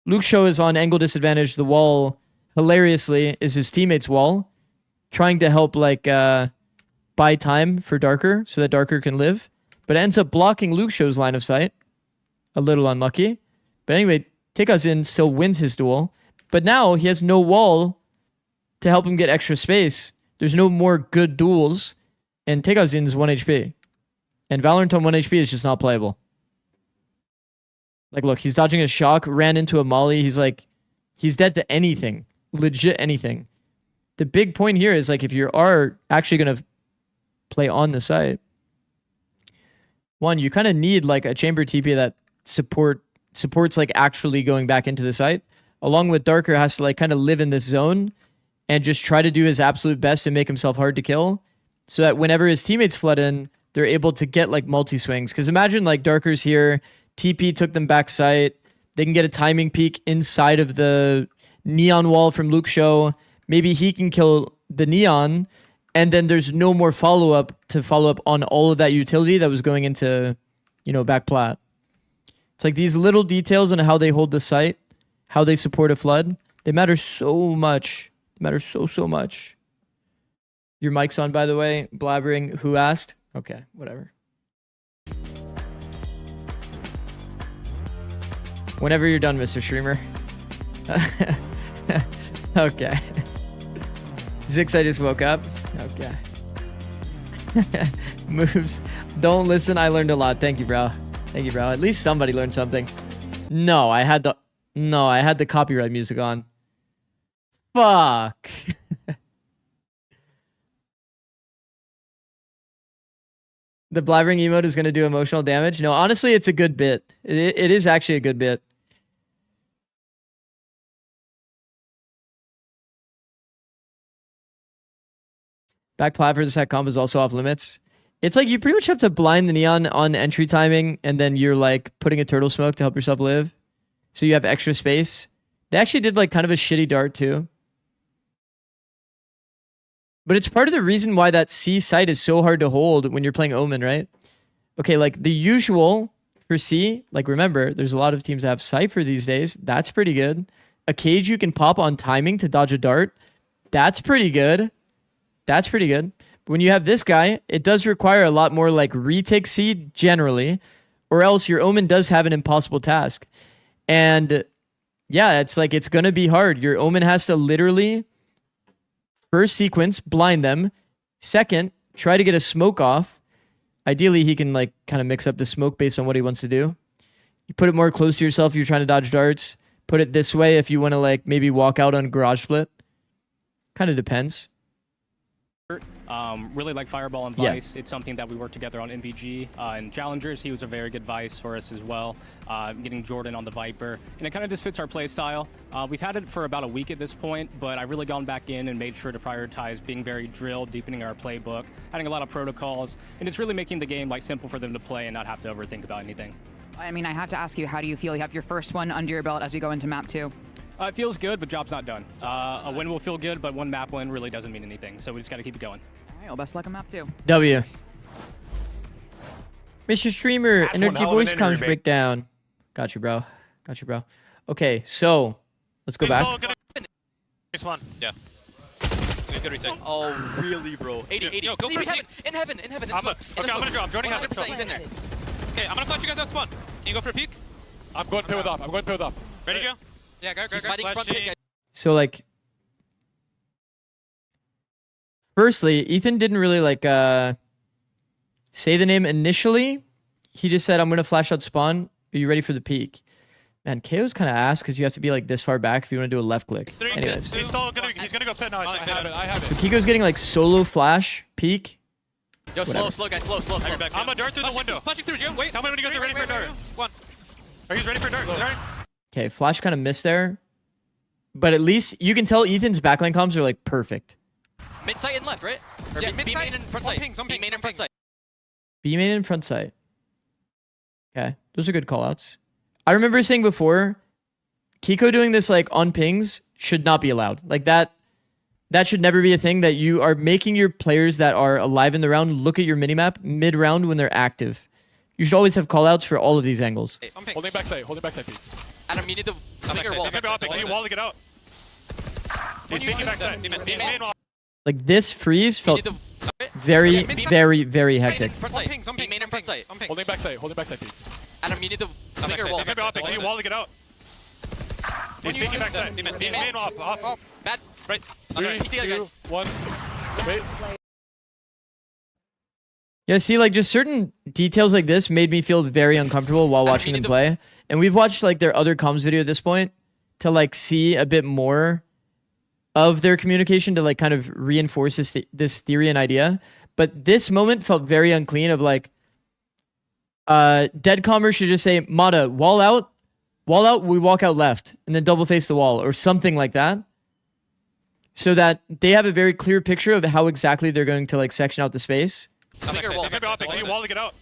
Luke Show is on angle disadvantage. The wall, hilariously, is his teammate's wall, trying to help like buy time for Darker so that Darker can live, but it ends up blocking Luke Show's line of sight. A little unlucky. But anyway, Tekazin still wins his duel, but now he has no wall to help him get extra space. There's no more good duels, and Tekazin's 1 HP. And Valorant on 1 HP is just not playable. Like, look, he's dodging a shock, ran into a molly. He's like, he's dead to anything. Legit anything. The big point here is, like, if you are actually going to play on the site, one, you kind of need, like, a chamber TP that supports, like, actually going back into the site. Along with Darker has to, like, kind of live in this zone and just try to do his absolute best to make himself hard to kill, so that whenever his teammates flood in, they're able to get, like, multi-swings. Because imagine, like, Darker's here, TP took them back site. They can get a timing peek inside of the neon wall from Luke Show. Maybe he can kill the neon, and then there's no more follow-up to follow up on all of that utility that was going into, you know, back plat. It's like these little details on how they hold the site, how they support a flood, they matter so much. They matter so much. Your mic's on, by the way. Blabbering. Who asked? Okay, whatever. Whenever you're done, Mr. Streamer. Okay. Zikz, I just woke up. Okay. Moves. Don't listen. I learned a lot. Thank you, bro. Thank you, bro. At least somebody learned something. No, I had the copyright music on. Fuck. The blabbering emote is going to do emotional damage. No, honestly, it's a good bit. It is actually a good bit. Back plat versus that comp is also off limits. It's like you pretty much have to blind the neon on entry timing, and then you're like putting a turtle smoke to help yourself live, so you have extra space. They actually did like kind of a shitty dart too. But it's part of the reason why that C site is so hard to hold when you're playing Omen, right? Okay, like the usual for C, like remember, there's a lot of teams that have Cypher these days. That's pretty good. A cage you can pop on timing to dodge a dart. That's pretty good. That's pretty good. But when you have this guy, it does require a lot more like retake C generally, or else your Omen does have an impossible task. And yeah, it's like, it's going to be hard. Your Omen has to literally, first sequence, blind them. Second, try to get a smoke off. Ideally, he can like kind of mix up the smoke based on what he wants to do. You put it more close to yourself if you're trying to dodge darts. Put it this way if you want to like maybe walk out on garage split. Kind of depends. Really like Fireball and Vice. Yeah. It's something that we worked together on MPG and Challengers. He was a very good Vice for us as well. Getting Jordan on the Viper. And it kind of just fits our play style. We've had it for about a week at this point, but I've really gone back in and made sure to prioritize being very drilled, deepening our playbook, adding a lot of protocols, and it's really making the game like simple for them to play and not have to overthink about anything. I mean, I have to ask you, how do you feel? You have your first one under your belt as we go into map 2. It feels good, but job's not done. A win will feel good, but one map win really doesn't mean anything, so we just got to keep it going. All right, well, best luck on map 2. W. Mr. Streamer, energy voice comms breakdown. Got you, bro. Got you, bro. Okay, so let's go back. Nice one. Yeah. Good retake. Oh, really, bro? 80, 80. Yo, go for heaven. In heaven. Okay, I'm gonna drop. Joining heaven. He's in there. Okay, I'm gonna flash you guys out spawn. Can you go for a peek? I'm going pivot up. Ready to go? Yeah, go. He's fighting front pick. So like, firstly, Ethan didn't really like say the name initially. He just said, "I'm gonna flash out spawn. Are you ready for the peek?" Man, KO's kind of ass because you have to be like this far back if you want to do a left click. Anyways, He's gonna go pit now. I have it. so Kiko's getting like solo flash peek. Yo, Whatever. slow, guys, slow. I'm gonna dart through the window. Flashing through, Joe. Wait. Tell me when you guys are ready for dart. One. Are you ready for dart? Okay, flash kind of missed there, but at least you can tell Ethan's backline comms are like perfect. Mid side and left, right? Or Yeah, B mid main side. and front Some side. ping, some B ping, main some and front ping. side. B main and front sight. Okay, those are good callouts. I remember saying before, Kiko doing this like on pings should not be allowed. Like that should never be a thing, that you are making your players that are alive in the round look at your minimap mid-round when they're active. You should always have callouts for all of these angles. Hey, Holding backside, Pete. Adam, you need to swing your wall. He's gonna be off. Can you wall to get out? He's peeking backside. Main wall. Like this freeze You felt need to very, very, very hectic. front side. B main and front side. Holding backside, Pete. Adam, you need to swing your wall. He's gonna be off. Can you wall to get out? He's peeking backside. Main off. Bad. Right. 3, 2, 1. Wait. Yeah, see, like just certain details like this made me feel very uncomfortable while watching them play. And we've watched like their other comms video at this point to like see a bit more of their communication to like kind of reinforce this theory and idea. But this moment felt very unclean of like, dead commer should just say, Mata, wall out, we walk out left, and then double face the wall or something like that. So that they have a very clear picture of how exactly they're going to like section out the space. Swing your wall. Can you wall to get out?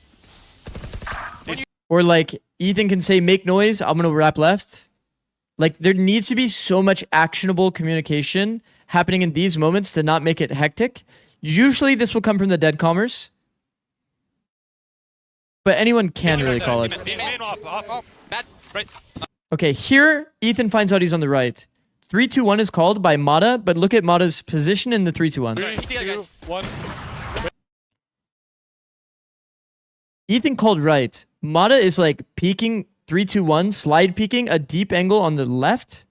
Or like Ethan can say, make noise, I'm going to wrap left. Like there needs to be so much actionable communication happening in these moments to not make it hectic. Usually this will come from the dead commerce. But anyone can really call it. Main off. Bad. Right. Okay, here Ethan finds out he's on the right. 3-2-1 is called by Mata, but look at Mata's position in the 3-2-1. 3, 2, 1. Ethan called right. Mata is like peeking 3-2-1, slide peeking a deep angle on the left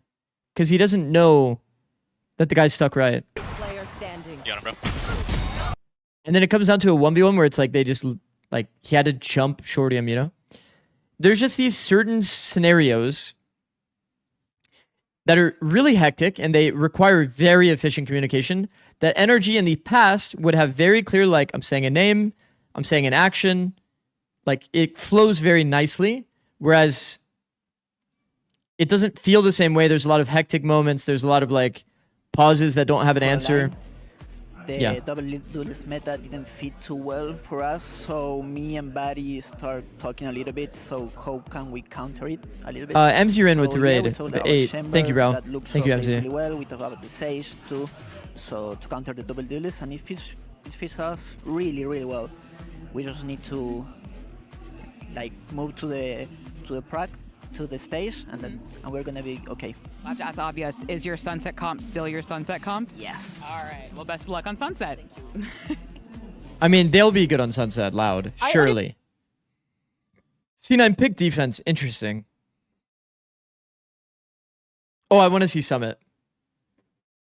because he doesn't know that the guy's stuck right. Player standing. You got him, bro. And then it comes down to a 1v1 where it's like they just like he had to jump shorty him, you know? There's just these certain scenarios that are really hectic and they require very efficient communication that NRG in the past would have very clear, like, I'm saying a name, I'm saying an action, like it flows very nicely, whereas it doesn't feel the same way. There's a lot of hectic moments. There's a lot of like pauses that don't have an answer. The double duelist meta didn't fit too well for us, so me and Barry start talking a little bit. So how can we counter it a little bit? MZ ran with the raid. we talked about 8. Chamber, Thank you, bro. That looks Thank you, really MZ. well. We talked about the Sage too. So to counter the double duelist, and it fits us really, really well. We just need to like move to the prac, to the stage, and we're gonna be okay. I have to ask obvious, is your Sunset comp still your Sunset comp? Yes. All right, well, best of luck on Sunset. I mean, they'll be good on Sunset, loud, surely. C9 pick defense, interesting. Oh, I want to see Summit.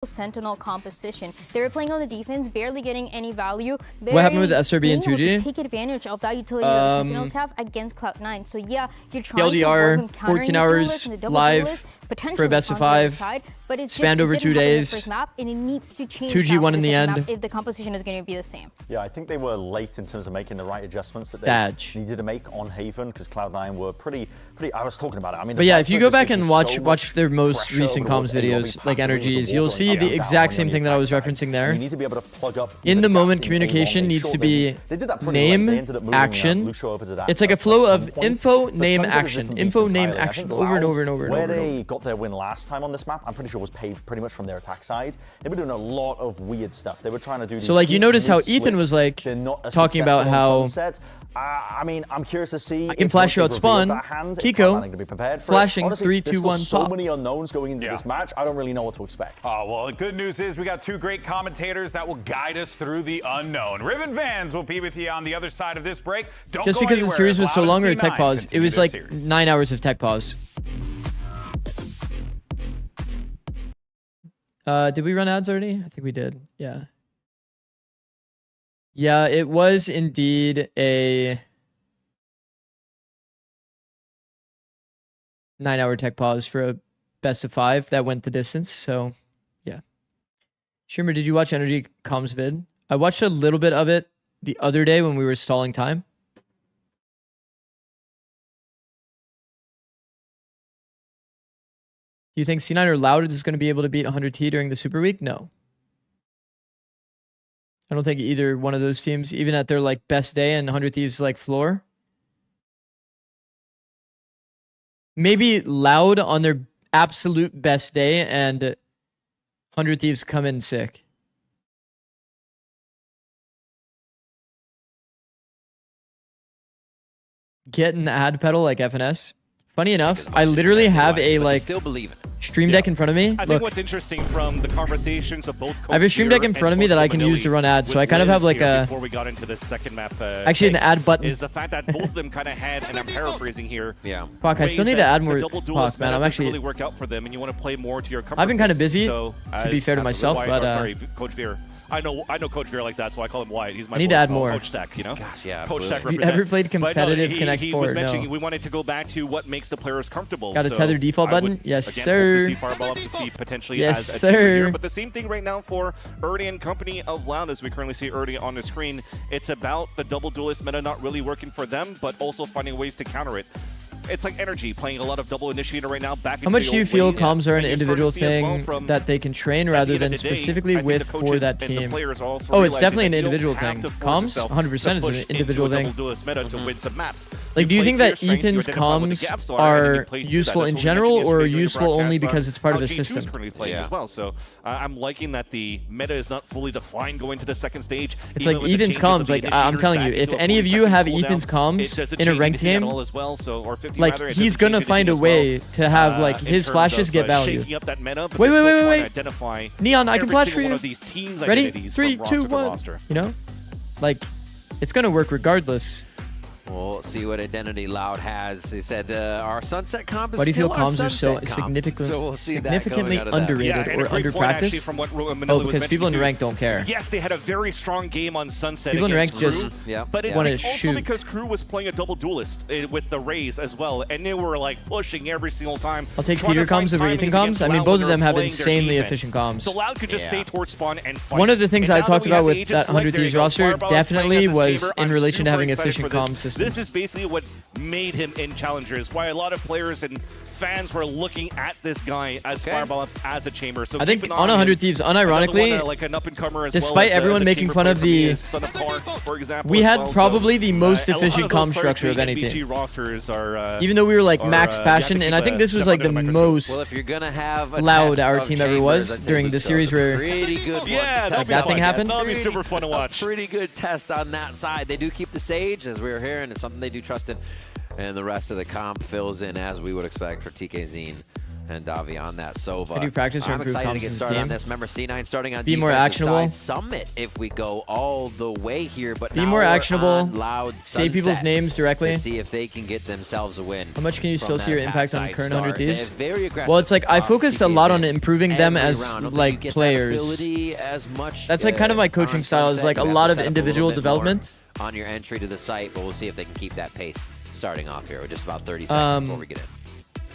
Sentinel composition. They were playing on the defense, barely getting any value. What happened with SRB and 2G? To take advantage of that utility that Sentinels have against Cloud9. So yeah, you're trying LDR, to 14 hours live for a best of 5. But it's spanned over 2 days. Map, and it needs to change 2G1 in the end. if the composition is going to be the same. Yeah, I think they were late in terms of making the right adjustments that Stage. they needed to make on Haven because Cloud9 were pretty. I was talking about it. I mean, But yeah, if you go back and watch their most recent comms videos, like energies, you'll see the exact same thing that I was referencing there. You need to be able to plug up in the moment communication needs to be name, action. It's like a flow of info, name, action. Info, name, action. Over and over and over and over. Where they got their win last time on this map, I'm pretty sure was paved pretty much from their attack side. They were doing a lot of weird stuff. They were trying to do. So like you notice how Ethan was like talking about how. I mean, I'm curious to see. I can flash you out spawn. Kiko, flashing 3, 2, 1, so pop. many unknowns going into this match. I don't really know what to expect. Oh, well, Well, the good news is we got two great commentators that will guide us through the unknown. Ribbon fans will be with you on the other side of this break. Don't Just go because the anywhere. series was so Loud long or and tech C9 pause, it continue was their like series. 9 hours of tech pause. Did we run ads already? I think we did. Yeah. Yeah, it was indeed a 9-hour tech pause for a best of 5 that went the distance. So, yeah. Shimmer, did you watch Energy Comms vid? I watched a little bit of it the other day when we were stalling time. Do you think C9 or Loud is going to be able to beat 100T during the Super Week? No. I don't think either one of those teams, even at their like best day and 100 Thieves like floor. Maybe Loud on their absolute best day and 100 Thieves come in sick. Get an ad pedal like FNS. Funny enough, I literally have a like stream deck in front of me. I think what's interesting from the conversations of both I have a stream deck in front of me that I can use to run ads, so I kind of have like a before we got into the second map. Actually an ad button. Is the fact that both of them kind of had, and I'm paraphrasing here. Yeah. Fuck, I still need to add more talk, man. I'm actually really work out for them, and you want to play more to your comfort. I've been kind of busy, so, to be fair to myself, but sorry, Coach Veer. I know Coach Veer like that, so I call him Wyatt. He's my I need to add more. Coach Stack, you know? Gosh, yeah. Coach Stack Have you represent. ever played competitive he Connect was 4? mentioning No. we wanted to go back to what makes the players comfortable. Got a so tether default I button? would, Yes, again, sir. hope to see Fireball up to see potentially Yes, as a team sir. here. But the same thing right now for Ernie and company of Loud, as we currently see Ernie on the screen. It's about the double duelist meta not really working for them, but also finding ways to counter it. It's like Energy playing a lot of double initiator right now. Back How much do you feel comms are an and you're starting individual to see as well thing from that they can train rather than the day, specifically I think with the for coaches that and the team? players are also Oh, it's realizing definitely an that you don't individual have thing. to force Comms, yourself 100% to is an push individual into a thing. double duelist meta to win some maps. Like, do you play think to your that strength, you Ethan's identify what the comms gaps are, and then you are play through that. useful That's in what we general mentioned or yesterday during the useful only broadcast because it's part how of a G2 is system? currently playing as well. So I'm liking that the meta is not fully defined going to the second stage. It's even like with the Ethan's changes of comms. the Like, I'm initiators telling back you, if into a any of 40 you second have cooldown, Ethan's it comms doesn't in a change ranked anything at game, all as well. So, or 50 like, rather, it he's doesn't gonna change find a anything as way well, to have like in his terms flashes of, get value. shaking up that meta, but Wait, they're wait, still wait, trying wait. to identify Neon, I can every flash single for you. one of these teams' Ready? identities 3, from 2, roster to 1. roster. You know, like, it's gonna work regardless. We'll see what identity Loud has. He said our sunset comp is Why do you feel still our comms are so sunset comp. significantly, So we'll see that significantly coming out of that. underrated and a or great under point, actually, practiced? from what Manila Oh, was because people in mentioning, rank don't care. Yes, they had a very strong game on Sunset People in against rank just Crew, but it's wanna like also shoot. because Crew was playing a double duelist with the Rays as well, and they were like pushing every single time. I'll take trying Peter to find comms over timings Ethan against comms. I mean, Loud both when of they're them have playing their insanely defense. efficient comms. So Loud could just stay towards spawn and fight. One of the things And I now talked that we have about the with Agents that 100 Select, there you Thieves go. roster Fireball is playing definitely as his was chamber. in I'm relation to super having excited efficient for this. comm system. This is basically what made him in Challengers, why a lot of players and fans were looking at this guy as Fireball as a chamber. So I think keep an eye on 100 Thieves, unironically, like an up-and-comer as despite well as, everyone as a making chamber fun player of for me the, is Son of Car, for example, we as had well. probably the most a lot efficient of those comm structure of any PUBG team. rosters are, Even though we were like max you have passion, to and keep I think a this was step like the under the microscope. most Well, if you're gonna have a loud test our of team ever chambers, was I'd say during the Luke's series a where pretty good yeah, one to test that thing on. happened. That'll be super fun to watch. A pretty good test on that side. They do keep the Sage, as we were hearing. It's something they do trust in. And the rest of the comp fills in as we would expect for TK Zine and Davi on that Sova. How do you practice or I'm improve excited to comms get as a started on team? this. Remember, C9 starting on Be more defensive actionable. side. Summit if we go all the way here, but Be now more we're actionable. on Loud Say people's Sunset names directly. to see if they can get themselves a win. How much can you from still see that your impact on topside current start. 100 Thieves? They're very aggressive Well, it's like I off focused a TK lot on Zine improving them every as round. I don't think like you get that players. ability as much, That's like kind of my coaching on style is Sunset. like a You have lot to of set up a little individual bit more development. on your entry to the site, but we'll see if they can keep that pace starting off here. We're just about 30 seconds before we get in.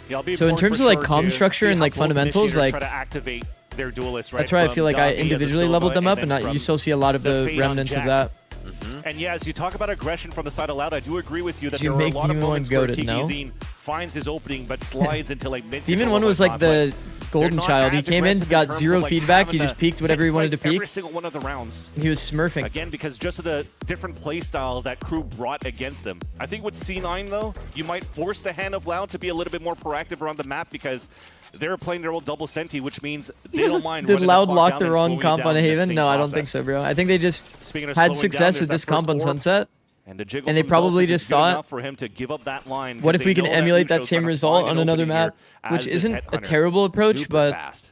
Yeah, So in terms of like comm structure and like fundamentals, like try to activate their duelists, right? that's where I From feel like I Davi as a individually Sova leveled them up, and and then you from still see a lot of the Fade on remnants of Jack. that. And yeah, as you talk about aggression from the side of Loud, I do agree with you that Did you there are a make lot of Demon 1 moments where goated? No? TK finds his opening but slides into like mid. Demon 1 was like the golden child. He came in, got zero feedback. He just peeked whatever he wanted to peek. Every single one of the rounds. He was smurfing. Again, because just of the different play style that Crew brought against them. I think with C9 though, you might force the hand of Loud to be a little bit more proactive around the map because they're playing their old double senti, which means they don't mind. Did running Loud clock lock down the and wrong slowing comp down on in that Haven? same No, I don't think process. so, bro. I think they just Speaking of had slowing down, success there's with that this first comp on orb. Sunset. And, the jiggle And they from probably Zelsis is just good thought, enough for him to give up that line what because if we they can know emulate that Lucho's same gonna result find on an another opening map? here Which as this isn't a headhunter. terrible approach, Super but fast.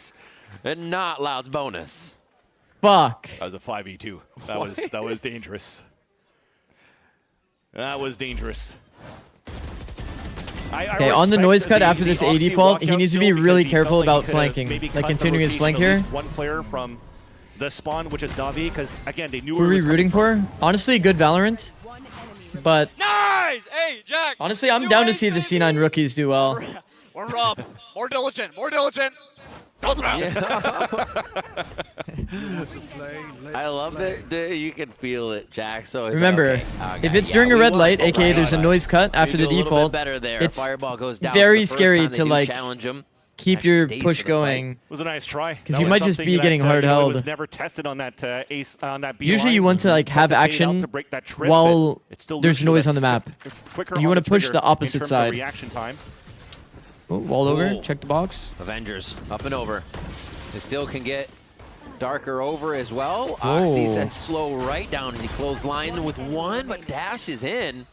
points, and not Loud's bonus. Fuck. That was a 5v2. That was dangerous. That was dangerous. Okay, on the noise cut after this A default, he needs to be really careful about flanking, like continuing his flank here. One player from the spawn, which is Davi, because again they knew. Who are we rooting for? Honestly, good Valorant, but Nice! Hey, Jack! honestly, I'm down to see the C9 rookies do well. Or Rob. More diligent. More diligent. I love that you can feel it, Jack. So it's Remember, okay. if it's during a red light, aka there's a noise cut after the default, it's Fireball goes down very the first scary time they to do like challenge him. keep your push going. It was a nice try. Because you might just be getting hard held. Was never tested on that ace on that B Usually line. you want to like have action while there's noise on the map. You want to push the opposite side. Oh, wall over. Check the box. Avengers up and over. They still can get darker over as well. Oxy says slow right down and he clothesline with one, but dashes in.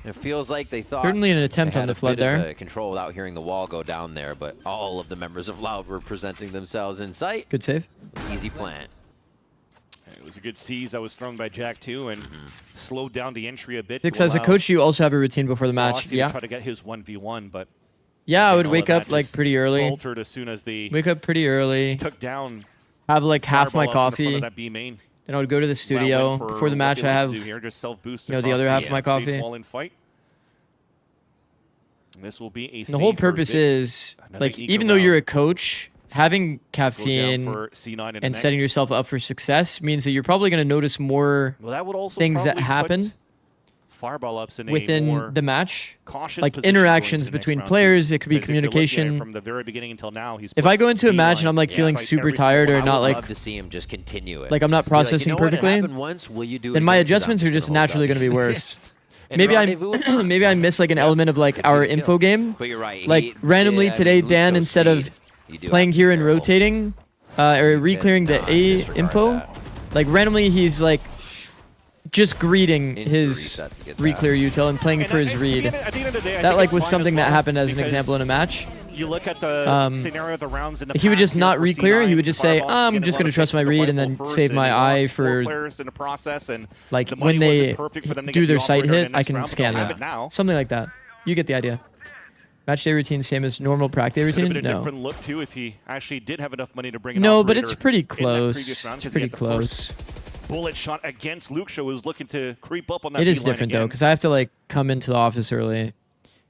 It feels like they thought certainly an attempt on the flood there. Control without hearing the wall go down there, but all of the members of Loud were presenting themselves in sight. Good save. Easy plant. It was a good seize that was thrown by Jack too, and slowed down the entry a bit. Zikz, as a coach, you also have a routine before the match. Yeah. Try to get his 1v1, but yeah, I would wake up like pretty early. Faltered as soon as they wake up pretty early. Took down. Have like half my coffee. That B main. Then I would go to the studio before the match. I have here, just self-boost the other half of my coffee. Fight. This will be a the whole purpose is like even though you're a coach, having caffeine and setting yourself up for success means that you're probably going to notice more things that happen Fireball ups in within the match, like interactions between players. It could be communication. From the very beginning until now, if I go into a match and I'm like feeling super tired or not like, to see him just continue it. Like I'm not processing perfectly, then my adjustments are just naturally going to be worse. Maybe I miss like an element of like our info game. But you're right. Like randomly today, Dan, instead of playing here and rotating, or re-clearing the A info, like randomly he's like just greeting his re-clear util and playing for his read. That like was something that happened as an example in a match. You look at the scenario of the rounds in the he would just not re-clear. He would just say, Fireball, I'm just going to trust my read and then save my eye for like when they do their sight hit, I can scan them. Something like that. You get the idea. Match day routine, same as normal practice routine? Could have been a No. different look too if he actually did have enough money to bring an No, but operator it's pretty in that close. previous round, It's 'cause he pretty had the close. first bullet shot against Luke Show, who's looking to creep up on that. It is B-line different though, again. because I have to like come into the office early,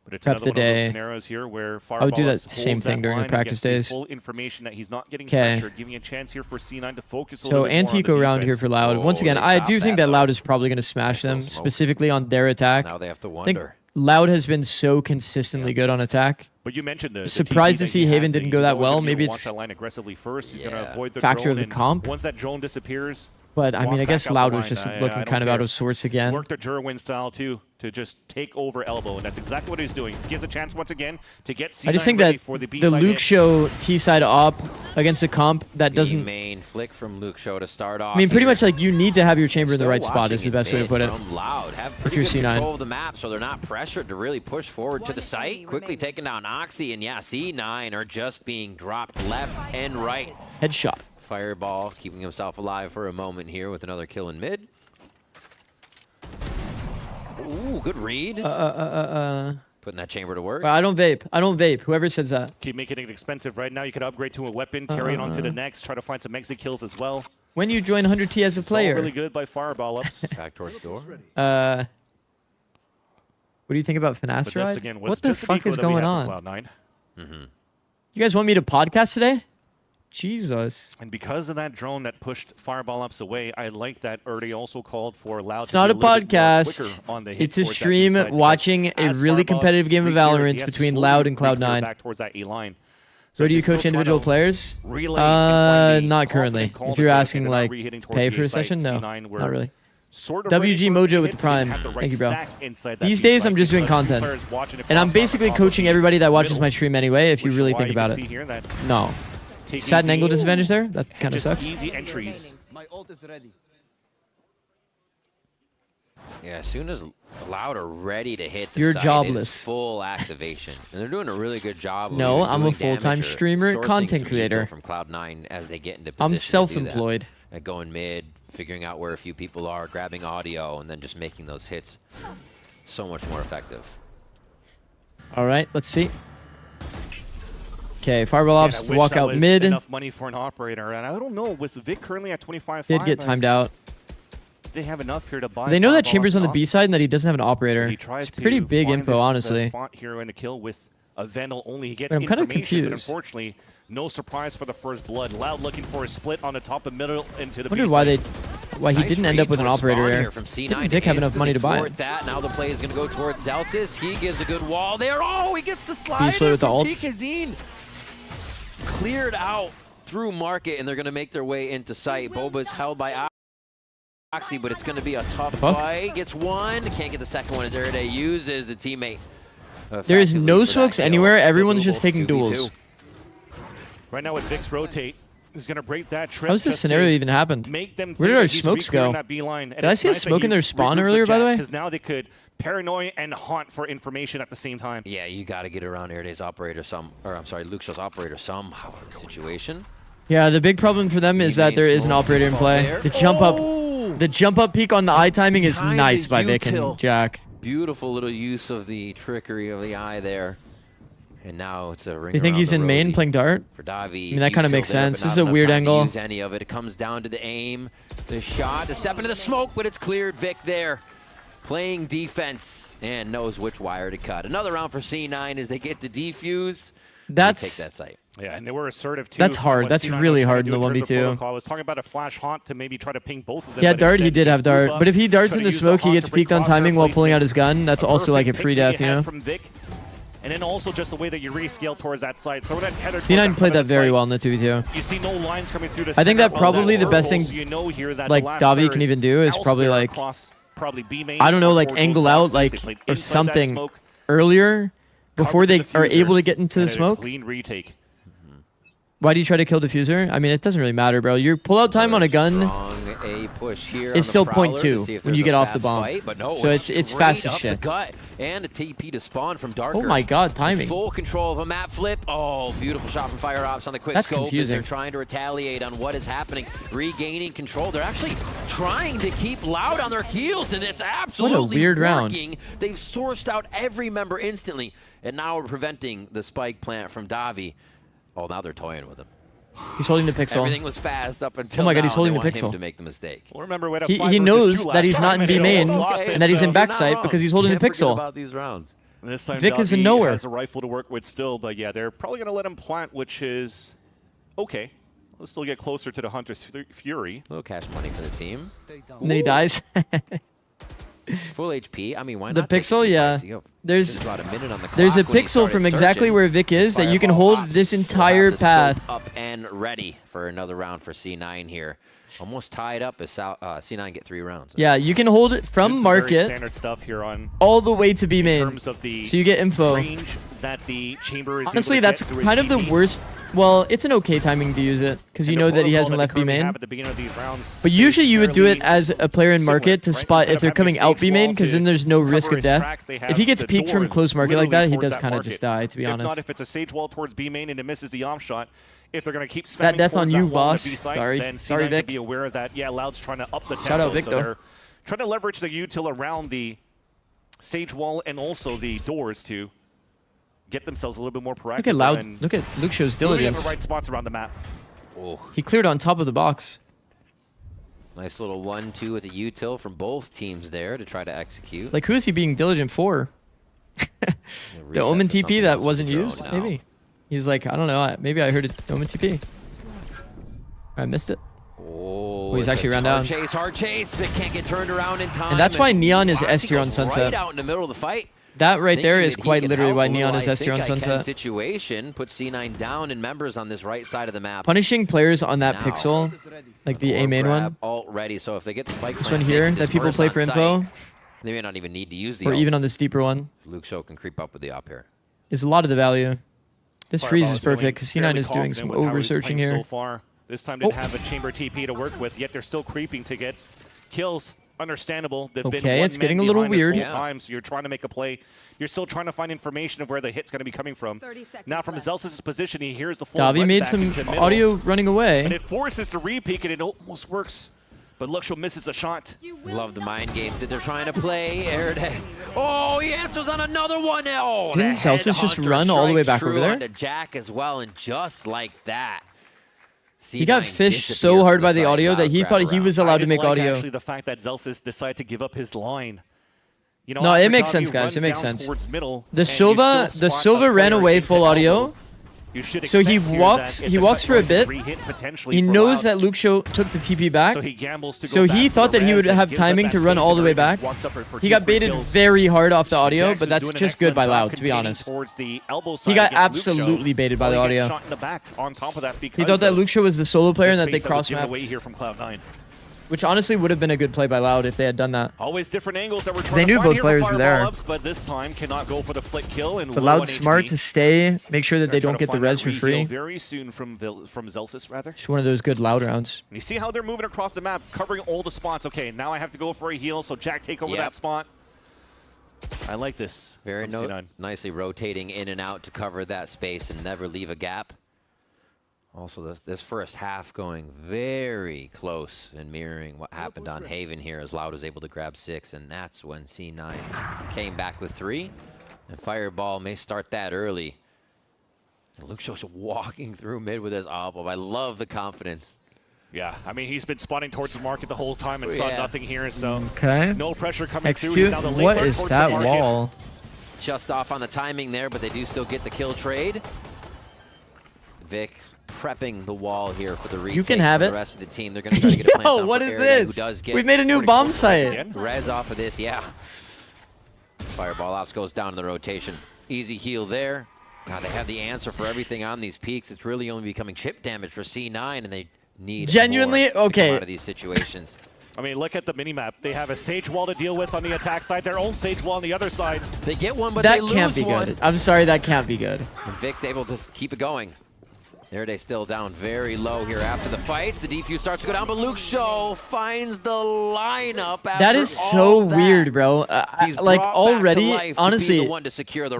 But it's prep another the one of those day. scenarios here where I would do that Fireball same holds thing that during the line and practice gets days. the full information that he's not getting 'Kay. pressure, giving a chance here for C9 to focus a So little bit more on the anti-eco round here defense. for Loud. Once again, I do think that Loud is probably going to smash them, specifically on their attack. Now they have to I think wonder. Loud has been so consistently good on attack. But you mentioned the Surprised TP to that see he Haven has, didn't that go he's that always well. gonna be able Maybe to it's watch that line aggressively first. He's going to avoid the factor drone, of the and comp. Once that drone disappears, But I mean, walk I guess back out Loud the was line. just I looking don't kind of care. out of sorts again. Work the Jerwin style too, to just take over elbow, and that's exactly what he's doing. Gives a chance once again to get C9 I just think ready that for the the B-side Luke hit. Show T-side op against a comp that doesn't. Main flick from Luke Show to start off. I mean, pretty here. much like you need to have your chamber in the Still right spot. Is the watching best way to mid put it. from Loud. Have If pretty you're good C9. control of the map, so they're not pressured to really push forward to the site. Quickly taking down Oxy, and yeah, C9 are just being dropped left and right. Headshot. Fireball keeping himself alive for a moment here with another kill in mid. Ooh, good read. Putting that chamber to work. Well, I don't vape. I don't vape. Whoever says that. Keep making it expensive right now. You could upgrade to a weapon, carry it on to the next, try to find some exit kills as well. When you join 100T as a It's all player. really good by Fireball ups. Back towards door. What do you think about But this Finasteride? again was What the just the fuck eco is that we going had for on? Cloud9. You guys want me to podcast today? Jesus. And because of that drone that pushed Fireball ups away, I like that Erdy also called for Loud It's to not be a little bit more podcast. quicker on the hit It's a towards that stream B-side, because watching a as really Fireball competitive game of re-clears, Valorant he has to between slowly Loud and re-clear Cloud9. back towards that A line. So do you he's still coach trying individual to players? relay and find the Not currently. confident call If to you're set asking and like not re-hitting to towards pay the for a A side. session, no, C9 were not really. sort of ready WG for Mojo the with hit, the but Prime. didn't have the right Thank you, bro. stack inside that These B-side days I'm just doing because content. players watching And I'm across basically Fireball coaching from the everybody that watches middle, my stream anyway, if you which is really why think you can about see it. here that No. take Sad easy- angle disadvantage there? That kind of just sucks. Easy entries. My ult is ready. Yeah, as soon as Loud are ready to hit the You're site, jobless. it is full activation. And they're doing a really good job of No, either I'm a doing full-time damage or streamer, sourcing content some creator. intel from Cloud9 as they get into position I'm to do that. self-employed. Going mid, figuring out where a few people are, grabbing audio, and then just making those hits. so much more effective. All right, let's see. Okay, Fireball Ops I wish walk that out was mid. Enough money for an operator, and I don't know, with Vic currently at 25. Did get timed out. They have enough here to buy. They know that Fireball Chamber's on the off. B side and that he doesn't have an operator. He tries It's pretty to big find info, this, honestly. spot here in the kill with a Vandal only. He gets Wait, I'm kind of information, but confused. unfortunately, no surprise for the first blood. Loud looking for a split on the top and middle into the I wondered B why side. why he Nice didn't end up read with an towards operator Spawn here. here from C9 Didn't Vic have enough instantly money to buy thwart him? that. Now the play is going to go towards Zelsis. He gives a good wall there. Oh, he gets the slide split with the ult. TKZ. Cleared out through market, and they're going to make their way into sight. Boba's held by Oxy, but it's going to be a tough fight. Gets one, can't get the second one as Eride uses the teammate. There is no smokes anywhere. Everyone's just taking duels. Right now with Vic's rotate, is going to break that trip. How's this scenario even happened? Make them Where did think our that he's smokes reclearing go? that beeline. And Did I it's see a nice that smoke in he their spawn regroups with earlier, by the Jack, way? Because now they could paranoia and haunt for information at the same time. Yeah, you got to get around Eride's operator Luke Show's operator somehow in this situation. Yeah, the big problem for them is that there is an operator in play. The jump up peak on the eye timing is Behind nice the by Vic util. and Jack. Beautiful little use of the trickery of the eye there. And now it's a ring. You think around he's the in main rosy playing dart? for Davi. I mean, that kind of Util makes there, sense. but This is not a enough weird time to angle. use any of it. It comes down to the aim, the shot, the step into the smoke, but it's cleared. Vic there, playing defense and knows which wire to cut. Another round for C9 as they get to defuse. That's take that site. Yeah, and they were assertive too. That's hard. What That's C9 really was trying hard to in do the terms of 1v2. protocol. I was talking about a flash haunt to maybe try to ping both of them. Yeah, but dart, he instead did have just move dart. up, But if he darts try in to the use smoke, he haunt gets to bring peeked on crosshair timing while pulling out placement. his gun. That's also like a Perfect free pick that death, he you had know? From Vic. And then also just the way that you rescale towards that side. Throw that tether C9 played that very well in the 2v2. You see no lines coming through the I think center that of probably the best circle, thing so you know here that like the last Davi player can even do is probably elsewhere like, across probably B main I don't know, or like towards angle those out boxes. like They played or inside that something smoke, earlier before they covered the are able diffuser, to get into the and a smoke. Clean retake. Why do you try to kill diffuser? I mean, it doesn't really matter, bro. Your pull-out time on a gun A push here is still on the Prowler to see 0.2 if when there's you get a off the fast bomb. fight, but no, So it's straight fast as up shit. The gut and a TP to spawn from Darker. Oh my god, timing. Full control of a map flip. Oh, beautiful shot from Fire Ops on the quick That's scope as confusing. they're trying to retaliate on what is happening, regaining control. They're actually trying to keep Loud on their heels, and it's absolutely weird round. working. They've sourced out every member instantly, and now we're preventing the spike plant from Davi. Oh, now they're toying with him. He's holding the pixel. Everything was fast up until Oh my god, now, he's holding and the they want him pixel. to make the mistake. Well, remember, we had a He 5 versus knows 2 that last he's not time, in B and he main almost lost it, and that he's in so- backside because he's holding the Can't forget pixel. about these rounds. This time Vic is in Davi nowhere. has a rifle to work with still, but yeah, they're probably going to let him plant, which is okay. Let's still get closer to the Hunter's Fury. A little cash money for the team. And then he dies. Full HP. I mean, why The not? take pixel, three yeah. fights? You go- There's just about a minute on the there's a clock when he pixel started from exactly searching. where Vic is that you can Fireball hold this Ops will entire have the scope path. up and ready for another round for C9 here. Almost tied up as C9 get 3 rounds. Yeah, you can hold it from Doing some very market standard stuff here on all the way to B main. terms of the So you get info. range that the chamber is Honestly, able to that's get through his kind of the TP. worst. Well, it's an okay timing to use it because you And know the that he protocol hasn't that left they B currently main. have at the beginning of these rounds But stays usually you would do it fairly as a player in similar, market to right? spot Instead if they're of having coming a out B sage main wall because to then there's no risk cover of his death. tracks, they If have he gets the peeked from door close market like literally that, he towards does kind of market. just die, to be If honest. not, if it's a sage wall towards B main and it misses the off shot, if they're going to keep spamming That death on towards you, that wall on the boss. B side, Sorry. then Sorry, C9 Vic. could be aware that, yeah, Loud's trying to up the tempo. Shout out, Vic, so though. they're trying to leverage the util around the sage wall and also the doors to get themselves a little bit more proactive. Look at Loud. and Look at Luke Show's moving in diligence. the right spots around the map. Oh, He cleared on top of the box. nice little 1-2 with a util from both teams there to try to execute. Like, who is he being diligent for? The reset Omen for TP something that else wasn't with the used? drone now. Maybe. He's like, I don't know. Maybe I heard it. Omen TP. I missed it. Oh, he's it's actually a run down. Hard chase. Vic can't get turned around in time. And that's why Neon is Odyssey S tier on goes Sunset. Right out in the middle of the fight. That right there Thinking is that he quite can literally help why a little Neon is I S tier on think I can Sunset. situation. Put C9 down and members on this right side of the map. Punishing players on that Now. pixel, like the A Or main grab one, alt ready. So if they get the spike this plant, one they here can that people disperse play on for site. info, They may not even need to use the or ult. even on the steeper one, Luke Show can creep up with the op here. is a lot of the value. This freeze is Fireball's perfect because C9 fairly is doing confident some with how over he's searching playing here. So far, this time didn't have a chamber TP to work with, yet they're still creeping to get kills. Understandable. They've been Okay, one it's man getting a little behind this weird. whole Yeah. time, so you're trying to make a play. You're still trying to find information of where the hit's going to be coming from. Now from Zelsis' position, he hears the full Davi run made back some into middle, audio running away. and it forces to re-peek, and it almost works. But Luxo misses a shot. Love the mind games that they're trying to play. Oh, he answers on another one. Oh, Didn't Celsius just run all the way back over there? To Jack as well, and just like that. He got fished so hard by the audio that he thought he was allowed to make audio. Actually, the fact that Celsius decided to give up his line. You know, no, it makes sense, guys. It makes sense. The Silva ran away full audio. So he walks for a bit. He knows that Luxo took the TP back. So he thought that he would have timing to run all the way back. He got baited very hard off the audio, but that's just good by Loud, to be honest. He got absolutely baited by the audio. He thought that Luxo was the solo player and that they cross-mapped. Which honestly would have been a good play by Loud if they had done that. Always different angles that we're trying they knew to find both players were there. But this time cannot go for the flick kill. And but Loud's smart to stay, make sure that they don't get the res for free. Very soon from Zelsis, rather. Just one of those good Loud rounds. And you see how they're moving across the map, covering all the spots. Okay, now I have to go for a heal, so Jack take over that spot. I like this. Very nicely rotating in and out to cover that space and never leave a gap. Also, this first half going very close and mirroring what happened on Haven here as Loud was able to grab 6, and that's when C9 came back with 3. And Fireball may start that early. And Luxo's walking through mid with his op-up. I love the confidence. Yeah, I mean, he's been spotting towards the market the whole time and saw nothing here, so no pressure coming Execute. through. What is that wall? Just off on the timing there, but they do still get the kill trade. Vic prepping the wall here for the retake. You can have it. The rest of the team, they're going to try to get a plant down what for is Aaron, this? who does get We've made a new bomb site. Res off of this, yeah. Fireball Ops goes down in the rotation. Easy heal there. God, they have the answer for everything on these peaks. It's really only becoming chip damage for C9, and they need genuinely more to come okay out of these situations. I mean, look at the minimap. They have a Sage Wall to deal with on the attack side, their own Sage Wall on the other side. They get one, but that they lose can't be one. good. I'm sorry, that can't be good. And Vic's able to keep it going. They still down very low here after the fights. The defuse starts to go down, but Luxo finds the lineup. That is so weird, bro. Like already, honestly,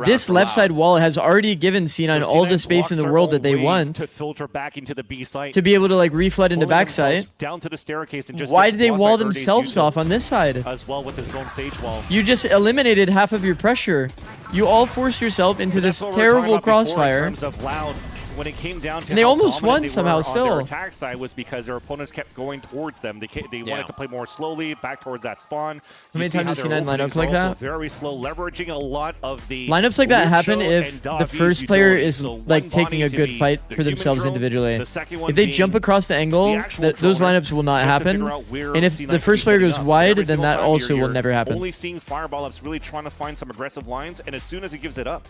this left side wall has already given C9 all the space in the world that they want to filter back into the B site, to be able to like reflood into backside. Down to the staircase and just why did they wall themselves off on this side? As well with his own Sage Wall. You just eliminated half of your pressure. You all forced yourself into this terrible crossfire. In terms of Loud. When it came down to and they almost won somehow still. Their attack side was because their opponents kept going towards them. They wanted to play more slowly, back towards that spawn. How many times have you seen lineups like that? Very slow, leveraging a lot of the lineups like that happen if the first player is like taking a good fight for themselves individually. If they jump across the angle, those lineups will not happen. And if the first player goes wide, then that also will never happen. Only seeing Fireball Up's really trying to find some aggressive lines, and as soon as he gives it up,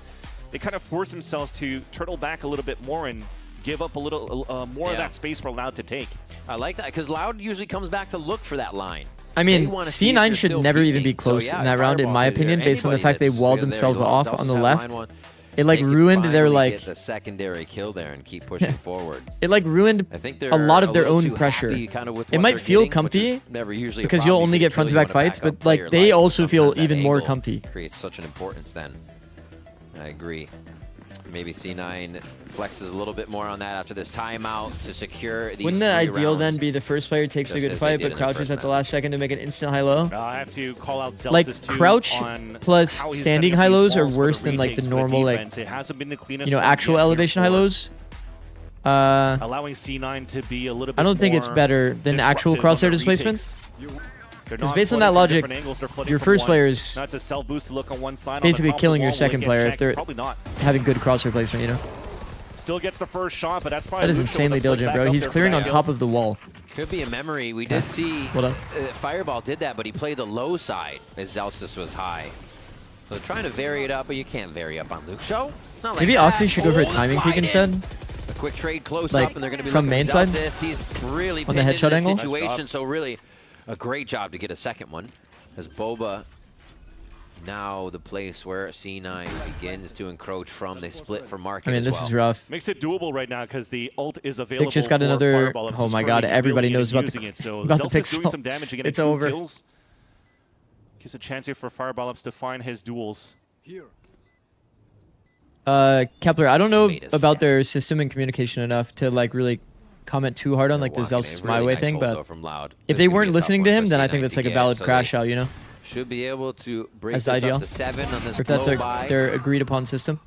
they kind of force themselves to turtle back a little bit more and give up a little more of that space for Loud to take. I like that, because Loud usually comes back to look for that line. I mean, C9 should never even be close in that round, in my opinion, based on the fact they walled themselves off on the left. It like ruined their like the secondary kill there and keep pushing forward. It like ruined a lot of their own pressure. It might feel comfy because you'll only get front to back fights, but like they also feel even more comfy. Creates such an importance then. I agree. Maybe C9 flexes a little bit more on that after this timeout to secure these Wouldn't the ideal then be the first player takes a good fight but crouches at the last second to make an instant high-low? I have to call out Zelsis like crouch plus standing high-lows are worse than like the normal like actual elevation high-lows. Allowing C9 to be a little bit I don't think it's better than actual crosshair displacements. Because based on that logic, your first player is basically killing your second player if they're having good crosshair placement, you know? Still gets the first shot, but that's probably that is insanely diligent, bro. He's clearing on top of the wall. Could be a memory. We did see Fireball did that, but he played the low side as Zelsis was high. So trying to vary it up, but you can't vary up on Luxo. Like maybe Oxy should go for a timing peek instead. A quick trade close like, up, and they're going to be from main side. He's really on the headshot angle. Situation, so really a great job to get a second one. As Boba now the place where C9 begins to encroach from. They split for market. I mean, this is rough. Makes it doable right now because the ult is available. Vic just got another. Oh my god! Everybody knows about the pixel. Doing some damage again. It's over. Kills. Gives a chance here for Fireball Ups to find his duels. Kepler, I don't know about their system and communication enough to like really comment too hard on like the Zikz my Really way nice thing, hold, but though, from Loud. if This they could be weren't a tough listening one to for him, then I C9 think that's to like a get, valid so crash they out, you know? Should be able to break That's the this ideal. up to 7 on this Or if that's blow by. their agreed upon system.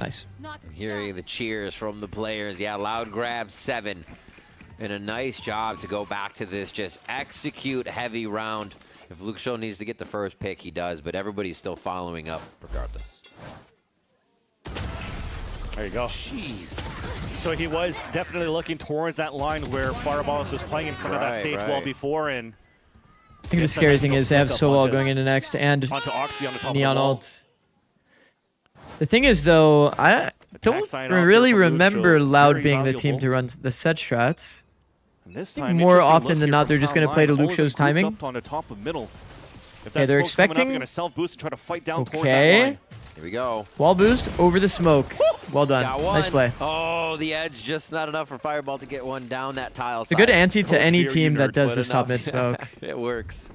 Nice. Hearing the cheers from the players. Yeah, Loud grabs 7. And a nice job to go back to this just execute heavy round. If Luke Show needs to get the first pick, he does, but everybody's still following up regardless. There you go. Jeez. So he was definitely looking towards that line where Fireballs was playing in front of that stage wall before, and I think the scary thing is they have Soul going into next and onto Oxy on the top Neon of the wall. ult. The thing is, though, I don't really remember Loud being the team to run the set strats. And this I think time, more interesting often look than here not, from they're just going to Cloud9. play to All Luke of them Show's grouped timing. up on the top of middle. If Yeah, they're smoke's coming up, expecting- you're gonna self-boost and try to fight down towards that Okay. line. Here we go. Wall boost over the smoke. Well done. Got one. Nice play. Oh, the edge just not enough for Fireball to get one down that tile It's a good ante to any team that does But this top enough. mid smoke. It works.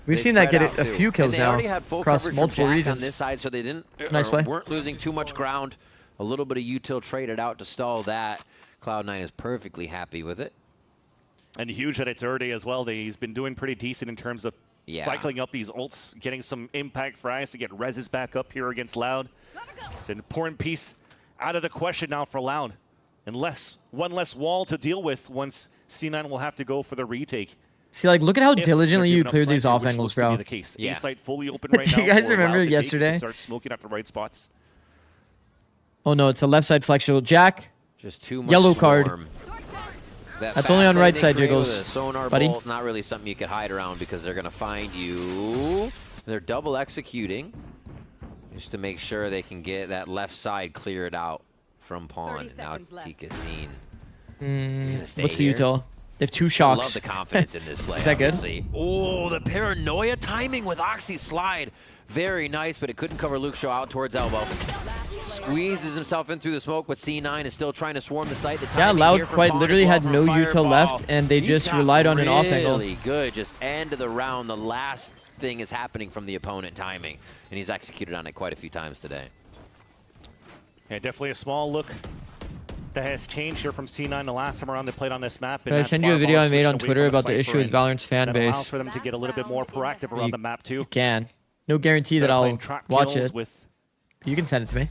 We've They seen that spread get out, a too. few kills And they now already had full across coverage from multiple Jack regions. on this side, so they didn't It's a nice play. weren't losing too much ground. A little bit of util traded out to stall that. Cloud9 is perfectly happy with it. And huge that it's early as well. He's been doing pretty decent in terms of Yeah. cycling up these ults, getting some impact frags to get reses back up here against Loud. It's an important piece out of the question now for Loud. And one less wall to deal with once C9 will have to go for the retake. See, like, look at how If diligently they're you giving up cleared these sights here, off which angles, looks to be bro. the case. Yeah. A site fully open right Do now. you guys for remember Loud to take. yesterday? They start smoking at the right spots. Oh no, it's a left side flexible. Jack. Just too much Yellow card. swarm. That That's only fast on right landing side, crane with Jiggles, a sonar buddy. bolt, not really something you could hide around because they're going to find you. They're double executing just to make sure they can get that left side cleared out from Pawn. Now Tikasine. What's the util? They have 2 shocks. Love the confidence in this play. Is that good? obviously. Oh, the paranoia timing with Oxy slide. Very nice, but it couldn't cover Luke Shaw out towards elbow. Squeezes himself in through the smoke, but C9 is still trying to swarm the site. The Yeah, timing Loud here from quite Pawn literally as well had from no Fireball. util left, and they He's just got relied on an off angle. Really good. Just end of the round. The last thing is happening from the opponent timing, and he's executed on it quite a few times today. Yeah, definitely a small look that has changed here from C9 the last time around they played on this map. Did I send you a video I made on Twitter about the issue with Valorant's fan that base? allows for them to get a little bit more proactive around the map too. You can. No guarantee that I'll watch it. You can send it to me.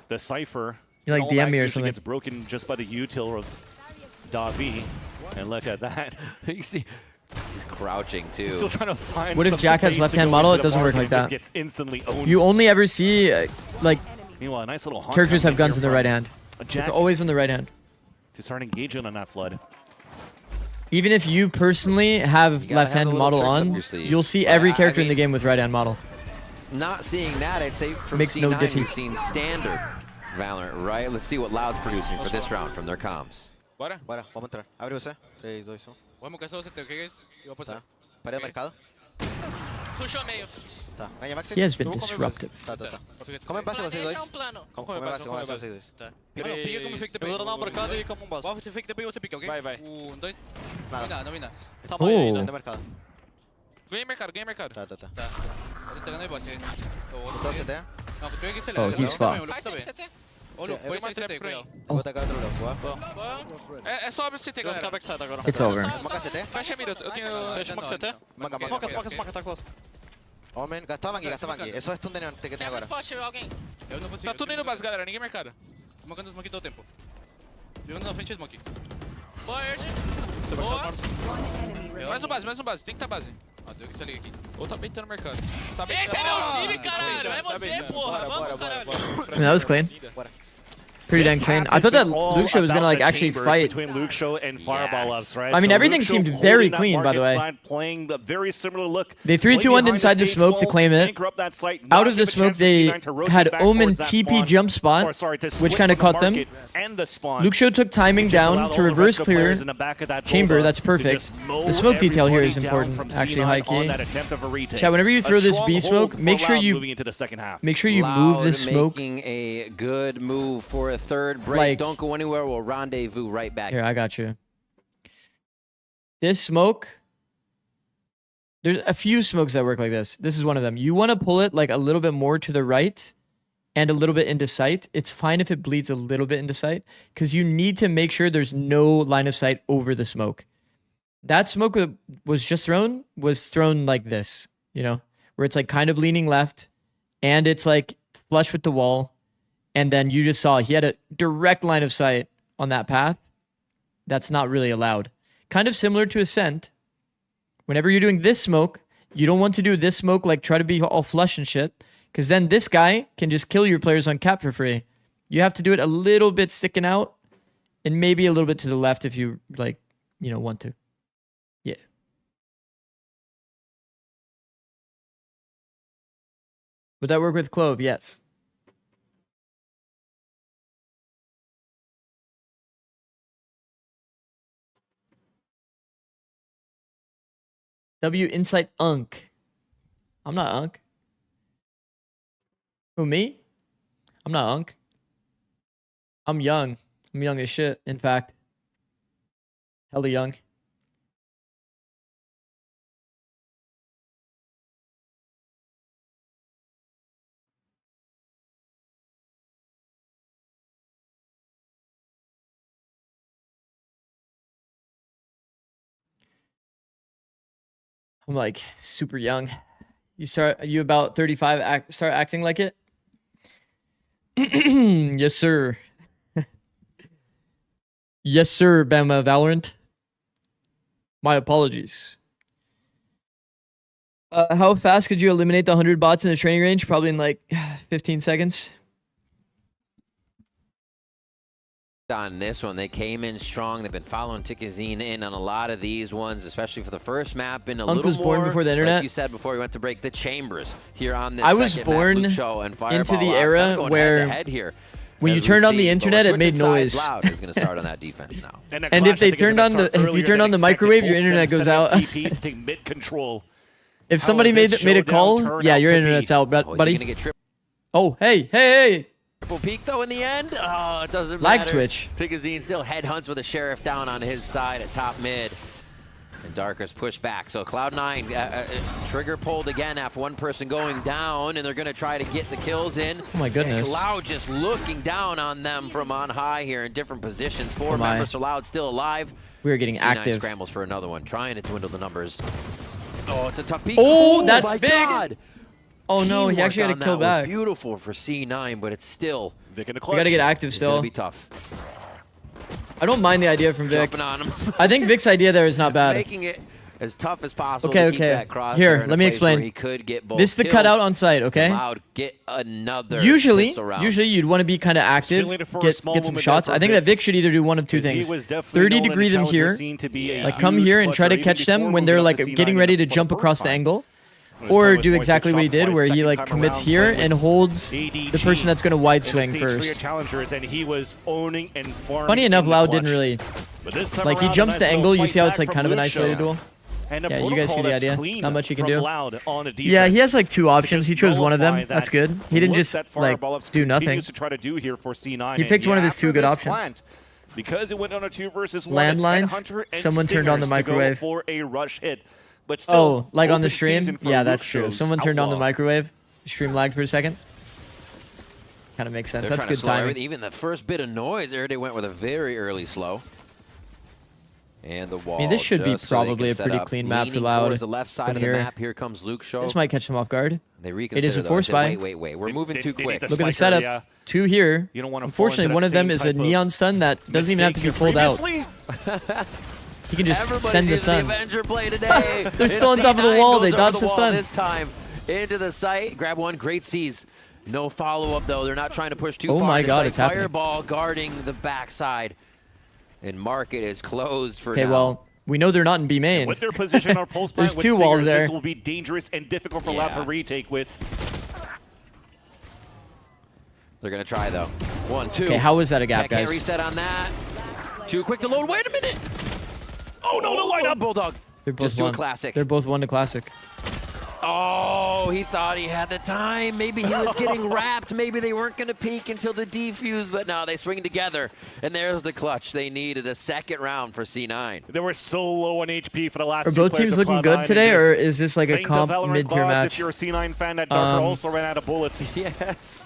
The Cypher. You like all DM that me or usually something. gets broken just by the util of Davi. And look at that. You see, he's crouching too. He's still trying to find What if some Jack has space to left-hand go model? into It the doesn't work market like and just that. Gets instantly owned. You only ever see, like, Meanwhile, a nice little haunt characters have coming guns here in the from right hand. It's Jack always on the right hand. to start engaging on that flood. Even if you personally have gotta left-hand have the little model tricks up on, your sleeve. you'll see But every I character in mean- the game with right-hand model. Not seeing that, I'd say from Makes C9 no diffy. we've seen standard Valorant, right? Let's see what Loud's producing for this round from their comms. Bora? Bora, vamos entrar. Abre você. 3, 2, 1. Vamos com essa você tem o que é isso? Eu vou passar. Tá. Parei o mercado. Puxou meio. Tá. Ganha Max. He has been Eu vou comer disruptive. Tá, tá, tá. Come base vocês dois. Come base vocês dois. Tá. Pica como fake TP. Eu vou dar uma brocada e como um boss. Você fake TP e você pica, ok? Vai, vai. 1, 2. Nada. Não vi nada. Tá bom. Ganha mercado. Ganhei mercado, ganhei mercado. Tá, tá, tá. Tá. Eu tô entregando aí, bot. Botou CT. Não, tu pega Oh, he's fucked. Faz tempo, CT. Olha, põe mais CT pra ele. Eu vou tacar outro logo. Boa. É só abrir o CT, galera. Backside agora. It's over. Smoke CT. Fecha a mira, eu tenho... Fecha o CT? Smoke, tá close. Omen, gastou a Vangui, É só stun de neon que tem agora. spot, alguém. Eu não consigo. Tá tudo indo base, galera. Ninguém mercado. Smokando smoke todo o tempo. Jogando na frente smoke. Boa, Erd. Boa. Mais um base. Tem que tá base. Ó, deu que se liga aqui. Ou tá beitando mercado. Esse é meu time, caralho. É você, porra. Vamos, caralho. I mean, that was clean. Bora. Pretty dang clean. I thought that Luke Show was gonna like about the actually chambers fight. between Luke Show and Fireball Loves, right? I mean, So everything Luke Show seemed holding very that clean, by the market way. side, playing the very similar look. They 3-2-1'd inside the smoke to claim it. Out of the smoke, they had Omen TP jump spot, which kind of caught them. Luke Show took timing down to reverse clear chamber. That's perfect. The smoke detail here is important, actually, high key. Chat, whenever you throw this B smoke, make sure you move this smoke. Making a good move for a third break. Like- Don't go anywhere. We'll rendezvous right back. Here, I got you. This smoke, there's a few smokes that work like this. This is one of them. You want to pull it like a little bit more to the right and a little bit into sight, it's fine if it bleeds a little bit into sight because you need to make sure there's no line of sight over the smoke. That smoke that was thrown like this, you know, where it's like kind of leaning left and it's like flush with the wall. And then you just saw he had a direct line of sight on that path. That's not really allowed. Kind of similar to Ascent. Whenever you're doing this smoke, you don't want to do this smoke like try to be all flush and shit. Because then this guy can just kill your players on cap for free. You have to do it a little bit sticking out and maybe a little bit to the left if you like, you know, want to. Yeah. Would that work with Clove? Yes. W Insight Unk. I'm not Unk. Who, me? I'm not Unk. I'm young. I'm young as shit, in fact. Hella young. I'm like super young. You about 35 start acting like it? Yes, sir. Yes, sir, Bama Valorant. My apologies. How fast could you eliminate the 100 bots in the training range? Probably in like 15 seconds. On this one, they came in strong. They've been following Tikazine in on a lot of these ones, especially for the first map. Been a Unk little was born more, before the internet. like you said before we went to break, the chambers here on this. I was second born map, Show and into the Fireball era going where head to head here, when you as we turned on see, the but internet, we're it made switching noise. sides. Loud is going to start on that defense now. And if they turned on the if you turned on the microwave, your internet goes out. If somebody made a call, yeah, your internet's out, buddy. Oh, hey. Triple peak though in the end. Oh, it doesn't Lag matter. switch. Tikazine still headhunts with the Sheriff down on his side at top mid. And Darker's pushed back. So Cloud9 trigger pulled again after one person going down, and they're going to try to get the kills in. Oh my goodness. And Cloud just looking down on them from on high here in different positions. Four members. So Loud still alive. We are getting C9 active. Scrambles for another one, trying to dwindle the numbers. Oh, it's a tough peak. Oh, that's my big. God. Oh no, he actually had a kill back. Was beautiful for C9, but it's still. We gotta get active still. It's gonna be tough. I don't mind the idea from Vic. Jumping on him. I think Vic's idea there is not bad. Making it as tough as possible. Okay, to keep that crosshair Here, in a let me place explain. where he could get both This is the kills. cutout on site, okay? Allowed get another Usually pistol round. you'd want to be kind of active, get some shots. I think that Vic should either do one of two things. 30 degree them here, like come here and try to catch them when they're like getting ready to jump across the angle. Or do exactly what he did, where he like commits here and holds the person that's going to wide swing first. Funny enough, Loud didn't really, like he jumps the angle, you see how it's like kind of an isolated duel? Yeah, you guys see the idea. Not much he can do. Yeah, he has like two options. He chose one of them. That's good. He didn't just like do nothing. He picked one of his two good options. Because it went on a 2 versus 1. Landlines, someone turned on the microwave. For a rush hit. But still, like on the stream? Yeah, that's true. Someone turned on the microwave. The stream lagged for a second. Kind of makes sense. That's good timing. Even the first bit of noise, they went with a very early slow. And the wall. I mean, this should be probably a pretty clean map for Loud. The left side of the map. Here comes Luke Show. This might catch them off guard. They it is a force buy. Wait. We're moving too quick. Look at the setup. Two here. Unfortunately, one of them is a neon stun that doesn't even have to be pulled out. He can just send the stun. They're still on top of the wall. They dodged the stun. This time into the site. Grab one. Great C's. No follow-up, though. They're not trying to push too far. Oh, my God. It's happening. Fireball guarding the backside. And Market is closed for now. Okay, well, we know they're not in B main. With their position, our pulse There's two walls there. This will be dangerous and difficult for Loud to retake with. They're going to try, though. 1, 2. Okay, how was that a gap, guys? Can't reset on that. Too quick to load. Wait a minute. Oh, no, the lineup. Bulldog. They're both Just do a classic. They're both 1 to classic. Oh, he thought he had the time. Maybe he was getting wrapped. Maybe they weren't going to peek until the defuse, but no, they swing together. And there's the clutch. They needed a second round for C9. They were so low on HP for the last Are both teams looking good today, or is this like a comp mid-tier match? If you're a C9 fan, that Darker also ran out of bullets. Yes.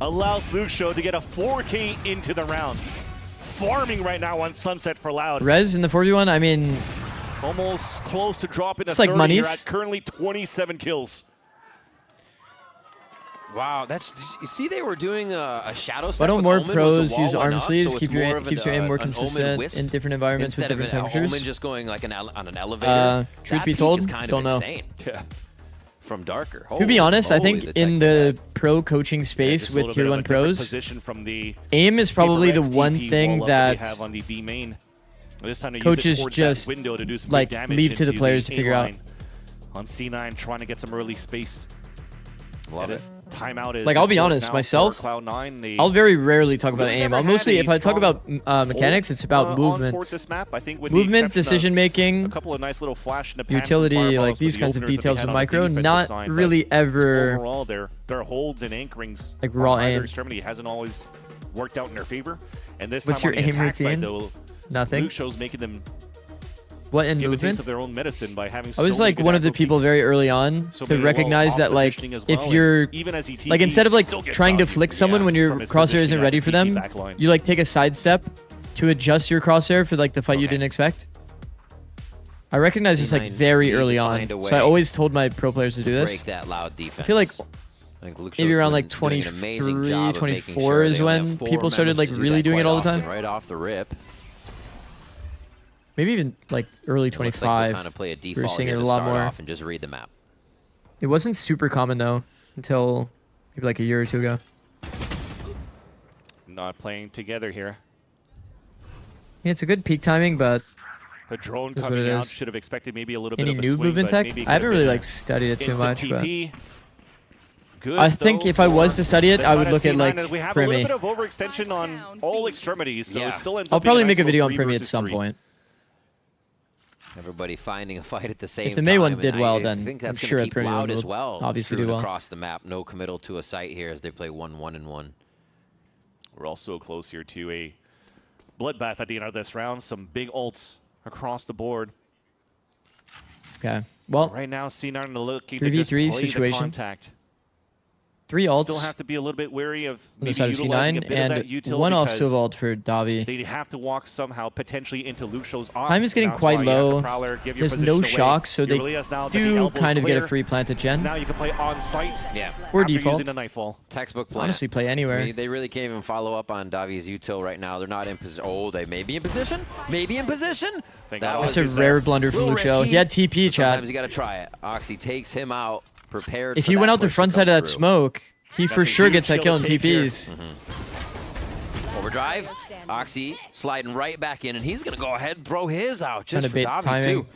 allows Luxo to get a 4K into the round. Farming right now on Sunset for Loud. Rez in the 4v1, I mean... Almost close to dropping a It's like 30 monies. here at currently 27 kills. Wow, that's you see they were doing a shadow step. Why don't with more Omen, pros was the use wall arm went up, sleeves? so Keeps it's your more of keeps your aim more an Omen consistent wisp in different environments with instead different of an temperatures. Omen just going like on an elevator. Truth That be peak told, is kind don't of know. insane. Yeah. From Darker. To be honest, I Holy, think in the pro coaching space Just a with little bit Tier of 1 a different pros, position from the aim is probably the Paper one XTP thing wall up that we have on the B main. This time to use it coaches towards just that window to do some like big damage leave to the into players to A figure out. line. On C9, trying to get some early space. Love it. Timeout is Like, I'll be important honest, now myself, for Cloud9. I'll very rarely talk about really aim. never I'll had mostly, a if I talk strong about mechanics, it's about on movement. towards this map. I think with the Movement, exception of decision making, a couple of nice little flash in the pan from utility, Fireballs like with these the kinds of openers that they details had with on the micro, defensive not side, but really ever overall, their holds and anchorings like on raw either aim. extremity hasn't always worked out in their favor. And this What's time your on the aim attack side, routine? though, Nothing. Luxio's making them What in give a taste movement? of their own medicine by having I was so many like good one of the aggro people peaks, very early on so to many low recognize that like positioning as if well, and you're even as he like TPs, instead of he like still gets trying to on you, flick someone when your from his crosshair positioning isn't on ready the for TP them, backline. you like take a sidestep to adjust your crosshair for like the fight you didn't expect. I recognize this like very early on, so I always told my pro players to do this. Break that loud defense. I feel like I think Luxio's maybe around like doing an amazing 23, job of making 24 sure is they only when have 4 people started members like to do really that doing it quite all the often, time. right off the rip. Maybe even like early It looks like 25. they'll kind of play a we were default seeing here it a to lot start more. off and just read the map. It wasn't super common though until maybe like a year or two ago. Not playing together here. Yeah, it's a good peak timing, but The drone is what coming it out is. should have expected maybe a little Any bit of a new swing, movement but tech? maybe it I haven't could have really been like studied it too instant much, but TP. Good, I think though, if I was for to study it, the I would side of look at C9, like and we have a little Primi. bit of overextension on all extremities, so it still ends I'll up being probably a make nice a video little on Primi 3 at versus some 3. point. Everybody finding a fight at the same time. If the May one and did I well, then think I'm that's sure gonna at keep Primi Loud will as well. obviously Strewn do well. across the map, no committal to a site here as they play 1-1-1. We're also close here to a bloodbath at the end of this round. Some big ults across the board. Okay. Well, right now C9 looking to just 3v3 play the situation. contact. 3 ults Still have to be a little bit wary of on the maybe side of utilizing a C9 bit of that and util one off because silver ult for Davi. they have to walk somehow potentially into Luxio's off. Time is getting Now, quite tomorrow you have to low. Prowler, give your There's no position away. shocks, so they Eurelia's now that the do elbow's kind of get a clear. free plant at Gen. Now you can play on site. Yeah. Or after default. using the Nightfall. Textbook plan. Honestly, play anywhere. They really can't even follow up on Davi's util right now. They're not in position. Oh, they may be in position. Maybe in position. That's a rare blunder from Lucio. He had TP, chat. Sometimes you got to try it. Oxy takes him out, prepared. If for he that went out the push to front come side of that through. smoke, he for That's a sure huge gets that kill in kill to take here. TPs. Overdrive. Oxy sliding right back in, and he's going to go ahead and throw his out Trying just to for bait the Davi, timing. too.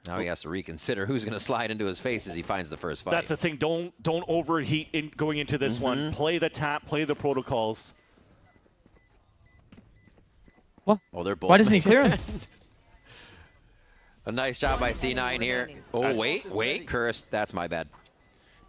Now he has to reconsider who's going to slide into his face as he finds the first fight. That's the thing. Don't overheat in going into this one. Play the tap. Play the protocols. What? Oh, they're both. Why doesn't he clear him? A nice job by C9 here. Oh, wait. Cursed. That's my bad.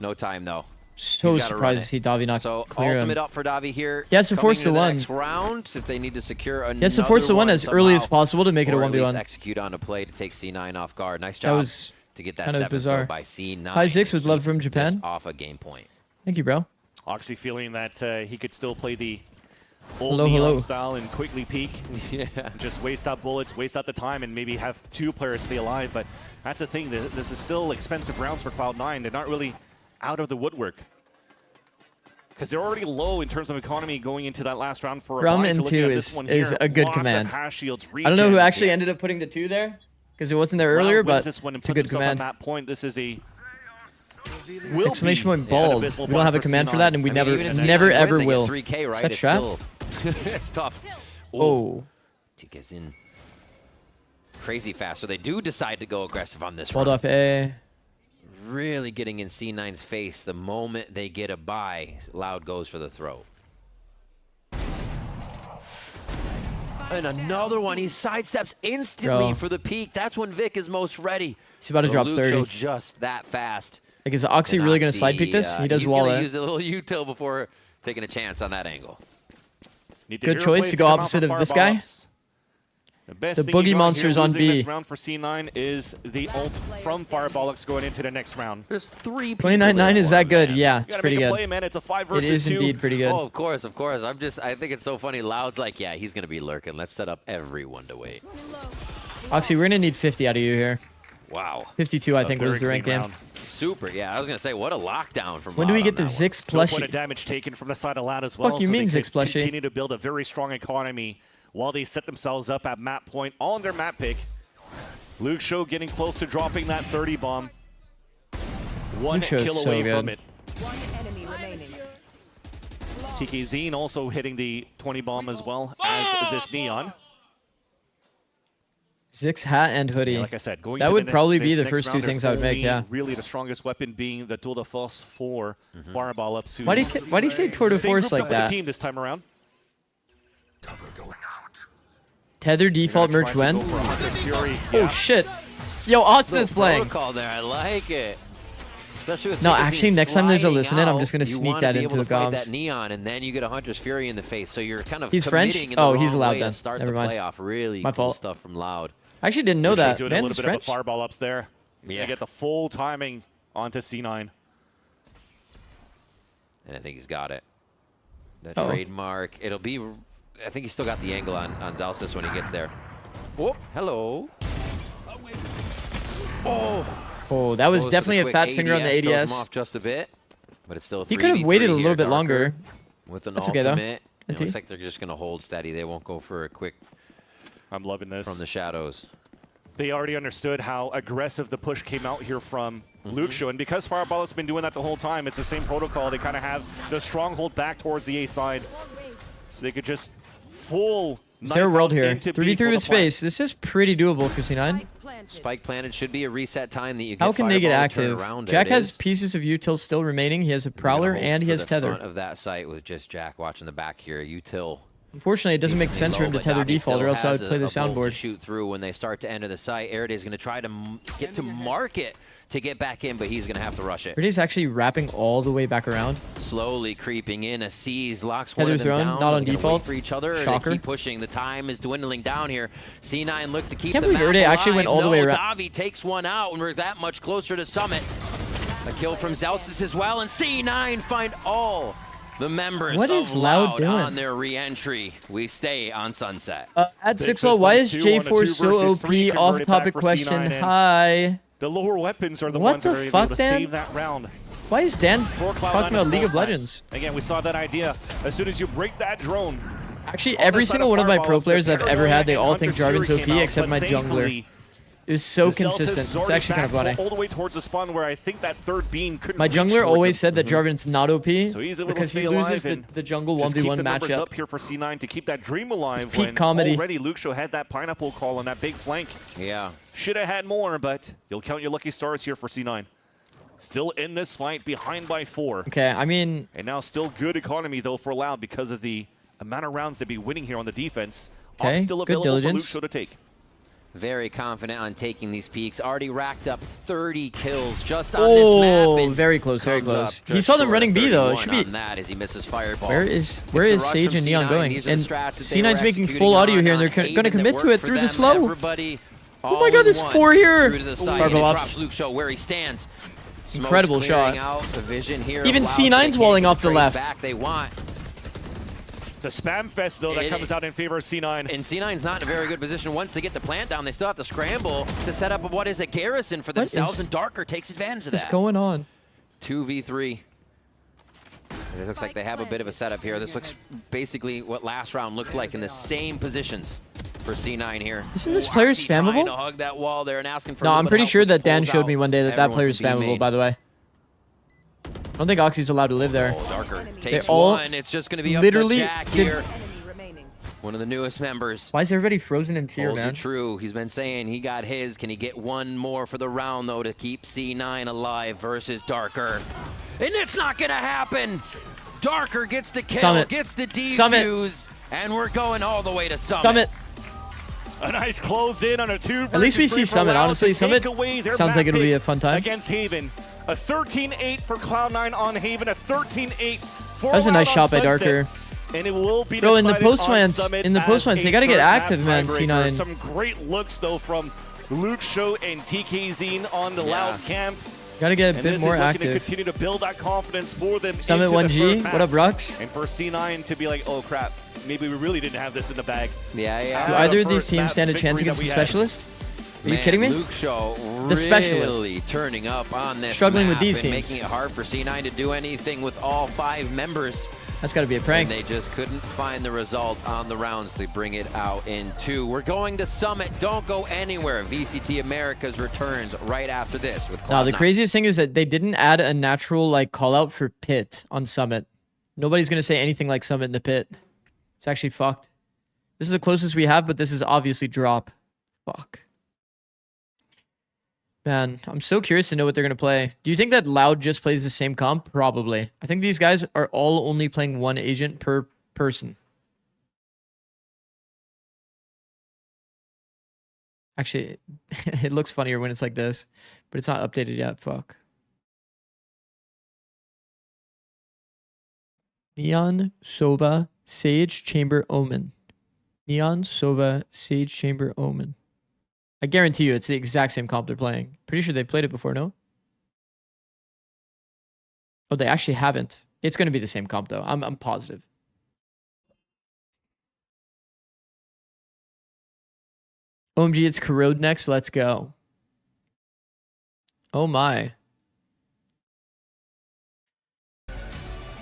No time, though. So He's gotta run surprised it. to see Davi not So clear him. ultimate up for Davi here. He has to Coming force into the one. next round if they need to secure another He has to force the one as early as somehow, possible to make it a or at least 1v1. execute on a play to take C9 off guard. Nice That job was to get that kind of 7th bizarre. though by C9. Hi, Zikz with and love keep from Japan. this off a game point. Thank you, bro. Oxy feeling that he could still play the old Hello, Neon hello. style and quickly peek. Yeah. Just waste out bullets, waste out the time, and maybe have 2 players stay alive. But that's the thing. This is still expensive rounds for Cloud9. They're not really out of the woodwork. Because they're already low in terms of economy going into that last round for a Rum buy. If and you're looking 2 at this is one here, a good lots of command. hash shields, I don't know who regens. actually ended up putting the 2 there because it wasn't there earlier, Cloud wins but this one and it's a puts good himself command. On that point, this is a Exclamation point bald. We don't have a command for that, and we I mean, even if C9 never win, ever they get will. 3K, right? Is that It's trap? still it's tough. Oh. Tika's in crazy fast, so they do decide to go aggressive on this Bald run. off A. Really getting in C9's face the moment they get a buy. Loud goes for the throw. And another one. He sidesteps instantly Bro. for the peak. That's when Vic is most ready. He's about to The drop Luke 30. show just that fast. Like, is Oxy And really going to Oxy, side pick this? He does he's wall gonna it. use a little util before taking a chance on that angle. Good choice to go opposite of this guy. The best The thing you Boogie got Monster's here on losing B. This round for C9 is the ult from Fireballix going into the next round. There's 3 people 29-9 is that good? Yeah, You it's gotta pretty make a good. play, man. It's a 5 It versus is 2. indeed pretty good. Oh, of course, of course. I think it's so funny. Loud's like, yeah, he's going to be lurking. Let's set up everyone to wait. Oxy, we're going to need 50 out of you here. Wow. 52, I think, was the rank game. Super, yeah. I was going to say, what a lockdown from When do we Loud get the on that one. Zikz No point plushie? of damage taken from the side of Loud as well. Fuck you so mean they Zikz could plushie? continue to build a very strong economy while they set themselves up at map point on their map pick. Luke Show getting close to dropping that 30 bomb. One Luke Show's kill so away good. from it. One enemy remaining. TKZ also hitting the 20 bomb as well as this Neon. Zikz hat and hoodie. Yeah, like I said, going that to would the probably next be the round, first two there's things I would make, only yeah. Really the strongest weapon being the Tour de Force for Fireball Ups. Why do you say Tour de Force like that? Team this time around. Tether default merch when? Oh shit. Yo, Austin is playing. Protocol there. I like it. Especially with No, Zikz actually, next time there's a sliding listen in, I'm out, just gonna you sneak wanna that be into able the to fight comms. that Neon, and then you get a Hunter's Fury in the face. So you're kind of He's French? committing in the Oh, he's wrong allowed way then. to start Never the mind. playoff. Really My cool fault. stuff from Loud. I actually didn't know that. Doing Vance a is little bit French. of a Fireball Ups there. Yeah. You get the full timing onto C9. And I think he's got it. The Uh-oh. trademark. It'll be. I think he's still got the angle on Zalstis when he gets there. Oh, hello. Oh, that was Close to definitely a quick fat finger on the throws him ADS. off just a bit, but it's still. He could have waited a little bit longer. With an That's okay, though. ultimate. It NT. looks like they're just going to hold steady. They won't go for a quick. I'm loving this. From the shadows. They already understood how aggressive the push came out here from Luke Show, and because Fireball has been doing that the whole time, it's the same protocol. They kind of have the stronghold back towards the A side, so they could just full. Is there a world here? into B 3v3 for with the plant. space. This is pretty doable for C9. Spike planted should be a reset time that you get. How can they get Fireball to turn active? around. Jack There it has is. pieces of util still remaining. He has a We're gonna prowler hold and he for has the tether. front of that site with just Jack watching the back here. Util. Unfortunately, it doesn't make sense for him to tether default, or else I would play the To soundboard. shoot through when they start to enter the site. Eride is going to try to get to market to get back in, but he's going to have to rush it. Brady's actually wrapping all the way back around. Slowly creeping in. A seize locks one Tether of them thrown, down. not on They're gonna default. wait for each other. Shocker. They keep pushing. The time is dwindling down here. C9 look to keep Can't the believe map Eride actually went alive. all the way No, around. Davi takes one out, and we're that much closer to Summit. A kill from Zalstis as well, and C9 find all the members What of is Loud doing? on their re-entry. We stay on Sunset. At 6-0, why is J4 so OP? Off-topic question. Hi. The lower weapons are the What ones the that are able fuck, to Dan? save that round. Why is Dan For Cloud9 talking about and League of Frostbite. Legends? Again, we saw that idea. As soon as you break that drone. Actually, on every the side single one of my Fireball, pro it's players the I've ever had, they Paranoia all and think Hunter's Jarvan's Fury OP came out, except my but jungler. thankfully, It was so the Celsius consistent. is It's already actually kind of back funny. all the way towards the spawn where I think that third beam couldn't My reach jungler towards always him. said that Jarvan's not OP So he's able to because stay he loses alive the jungle just keep 1v1 the numbers matchup. up here for C9 to keep that dream alive peak when comedy. already Luke Show had that pineapple call on that big flank. Yeah. Should have had more, but you'll count your lucky stars here for C9. Still in this fight, behind by 4. Okay, I mean... And now still good economy, though, for Loud because of the amount of rounds to be winning here on the defense. Okay, Still good available for Luke diligence. Show to take. Very confident on taking these peaks. Already racked up 30 kills just on this map. Oh, and very close, very comes up close. He just saw them short running of B, though. It 31 should be... on that as he misses Fireball. Where is Sage and Neon going? These are And the strats that they were C9's making executing full audio on here, and they're going to Haven commit that to it worked through for the them. slow. Everybody Oh my god, there's 4 here! Through to the side. Fireball He ops. drops Luke Show where he stands. Smoke's Incredible clearing shot. Out the vision here Even of Loud, so they C9's can't walling get off the trades left. Back they want. It's a spam fest, though, that It- comes out in favor of C9. And C9's not in a very good position. Once they get the plant down, they still have to scramble to set up what is a garrison for themselves, and Darker takes advantage of What's that. going on? 2v3. And it looks like they have a bit of a setup here. This looks basically what last round looked like in the same positions for C9 here. Isn't this player Waxy trying spammable? to hug that wall there and asking for No, a I'm little bit pretty of sure help, that which Dan pulls showed me out one day that everyone player is from B spammable, main. by the way. I don't think Oxy's allowed to live there. Oh, Darker They takes all one. It's just going to be up literally to Jack did- here. One of the newest members. Why is everybody frozen in fear, Holds man? it true. He's been saying he got his. Can he get one more for the round, though, to keep C9 alive versus Darker? And it's not going to happen. Darker gets the kill, Summit. gets the Summit. defuse, and we're going all the way to Summit. Summit. A nice close in on a 2 At least we versus 3 see for Summit. Loud Honestly, to Summit take away their sounds like map it'll be pick a fun time. against Haven. A 13-8 for Cloud9 on Haven, a 13-8 for That was a nice Loud on shot by Sunset. Darker. And it will be Bro, in the decided on post-mines, Summit in the as post-mines, they a gotta get third map active, man, tiebreaker. C9. Some great looks, though, from Luke Show and TKZ on the Yeah. Loud camp. Gotta get a And bit this more is looking to active. continue to build that confidence for them Summit into the 1G. third map. What up, Rux? And for C9 to be like, oh crap, maybe we really didn't have this in the bag. Yeah, Do The either of these first teams map stand a chance victory against that the we had. Specialist? Are you kidding me? Luke Show The specialist. really turning up on this Struggling with map these and teams. making it hard for C9 to do anything with all 5 members. That's got to be a prank. And they just couldn't find the result on the rounds to bring it out in 2. We're going to Summit. Don't go anywhere. VCT Americas returns right after this with No, the Cloud9. craziest thing is that they didn't add a natural like call out for pit on Summit. Nobody's gonna say anything like Summit in the pit. It's actually fucked. This is the closest we have, but this is obviously drop. Fuck. Man, I'm so curious to know what they're going to play. Do you think that Loud just plays the same comp? Probably. I think these guys are all only playing 1 agent per person. Actually, it looks funnier when it's like this, but it's not updated yet. Fuck. Neon, Sova, Sage, Chamber, Omen. Neon, Sova, Sage, Chamber, Omen. I guarantee you it's the exact same comp they're playing. Pretty sure they've played it before, no? Oh, they actually haven't. It's going to be the same comp, though. I'm positive. OMG, it's Corrode next. Let's go. Oh, my.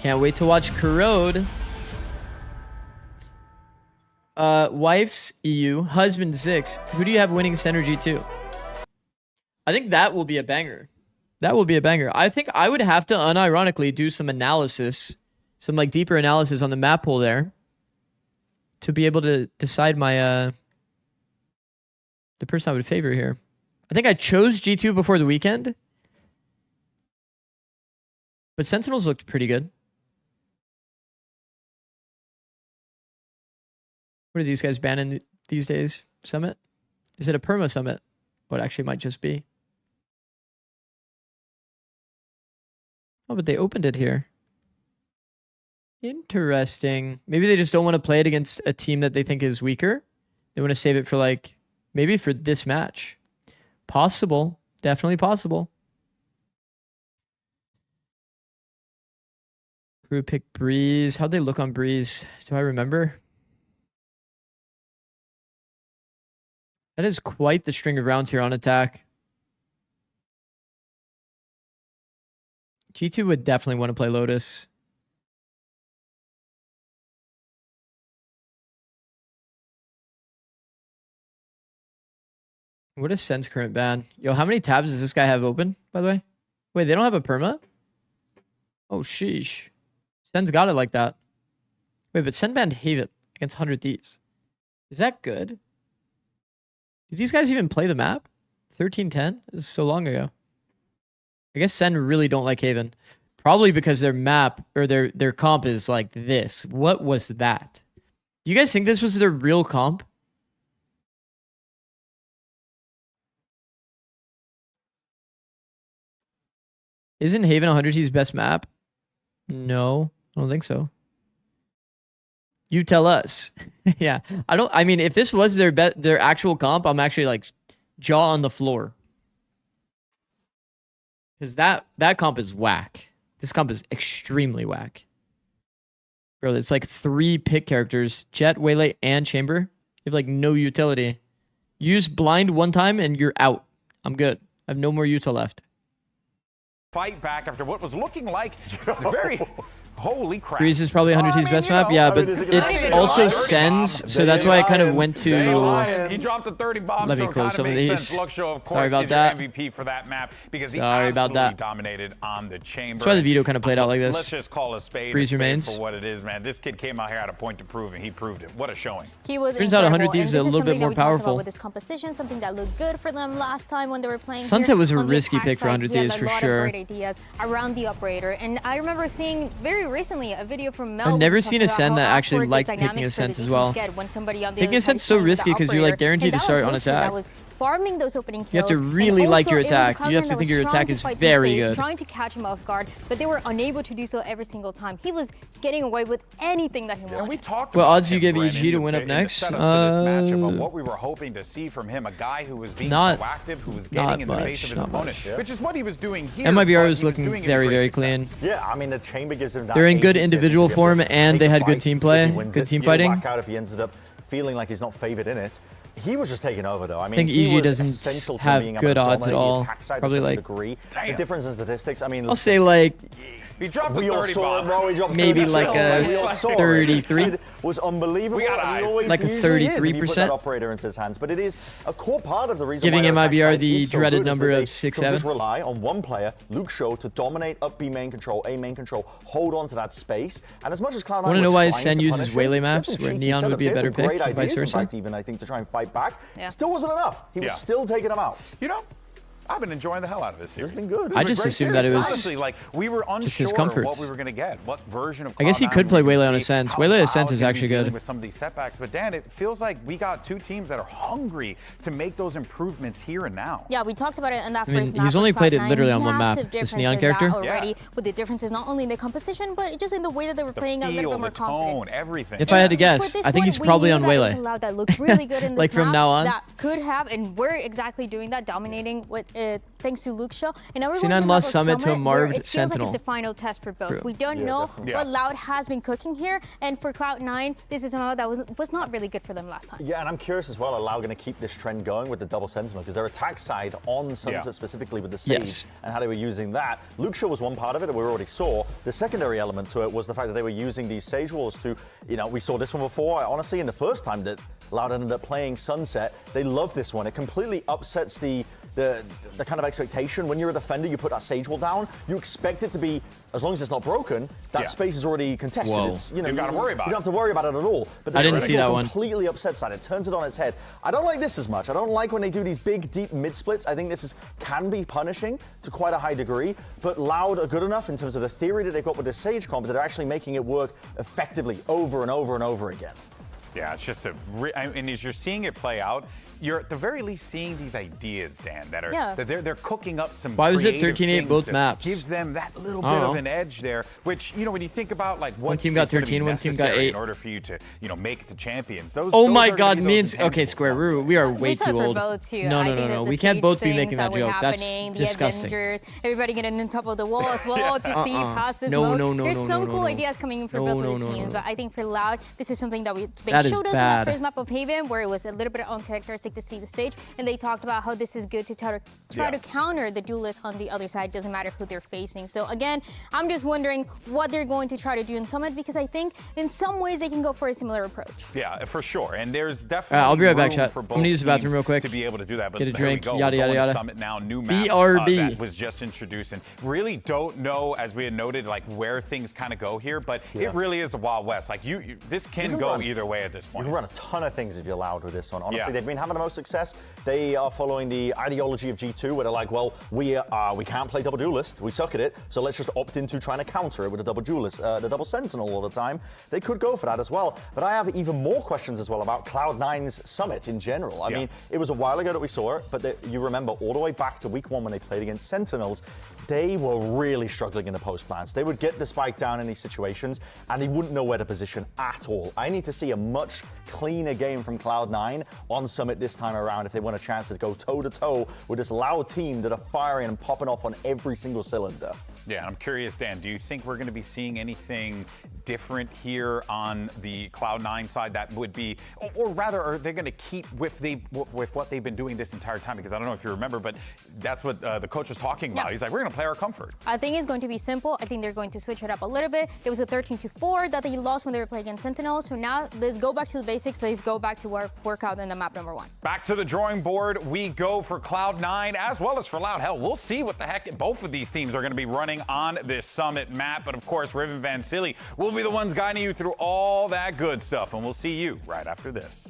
Can't wait to watch Corrode. Wife's EU, husband Zikz. Who do you have winning Synergy 2? I think that will be a banger. That will be a banger. I think I would have to unironically do some analysis, some like deeper analysis on the map pool there to be able to decide my the person I would favor here. I think I chose G2 before the weekend, but Sentinels looked pretty good. What are these guys banning these days? Summit? Is it a perma summit? What actually might just be. Oh, but they opened it here. Interesting. Maybe they just don't want to play it against a team that they think is weaker. They want to save it for like, maybe for this match. Possible. Definitely possible. Crew pick Breeze. How'd they look on Breeze? Do I remember? That is quite the string of rounds here on attack. G2 would definitely want to play Lotus. What is Sen's current ban? Yo, how many tabs does this guy have open, by the way? Wait, they don't have a perma? Oh, sheesh. Sen's got it like that. Wait, but Sen banned Haven against 100 Thieves. Is that good? Did these guys even play the map? 1310? This is so long ago. I guess Sen really don't like Haven. Probably because their map or their comp is like this. What was that? You guys think this was their real comp? Isn't Haven 100T's best map? No, I don't think so. You tell us. Yeah, I mean, if this was their actual comp, I'm actually like jaw on the floor. Because that comp is whack. This comp is extremely whack. Bro, it's like 3 pick characters. Jet, Waylay, and Chamber. You have like no utility. Use blind one time and you're out. I'm good. I have no more util left. Fight back after what was looking like very... Holy crap. Breeze is probably 100T's best map. Yeah, but it's also Sen's, so that's why I kind of went to... He dropped the 30 bombs. Let me close some of these. Sorry about that. MVP for that map because he Sorry about that. dominated on the chamber. That's why the video kind of played out like this. Let's just call a spade Breeze remains for what it is, man. This kid came out here at a point to prove, and he proved it. What a showing. He was Turns out 100 Thieves is a little bit more powerful. With this composition, something that looked good for them last time when they were playing. Sunset was a on the risky attack pick for side, 100 he had Thieves a for lot sure. of great ideas around the operator, and I remember seeing very recently a video from Mel. I've never seen a Sen that actually awkward liked the picking dynamics Ascent for the as well. defense get when somebody on the Picking other side Ascent's so is playing risky the because you're like operator, guaranteed and to that was start on Luke attack. that was farming those opening kills. You have to And really also, like your it was attack. a You have to Cloud9 think that your was attack trying is to fight very these phase, good. trying to catch him off guard, but they were unable to do so every single time. He was getting away with anything that he wanted. And we talked What about odds do you give Brennan, EG to win up in the next? setup to this matchup of what we were hoping to see from him, a guy who was being proactive, who was getting in the face of his opponent, which is what he was doing here. MIBR was looking very, very clean. Yeah, I mean, the chamber gives him that. They're in good individual form and they had good team play, good team fighting. Back out if he ended up feeling like he's not favored in it. He was just taking over, though. I mean, I think he EG was doesn't essential to have being able good to odds at dominate the all. attack side Probably to such a like degree. The difference in statistics, I mean, I'll say like he dropped we all 30 saw it, bro. He dropped maybe 30 like kills. a 33. Was unbelievable. We got and he eyes. always Like a usually is if you put 33%. that operator into his hands. But it is a core part of the reason Giving why their MIBR attack the side is so dreaded good is number that of they 6-7. can just rely on one player, Luke Shaw, to dominate up B main control, A main control, hold on to that space. And as much as Cloud9 Want to know were why trying Sen to uses punish him, Waylay he had maps some where cheeky Neon would setups. be He a had better some pick, great and vice ideas, in versa? fact, even I think to try and fight back. Yeah. Still wasn't enough. He was still taking them out. You know, I've been enjoying the hell out of this series. It's been good. I just assumed that it was honestly, like, we were just his unsure comforts. what we were going to get, what version of I guess he Cloud9 could we play were gonna Waylay on see, Ascent. how Waylay Cloud Ascent is gonna be actually dealing good. with some of these setbacks, but Dan, it feels like we got two teams that are hungry to make those improvements here and now. Yeah, we talked about it in that I mean, first map. he's only with played it Cloud9. literally on one map. Massive This difference Neon in character. that already, with the differences not only in the composition, but just in the way that they were playing a little bit more confident. Tone, everything. If I had to guess, I think he's probably on Waylay. Loud that looks really good in this Like from map, now on? that could have, and we're exactly doing that, dominating with thanks to Luke Shaw. And now we're C9 going to lost have Summit to a where Marved it feels Sentinel. like it's a final test for both. True. We don't know what Loud has been cooking here, and for Cloud9, this is a map that was not really good for them last time. Yeah, and I'm curious as well, are Loud going to keep this trend going with the double Sentinel? Because their attack side on Sunset specifically with the Sage and how they were using that. Luke Shaw was one part of it that we already saw. The secondary element to it was the fact that they were using these Sage walls to, you know, we saw this one before. Honestly, in the first time that Loud ended up playing Sunset, they love this one. It completely upsets the kind of expectation. When you're a defender, you put that Sage wall down, you expect it to be, as long as it's not broken, that space is already contested. Whoa. It's, you know, You gotta worry about you don't have to worry about it at all. But the I didn't Sage see wall that one. completely upsets that. It turns it on its head. I don't like this as much. I don't like when they do these big, deep mid splits. I think this can be punishing to quite a high degree, but Loud are good enough in terms of the theory that they've got with the Sage comp that they're actually making it work effectively over and over and over again. Yeah, it's just and as you're seeing it play out, you're at the very least seeing these ideas, Dan, that are that they're cooking up some. Why was it creative 13-8 things both to maps? Give them that little bit of an edge there, which, you know, when you think about like what One team got is gonna be 13, one team got necessary 8. in order for you to, you know, make the champions. Those. Oh those my are gonna God, be me those and okay, Square, we are way too old. No, no. We can't both be making that joke. That's disgusting. Avengers, everybody getting on top of the wall as well to see past this No, mode. no, no, There's no, some no, cool no. ideas coming in for No, both no, of the no, teams, no. but I think for Loud, this is something that they That is showed us bad. in that first map of Haven, where it was a little bit uncharacteristic to see the Sage, and they talked about how this is good to try to counter the duelist on the other side. Doesn't matter who they're facing. So again, I'm just wondering what they're going to try to do in Summit, because I think in some ways they can go for a similar approach. Yeah, for sure. And there's definitely I'll be right back, room chat. for I'm both gonna use the bathroom teams real quick. to be able to do that. But Get a there we drink, go. yada, We're yada, going to yada. Summit now, new map BRB. that was just introduced, and really don't know, as we had noted, like where things kind of go here. But it really is the Wild West. Like this can go either way at this point. You can run a ton of things if you're Loud with this one. Honestly, they've been having the most success. They are following the ideology of G2, where they're like, well, we can't play double duelist. We suck at it, so let's just opt into trying to counter it with a double duelist, the double Sentinel all the time. They could go for that as well. But I have even more questions as well about Cloud9's Summit in general. I mean, it was a while ago that we saw it, but you remember all the way back to week 1 when they played against Sentinels, they were really struggling in the post plants. They would get the spike down in these situations, and they wouldn't know where to position at all. I need to see a much cleaner game from Cloud9 on Summit this time around if they want a chance to go toe-to-toe with this Loud team that are firing and popping off on every single cylinder. Yeah, I'm curious, Dan, do you think we're going to be seeing anything different here on the Cloud9 side that would be, or rather, are they going to keep with what they've been doing this entire time? Because I don't know if you remember, but that's what the coach was talking about. He's like, we're going to play our comfort. I think it's going to be simple. I think they're going to switch it up a little bit. It was a 13-4 that they lost when they were playing against Sentinel. So now let's go back to the basics. Let's go back to our workout in the map number 1. Back to the drawing board we go for Cloud9 as well as for Loud. Hell, we'll see what the heck both of these teams are going to be running on this Summit map. But of course, Riven Van Silly will be the ones guiding you through all that good stuff. And we'll see you right after this.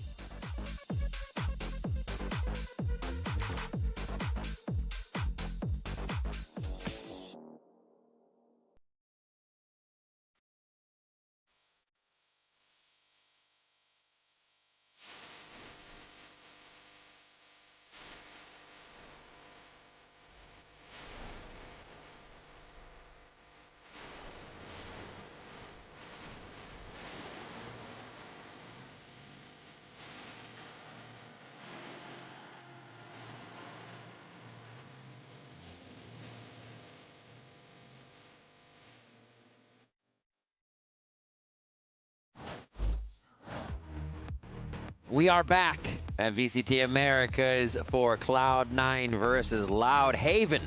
We are back. at VCT Americas for Cloud9 versus Loud Haven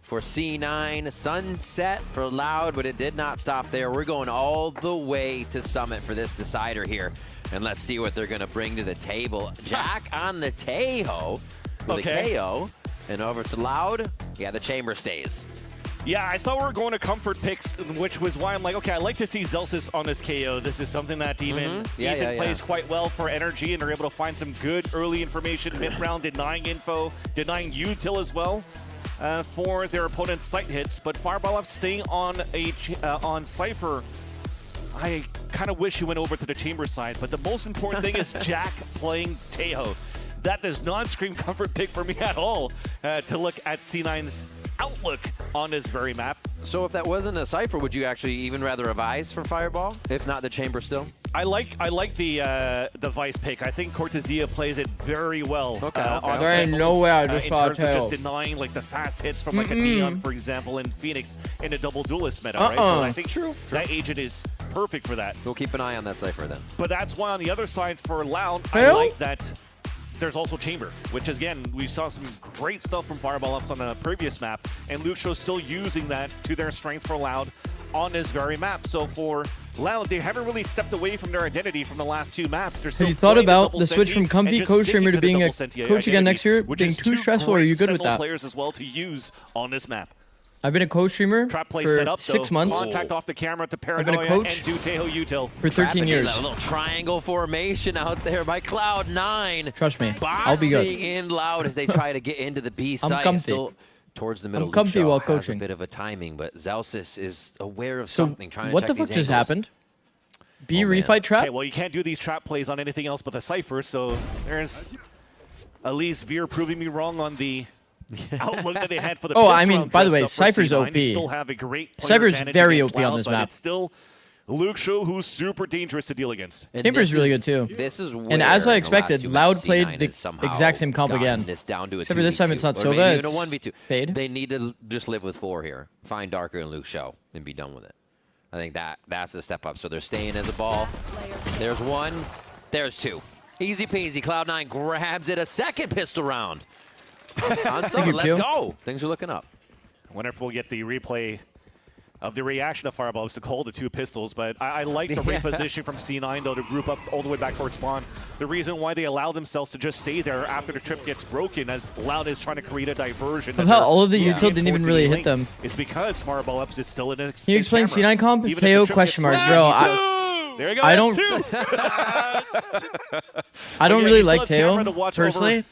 for C9. Sunset for Loud, but it did not stop there. We're going all the way to Summit for this decider here. And let's see what they're going to bring to the table. Jack on the Tahoe with a KO. And over to Loud. Yeah, the chamber stays. Yeah, I thought we were going to comfort picks, which was why I'm like, okay, I like to see Zelsis on this KO. This is something that Ethan plays quite well for energy, and they're able to find some good early information mid-round, denying info, denying util as well for their opponent's sight hits. But Fireball up staying on on Cypher. I kind of wish he went over to the chamber side, but the most important thing is Jack playing Tahoe. That does not scream comfort pick for me at all to look at C9's outlook on this very map. So if that wasn't a Cypher, would you actually even rather a Vice for Fireball, if not the chamber still? I like the Vice pick. I think Cortesia plays it very well. There ain't no way I just saw a tail. In terms of just denying like the fast hits from like a Neon, for example, and Phoenix in a double duelist meta, right? So I think that agent is perfect for that. We'll keep an eye on that Cypher then. But that's why on the other side for Loud, I like that there's also Chamber, which again, we saw some great stuff from Fireball Ups on the previous map, and Luxio's still using that to their strength for Loud on this very map. So for Loud, they haven't really stepped away from their identity from the last two maps. They're still Have you thought about the switch from comfy co-streamer to being a coach again next year? Being too stressful, or are you good with that? Players as well to use on this map. I've been a co-streamer for 6 months. Contact off the camera to I've been a coach and do Tahoe util. for 13 years. A little triangle formation out there by Cloud9. Trust me, I'll be good. In Loud as they try to get into the B site. I'm comfy. Still towards the middle. I'm comfy Luxio while has coaching. A bit of a timing, but Zelsis is aware of something. Trying to what check the fuck these just angles. happened? B refight trap? Okay, well, you can't do these trap plays on anything else but the Cypher, so there's Elise Veer proving me wrong on the outlook that they had for the I mean, by the way, Cypher's OP. They still have a great Cypher's very OP on this but map. It's still Luxio, who's super dangerous to deal against. Chamber's really good too. This is and as I expected, Loud played the exact same comp again. This down to a Except for this time it's not or Sova, maybe even it's a 1v2. Fade. They need to just live with 4 here. Find Darker and Luxio and be done with it. I think that's the step up. So they're staying as a ball. There's 1. There's 2. Easy peasy. Cloud9 grabs it. A second pistol round. On Summit, let's go. Things are looking up. I wonder if we'll get the replay of the reaction of Fireball to call the 2 pistols, but I like the reposition from C9, though, to group up all the way back towards spawn. The reason why they allow themselves to just stay there after the trip gets broken, as Loud is trying to create a diversion. Of how all of the util didn't even really hit them. It's because Fireball Ups is still in a Can you explain C9 comp? Teo question mark, bro. There you go. I don't. I don't really like Teo personally.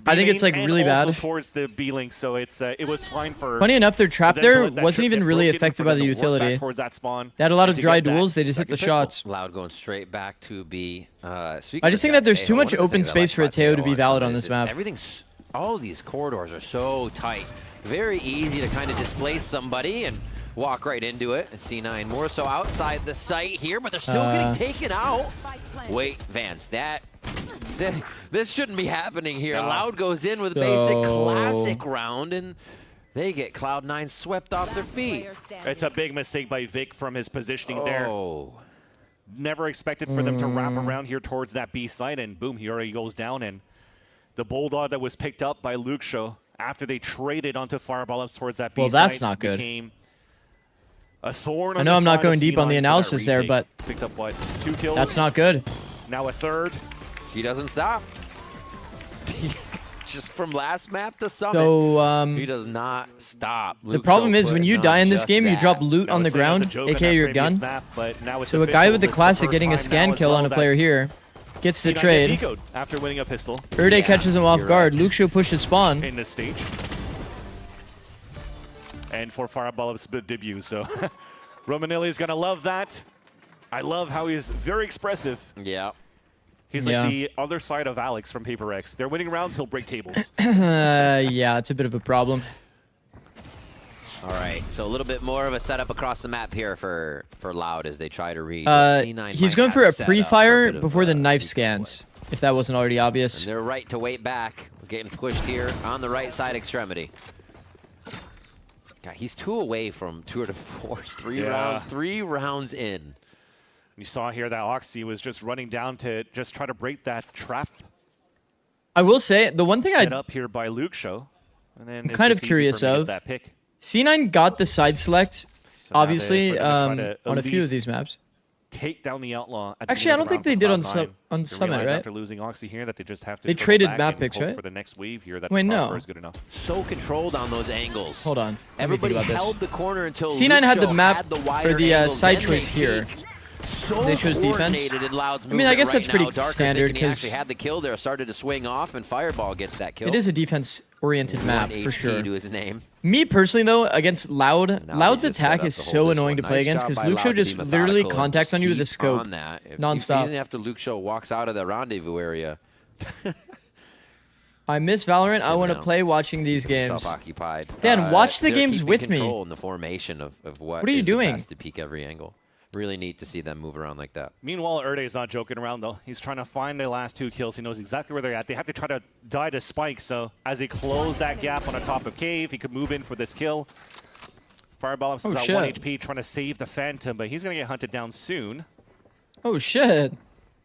I think it's like really bad. Towards the B link, so it's it was fine for. Funny enough, their trap there wasn't even really affected by the utility. Towards that spawn. They had a lot of dry duels. They just hit the shots. Loud going straight back to B. I just think that there's too much open space for a Teo to be valid on this map. Everything's all these corridors are so tight. Very easy to kind of displace somebody and walk right into it. C9 more so outside the site here, but they're still getting taken out. Wait, Vance, this shouldn't be happening here. Loud goes in with a basic classic round, and they get Cloud9 swept off their feet. It's a big mistake by Vic from his positioning there. Never expected for them to wrap around here towards that B site, and boom, he already goes down. And the Bulldog that was picked up by Luxio after they traded onto Fireball Ups towards that B site. Well, that's not good. Became a thorn on I know the I'm not side going of deep on the C9 analysis there, but picked up what, 2 kills? That's not good. Now a 3rd. He doesn't stop. Just from last map to Summit, so he does not stop. The problem is when you die in this game, you drop loot on the ground, aka your gun. So a guy with the classic getting a scan kill on a player here gets the trade. After winning a pistol. Erde catches him off guard. Luxio pushes spawn. In this stage. And for Fireball Up's debut, so Romanelli is gonna love that. I love how he's very expressive. Yeah. He's like the other side of Alex from Paper X. They're winning rounds, he'll break tables. Yeah, it's a bit of a problem. All right, so a little bit more of a setup across the map here for Loud as they try to read. C9 he's going for a pre-fire before the knife scans, if that wasn't already obvious. And they're right to wait back. Getting pushed here on the right side extremity. God, he's 2 away from Tour de Force. 3 rounds in. You saw here that Oxy was just running down to just try to break that trap I will say the one thing set up here by Luke Show, and then I'm kind of curious of that pick. C9 got the side select, So obviously, on on a few of these maps. Take down the Outlaw. Actually, I don't think they did on Summit, right? After losing Oxy here, that they just have to. They turtle traded back map and picks, hope right? For the next wave here, that Wait, no. Crossfire is good enough. So controlled on those angles. Hold on. Everybody Let me think about held this. the corner until C9 had the Lucho map had the or wider the angles, side then choice they here. peek. So They chose defense. coordinated in Loud's I mean, I movement guess right that's pretty now. Darker standard thinking he because actually had the kill there, started to swing off, and Fireball gets that kill. it is a defense-oriented map 1 for HP sure. to his name. Me personally, though, against Loud, Now Loud's they just set attack up is to hold so this annoying one. to play Nice against job because by Loud Lucho to be just literally methodical and contacts on you with a keep scope on that. nonstop. Even after Luke Show walks out of the rendezvous area. I miss Valorant. I Still want to down. play watching these games. Self-occupied. Dan, watch the they're games keeping with me. control in the formation of what What are you is the doing? best to peek every angle. Really neat to see them move around like that. Meanwhile, Erde is not joking around, though. He's trying to find the last 2 kills. He knows exactly where they're at. They have to try to die to Spike, so as he close that gap on the top of Cave, he could move in for this kill. Fireball is at 1 HP, trying to save the Phantom, but he's going to get hunted down soon. Oh, shit.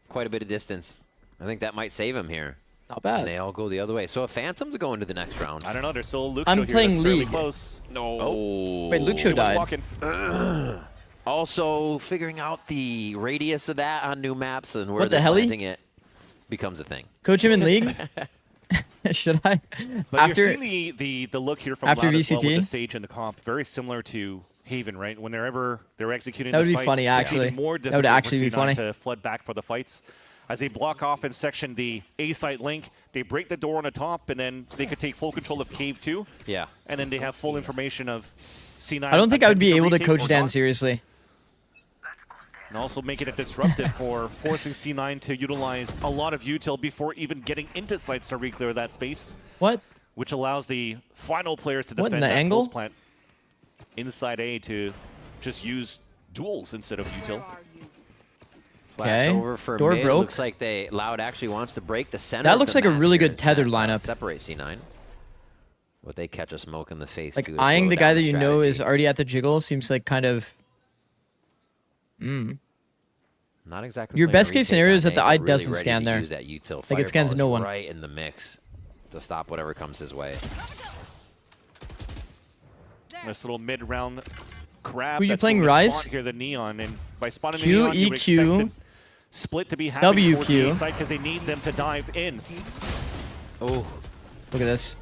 Quite a bit of distance. I think that might save him here. Not bad. And they all go the other way. So a Phantom to go into the next round. I don't know. There's still Luke I'm Show here playing that's fairly League. close. No. Oh. Wait, Luke Show died. Also, figuring out the radius of that on new maps and where What the they're heli? planting it becomes a thing. Coach him in League? Should I? But After you're seeing the look here from after Loud as well VCT? with the Sage and the comp, very similar to Haven, right? Whenever they're executing That would the be sites, funny, it's actually. even more That would difficult actually for be C9 funny. to flood back for the fights. As they block off and section the A site link, they break the door on the top, and then they could take full control of Cave 2. Yeah. And then they have full information of C9. I don't think I would be attempting able to retake coach or Dan not. seriously. And also making it disruptive for forcing C9 to utilize a lot of util before even getting into sites to re-clear that space. What? Which allows the final players to What, in defend the that angle? post plant inside A to just use duels instead of util. Flash Okay. over for Door mid. broke. Looks like Loud actually wants to break the center. That of looks the like a map really here good and tethered lineup. Separate C9. But they catch a smoke in the face Like, too. to eyeing slow the guy down that the you know strategy. is already at the jiggle seems like kind of... Not exactly. Your playing best a case retake scenario on is that A, the but eye really doesn't ready stand to there. use that util. Like, it scans Fireball no is one. right in the mix to stop whatever comes his way. This little mid-round crab. Who you that's playing, going to Rise? spawn here, the Neon, and by spawning Q, the Neon, you would expect EQ, the split to be happening towards the WQ. A side because they need them to dive in. Oh, Look at this.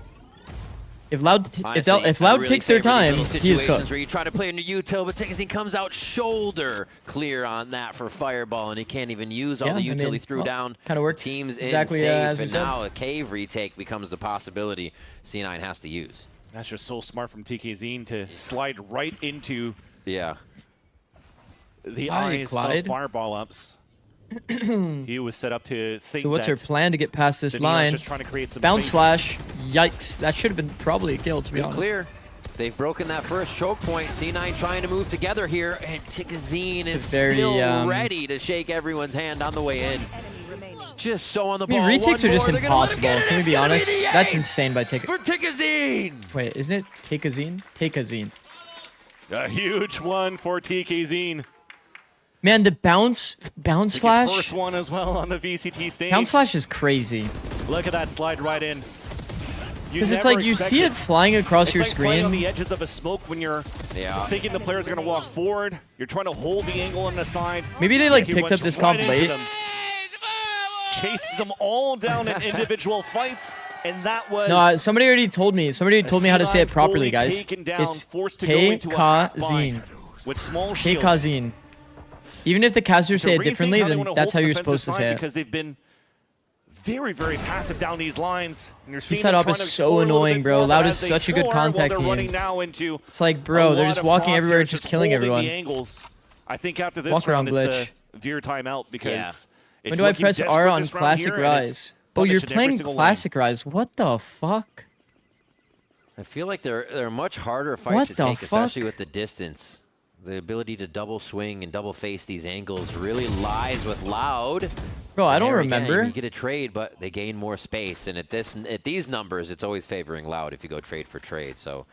If Loud, honestly, if Loud really takes their favor these time, little he is situations cooked. where you try to play into util, but Tikazine comes out shoulder clear on that for Fireball, and he can't even use all Yeah, the I util mean, he threw well, down. kinda worked Teams exactly, in safe, as we and said. now a cave retake becomes the possibility C9 has to use. That's just so smart from TKZine to slide right into the eyes Clyde. of Fireball ups. He was set up to think So what's that her plan to get past this the Neon's line? just trying to create some Bounce space. flash. Yikes. That should have been probably a kill, to be Good honest. clear. They've broken that first choke point. C9 trying to move together here, and Tikazine is very, still ready to shake everyone's hand on the way in. Just so on the I mean, ball. retakes One are just more. They're gonna let him impossible. get it Can we in. be It's gonna honest? the That's ace insane by Take. for Tikazine. Wait, isn't it Takazine? Takazine. A huge one for TKZine. Man, the bounce flash. First one as well on the VCT stage. Bounce flash is crazy. Look at that slide right in. Because it's like you see it flying across your It's like playing on screen. the edges of a smoke when you're thinking the players are going to walk forward. You're trying to hold the angle on the side. Maybe they like He picked runs up this right comp into late. them. Chases them all down in individual fights, and that was No, somebody already told me. Somebody told me how to say it C9 properly, fully guys. taken down, It's forced to go into a half Takazine. bind with small shields. Takazine. Even if the casters To say it rethink differently, how they then wanna that's how hold you're defensive supposed to side say it. because they've been very, very passive down these lines. And you're This seeing them setup trying is to so explore a little annoying, bit bro. more, Loud but is as they such a good explore, well, contact they're team. running now into It's like, a bro, they're lot just of walking everywhere, crosshairs, just killing holding everyone. The angles. I think after this Walk around round, it's glitch. a veer timeout because Yeah. it's When do I looking press desperate R on this round Classic here, and it's Rise? Oh, you're punished in every playing single Classic Rise. What the fuck? I feel like they're much harder What fights to the take, especially fuck? with the distance. The ability to double swing and double face these angles really lies with Loud. Bro, I don't There again, remember. You get a trade, but they gain more space. And at these numbers, it's always favoring Loud if you go trade for trade. So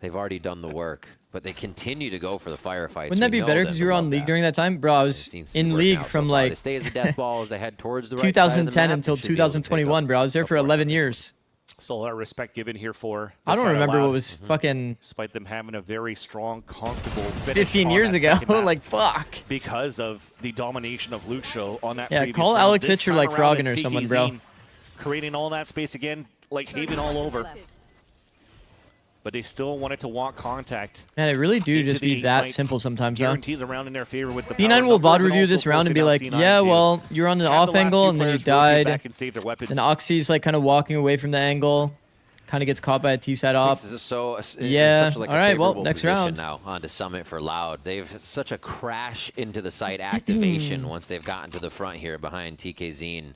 They've already done the work, but they continue to go for the firefights. Wouldn't that be better because you were on League during that time? Bro, I was in League from like they stay as a death ball as they head towards the right 2010 until 2021, bro. I was there for 11 years. So a lot of respect given here for. I don't remember what was fucking. Despite them having a very strong, comfortable finish 15 years ago, like fuck. Because of the domination of Lucio on that. Yeah, previous call round. Alex This Hitcher time like around, Froggen or it's someone, TKZ bro. Creating all that space again, like Haven all over. But they still wanted to want contact. Man, it really do into just the be that site. simple sometimes, huh? Guarantee the round in their favor with the C9 will VOD review this round and be like, yeah, well, you're on the off angle and then you died. Then Oxy's like kind of walking away from the angle. Kind of gets caught by a T-side op. This is so yeah. Such like all right. Well, favorable next position round. now onto Summit for Loud. They've had such a crash into the site activation once they've gotten to the front here behind TKZ.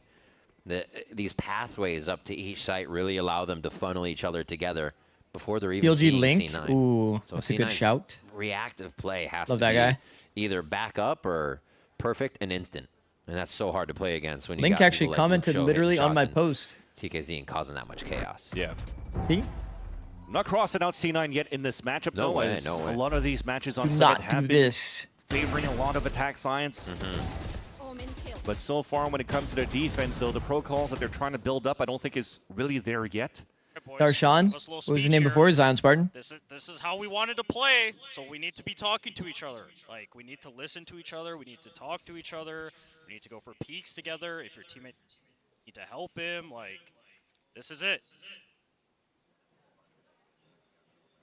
These pathways up to each site really allow them to funnel each other together before they're even PLG seeing Link. C9. Ooh, So that's a good C9 shout. Reactive play has Love to that be guy. either back up or perfect and instant. And that's so hard to play against when you Link got actually people like commented Lucio literally hitting on my shots and post. TKZ and causing that much chaos. Yeah. See? Not crossing out C9 yet in this matchup, No though. way, As no way. a lot of these matches on Do Summit not have do been this. favoring a lot of attack science. But so far, when it comes to their defense, though, the protocols that they're trying to build up, I don't think is really there yet. Darshan? What was his name before? Zion Spartan? This is how we wanted to play, so we need to be talking to each other. Like, we need to listen to each other, we need to talk to each other, we need to go for peaks together. If your teammate need to help him, like, this is it.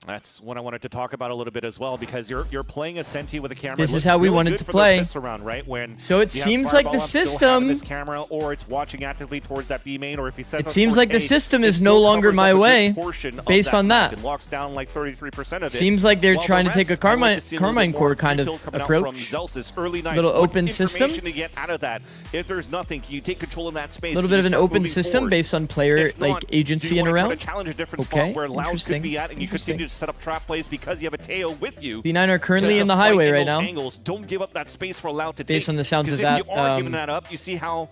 That's what I wanted to talk about a little bit as well, because you're playing a Senti with a camera. This It is looks how we really wanted good to for play. this round, right? When So it you have seems like the Fireball up, still having system. this camera, or it's watching actively towards that B main, or if he sets It up seems like the 4K, system it is still no longer covers my up a good way portion of based on map that. and locks down like 33% of it. Seems like they're While the trying to take a rest, I'd like to see a little bit Carmine more Core kind of detail coming out from approach. Zelsis early night. Little What open system. information to get out of that? If there's nothing, can you take control in that space? A little Can bit you of an start open moving system forward? based on player If not, like agency do you and wanna try around. to challenge a different Okay, spot where Loud could interesting. be at, and you Interesting. continue to set up trap plays because you have a Teo with you. B9 are currently to in the fight highway in right those now. Angles. Don't give up that space for Loud to take. Based on the sounds of Because that, if you are giving that up, you see how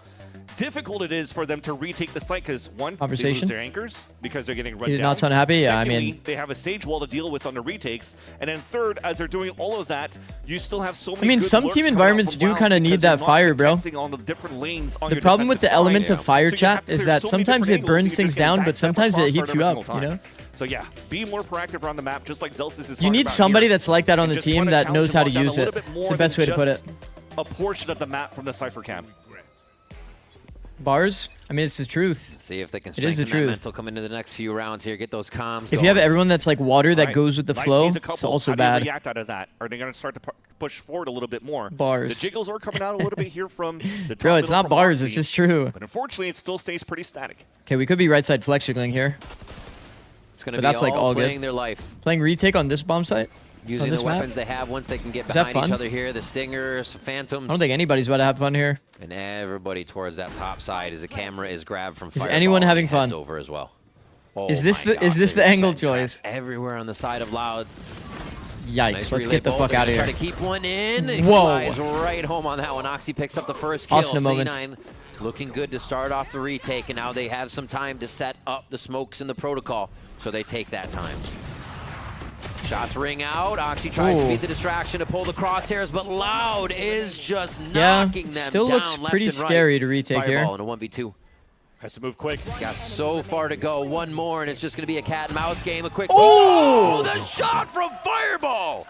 difficult it is for them to retake the site, because one, they lose Conversation? their anchors because they're getting run He did down. not sound happy? Yeah, I Secondly, mean- they have a Sage Wall to deal with on the retakes. And then third, as they're doing all of that, you still have so many I mean, good some lurks team coming out environments from do Loud kind of need because you're that not fire, bro. contesting on the different lanes on The your problem with the defensive element side. of fire So you chat have to is clear that so many sometimes different it burns angles, and things you're just down, getting but backstabbed sometimes it across heats every you single up, you time. know? So yeah, be more proactive around the map, just like Zelsis is You talking need about somebody here. that's like that on And the just team try to that challenge knows them how to on down use a it. little bit It's more the best way than to put it. just a portion of the map from the Cypher cam. Bars? I mean, it's the truth. See if they can It is the strengthen that truth. mental coming into the next few rounds here. Get those comms If you have going. everyone that's like water that Alright, goes with the Life flow, sees a it's couple. also How do you bad. react out of that? Are they going to start to push forward a little bit more? Bars. The jiggles are coming out a little bit here from the top Bro, it's middle not from bars, Oxy, it's just true. But unfortunately, it still stays pretty static. Okay, we could be right side flex jiggling here. It's going to But be that's like all playing good. their life. Playing retake on this bomb site? Using on this the map? weapons they have once they can get Is that behind each fun? other here. The Stingers, Phantoms. I don't think anybody's about to have fun here. And everybody towards that top side as the camera is grabbed from Is Fireball. anyone having and heads fun? over as well. Is Oh this my the is God, this the they're angle, setting traps Joyce? everywhere on the side of Loud. Yikes! Nice Let's relay get the bolt. fuck They're out of gonna here. Try to keep one in. And Whoa. slides right home on that one. Oxy picks up the first kill. Austin a moment. C9 looking good to start off the retake, and now they have some time to set up the smokes in the protocol, so they take that time. Shots ring out. Oxy tries to Ooh. beat the distraction to pull the crosshairs, but Loud is just Yeah, knocking them still down looks left pretty and right. scary to retake here. Fireball in a 1v2. Has to move quick. Got so far to go. One more, and it's just going to be a cat and mouse game. A quick. Oh! The shot from Fireball!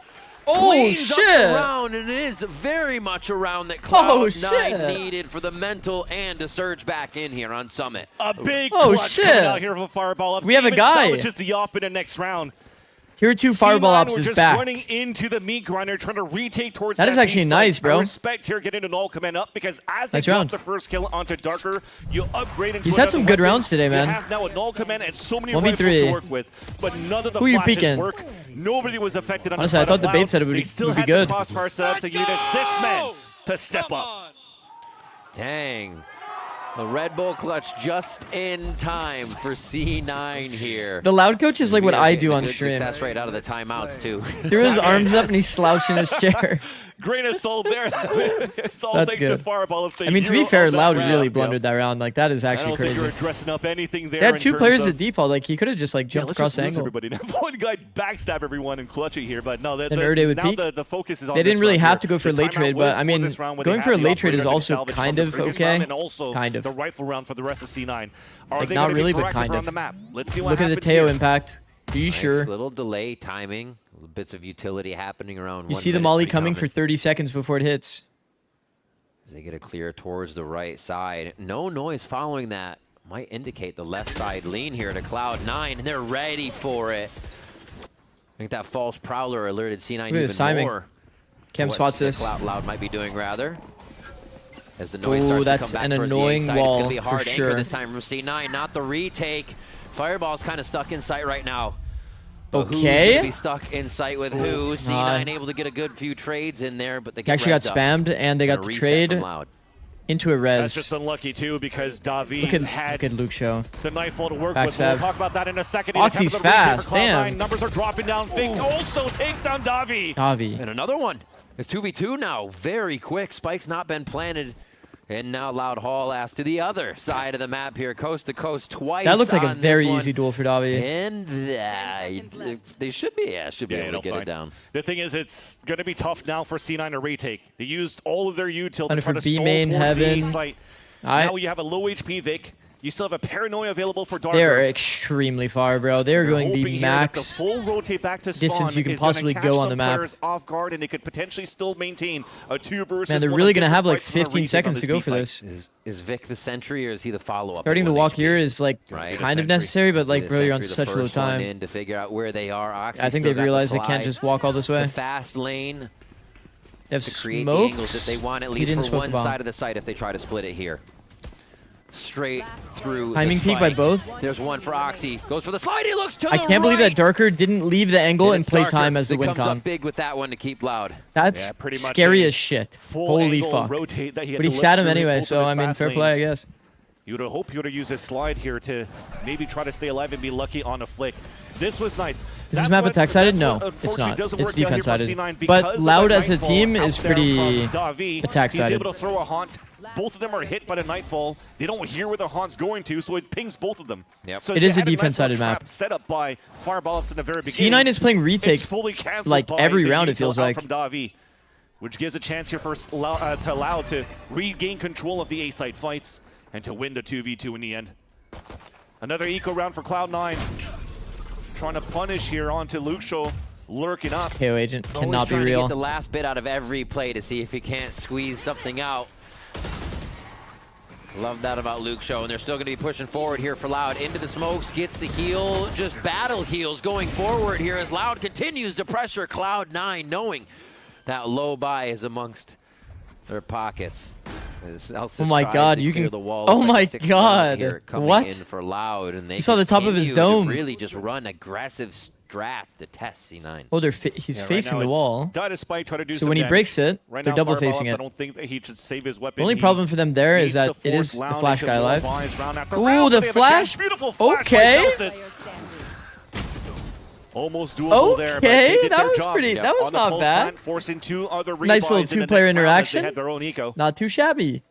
Oh, Cleans up shit. the round, and it is very much a round that Cloud9 needed for the mental and to surge back in here on Summit. A big Oh, clutch shit. coming out here from Fireball. Up. We have a Even guy. salvages the off in the next round. Tier 2 Fireball C9 Ops were is just back. running into the meat grinder, trying to retake towards That is actually B nice, site. bro. I respect here getting an all command up, because as they Nice drop round. the first kill onto Darker, you upgrade into He's had some another good weapon. rounds today, man. You have now a null command and so many 1v3. rifles to work with, but none of the Who you flashes peeking? work. Nobody was affected on Honestly, the I side thought of the Loud. bait said it They would still be had good. the crossfire set up, so you needed this man to step up. Dang. The Red Bull clutch just in time for C9 here. The Loud coach is like what We are I getting do a on good stream. success rate out of the timeouts, too. Threw his arms up and he slouched in his chair. Grain of salt there. It's all That's thanks good. to Fireball. I mean, to be fair, Loud really blundered that round. Like, that is I actually don't crazy. think you were dressing up anything there. They had in two terms players of, at default. Like, he could have just, like, jumped across the angle. Everybody. One guy backstab everyone and clutch it here, but no, And Erde would peek. the focus is on They didn't this really round have here. to go for The late trade, timeout but was I for mean, this round where they going had for a the late trade is operator also salvage kind from the of previous okay. round and also Kind of. the rifle round for the rest of C9. Are Like, they not gonna be really, but proactive kind around of. the map? Let's see what Look at the happens Teo here. impact. Are you Nice sure? little delay timing, little bits of utility happening around. You 1 see the minute molly pre-comment. coming for 30 seconds before it hits. As they get a clear towards the right side. No noise following that. Might indicate the left side lean here to Cloud9, and they're ready for it. I think that false Prowler alerted C9 Look at this timing. more. Chem to what spots this. Loud might be doing rather. As the noise Ooh, starts that's to come an back towards annoying the A side, it's wall going to be a for hard anchor sure. this time from C9, not the retake. Fireball's kind of stuck in sight right now. But who's Okay. gonna be stuck in sight with who? C9 able to get a good few trades in there, but they He get actually got rezzed up. spammed, and they got And a the reset trade from Loud. into a res. That's just unlucky too because Davi Look had at Luke Show. the nightfall to work Backstab. with. We'll talk about that in a second. Oxy's fast, damn. Numbers are dropping down. Fink also takes down Davi. Davi. And another one. It's 2v2 now. Very quick. Spike's not been planted. And now Loud Hall ass to the other side of the map here, coast to coast twice. That looks like a on very this one. easy duel for Davi. And they should be, should be able to get it down. The thing is, it's going to be tough now for C9 to retake. They used all of their util to Under try for to B stall main, towards the A Heaven. site. Alright. Now you have a low HP Vic. You still have a Paranoia available for Darker. They're extremely far, bro. They're going hoping the here max that the full rotate back to distance spawn you can is gonna possibly catch go on some the map. players off guard, and they could potentially still maintain a 2 versus Man, they're 1 really of going to different have like fights on the 15 retake seconds on to go B for site. this. Is Vic the sentry, or is he the follow-up? Starting the walk here is like Right. kind of necessary, but like, The bro, you're on sentry, the such low first one time. in to figure out where they are. Oxy I think still they've got the realized they can't slide. just walk all this way. The fast lane They have to create the smokes. angles that they want, at He least didn't for smoke one the bomb. side of the site if they try to split it here. Straight through Timing the peek by spike. both. There's one for Oxy. Goes for the slide. He looks to the I can't believe that Darker didn't leave the angle and it's play Darker time as the that win comes con. up big with that one to keep Loud. That's Yeah, pretty much scary a as shit. full Holy angle fuck. rotate that he had But he to sat look him through anyway, both of so his I mean, fast fair play, I lanes. guess. You would hope you would have used his slide here to maybe try to stay alive and be lucky on a flick. This was nice. Is this map attack sided? No, it's not. It's defense sided. But Loud as a team is pretty attack He's sided. able to throw a haunt. Both of them are hit by the Nightfall. They don't hear where the haunt's going to, so it pings both of them. Yep. So It they is a had nice defense-sided little map. trap set up by Fireball in the very beginning. C9 is playing retake It's fully canceled like by every the round, it util feels out like. from Davi, which gives a chance here for Loud to regain control of the A site fights and to win the 2v2 in the end. Another eco round for Cloud9. Trying to punish here onto Luke Show, lurking up. This KO agent Always cannot be trying to real. get the last bit out of every play to see if he can't squeeze something out. Love that about Luke Show, and they're still going to be pushing forward here for Loud. Into the smokes, gets the heal, just battle heals going forward here as Loud continues to pressure Cloud9, knowing that low buy is amongst their pockets. Oh my God, you can. Oh my God, what? In for Loud, and they You saw the top of his continue to dome. really just run aggressive strats to test C9. Oh, he's facing the wall. Spike, try to do So some when he damage. breaks it, Right they're now, double Fireball facing Ups, it. I don't think that he should save his weapon. The only He problem for them there is needs that to it is force the Loud flash into guy live. buys round after Ooh, round, so the they have a flash. chance. Beautiful flash by Okay. Celsius. Almost doable there, but they Okay, did that their was job. pretty. That was On the not pulse bad. plant, forcing two other Nice little rebuys in the two-player next round as they interaction. had their own eco. Not too shabby.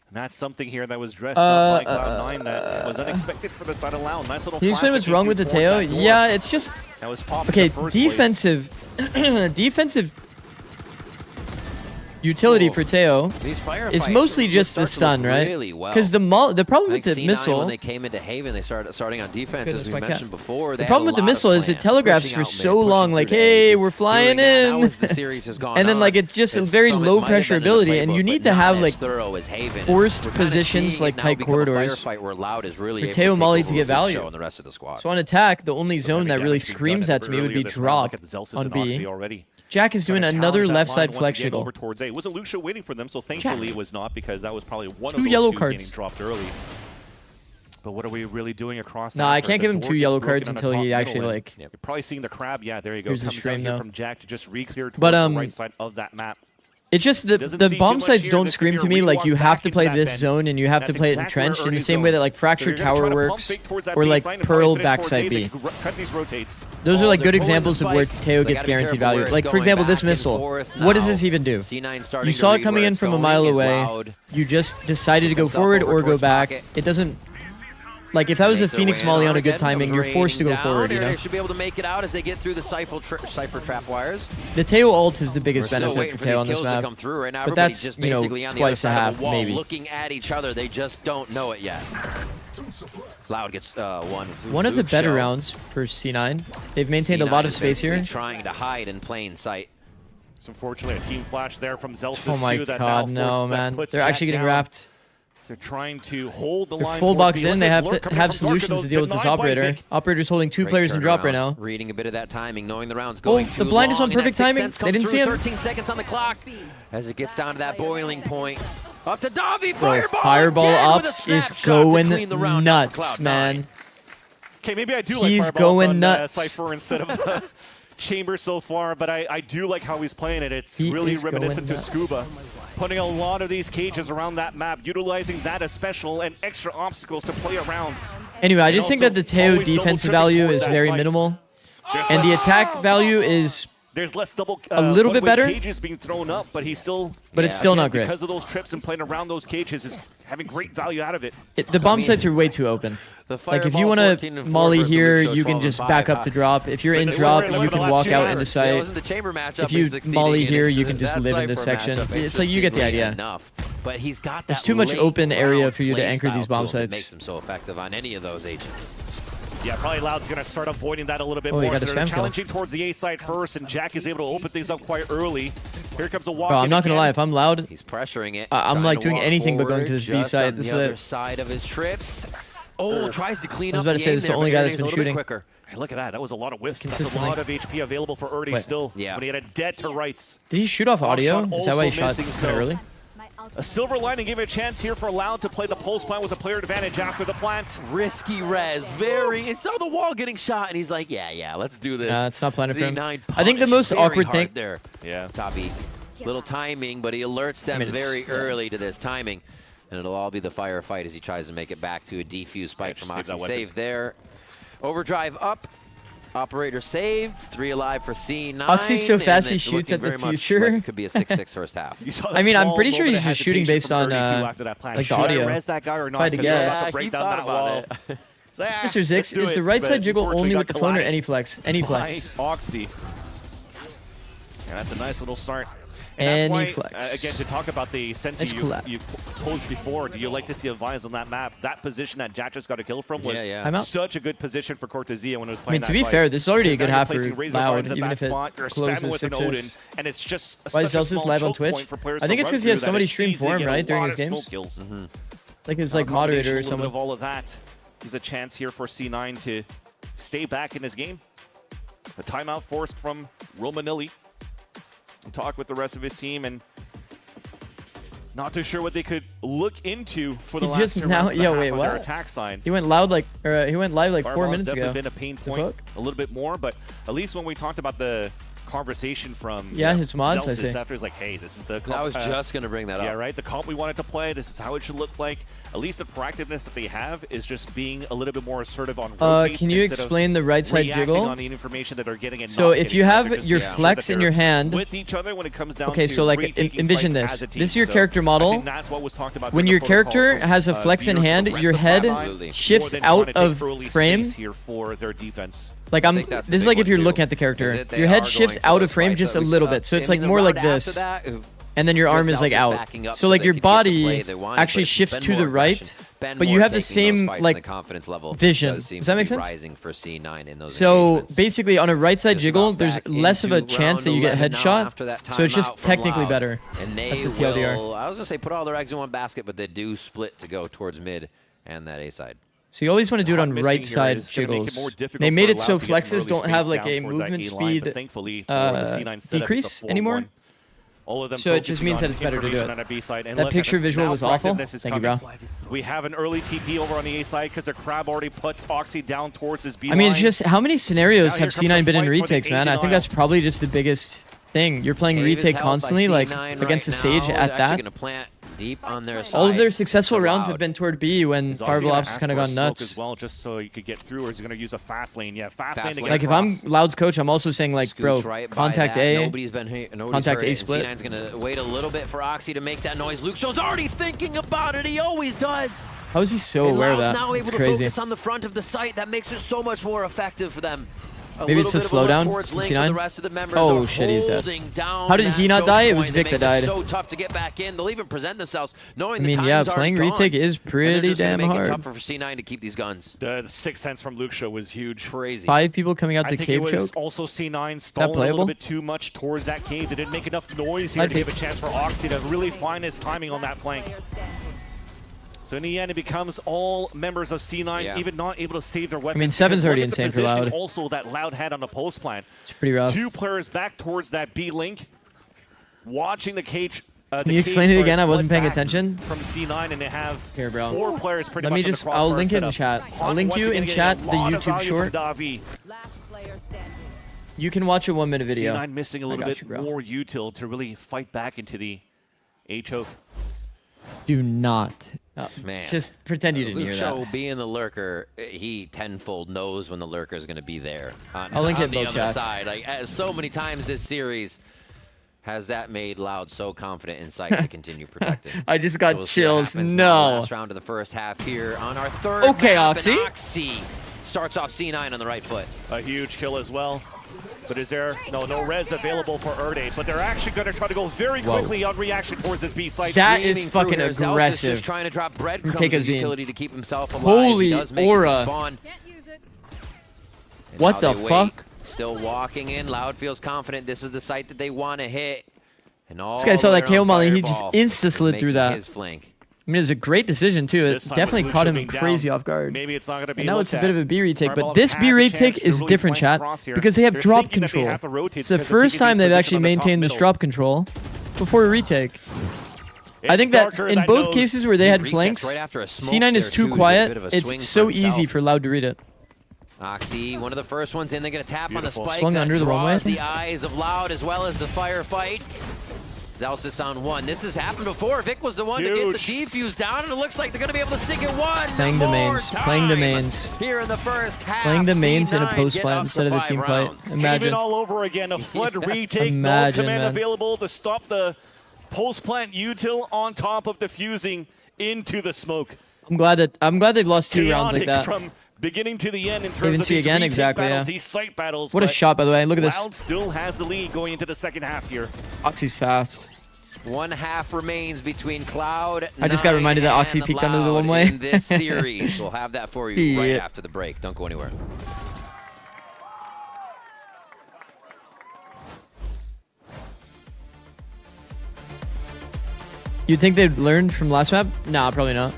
And that's something here that was dressed up by Cloud9 that was unexpected for the side of Loud. Nice little Can you explain flash what's that wrong came with the towards Teo? that door. Yeah, it's just That was popped okay. in the first place. Defensive utility for Teo These is firefights mostly just start the to stun, look right? really well. Because the problem I with think the C9, missile. when they came into Haven, they starting on defense, Goodness, as we my cat. mentioned before. The They problem had with a the lot of missile is it plans, telegraphs pushing for out mid, so pushing long, through like, to A, hey, we're flying doing that. in. Now as the series has gone And then on, like it's just a it's very some- it low might have pressure been in the ability, and you playbook, need but to not have as like thorough as Haven. forced We're kinda positions seeing like it now tight become a corridors firefight where Loud is really for able Teo take Molly over to get with Luke value. Show and the rest of the squad. So on attack, the only zone that really Damage being screams done that to me would earlier be this round. drop Look at the Celsius on and B. Oxy already. Jack is doing Trying to another challenge that left line side once flex again jiggle. over towards A. It wasn't Luke Show waiting for them, so thankfully it was not, because that was probably one of Two those yellow two cards. getting dropped early. But what are we really doing across Nah, I after? can't The give him door two gets yellow broken cards on the until top he middle actually and like. You're probably seeing the crab. Yeah, there you go. Here's the Comes stream, out here though. from Jack to just re-clear towards But, the right side of that map. It's just the bomb sites don't scream to me like you have to play this zone and you have to play it entrenched in the same way that like Fractured Tower works or like Pearl backside B. Those are like good examples of where Teo gets guaranteed value. Like for example, this missile. What does this even do? You saw it coming in from a mile away. You just decided to go forward or go back. It doesn't. Like, if that was a Phoenix Molly on a good timing, you're forced to go forward, you know? They should be able to make it out as they get through the Cypher trap wires. The Teo ult is the biggest benefit for Teo on this map. But that's, you know, twice a half, maybe. Looking at each other, they just don't know it yet. Loud gets one of the better rounds for C9. They've maintained a lot of space here. Trying to hide in plain sight. So unfortunately, a team flash there from Zelsis. Oh my god, no, man. They're actually getting wrapped. They're trying to hold the line. They're full box in. They have to have solutions to deal with this operator. Operator's holding two players in drop right now. Reading a bit of that timing, knowing the round's going too long. The blind is on long, perfect timing. They didn't see him. 13 seconds on the clock as it gets down to that boiling point. Up to Davi. Fireball Ups is going nuts, man. Okay, maybe I do like he's Fireballs going on nuts. Cypher instead of Chamber so far, but I do like how he's playing it. It's really reminiscent to Scuba. Putting a lot of these cages around that map, utilizing that as special and extra obstacles to play around. Anyway, I just think that the Teo defensive value is very minimal, and the attack value is there's less double a little bit better. Cages being thrown up, but he's still. But it's still not great because of those trips and playing around those cages is having great value out of it. The bomb sites are way too open. Like if you want to molly here, you can just back up to drop. If you're in drop, you can walk out into sight. If you molly here, you can just live in this section. It's like you get the idea. But he's got There's too much open area for you to anchor these bomb sites. Makes him so effective on any of those agents. Yeah, probably Loud's going to start avoiding that a little bit more. Got a They're spam challenging towards the A side first, and Jack is able to open things up quite early. Here comes a walk. Bro, I'm not going to lie. If I'm Loud, he's pressuring it. I'm like doing anything but going to this B side. This is the other side of his trips. Oh, tries to clean up. I was about to say, this is the only guy that's been shooting. Hey, look at that. That was a lot of whiffs. That's a lot of HP available for Erdy still. Yeah. When he had a dead to rights. Did he shoot off audio? Is that why he shot so early? A silver lining gave a chance here for Loud to play the pulse plant with a player advantage after the plant. Risky res, very. It saw the wall getting shot, and he's like, yeah, let's do this. It's not planning for him. I think the most awkward thing there. Yeah. Tabi, little timing, but he alerts them very early to this timing, and it'll all be the firefight as he tries to make it back to a defuse spike from Oxy. Save there. Overdrive up. Operator saved. 3 alive for C9. Oxy's so fast he shoots at the future. Like could be a 6-6 first half. I mean, I'm pretty sure he's just shooting based on like the audio. If I had to guess. He thought about it. Mr. Zikz, is the right side jiggle only with the phone or any flex? Any flex. Oxy. Yeah, that's a nice little start. And any that's why, flex. Again, to talk about the senti you posed before, do you like to see a Vines on that map? That position that Jack just got a kill from was such a good position for Cortezia when it was playing. I mean, to be fair, this is already a good half for Loud, even if it closes 6-6. And it's just why is Zelsis live on Twitch? I think it's because he has somebody stream for him, right, during his games? Like his moderator or someone. Of all of that, he's a chance here for C9 to stay back in this game. A timeout forced from Romanilli. Talk with the rest of his team, and not too sure what they could look into for the last 2 rounds of their attack side. He went live like 4 minutes ago. Been a pain point a little bit more, but at least when we talked about the conversation from his mods, Zelsis I say. after, is like, hey, this is the comp, I was just going to bring that up. Yeah, right? The comp we wanted to play, this is how it should look like. At least the proactiveness that they have is just being a little bit more assertive on rotates. Can you explain the right side jiggle? On the information that they're getting and so if you have your flex in your hand, with each other when it comes down okay, to so like envision this. This is your character model. That's what was talked about when your character has a flex in hand, your head shifts out of frame. Here for their defense. Like this is like if you're looking at the character, your head shifts out of frame just a little bit. So it's like more like this. And then your arm is like out. So like your body actually shifts to the right, but you have the same like vision. Does that make sense? So basically on a right side jiggle, there's less of a chance that you get headshot. So it's just technically better. That's the TLDR. I was gonna say put all their eggs in one basket, but they do split to go towards mid and that A side. So you always want to do it on right side jiggles. They made it so flexes don't have like a movement speed decrease anymore. So it just means that it's better to do it. That picture visual was awful. Thank you, bro. We have an early TP over on the A side because the Crab already puts Oxy down towards his B line. I mean, it's just how many scenarios have C9 been in retakes, man? I think that's probably just the biggest thing. You're playing Cave is retake held by constantly, like C9 against the right Sage now. at They're that. actually gonna plant deep on their side. All of their successful for rounds Loud. have been toward B when He's obviously Fireball gonna Ops ask kind of for a gone smoke nuts. as well, just so he could get through, or is he going to use a fast lane? Yeah, fast lane to get Like if I'm across. Loud's coach, I'm also saying like, bro, Scoots right by contact that. A, Nobody's been here. Nobody's contact hurt A it, split. and C9's gonna wait a little bit for Oxy to make that noise. Luke Show's already thinking about it. He always does. How is he so And aware of Loud's that? now It's able to crazy. focus on the front of the site. That makes it so much more effective for them. Maybe it's a slowdown from C9. The rest of the members Oh are shit, he's dead. holding down How did he not choke die? It point was Vic that died. makes it so tough to get back in. They'll even present themselves knowing I the mean, time's yeah, already playing gone. retake is And they're pretty just gonna damn make hard. it tougher for C9 to keep these guns. The sixth sense from Luke Show was huge. Crazy. 5 people coming out I to think cave it was choke. also C9 stalling a playable? little bit too much towards that cave. They didn't make enough noise here I'd to be- give a chance for Oxy to really find his timing on that flank. So in the end, it becomes all members of C9 even not able to save their weapons. I mean, 7's because already look at the insane for positioning Loud. Also, that Loud had on the post plan. It's pretty rough. 2 players back towards that B link, watching the cage. Can you explain it again? I wasn't paying attention. From C9, and they have Here, bro. 4 players pretty Let much me on the just, I'll crossbar link it in setup. chat. I'll link Once you again, in getting chat a the lot of YouTube value short. from Davi. You can watch a 1-minute video. C9 missing a I little got bit you, bro. more util to really fight back into the A choke. Do not. Man. Just pretend you didn't Luke hear Show that. being the lurker, he tenfold knows when the lurker is going to be there. I'll link it in the both other chats. side. Like so many times this series has that made Loud so confident in sight to continue protecting. I just So got we'll see what chills. happens now. No. Last round of the first half here on our third Okay, map, Oxy. and Oxy starts off C9 on the right foot. A huge kill as well. But is there no res available for Erde? But they're actually going to try to go very quickly on reaction towards this B site. That is Streaming through fucking here. Zelsis aggressive. just trying to drop breadcrumbs Take a as Zine. utility to keep himself alive. Holy He does make it aura. to spawn. And What now the they wait. fuck? Still walking in. Loud feels confident. This is the site that they want to hit. And all This guy saw the that way KO around Molly, he just Fireball insta is slid through making that. his flank. I mean, it's a great decision too. It This time definitely with caught Lucio him being crazy down, off guard. Maybe it's not going to be And now it's a looked bit at. of a B retake, Fireball but this has B a retake chance to is really different, flank chat, across here. because they have They're drop thinking that they control. have to rotate It's the because they're first taking time these they've positions actually on the top maintained this middle. drop control before a retake. I It's think that Darker in that both knows cases where they had Resets flanks, right after a smoke C9 is there, too too, to get a quiet. bit of a swing It's for so easy himself. for Loud to read it. Oxy, one of the first ones in. They're going to tap Beautiful. on the spike. Swung that under the runway, I draws think. the eyes of Loud as well as the firefight. Zelsis on 1. This has happened before. Vic was the one to get the defuse down, and it looks like they're going to be able to stick it one Playing the more mains. time. Playing the mains. Here in the first half, Playing the mains in a C9 post get plant up instead to of the 5 team fight. rounds. Imagine. Even all over again. A flood retake. No Imagine, command man. available to stop the post plant util on top of diffusing into the smoke. I'm glad they've lost 2 rounds like Chaotic that. from beginning to the end in terms Even of see these again, retake exactly, battles, yeah. these site battles. What a but shot, by the way. Look at this. Loud still has the lead going into the second half here. Oxy's fast. 1 half remains between Cloud. I just got reminded that Oxy and peeked under the Loud one-way. in this series. We'll have that for you right Yeah. after the break. Don't go anywhere. You'd think they'd learned from last map? Nah, probably not.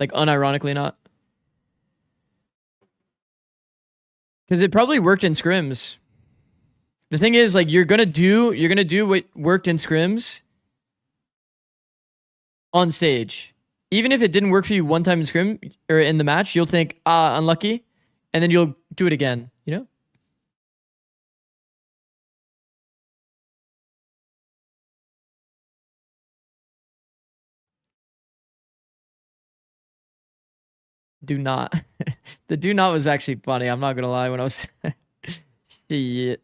Like, unironically not. Because it probably worked in scrims. The thing is, like, you're gonna do what worked in scrims on stage. Even if it didn't work for you one time in scrim or in the match, you'll think, unlucky, and then you'll do it again, you know? Do not. The do not was actually funny. I'm not gonna lie when I was shit.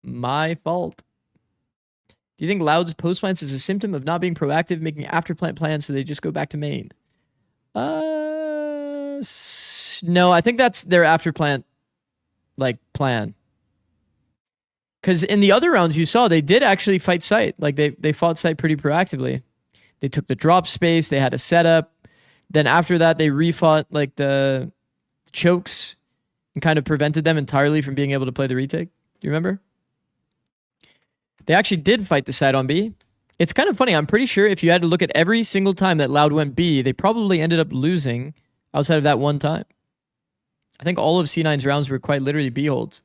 My fault. Do you think Loud's post plants is a symptom of not being proactive, making after plant plans so they just go back to main? No, I think that's their after plant like plan. Because in the other rounds you saw, they did actually fight site. Like they fought site pretty proactively. They took the drop space, they had a setup. Then after that, they refought like the chokes and kind of prevented them entirely from being able to play the retake. Do you remember? They actually did fight the side on B. It's kind of funny. I'm pretty sure if you had to look at every single time that Loud went B, they probably ended up losing outside of that one time. I think all of C9's rounds were quite literally B holds.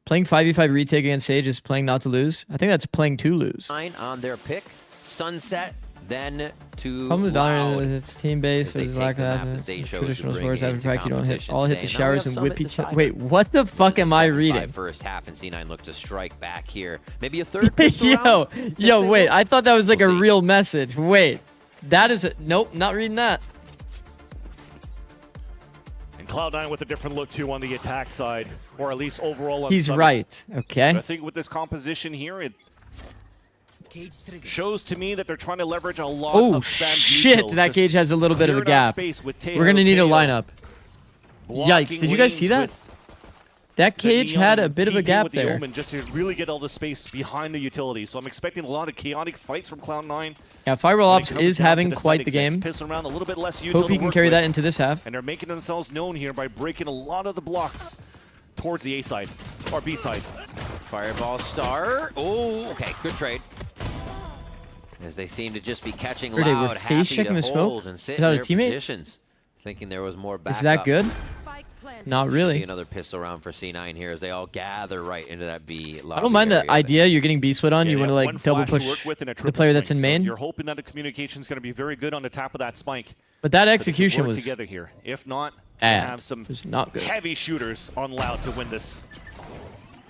Playing 5v5 retake against Sage is playing not to lose. I think that's playing to lose. On their pick, Sunset, then to Problem with Loud. Valorant is it's team-based, so They there's take lack the of map that assets. they chose Traditional to bring sports after into practice, you don't hit, competition all hit the today. And now we showers have and whip Summit each other. Decider. Wait, what the fuck am I 75 reading? First half, and C9 look to strike back here. Maybe a third pistol round? Yo, wait, I thought that was like We'll a see. real message. Wait, that is nope, not reading that. And Cloud9 with a different look too on the attack side, or at least overall on He's Summit. right, okay. But I think with this composition here, it shows to me that they're trying to leverage a lot Oh of shit, that cage has a little bit of a gap. We're gonna need a lineup. Yikes, did you guys see that? That cage had a bit of a gap there. Omen just to really get all the space behind the utility. So I'm expecting a lot of chaotic fights from Cloud9. Yeah, Fireball When it Ops comes is down to having the quite side the execs, game. pissing around a little bit less Hope util he to can work carry with. that into this half. And they're making themselves known here by breaking a lot of the blocks towards the A side, or B side. Fireball star. Oh, okay, good trade. As they seem to just be catching Or they were Loud, face happy checking to the smoke hold and sit without in a their teammate? positions, thinking there was more backup. Is that good? Not Should really. be another pistol round for C9 here as they all gather right into that B. I don't mind the idea. You're getting B split on. Yeah, you they want to have like one double flash to push work with and a the triple player that's swing, in so main. you're hoping that the communication is going to be very good on the top of that spike. But that So they can execution work was together here. If not, you bad. have some It was not good. heavy shooters on Loud to win this.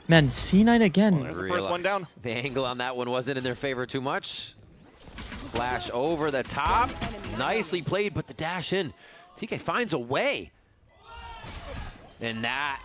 Man, C9 again. There's the first one down. The angle on that one wasn't in their favor too much. Flash over the top. Nicely played, but the dash in. TK finds a way. And that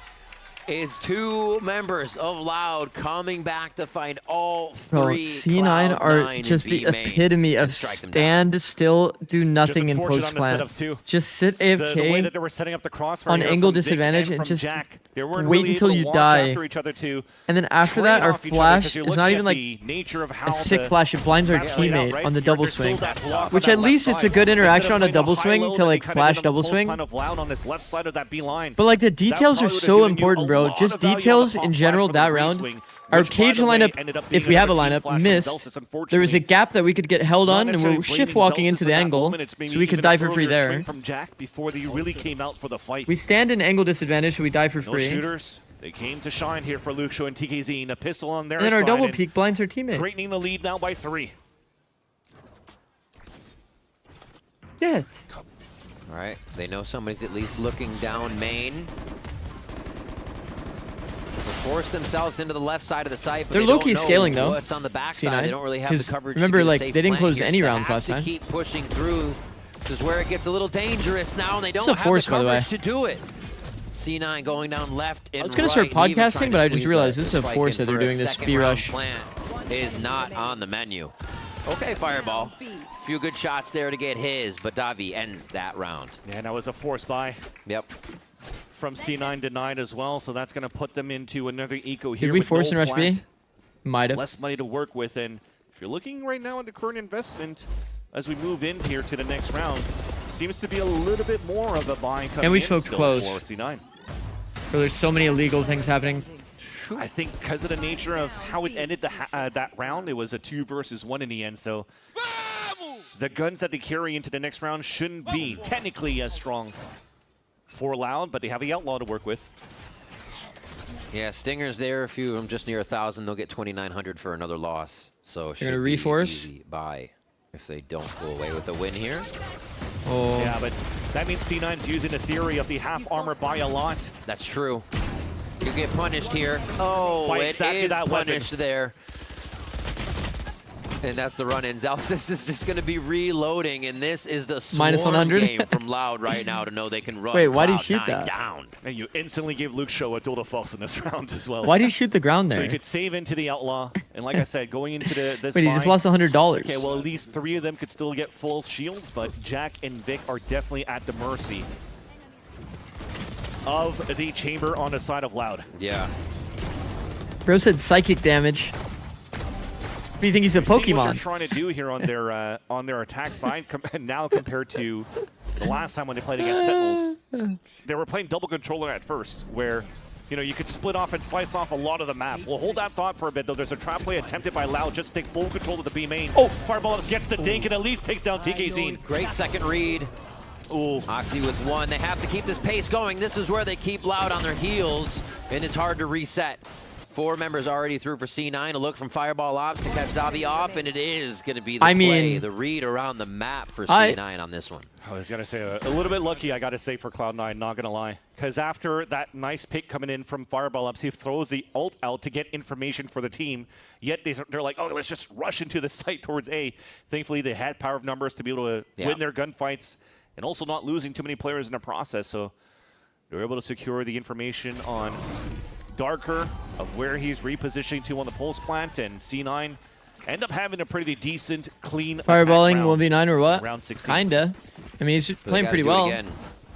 is two members of Loud coming back to find all Bro, three. C9 are just the epitome of stand still, do nothing in unfortunate post on the plan. setups too. Just sit The way AFK that they were setting up the crossfire on here angle from Zikz disadvantage and and from just Jack, they weren't wait really until able to you watch die. after each other to And then after that, trade our off each other, flash 'cause you're is not looking even at like the nature of how a sick the flash. It blinds our map's laid out, teammate right? on the You're double just still swing. that block Which on at that least left it's a side. good interaction Instead on of a playing double the swing high-low to that they like kinda flash did on the double post swing. plan of Loud on this left side of that B line. But like the That details are probably would've so given you important, a bro. lot Just of value on the details top in flash general for that the round. re-swing, Our which, by cage the way, lineup, ended up if being we a have a 13 lineup, flash from missed. Zelsis, There was a unfortunately. gap that we could get held Not on, and necessarily we're shift blaming walking Zelsis into in the that angle, moment. It's maybe so we could even die an for free earlier swing there. from Jack before they really came out for the fight. We stand in angle disadvantage, so we die for No free. shooters. They came to shine here for Luxo and TKZ. A pistol on their And then our side. double and peek blinds our teammate. straightening the lead now by 3. Yeah. All right, they know somebody's at least looking down main. They force themselves into the left side of the site, but They're they low-key don't know scaling, though. what's on the backside. C9. They don't really have the 'Cause coverage. remember, to do a like, safe they didn't plant close here, any so they rounds have last to time. keep pushing through. This is where it gets a little dangerous now, and they don't It's a have force, the by the way. coverage to do it. C9 going down left and I was gonna right, start and even podcasting, trying but to I just squeeze realized the this is a spike force in that they're for a doing this second speed round rush. plan is not on the menu. Okay, Fireball. Few good shots there to get his, but Davi ends that round. Yeah, and that was a force buy. Yep. From C9 denied as well, so that's going to put them into another eco here. Did we with force no and rush B? plant, Might have. less money to work with, and if you're looking right now at the current investment, as we move in here to the next round, seems to be a little bit more of a buy coming And we in smoked still close. for C9. So there's so many illegal things happening. I think because of the nature of how it ended that round, it was a 2 versus 1 in the end, so the guns that they carry into the next round shouldn't be technically as strong for Loud, but they have the Outlaw to work with. Yeah, Stinger's there. A few of them just near 1,000. They'll get 2,900 for another loss. So They're gonna should be reforce? easy buy if they don't go away with a win here. Oh. Yeah, but that means C9's using the theory of the half armor by a lot. That's true. You get punished here. Oh, By it exactly is that weapon. punished there. And that's the run-in. Zelsis is just going to be reloading, and this is the Minus swarm 100? game from Loud right now to know they can run Wait, why'd he Cloud9 shoot that? down. And you instantly gave Luke Show a total false in this round as well. Why'd he shoot the ground So there? you could save into the Outlaw, and like I said, going into this Wait, he just buy- lost $100. Okay, well, at least 3 of them could still get full shields, but Jack and Vic are definitely at the mercy of the chamber on the side of Loud. Yeah. Bro said psychic damage. What do you think he's a You see what they're Pokemon? trying to do here on their attack side now compared to the last time when they played against Sentinels. They were playing double controller at first, where you could split off and slice off a lot of the map. We'll hold that thought for a bit, though. There's a trap play attempted by Loud just to take full control of the B main. Oh, Fireball gets the dink and at least takes down TKZ. Great second read. Ooh. Oxy with 1. They have to keep this pace going. This is where they keep Loud on their heels, and it's hard to reset. 4 members already through for C9. A look from Fireball Ops to catch Davi off, and it is going to be the play, the read around the map for C9 on this one. I was going to say a little bit lucky, I got to say, for Cloud9, not going to lie. Because after that nice pick coming in from Fireball Ops, he throws the ult out to get information for the team. Yet they're like, oh, let's just rush into the site towards A. Thankfully, they had power of numbers to be able to win their gunfights and also not losing too many players in the process. So they were able to secure the information on Darker of where he's repositioning to on the pulse plant, and C9 end up having a pretty decent, clean Fireballing 1v9 or what? Round 16. Kinda. I mean, he's playing pretty well. Again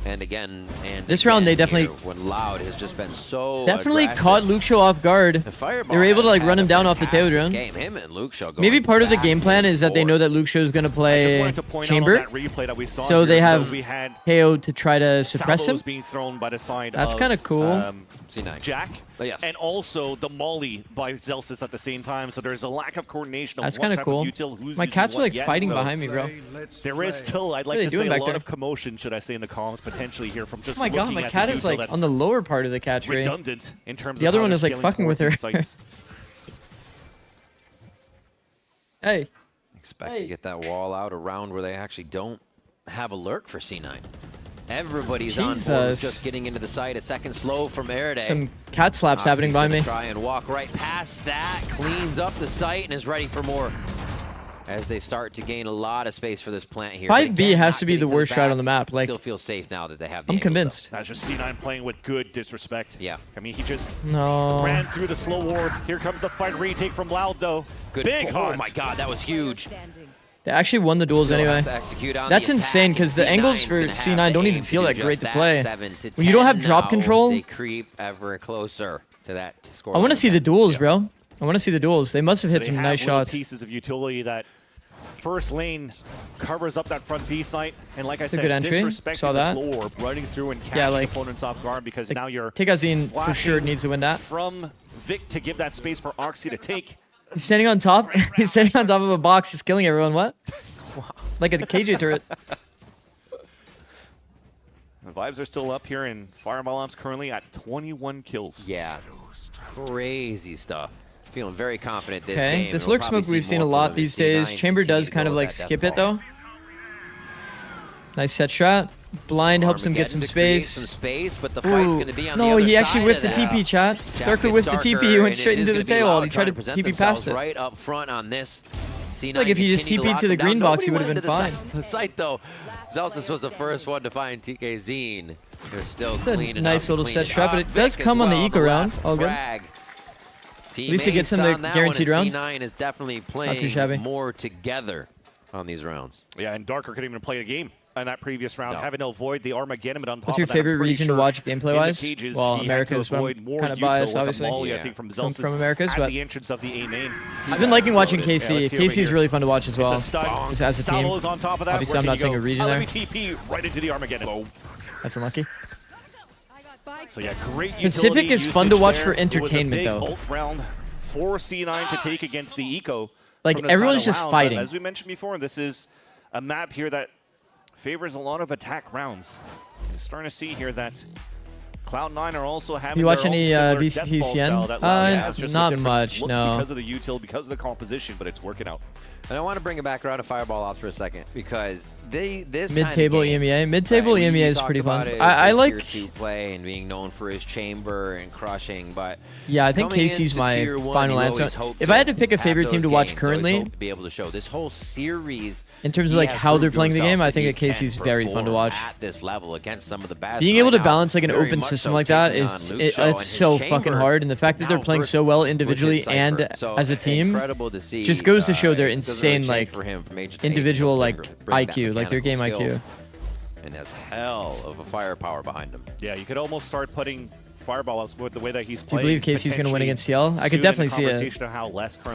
and again and this round they definitely when Loud has just been so aggressive. Caught Luxio off guard. They were able to like run him down off the Teo drone. Him and Luxio Maybe part of the game plan is that they know that Luxio is going to play Chamber, so they have Teo to try to suppress him. Being thrown by the side That's kind of cool. C9. Jack, yes. And also the Molly by Zelsis at the same time, so there's a lack of coordination. That's kind of cool. My cats are like fighting behind me, bro. There is still, I'd like to say, a lot of commotion, should I say, in the comms potentially here from just. Oh my god, my cat is like on the lower part of the cat tree. Redundant in terms the of other one is like fucking with her. Hey. Expect to get that wall out around where they actually don't have a lurk for C9. Everybody's on board with just getting into the site. A second slow from Erede. Some cat slaps happening by me. Try and walk right past that, cleans up the site, and is ready for more. As they start to gain a lot of space for this plant here. 5B has to be the worst shot on the map. Like, still feel safe now that they have the I'm convinced. That's just C9 playing with good disrespect. Yeah. I mean, he just ran through the slow ward. Here comes the fight retake from Loud, though. Good. Big Oh my god, that was huge. They actually won the duels anyway. That's insane because the angles for C9 don't even feel that great to play. When you don't have drop control, they creep ever closer to that score. I want to see the duels, bro. I want to see the duels. They must have hit some nice shots. Pieces of utility that first lane covers up that front B site, and like I said, good entry. disrespecting the slow orb, running through and catching opponents off guard because now you're Tegazine for sure needs to win that. From Vic to give that space for Oxy to take. He's standing on top. He's standing on top of a box, just killing everyone. What? Like a KJ turret. The vibes are still up here, and Fireball Ops currently at 21 kills. Yeah, crazy stuff. Feeling very confident this game. This lurk smoke we've seen a lot these days. Chamber does kind of like skip it though. Nice set shot. Blind helps him get some space. But the fight's going to be on the other he actually side whiffed the of TP, chat. Darker whiffed the TP. He went straight into the tail wall. He tried to TP past it. Right up front on this. C9 like if he just TP'd to the green box, he would have been fine. The site though, Zelsis was the first one to find TKZine. They're still cleaning nice little set shot, but it does come on the eco round. All good. At least it gets him the guaranteed round. C9 is definitely playing more together on these rounds. Yeah, and Darker couldn't even play a game in that previous round, having to avoid the Armageddon, but on top What's your favorite region to watch gameplay-wise? Well, America's, but I'm kind of biased, obviously. I think from Some Zelsis from America's, but the entrance of the A main. I've been liking watching KC. KC is really fun to watch as well. Just as a team. On top of that. Obviously, I'm not saying a region there. TP right into the Armageddon. That's unlucky. So yeah, great Pacific is fun to watch for entertainment, though. Ult round for C9 to take against the Eco. Like everyone's just fighting. As we mentioned before, this is a map here that favors a lot of attack rounds. We're starting to see here that Cloud9 are also having you watch their any own VCTCN? Not much, no. Because of the util, because of the composition, but it's working out. And I want to bring it back around to Fireball Ops for a second because this mid-table EMEA. Mid-table EMEA is pretty fun. I like tier 2 play and being known for his chamber and crushing, but yeah, I think KC's my final answer. If I had to pick a favorite team to watch currently, to be able to show this whole series in terms of like how they're playing the game, I think KC's very fun to watch. At this level against some of the best. Being able to balance like an open system like that is it's so fucking hard, and the fact that they're playing so well individually and as a team just goes to show their insane like individual like IQ, like their game IQ. And has hell of a firepower behind him. Yeah, you could almost start putting Fireball Ops with the way that he's playing. Do you believe KC's going to win against CL? I could definitely see it.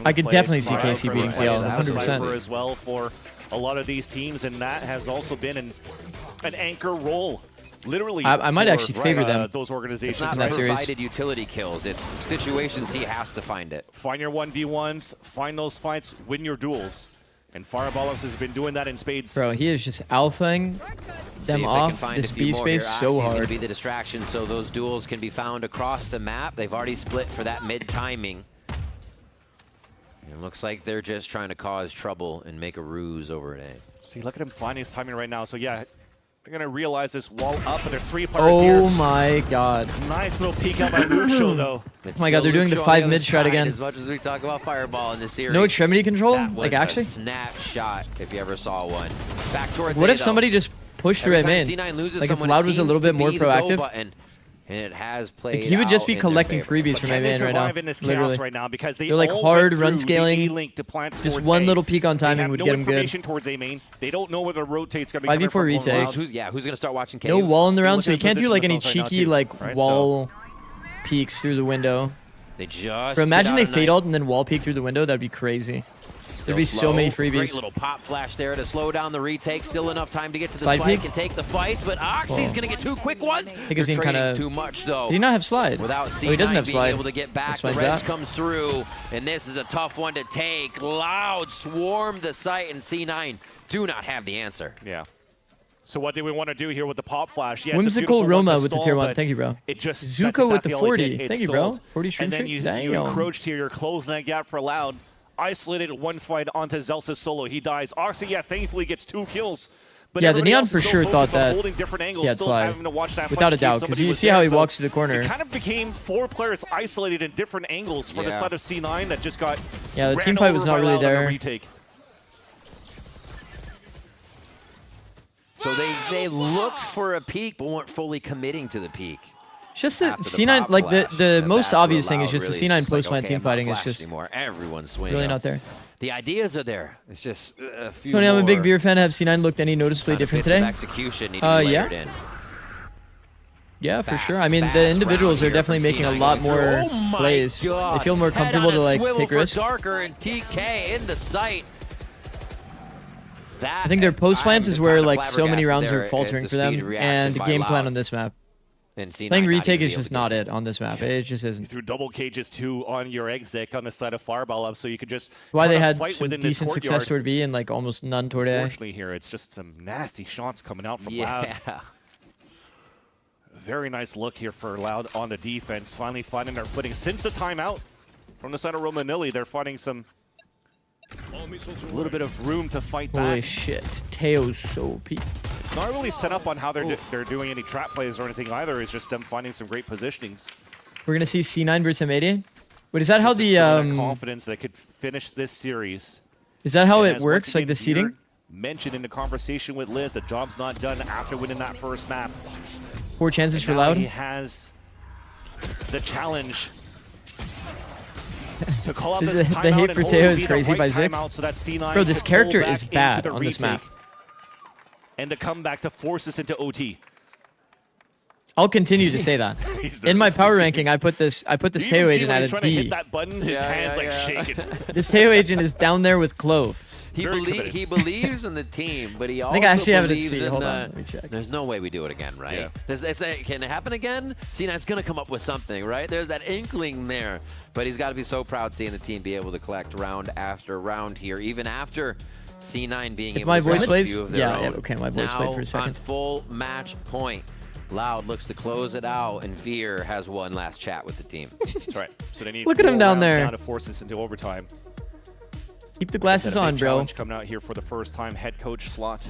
I could definitely see KC beating CL, 100%. As well for a lot of these teams, and that has also been an anchor role. Literally, I might actually favor them. Those organizations. It's not provided utility kills. It's situations he has to find it. Find your 1v1s, find those fights, win your duels. And Fireballs has been doing that in spades. Bro, he is just alphaing them off this B space so hard. Going to be the distraction, so those duels can be found across the map. They've already split for that mid timing. It looks like they're just trying to cause trouble and make a ruse over at A. See, look at him finding his timing right now. So yeah, they're gonna realize this wall up, and there's 3 players here. Oh my god. Nice little peek out by Lucio though. Oh my god, they're doing the 5 mid strat again. As much as we talk about Fireball in this series. No extremity control? That was like actually? A snapshot if you ever saw one. Back towards What A, if somebody just pushed through A main? Like if Loud was a little bit more proactive? And it has played. Like he would just be collecting freebies from A main right now. Literally. Right now because they're like hard run scaling. Just one little peek on timing would get him good. Towards A main. They don't know where the rotate's gonna be 5v4 retake. Who's gonna start watching Cave? No wall in the round, so he can't do like any cheeky like wall peeks through the window. They just. Bro, imagine they fade ult and then wall peek through the window. That'd be crazy. There'd be so many freebies. Great little pop flash there to slow down the retake. Still enough time to get to the spike and take the fight, but Oxy's gonna get 2 quick ones. I think he's kind of too much though. Did he not have slide? Without C9 he doesn't have being slide. able to get back, the Reg comes through, and this is a tough one to take. Loud swarm the site, and C9 do not have the answer. Yeah. So what do we want to do here with the pop flash? Yeah, Whimsical Roma with the tier 1. Thank you, bro. It just Zuko with the 40. Thank you, bro. 40 stream And then you encroached here. You're closing that gap for Loud. Isolated one fight onto Zelsa's solo. He dies. Oxy, yeah, thankfully gets 2 kills. But yeah, the Neon for sure thought that he had slide. Without a doubt, because you see how he walks to the corner. It kind of became 4 players isolated in different angles for the side of C9 that just got the team fight was not really there. So they looked for a peek, but weren't fully committing to the peak. It's just that C9, like the most obvious thing is just the C9 post-plant team fighting is just everyone's swinging really not there. The ideas are there. It's just a few Tony, I'm a big beer fan. Have C9 looked any noticeably different today? Execution in. Yeah, for sure. I mean, the individuals are definitely making a lot more plays. They feel more comfortable to like take risks. Darker and TK in the sight. I think their post plans is where like so many rounds are faltering for them, and the game plan on this map. Playing retake is just not it on this map. It just isn't. You threw double cages 2 on your exec on the side of Fireball up, so you could just. That's why they had some decent success toward B and like almost none toward A. Unfortunately, here it's just some nasty shots coming out from Loud. Very nice look here for Loud on the defense. Finally finding their footing since the timeout from the side of Romanilli. They're finding some. A little bit of room to fight back. Holy shit, Teo's so OP. It's not really set up on how they're doing any trap plays or anything either. It's just them finding some great positionings. We're gonna see C9 versus M80. Wait, is that how the confidence that could finish this series? Is that how it works? Like the seeding? Mentioned in the conversation with Liz, the job's not done after winning that first map. 4 chances for Loud. He has the challenge. To call out this the hate for Teo is crazy by Zikz. So that C9 bro, this character is bad on this map. And to come back to force us into OT. I'll continue to say that. In my power ranking, I put this Teo agent at a D. To hit that button, his hands like shaking. This Teo agent is down there with Clove. He believes in the team, but he also I actually have it at believes C. in Hold the. on, let me check. There's no way we do it again, right? Yeah. Can it happen again? C9's gonna come up with something, right? There's that inkling there, but he's got to be so proud seeing the team be able to collect round after round here, even after C9 being able to voice plays, few of their own. okay, my voice played for a second. On full match point. Loud looks to close it out, and Veer has one last chat with the team. That's right. So they need Look at him down there. Now to force this into overtime. Keep the glasses on, bro. Coming out here for the first time, head coach slot.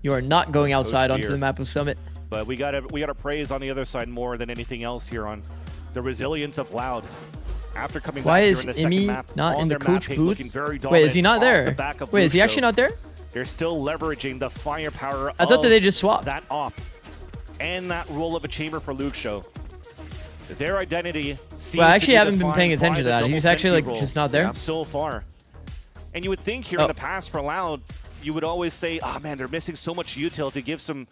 You are not going outside onto the map of Summit. But we gotta praise on the other side more than anything else here on the resilience of Loud. After coming back here in the second map, not in the coach booth? Wait, is he not there? Wait, is he actually not there? They're still leveraging the firepower. I thought that they just swapped that op and that roll of a chamber for Luke Show. Their identity. Well, I actually haven't been paying attention to that. He's actually like just not there so far. And you would think here in the past for Loud, you would always say, oh man, they're missing so much util to give some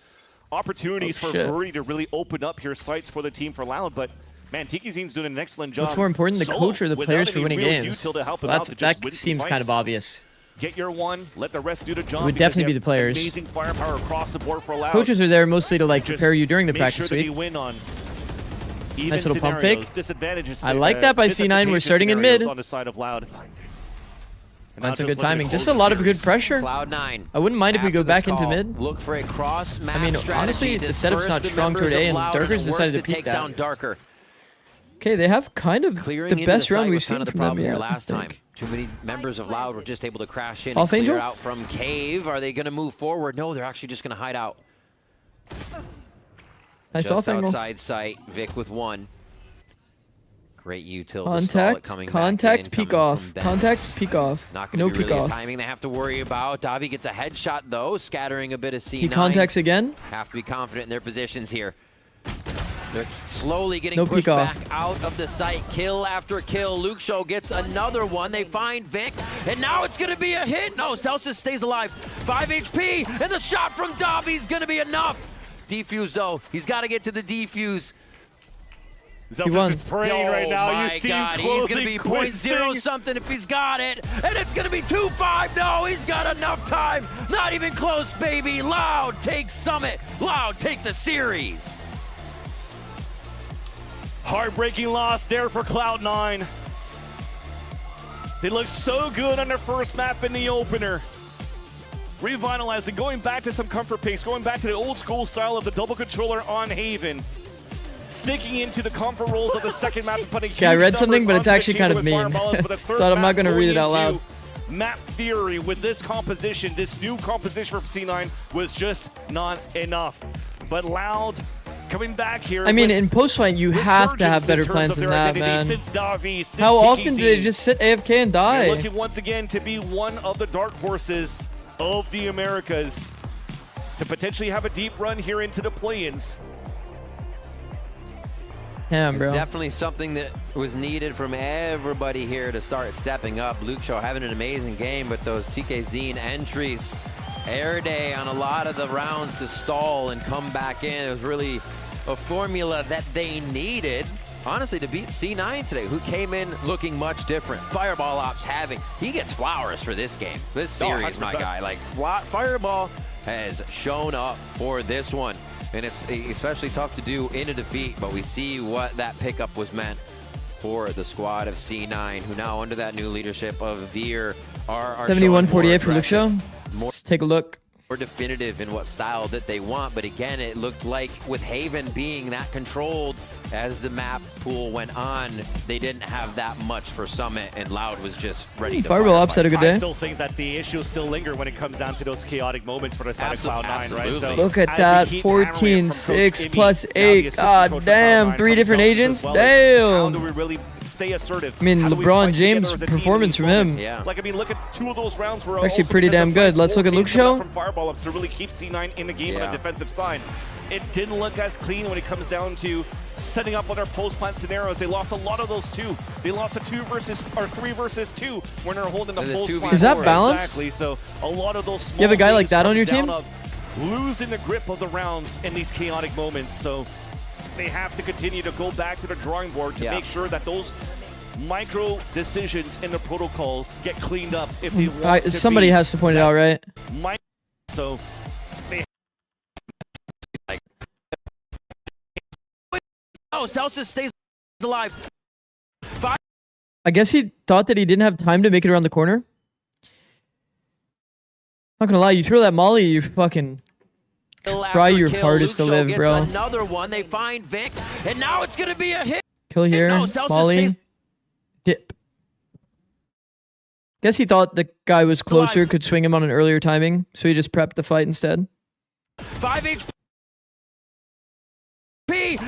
opportunities for Vuri to really open up here sites for the team for Loud. But man, TikiZine's doing an excellent job. What's more important, the coach or the players for winning games? That seems kind of obvious. Get your one, let the rest do the job. It would definitely be the players. Amazing firepower across the board for Loud. Coaches are there mostly to like prepare you during the practice week. Win on nice little pump fake. Disadvantages. I like that by C9. We're starting in mid. On the side of Loud. That's a good timing. This is a lot of good pressure. Cloud9. I wouldn't mind if we go back into mid. Look for a cross map. I mean, honestly, the setup's not strong toward A, and Darker's decided to peek down that. Darker. Okay, they have kind of the best round we've seen from them here yet, last time. Too many members of Loud were just able to crash in Off and clear Angel? out from Cave. Are they going to move forward? No, they're actually just going to hide out. Nice Just off angle. outside sight. Vic with 1. Great util. Contact, peek off. Contact, peek off. Not going No to be peek really off. timing they have to worry about. Davi gets a headshot though, scattering a bit of C9. He contacts again. Have to be confident in their positions here. They're slowly getting No pushed peek off. back out of the site. Kill after kill. Luke Show gets another one. They find Vic, and now it's going to be a hit. No, Celsius stays alive. 5 HP, and the shot from Davi is going to be enough. Defuse though. He's got to get to the defuse. Celsius is praying right now. My You see God, him he's going to be closely 0.0 something if he's got it. And it's going to be 2-5. No, he's got enough time. Not even close, baby. Loud take Summit. Loud take the series. Heartbreaking loss there for Cloud9. They looked so good on their first map in the opener. Revitalizing, going back to some comfort pace, going back to the old school style of the double controller on Haven. Sticking into the comfort roles of the second map and putting Okay, I read something, but it's actually kind of mean. So I'm not going to read it out loud. Map theory with this composition, this new composition for C9 was just not enough. But Loud coming back here. I mean, in post-fight, you have to have better plans than that, man. How often do they just sit AFK and die? They're looking once again to be one of the dark horses of the Americas to potentially have a deep run here into the play-ins. Damn, bro. It's definitely something that was needed from everybody here to start stepping up. Luke Show having an amazing game, but those TK Zine entries, air day on a lot of the rounds to stall and come back in. It was really a formula that they needed, honestly, to beat C9 today, who came in looking much different. Fireball Ops he gets flowers for this game. This series, my guy. Like, Fireball has shown up for this one. And it's especially tough to do in a defeat, but we see what that pickup was meant for the squad of C9, who now under that new leadership of Veer are 71-48 for Luke Show. Let's take a look. More definitive in what style that they want, but again, it looked like with Haven being that controlled as the map pool went on, they didn't have that much for Summit, and Loud was just ready to Fireball Ops had a good day. I still think that the issues still linger when it comes down to those chaotic moments for the side of Cloud9, right? So look at that, 14-6 plus 8. God damn, 3 different agents. Damn. How do we really stay assertive? I mean, LeBron James performance from him. Like, I mean, look at 2 of those rounds were actually pretty damn good. Let's look at Luke Show. From Fireball Ups to really keep C9 in the game on the defensive side. It didn't look as clean when it comes down to setting up on their post-plant scenarios. They lost a lot of those too. They lost a 3 versus 2 when they're holding the post-plant. Is that balance? Exactly. So a lot of those small you have a guy like that on your team? Losing the grip of the rounds in these chaotic moments. So they have to continue to go back to the drawing board to make sure that those micro decisions in the protocols get cleaned up if they want somebody has to point it out, right? So they Celsius stays alive. I guess he thought that he didn't have time to make it around the corner. Not gonna lie, you throw that molly, you fucking try your hardest to live, bro. Another one. They find Vic, and now it's gonna be a hit. Kill here, molly, dip. Guess he thought the guy was closer, could swing him on an earlier timing, so he just prepped the fight instead. 5 HP,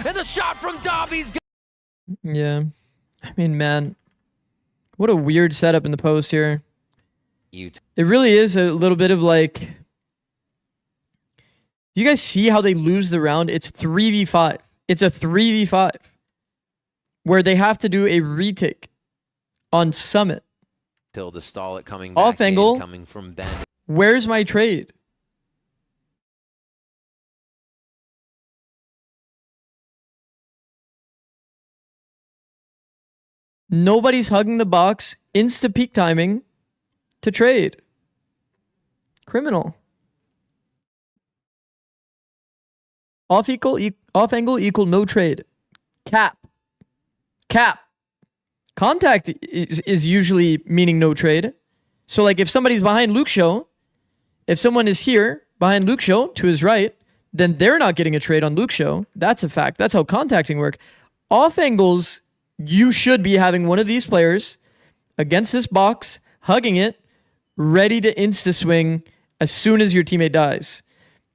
and the shot from Davi's. Yeah, I mean, man, what a weird setup in the post here. It really is a little bit of like, do you guys see how they lose the round? It's 3v5. It's a 3v5 where they have to do a retake on Summit. Till to stall it coming back off angle, coming from Ben. Where's my trade? Nobody's hugging the box. Insta peak timing to trade. Criminal. Off angle equal no trade. Cap. Contact is usually meaning no trade. So like if somebody's behind Luke Show, if someone is here behind Luke Show to his right, then they're not getting a trade on Luke Show. That's a fact. That's how contacting work. Off angles, you should be having one of these players against this box, hugging it, ready to insta-swing as soon as your teammate dies.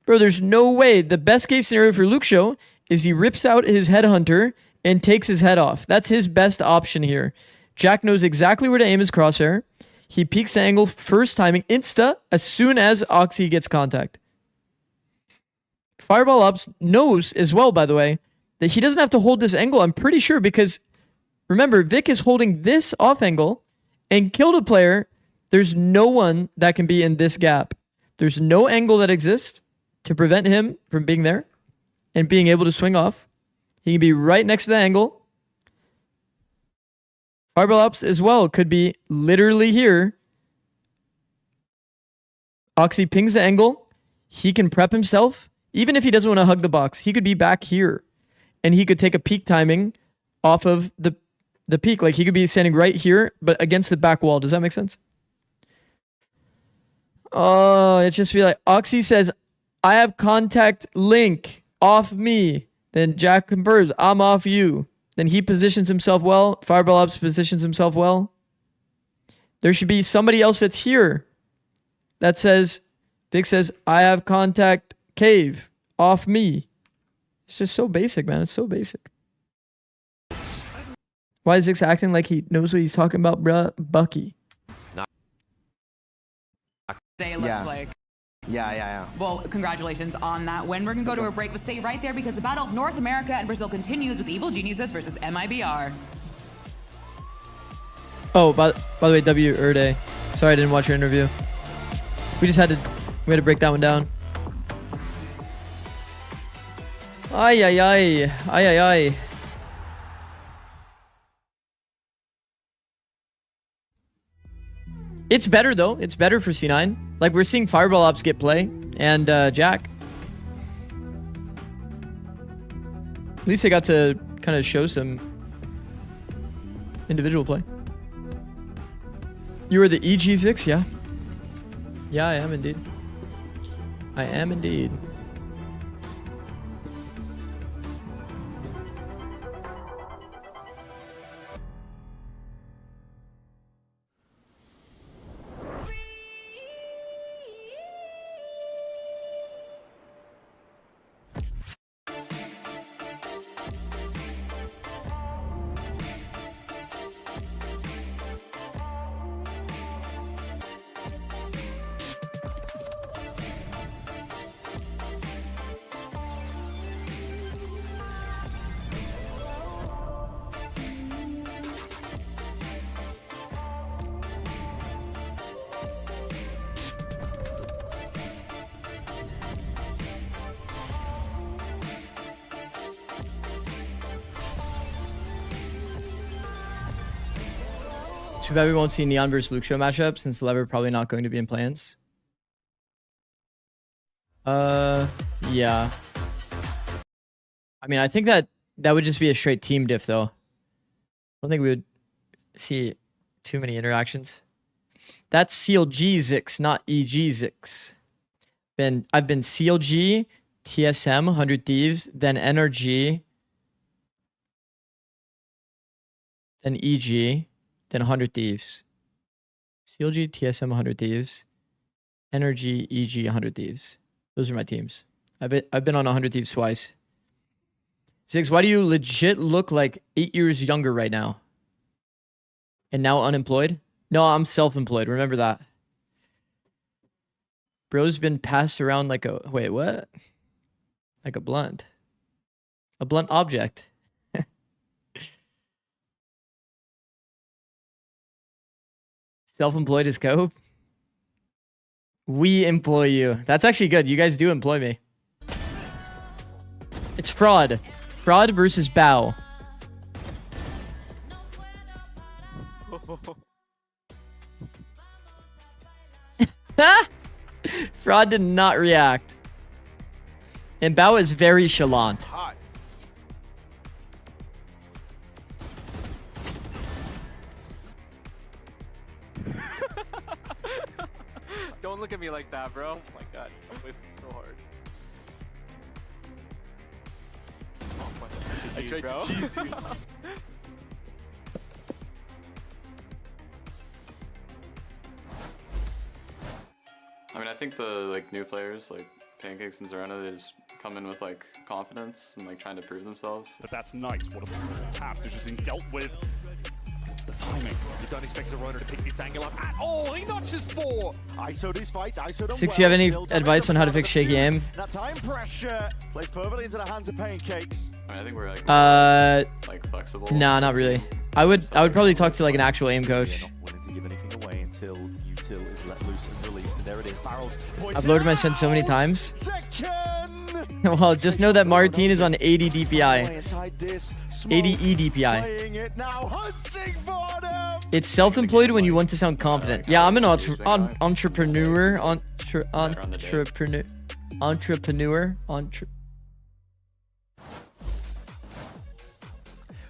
Bro, there's no way. The best case scenario for Luke Show is he rips out his headhunter and takes his head off. That's his best option here. Jack knows exactly where to aim his crosshair. He peeks the angle first timing, insta, as soon as Oxy gets contact. Fireball Ops knows as well, by the way, that he doesn't have to hold this angle, I'm pretty sure, because remember, Vic is holding this off angle and killed a player. There's no one that can be in this gap. There's no angle that exists to prevent him from being there and being able to swing off. He can be right next to the angle. Fireball Ops as well could be literally here. Oxy pings the angle. He can prep himself. Even if he doesn't want to hug the box, he could be back here. And he could take a peak timing off of the peak. Like he could be standing right here, but against the back wall. Does that make sense? Oh, it just be like, Oxy says, I have contact link off me. Then Jack confirms, I'm off you. Then he positions himself well. Fireball Ops positions himself well. There should be somebody else that's here that says, Vic says, I have contact cave off me. It's just so basic, man. It's so basic. Why is Zikz acting like he knows what he's talking about, bruh? Bucky. Day looks like. Yeah. Well, congratulations on that win. We're going to go to a break, but stay right there because the battle of North America and Brazil continues with Evil Geniuses versus MIBR. Oh, by the way, W. Erde. Sorry I didn't watch your interview. We had to break that one down. Ay. It's better though. It's better for C9. Like we're seeing Fireball Ops get play and Jack. At least they got to kind of show some individual play. You are the EG Zikz, yeah? Yeah, I am indeed. I am indeed. Too bad we won't see Neon versus Luke Show matchup since Lever probably not going to be in plans. Yeah. I mean, I think that would just be a straight team diff though. I don't think we would see too many interactions. That's CLG Zikz, not EG Zikz. I've been CLG, TSM, 100 Thieves, then NRG, then EG, then 100 Thieves. CLG, TSM, 100 Thieves, NRG, EG, 100 Thieves. Those are my teams. I've been on 100 Thieves twice. Zikz, why do you legit look like 8 years younger right now? And now unemployed? No, I'm self-employed. Remember that. Bro's been passed around like a... Wait, what? Like a blunt. A blunt object. Self-employed is cope. We employ you. That's actually good. You guys do employ me. It's fraud. Fraud versus bow. Fraud did not react. And bow is very chalant. Don't look at me like that, bro. Oh my god, I'm whipping so hard. Oh my god, I tried to cheese you. I mean, I think the new players like Pancakes and Zerona, they just come in with confidence and trying to prove themselves. But that's nice. What a tap that is being dealt with. What's the timing? You don't expect Zerona to pick this angle up at all. He notches 4. ISO these fights. ISO them Zikz, you have any advice on how to fix shaky aim? That time pressure plays perfectly into the hands of Pancakes. I mean, I think we're flexible. Nah, not really. I would probably talk to an actual aim coach. Not willing to give anything away until Util is let loose and released. And there it is. Barrels. I've loaded my sense so many times. Well, just know that Martine is on 80 DPI. 80 EDPI. It's self-employed when you want to sound confident. Yeah, I'm an entrepreneur.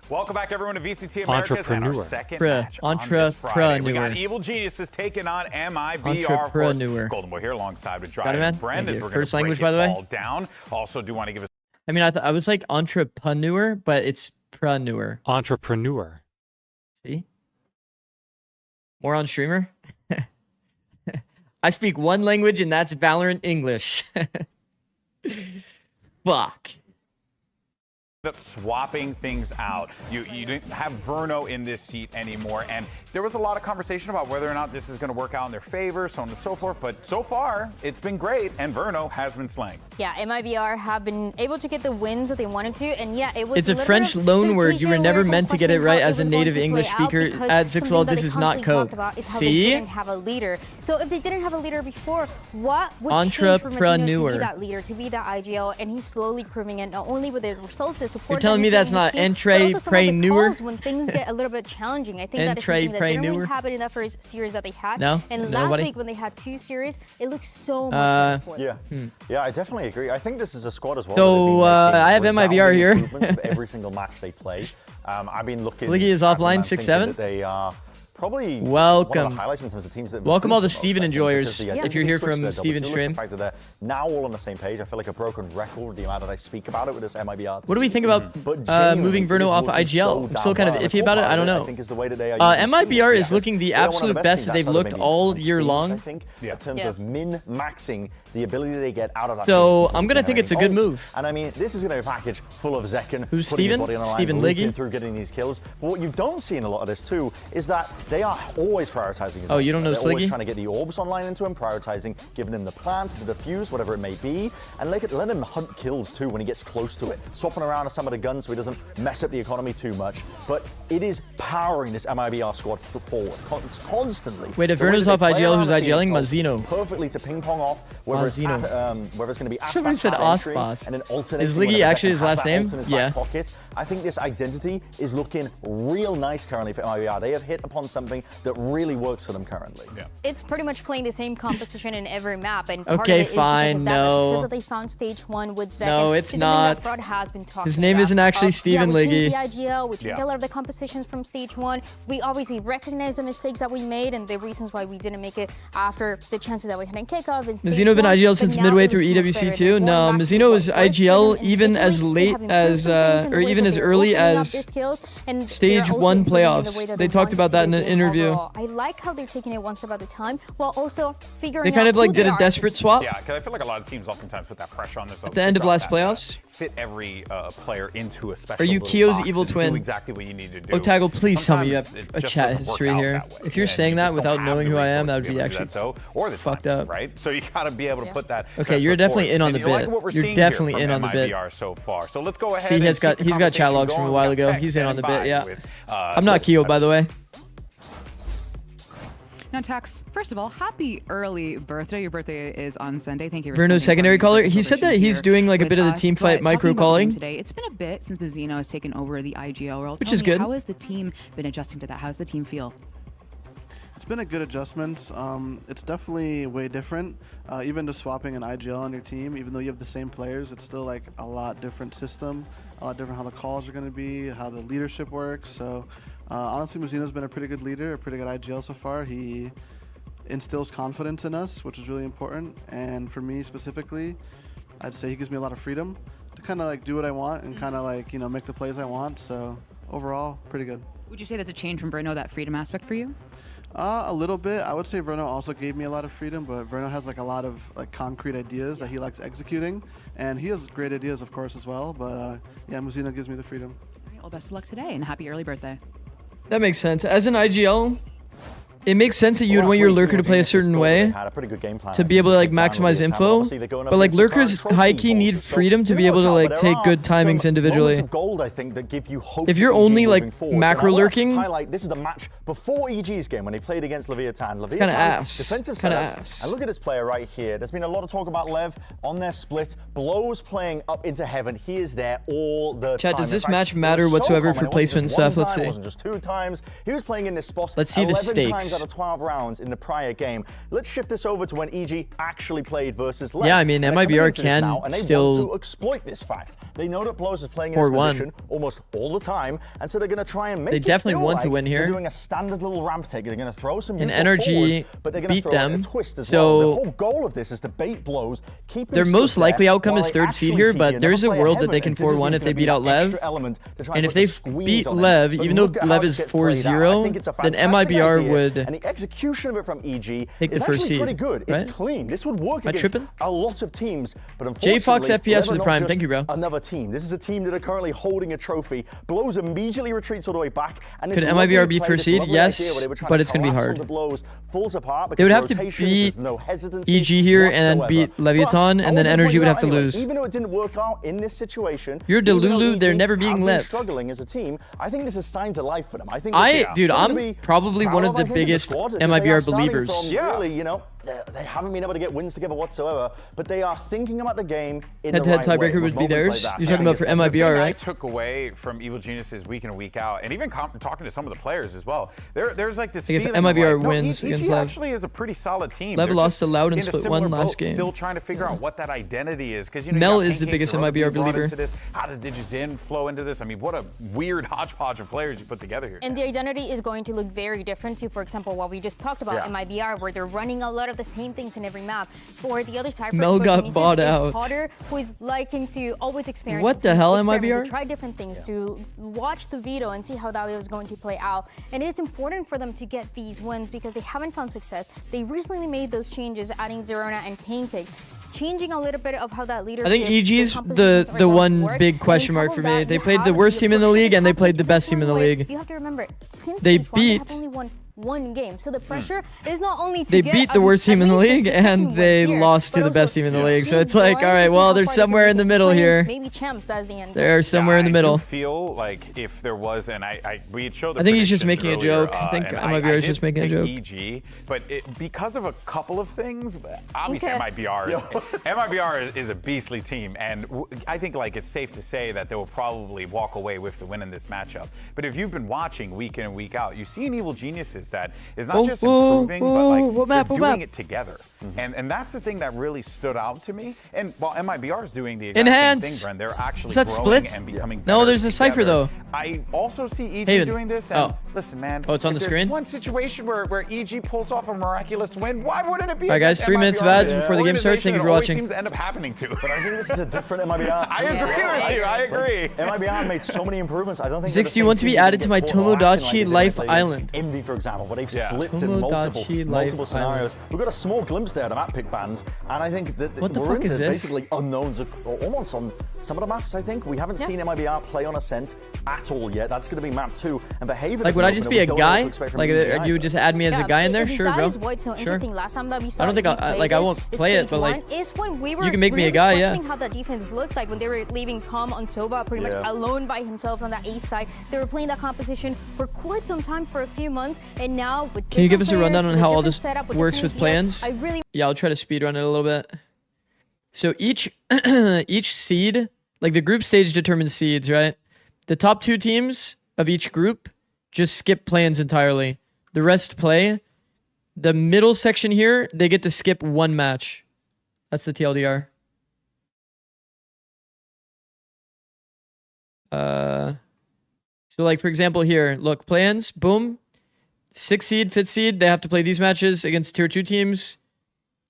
Welcome back, everyone, to VCT Americas and our second match on this Friday. Entrepreneur. We got Evil Geniuses taking on MIBR. Entrepreneur. Golden Boy here alongside with Got it, Dry man. and Brand as Thank you. we're going First to language, break by the way. all down. Also, do want to give us... I mean, I was like entrepreneur, but it's preneur. Entrepreneur. See? More on streamer? I speak one language, and that's Valorant English. Fuck. Up swapping things out. You didn't have Verno in this seat anymore, and there was a lot of conversation about whether or not this is going to work out in their favor, so on and so forth, but so far, it's been great, and Verno has been slaying. Yeah, MIBR have been able to get the wins that they wanted to, and yeah, it was It's a French loan word. You were never meant to get it right as a native English speaker. At Zikz, this is not code. See? They didn't have a leader. So if they didn't have a leader before, what would change for Mazzino to be that leader, to be that IGL, and he's slowly proving it, not only with the results, the support. You're telling me that's not entrepreneur? When things get a little bit challenging, I think that is something that didn't really happen in that first series that they had. No? And last week when they had 2 series, it looked so much better for them. Yeah, I definitely agree. I think this is a squad as well. So I have MIBR here. Of every single match they play. I've been looking. Liggy is offline 6-7. They are probably welcome. One of the highlights in terms of teams that welcome all the Steven enjoyers. If you're here from Steven's stream. The fact that they're now all on the same page, I feel like a broken record the amount that I speak about it with this MIBR. What do we think about moving Verno off of IGL? I'm still kind of iffy about it. I don't know. MIBR is looking the absolute best that they've looked all year long. I think in terms of min-maxing the ability they get out of that. So I'm gonna think it's a good move. And I mean, this is gonna be a package full of Zekken. Who's Steven? Steven Liggy. Through getting these kills. But what you don't see in a lot of this too is that they are always prioritizing. Oh, you don't know They're Sliggy? always trying to get the orbs online into him, prioritizing, giving him the plant, the defuse, whatever it may be, and let him hunt kills too when he gets close to it, swapping around to some of the guns so he doesn't mess up the economy too much. But it is powering this MIBR squad forward constantly. Wait, if Verno's off IGL, who's IGLing? Mazzino. Perfectly to ping pong off, whether it's going to be somebody said Ospas. And then alternate. Is Liggy actually his last name? Yeah. I think this identity is looking real nice currently for MIBR. They have hit upon something that really works for them currently. Yeah. It's pretty much playing the same composition in every map, and okay, fine, the success that they found stage 1 with Zekken. No, it's not. Has been his name isn't actually Steven Liggy. The IGL, we changed a lot of the compositions from stage 1. We obviously recognize the mistakes that we made and the reasons why we didn't make it after the chances that we had in kickoff. Mazzino been IGL since midway through EWC too. No, Mazzino was IGL even as late as, or even as early as stage 1 playoffs. They talked about that in an interview. I like how they're taking it one step at a time while also figuring out. They kind of like did a desperate swap. Yeah, because I feel like a lot of teams oftentimes put that pressure on themselves. At the end of last playoffs. Fit every player into a special. Are you Kyo's evil twin? Do exactly what you need to do. Otago, please tell me you have a chat history here. If you're saying that without knowing who I am, that would be actually fucked up. Right? So you gotta be able to put that. Okay, you're definitely in on the bit. You're definitely in on the bit. So far. So let's go ahead. See, he's got chat logs from a while ago. He's in on the bit. Yeah. I'm not Kyo, by the way. Now, Tex, first of all, happy early birthday. Your birthday is on Sunday. Thank you for Verno's secondary caller. He said that he's doing like a bit of the team fight micro calling today. It's been a bit since Mazzino has taken over the IGL role. Which is good. How has the team been adjusting to that? How does the team feel? It's been a good adjustment. It's definitely way different. Even just swapping an IGL on your team, even though you have the same players, it's still like a lot different system, a lot different how the calls are going to be, how the leadership works. So honestly, Mazzino's been a pretty good leader, a pretty good IGL so far. He instills confidence in us, which is really important. And for me specifically, I'd say he gives me a lot of freedom to kind of like do what I want and kind of like, you know, make the plays I want. So overall, pretty good. Would you say that's a change from Verno, that freedom aspect for you? A little bit. I would say Verno also gave me a lot of freedom, but Verno has like a lot of like concrete ideas that he likes executing, and he has great ideas, of course, as well. But yeah, Muzino gives me the freedom. All right, well, best of luck today, and happy early birthday. That makes sense. As an IGL, it makes sense that you would want your lurker to play a certain way to be able to like maximize info, but like lurkers high-key need freedom to be able to like take good timings individually. If you're only like macro lurking, this is the match before EG's game when they played against Leviathan. It's kind of ass. Defensive setups. And look at this player right here. There's been a lot of talk about Lev on their split. Blows playing up into heaven. He is there all the time. Chat, does this match matter whatsoever for placement and stuff? Let's see. It wasn't just 2 times. He was playing in this spot. Let's see the stakes. Out of 12 rounds in the prior game. Let's shift this over to when EG actually played versus Lev. Yeah, I mean, MIBR can still want to exploit this fact. They know that Blows is playing in this position almost all the time, and so they're going to try and make it definitely feel want like to win here. They're doing a standard little ramp take. They're going to throw some energy, forwards, but they're going to throw a twist as well. The whole goal of this is to bait Blows, keep their most likely outcome is 3rd seed here, but there's a world that they can 4-1 if they beat out Lev. And if they beat Lev, even though Lev is 4-0, then MIBR would and the execution of it from EG take is the first actually seed, pretty good. right? It's clean. This would work against a lot of teams, but unfortunately, J-Fox FPS for the not prime. just Thank you, bro. Another team. This is a team that are currently holding a trophy. Blows immediately retreats all the way back. And could MIBR be first seed? Yes, but it's going to be hard. Falls apart they would have to beat EG here and then beat Leviathan, and then Energy would have to lose. Even though it didn't work out in this situation, you're Delulu, they're never being Lev. Struggling as a team, I think this is signs of life for them. I think dude, I'm probably one of the biggest MIBR believers. Really, you know, they haven't been able to get wins together whatsoever, but they are thinking about the game in the right way. Head-to-head tiebreaker would be theirs. You're talking about for MIBR, right? I took away from Evil Geniuses week in and week out, and even talking to some of the players as well. There's like this feeling if MIBR like, wins against EG Lev. actually is a pretty solid team. Lev lost to Loud and split 1 last game. Still trying to figure out what that identity is, because you know Mel is the biggest MIBR believer. How does DigiZin flow into this? I mean, what a weird hodgepodge of players you put together here. And the identity is going to look very different to, for example, what we just talked about MIBR, where they're running a lot of the same things in every map. For the other side, Mel got bought out. Potter, who is liking to always experiment. What the hell, MIBR? To try different things, to watch the veto and see how that is going to play out. And it is important for them to get these wins because they haven't found success. They recently made those changes, adding Zerona and Pancakes, changing a little bit of how that leadership. I think EG's the one big question mark for me. They played the worst team in the league and they played the best team in the league. You have to remember, since they they have only won 1 game, so the pressure is not only to they beat the worst team in the league and they lost to the best team in the league. So it's like, all right, well, they're somewhere in the middle here. Maybe champs, that's the end. They're somewhere in the middle. I feel like if there was, and we had showed the I think he's just making earlier, a joke. I think MIBR is just making a joke. EG, but because of a couple of things, obviously MIBR is a beastly team, and I think like it's safe to say that they will probably walk away with the win in this matchup. But if you've been watching week in and week out, you see an Evil Geniuses that is not just improving, but like they're doing it together. And that's the thing that really stood out to me. And while MIBR is doing the exact same thing, Bren, they're actually growing and becoming better. No, there's a cipher though. I also see EG doing this. And listen, man. Oh, it's on the screen? One situation where EG pulls off a miraculous win. Why wouldn't it be? All right, guys, 3 minutes of ads before the game starts. Thank you for watching. Seems to end up happening to. But I think this is a different MIBR. I agree with you. I agree. MIBR made so many improvements. I don't think. Zikz, do you want to be added to my Tomodachi Life Island? Envy, for example, but they've slipped in multiple scenarios. We've got a small glimpse there of the map pick bans, and I think that we're into basically unknowns almost on some of the maps. I think we haven't seen MIBR play on Ascent at all yet. That's going to be map 2, and behavior. Like, would I just be a guy? Like, you would just add me as a guy in there? Sure, bro. Sure. Last time that we saw I don't think I won't play it, but like, is when we were you can make me a guy, yeah. How that defense looked like when they were leaving Tom on Sova pretty much alone by himself on that A side. They were playing that composition for quite some time, for a few months, and now with can you give us a rundown on how all this works with plans? Yeah, I'll try to speedrun it a little bit. So each seed, like the group stage determines seeds, right? The top 2 teams of each group just skip plans entirely. The rest play. The middle section here, they get to skip 1 match. That's the TLDR. So like, for example, here, look, plans, boom. 6th seed, 5th seed, they have to play these matches against tier 2 teams.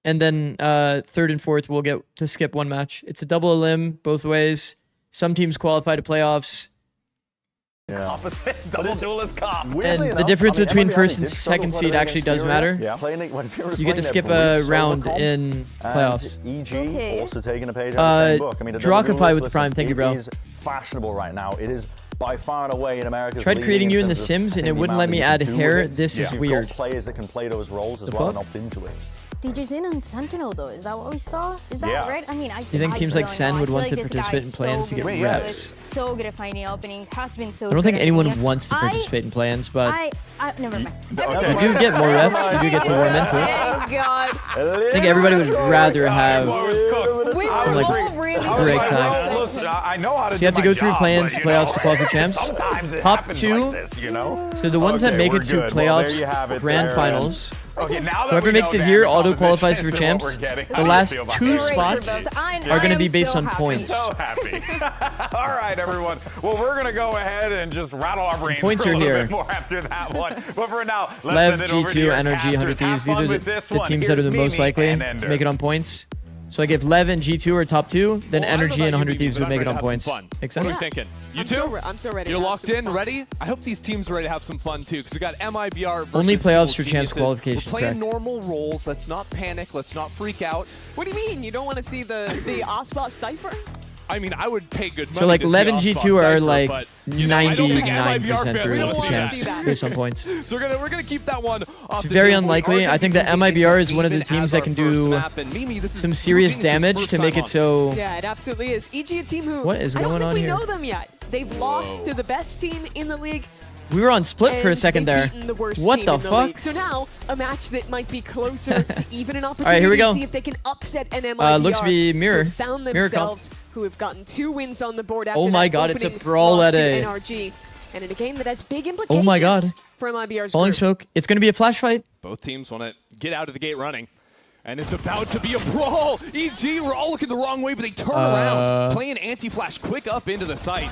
And then 3rd and 4th will get to skip one match. It's a double elim both ways. Some teams qualify to playoffs. Yeah. Opposite double duelist comp. And the difference between 1st and 2nd seed actually does matter. Yeah. You get to skip a round in playoffs. EG also taking a page out of the same book. I mean, Drawkify with the Prime. Thank you, bro. It is fashionable right now. It is by far and away in America's Tried creating you in The Sims and it wouldn't let me add hair. This is weird. You've got players that can play those roles as well and opt into it. Did you Zen on Sentinel though? Is that what we saw? Is that right? I mean, you think teams like Sen would want to participate in plans to get reps? So good at finding openings. Has been so. I don't think anyone wants to participate in plans, but never mind. You do get more reps. You do get to warm into it. Oh God. I think everybody would rather have some like break time. Listen, I know how to So you have to go through plans, playoffs to qualify for champs. Top 2. So the ones that make it to playoffs, grand finals. Okay, now that whoever makes it here auto qualifies for champs. The last 2 spots are going to be based on points. So happy. All right, everyone. Well, we're going to go ahead and just rattle our brains Points for a are little here. bit more after that one. But for now, Lev, let's send it over to G2, your Energy, 100 casters. Thieves. Have These fun are with this the one. teams that are the Here's most Mimi likely and to Ender. make it on points. So I give Lev and G2 are top 2, then Energy and 100 Thieves would make it on points. Make sense? What are you thinking? You too? I'm so ready. You're locked in, ready? I hope these teams are ready to have some fun too, because we got MIBR versus Only playoffs for Evil champs Geniuses. qualification, We're playing correct. normal roles. Let's not panic. Let's not freak out. What do you mean? You don't want to see the Osbot Cypher? I mean, I would pay good money. So like to see 11 Osbot G2 are Cypher, like but, you know, I don't think MIBR 99% fans through want to to champs see that. based on points. So we're gonna keep that one off It's the very table. unlikely. I think that MIBR is one of the teams that can do some serious damage to make it so. Yeah, it absolutely is. EG, a team who What is I don't going think on we here? know them yet. They've lost to the best team in the league. We were on split for a and second they've there. beaten the worst What team the in fuck? league. So now a match that might be closer to even an opportunity Alright, here we go. to see if they can upset an MIBR. Looks to be Mirror. Who found Mirror call. themselves, who have gotten 2 wins on the board after Oh my that god, it's a opening brawl loss at to A. NRG. And in a game that has big implications Oh my god. for MIBR's Falling group. smoke. It's going to be a flash fight. Both teams want to get out of the gate running. And it's about to be a brawl. EG, we're all looking the wrong way, but they turn around. Playing anti-flash quick up into the site.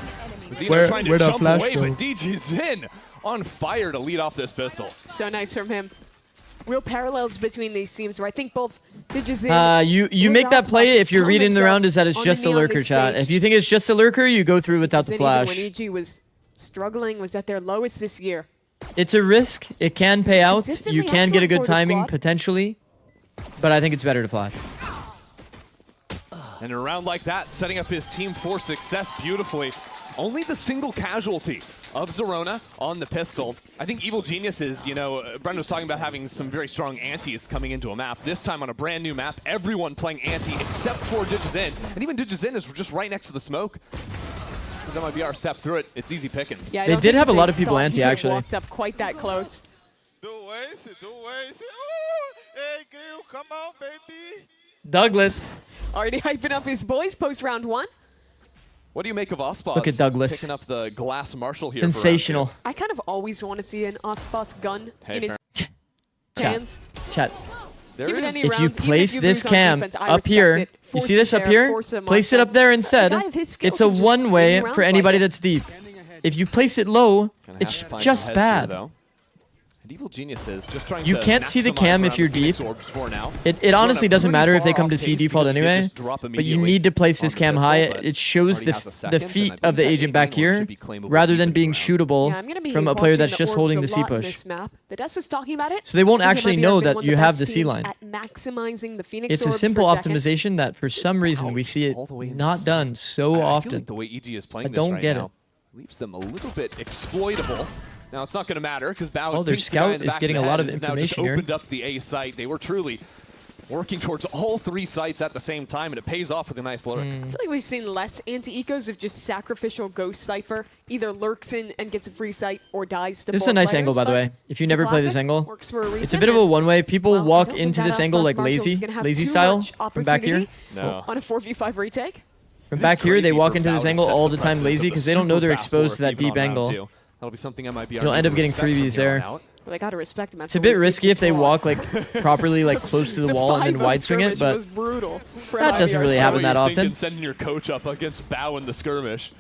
Zeno trying to where'd our jump flash away, go? but DG Zin on fire to lead off this pistol. So nice from him. Real parallels between these teams where I think both Digizin you make that play if you're reading the round is that it's just a lurker, chat. If you think it's just a lurker, you go through without the flash. When EG was struggling, was at their lowest this year. It's a risk. It can pay out. Consistently You can get a excellent good for the timing, squad. potentially. But I think it's better to flash. And in a round like that, setting up his team for success beautifully. Only the single casualty of Zerona on the pistol. I think Evil Geniuses, you know, Brendan was talking about having some very strong antis coming into a map. This time on a brand new map, everyone playing anti except for Digizin. And even Digizin is just right next to the smoke. As MIBR step through it, it's easy pickings. Yeah, I They don't did think have a lot of people thought anti, he had actually. walked up quite that close. Hey, Gil, come on, baby. Douglas. Already hyping up his boys post round 1. What do you make of Ospas? Look at Douglas. Picking up the glass Marshall here. Sensational. I kind of always want to see an Ospas gun Hey, in his Chat. hands. Chat. Give it any If you round, even place if this lose on cam defense, I up respect here, it. you Force see a this up share, here? force a Place it muscle. up there instead. A guy of his skill It's a can just one way win for rounds like anybody that. that's deep. If you place it low, Gonna it's have to find just some heads here, bad. though. And Evil Geniuses just trying You to can't see the maximize cam if around you're the deep. Phoenix Orbs for now. It honestly Run a doesn't pretty matter if they far come to off C pace default because you can anyway, just drop but you immediately need to place on this the cam pistol, high. but It shows already the, has a the second, and feet I of the believe that agent back A1 here, should be claimable rather even than being round. shootable Yeah, I'm gonna be from a player watching that's the just orbs holding a the C lot in push. this map. The Des is talking about it. So they won't I think actually MIBR know have been that one of you the have best the C teams line. at maximizing the Phoenix It's a orbs simple per second. optimization that for some reason we see it not done so I feel often. like the way EG is playing I this don't right get now it. leaves them a little bit exploitable. Now it's not going to matter because Bao. Oh, their dinks the guy scout in the is back getting of a the lot head of and has now just information here. opened up the A site. They were truly working towards all 3 sites at the same time, and it pays off with a nice lurk. I feel like we've seen less anti-ecos of just sacrificial Ghost Cypher, either lurks in and gets a free sight or dies to This is four a nice players, angle, by the but way. If you it's a never play this classic, angle, works for a it's a reason, bit of a and, one-way. People well, I walk don't into think this that angle Osmos like Marshall's lazy, gonna have lazy too style much from back here. opportunity No. on a 4v5 retake. From back here, they crazy walk for into Bao this to angle set all the the time precedent lazy of a because they don't know they're super fast exposed to lurk that even deep on round angle. 2. That'll be something MIBR You'll end up getting freebies there. Well, they got to respect him. It's a bit risky if they walk like properly like close to the wall and then wide swing it, but was brutal for that doesn't really happen that What are you often. thinking sending your coach up against Bao in the skirmish?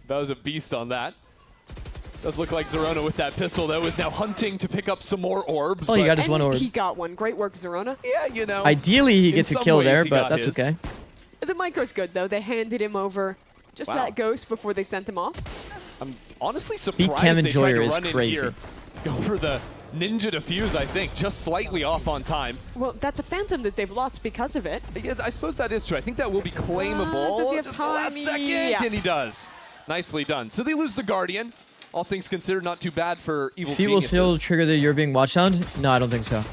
Bao's a beast on that. Does look like Zerona with that pistol, though, is now hunting to pick up some more orbs. Oh, he got his And one orb. he got one. Great work, Zerona. Yeah, you know. Ideally, he gets a some kill ways there, he but got that's his. okay. The micro's good, though. They handed him over just Wow. that ghost before they sent him off. I'm honestly Beat surprised Cam they tried Enjoyer to is run in crazy. here. Go for the ninja defuse, I think, just slightly off on time. Well, that's a Phantom that they've lost because of it. Yeah, I suppose that is true. I think that will be claimable. Does he have Just time? the last second, Yeah. and he does. Nicely done. So they lose the Guardian. All things considered, not too bad for Evil If he will Geniuses. still trigger the You're Being Watched sound? No, I don't think so.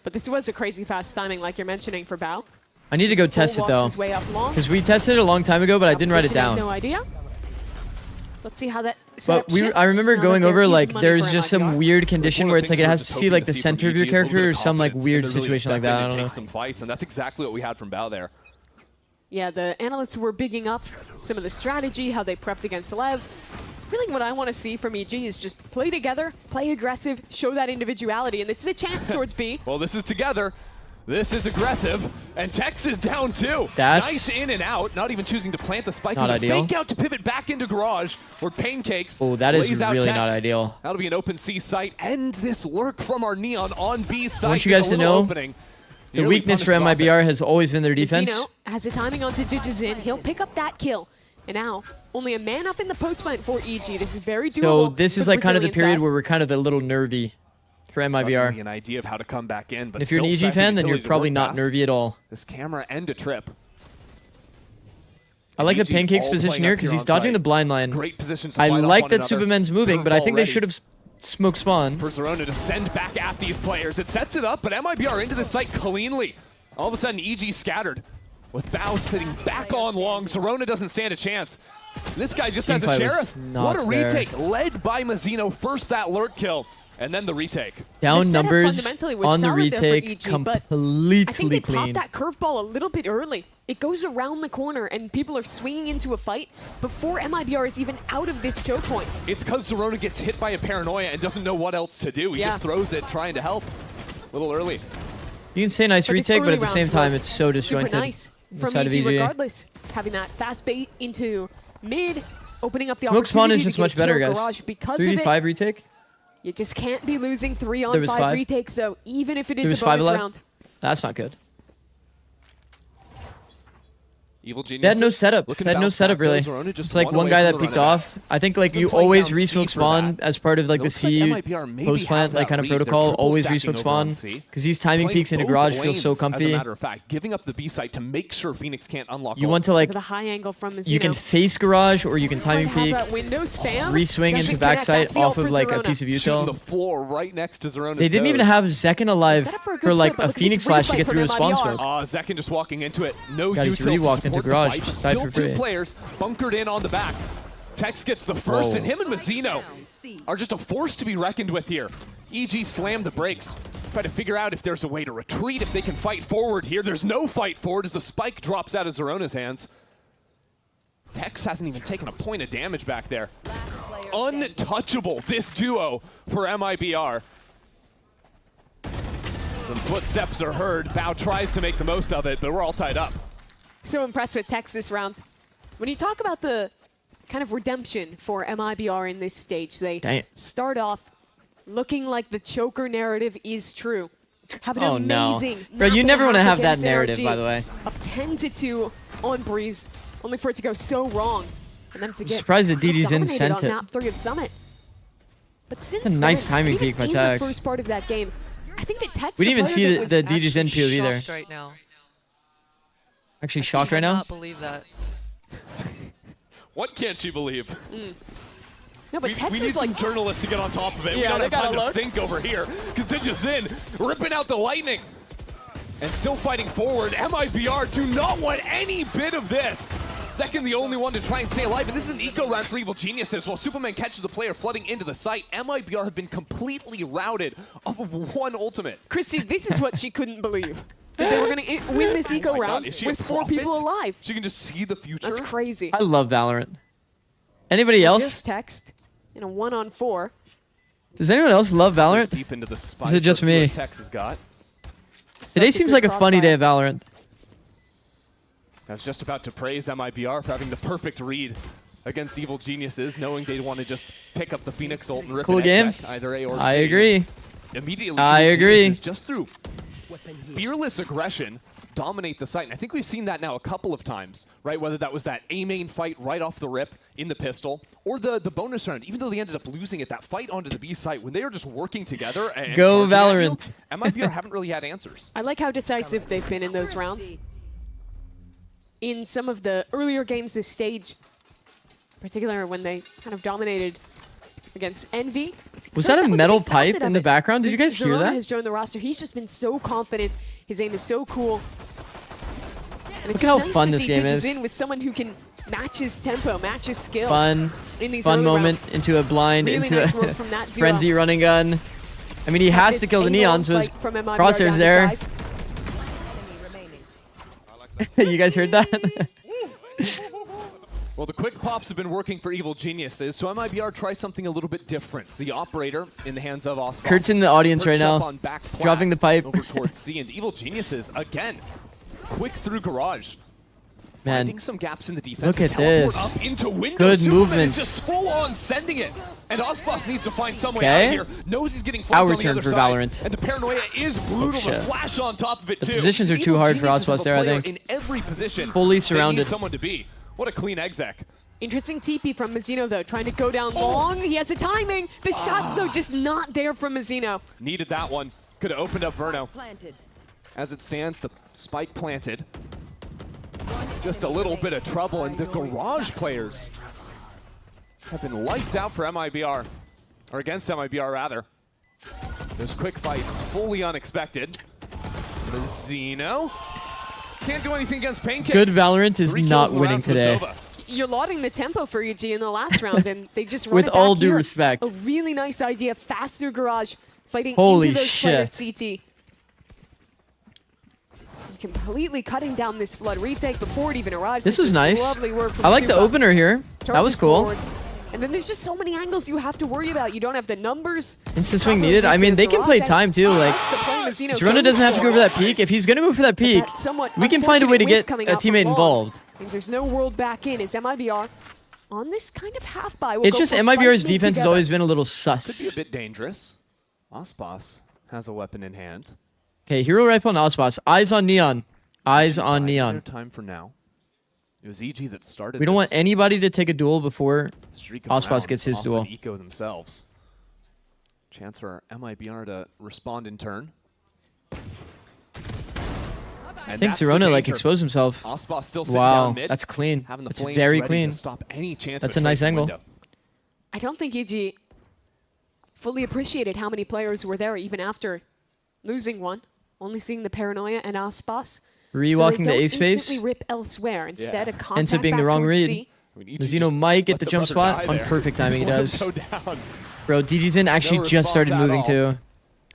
But this was a crazy fast timing, like you're mentioning, for Bao. I need to go Full test it, walks though. his way up long. Because we tested it a long time ago, but I didn't write it Opposition has down. No idea. Let's see how that. But setup shifts I remember now going that they're over, like, using money there's for just MIBR. some weird condition One of where the it's like things it we're has to just see, hoping like, to the see center from of your EG is a little character bit or of some, like, confidence, weird and they're really situation like that. I expecting don't to know. take some fights, and that's exactly what we had from Bao there. Yeah, the analysts were bigging up some of the strategy, how they prepped against Lev. Really what I want to see from EG is just play together, play aggressive, show that individuality, and this is a chance towards B. Well, this is together. This is aggressive, and Tex is down too. That's nice in and out, not even choosing to plant the spike. not There's a ideal. fake out to pivot back into garage, where Pancakes Oh, that is lays out really Tex. not ideal. That'll be an open C site, and this lurk from our Neon on B site. I want you There's guys a to little know, opening. the Nearly weakness for punished off MIBR has always been their defense. Zeno has a timing onto Jujuzin. He'll pick up that kill. And now, only a man up in the post plant for EG. This is very doable. So this for is like kind of the Brazilian period side. where we're kind of a little nervy for Suddenly MIBR. an idea of how to come back in, but If you're an still EG set the fan, then you're utility to probably work not past nervy at all. This camera and a trip. I like the EG Pancakes all position playing here up because here he's on dodging site. the blind line. Great positions to I fight off like one that another. Superman's moving, but I think they Curveball should have smoked spawn. For Zerona to send back at these players. It sets it up, but MIBR into the site cleanly. All of a sudden, EG scattered. With Bao sitting back on long, Zerona doesn't stand a chance. This guy just has a Teamfight was sheriff. not What a there. retake, led by Mazzino. First that lurk kill, and then the retake. Down setup numbers fundamentally was on the solid there for retake, EG, but I think completely they clean. popped that curveball a little bit early. It goes around the corner, and people are swinging into a fight before MIBR is even out of this choke point. It's because Zerona gets hit by a paranoia and doesn't know what else to do. He Yeah. just throws it, trying to help. A little early. You can say nice But this retake, but early at the same round time, was it's so disjointed. Super nice from inside of EG, EG. regardless. Having that fast bait into mid, opening up the Smoke spawn opportunity is just to get much a better, kill guys. garage because of 3v5 it. retake. You just can't be losing 3 There on was 5 5. retakes, though, even if it There is was a 5 bonus alive. round. That's not good. Evil Genius. They had no setup. They had no setup, really. It's like one guy that peeked off. I think like you always re-smoke spawn as part of like the C post plant like kind of protocol. Always re-smoke spawn because these timing peaks into garage feel so comfy. As a matter of fact, giving up the B site to make sure Phoenix can't unlock. You want to like the high angle from Mazzino. you can face garage or you can timing Have peek, that window spam. re-swing Doesn't into connect. backside That's the off ult of for like a Zerona. piece of Shooting the util. floor right next to Zerona's They didn't even have Zekin alive Set up for a good for like split, but a look at Phoenix this flash to replay get from through a spawn MIBR. smoke. Zekin just walking into it. No God, he's util to re-walked into support the garage, fight, but side still for 2 free. players bunkered in on the back. Tex gets the first, Whoa. and him and Mazzino are just a force to be reckoned with here. EG slammed the brakes. Try to figure out if there's a way to retreat, if they can fight forward here. There's no fight forward as the spike drops out of Zerona's hands. Tex hasn't even taken a point of damage back there. Untouchable, this duo for MIBR. Some footsteps are heard. Bao tries to make the most of it, but we're all tied up. So impressed with Tex this round. When you talk about the kind of redemption for MIBR in this stage, they start off looking like the choker narrative is true. Have an Oh, no. amazing Bro, you map never and a wanna half have that against narrative, NRG by the way. Of 10-2 on Breeze, only for it to go so wrong. And them to get surprised that DD's in dominated sent on it. map 3 of Summit. But since A nice then, timing even peek by in Tex. the first part of that game, I think that Tex We didn't even the see player the that was DJ's in Actually POV there. shocked right now. Actually shocked right now? cannot believe that. What can't she believe? No, but Tex we is need like some journalists to get on top of it. Yeah, we don't they have time gotta to look. think over here. Because Digis in, ripping out the lightning. And still fighting forward. MIBR do not want any bit of this. Second, the only one to try and stay alive. And this is an eco round for Evil Geniuses. While Superman catches the player flooding into the site, MIBR have been completely routed off of one ultimate. Chrissy, this is what she couldn't believe. That they were going to win this eco Oh my God, round is she a with 4 prophet? people alive. She can just see the future. That's crazy. I love Valorant. Anybody else? Just text in a 1-on-4. Does anyone else love Valorant? Deep into the Is spice. it just Let's see me? what Tex has got. Today seems like a funny day of Valorant. I was just about to praise MIBR for having the perfect read against Evil Geniuses, knowing they'd want to just pick up the Phoenix ult and rip Cool an game. exec, either A or C. I agree. Immediately, I Evil agree. Geniuses, just through fearless aggression, dominate the site. And I think we've seen that now a couple of times, right? Whether that was that A main fight right off the rip in the pistol, or the bonus round, even though they ended up losing it, that fight onto the B site, when they are just working together and Go charging Valorant. at you, MIBR haven't really had answers. I like how decisive they've been in those rounds. In some of the earlier games this stage, particularly when they kind of dominated against Envy. Was that a was metal big pipe facet in of the it. background? Did you guys Since hear Zerona that? has joined the roster, he's just been so confident. His aim is so cool. And it's Look how just nice fun to this see game Digits is. in with someone who can match his tempo, match his skill. Fun. In these Fun early moment rounds. into a blind, Really into nice a work from that duo. frenzy running gun. I mean, he has to This kill the angle Neon, so his fight from MIBR crosshairs down to there. size. You guys heard that? Well, the quick pops have been working for Evil Geniuses, so MIBR tries something a little bit different. The operator in the hands of Oswald. Kurt's in the audience right Perched up now, on back plat dropping the pipe. over towards C, and Evil Geniuses, again, quick through garage. Man, Finding some gaps in the defense. look at Teleport this. Up into window. Good Superman movement. is just full on sending it. And Osbos needs to find some way Okay. out of here. Knows he's getting Our flanked on the return other for side. Valorant. And the paranoia is brutal. The shit. flash on top of it, The too. positions are too Evil hard for Geniuses Osbos have a there, I player think. In every position. Fully they need surrounded. someone to be. What a clean exec. Interesting TP from Mazzino, though, trying to go down long. He has the timing. The shots, though, just not there from Mazzino. Needed that one. Could have opened up Verno. As it stands, the spike planted. Just a little bit of trouble, and the garage players have been lights out for MIBR. Or against MIBR, rather. Those quick fights, fully unexpected. Mazzino can't do anything against Pancakes. Good Valorant is 3 kills not in the winning round for today. Sova. You're lauding the tempo for EG in the last round, and they just run With it back all due here. respect. A really nice idea. Faster garage, fighting Holy into those shit. players CT. Completely cutting down this flood retake before it even arrives. This was nice. Lovely work from I like the Supa. opener here. That Charges was cool. forward. And then there's just so many angles you have to worry about. You don't have the numbers. Instant swing needed. I mean, they can play time too. Like, Zerona doesn't have to go for that peak. If he's gonna go for that peak, we can find a way to get a teammate involved. Means there's no world back in. Is MIBR on this kind of half buy? It's just MIBR's defense has always been a little sus. Could be a bit dangerous. Osbos has a weapon in hand. Okay, hero rifle and Osbos. Eyes on Neon. Eyes on Neon. Time for now. It was EG that started. We don't want this anybody to take a duel before streak of Osbos rounds gets his off duel. of Eco themselves. Chance for MIBR to respond in turn. I think Zerona like exposed himself. Osbos still sitting Wow, down mid. that's clean. Having the That's flames very ready clean. To stop any chance That's of a nice trade angle. window. I don't think EG fully appreciated how many players were there even after losing one. Only seeing the paranoia and Aspas. Rewalking the so they A don't space. instantly rip elsewhere. Instead, a contact Ends up being the back wrong towards read. C. Mazzino might get the jump spot on perfect timing. He does. Go down. Bro, DG's in actually No just started response at moving all. too.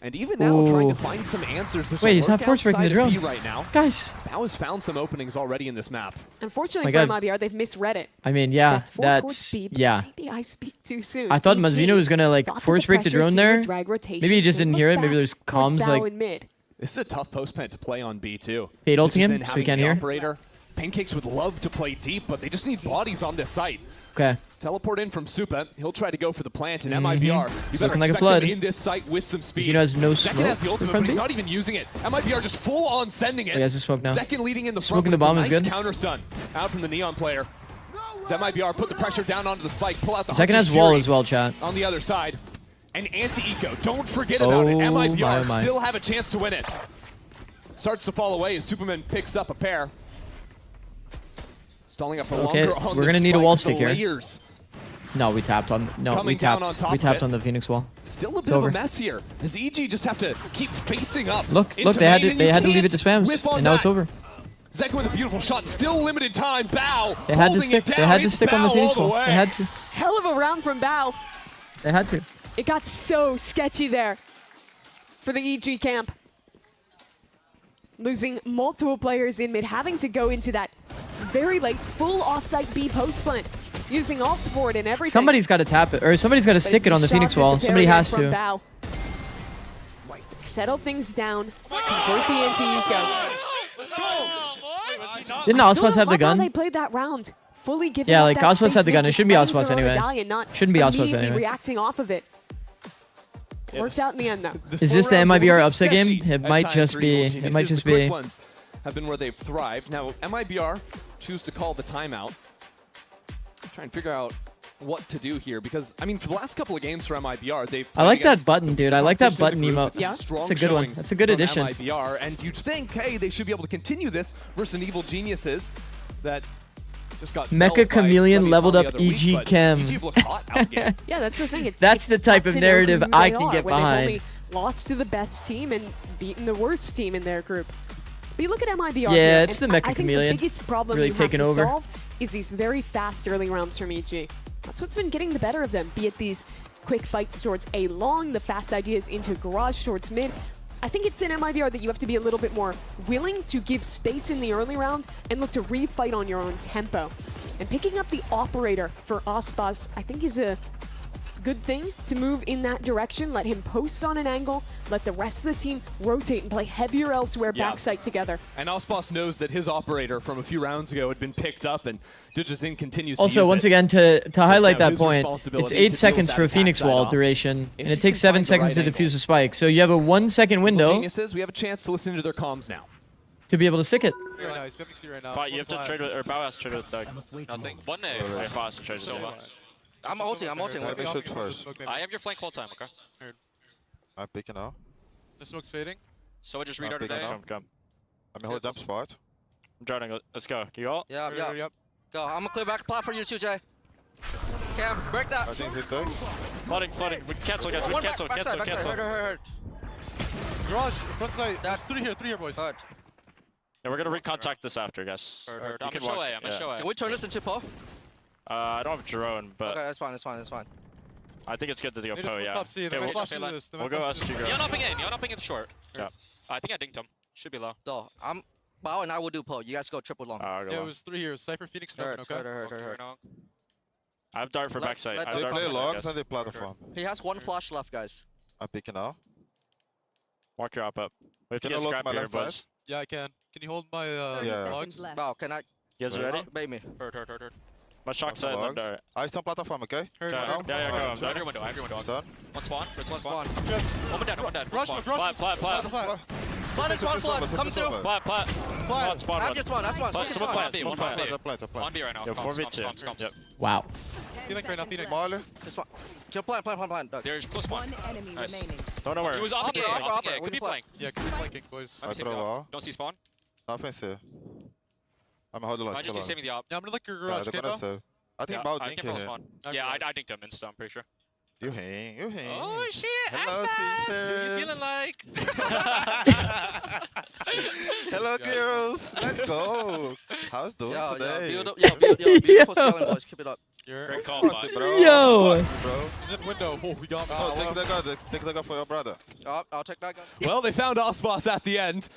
And even now, trying to Ooh. find some answers. There's Wait, a he's not lurk force breaking the outside of drill. B right now. Guys. Bao has found some openings already in this map. Unfortunately My for God. MIBR, they've misread it. I mean, yeah, Step forward towards that's B, but yeah. Maybe I speak too soon. I thought EG Mazzino was gonna like thought that force break the pressure drone seemed there. to drag rotation. Maybe he just They didn't look hear it. back Maybe there's towards comms Bao like in mid. This is a tough post plant to play on B too. Fade ulting Just him in so he having can't the hear. Operator. Pancakes would love to play deep, but they just need bodies on this site. Okay. Teleport in from Supa. He'll try to go for the plant, and Mhm. MIBR. You It's better looking like a expect flood. him in this site with some speed. Mazzino has no Second smoke has the in ultimate, front but he's B? not even using it. MIBR just full on sending it. Oh, he has the smoke now. Second leading in the Smoking front. the bomb but it's is a nice good. counter stun out from the Neon player. As MIBR put the pressure down onto the spike, pull out the Second Hunter's has wall Fury as well, chat. on the other side. And anti-eco, don't forget about it. Oh, MIBR my. still have a chance to win it. Starts to fall away as Superman picks up a pair. Stalling up for Okay, longer on we're the gonna need a spike. wall The stick here. layers No, we tapped on. No, Coming we down tapped. on top We of tapped it. on the Phoenix wall. Still a It's bit over. of a mess here. As EG just have to keep facing up. Look, into they had main, to. and They you had to leave it to can't spams, whiff on and now it's that. over. Zek with a beautiful shot. Still limited time. Bao. They had to holding stick. it They down. had to It's stick on the Bao Phoenix all the wall. way. They had to. Hell of a round from Bao. They had to. It got so sketchy there for the EG camp. Losing multiple players in mid, having to go into that very late full offsite B post plant, using alt support and everything. Somebody's got to tap it, or somebody's got to But stick it's it on the shots Phoenix at wall. the Somebody barrier has from to. Bao. Settle things down. Convert the anti-eco. Didn't I still Ospas don't have the love how gun? they played that round. fully giving Yeah, up like that Ospas space, had the gun. It just shouldn't be letting Ospas Zerona anyway. die and not Shouldn't be Ospas immediately anyway. reacting off of it. Worked out in the end, though. Is this the MIBR upset game? It might just be. It might just be. Ones have been where they've thrived. Now, MIBR choose to call the timeout. Try and figure out what to do here because, I mean, for the last couple of games for MIBR, they've I like that button, dude. I like that button emote. Yeah, It's a good one. That's a good addition. MIBR, and you'd think, hey, they should be able to continue this versus an Evil Geniuses that just got Mecha Chameleon leveled up EG Chem. Yeah, that's the thing. That's the type of tough to know narrative who I they can are get when they've behind. only lost to the best team and beaten the worst team in their group. But you look at MIBR. Yeah, here, it's and the Mecha I think Chameleon. the biggest problem Really you have taking to over. solve is these very fast early rounds from EG. That's what's been getting the better of them, be it these quick fights towards A long, the fast ideas into garage towards mid. I think it's in MIBR that you have to be a little bit more willing to give space in the early rounds and look to refight on your own tempo. And picking up the operator for Ospas, I think is a good thing to move in that direction. Let him post on an angle, let the rest of the team rotate and play heavier elsewhere backside together. And Ospas knows that his operator from a few rounds ago had been picked up, and Digizin continues Also, to use once it. again, to highlight now that his point, it's responsibility 8 to deal seconds with for a that Phoenix backside wall off. duration, If and he it takes can 7 find the seconds right to defuse a spike. So you have a 1 second Evil window Geniuses, we have a chance to listen into their comms now. to be able to stick it. Right now, he's mimicking right now. But you have to trade with, or Bao has to trade with Doug. Nothing. 1A. Or Bao has to trade with Nova. I'm ulting. Let me shoot first. I have your flank whole time, okay? I'm picking now. The smoke's fading. So I just I'm restarted picking today. now. Come. I'm hold jump spot. I'm joining. Let's go. Can you all? Yeah. Go. I'm gonna clear back plat for you too, Jay. Cam, break that. I think it's there. Flooding. We cancel, guys. We cancel. Hurt. Garage, front side. There's three here, boys. Hurt. Yeah, we're gonna recontact this after, guys. Hurt. You I'm can a show walk- A. I'm a yeah. show A. Can we turn this into Po? I don't have drone, but Okay, that's fine. I think it's good to go They just Po, went yeah. top C, they Okay, went we'll flash through this, they we'll went go flash through SG this. You're not picking in short. Yeah. I think I dinked him. Should be low. No, Bao and I will do Po. You guys go triple long. Yeah, it was 3 here. Cypher, Phoenix, and Open, okay? Hurt. I have dart for backside. I have They dart play for long backside, on the platform. He has one flash left, guys. I'm picking now. Walk your up. We have to Can I get look scrap my here, left side? boys. Yeah, I can. Can you hold my logs? Bao, can I? You guys ready? Bait me. Hurt. My shock side, Logs. dart. I stand platform, okay? Hurt. Yeah, go. I have your window. Done. One spawn. One spawn. One dead. Rush, Plat. Flood and spawn flood. Come through. Plat. Spawn I have just one. That's one. Plat. Someone plant. Someone plant. Plant. On B right now. Yeah, Comms, 4v2. comms. Yep. Wow. Phoenix right now, Phoenix. Molly. This one. Kill plant. Doug. There's plus one. Enemy Nice. remaining. Don't know where. He was off the Opera. Could be flank. Yeah, keep flanking, boys. Let me I see throw the op. wall. Don't see spawn. Nothing here. I'm holding on. I just need to save me the op. Yeah, I'm gonna look your Yeah, garage, they're okay, gonna Bao? save. I think Yeah, about I dink can follow here. spawn. Okay. Yeah, I dinked him insta, I'm pretty sure. You hang. Oh shit, Hello, Aspas! Who sisters. you feeling like? Hello, girls. Let's go. How's doing today? Beautiful scaling, boys. Keep it up. Great call, Pussy, bud. bro. Yo. Pussy, bro. He's in window. Oh, we got me. Oh, take the gun for your brother. I'll take that gun. Well, they found Ospas at the end.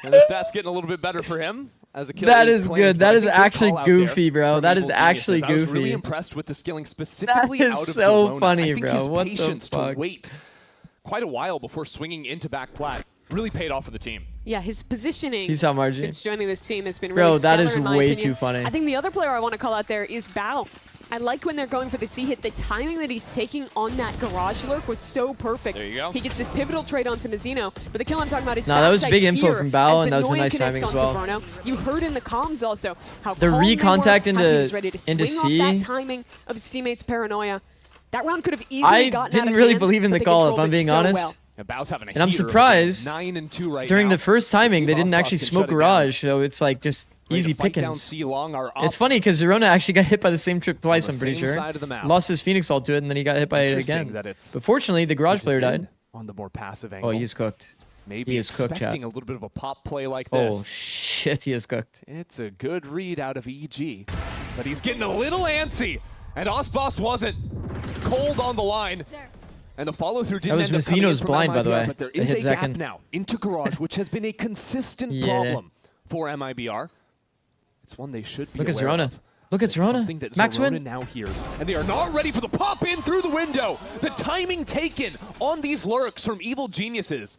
And the stats getting a little bit better for him. As a killer That is good. That is actually goofy, bro. That is Evil actually Geniuses. I was really goofy. impressed with the skilling specifically That is out of so Zerona. funny, I think bro. his What the patience to fuck? wait quite a while before swinging into back plat really paid off for the team. Yeah, his positioning Peace out, Margie. since joining this team has been Bro, really that stellar, is in my way opinion. too funny. I think the other player I want to call out there is Bao. I like when they're going for the C hit. The timing that he's taking on that garage lurk was so perfect. There you go. He gets this pivotal trade onto Mizzino, but the kill I'm talking about is Nah, that was backside big info here from Bao, as and the that was a Noyan nice connects timing as onto well. Bruno. You heard in the comms also how The calm they recontact were, how he was into- ready to into swing off C. that timing of his teammates' paranoia. That round could have easily I gotten out didn't of really hand, believe in but the they call, if controlled I'm it being so honest. well. And Bao's having a And I'm heater of a game. surprised 9-2 right during now. the first timing they If didn't Ospas actually can shut smoke it down. garage, so it's like just Ready easy to fight down pickings. C long. Our It's ops funny because Zerona actually got hit by the same trip twice, on the I'm pretty same sure. side of the map. Lost his Phoenix ult to it, and then he got hit by it Interesting again. that it's But fortunately, the garage player died. on the more passive angle. Oh, he is cooked. Maybe he is cooked, chat. expecting a little bit of a pop play like this. Oh, shit, he is cooked. It's a good read out of EG, but he's getting a little antsy, and Ospas wasn't. Cold on the line, and the follow-through didn't was end up coming in Mazzino's from blind, by the MIBR, way. but there They is hit a gap second. now into garage, which has been a consistent Yeah. problem for MIBR. It's one they should be Look at aware Zerona. of. Look at It's Zerona. something that Max Zerona win. now hears, and they are not ready for the pop in through the window. The timing taken on these lurks from Evil Geniuses.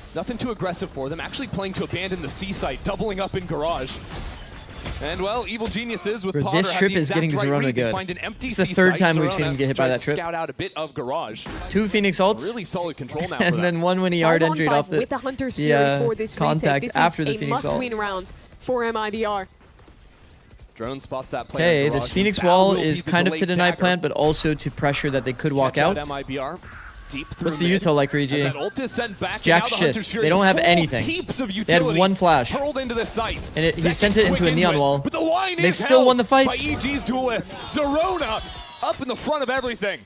Nothing too aggressive for them. Actually playing to abandon the C site, doubling up in garage. And well, Evil Geniuses with Potter this trip is getting Zerona good. It's the third time we've seen him get hit by that trip. Scout out a bit of garage. 2 Phoenix ults. Really solid control now. And then one when he hard entered off the, with the Hunter's Fury for this contact retake. after the This is Phoenix a ult. must-win round for MIBR. Drone spots that player. Okay, this Phoenix wall is kind of to deny plant, but also to pressure that they could walk out. MIBR. Deep What's the util like for EG? Back, Jack shit. They don't have anything. They had 1 flash. Into the site. And he sent it into a neon wall. But the line They've still won the fight. By EG's duelists. Zerona up in the front of everything.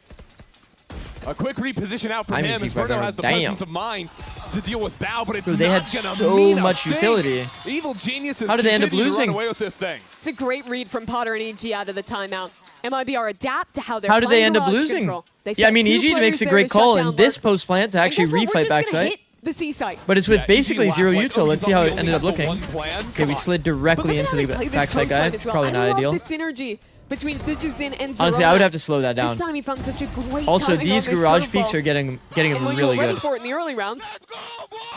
A quick reposition out from him as Bruno has the presence of mind to deal with Bao, but it's they had so much utility. Evil Geniuses. How did they end up losing? Run away with this thing. It's a great read from Potter and EG out of the timeout. MIBR adapt to how they're How did they playing end up garage losing? control. Yeah, I mean, EG makes a great call in this post plant to actually refight backside. The C site. But it's with basically 0 util. Let's see how it ended up looking. Okay, we slid directly into the backside guy. Probably not ideal. The synergy between Zikz and Zerona. Honestly, I would have to slow that down. This time he found such a great Also, timing these on this garage curveball. peaks are getting him when really you're ready good. for it in the early rounds,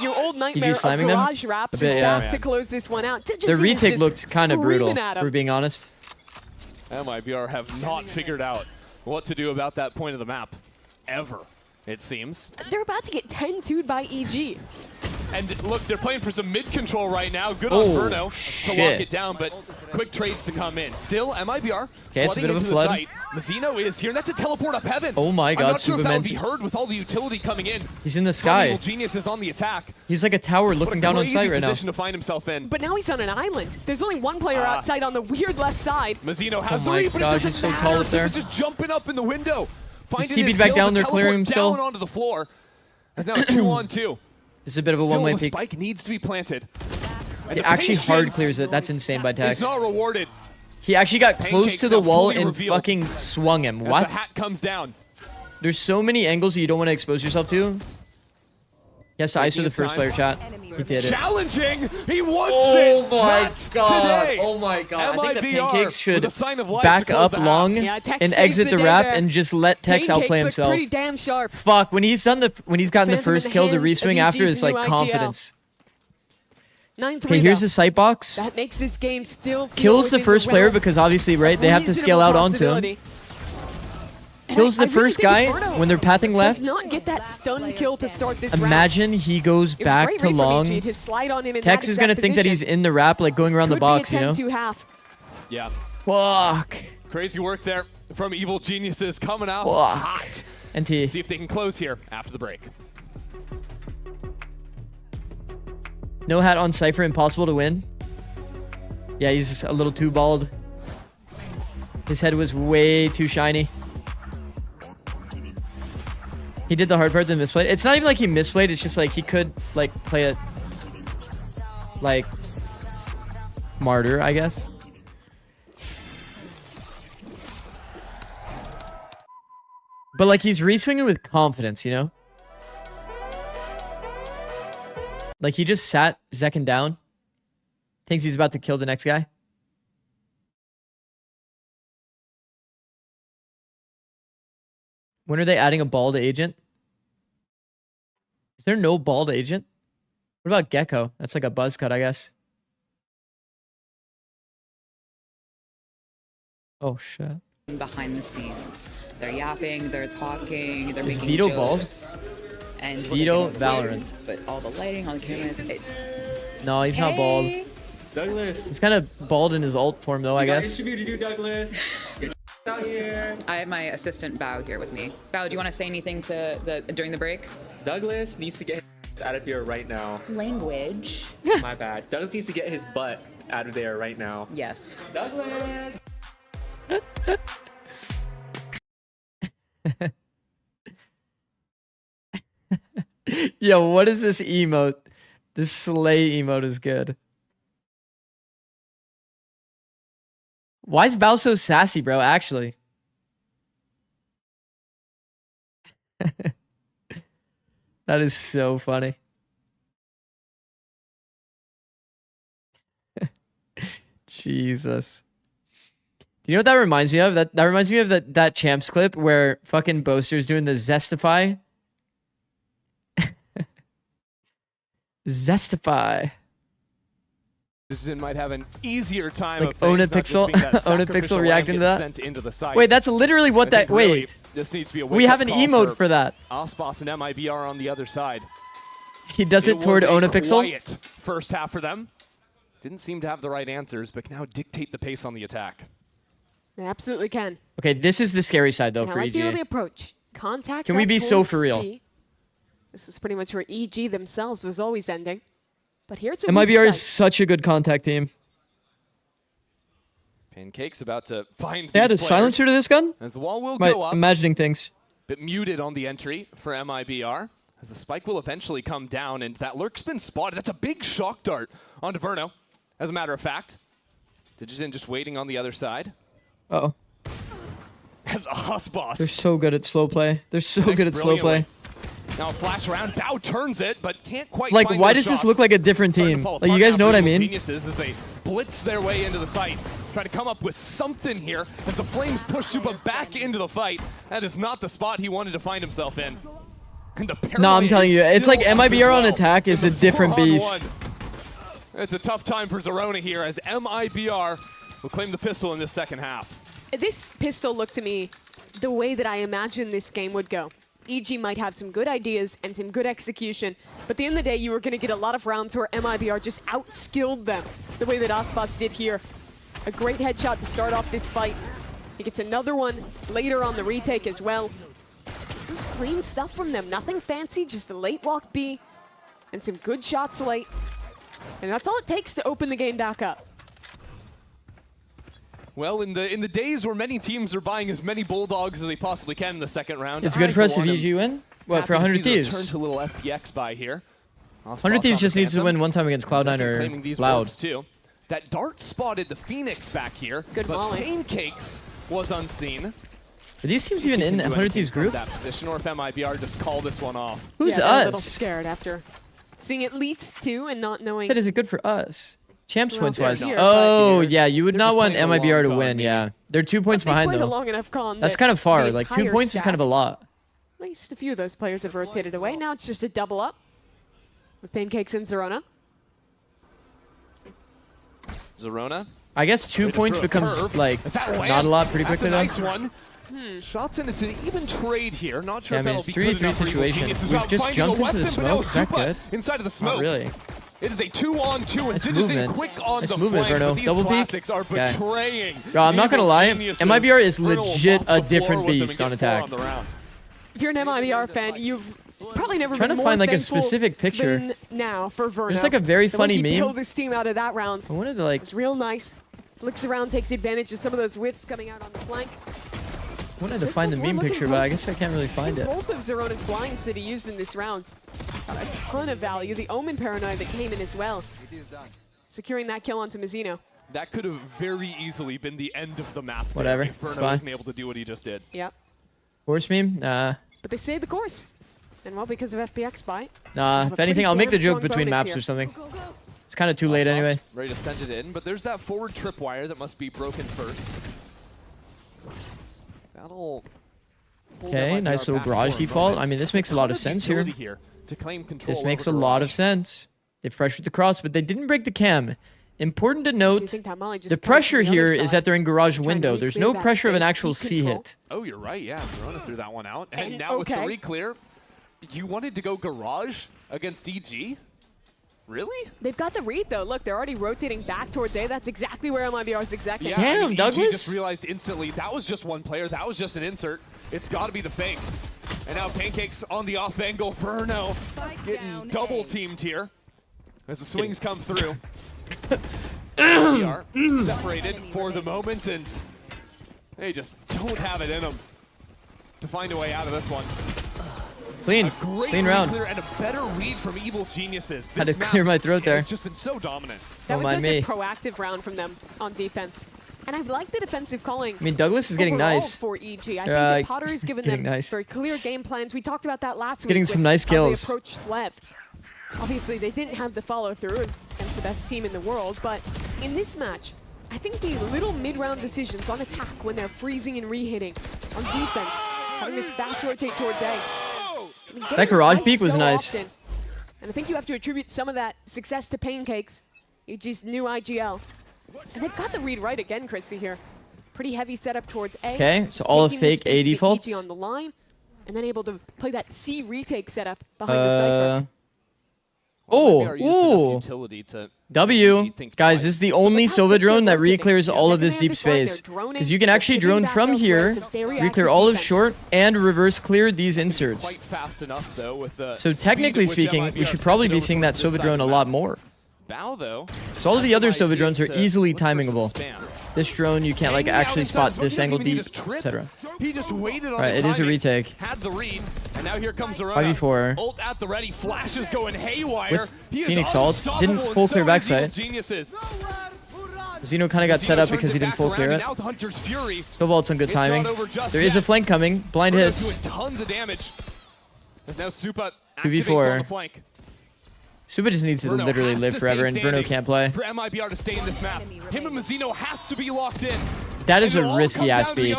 your old nightmare of slamming them? garage wraps A bit, is yeah. back to close this one out. The retake looked kind of brutal, if we're being honest. MIBR have not figured out what to do about that point of the map. Ever, it seems. They're about to get 10-2'd by EG. And look, they're playing for some mid-control right now. Good on Bruno to lock shit. it down, but quick trades to come in. Still, MIBR Okay, it's a bit of a into flood. the site. Mazzino is here, and that's a teleport up heaven. Oh my god, I'm not sure if that would be Superman's. heard with all the utility coming in. He's in the From sky. Evil Genius is on the attack. He's like a tower looking down on Crazy site right now. position to find himself in. But now he's on an island. There's only one player outside on the weird left side. Mazzino has the my read, but gosh, it doesn't he's so matter. tall up there. He's just jumping up in the window. He's Finding his TP'd back kills down and there, clearing teleport himself. down onto the floor. There's now a 2-on-2. This is a bit of a Still, one-way the peek. spike needs to be planted. And It the actually hard patience clears it. That's insane by is Tax. not rewarded. He actually got close Pancakes to the now wall fully and revealed fucking swung him. As What? the hat comes down. There's so many angles that you don't want to expose yourself to. He has to ISO the first player chat. He did it. Challenging! He wants Oh it! my Not god! Today. Oh my god! I think the MIBR Pancakes should with a sign of life back to close up the half. long Yeah, Tex and saves exit the the day wrap there. and just let Tex Pancakes outplay look himself. pretty damn sharp. Fuck, when he's gotten the Phantom in first the kill, the hands of reswing after EG's is like new IGL. confidence. 9-3 Okay, here's though. the sight box. That makes this game still feel Kills the within first player realm because obviously, right, they have to scale reasonable out onto him. possibility. Kills I the really first think guy Bruno when they're pathing left. Does not get that stun kill to start this round. Imagine he goes It was a back great to read from long. EG to slide on him in Tex that is gonna exact think that he's position. in the wrap, like going around the Could box, be a you know? 10-2 half. Yeah. Fuck. Crazy work there from Evil Geniuses coming out Fuck. hot. NT. See if they can close here after the break. No hat on Cypher, impossible to win. Yeah, he's a little too bald. His head was way too shiny. He did the hard part, then misplayed. It's not even like he misplayed, it's just like he could like play it like smarter, I guess. But like he's reswinging with confidence, you know? Like he just sat Zekin down. Thinks he's about to kill the next guy. When are they adding a bald agent? Is there no bald agent? What about Gecko? That's like a buzz cut, I guess. Oh, shit. Behind the scenes. They're yapping, they're talking, they're Is making Vito jokes. And we're Vito gonna Valorant. win, but all the lighting, all the cameras. No, he's not bald. Hey. Douglas. He's kind of bald in his alt form, though, I guess. Interview to do, Douglas. Get out here. I have my assistant Bao here with me. Bao, do you want to say anything to during the break? Douglas needs to get his out of here right now. Language. My bad. Douglas needs to get his butt out of there right now. Yes. Douglas. Yo, what is this emote? This slay emote is good. Why is Bao so sassy, bro? Actually. That is so funny. Jesus. Do you know what that reminds me of? That reminds me of that Champs clip where fucking Boaster's doing the Zestify. Zestify. Zin might have an easier time Like of things, Ona not just Pixel, being that Ona sacrificial Pixel lamb reacting to gets that. sent into the site. Wait, that's literally what I think that. really Wait, this needs to be a we have an wake-up call emote for that. Ospas and MIBR on the other side. He does it toward was a Ona Pixel. Quiet first half for them. Didn't seem to have the right answers, but can now dictate the pace on the attack. They absolutely can. Okay, this is the scary side though And for I like the early EG. approach. Contact. Can we up be so towards for real? E. This is pretty much where EG themselves was always ending. But here it's a MIBR weak is side. such a good contact team. Pancake's about to find They had a these players. silencer to this gun? As the wall will Am I go up. imagining things? Bit muted on the entry for MIBR. As the spike will eventually come down, and that lurk's been spotted. That's a big shock dart onto Verno, as a matter of fact. Digizin just waiting on the other side. Uh-oh. As Ospas. They're so good at slow play. They're so good at slow play. Now a flash around. Bao turns it, but can't quite Like, find why those does this shots. look like a different Starting to team? fall Like, you apart guys now know what I for Evil mean? Geniuses as they blitz their way into the site. Try to come up with something here as the Flames push Supa back into the fight. That is not the spot he wanted to find himself in. And the No, I'm paranoia telling you, is it's like still up as MIBR on well attack is a in the different 4-on-1. beast. It's a tough time for Zerona here as MIBR will claim the pistol in this second half. This pistol looked to me the way that I imagined this game would go. EG might have some good ideas and some good execution, but at the end of the day, you were going to get a lot of rounds where MIBR just outskilled them the way that Ospas did here. A great headshot to start off this fight. He gets another one later on the retake as well. This was clean stuff from them. Nothing fancy, just a late walk B and some good shots late. And that's all it takes to open the game back up. Well, in the days where many teams are buying as many Bulldogs as they possibly can in the second round, It's good for us if EG win. What, for 100 Thieves? Turn to a little FPX by here. 100 Thieves just needs to win one time against Cloud9 or Loud. Too. That dart spotted the Phoenix back here, Good but volley. Pancakes was unseen. Are these teams even in 100 Thieves group? That position, or if MIBR just call this one off. Who's Yeah, they're a little us? scared after seeing at least two and not knowing. But is it good for us? Champs Well, points wise. they're here, Oh, but yeah, you would not just want playing a MIBR to long win, con, yeah. They're 2 points They've behind played a though. long enough con That's that kind of far. the Like 2 entire points is kind of a stack- lot. At least a few of those players have rotated away. Now it's just a double up with Pancakes and Zerona. Zerona. I guess 2 points becomes like Is that not a lot pretty That's quickly a nice though. one. Shots in, it's an even trade here. Not sure Yeah, I if mean, that'll it's be 3-3 good enough for Evil situation. Genius. It's We've about just finding jumped a into the weapon, but no, smoke. Is that Supa good? inside of the smoke. Not really. It is a 2-on-2, and Nice Zikz movement. quick on Nice the movement, flank, Verno. but these Double peek. classics are Okay. betraying. Yo, I'm not gonna Evil lie. Geniuses. MIBR is Verno will legit mop a the different floor with them beast and on get 4 attack. on the round. If you're an MIBR fan, you've probably never Trying been to more find, like, a thankful specific picture. than now for Verno. There's, like, a very The way funny he meme. pulled this team out of that round. I wanted to like. It's real nice. Flicks around, takes advantage of some of those whiffs coming out on the flank. I wanted to This find the is- we're meme looking picture, good. but I guess I can't really find it. Both of Zerona's blinds that he used in this round got a ton of value. The Omen Paranoia that came in as well. Securing that kill onto Mizzino. That could have very easily been the end of the map. there Whatever, If it's Verno fine. wasn't able to do what he just did. Yep. Horse meme? Nah. But they stayed the course. And well, because of FPX buy. Nah. have If a anything, pretty I'll make the damn joke strong between bonus maps here. or something. It's kind of too late Ospas anyway. Ready to send it in, but there's that forward tripwire that must be broken first. That'll. hold Okay, MIBR nice little back garage for a default. moment. I mean, this That's makes a ton lot of of sense here. utility to claim control This makes a over lot of garage. sense. They've pressured the cross, but they didn't break the cam. Important to note, think that Molly just the comes from pressure the other here is side, that they're in garage trying to window. There's reclear no that pressure of an space, actual keep C control. hit. Oh, you're right. Yeah, Verona threw that one out. And, And now with the okay. re-clear, you wanted to go garage against EG? Really? They've got the read though. Look, they're already rotating back towards A. That's exactly where MIBR is exactly. Yeah, I mean, EG Douglas. just realized instantly that was just one player. That was just an insert. It's got to be the fake. And now Pancakes on the off angle. Verno getting double teamed here as the swings come through. We are separated for the moment, and they just don't have it in them to find a way out of this one. Clean. Great Clean round. clear and a better read from Evil Geniuses. Had This to clear map my throat there. has just been so dominant. That Don't was mind such me. a proactive round from them on defense. And I've liked the defensive calling. I mean, Douglas is getting overall nice. for EG. I think They're, that Potter has given getting them nice. very clear game plans. We talked about that last week. Getting with some nice how kills. They approached Lev. Obviously, they didn't have the follow through against the best team in the world, but in this match, I think the little mid-round decisions on attack when they're freezing and re-hitting, on defense, having this fast rotate towards A. I mean, That getting garage right peek was so nice. often. And I think you have to attribute some of that success to Pancakes. EG's new IGL. And they've got the read right again, Chrissy, here. Pretty heavy setup towards A. Okay, it's all a fake A default. EG on the line, and then able to play that C retake setup behind the Cypher. Oh, W. Guys, this is the only Sova drone that re-clears all of this deep space. Because you can actually drone from here, re-clear all of short, and reverse clear these inserts. Quite fast enough, though, with the So technically speaking, we should probably be seeing that Sova drone a lot more. Bao, though. So all of the other Sova drones are easily timingable. This drone, you can't like actually spot this angle deep, etc. He just waited on Right, it is a retake. Had the read, and now here comes Zerona. 5v4. Ult at the ready, flashes going haywire. With Phoenix ult, didn't full clear backside. Zeno kind of got set up because he didn't full clear it. Snowball's on good timing. There is a flank coming. Blind hits. Tons of damage. There's now Supa 2v4. on the flank. Supa just needs to literally live forever, and Bruno can't play. For MIBR to stay in this map, him and Mazzino have to be locked in. That is a risky-ass peek.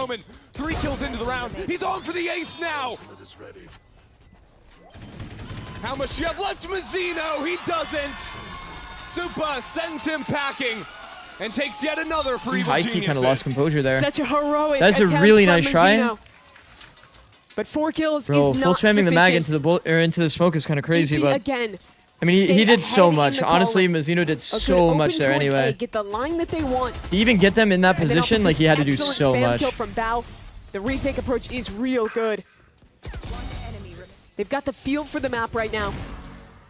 3 kills into the round. He's on for the ace now. How much do you have left, Mazzino? He doesn't. Supa sends him packing and takes yet another for Evil He kind of lost composure there. Such a heroic That's a really nice try. But 4 kills Bro, is not full spamming the mag sufficient. into the smoke is kind of crazy, EG but again. I mean, he did so much. column. Honestly, Mazzino did so much there anyway. Get the line that they want. To even get them in that And then off position, of like he had to do this so excellent spam much. kill from Bao. The retake approach is real good. They've got the feel for the map right now.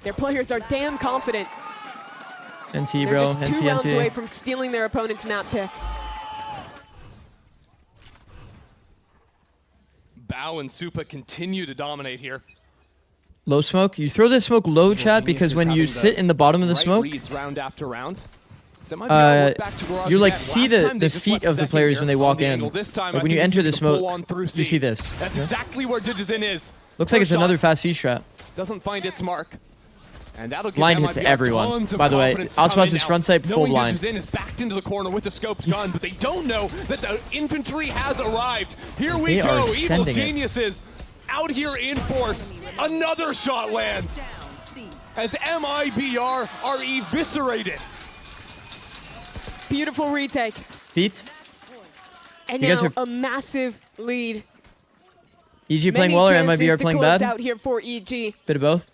Their players are damn confident. NT, They're bro. just 2 NT, rounds away NT. from stealing their opponent's map pick. Bao and Supa continue to dominate here. Low smoke. You throw this smoke low, chat, because when you sit in the bottom of the smoke, round after round. you like see the feet of the players when they walk in. Like when you enter the smoke, you see this. That's exactly where Digizin is. Looks like it's another fast C strat. Doesn't find its mark. And that'll give Blind hit to MIBR everyone. tons of By the way, confidence coming Osmos's now. front sight full Knowing blind. Digizin is backed into the corner with the scope's gun, but they don't know that the infantry has arrived. Here we They go, are Evil sending it. Geniuses out here in force. Another shot lands as MIBR are eviscerated. Beautiful retake. Feet. And You guys now are- a massive lead. EG playing well or MIBR playing bad? Out here for EG. Bit of both.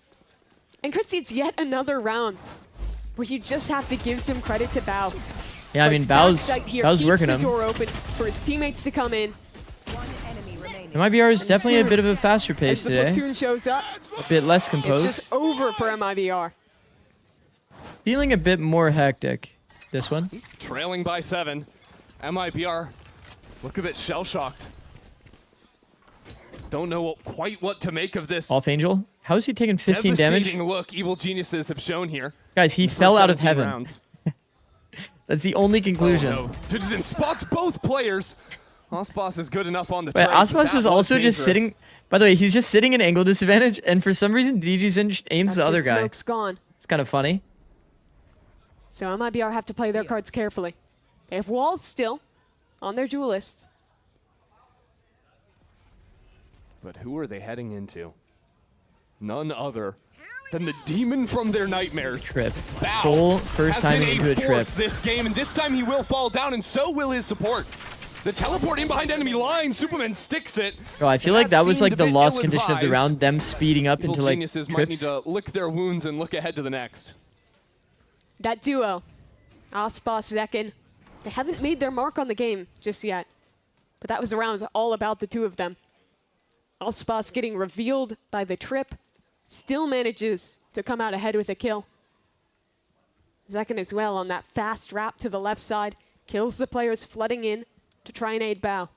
And Christy, it's yet another round where you just have to give some credit to Bao. Yeah, I mean, Bao's working the him. door open for his teammates to come in. MIBR is definitely a bit of a faster pace As the today. platoon shows up, A bit less it's composed. just over for MIBR. Feeling a bit more hectic. This one. Trailing by 7. MIBR, look a bit shell-shocked. Don't know quite what to make of this. Off Angel. How is he taking 15 damage? Devastating look Evil Geniuses have shown here. Guys, he in the fell first out of 17 heaven. rounds. That's the only conclusion. Oh, no. Digizin spots both players. Osmos is good enough on the But trade, Osmos that was also just dangerous. sitting. By the way, he's just sitting in angle disadvantage, and for some reason, DG's aims the other guy. Smoke's gone. It's kind of funny. So MIBR have to play their cards carefully. They have walls still on their duelists. But who are they heading into? None other than the demon from their nightmares. Trip. Bao Full first has time been into a trip. force this game, and this time he will fall down, and so will his support. The teleporting behind enemy line, Superman sticks it. Bro, I feel like that was seemed like a the bit lost condition of the ill-advised. round, them speeding up Evil into like Geniuses might need trips. to lick their wounds and look ahead to the next. That duo, Ospas, Zekin, they haven't made their mark on the game just yet. But that was a round all about the two of them. Ospas getting revealed by the trip, still manages to come out ahead with a kill. Zekin as well on that fast wrap to the left side, kills the players flooding in to try and aid Bao.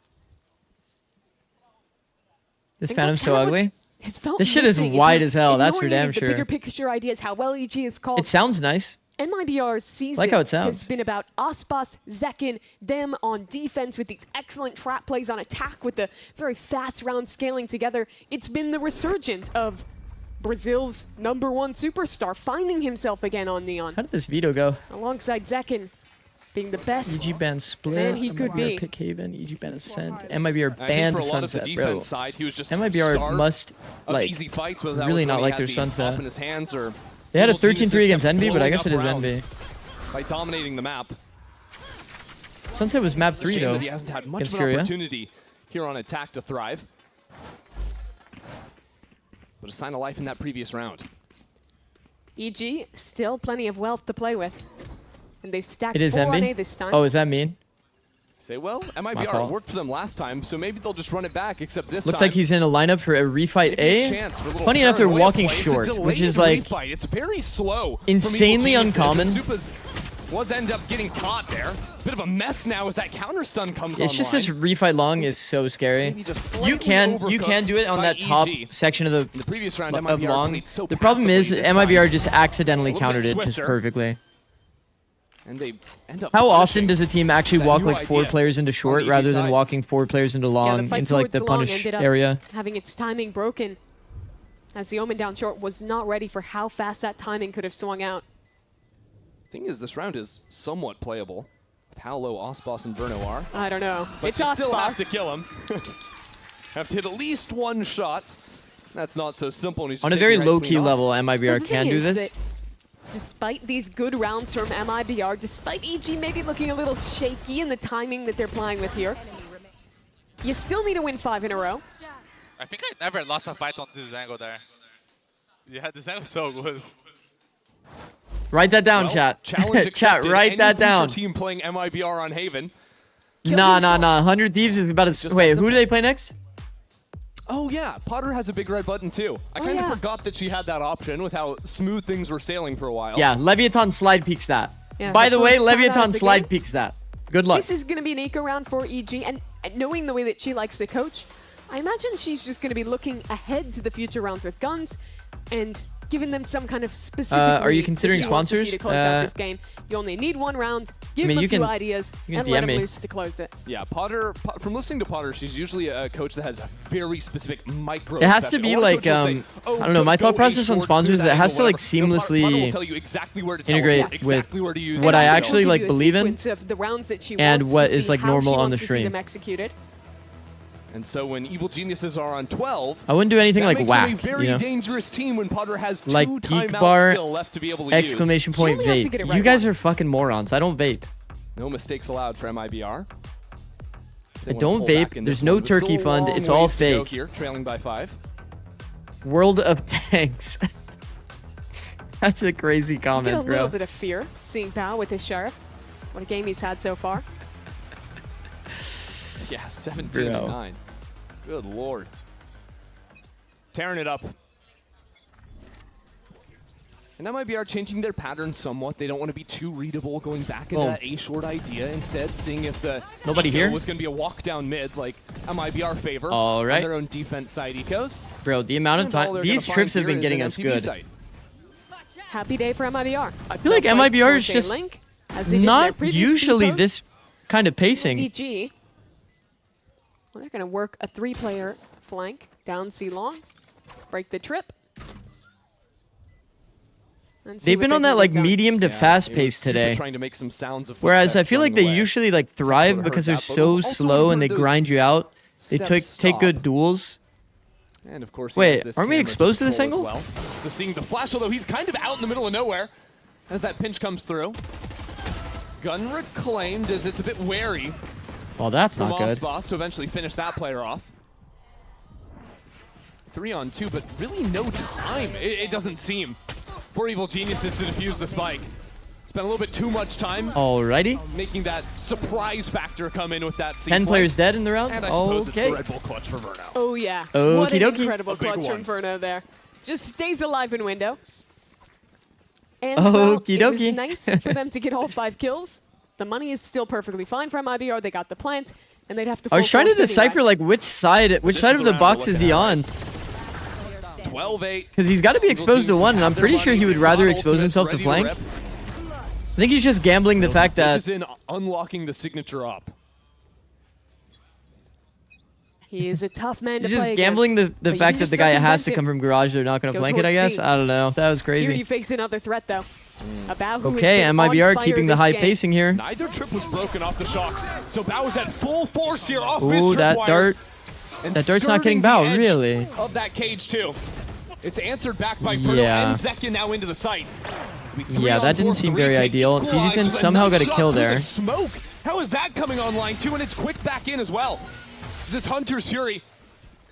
This think Phantom's that's so kind of what ugly. it's felt This shit is missing if wide you're as hell, that's for ignoring damn the sure. bigger picture ideas, how well EG is called. It sounds nice. MIBR's season Like how it sounds. has been about Ospas, Zekin, them on defense with these excellent trap plays on attack with the very fast round scaling together. It's been the resurgence of Brazil's #1 superstar finding himself again on Neon. How did this veto go? Alongside Zekin being the best EG ban split. man he could MIBR be. pick Haven. EG ban Ascent. MIBR I think banned for a lot of the Sunset, defense bro. side, he was just MIBR starved must of like easy fights, whether that really was not when he like had their the Sunset. AWP in his hands or They had a Evil Geniuses 13-3 against kept Envy, but I blowing guess it up is rounds Envy. by dominating the map. Sunset was map It's a 3 shame though. that he hasn't had much against of an Furia. opportunity here on Attack to thrive. But a sign of life in that previous round. EG, still plenty of wealth to play with. And they've stacked It is 4 on Envy. A this time. Oh, is that mean? Say, well, my MIBR fault. worked for them last time, so maybe they'll just run it back, except this Looks time. like he's in a lineup for a refight maybe a A. chance for a little Funny enough, they're paranoia walking play. It's a short, delayed which is like refight. It's very slow. from insanely Evil Geniuses, uncommon. and Supa's was end up getting caught there. Bit of a mess now as that counter stun comes it's just online. this refight long is so scary. just You slightly can overcooked do it on by that top EG. section of In the previous round, of MIBR long. played so The problem is passively this MIBR time. just accidentally A little bit countered it just swifter. perfectly. And they end up How often punishing does a team actually that walk new like 4 idea players into on short the EG rather than side. walking 4 players into Yeah, long, the fight into like the towards long punish ended up area? having its timing broken as the Omen down short was not ready for how fast that timing could have swung out. Thing is, this round is somewhat playable with how low Osboss and Verno are. I don't know. But It's you still have Osboss. to kill him. Have to hit at least 1 shot. That's not so simple. And he's On just a very taking right low-key clean off. level, MIBR The can thing do is this. that despite these good rounds from MIBR, despite EG maybe looking a little shaky in the timing that they're playing with here, you still need to win 5 in a row. I think I never lost a fight on this angle there. Yeah, this angle so good. Write that down, Well, chat. challenge Chat, accepted. write Any that future down. team playing MIBR on Haven. Nah. 100 Thieves is about to... Just Wait, that who do they play next? Oh yeah, Potter has a big red button too. I kind of forgot that she had that option with how smooth things were sailing for a while. Yeah, Leviathan slide peeks that. Yeah, By the the way, first start out Leviathan of the slide game. peeks that. Good luck. This is going to be an eco round for EG, and knowing the way that she likes to coach, I imagine she's just going to be looking ahead to the future rounds with guns and giving them some kind of specific are you lead considering that she wants to see sponsors? to close out this game. You only need 1 round, give I mean, them a you few can- ideas, you can and let DM them me. loose to close it. Yeah, Potter, from listening to Potter, she's usually a coach that has a very specific micro. It has to assessment. be A lot of like, coaches say, I "Oh, don't know, my go thought process on A short, sponsors, clear it that has to angle, like whatever." No, Potter will seamlessly tell you exactly where to tell integrate her, exactly with where to use what it. I So- actually She'll like give you a believe in. sequence of the rounds that she and wants what to is, see like, how normal she on the wants to see stream. them executed. And so when Evil Geniuses are on 12, I wouldn't do anything that like makes whack, them a very you know? dangerous team when Potter has 2 Like Geek timeouts Bar, still left to be able to exclamation point She only has to vape. get it You right guys once. are fucking morons. I don't vape. use. No mistakes allowed for MIBR. I don't vape. There's no turkey fund. It's all fake. Here, trailing by 5. World of Tanks. That's a crazy Get a comment, little bro. bit of fear seeing Bao with his sheriff. What a game he's had so far. Yeah, 17 Bro. and 9. Good lord. Tearing it up. And MIBR changing their pattern somewhat. They don't want to be too readable, going back into Oh. that A-short idea. Instead, seeing if the Nobody eco here? was going to be a walk down mid, like MIBR favor. All right. On their own defense side ecos. Bro, the amount of And all time... they're These gonna trips find have been here is getting an us MTV good. site. Happy day for MIBR. I feel like MIBR is just not usually this. this kind of pacing. DG. Well, they're going to work a 3-player flank down C long, break the trip. and see They've what been they on can that get like done. medium to Yeah, fast he was pace super today. trying to make some sounds of Whereas I footsteps feel like running they away. usually like would've thrive heard because they're that, but so we've also slow and they heard those grind you out. They steps take stop. good duels. And of course, he Wait, has this aren't we camera exposed to this control angle? as well. So seeing the flash, although he's kind of out in the middle of nowhere as that pinch comes through. Gun reclaimed as it's a bit wary Well, that's from not good. Osboss to eventually finish that player off. 3-on-2, but really no time, it doesn't seem, for Evil Geniuses to defuse the spike. Spent a little bit too much time Alrighty. making that surprise factor come in with that C 10 flank. players dead in the round? And I suppose it's Okay. the Red Bull clutch for Verno. Oh, yeah. Okie What an dokie. incredible A big clutch one. from Verno there. Just stays alive in window. And Okie well, it was dokie. nice for them to get all 5 kills. The money is still perfectly fine for MIBR. They got the plant, and they'd have to I was trying to full force decipher anyway. like which side of is the the round box we're is he looking on? 12-8. Because he's got to be exposed to one, and I'm pretty sure he would rather expose himself to flank. I think he's just gambling the fact that Is in unlocking the signature up. He is a tough man he's to just play gambling against, the but you fact can that just the guy has to circumvent come him. from garage. They're not going to Go flank it, I towards guess. C. I don't know. That was Here crazy. you face another threat, though. About who has Okay, been on MIBR fire keeping the this high game. pacing here. Neither trip was broken off the shocks, so Bao was at full force here off his Ooh, trip that wires dart. and That dart's not getting skirting the Bao, edge really. of that cage too. It's answered back by Bruno and Zekin now into the site. Yeah, that didn't seem very ideal. DJSN somehow got a kill there. Smoke. How is that coming online too? And it's quick back in as well. This Hunter's Fury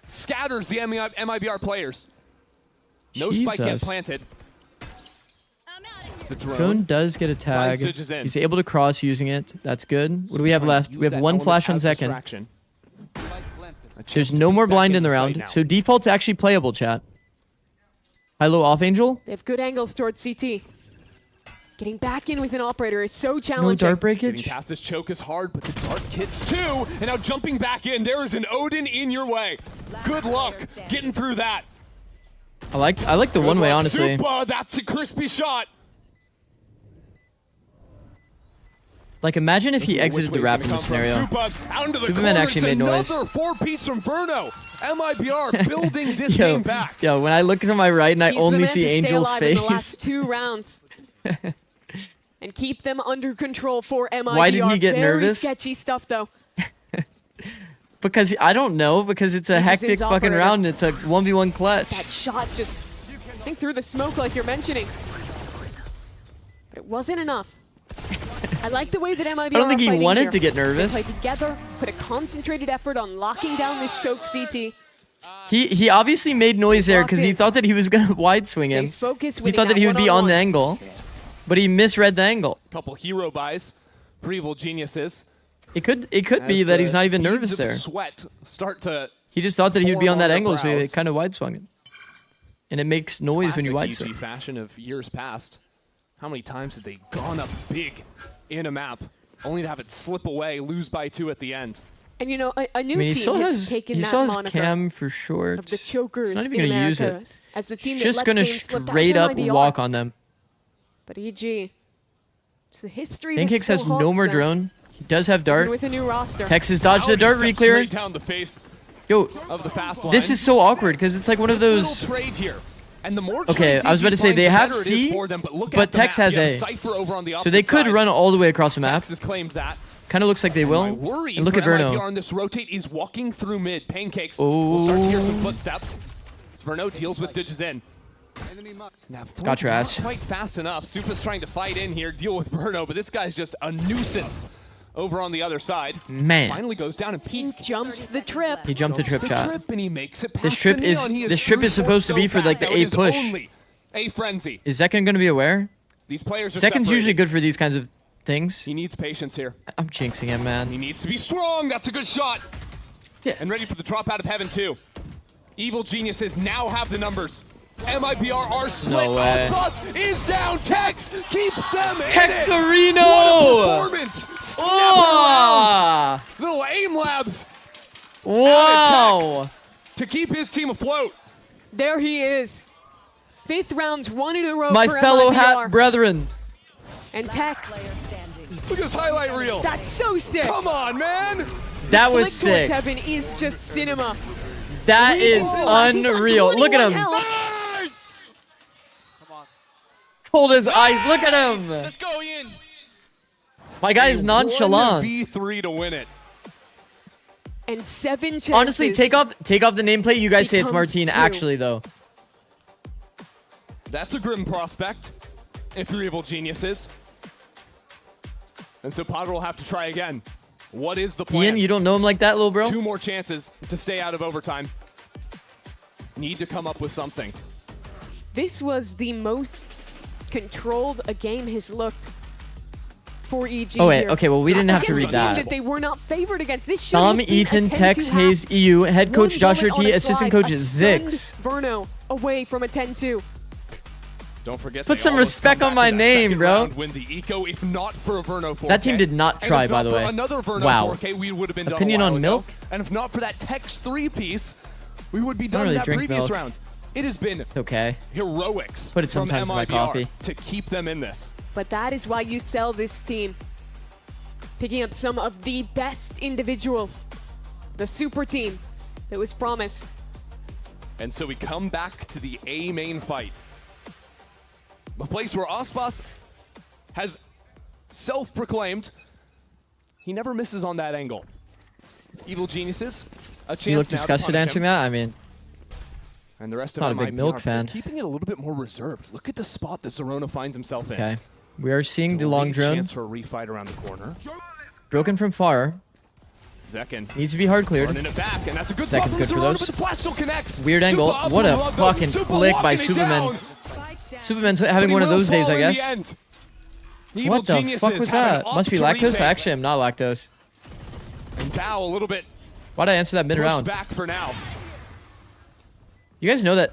scatters the MIBR players. No spike yet planted. The drone does get a tag. He's able to cross using it. That's good. What do we have left? We have one flash on Zekin. There's no more blind in the round, so default's actually playable, chat. High-low off Angel. They have good angles towards CT. Getting back in with an operator is so challenging. No dart breakage. Getting past this choke is hard, but the dart hits too. And now jumping back in, there is an Odin in your way. Good luck getting through that. I like the one way, honestly. Super, that's a crispy shot. Like, imagine if he exited the wrap in this scenario. Superman actually made noise. Another 4-piece from Verno. MIBR building this game back. Yo, when I look to my right and I He's only see Angel's face. In the last 2 rounds. And keep them under control for MIBR. Why did he get Very nervous? sketchy stuff, though. Because, I don't know, because it's a hectic fucking round and it's a 1v1 clutch. That shot just, I think, through the smoke like you're mentioning. But it wasn't enough. I like the way that MIBR I don't think he wanted to get nervous. They play together, put a concentrated effort on locking down this choke CT. He obviously made noise there because he thought that he was going to wide swing him. He thought that he would be on the angle, but he misread the angle. Couple hero buys for Evil Geniuses. It could be that he's not even nervous there. Sweat start to. He just thought that he would be on that angle, so he kind of wide swung it. And it makes noise when you wide swing. Classic EG fashion of years past. How many times have they gone up big in a map, only to have it slip away, lose by 2 at the end? And you know, a new team has taken that moniker cam for short. Of the chokers It's not even in going to use America it. as the team It's just going to straight up walk on them. But EG, it's the history Pancakes that has no more drone. He does have dart. With a new roster. Texas dodged the dart reclear. Down the face Yo, of the fast line. this is so awkward because it's like one of those. Trade here. And the more okay, I was about to say they have C, but Tex has A. So they could run all the way across the map. Claimed that. Kind of looks like they will. And look at Verno. On this rotate is walking through mid. Pancakes. We'll start to hear some footsteps. As Verno deals with DJSN. Now, got your ass. Quite fast enough. Supa's trying to fight in here, deal with Verno, but this guy's just a nuisance over on the other side. Man. Finally goes down and he jumps the trip. He jumped the trip shot. And he makes it this trip is supposed to be for like the A push. A frenzy. Is Zekin going to be aware? These players are Zekin's usually good for these kinds of things. He needs patience here. I'm jinxing him, man. He needs to be strong. That's a good shot. Yeah. And ready for the drop out of heaven too. Evil Geniuses now have the numbers. MIBR are split. No way. Osbus is down. Tex keeps them in Texarino! What a performance! Oh! Little aim labs. Wow! To keep his team afloat. There he is. 5th rounds, 1 in a row. My for fellow MIBR. hat brethren. And Tex. Look at this highlight reel. That's so sick. Come on, man. That was sick. Heaven is just cinema. That is unreal. Look at him. Hold his eyes. Look at him. Let's go, Ian. My guy is nonchalant. V3 to win it. And 7 chances. Honestly, take off the nameplate. You guys say it's Martine. Actually, though. That's a grim prospect. If you're Evil Geniuses. And so Potter will have to try again. What is the plan? Ian, you don't know him like that, little bro? 2 more chances to stay out of overtime. Need to come up with something. This was the most controlled a game has looked for EG. Oh wait, here. okay, well we didn't have to read that. That they were not favored against. This Dom, Ethan, Tex, Hayes, EU, head coach Joshua T, assistant coaches Zikz. Verno away from a 10-2. Don't forget. Put some respect on my name, bro. Win the eco, if not for a Verno 4K. That team did not try, by the way. Another Verno wow. 4K, we would have been Opinion done a while on milk? ago. And if not for that Tex 3-piece, we would be done really in that previous milk. round. It has been okay. Heroics. Put it sometimes in my coffee to keep them in this. But that is why you sell this team. Picking up some of the best individuals. The super team that was promised. And so we come back to the A main fight. A place where Ospas has self-proclaimed he never misses on that angle. Evil Geniuses, a chance. You look disgusted answering that? I mean, And the rest Not of a big Milk fan. keeping it a little bit more reserved. Look at the spot that Zerona finds himself in. Okay. We are seeing the long drone. Chance for a refight around the corner. Broken from far. Zekin Needs to be hard cleared. running it back, and that's a good Zekin's spot good for Zerona, those. but the flash still connects. Weird angle. Supa up What on a the love, though. fucking Supa flick by walking it Superman. down. Superman's having But he one of will those days, fall I in the guess. end. Evil What the fuck Geniuses was have an that? Must be up to lactose? retake. Actually, I'm not lactose. And Bao a little bit Why'd I answer that pushed mid-round? back for now. You guys know that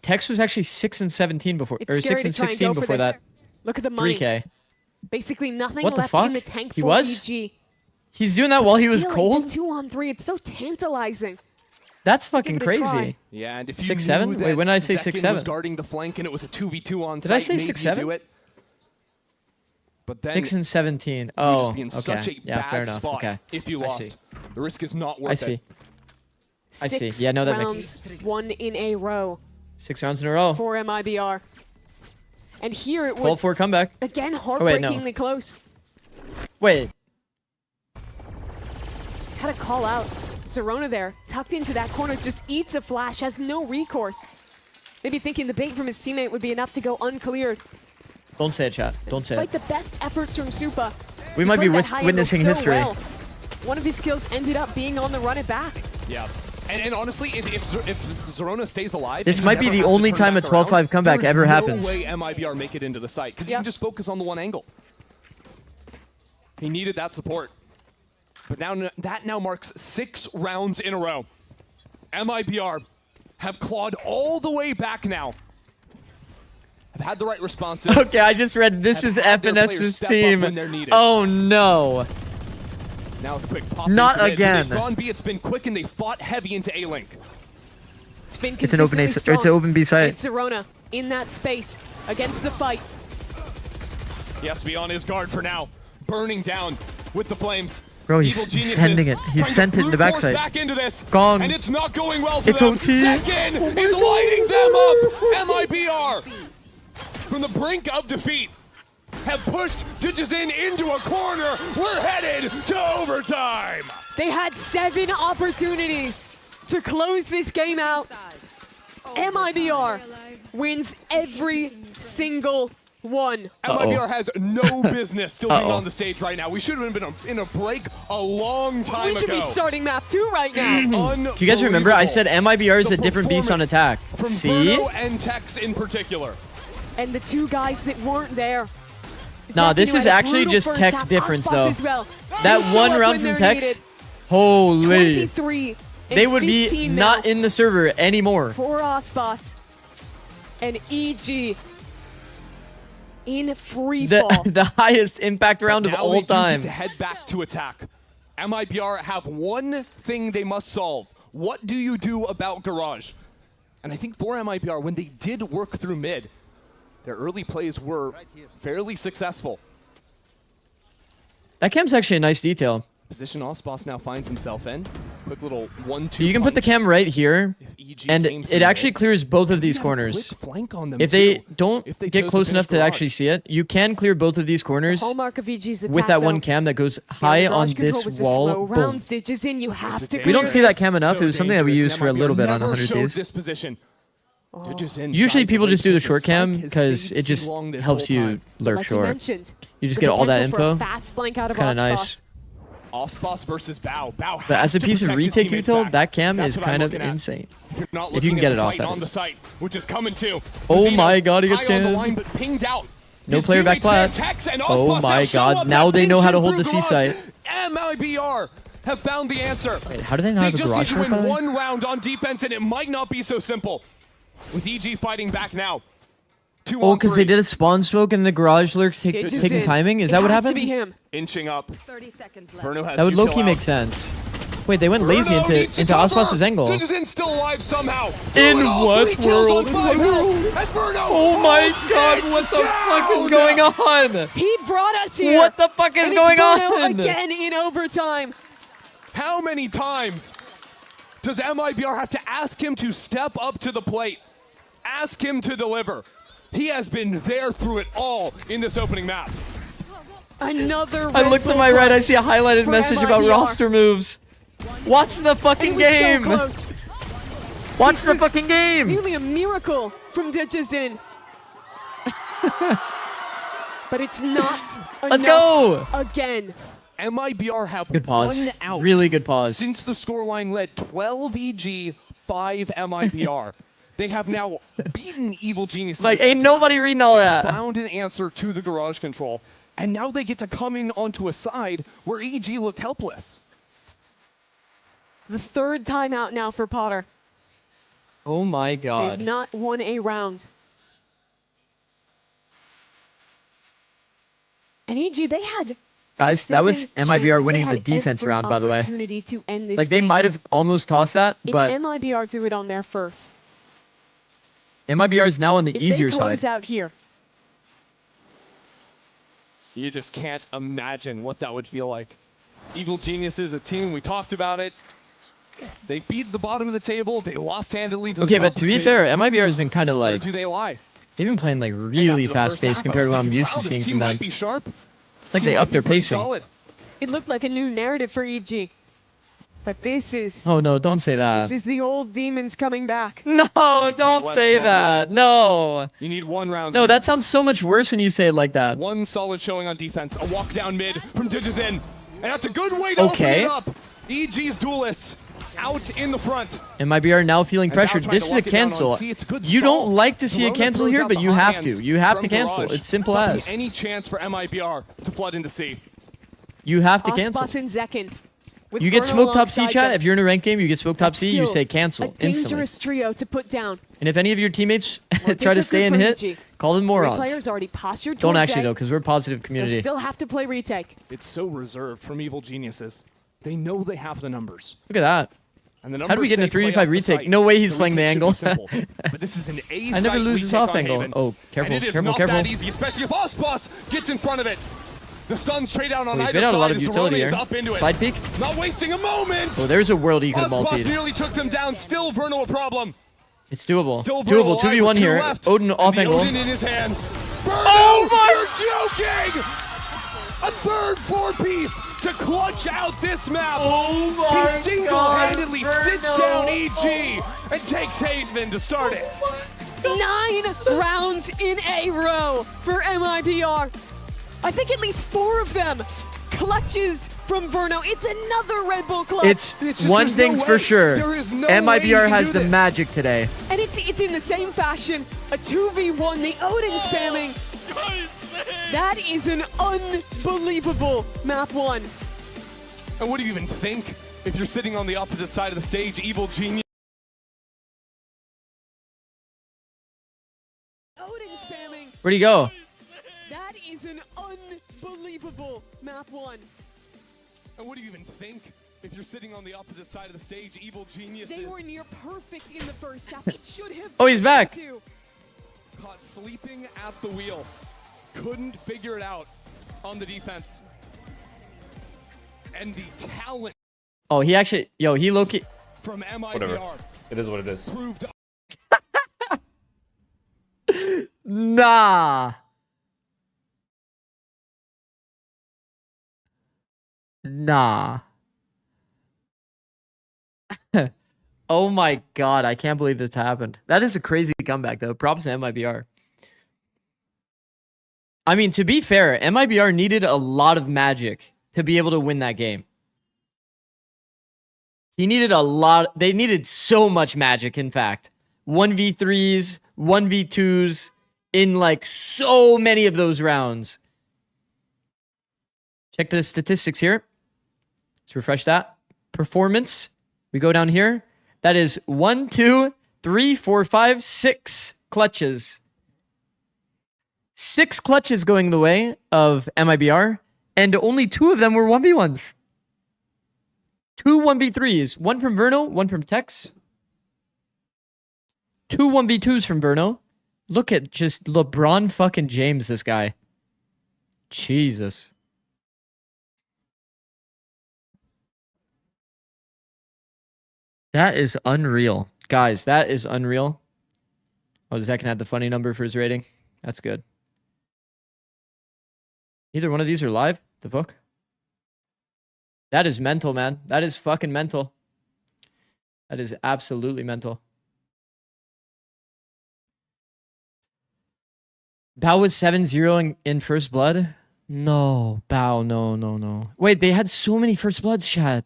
Tex was actually 6 and 17 before, It's or scary 6 and to try and 16 go for before this. that. Look at the money. 3K. Basically nothing What the left fuck? in the tank He for was? EG. He's doing that while he was Still, cold? It's a 2-on-3. It's so tantalizing. That's fucking Give it a try. crazy. Yeah, and if you 6'7"? knew Wait, that when did I say Zekin 6'7"? was guarding the flank and it was a 2v2 on Did site, I say maybe you 6'7"? do it. But then 6 and 17. you'd Oh, just be in such okay. a Yeah, fair bad enough. spot Okay. if you I lost. see. The risk is not worth I see. it. I see. 6 Yeah, no, that rounds, won in a row 6 rounds in a row. for MIBR. And here it was 12-4 comeback. again Oh, wait, no. heartbreakingly close. Wait. Had to call out. Zerona there, tucked into that corner, just eats a flash, has no recourse. Maybe thinking the bait from his teammate would be enough to go uncleared. Don't say it, chat. Don't say Despite it. the best efforts from Supa, We he might be played that high angle witnessing so history. well. One of his kills ended up being on the run it back. Yeah. And honestly, if Zerona stays alive, This and he might be never the has to only turn time a back 12-5 around, comeback there is ever happens. No way MIBR make it into the site because he can just focus on the one angle. He needed that support. But now that marks 6 rounds in a row. MIBR have clawed all the way back now. Have had the right responses. Okay, I just read this is the FNS's team. Oh no. Now it's quick pop Not into mid. again. They've gone B, it's been quick and they fought heavy into A-Link. It's been It's an open consistently A. strong. It's an open B site. It's Zerona in that space against the fight. He has to be on his guard for now. Burning down with the flames. Bro, Evil he's Geniuses sending it. He's trying sent to it in the brute force backside. back into this. Gong. And it's not going well for It's them. OT. Zekin Oh my is God. lighting them up. MIBR from the brink of defeat have pushed Digizin into a corner. We're headed to overtime. They had 7 opportunities to close this game out. MIBR wins every single one. MIBR has no business still being on the stage right now. We should have been in a break a long time ago. We should be starting map 2 right now. Do you guys remember I said MIBR is a different beast on attack? From See? Bruno and Tex in particular. And the 2 guys that weren't there. Nah, Zekin, this who is had a actually brutal just first Tex half, difference Ospas though. as well. That They show one up round when from they're Tex, needed. holy. 23 and They would be 15 not now in the server anymore. for Ospas and EG in free fall. The highest impact round of Now all they do time. get to head back to attack. MIBR have one thing they must solve. What do you do about Garage? And I think for MIBR, when they did work through mid, their early plays were fairly successful. That cam's actually a nice detail. Position Ospas now finds himself in. Quick little 1-2 So you can put the cam right here, and it actually clears both of these corners. flank on them If they too. don't If they get chose to close enough to finish actually see it, you can clear both of these corners Hallmark of EG's attack, with that one though. cam that goes Yeah, high the on Garage control this was a wall. slow Boom. round, Stitches in, you have to We don't see that clear cam enough. It was something that we used for a little bit on 100 Thieves. This position. Usually people just do the short cam because it just helps you lurk Like short. mentioned, You just the get all that potential for a info. fast flank out It's of kind of Ospas. nice. Ospas versus Bao. Bao But has as a to piece of protect his retake teammates util, back. that cam That's is what I'm kind of looking at. insane. You're not If you can looking get at it off, fight that on the is. site, which is coming too. Oh Zeno, my god, he gets high on the scanned. line, but pinged out. No His player back teammates plat. there, Tex and Oh Ospas my now show god, up now and they know how to pinch hold the through C Garage. site. MIBR have found the answer. Wait, how do they not have a just garage need to for win probably? one round on defense, and it might not be so simple. With EG fighting back now. 2 Oh, on because 3. they did a spawn smoke and the garage lurks Ditches taking in. timing? Is It that what has to happened? be him. Inching up. 30 seconds left. Bruno has That would util low-key out. make sense. Wait, they went lazy Bruno into needs to cover. Ospas' angle. Digizin still alive somehow. In Bruno, what 3 kills world? on 5 health. And Bruno Oh my god, holds what it the fuck down. is going on? He brought us here. What the fuck is and going it's Bruno on? again in overtime. How many times does MIBR have to ask him to step up to the plate? Ask him to deliver. He has been there through it all in this opening map. Another I look to my right, I see a highlighted for message about MIBR. roster moves. Watch the fucking It was so game. close. Watch the fucking game. Nearly a miracle from Ditchizin. But it's not Let's enough go. again. MIBR have Good pause. one out Really good pause. since the scoreline led 12 EG, 5 MIBR. They have now beaten Evil Geniuses. Like, ain't nobody reading all that. Found an answer to the garage control. And now they get to come in onto a side where EG looked helpless. The third timeout now for Potter. Oh my They've god. not won a round. And EG, they had Guys, that was second MIBR chances. winning They the had defense every round, by the way. opportunity to end this Like, they game. might have almost tossed that, If but MIBR do it on their first, MIBR is now on the if easier they side. close out here, You just can't imagine what that would feel like. Evil Geniuses, a team, we talked about it. They beat the bottom of the table. They lost handily to the Okay, top but to of be the fair, MIBR has been kind of Where like, do they lie? they've been playing like really fast-paced compared to what I'm used to seeing from them. Might be sharp. It's like they upped their pacing. Solid. it looked like a new narrative for EG. But this is Oh no, don't say that. this is the old demons coming back. No, don't say that. No. You need one round. No, that sounds so much worse when you say it like that. One solid showing on defense. A walk down mid from Digizin. And that's a good way to Okay. open it up. EG's duelists out in the front. MIBR now feeling And now pressured. trying This to is a lock it down on cancel. C. It's a good You stall. don't like to see a Verona cancel throws here, out but the you hot have hands to. You have from to cancel. Garage, It's simple stopping as. any chance for MIBR to flood into C. You have to cancel. Ospas and Zekin. with You get Verno smoked top C, alongside chat. them. If you're in a ranked game, you get smoked top That's C, you still say cancel a instantly. dangerous trio to put down. And if any of your teammates Well, try to it's stay good and for hit, EG. call them Three morons. players already postured Don't towards actually A. though, because we're a positive They'll community. still have to play retake. It's so reserved from Evil Geniuses. They know they have the numbers. Look at that. And the How do we numbers get in a say play 3v5 off the retake? site. No way he's The playing the retake angle. should be simple. But this is an A I never site lose this retake off on angle. Haven. Oh, careful, And it is careful, not careful. that easy, especially if Ospas gets in front of it. The stuns trade out on Oh, he's either made out a lot side of as utility Zeroni is here. up into it. Side peek. Not wasting a moment. Oh, there's a world he could have Ospas multied. nearly took them down. Still Verno a problem. It's doable. Still Verno Doable. alive with 2v1 two here. left. Odin off And the angle. Odin in his hands. Verno, Oh my- you're joking! A third four-piece to clutch out this map. Oh my He single-handedly God, sits Verno. down EG and takes Haven to start it. 9 rounds in a row for MIBR. I think at least 4 of them clutches from Verno. It's another Red Bull clutch. It's one thing's for sure. MIBR has the magic today. And it's in the same fashion. A 2v1, the Odin spamming. That is an unbelievable map 1. And what do you even think if you're sitting on the opposite side of the stage, Evil Genius? Odin spamming. Where'd he go? That is an unbelievable map 1. And what do you even think if you're sitting on the opposite side of the stage, Evil Genius? They were near perfect in the first half. It should have Oh, he's been back. 2. Caught sleeping at the wheel. Couldn't figure it out on the defense. And the talent Oh, he actually, yo, he low-key. from MIBR Whatever. It is what it is. proved Nah. Nah. Oh my god, I can't believe this happened. That is a crazy comeback though. Props to MIBR. I mean, to be fair, MIBR needed a lot of magic to be able to win that game. He needed a lot. They needed so much magic, in fact. 1v3s, 1v2s in like so many of those rounds. Check the statistics here. Let's refresh that. Performance. We go down here. That is 1, 2, 3, 4, 5, 6 clutches. 6 clutches going the way of MIBR, and only 2 of them were 1v1s. 2 1v3s. 1 from Verno, 1 from Tex. 2 1v2s from Verno. Look at just LeBron fucking James, this guy. Jesus. That is unreal. Guys, that is unreal. Oh, Zach had the funny number for his rating. That's good. Either one of these are live? The fuck? That is mental, man. That is fucking mental. That is absolutely mental. Bao was 7-0 in First Blood? No, Bao, no. Wait, they had so many First Bloods, chat.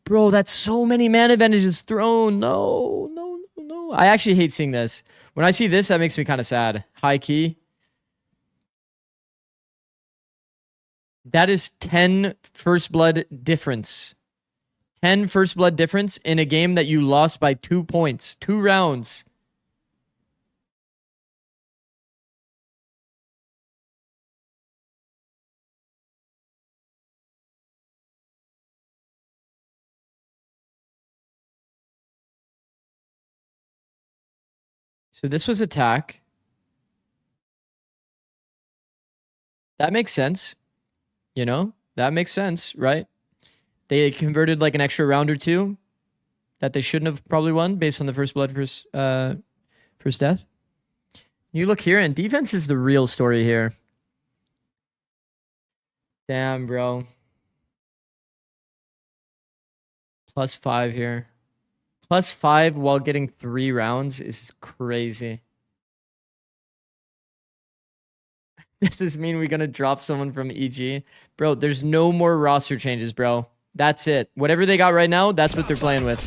Bro, that's so many man advantages thrown. No. I actually hate seeing this. When I see this, that makes me kind of sad. High key. That is 10 First Blood difference. 10 First Blood difference in a game that you lost by 2 points. 2 rounds. So this was attack. That makes sense. You know, that makes sense, right? They converted like an extra round or two that they shouldn't have probably won based on the First Blood first death. You look here, and defense is the real story here. Damn, bro. +5 here. +5 while getting 3 rounds is crazy. Does this mean we're going to drop someone from EG? Bro, there's no more roster changes, bro. That's it. Whatever they got right now, that's what they're playing with.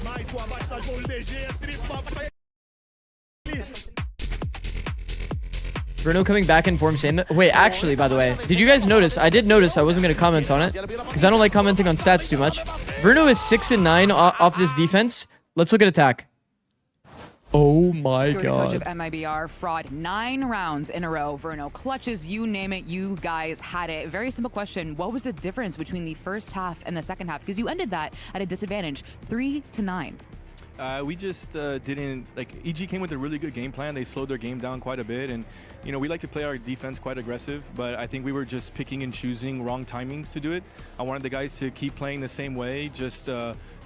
Bruno coming back in form same. Wait, actually, by the way, did you guys notice? I did notice. I wasn't going to comment on it because I don't like commenting on stats too much. Bruno is 6-9 off this defense. Let's look at attack. Oh my You're god. the coach of MIBR. Fraud 9 rounds in a row. Verno clutches, you name it, you guys had it. Very simple question. What was the difference between the first half and the second half? Because you ended that at a disadvantage, 3-9. We just didn't, like, EG came with a really good game plan. They slowed their game down quite a bit. And, you know, we like to play our defense quite aggressive, but I think we were just picking and choosing wrong timings to do it. I wanted the guys to keep playing the same way, just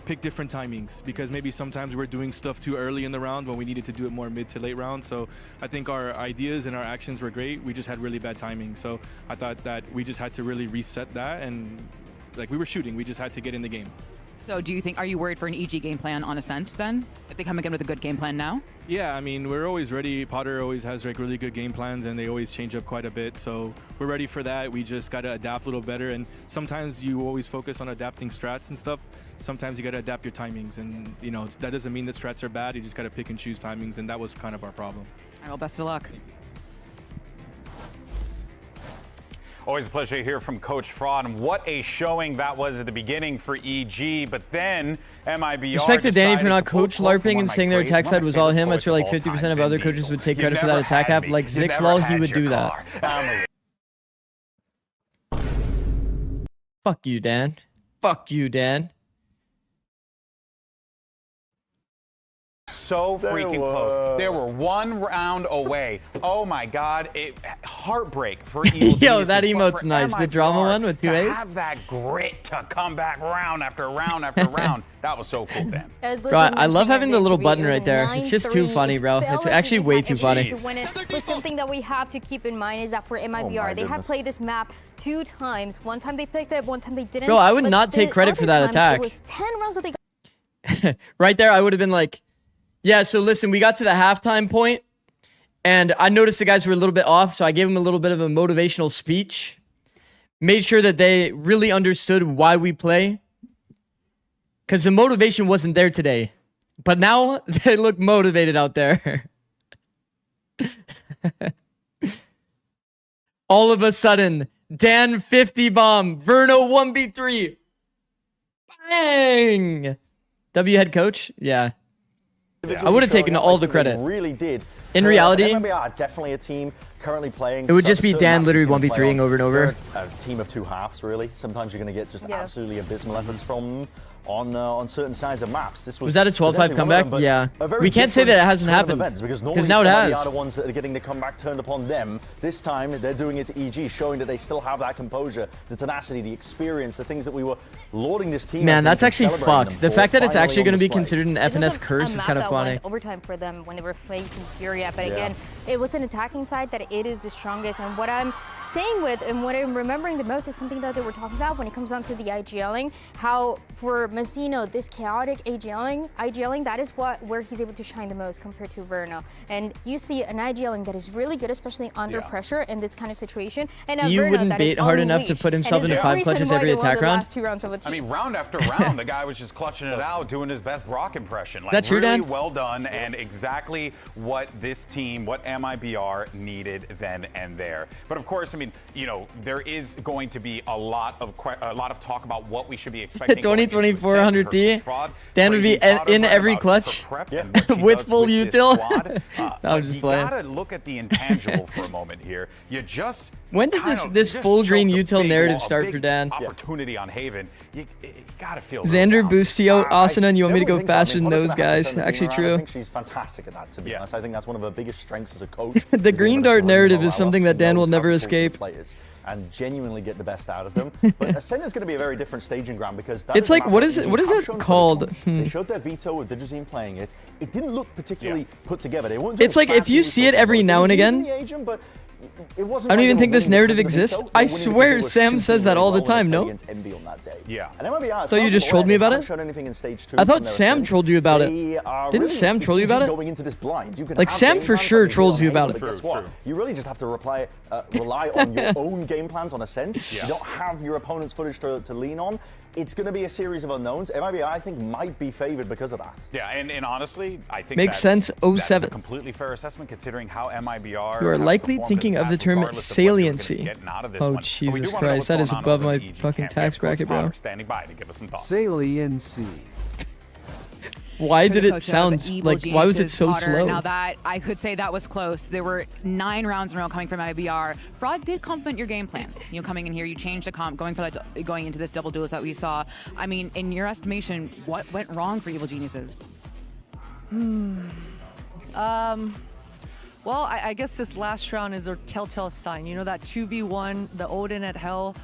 pick different timings, because maybe sometimes we were doing stuff too early in the round when we needed to do it more mid to late round. So I think our ideas and our actions were great. We just had really bad timing. So I thought that we just had to really reset that, and like, we were shooting, we just had to get in the game. So do you think, are you worried for an EG game plan on Ascent then? If they come again with a good game plan now? Yeah, I mean, we're always ready. Potter always has like really good game plans, and they always change up quite a bit. So we're ready for that. We just got to adapt a little better. And sometimes you always focus on adapting strats and stuff. Sometimes you got to adapt your timings. And, you know, that doesn't mean that strats are bad. You just got to pick and choose timings. And that was kind of our problem. All right, well, best of luck. Always a pleasure to hear from Coach Fraud, and what a showing that was at the beginning for EG. But then MIBR. Respect to Danny for not coach LARPing and saying their attack side was all him. I swear like 50% of other coaches would take credit for that attack half. Like Zikz lol, he would do that. Fuck you, Dan. Fuck you, Dan. So freaking close. They were 1 round away. Oh my god, heartbreak for Evil Yo, Geniuses, that emote's for nice. The MIBR drama one with 2 A's. To have that grit to come back round after round after round. That was so cool, Dan. Bro, I love having the little button right there. It's just too funny, bro. It's actually way too funny. But something that we have to keep in mind is that for MIBR, they have played this map 2 times. One time they picked it, one time they didn't. Bro, I would not take credit for that attack. It was 10 rounds that they got. Right there, I would have been like, yeah, so listen, we got to the halftime point, and I noticed the guys were a little bit off, so I gave them a little bit of a motivational speech. Made sure that they really understood why we play. Because the motivation wasn't there today. But now, they look motivated out there. All of a sudden, Dan 50 bomb, Verno 1v3. Bang! W head coach? Yeah. I would have taken all the credit. Really did. In reality, MIBR are definitely a team currently playing. It would just be Dan literally 1v3ing over and over. A team of 2 halves, really. Sometimes you're going to get just absolutely abysmal efforts from on certain sides of maps. This was that a 12-5 comeback? Yeah. We can't say that it hasn't happened because now it has. They are the ones that are getting the comeback turned upon them. This time they're doing it to EG, showing that they still have that composure, the tenacity, the experience, the things that we were lauding this team. Man, that's actually fucked. The fact that it's actually going to be considered an FNS curse is kind of funny. Overtime for them when they were facing Furia, but again, it was an attacking side that it is the strongest. And what I'm staying with and what I'm remembering the most is something that they were talking about when it comes down to the IGLing, how for Mazzino, this chaotic IGLing, that is where he's able to shine the most compared to Verno. And you see an IGLing that is really good, especially under pressure in this kind of situation. And You Verno wouldn't that bait is hard enough to unleashed. put himself And into is 5 the reason clutches why every they won attack the round? last 2 rounds of a team. I mean, round after round, the guy was just clutching it out, doing his best Brock impression. Like, that true, really Dan? well done, and exactly what this team, what MIBR needed then and there. But of course, I mean, you know, there is going to be a lot of talk about what we should be expecting. 2024 100D. Dan would be in every clutch with full util. I'm just playing. You gotta look at the intangible for a moment here. You just when did this full green util narrative start for Dan? Opportunity on Haven. You gotta feel Xander, Boostio, Asuna, you want me to go faster than those guys? Actually I true. think she's fantastic at that, to be honest. I think that's one of her biggest strengths as a coach. The green dart narrative is something that Dan will never escape. And genuinely get the best out of them. But Ascent is going to be a very different staging ground because that it's like, what is it? What is it called? They showed their veto with Digizine playing it. It didn't look particularly put together. They weren't. It's like if you see it every now and again. It wasn't I don't like even they think were this winning narrative because of exists. veto. They I were winning because swear they were Sam shooting says that really all the well when time, they no? played against MB on that day. Yeah. And MIBR, So you just told me about it? Shown anything in stage 2 I thought Sam trolled you about it. Didn't Sam troll you about it? Going into this blind. You can like have Sam game for plans sure like they trolls do you on about Haven, it. but guess what? You really just have to rely on your own game plans on Ascent. You don't have your opponent's footage to lean on. It's going to be a series of unknowns. MIBR, I think, might be favored because of that. Yeah, and honestly, I think makes sense. 07. That's a completely fair assessment considering how MIBR. You are likely thinking of the term saliency. Oh, Jesus Christ, that is above my fucking tax bracket, bro. Standing by to give us some thoughts. Saliency. Why did it sound like, why was it so slow? Now that, I could say that was close. There were 9 rounds in a row coming from IBR. Fraud did compliment your game plan. You know, coming in here, you changed the comp, going into this double duelist that we saw. I mean, in your estimation, what went wrong for Evil Geniuses? Well, I guess this last round is a telltale sign. You know, that 2v1, the Odin at Hell.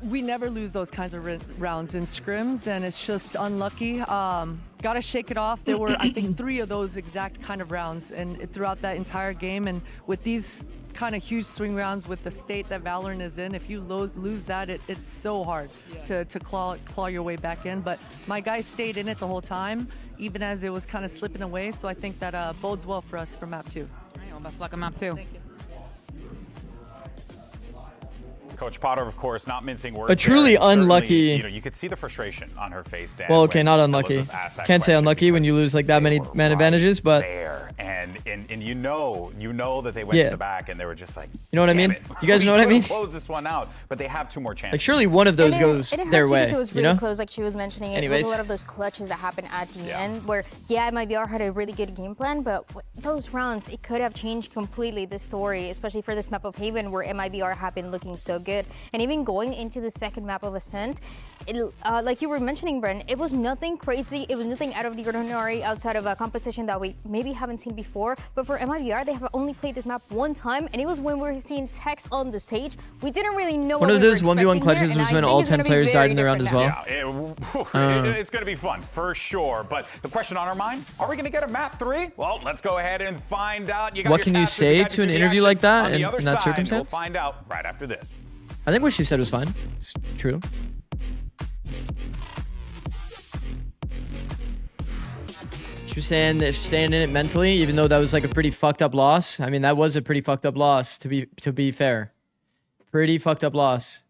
We never lose those kinds of rounds in scrims, and it's just unlucky. Gotta shake it off. There were, I think, 3 of those exact kind of rounds and throughout that entire game. And with these kind of huge swing rounds with the state that Valorant is in, if you lose that, it's so hard to claw your way back in. But my guys stayed in it the whole time, even as it was kind of slipping away. So I think that bodes well for us for map 2. All right, well, best luck on map 2. Thank you. Coach Potter, of course, not mincing words. A truly unlucky. You know, you could see the frustration on her face. Dan, well, okay, not unlucky. Can't say unlucky when you lose like that many man advantages, but. There. And you know that they went to the back and they were just like. You know what I mean? You guys know what I mean? Close this one out, but they have 2 more chances. Like surely one of those goes their way. It was really close, like she was mentioning. It was a lot of those clutches that happened at the end, where MIBR had a really good game plan, but those rounds it could have changed completely the story, especially for this map of Haven, where MIBR have been looking so good, and even going into the second map of Ascent, like you were mentioning, Bren, it was nothing crazy. It was nothing out of the ordinary outside of a composition that we maybe haven't seen before. But for MIBR, they have only played this map one time, and it was when we were seeing text on the stage. We didn't really know. One of those 1v1 clutches was when all 10 players died in the round as well. Yeah, it's going to be fun for sure. But the question on our mind: are we going to get a map 3? Well, let's go ahead and find out. What can you say to an interview like that in that circumstance? We'll find out right after this. I think what she said was fine. It's true. She was saying that staying in it mentally, even though that was like a pretty fucked up loss. I mean, that was a pretty fucked up loss, to be fair. Pretty fucked up loss.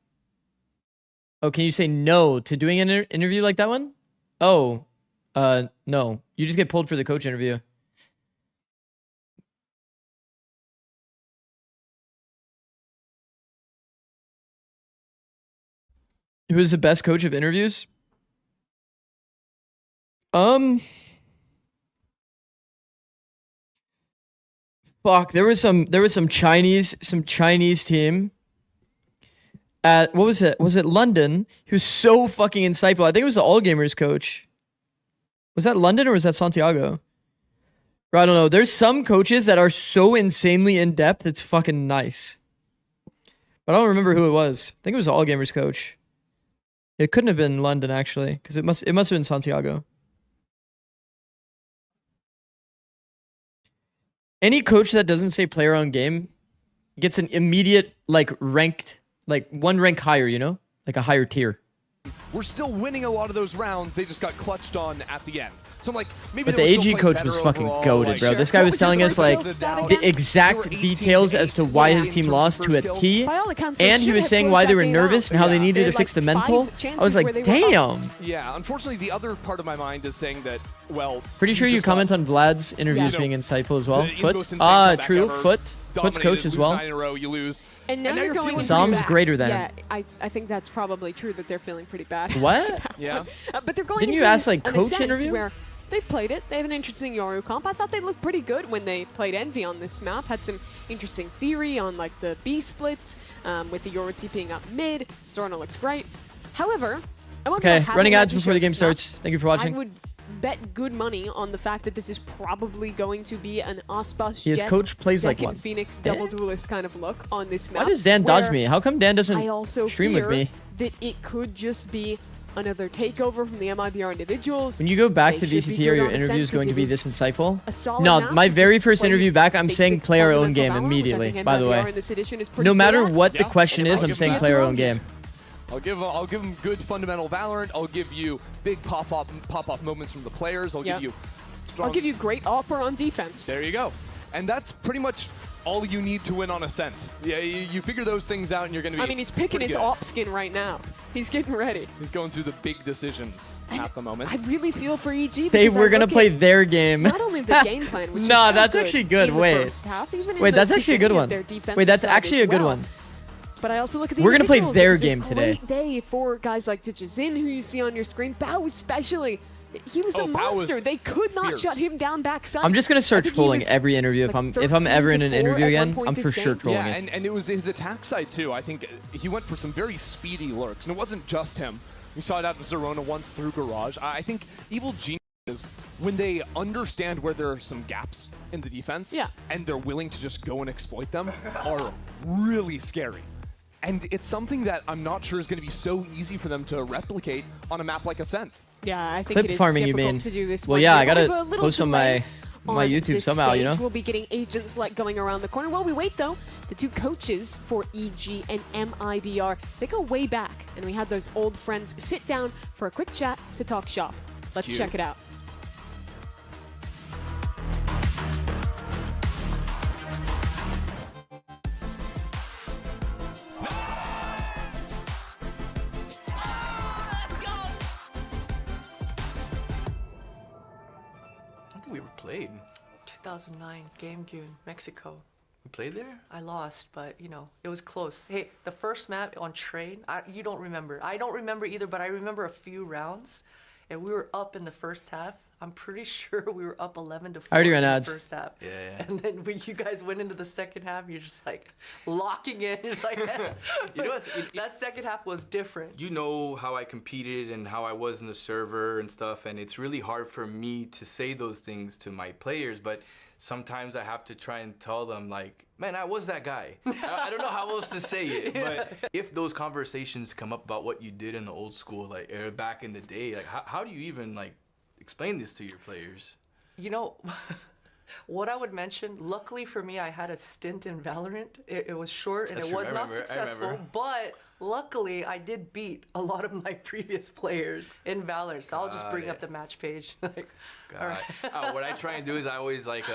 Oh, can you say no to doing an interview like that one? Oh, no. You just get pulled for the coach interview. Who is the best coach of interviews? Fuck, there was some Chinese team at, what was it? Was it London? He was so fucking insightful. I think it was the All Gamers coach. Was that London or was that Santiago? Or I don't know. There's some coaches that are so insanely in depth, it's fucking nice. But I don't remember who it was. I think it was the All Gamers coach. It couldn't have been London actually, because it must have been Santiago. Any coach that doesn't say player-owned game gets an immediate, like, ranked, like, one rank higher, you know? Like a higher tier. We're still winning a lot of those rounds. They just got clutched on at the end. So I'm like, maybe But the AG coach was fucking goated, bro. This guy was telling us, like, the exact details as to why his team lost to a T. And he was saying why they were nervous and how they needed to fix the mental. I was like, damn. Yeah, unfortunately, the other part of my mind is saying that, well... Pretty sure you comment on Vlad's interviews being insightful as well. Foot. True. Foot's coach as well. 9 in a row, you lose. And now you're going Sam's greater than. Yeah, I think that's probably true that they're feeling pretty bad. What? Yeah. But they're going Didn't you into ask, like, an coach ascent interview? Where they've played it. They have an interesting Yoru comp. I thought they looked pretty good when they played Envy on this map. Had some interesting theory on like the B splits with the Yoru TPing up mid. Zorna looked great. However, I won't Okay, running ads before the game starts. Thank you for watching. I would bet good money on the fact that this is probably going to be an Aspas His Jet coach plays like second one. Phoenix double duelist kind of look on this map. Why does Dan dodge where me? How come Dan doesn't I also stream with fear me? that it could just be another takeover from the MIBR individuals. When you go back to They should be VCT, good are your on Ascent interviews going to be 'cause it this insightful? a solid No, map my to very just first play interview back, I'm saying basic player own fundamental game Valorant, which I immediately, think by the MIBR way. in this edition is pretty No good matter at. what the Yeah. question is, I'm saying player own game. I'll give them good fundamental Valorant. I'll give you big pop-off moments from the players. I'll give you strong... I'll give you great offer on defense. There you go. And that's pretty much all you need to win on Ascent. Yeah, you figure those things out and you're going to be I mean, he's picking pretty his good. op skin right now. He's getting ready. He's going through the big decisions at the moment. I really feel for EG. Say because we're I gonna look play at their game. Not only the game plan, which Nah, is so that's good actually good. in the Wait. first half, even in Wait, the that's actually a good beginning one. of their defensive Wait, that's side actually as a good well. one. But I also look at the We're gonna play individuals. their It was game a today. Great day for guys like Dijazin, who you see on your screen. Bao especially. He was a Bao was monster. They could not fierce. shut him down backside. I'm just gonna I start think he trolling was every interview if like I'm ever in 13 an to 4 interview at one again. point I'm this for game. sure trolling Yeah, it. and it was his attack side too. I think he went for some very speedy lurks, and it wasn't just him. We saw it out of Zerona once through Garage. I think Evil Geniuses, when they understand where there are some gaps in the defense, and they're willing to just go and exploit them, are really scary. And it's something that I'm not sure is going to be so easy for them to replicate on a map like Ascent. Yeah, I think Clip it is farming, you difficult mean? to do this Well, one. yeah, We're I gotta over a little post on delay my YouTube this somehow, you stage. know? We'll be getting agents like going around the corner. While we wait, though, the two coaches for EG and MIBR, they go way back, and we had those old friends sit down for a quick chat to talk shop. Let's cute. check it out. I don't think we ever played. 2009 Game June, Mexico. We played there? I lost, but you know, it was close. Hey, the first map on Trade, you don't remember. I don't remember either, but I remember a few rounds, and we were up in the first half. I'm pretty sure we were up 11 to 4 I already ran in the ads. first half. Yeah. And then when you guys went into the second half, you're just like locking in. You're just like, You know what's- that second half was different. You know how I competed and how I was in the server and stuff, and it's really hard for me to say those things to my players, but sometimes I have to try and tell them, like, man, I was that guy. I don't know how else to say it, but if those conversations come up about what you did in the old school, like, or back in the day, like, how do you even, like, explain this to your players? You know, what I would mention, luckily for me, I had a stint in Valorant. It was short and That's it true. was I not remember. successful, but luckily I did beat a lot of my previous players in Valorant. So I'll just bring up the match page. Like, all right. What I try and do is I always like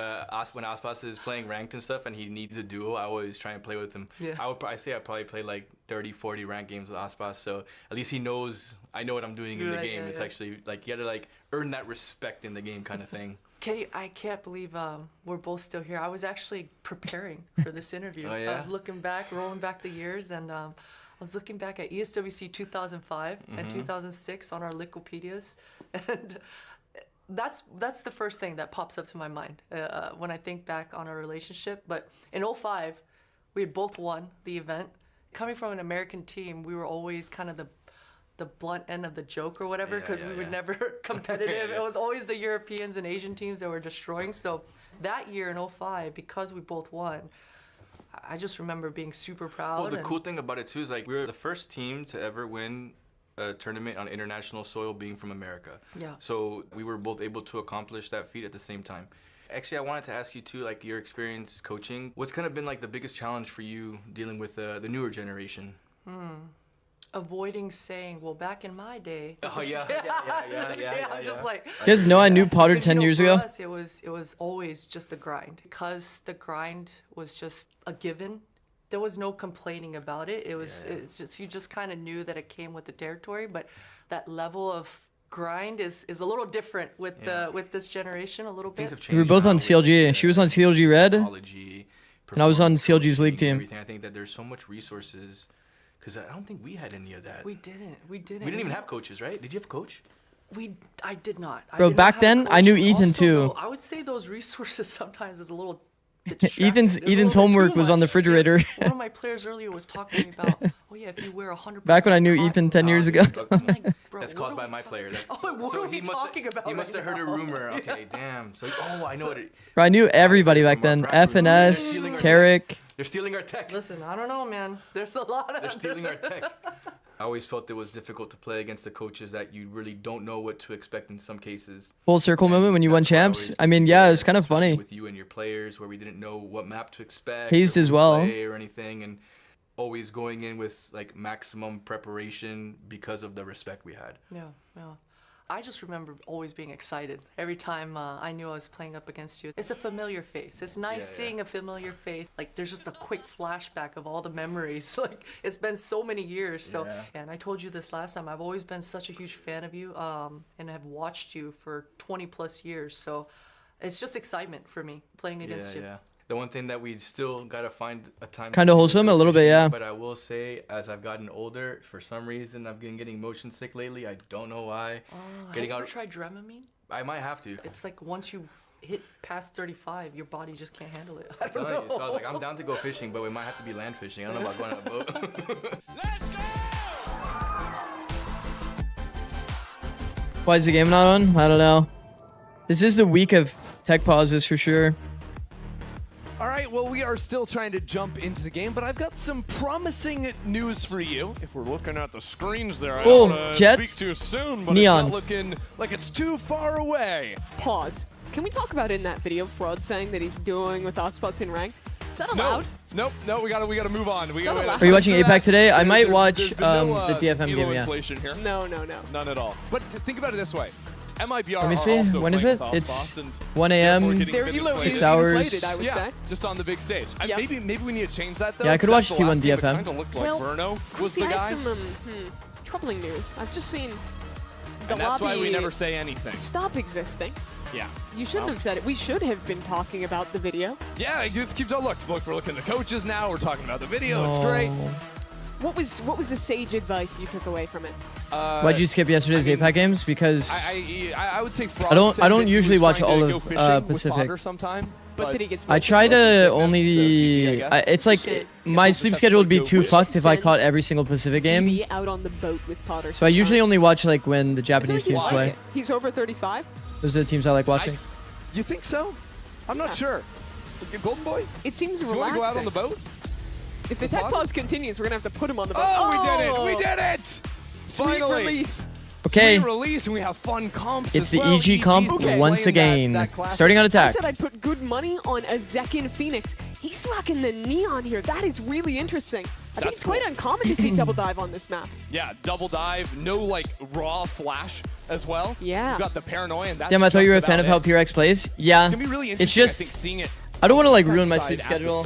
when Aspas is playing ranked and stuff and he needs a duo, I always try and play with him. Yeah. I say I probably play like 30, 40 ranked games with Aspas, so at least he knows I know what I'm doing in the Right, game. yeah, It's yeah. actually like you gotta like earn that respect in the game kind of thing. I can't believe we're both still here. I was actually preparing for this interview. Oh, yeah? I was looking back, rolling back the years, and I was looking back at ESWC 2005 and 2006 on our Wikipedias, and that's the first thing that pops up to my mind when I think back on our relationship. But in 2005, we had both won the event. Coming from an American team, we were always kind of the blunt end of the joke or whatever, because we were never competitive. It was always the Europeans and Asian teams that were destroying. So that year in 2005, because we both won, I just remember being super proud. Well, the cool thing about it too is like we were the first team to ever win a tournament on international soil being from America. Yeah. So we were both able to accomplish that feat at the same time. Actually, I wanted to ask you too, like your experience coaching. What's kind of been like the biggest challenge for you dealing with the newer generation? Avoiding saying, well, back in my day. Oh yeah. I'm just like. You guys know I knew Potter 10 years ago? For us, it was always just the grind. Because the grind was just a given, there was no complaining about it. It's just, you just kind of knew that it came with the territory, but that level of grind is a little different with with this generation a little bit. We were both on CLG. She was on CLG Red, and I was on CLG's league team. I think that there's so much resources, because I don't think we had any of that. We didn't. We didn't even have coaches, right? Did you have a coach? I did not. Bro, back then, I knew Ethan too. I would say those resources sometimes is a little. Ethan's homework was on the refrigerator. One of my players earlier was talking about, oh yeah, if you wear 100%. Back when I knew Ethan 10 years ago. That's caused by my player. What are we talking about? He must have heard a rumor. Okay, damn. So, I know it. Bro, I knew everybody back then. FNS, Tarek. They're stealing our tech. Listen, I don't know, man. There's a lot of. They're stealing our tech. I always felt it was difficult to play against the coaches that you really don't know what to expect in some cases. Full circle moment when you won champs. I mean, yeah, it was kind of funny. With you and your players, where we didn't know what map to expect, Hazed as well, or anything, and always going in with like maximum preparation because of the respect we had. Yeah. I just remember always being excited every time I knew I was playing up against you. It's a familiar face. It's nice seeing a familiar face. Like, there's just a quick flashback of all the memories. Like, it's been so many years. So, and I told you this last time, I've always been such a huge fan of you, and have watched you for 20 plus years. So it's just excitement for me playing against you. The one thing that we still gotta find a time. Kind of wholesome, a little bit, yeah. But I will say, as I've gotten older, for some reason I've been getting motion sick lately. I don't know why. Have you ever tried Dramamine? I might have to. It's like once you hit past 35, your body just can't handle it. I'm telling you. So I was like, I'm down to go fishing, but we might have to be land fishing. I don't know about going on a boat. Why is the game not on? I don't know. This is the week of tech pauses for sure. All right, well, we are still trying to jump into the game, but I've got some promising news for you. If we're looking at the screens there, I don't want to speak too soon, but Neon. It's not looking like it's too far away. Pause. Can we talk about in that video Fraud saying that he's doing with Ospots in ranked? Is that allowed? Nope. We gotta move on. Are you watching APAC today? I might watch the DFM game, yeah. Here. No. None at all. But think about it this way. MIBR Let me see. When is it? It's 1 a.m. 6 hours. I would say. Just on the big stage. Maybe we need to change that though. Yeah, I could watch T1 DFM. Kind of looked like Verno was the guy. I had some troubling news. I've just seen the and that's lobby why we never say anything. Stop existing. Yeah. You shouldn't have said it. We should have been talking about the video. Yeah, it keeps on. Look, we're looking at the coaches now. We're talking about the video. It's great. What was the sage advice you took away from it? Why'd you skip yesterday's APAC games? Because I would say Fraud I don't usually watch all of Pacific. Sometime, but did he get I try to only. It's like my sleep schedule would be too fucked if I caught every single Pacific game. Out on the boat with Potter. So I usually only watch like when the Japanese teams play. He's over 35. Those are the teams I like watching. You think so? I'm not sure. Golden Boy? It seems relaxing. Do you want to go out on the boat? If the tech pause continues, we're gonna have to put him on the boat. Oh, we did it! We did it! Sweet release. Okay. Sweet release, and we have fun comps. It's the EG comp once again. Starting on attack. I said I'd put good money on a Zekin Phoenix. He's rocking the neon here. That is really interesting. I think it's quite uncommon to see double dive on this map. Yeah, double dive, no like raw flash as well. Yeah. You got the paranoia, and that's Damn, I thought you were a fan of how PRX plays. Yeah. It's gonna be really interesting. It's just I think, seeing it. I don't want to like ruin my sleep schedule.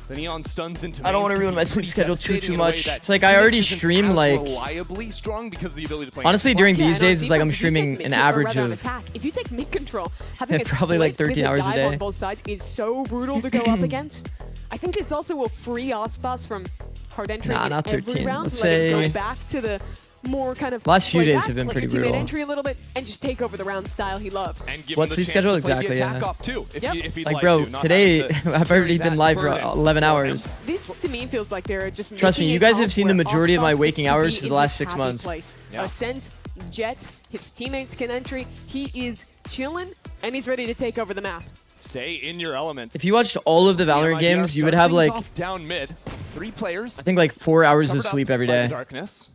The neon stuns into I don't want to ruin my sleep schedule too much. It's like I already stream like reliably strong because of the ability to play. Honestly, during these days, it's like I'm streaming an average of if you take mid control, having probably like 13 hours a day on both sides is so brutal to go up against. I think this also will free Ospas from hard entry in not every 13. round. Let's say go back to the more kind of last few days back, have been like pretty a teammate brutal. Entry a little bit and just take over the round style he loves. And give What's him sleep the schedule chance to play exactly? the attack Yeah. off too, if he'd like like bro, to, not today I've already been live for burden 11 hours. This to me feels like they're just Trust me, you guys have seen the majority of my Ospas waking gets to hours be for in the last his 6 happy months. place. Yeah. Ascent, Jet, his teammates can entry. He is chilling and he's ready to take over the map. Stay in your element. If you watched all of the Valorant games, you would have like down mid, 3 players. I think like 4 hours of sleep every day. Darkness,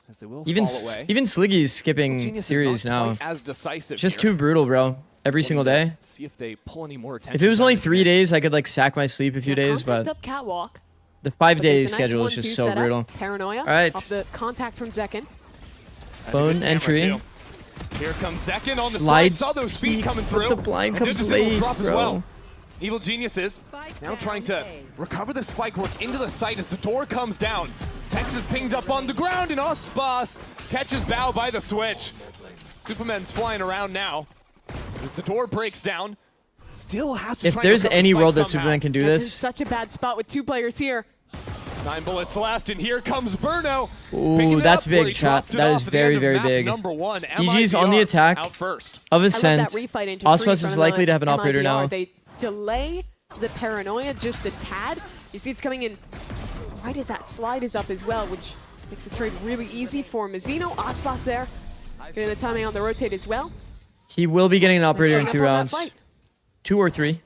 as they will Even fall away. even Sliggy's skipping series now. As decisive Just here. too brutal, bro. every single day. See if they pull any more attention. If it was only down 3 days, I could like sack my sleep a few days, Contact but up catwalk. the 5 But day there's a nice schedule is just 1-2 so setup. brutal. Paranoia. All right. Off the contact from Zekin. Phone entry. Here comes Zekin on the Slide side. Saw those feet coming but through. the blind And comes did the single late, drop as bro. well. Evil Geniuses now trying to recover the spike, work into the site as the door comes down. Tex is pinged up on the ground, and Ospas catches Bao by the switch. Superman's flying around now as the door breaks down. Still has to If try and there's recover any the world spike that somehow. Superman can do That's in this, such a bad spot with 2 players here. 9 bullets left, and here comes Burno. ooh, that's big, chat. That is very, very big. One, EG's on the attack out first. of I love Ascent. that refight into 3 Ospas from is likely to have an MIBR. operator now. They delay the Paranoia just a tad. You see it's coming in right as that slide is up as well, which makes the trade really easy for Mazzino. Ospas there, getting the timing on the rotate as well. He will be getting an operator in Up 2 on that rounds. fight. 2 or 3.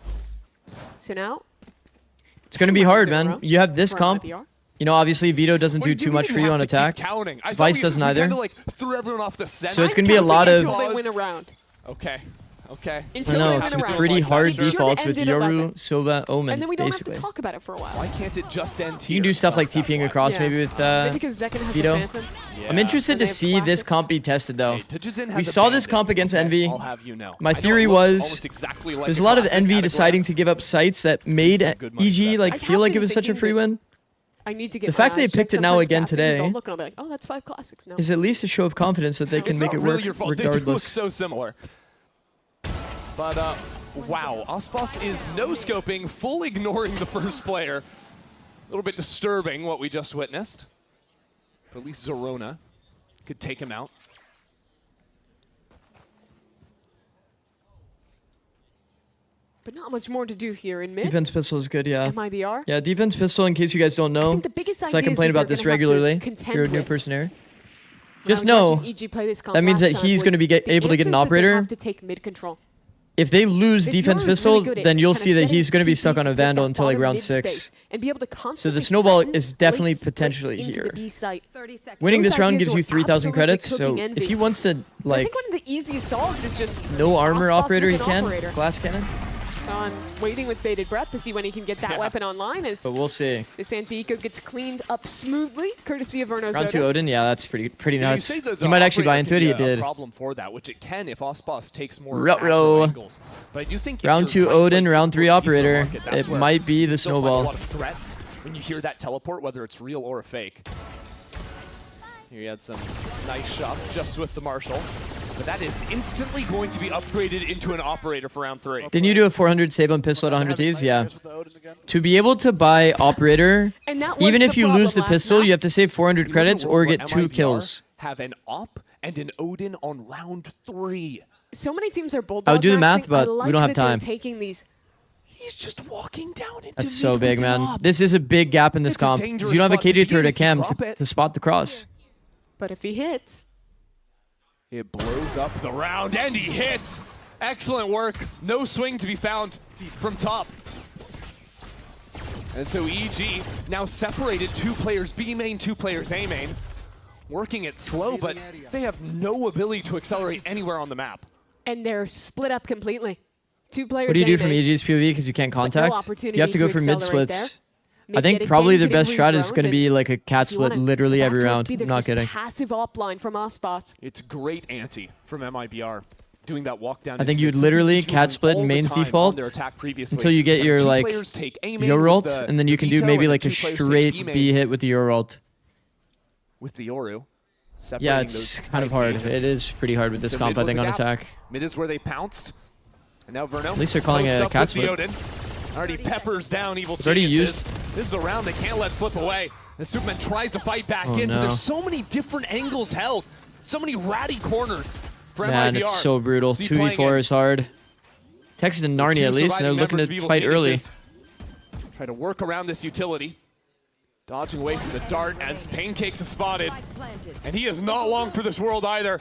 So now, It's going to be hard, man. You have this for comp. MIBR. You know, obviously Vito doesn't do too much for you on attack. Vice doesn't either. Kinda, like, threw everyone off the center. So it's going to be a lot of... Until they win a round. Okay. Okay. I know, it's pretty hard defaults with Yoru, Silva, Omen, And then we don't basically. have to talk about it for a while. Why can't it just end You can do stuff like TPing across Yeah. maybe with Because Zekin has Vito. a Phantom. I'm interested to see this comp be tested though. We saw this comp against Envy. I'll have you know. My I know theory it looks was almost exactly like there's a a lot of classic Envy at a deciding glance. to give up sites that made EG like feel like it was such a free win. I need to get The fact my they eyes picked checked it now sometimes again fast, because today I'll look and I'll be like, oh, that's 5 classics now. is at least a show of confidence that they can It's make not it really work your fault. They do look regardless. so similar. But wow, Ospas is no-scoping, full ignoring the first player. A little bit disturbing what we just witnessed. But at least Zorona could take him out. But not much more to do here in mid. Defense pistol is good, yeah. MIBR. Yeah, defense pistol, in case you guys don't know. the biggest So I ideas complain that about they're this gonna have to regularly if contend you're a new with. person here. When I Just was know watching EG play this comp that means last that time he's going to was be the able to get an answers that they operator. have to take mid control. If they lose This defense Yoru is pistol, really good at then you'll kind of see that setting he's going to be TPs stuck on to a take Vandal that until like bottom round mid 6. space and be able to So constantly the snowball threaten is definitely late splits potentially into here. the B site. Winning Those this round ideas gives you were 3,000 absolutely credits, so cooking if Envy. he wants to But I like think one of the easiest solves is just no armor Ospas operator, he with an can operator. glass cannon. So I'm waiting with bated breath to see when he can get that weapon online as But we'll see. this anti-eco gets cleaned up smoothly, courtesy of Verno Round 2 Zoda. Odin, yeah, that's pretty You nuts. say that He might actually buy into it. He a did. problem for that, which it can if Ospas takes more Ruh-roh. aggro angles. But I do think if Round you're 2 trying to Odin, play round 3 towards pizza operator. market, that's It where might be the you still find snowball. a lot of threat when you hear that teleport, whether it's real or a fake. Here he had some nice shots just with the Marshall. But that is instantly going to be upgraded into an operator for round 3. Didn't you do a 400 save on pistol at 100 thieves? Yeah. To be able to buy operator, And that was even if the you lose the problem last pistol, map. you have to save 400 You credits live in a or world where get 2 MIBR kills. have an op and an Odin on round 3. So many teams are bulldog I would do the math, maxing. but I like we don't have that they're time. Taking these. He's just walking down into That's so mid big, with an man. op. This is a big gap in this It's a comp. 'Cause dangerous you don't have a spot to KJ be turret in at if you cam drop it. to spot the cross. But if he hits, It blows up the round, and he hits! Excellent work. No swing to be found from top. And so EG now separated 2 players B main, 2 players A main. Working it slow, but they have no ability to accelerate anywhere on the map. and they're split up completely. 2 players. What do you do A from main. EG's POV because you can't no contact? opportunity You have to go to for mid accelerate there. splits. Mid I think getting probably in, the getting best strat is redroned, going to and be like a cat you split wanna literally every back towards round. B, there's Not this kidding. Passive op line from Ospas. It's great anti from MIBR. Doing that walk down. I think into you mid, would something literally EG were cat doing split all the main time on default their attack previously. until you get So your 2 like players take A main Euro with ult, the and then you can do veto, maybe and like then a 2 players take straight B main B hit with the Euro ult. with the Yoru. Yeah, separating it's those kind of five hard. agents. It is pretty hard with this So comp, mid I think, was on a gap. attack. Mid is where they pounced. And now Verno. At least they're calling posts it a up cat with the split. Odin. Already peppers down Evil It's already Geniuses. used. This is a round they can't let slip away. The Superman tries to fight back Oh, in, but no. there's so many different angles held. So many ratty corners for Man, MIBR. it's so brutal. Keep playing 2v4 it. is hard. Texas and The Narnia two at least, and they're surviving looking members of to Evil fight early. Geniuses try to work around this utility. Dodging away from the dart as Pancakes is spotted. And he is not long for this world either.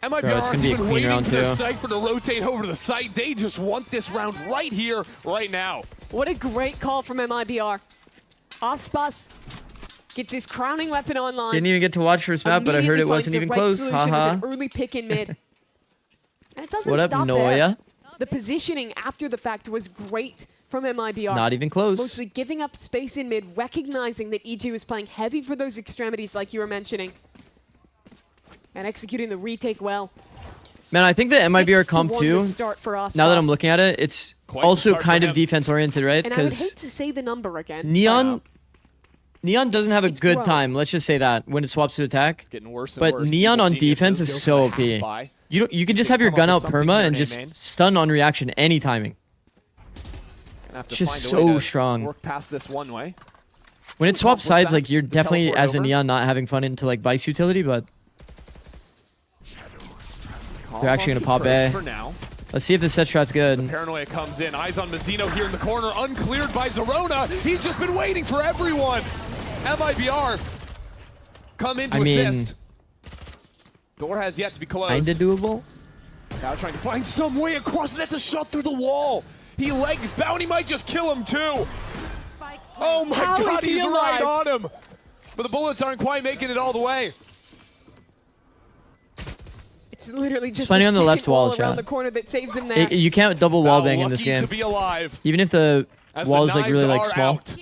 MIBR Bro, it's gonna aren't be a even clean waiting round for the too. Cypher to rotate over to the site. They just want this round right here, right now. What a great call from MIBR. Ospas gets his crowning weapon online. Didn't even get to watch first map, but I heard it Immediately wasn't finds even the right close. solution with Haha. an early pick in mid. And it doesn't What up, stop Noya? there. The positioning after the fact was great from MIBR. Not even close. Mostly giving up space in mid, recognizing that EG was playing heavy for those extremities like you were mentioning. And executing the retake well. Man, I think the MIBR comp 2, now that I'm looking at it, it's also kind of defense-oriented, right? And I would Because hate to say the number again. Neon doesn't have a good time, let's just say that, when it swaps to attack. Getting worse and But worse. Neon Evil on Geniuses defense is go so for the half OP. buy. You can just have your come gun up out with something perma here, and name, just man. stun on reaction any timing. Gonna have to It's just find a way so to strong. Work past this one way. When it swaps sides, like you're To definitely, teleport as a over. Neon, not having fun into like Vice utility, but they're actually gonna pop A. For now. Let's see if the set shot's good. Paranoia comes in. Eyes on Mazzino here in the corner. Uncleared by Zerona. He's just been waiting for everyone. MIBR come in to assist. Door has yet to be closed. Kinda doable. Now trying to find some way across. That's a shot through the wall. He legs Bounty might just kill him too. Oh my How god, is he he's alive? right on him. But the bullets aren't quite making it all the way. It's literally just plenty a on the left second wall, around chat. the corner that saves him there. You can't double wallbang in this Lucky game. to be alive. Even if the As wall the is like really like knives are small. out.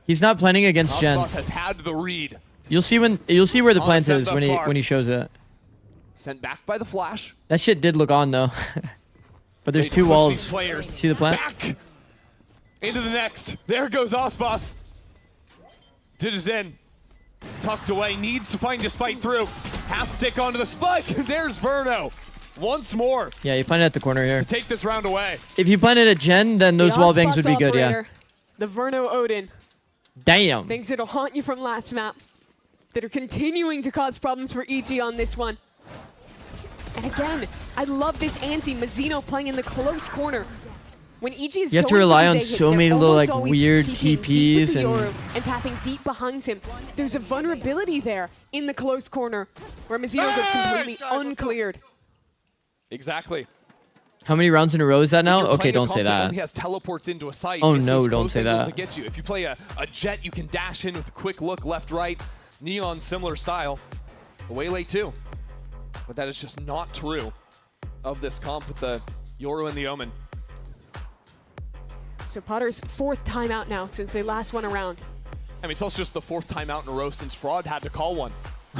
He's not planning against Gen. Osboss has had the read. You'll see where the On plant set is thus far. when he shows it. Sent back by the flash. That shit did look on though. But there's They two push walls. these players See the plant? back into the next. There goes Osboss. Ditches in. Tucked away. Needs to find his fight through. Half stick onto the spike. There's Verno. Once more. Yeah, you plant it at the corner here. Take this round away. If you planted at Gen, then those The wall bangs would Osboss be good, yeah. operator, The Verno Odin. Damn. Things that'll haunt you from last map. That are continuing to cause problems for EG on this one. And again, I love this ante. Mazzino playing in the close corner. When EG is You have to going for rely these on A hits, so they're many little almost like always weird TPing deep with TPs the and Yoru and pathing deep behind him. There's a vulnerability there in the close corner where Mazzino goes completely uncleared. Exactly. how many rounds in a row is that now? You're Okay, playing a don't say comp that that. only has teleports into a site. Oh It's no, those don't close say angles that. Get you. If you play a jet, you can dash in with a quick look left, right. Neon, similar style. The Waylay too. But that is just not true of this comp with the Yoru and the Omen. So Potter's fourth timeout now since they last won a round. I mean, it's also just the fourth timeout in a row since Fraud had to call one.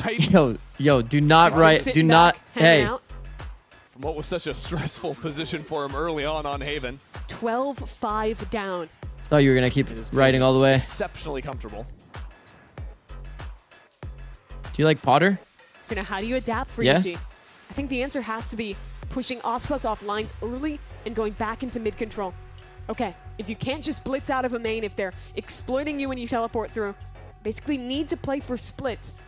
Right? Yo, do not write, do not, hey. From what was such a stressful position for him early on Haven. 12-5 down. Thought you were gonna keep writing all the way. Exceptionally comfortable. Do you like Potter? So now how do you adapt for Yeah. EG? I think the answer has to be pushing Ospas off lines early and going back into mid control. Okay, if you can't just blitz out of a main, if they're exploiting you when you teleport through, basically need to play for splits.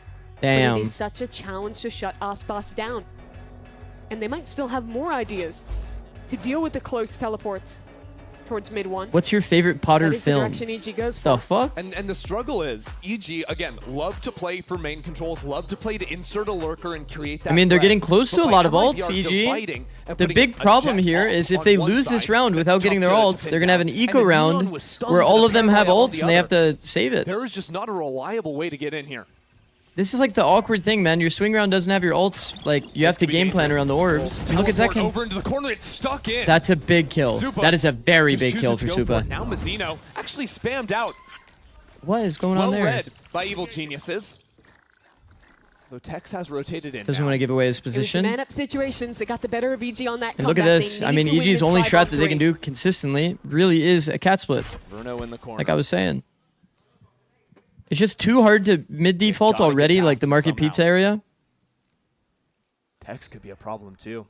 Damn. But it is such a challenge to shut Ospas down. And they might still have more ideas to deal with the close teleports towards mid one. What's your favorite Potter That is the film? direction EG goes The for. fuck? And the struggle is, EG, again, love to play for main controls, love to play to insert a lurker and create that I mean, they're threat. getting close to But a by lot of MIBR ults, EG. dividing and The putting big a problem jet here off is if on they one lose this side, round that's without getting their tough to ults, pin they're gonna have an down. eco And then round Neon with stuns where and all a of them have parallel on ults the and they have other. to save it. There is just not a reliable way to get in here. This is like the awkward thing, man. Your swing round doesn't have your ults. Like, you have to game plan around the orbs. And look at Teleport Zekin. over into the corner, it's stuck in. That's a big kill. Supa That is a very just big kill chooses for to go it. Supa. Now Mazzino actually spammed out. What is going on Well there? read by Evil Geniuses. Though Tex has rotated in Doesn't now. want to give away his It was position. man-up situations that got the better of EG on that And look at comeback. this. They I mean, needed to win EG's this only 5-on-3. strat that they can do consistently really is a cat split. Verno in the corner. Like I was saying. It's just too hard to mid-default gotta get already, past like the him Market somehow. Pizza area. Tex could be a problem too.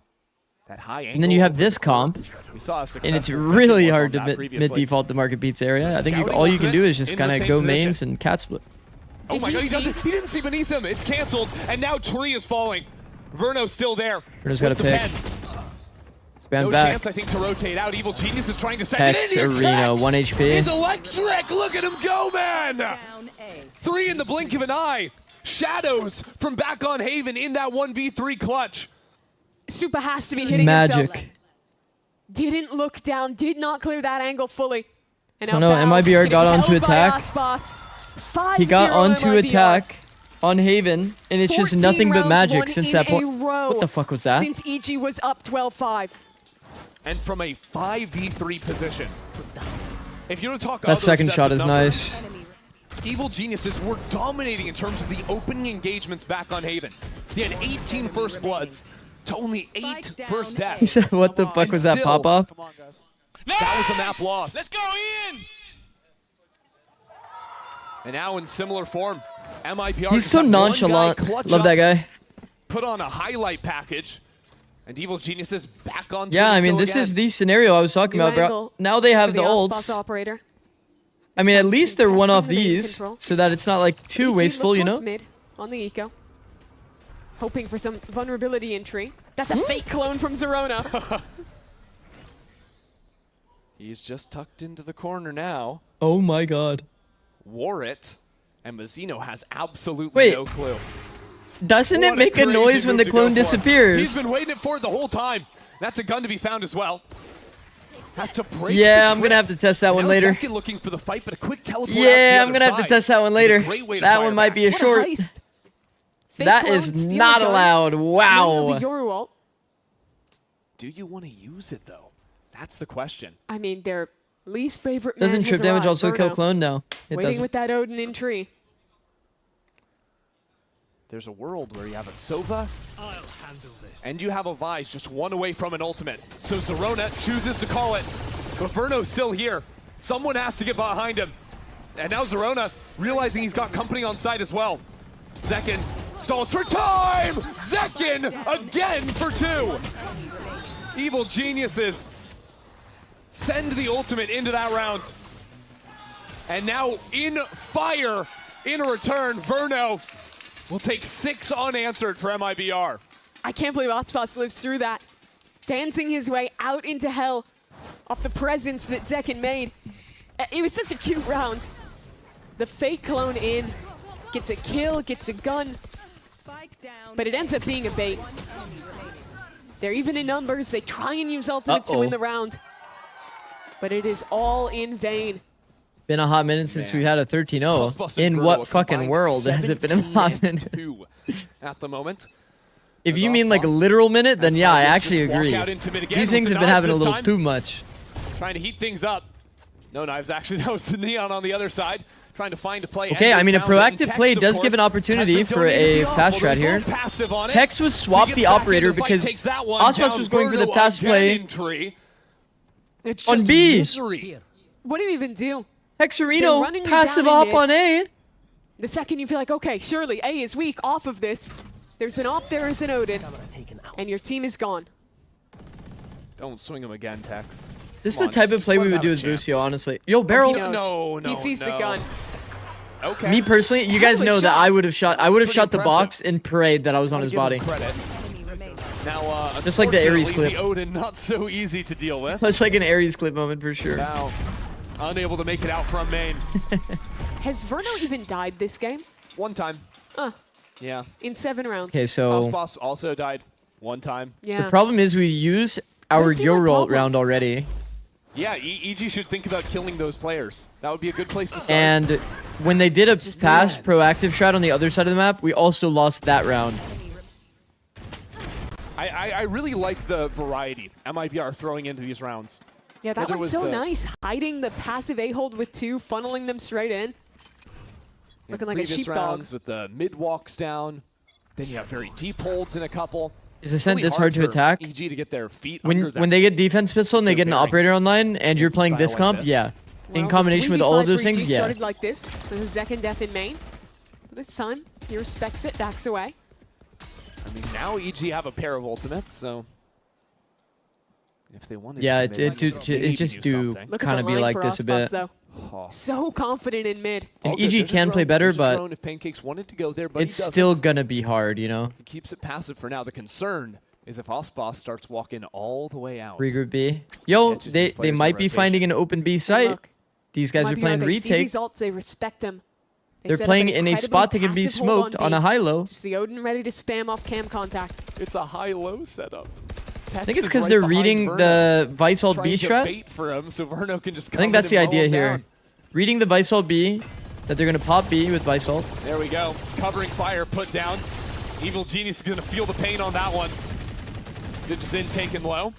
That high angle. And then you have this comp. We saw a And it's successful really second hard was on to that previously. mid-default the Market Pizza area. So I think scouting all you onto can it do is just in the kind of same go position. mains and cat split. Oh my god, he doesn't. He didn't see beneath him. It's canceled, and now Tree is falling. Verno's still there. Verno's got with a the pick. pen. Spam No back. chance, I think, to rotate out. Evil Genius is trying to send Hex it in. Arena, Tex 1 HP. He's electric. Look at him go, man. 3 in the blink of an eye. Shadows from back on Haven in that 1v3 clutch. Supa has to be hitting Magic. himself. Didn't look down, did not clear that angle fully. And Oh no, now Bao MIBR got getting onto held by attack. Ospas. He got 5-0 onto MIBR. attack. on Haven, and it's just nothing but magic since that point. Row What the fuck was that? Since EG was up 12-5. And from a 5v3 position. If you want to talk That second shot is nice. Evil Geniuses were dominating in terms of the opening engagements back on Haven. They had 18 first bloods to only 8 first He deaths. said, what the fuck was that pop off? That was a map loss. Let's go in! And now in similar form, MIBR. He's so nonchalant. Love that guy. Put on a highlight package. And Evil Geniuses back on. Yeah, I mean, this is the scenario I was talking about, bro. Now they have the ults. Operator. I mean, at least they're one off these, so that it's not like too wasteful, you know? Mid on the eco. Hoping for some vulnerability entry. That's a fake clone from Zerona. He's just tucked into the corner now. Oh my god. Wore it, and Mazzino has absolutely no clue. Doesn't it make a noise when the clone disappears? He's been waiting for it the whole time. That's a gun to be found as well. Has to break. Yeah, I'm gonna have to test that one later. Zek looking for the fight, but a quick teleport. Yeah, I'm gonna have to test that one later. That one might be a short. That is not allowed. Wow. Do you want to use it though? That's the question. I mean, their least favorite man Doesn't trip has damage arrived, also kill Verno. clone? No, it Waiting doesn't. with that Odin in tree. There's a world where you have a Sova, and you have a Vise just one away from an ultimate. So Zerona chooses to call it, but Verno's still here. Someone has to get behind him. And now Zerona, realizing he's got company on side as well. Zekin stalls for time! Zekin again for 2! Evil Geniuses send the ultimate into that round. And now in fire, in return, Verno will take 6 unanswered for MIBR. I can't believe Ospas lives through that. Dancing his way out into hell off the presence that Zekin made. It was such a cute round. The fake clone in, gets a kill, gets a gun, but it ends up being a bait. They're even in numbers. They try and use ultimates to win the round, but it is all in vain. Been a hot minute since we had a 13-0. In what fucking world has it been a hot minute? At the moment. If you mean like a literal minute, then yeah, I actually agree. These things have been having a little too much. Trying to heat things up. No knives, actually. That was the Neon on the other side. Trying to find a play. Okay, I mean, a proactive play does give an opportunity for a fast strat here. Tex was swapped the operator because Ospas was going for the fast play on B. What do you even do? Texerino passive op on A. The second you feel like, okay, surely A is weak off of this. There's an op, there is an Odin, and your team is gone. Don't swing him again, Tex. This is the type of play we would do with Lucio, honestly. Yo, Barrel. No. He sees the gun. Okay. Me personally, you guys know that I would have shot the box and prayed that I was on his body. Now, just like the Ares clip. The Odin not so easy to deal with. That's like an Ares clip moment for sure. Now, unable to make it out from main. Has Verno even died this game? One time. Yeah. In 7 rounds. Okay, so Boss also died one time. Yeah. The problem is we use our Yo roll round already. Yeah, EG should think about killing those players. That would be a good place to start. And when they did a fast proactive strat on the other side of the map, we also lost that round. I really like the variety MIBR throwing into these rounds. Yeah, that one's so nice. Hiding the passive A-hold with 2, funneling them straight in. Looking like a sheepdog. Rounds with the mid walks down. Then you have very deep holds in a couple. Is Ascent this hard to attack? EG to get their feet when they get defense pistol and they get an operator online and you're playing this comp, yeah. In combination with all of those things, yeah. Started like this. There's a Zek and Death in main. This time, he respects it, backs away. I mean, now EG have a pair of ultimates, so if they wanted it just do kind of be like this a bit. So confident in mid. And EG can play better, but if Pancakes wanted to go there, but it's still gonna be hard, you know. He keeps it passive for now. The concern is if Ospas starts walking all the way out. Regroup B. Yo, they might be finding an open B site. These guys are playing retake. They respect them. They're playing in a spot that can be smoked on a high-low. Just the Odin ready to spam off cam contact. It's a high-low setup. I think it's because they're reading the Vice Alt B strat. For him, so Verno can just I think that's the idea here. Reading the Vice Alt B, that they're going to pop B with Visalt. There we go. Covering fire put down. Evil Genius is going to feel the pain on that one. Zin taken low.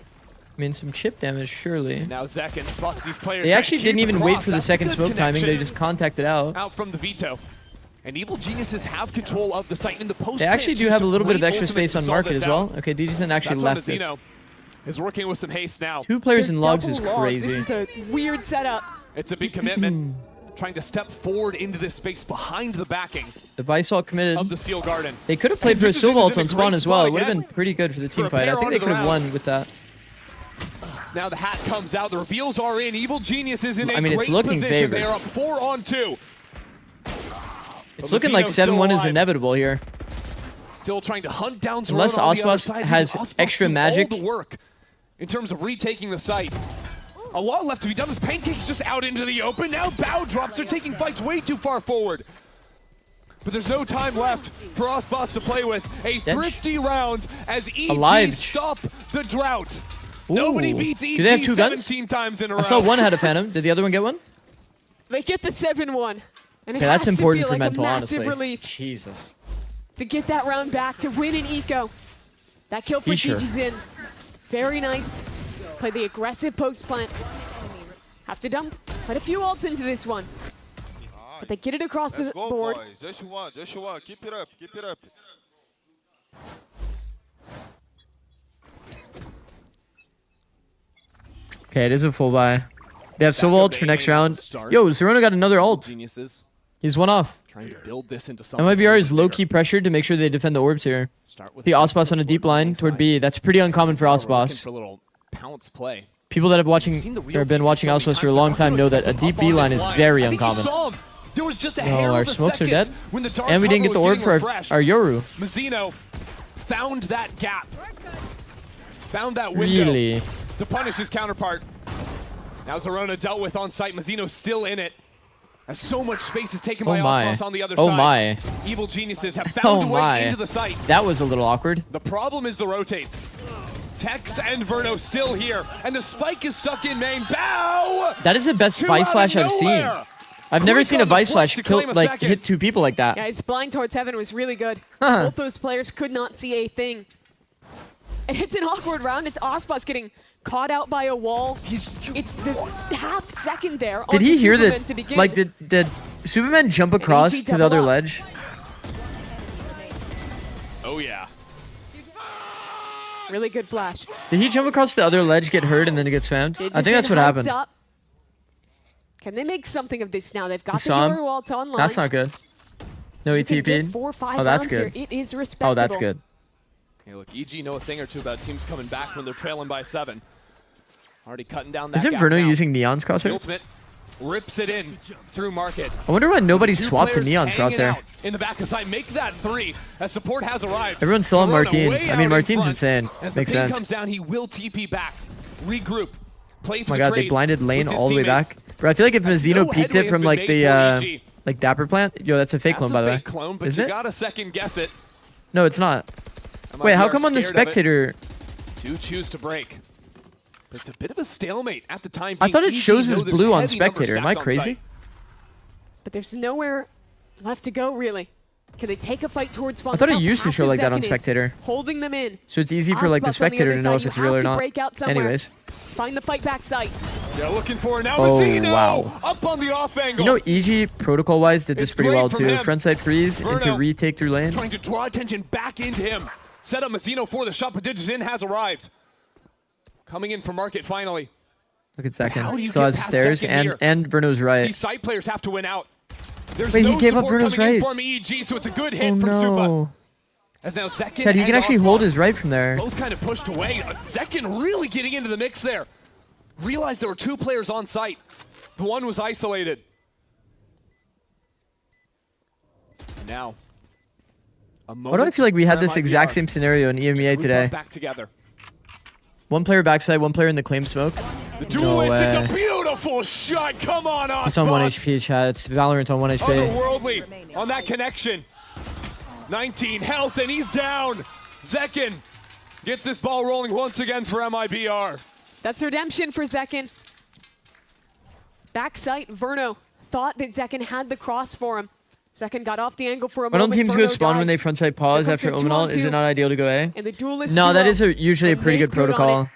I mean, some chip damage, surely. Now Zekin spots these players. They actually didn't even wait for the That's second good smoke timing. connection. They just contacted out. Out from the veto. And Evil Geniuses have control of the site in the post. They actually do have a little bit of extra space on market as well. Okay, DG10 actually left it. Is working with some haste now. 2 players in logs is Double logs. crazy. This is a weird setup. It's a big commitment. Trying to step forward into this space behind the backing The Visalt committed. of the Steel Garden. They could have played for a Soul Vault on spawn as well. It would have again. been pretty good for the team For a fight. I pair think they onto could the have won with that. Now the hat comes out. The reveals are in. Evil Genius is in a I mean, it's great looking position. favored. They are up 4-on-2. It's looking like 7-1 is inevitable here. Still trying to hunt down Zorona Unless on the other Ospas side. has Ospas extra do magic. all the work in terms of retaking the site. A lot left to be done. This Pancake's just out into the open. Now bow drops are taking fights way too far forward. But there's no time left for Ospas to play with. A thrifty round as EG stop the drought. Nobody Ooh. beats EG Do they have 2 guns? 17 times in a row. I saw one had a Phantom. Did the other one get one? They get the 7-1. And it Okay, that's has to important feel for like mental, a massive honestly. relief Jesus. to get that round back, to win an eco. That kill for Fisher. DG's in. Very nice. Play the aggressive post plant. Have to dump quite a few ults into this one. But they get it across the board. Boys. Just one. Keep it up. Keep it up. Okay, it is a full buy. They have Soul Vault for next round. Yo, Zorona got another ult. Geniuses. He's one off. Trying to build this into something. MIBR is low-key pressured to make sure they defend the orbs here. The Ospas on a deep line toward B. That's pretty uncommon for Ospas. For a little pounce play. People that have been watching Ospas for a long time know that a deep B line is very uncommon. There was just a No, hair our of a smokes are second dead. when the dark And we didn't cover get the was orb for getting our refreshed. Yoru. Mazzino found that gap. Found that window Really? to punish his counterpart. Now Zorona dealt with on site. Mazzino still in it. As so much space is taken by Osmos on the other side. Oh my. Evil Geniuses have found a way into the site. That was a little awkward. The problem is the rotates. Tex and Verno still here, and the spike is stuck in main. Bow! That is the best Vice Flash I've seen. I've never seen a Vice Flash hit 2 people like that. Yeah, his blind towards heaven was really good. Huh. Both those players could not see a thing. And it's an awkward round. It's Ospas getting caught out by a wall. It's the half second there. Did he onto hear Superman that? to begin. Like, did Superman jump across to the other double up. ledge? Oh yeah. Really good flash. Did he jump across the other ledge, get hurt, and then get spammed? I think that's what happened. Up. Can they make something of this now? They've got the saw him. Yoru ult online. That's not good. No, he You can get TP'd. 4 or 5 Oh, that's rounds here. good. It is respectable. Oh, that's good. Hey, look, EG know a thing or two about teams coming back when they're trailing by 7. Already cutting down that Isn't gap Verno now. using Neon's The crosshair? ultimate rips it in through market. I wonder why nobody Two swapped to players Neon's hanging crosshair. out in the back as I make that 3 as support has arrived. Everyone's still on Zorona Martine. way I mean, out in Martine's front. insane. As Makes the ping sense. comes down, he will TP back, regroup, play Oh for my the god, they trades blinded lane with his all the way teammates. back. Bro, I feel like if Mazzino no peeked headway it from has like been the made for EG. like Dapper plant. Yo, that's a fake That's clone, by a the way. fake clone, but Isn't you it? gotta second guess it. No, it's not. Wait, how MIBR come on the scared of it. spectator? Do choose to break. But it's a bit of a stalemate at the time. I thought it being. shows EG as know there's blue on heavy numbers spectator. Am I stacked on crazy? site. But there's nowhere left to go, really. Can they take a fight towards spawn? I thought it Look how used to show passive like that on Zekin is, spectator. Holding them in. So it's easy for like the Ospas on spectator other to know side. if You it's real have or to not. break out somewhere. Anyways. Find the fight back site. Yeah, looking for it now. Oh, Mazzino wow. up on the off angle. You know, EG protocol-wise did this It's pretty great well from too. him. Frontside freeze into Verno retake through lane. trying to draw attention back into him. Set up Mazzino for the shot, but Digizin has arrived. Coming in for market finally. Look at How second. do you Still get has past stairs second and here? Verno's right. These side players have to win out. There's Wait, he no gave up support Verno's coming in right. from EG, so it's a good hit Oh from Supa. no. As now Zekin Chad, he and can actually hold Osmos his right from there. both kind of pushed away. Zekin really getting into the mix there. Realized there were 2 players on site. The one was isolated. And now, Why do I feel like we had this for exact MIBR same scenario in EMEA group today? up back together. One player backside, one player in the claim smoke. The No duelist, it's way. a beautiful shot. Come on, Osmos. It's on 1 HP, Chad. It's Valorant on 1 HP. Otherworldly on that connection. 19 health, and he's down. Zekin gets this ball rolling once again for MIBR. That's redemption for Zekin. Backside, Verno. thought that Zekken had the cross for him. Zekken got off the angle for a Why moment. don't teams go Frodo spawn when they dies. frontside pause So after comes a Omenal? Is 2-on-2. it not ideal to go A? And the duelist No, that duo, is usually a and pretty they've good good on protocol.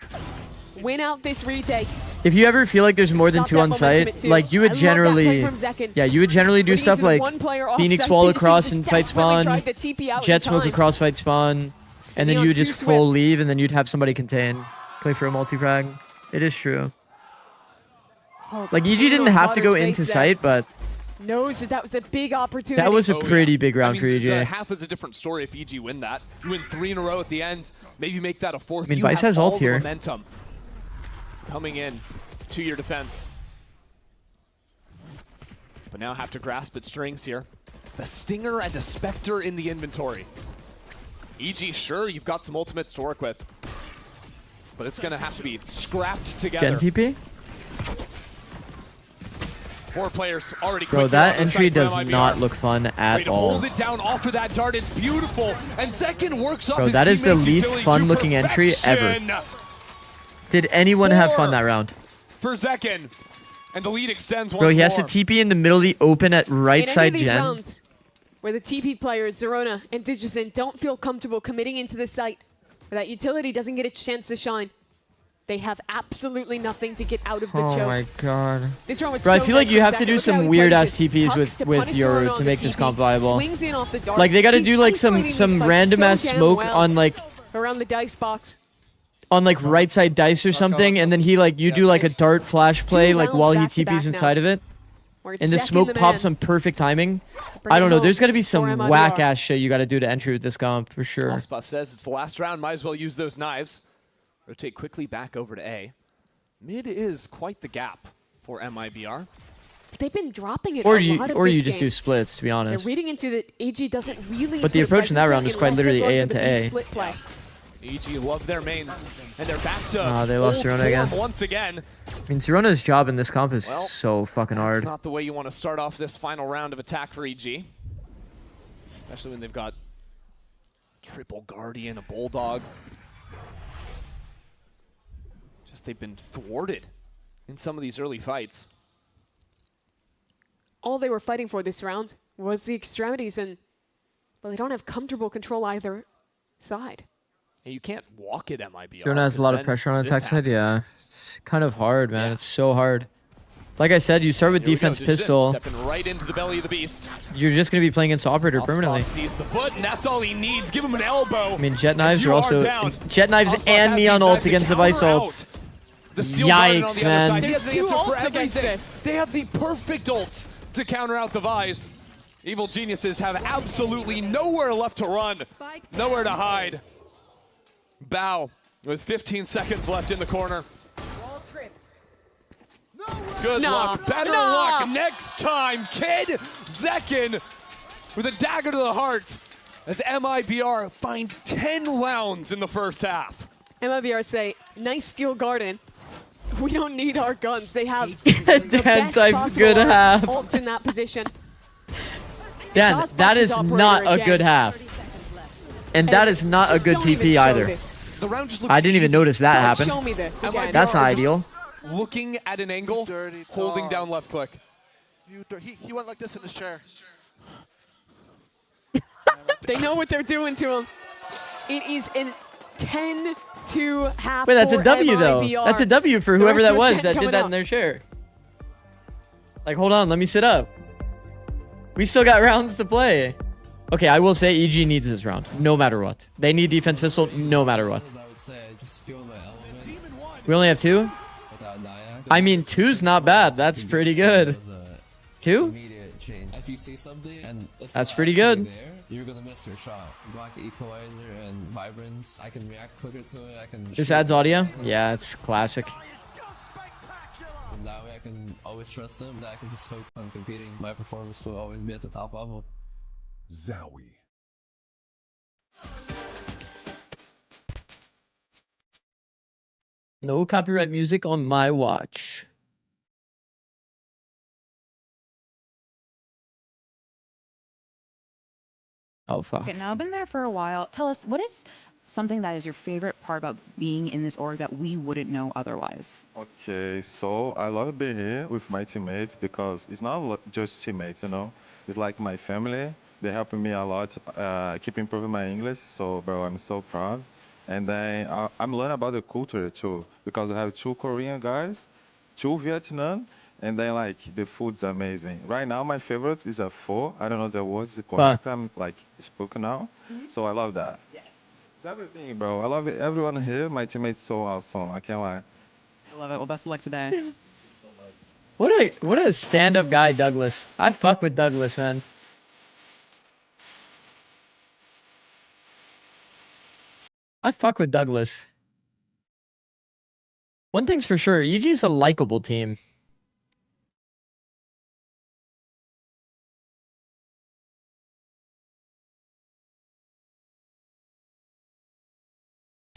it. Win out this retake. If you ever feel like there's more than Stop two that on momentum site, at 2. like you I would love that play generally, from Zekken. yeah, you would generally do Releases stuff like one player off Phoenix site, wall TC across just and fight desperately spawn, tried to TP out jet in smoke time. across fight spawn, and then Neon you would too just full swift. leave, and then you'd have somebody contain, play for a multi-frag. It is true. Oh, Like EG pain didn't on have to go Butter's into face site, but knows that was a big opportunity. that was a Oh, pretty yeah. big round I for mean, EG. The half is a different story if EG win that. You win 3 in a row at the end, maybe make that a 4th. I mean, you Vice have has all ult the here. momentum coming in to your defense. But now have to grasp at strings here. The Stinger and the Spectre in the inventory. EG, sure, you've got some ultimates to work with, but it's going to have to be scrapped together. Gen TP? 4 players already. Bro, quickly that on the entry side for does MIBR. not look fun Way at to all. hold it down off of that dart. It's beautiful. And Zekken works off Bro, his that is the teammate's least utility fun to looking entry ever. perfection Did anyone have fun that round? for Zekken. And the lead extends once Bro, he has more. to TP in the middle of the open at right In any side of these gen. rounds where the TP players, Zerona and Digison, don't feel comfortable committing into the site, where that utility doesn't get its chance to shine, they have absolutely nothing to get out of the Oh choke. my god. This round was Bro, I so feel like nice you from have to Zekken. do Look how some he weird plays ass it. TPs Tucks to with punish Yoru Zerona on to the make this TP, comp viable. swings in off the dart. Like they gotta He's do like isolating some this fight random so ass damn smoke well on like around the dice box. right side dice or something, and then he like you do like a dart flash play like rounds while he back to back TPs now, inside of it, where it's and the Zekken smoke the pops man on perfect timing. bring I it don't know. home There's gotta be for some MIBR. whack ass shit you gotta do to enter with this comp for sure. Alspa says it's the last round. Might as well use those knives. Rotate quickly back over to A. Mid is quite the gap for MIBR. They've been dropping it Or a you lot of or this you just game. do splits, to be They're honest. reading into that AG doesn't really. But the put a approach in that presence round was in quite unless they're literally going A for into the A. split play. EG love their mains, and they're back to Ah, they lost old Zerona again. form once again. I mean, Zerona's job in this comp is Well, so fucking That's hard. not the way you want to start off this final round of attack for EG. Especially when they've got triple Guardian, a Bulldog. Just they've been thwarted in some of these early fights. All they were fighting for this round was the extremities, and well, they don't have comfortable control either side. And you can't walk at MIBR. Zerona has a lot of pressure on attack side. Yeah, it's kind of hard, man. It's so hard. Like I said, you start with Here we go, defense Jin pistol. stepping right into the belly of the beast. You're just gonna be playing against operator permanently. Ospas sees the foot, and that's all he needs. Give him an elbow. I mean, jet and knives you are also down. jet knives Ospas and has neon these ult knives to against the Vice counter ult. out the steel guardian on Yikes, the other side. man. He has the There's answer two for ults against everything. this. They have the perfect ults to counter out the Vise. Evil geniuses have absolutely nowhere left to run, nowhere to hide. Bow with 15 seconds left in the corner. Good luck, better luck next time, kid. Zekken with a dagger to the heart as MIBR find 10 rounds in the first half. MIBR say, nice steel garden. We don't need our guns. They have Dan the best types possible good half. ults in that position. Dan, Sauce that boxes is operator not a again. good half. And that is not a Just good don't even TP show either. this. The round just looks I didn't even easy. notice that Don't happen. show me this again. That's not ideal. Looking at an angle, holding down left click. He went like this in his chair. They know what they're doing to him. It is a 10-2 half. Wait, that's a for W though. MIBR. That's a W for The whoever rest that of was the set that coming did that up. in their chair. Like, hold on, let me sit up. We still got rounds to play. Okay, I will say EG needs this round, no matter what. They need defense pistol, no matter what. We only have 2? I mean, 2's not bad. That's pretty good. 2? If you see something and it's That's not pretty actually good. there, you're gonna miss your shot. Black equalizer and vibrance. I can react quicker to it. I can. This shoot adds audio? quicker. Yeah, it's classic. And that way I can always trust them. That I can just focus on competing. My performance will always be at the top level. Zowie. No copyright music on my watch. Oh, fuck. Okay, now I've been there for a while. Tell us, what is something that is your favorite part about being in this org that we wouldn't know otherwise? Okay, so I love being here with my teammates because it's not just teammates, you know. It's like my family. They're helping me a lot, keep improving my English. So, bro, I'm so proud. And then I'm learning about the culture too, because I have 2 Korean guys, 2 Vietnam, and then like the food's amazing. Right now, my favorite is a pho. I don't know the words correct. I'm like spoken now, so I love that. Yes. It's everything, bro. I love it. Everyone here, my teammates, so awesome. I can't lie. I love it. Well, best of luck today. What a stand-up guy, Douglas. I fuck with Douglas, man. I fuck with Douglas. One thing's for sure, EG's a likable team.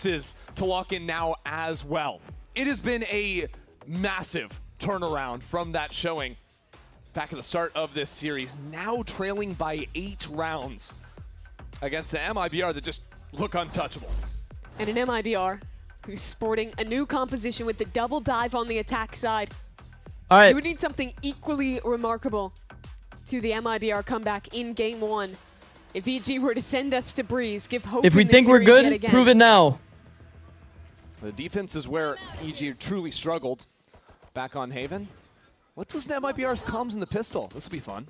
Is to walk in now as well. It has been a massive turnaround from that showing back at the start of this series, now trailing by 8 rounds against the MIBR that just look untouchable. And an MIBR who's sporting a new composition with the double dive on the attack side. All right. You would need something equally remarkable to the MIBR comeback in game 1. If EG were to send us to Breeze, give hope. If we in this think we're series yet good, again. prove it now. The defense is where EG truly struggled. Back on Haven. What's this MIBR's comms in the pistol? This will be fun.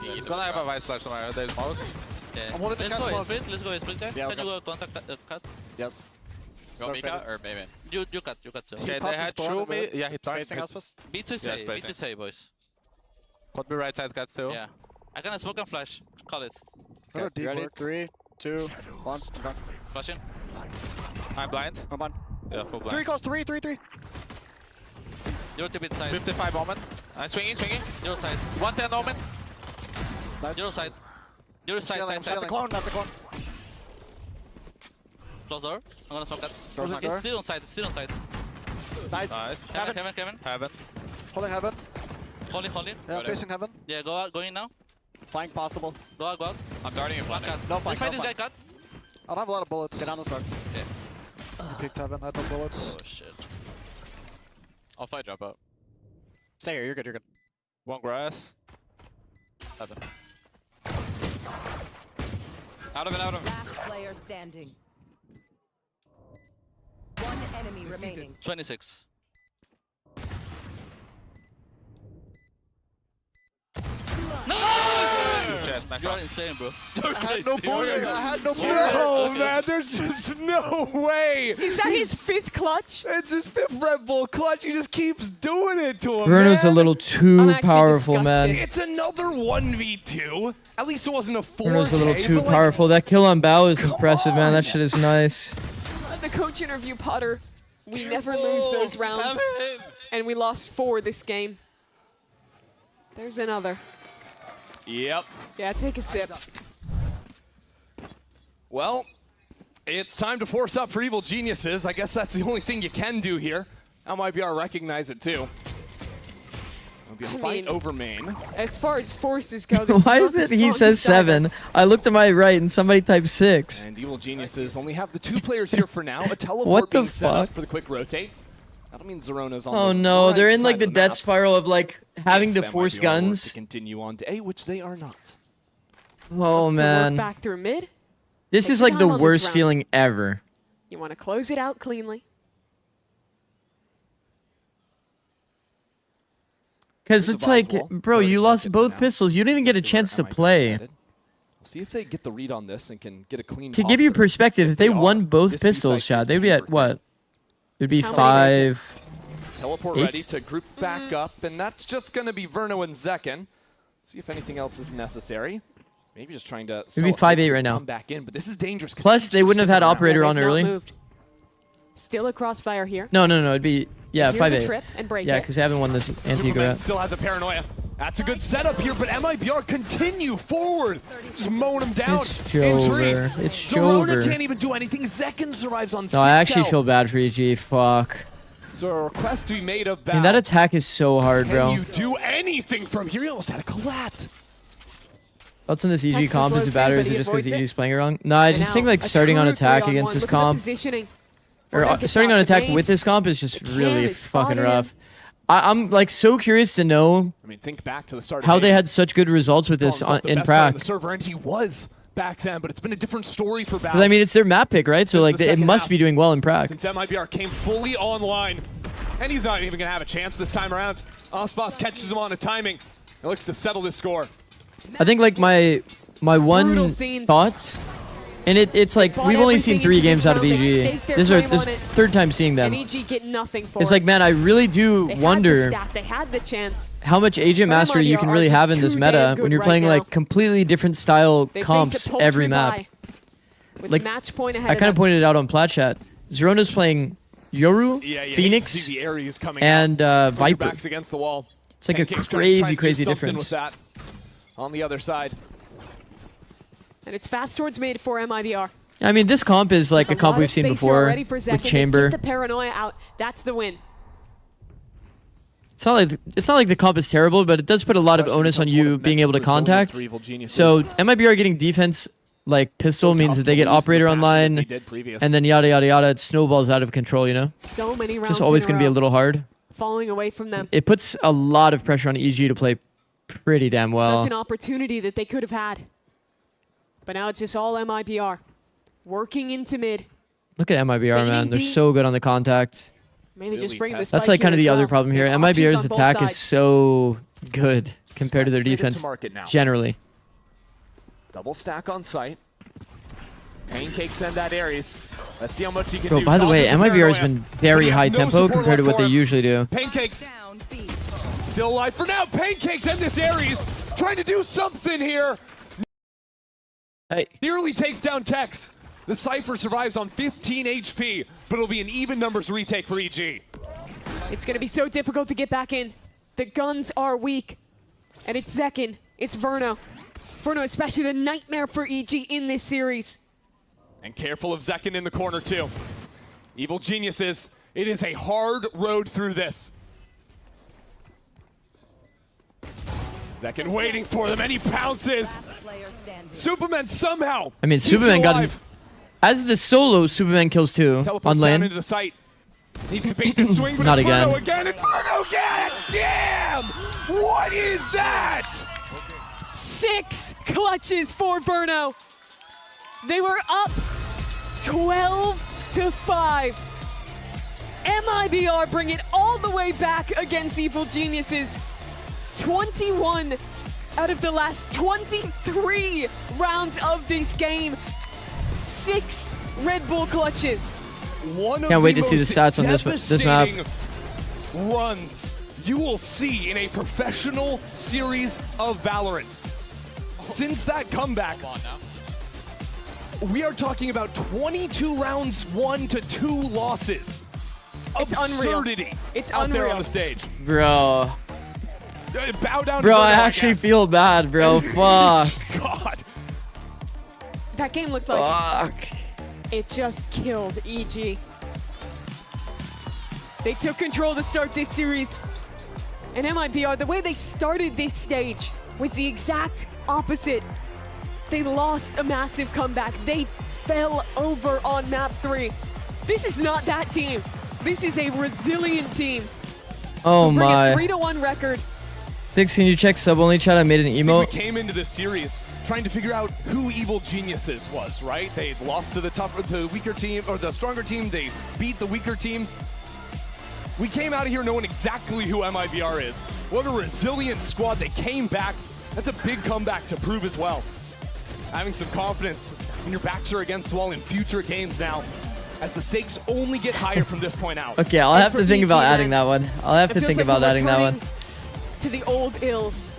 He's gonna have a vice flash somewhere. There's smoke. Yeah. I'm holding the Let's cat go smoke. split. Let's go split, guys. Yeah, Can you go contact cut? Yes. Go Mika or Baby? You cut. Okay, they had true me. Yeah, he turned. Spacing us. B2 boys. Could be right side cats too. Yeah. I can smoke and flash. Call it. Okay, ready? 3, 2, 1. Go. Flashing. I'm blind. I'm on. Yeah, full blind. 3 calls, 3. You're to bit side. 55 moment. I'm swinging. Your side. 110 moment. Nice. Your side. Your side. That's a clone. Close door. I'm gonna smoke that. Close that door. It's still on side. Nice. Kevin. Heaven. Holding heaven. Holding. Yeah, facing heaven. Yeah, go out. Going now. Flank possible. Go out. I'm darting in front. No flank. Let's fight this guy, cut. I don't have a lot of bullets. Get on the smoke. Yeah. You picked heaven. I had no bullets. Oh shit. I'll fight drop out. Stay here. You're good. One grass. Heaven. Out of it. Last player standing. One enemy remaining. 26. You're insane, bro. I had no bullets. No, man, there's just no way. Is that his 5th clutch? It's his 5th Red Bull clutch. He just keeps doing it to him, Bruno's man. a little too powerful, man. It's another 1v2. At least it wasn't a 4K. Bruno's a little too powerful. That kill on Bao is impressive, man. That shit is nice. The coach interview, Potter. We never lose those rounds. And we lost 4 this game. There's another. Yep. Yeah, take a sip. Well, it's time to force up for Evil Geniuses. I guess that's the only thing you can do here. MIBR recognize it too. It'll be a fight over main. As far as forces go, this Why is is not it the he says strongest 7? I looked to my right and somebody typed 6. And Evil Geniuses only have the 2 players here for now. A teleport What the being set up fuck? for the quick rotate. That'll mean Zerona's on Oh the no, right they're in like side the of death map. spiral of like having to If force MIBR wants guns. to continue on to A, which they are not. Oh To work man. back through mid. This Take is your like the time on this worst round. feeling ever. You want to close it out cleanly. Because it's like, bro, you lost both pistols. You didn't even get a chance to play. We'll see if they get the read on this and can get a clean To pop give you for them. perspective, if they won both this would be pistols, Zikz' shot, they'd be at what? It'd be How many? 5. Teleport 8? ready to group back up, and that's just going to be Verno and Zekken. See if anything else is necessary. Maybe just trying to It'd be sell it 5-8 to right now. come back in, but this is dangerous. 'cause Plus, EG they wouldn't have had sticking around. operator on They've not early. moved. Still a crossfire here. No, it'd be, yeah, Here's the 5-8. trip and break Yeah, it. because they haven't won this Antigua Superman yet. still has a paranoia. That's a good setup here, but MIBR continue forward. Just mowing him down. It's Injury. Jover. It's Zerona Jover. can't even do anything. Zekken survives on 6 No, I actually health. feel bad for EG. Fuck. So a request to be made of I mean, that attack is so hard, Can bro. you do anything from here? He almost had a collat. Thoughts on this EG Texas comp? Is it low better? too, Is but it he just because avoids it. EG's playing it wrong? No, I And just now think like a starting on true attack 3-on-1. against this Look at the comp, positioning. or Forget starting on shots attack again. with this comp is just The really cam is fucking spotted rough. I'm like so curious to know I mean, think back to the start. how of they game. had such good results with this Calling himself the in best player on Prague. the server, and he was back then, but it's been a different story for Because Valorant. I mean, it's their map pick, right? So Since like the it second must half. be doing well in Prague. Since MIBR came fully online, and he's not even gonna have a chance this time around. Ospas catches him on a timing. It looks to settle this score. I think like my one Brutal scenes. thought, and it's like Fought we've only seen everything 3 into games this out of round. They EG. staked their This claim is on it. third time seeing them. And EG get nothing for It's it. like, man, I really do They had the wonder stack, they had the chance. how much agent But mastery you MIBR can are really just have in this too meta damn good when you're right playing now. like completely different style They face a comps paltry every map. bye with Like, match point ahead I of kind of them. pointed it out on Plat Chat. Zerona's playing Yoru, Yeah, you Phoenix, see the Ares coming and out. With your Viper. backs against the wall. It's like a Pancake's crazy, trying to do crazy something difference. with that on the other side. And it's fast towards mid for MIBR. I mean, this comp is like a comp lot we've of seen space here before already for with Zek, and they Chamber. Get the paranoia out. That's the win. It's not like the comp is terrible, but it does put a lot of onus on you being able to contact. So MIBR getting defense like pistol means that they get operator online, and then yada yada yada. It snowballs out of control, you know. So many rounds. Just always going to be a little hard. falling away from them. It puts a lot of pressure on EG to play pretty damn well. Such an opportunity that they could have had. But now it's just all MIBR. Working into mid. Look at MIBR, man. Fading They're B. so good on the contact. Maybe just bring the That's spike like kind of here the as other well. problem here. They have options MIBR's on both attack is sides. so good compared to their Straight into defense market now. generally. Double stack on site. Pancakes and that Ares. Let's see how much he can Bro, do. by the way, Dodges MIBR has paranoia. been very But he has high no tempo support compared to left what for they him. usually do. Pancakes still alive for now. Pancakes and this Ares trying to do something here. Hey. Nearly takes down Tex. The Cypher survives on 15 HP, but it'll be an even numbers retake for EG. It's going to be so difficult to get back in. The guns are weak. And it's Zekin. It's Verno. Verno, especially the nightmare for EG in this series. And careful of Zekin in the corner too. Evil Geniuses, it is a hard road through this. Zekin waiting for them, and he pounces. Superman somehow. I mean, keeps Superman it got alive. as the solo. Superman kills 2 on Teleports down lane. into the site. Needs to bait this swing, but Not it's again. Verno again. It's Verno again. Damn! What is that? 6 clutches for Verno. They were up 12-5. MIBR bring it all the way back against Evil Geniuses. 21 out of the last 23 rounds of this game. 6 Red Bull clutches. One Can't of wait the to see the most stats on this map. devastating runs you will see in a professional series of Valorant. Since that comeback, we are talking about 22 rounds won to 2 losses. It's unreal. Absurdity It's out there unreal. on the stage. Bro. Bow down to Bro, I Verno, actually guess. feel bad, bro. Fuck. God. That game looked like Fuck. it just killed EG. They took control to start this series. And MIBR, the way they started this stage was the exact opposite. They lost a massive comeback. They fell over on map 3. This is not that team. This is a resilient team. Oh Bring my. a 3-1 record. Zikz, can you check sub only chat? I made an I think emote. we came into this series trying to figure out who Evil Geniuses was, right? They lost to the weaker team, or the stronger team. They beat the weaker teams. We came out of here knowing exactly who MIBR is. What a resilient squad. They came back. That's a big comeback to prove as well. Having some confidence when your backs are against the wall in future games now, as the stakes only get higher from this point out. Okay, I'll And have for to think EG, about man, adding that one. I'll have it to feels think like about we're adding that one. returning to the old ills,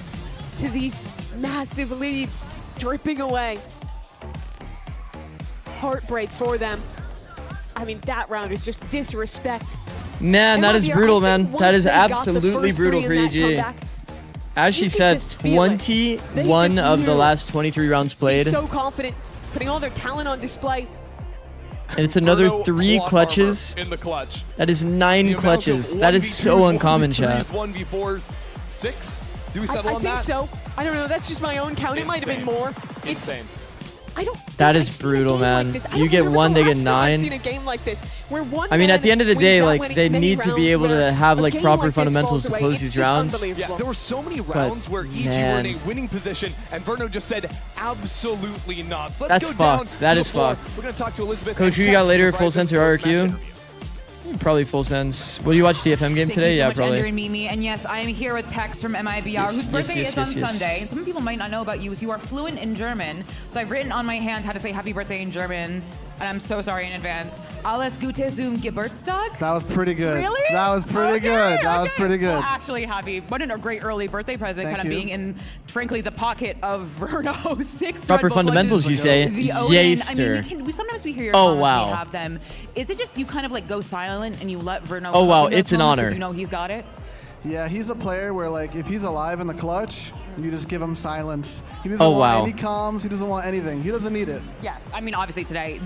to these massive leads dripping away. Heartbreak for them. I mean, that round is just disrespect. Man, that is MIBR, brutal, I think man. once That is they got the absolutely first brutal 3 for in that EG. comeback, As you she could said, just feel it. They 21 just of the knew. last 23 rounds played. So confident, putting all their talent on display. And it's another Verno 3 plot clutches. armor in the clutch. That is The 9 amount of clutches. That is so 1v2s, uncommon, 1v3s, chat. 1v4s, 6 Do we I settle on think that? so. I don't know. That's just my own count. It might have been Insane. more. Insane. I don't. That is brutal, man. You get 1, they get 9. I've seen a game like this where one I mean, at man the end of the wins day, that like, they many need to be rounds able to where have, a like, game proper this fundamentals falls to away. close It's these just rounds. unbelievable. Yeah, there were so many rounds where EG were in a winning position, and Verno just said, absolutely not. So let's That's go down fucked. to That the is floor. fucked. We're going to talk to Elizabeth. Coach, who you got later? Full sense or RRQ? Probably full sense. Will you watch DFM game Thank today? you so Yeah, much, probably. Ender and Mimi. And yes, I am here with Tex from MIBR, Yes, whose birthday yes, is on yes. Sunday. And some people might not know about you is you are fluent in German. So I've written on my hand how to say happy birthday in German. And I'm so sorry in advance. Alles Gute zum Geburtstag. That was pretty good. Really? That was pretty good. That was pretty good. Well, actually, happy. What a great early birthday present, Thank kind of you. being in, frankly, the pocket of Verno. 6 Proper Red Bull fundamentals, clutches. you say. The Odin. I mean, Yaster. sometimes we hear your Oh, comments wow. when we have them. Is it just you kind of like go silent and you let Verno? Oh, wow, cook in those it's an moments 'cause honor. You know he's got it. Yeah, he's a player where, like, if he's alive in the clutch, you just give him silence. He doesn't Oh, want wow. any comms. He doesn't want anything. He doesn't need it. Yes, I mean obviously today,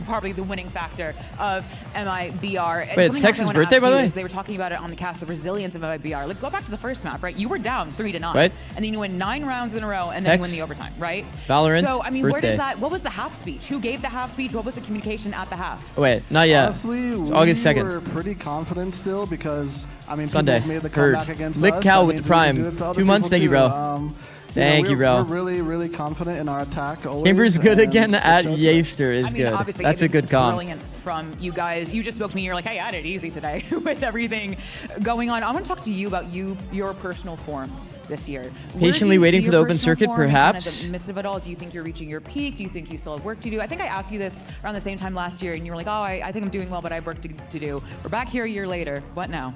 probably the winning factor of MIBR. And Wait, it's something else I Texas' wanna birthday, ask by the you way? is they were talking about it on the cast, the resilience of MIBR. Like go back to the first map, right? You were down 3-9, Right. and then you win 9 rounds in a row, and then you win Tex, the overtime, right? VALORANT, So I mean, where birthday. does that? What was the half speech? Who gave the half speech? What was the communication at the half? Oh, wait, not yet. Honestly, It's we August 2nd. were pretty confident still because, I mean, Sunday. people have made the Heard. comeback against Lick us. Cal That with means the we can prime. do it to other 2 months, people thank you, too. bro. Thank you, bro. We're really confident in our attack always. Camber's good and again it's at so Yaster is I mean, good. obviously, That's a good comp. Brilliant from you guys. You just spoke to me. You're like, hey, I had it easy today with everything going on. I want to talk to you about your personal form this year. Where do Patiently you waiting see for your the open personal circuit, form in kind of perhaps? the midst of it all? Do you think you're reaching your peak? Do you think you still have work to do? I think I asked you this around the same time last year, and you were like, oh, I think I'm doing well, but I have work to do. We're back here a year later. What now?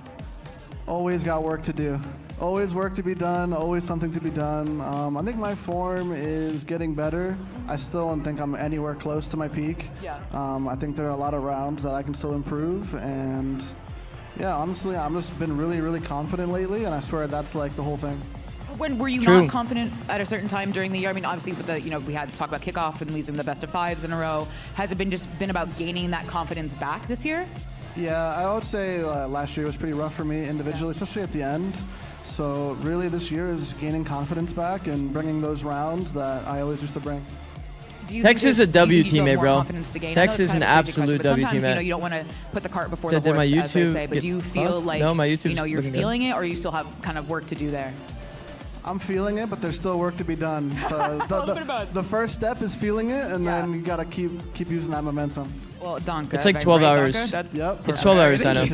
Always got work to do. Always work to be done, always something to be done. I think my form is getting better. I still don't think I'm anywhere close to my peak. Yeah. I think there are a lot of rounds that I can still improve, and yeah, honestly, I've just been really confident lately, and I swear that's like the whole thing. When were you True. not confident at a certain time during the year? I mean, obviously, with the we had to talk about kickoff and losing the best of 5s in a row. Has it been about gaining that confidence back this year? Yeah, I would say last year was pretty rough for me individually, especially at the end. So really this year is gaining confidence back and bringing those rounds that I always used to bring. Tex is a W teammate, bro. Tex Tex is an absolute W Sometimes, teammate. you don't want to put the cart before Said, the did my horse, as they YouTube say. But get do you feel fucked? like No, my YouTube's you're looking good. feeling it, or you still have kind of work to do there? I'm feeling it, but there's still work to be done. So the first step is feeling it, and then you gotta keep using that momentum. Well, Donka. It's like 12 hours. That's It's 12 hours, I know.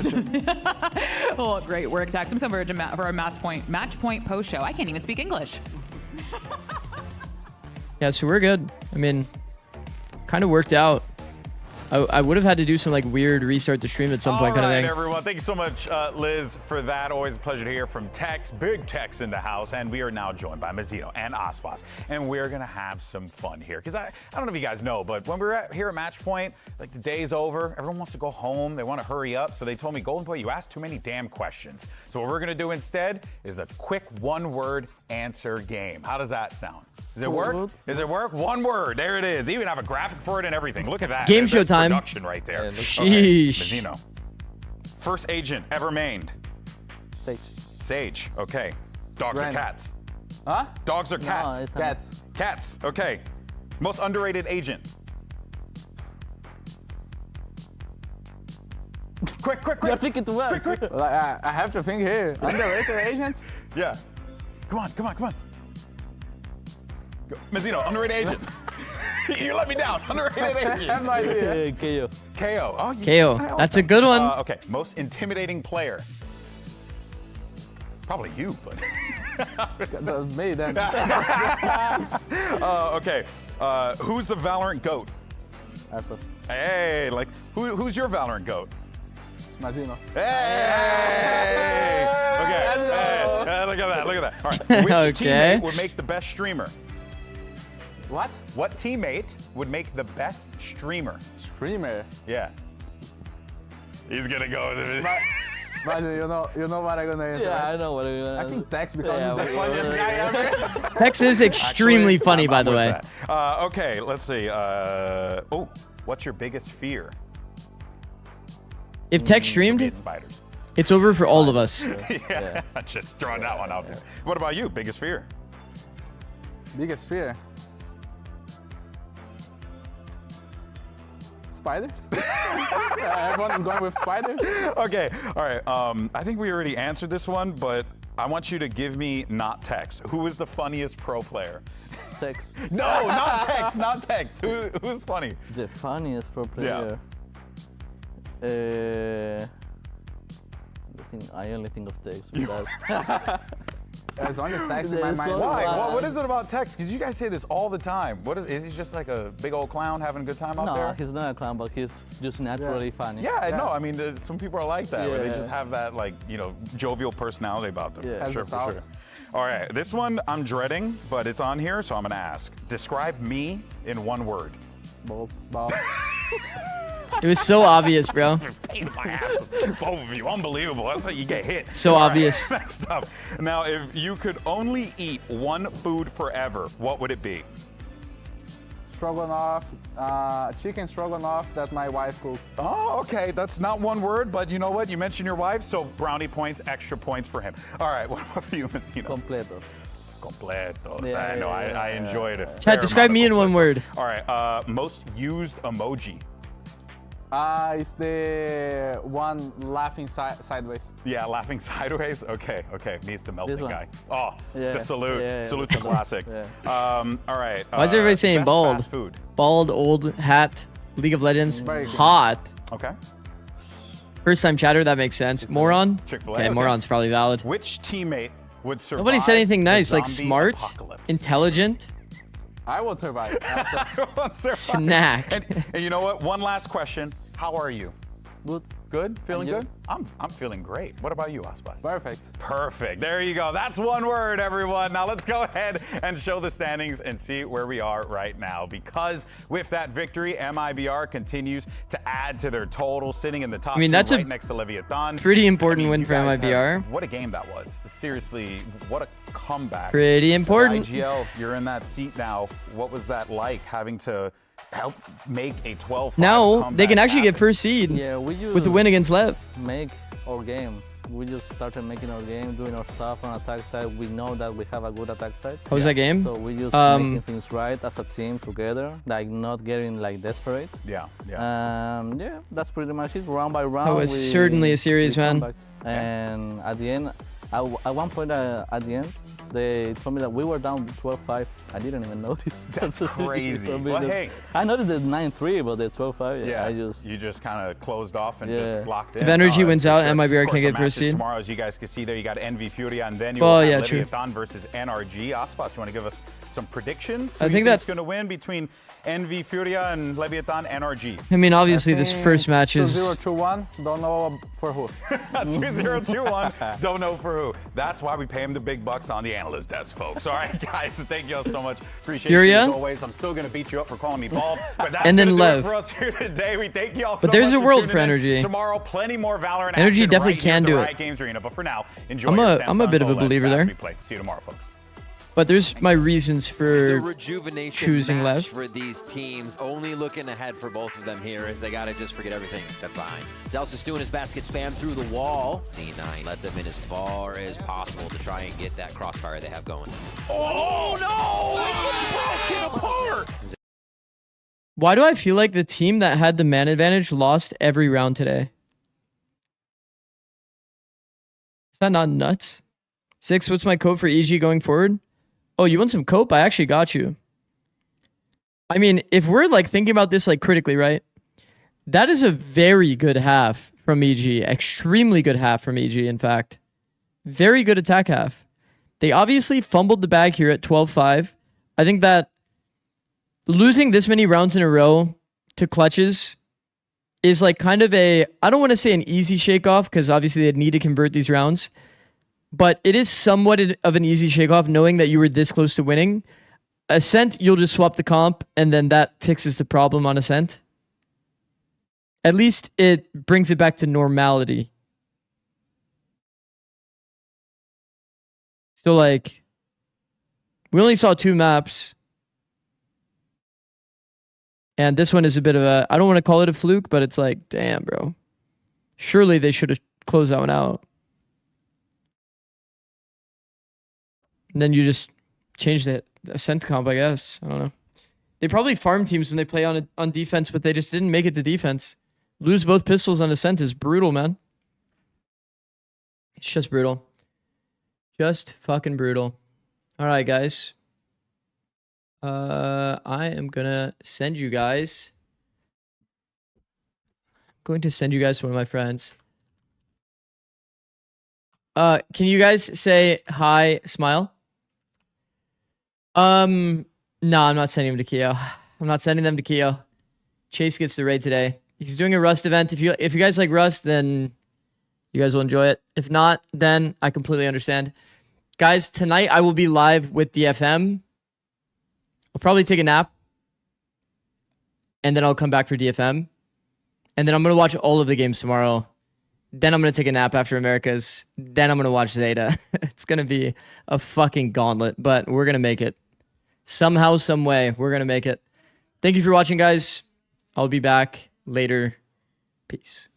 Well, great work, Tex. I'm so for a match point post show. I can't even speak English. Yeah, so we're good. I mean, kind of worked out. I would have had to do some like weird restart the stream at some point kind of thing. Everyone, thank you so much, Liz, for that. Always a pleasure to hear from Tex, big Tex in the house, and we are now joined by Mazzino and Aspas, and we're gonna have some fun here. Because I don't know if you guys know, but when we're here at Match Point, like the day's over, everyone wants to go home, they want to hurry up, so they told me, Golden Boy, you asked too many damn questions. So what we're gonna do instead is a quick one-word answer game. How does that sound? Does it work? Does it work? One word. There it is. Even have a graphic for it and everything. Look at that. Game That's show time. Production right there. Sheesh. Okay, Mazzino. First agent ever mained. Sage. Sage. Okay. Dogs or Ren. cats? Huh? Dogs or No, cats? it's cats. Cats. Okay. Most underrated agent. Quick. You're thinking too well. Quick. Like, I have to think here. Underrated agent? Yeah. Come on. Go. Mazzino, underrated agent. You let me down. Underrated agent. I have no idea. KO. Oh, yeah. KO. That's a good one. Okay. Most intimidating player. Probably you, but. That was me then. Okay. Who's the Valorant GOAT? Aspas. Hey, like, who's your Valorant GOAT? Mazzino. Hey! Okay. Hey, look at that. All right. Which Okay. teammate would make the best streamer? What? What teammate would make the best streamer? Streamer? Yeah. He's gonna go. Mazzino, you know what I'm gonna answer. Yeah, right? I know what I'm gonna I think Tex because Yeah, he's the funniest guy ever. Tex is extremely Actually, funny, by I'm the with way. that. Okay, let's see. What's your biggest fear? If Tex streamed, Spiders. It's over for all of us. Yeah, just throwing that one out there. What about you? Biggest fear? Biggest fear? Spiders? Everyone's going with spiders? Okay, all right. I think we already answered this one, but I want you to give me not Tex. Who is the funniest pro player? Tex. No, not Tex, not Tex. Who's funny? The funniest pro player? I only think of Tex. There's only Tex in my mind. Why? What is it about Tex? Because you guys say this all the time. Is he just like a big old clown having a good time out there? No, he's not a clown, but he's just naturally funny. Yeah, no, I mean, some people are like that, where they just have that, like, you know, jovial personality about them. Yeah, for sure. All right, this one I'm dreading, but it's on here, so I'm gonna ask. Describe me in one word. Both. It was so obvious, bro. Pain in my asses. Both of you, unbelievable. That's how you get hit. So obvious. Next up. Now, if you could only eat one food forever, what would it be? Stroganoff, chicken stroganoff that my wife cooked. Oh, okay. That's not one word, but you know what? You mentioned your wife, so brownie points, extra points for him. All right, what about for you, Messina? Completos. Completos. I know. I enjoyed it. Chad, describe me in one word. All right. Most used emoji. It's the one laughing sideways. Yeah, laughing sideways. Okay. Me's the melting guy. Oh, yeah. The salute. Yeah, Salute's a classic. All right. Why is everybody saying best bald? Fast food. Bald, old, hat, League of Legends, hot. Okay. First time chatter, that makes sense. Moron? Chick-fil-A. Okay, moron's probably valid. Which teammate would survive? Nobody said anything nice, the like zombie smart, apocalypse? I intelligent. will survive. I will survive. Snack. And you know what? One last question. How are you? Good. Good? Feeling good? I'm feeling great. What about you, Aspas? Perfect. Perfect. There you go. That's one word, everyone. Now let's go ahead and show the standings and see where we are right now. Because with that victory, MIBR continues to add to their total, sitting in the top two that's right next to Leviathan. Pretty important win you for guys MIBR. what a game that was. Seriously, what a comeback. Pretty important. IGL, you're in that seat now. What was that like, having to help make a 12-5 Now they can actually get first seed with a win against Lev. Make our game. We just started making our game, doing our stuff on attack side. We know that we have a good attack side. How was that game? So we just making things right as a team together, like not getting like desperate. Yeah. Yeah, that's pretty much it. Round by round. That was certainly a series, man. And at the end, at one point at the end, they told me that we were down 12-5. I didn't even notice. That's crazy. Well, hey. I noticed the 9-3, but the 12-5, yeah. You just kind of closed off and just locked in. If Energy wins out, MIBR can get first seed. Tomorrow, as you guys can see there, you got NV Furia, and then you have Leviathan versus NRG. Aspas, you want to give us some predictions? I think that's going to win between NV Furia and Leviathan NRG. I mean, obviously, this first match is 2-0-2-1. Don't know for who. 2-0-2-1. Don't know for who. That's why we pay him the big bucks on the analyst desk, folks. All right, guys, thank you all so much. Appreciate you as always. I'm still going to beat you up for calling me bald, but that's and then do Lev. it for us here today. We thank you all so much. But there's a world for tuning in. Energy. Tomorrow, plenty more Valorant Energy action definitely right can here do at the it. Riot Games Arena. But for now, enjoy I'm a bit of a believer there. See you tomorrow, folks. But there's my reasons for the rejuvenation choosing match Lev. for these teams. Only looking ahead for both of them here as they got to just forget everything that's behind. Zelsis doing his basket spam through the wall. C9 let them in as far as possible to try and get that crossfire they have going. Oh no! It gets broken apart! Why do I feel like the team that had the man advantage lost every round today? Is that not nuts? Zikz, what's my code for EG going forward? Oh, you want some cope? I actually got you. I mean, if we're like thinking about this like critically, right? That is a very good half from EG. Extremely good half from EG, in fact. Very good attack half. They obviously fumbled the bag here at 12-5. I think that losing this many rounds in a row to clutches is like kind of a, I don't want to say an easy shake-off because obviously they'd need to convert these rounds. But it is somewhat of an easy shake-off knowing that you were this close to winning. Ascent, you'll just swap the comp, and then that fixes the problem on Ascent. At least it brings it back to normality. So, like, we only saw 2 maps. And this one is a bit of a, I don't want to call it a fluke, but it's like, damn, bro. Surely they should have close that one out. And then you just change the ascent comp, I guess. I don't know. They probably farm teams when they play on defense, but they just didn't make it to defense. Lose both pistols on ascent is brutal, man. It's just brutal. Just fucking brutal. All right, guys. I am gonna send you guys. I'm going to send you guys to one of my friends. Can you guys say hi, smile? No, I'm not sending him to Keo. I'm not sending them to Keo. Chase gets the raid today. He's doing a Rust event. If you guys like Rust, then you guys will enjoy it. If not, then I completely understand. Guys, tonight I will be live with DFM. I'll probably take a nap. And then I'll come back for DFM. And then I'm going to watch all of the games tomorrow. Then I'm going to take a nap after Americas. Then I'm going to watch Zeta. It's going to be a fucking gauntlet, but we're going to make it. Somehow, some way, we're going to make it. Thank you for watching, guys. I'll be back later. Peace.